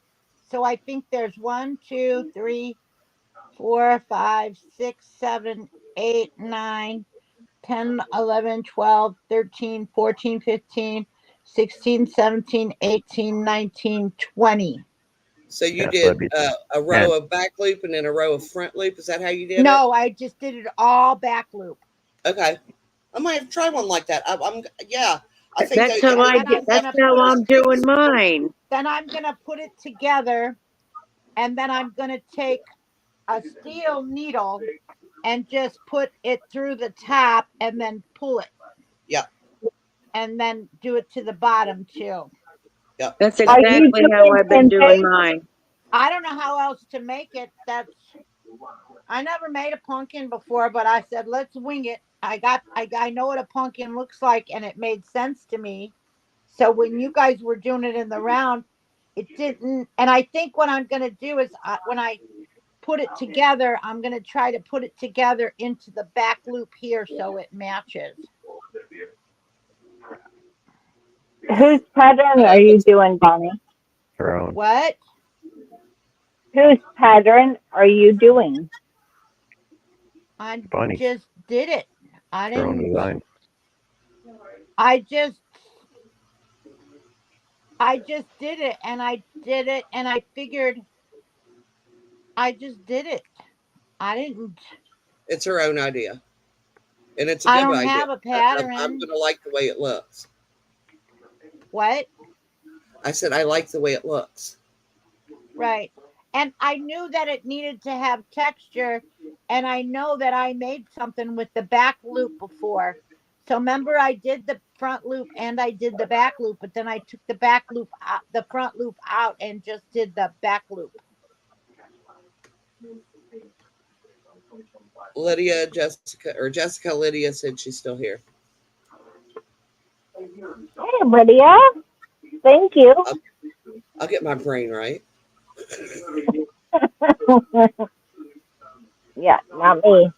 So I think there's 1, 2, 3, 4, 5, 6, 7, 8, 9, 10, 11, 12, 13, 14, 15, 16, 17, 18, 19, 20. So you Yeah, so did that'd be a row 10. of back loop and then a row of front loop. Is that how you did it? No, I just did it all back loop. Okay. I might have to try one like that. Yeah. I think That's that how And I then get. I'm going That's to how put it I'm doing mine. then I'm going to put it together, and then I'm going to take a steel needle and just put it through the top and then pull it yeah, and then do it to the bottom too. yeah. That's Are you exactly how doing I've been doing intake? mine. I don't know how else to make it. I never made a pumpkin before, but I said let's wing it. I know what a pumpkin looks like, and it made sense to me. So when you guys were doing it in the round, it didn't. And I think what I'm going to do is when I put it together, I'm going to try to put it together into the back loop here so it matches. Whose pattern are you doing, Bonnie? Her own. What? Whose pattern are you doing? I Funny. just did it. I Her own didn't. design. I just. I just did it, and I did it, and I figured I just did it. I didn't. It's her own idea. And it's a I good don't idea. have a I'm pattern. going to like the way it looks. What? I said, I like the way it looks. Right. And I knew that it needed to have texture. And I know that I made something with the back loop before. So remember, I did the front loop and I did the back loop, but then I took the back loop out, the front loop out, and just did the back loop. Lydia, Jessica, Lydia said she's still here. Hey, Lydia. Thank you. I'll get my brain right. Yeah, not me.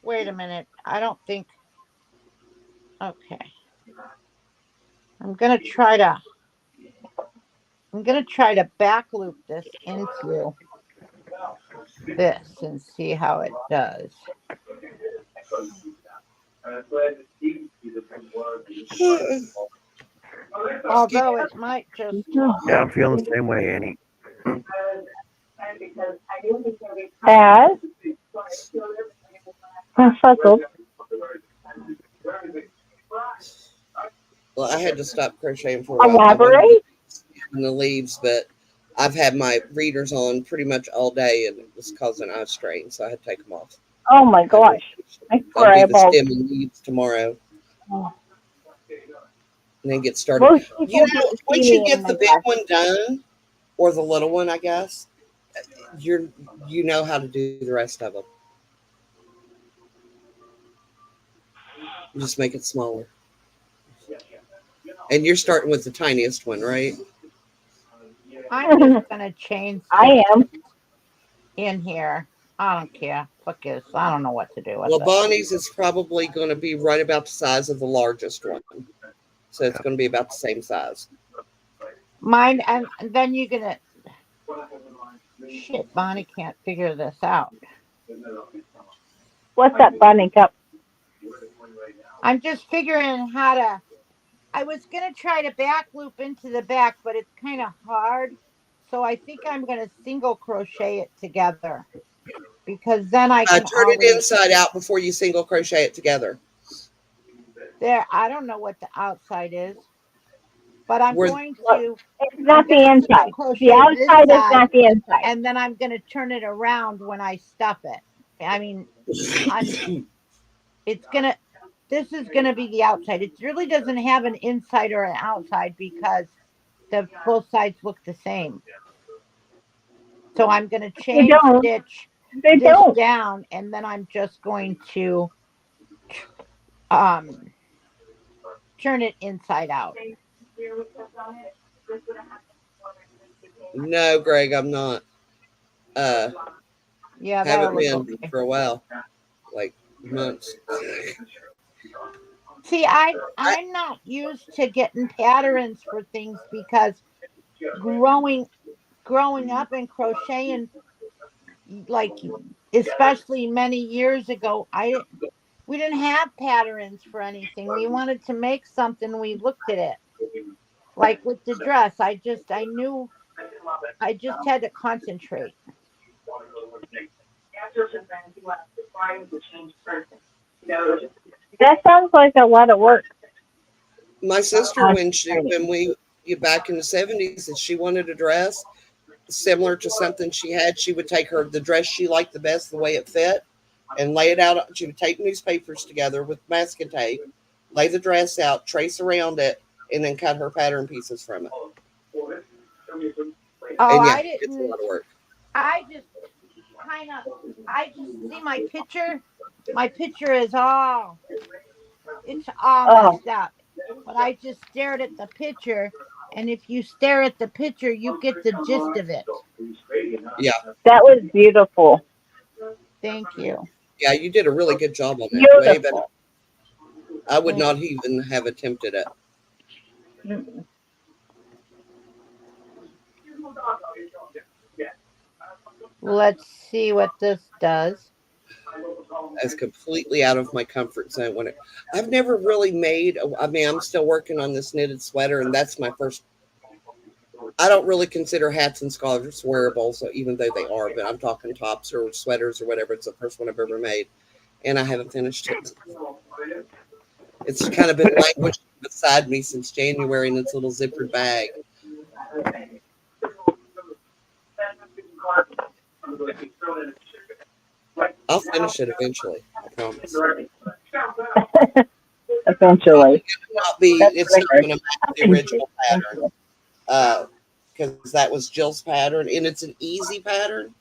Wait a minute. I don't think. Okay. I'm gonna try to. I'm gonna try to back loop this into this and see how it does. Excuse Although it might just. Yeah, I'm feeling the same way, Annie. As puzzled. Well, I had to stop crocheting for a while. I wanted Elaborate. the leaves, but I've had my readers on pretty much all day, and it was causing eye strain, so I had to take them off. Oh my gosh. I I'll swear do I the bawled. stem and leaves tomorrow, and then get started. Most people didn't see Once you me in get my the big best. one done, or the little one, I guess, you know how to do the rest of them. You just make it smaller, and you're starting with the tiniest one, right? I'm just gonna chain stitch I am. in here. I don't care. Fuck this. I don't know what to do with Well, it. Bonnie's is probably going to be right about the size of the largest one, so it's going to be about the same size. Mine, and then you're gonna. Shit, Bonnie can't figure this out. What's that bunny cup? I'm just figuring how to. I was gonna try to back loop into the back, but it's kind of hard. So I think I'm gonna single crochet it together because then I can Turn it always. inside out before you single crochet it together. There, I don't know what the outside is, but I'm Where going Look, to. it's I'm not the gonna single inside. The crochet this outside is side, not the inside. and then I'm gonna turn it around when I stuff it. I mean, I'm. It's gonna. This is gonna be the outside. It really doesn't have an inside or an outside because the both sides look the same. So I'm going to They chain don't. stitch They this don't. down, and then I'm just going to um, turn it inside out. No, Greg, I'm not. Uh, Yeah, that'll haven't look been okay. for a while, like months. See, I'm not used to getting patterns for things because growing growing up and crocheting, like especially many years ago, we didn't have patterns for anything. We wanted to make something, we looked at it. Like with the dress, I knew I just had to concentrate. That sounds like a lot of work. My sister, when we back in the 70s, and she wanted a dress similar to something she had, she would take the dress she liked the best, the way it fit, and lay it out. She would tape newspapers together with masking tape, lay the dress out, trace around it, and then cut her pattern pieces from it. Oh, And yeah, I it's a didn't. lot of work. I just kind of. I just see my picture. My picture is all. It's all Oh, messed up. But I just stared at the picture, and if you stare at the picture, you get the gist of it. Yeah, that was beautiful. Thank you. yeah, you did a really good job on that. Way better. Beautiful. I would Thank, not even have attempted it. let's see what this does. As completely out of my comfort zone. I've never really made. I mean, I'm still working on this knitted sweater, and that's my first. I don't really consider hats and scarves wearable, so even though they are, but I'm talking tops or sweaters or whatever. It's the first one I've ever made, and I haven't finished it. It's kind of been languishing beside me since January in its little zippered bag. I'll finish it eventually. I promise. Eventually. It's not going to match the original pattern, because that was Jill's pattern, and it's an easy pattern.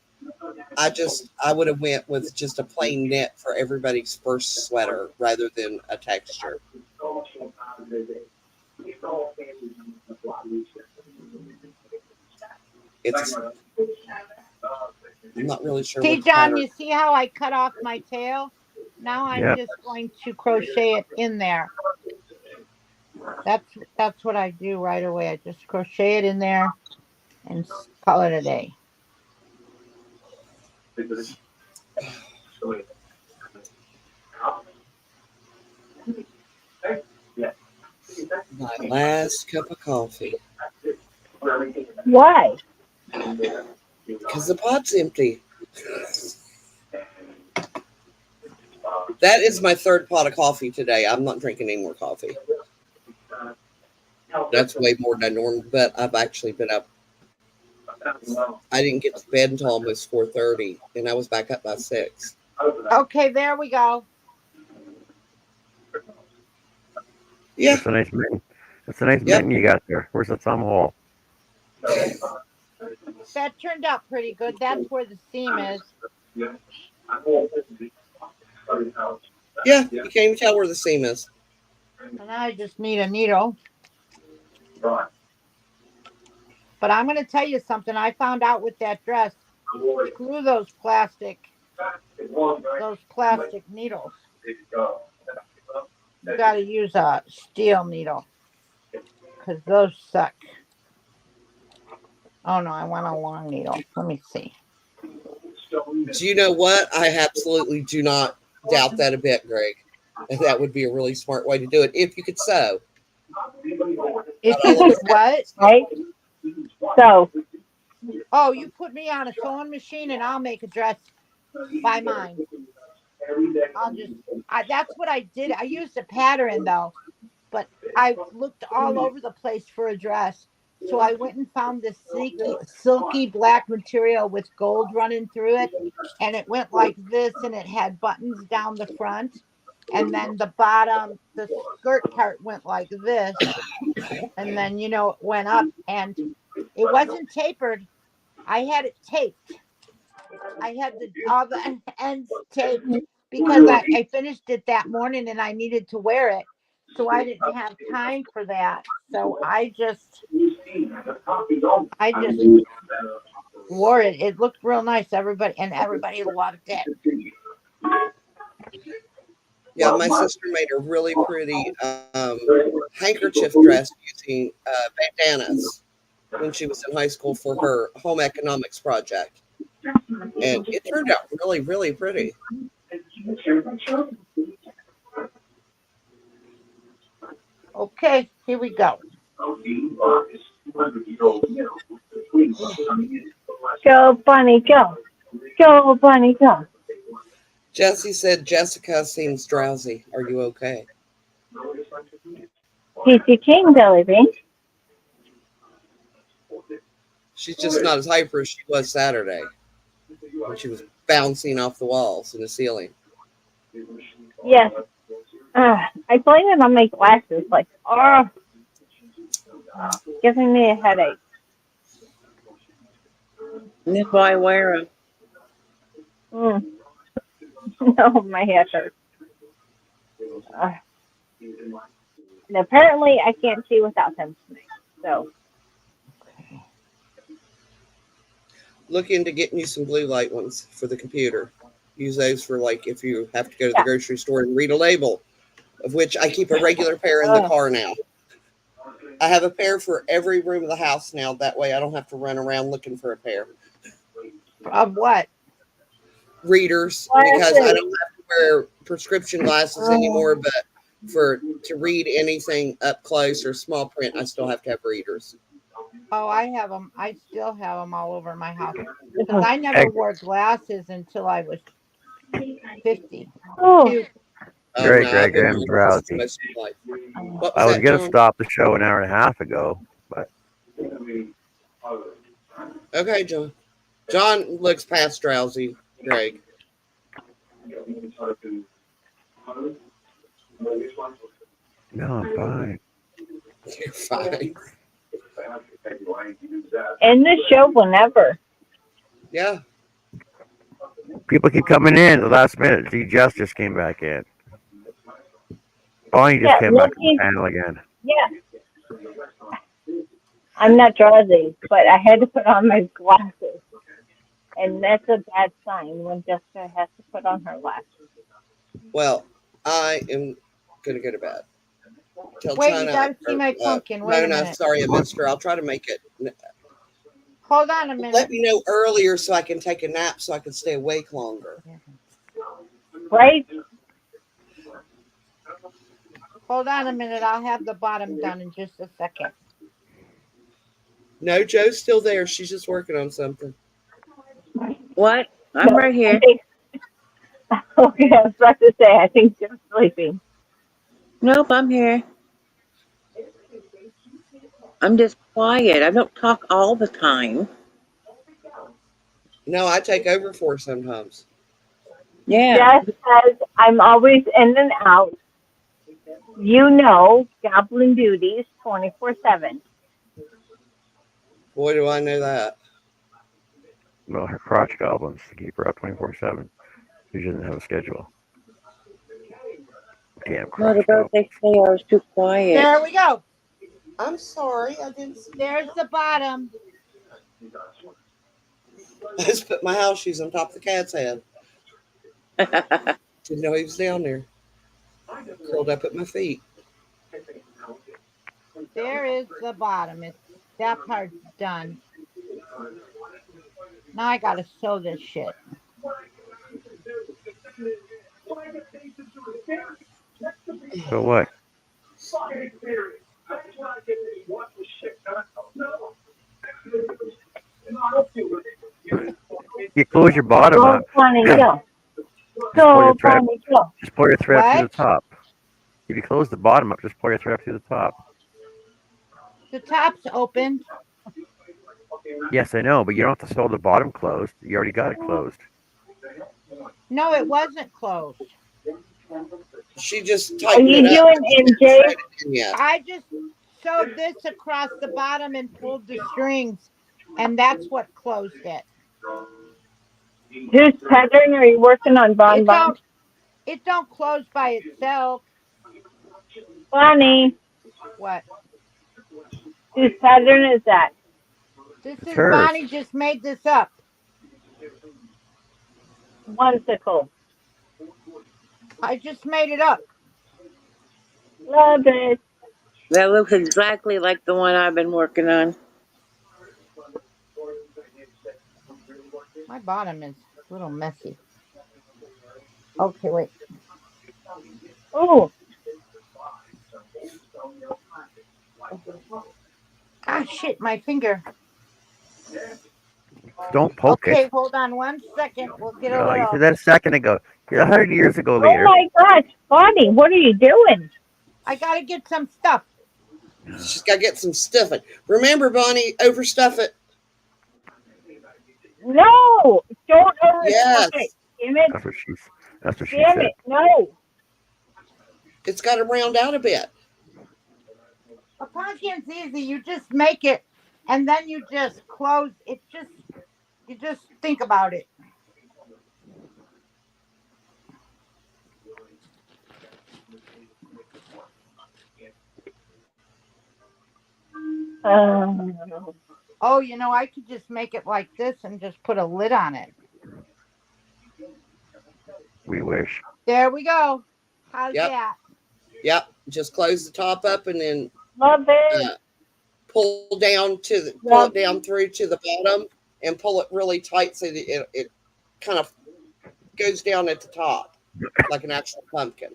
I would have went with just a plain knit for everybody's first sweater rather than a texture. It's I'm not really sure See, what the John, pattern. you see how I cut off my tail? Now I'm Yeah. just going to crochet it in there. That's what I do right away. I just crochet it in there and call it a day. My last cup of coffee Why? because the pot's empty. That is my third pot of coffee today. I'm not drinking any more coffee. That's way more than I normally, but I've actually been up. I didn't get to bed until almost 4:30, and I was back up by 6. Okay, there we go. Yeah. That's a nice mitten. That's a nice Yep. mitten you got there. Where's the thumb hole? That turned out pretty good. That's where the seam is. Yeah. You can't even tell where the seam is. And I just need a needle. But I'm going to tell you something. I found out with that dress. Screw those plastic needles. You got to use a steel needle because those suck. Oh no, I want a long needle. Let me see. Do you know what? I absolutely do not doubt that a bit, Greg. And that would be a really smart way to do it if you could sew. If you could what? Right? So, Oh, you put me on a sewing machine and I'll make a dress by mine. That's what I did. I used a pattern though, but I looked all over the place for a dress. So I went and found this silky black material with gold running through it. And it went like this and it had buttons down the front. And then the bottom, the skirt part went like this. And then, it went up and it wasn't tapered. I had it taped. I had all the ends taped because I finished it that morning and I needed to wear it. So I didn't have time for that. So I just wore it. It looked real nice. Everybody loved it. Yeah, my sister made a really pretty handkerchief dress using bandanas when she was in high school for her home economics project. And it turned out really, really pretty. Okay, here we go. go, bunny, go. Go, bunny, go. Jesse said Jessica seems drowsy. Are you okay? Peachy King, Jelly Bean. She's just not as hyper as she was Saturday when she was bouncing off the walls and the ceiling. Yes. I blame it on my glasses. Like, giving me a headache. That's why I wear them. Mm. No, my head hurts. And apparently, I can't see without them tonight. So, Look into getting you some blue light ones for the computer. Use those for like if you have to go to the yeah. grocery store and read a label, of which I keep a regular pair in the car now. I have a pair for every room of the house now. That way I don't have to run around looking for a pair. Of what? Readers, because I don't have to wear prescription glasses anymore, but to read anything up close or small print, I still have to have readers. Oh, I have them. I still have them all over my house because I never wore glasses until I was 50. Oh, Greg, No, I've been I'm wearing glasses drowsy. most of my life. What was I was that, gonna John? stop the show an hour and a half ago, but Okay, John. John looks past drowsy, Greg. no, I'm fine. You're fine. end the show whenever. Yeah. People keep coming in at the last minute. See, Jess just came back in. Bonnie just Yeah, came back on the looking. panel again. Yeah, I'm not drowsy, but I had to put on my glasses, and that's a bad sign when Jessica has to put on her glasses. Well, I am gonna go to bed. Tell Wait, you China, gotta see or my pumpkin. Wait a Mona, minute. sorry I missed her. I'll try to make it. Hold on a Let minute. me know earlier so I can take a nap so I can stay awake longer. Right? Hold on a minute. I'll have the bottom done in just a second. No, Joe's still there. She's just working on something. What? I'm No, right I here. think. Okay, I was about to say I think Jim's sleeping. Nope, I'm here. I'm just quiet. I don't talk all the time. No, I take over for her sometimes. Yeah. Jess says I'm always in and out. You know, goblin duties 24/7. Boy, do I know that. Well, her crotch goblins to keep her up 24/7. She doesn't have a schedule. Damn No, the crotch goblins. birthday say I was too quiet. There we go. I'm sorry, I didn't see. There's the bottom. I just put my house shoes on top of the cat's head. Didn't know he was down there. Curled up at my feet. There is the bottom. It's that part's done. Now I gotta sew this shit. So what? You close your bottom Go, up. Bonnie, go. Just pull your Go, thread. Bonnie, go. Just pull your thread up through the What? top. If you close the bottom up, just pull your thread up through the top. The top's opened. Yes, I know, but you don't have to sew the bottom closed. You already got it closed. No, it wasn't closed. She just Are tightened it you up, doing but she didn't MJ? thread it in yet. I just sewed this across the bottom and pulled the strings, and that's what closed it. Whose pattern are you working on, Bon It Bon? don't close by itself. Bonnie, What? whose pattern is that? This It's is hers. Bonnie just made this up. Onesicle. I just made it up. Love it. That looks exactly like the one I've been working on. My bottom is a little messy. Okay, wait. Oh, Ah, shit, my finger. Don't poke it. Okay, hold on 1 second. We'll get a You little. said that a second ago. 100 years ago oh later. my gosh, Bonnie, what are you doing? I gotta get some stuff. She's got to get some stuffing. Remember, Bonnie, overstuff it. No, don't overstuff it. Yes, Damn it, That's what she's. That's what she damn said. it, no. it's got to round out a bit. A pumpkin's easy. You just make it, and then you just close. You just think about it. Uh, Oh, I could just make it like this and just put a lid on it. We wish. There we go. How's Yep, that? yep. Just close the top up and then love it, uh, pull love it down through to the bottom and pull it really tight so that it kind of goes down at the top like an actual pumpkin.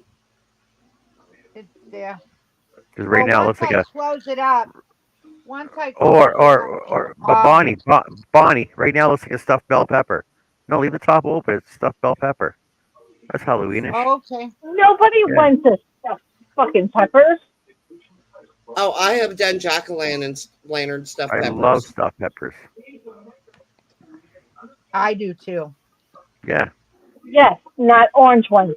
It's there. Because right Well, now it once looks like I a. close it up, Or but Bonnie. Right now it looks like a stuffed bell pepper. No, leave the top open. It's stuffed bell pepper. That's Halloweenish. Oh, okay. Nobody Yeah. wants a stuffed fucking peppers. Oh, I have done jack-o'-lantern stuffed I love peppers. stuffed peppers. I do too. Yeah. Yes, not orange ones.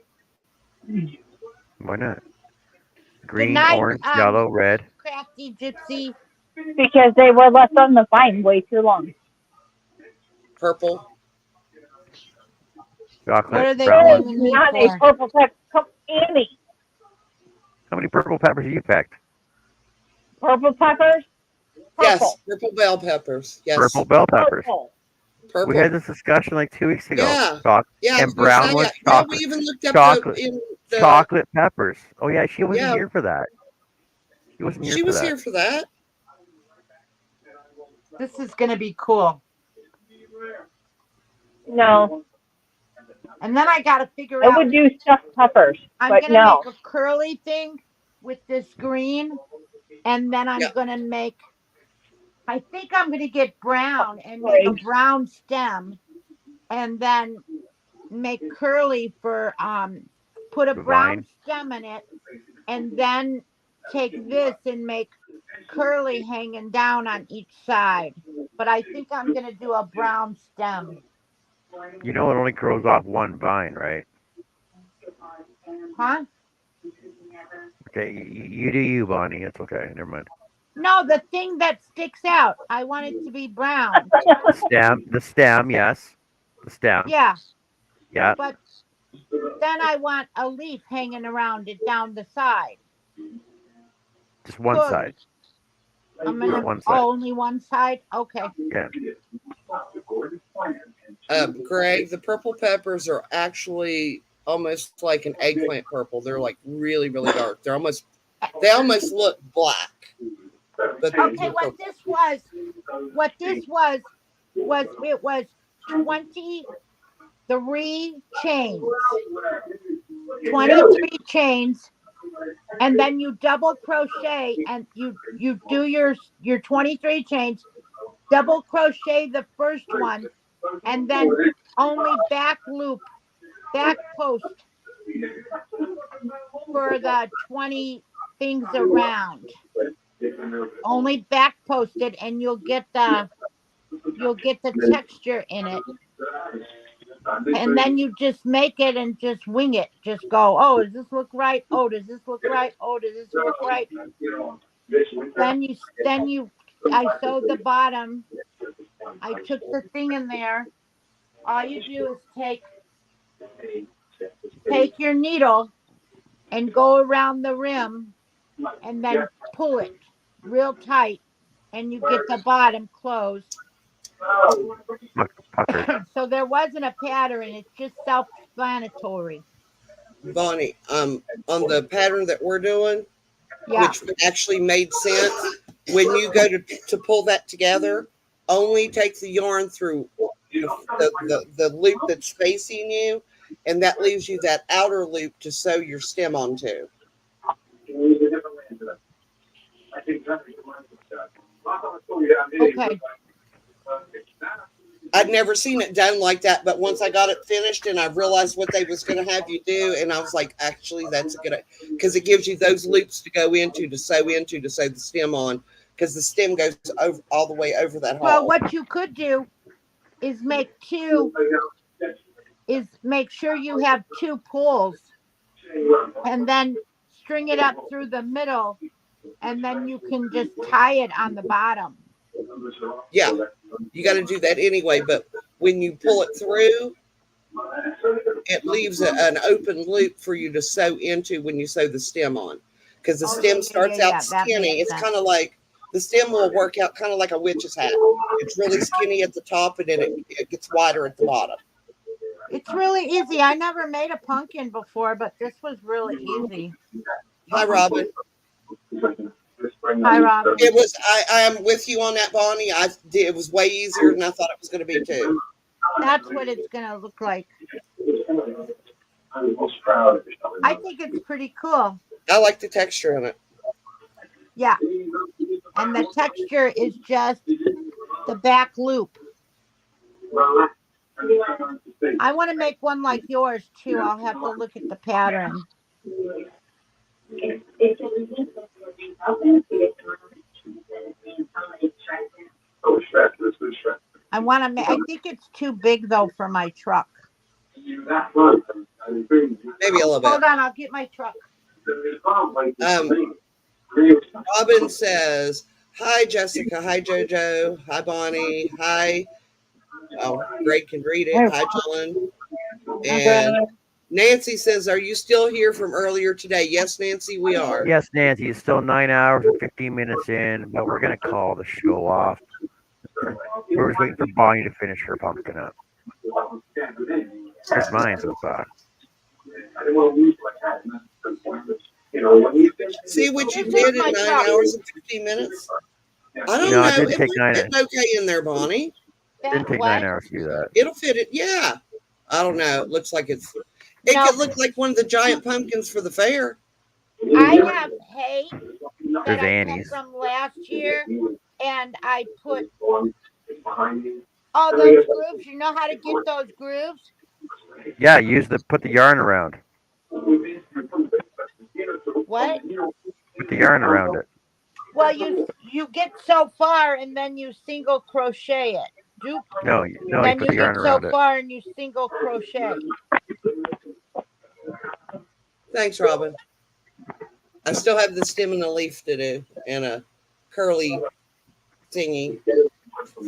Why not? Good Green, night, orange, yellow, red. crafty gypsy. Because they were left on the vine way too long. Purple. What Chocolate, are they brown That is ones. blaming me not a for? purple pepper. Come, Annie. How many purple peppers have you picked? Purple peppers? Yes, Purple. purple bell peppers. Purple Yes, bell peppers. Purple. We had purple. this discussion like 2 weeks ago. Yeah, yeah. And There's brown not ones, yet. Yeah, we even looked up chocolate, in the. chocolate peppers. Oh yeah, she wasn't Yeah, here for that. She wasn't here she for was that. here for that. This is going to be cool. No. And then I got to figure I out. would do stuffed peppers, I'm but going to no. make a curly thing with this green. And then I'm Yeah. going to make, I think I'm going to get brown and make a brown stem. And then make curly for, put a The brown vine. stem in it. And then take this and make curly hanging down on each side. But I think I'm going to do a brown stem. You know it only grows off one vine, right? Huh? Okay, you do you, Bonnie. It's okay. Never mind. No, the thing that sticks out. I want it to be brown. The stem, yes. The stem, Yeah. yeah. But then I want a leaf hanging around it down the side. Just one Good. side. I'm Just gonna one side. only one side. Okay. Yeah. Greg, the purple peppers are actually almost like an eggplant purple. They're like really, really dark. They almost look black. But Okay, what this was it was 23 chains. 23 chains, and then you double crochet and you do your 23 chains, double crochet the first one, and then only back post for the 20 things around. Only back posted, and you'll get the texture in it. And then you just make it and just wing it. Just go, oh, does this look right? Oh, does this look right? Oh, does this look right? I sewed the bottom. I took the thing in there. All you do is take your needle and go around the rim and then pull it real tight, and you get the bottom closed. So there wasn't a pattern. It's just self-explanatory. Bonnie, on the pattern that we're doing, Yeah. which actually made sense, when you go to pull that together, only take the yarn through the loop that's facing you, and that leaves you that outer loop to sew your stem onto. Okay. I'd never seen it done like that, but once I got it finished and I realized what they was going to have you do, and I was like, actually, that's a good, because it gives you those loops to go into, to sew the stem on, because the stem goes over all the way over that hole. Well, what you could do is make sure you have two pulls, and then string it up through the middle, and then you can just tie it on the bottom. Yeah, you got to do that anyway, but when you pull it through, it leaves an open loop for you to sew into when you sew the stem on, because the stem starts out skinny. It's kind of like the stem will work out kind of like a witch's hat. It's really skinny at the top, and then it gets wider at the bottom. It's really easy. I never made a pumpkin before, but this was really easy. Hi, Robin. Hi, Robin. It was. I am with you on that, Bonnie. It was way easier than I thought it was going to be too. That's what it's going to look like. I think it's pretty cool. I like the texture in it. Yeah. And the texture is just the back loop. I want to make one like yours too. I'll have to look at the pattern. I think it's too big though for my truck. Maybe a little bit. Hold on, I'll get my truck. Robin says, hi, Jessica. Hi, JoJo. Hi, Bonnie. Hi. Oh, Greg can read it. Hi, John. And Nancy says, "Are you still here from earlier today?" Yes, Nancy, we are. Yes, Nancy, it's still 9 hours and 15 minutes in, but we're gonna call the show off. We're just waiting for Bonnie to finish her pumpkin up. Here's mine so far. See what you This did is in my 9 hours and 15 minutes? I don't No, know. it didn't It take might fit okay in there, Bonnie. Didn't take what? 9 hours to do that. It'll fit it. Yeah. I don't know. It looks like it No, could look like one of the giant pumpkins for the fair. I have hay that There's I kept Annie's. from last year, and I put all those grooves. You know how to get those grooves? Yeah, put the yarn around. What? Put the yarn around it. Well, you get so far, and then you single crochet it. Doop. No, no, you Then put you the yarn get so around it. far, and you single crochet. Thanks, Robin. I still have the stem and a leaf to do and a curly thingy.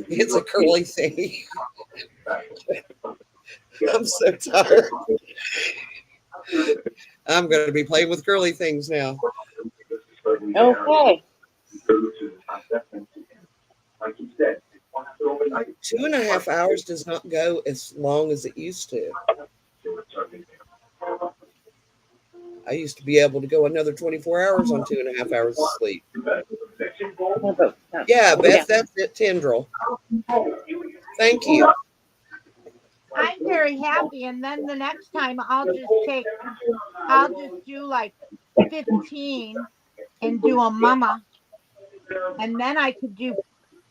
It's a curly thingy. I'm so tired. I'm going to be playing with curly things now. Okay. 2.5 hours does not go as long as it used to. I used to be able to go another 24 hours on 2.5 hours of sleep. Yeah, Beth, that's it, Tendril. Thank you. I'm very happy, and then the next time I'll just do like 15 and do a mama, and then I could do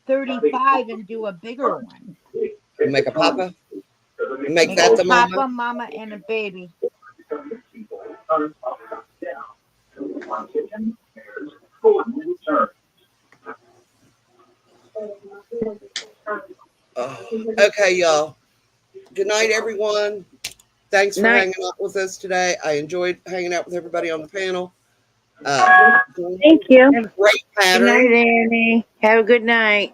35 and do a bigger one. Make a papa? Make that the papa, mama, and a baby. Okay, y'all. Good night, everyone. Thanks for hanging out with us today. I enjoyed hanging out with everybody on the panel. Thank you. Great pattern. Good night, Annie. Have a good night.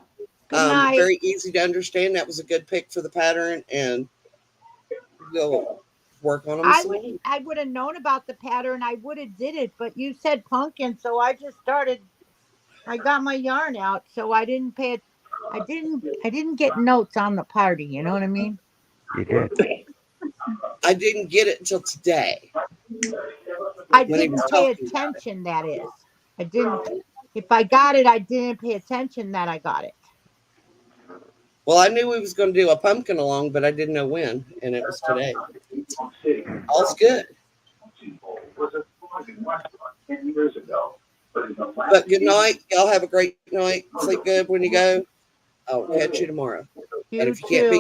Good night. Very easy to understand. That was a good pick for the pattern, and we'll work on them. I would have known about the pattern. I would have did it, but you said pumpkin, so I just started. I got my yarn out, so I didn't pay it. I didn't get notes on the party. You know what I mean? You did. I didn't get it until today. I didn't pay attention. That is, I didn't. If I got it, I didn't pay attention that I got it. Well, I knew we was going to do a pumpkin along, but I didn't know when, and it was today. All's good. But good night. Y'all have a great night. Sleep good when you go. I'll catch you tomorrow. And if you can't be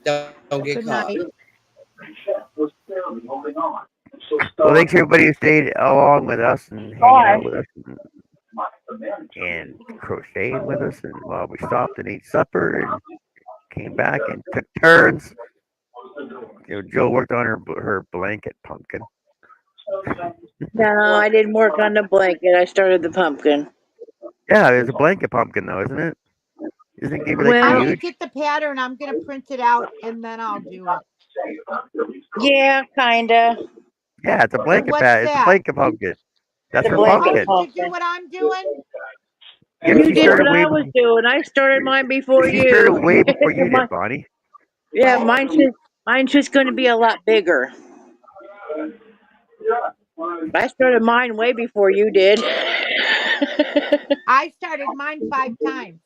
good, don't get caught. Well, thanks everybody who stayed along with us and hanging out with us and crocheting with us, and while we stopped and ate supper and came back and took turns. Jill worked on her blanket pumpkin. No, I didn't work on the blanket. I started the pumpkin. Yeah, there's a blanket pumpkin though, isn't it? Isn't it I'm gonna get the pattern. I'm gonna print it out and then I'll do it. Yeah, kinda. Yeah, it's a blanket What's It's a blanket pumpkin. That's her pumpkin. You do what I'm doing? Yeah, you did what I was doing. I started mine before you. She started way before you did, Bonnie. Yeah, mine's just going to be a lot bigger. I started mine way before you did. I started mine 5 times.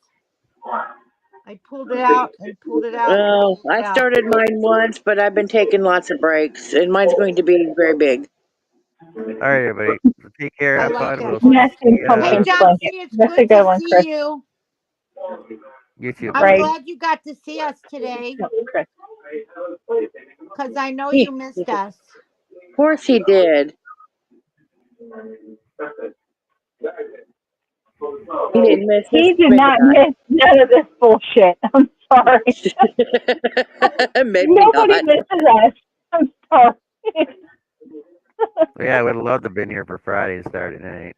I pulled it out and pulled it out. Well, I started mine once, but I've been taking lots of breaks, and mine's going to be very big. All right, everybody. Take care. Have fun. Hey, John, it's good to see you. You too. I'm glad you got to see us today. Because I know you missed us. Of course he did. He didn't miss this. He did not miss none of this bullshit. I'm sorry. Nobody misses us. I'm sorry. Yeah, I would have loved to have been here for Friday and Saturday night.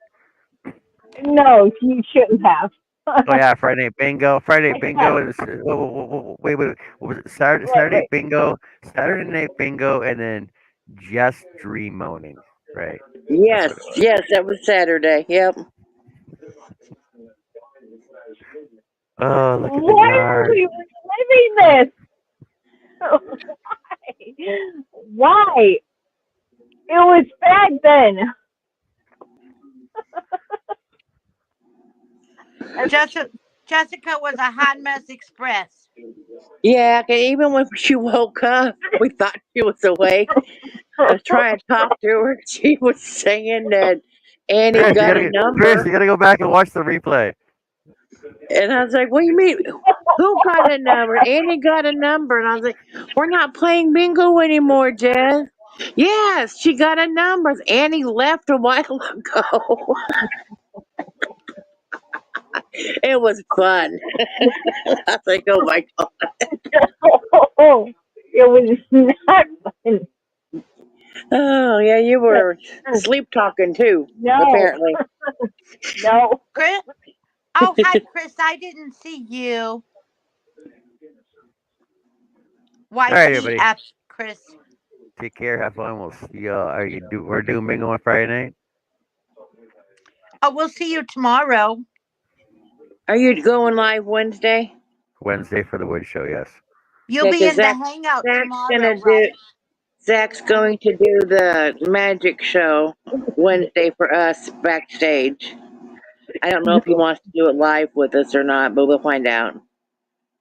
No, you shouldn't have. Oh yeah, Friday night bingo. Friday bingo is wait. What was it? Saturday bingo, Saturday night bingo, and then just dream moaning, right? That's Yes, what it was. yes, that was Saturday. Yep. Oh, look at the Why are yard. we reliving this? Why? It was back then. Jessica was a hot mess express. Yeah, and even when she woke up, we thought she was awake. I was trying to talk to her. She was saying that Annie got a Chris, number. you gotta go back and watch the replay. And I was like, what do you mean? Who got a number? Annie got a number. And I was like, we're not playing bingo anymore, Jess. Yes, she got a number. Annie left a while ago. It was fun. I was like, oh my God. It was not fun. Oh, yeah, you were sleep talking too, No, apparently. no. Chris? Oh, hi, Chris. I didn't see you. All right, everybody. YTF, Chris. Take care. Have fun. We'll see you. We're doing bingo on Friday night. Oh, we'll see you tomorrow. Are you going live Wednesday? Wednesday for the wood show. Yes. You'll Yeah, be because in the hangout Zach's tomorrow, gonna do. right? Zach's going to do the magic show Wednesday for us backstage. I don't know if he wants to do it live with us or not, but we'll find out.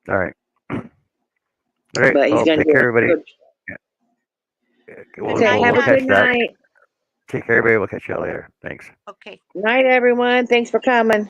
All right. All right. But he's Well, going to take do care, it. everybody. Good We'll, Okay, night, we'll, have we'll a catch good honey. that. night. Take care, everybody. We'll catch y'all later. Thanks. Okay. Night, everyone. Thanks for coming.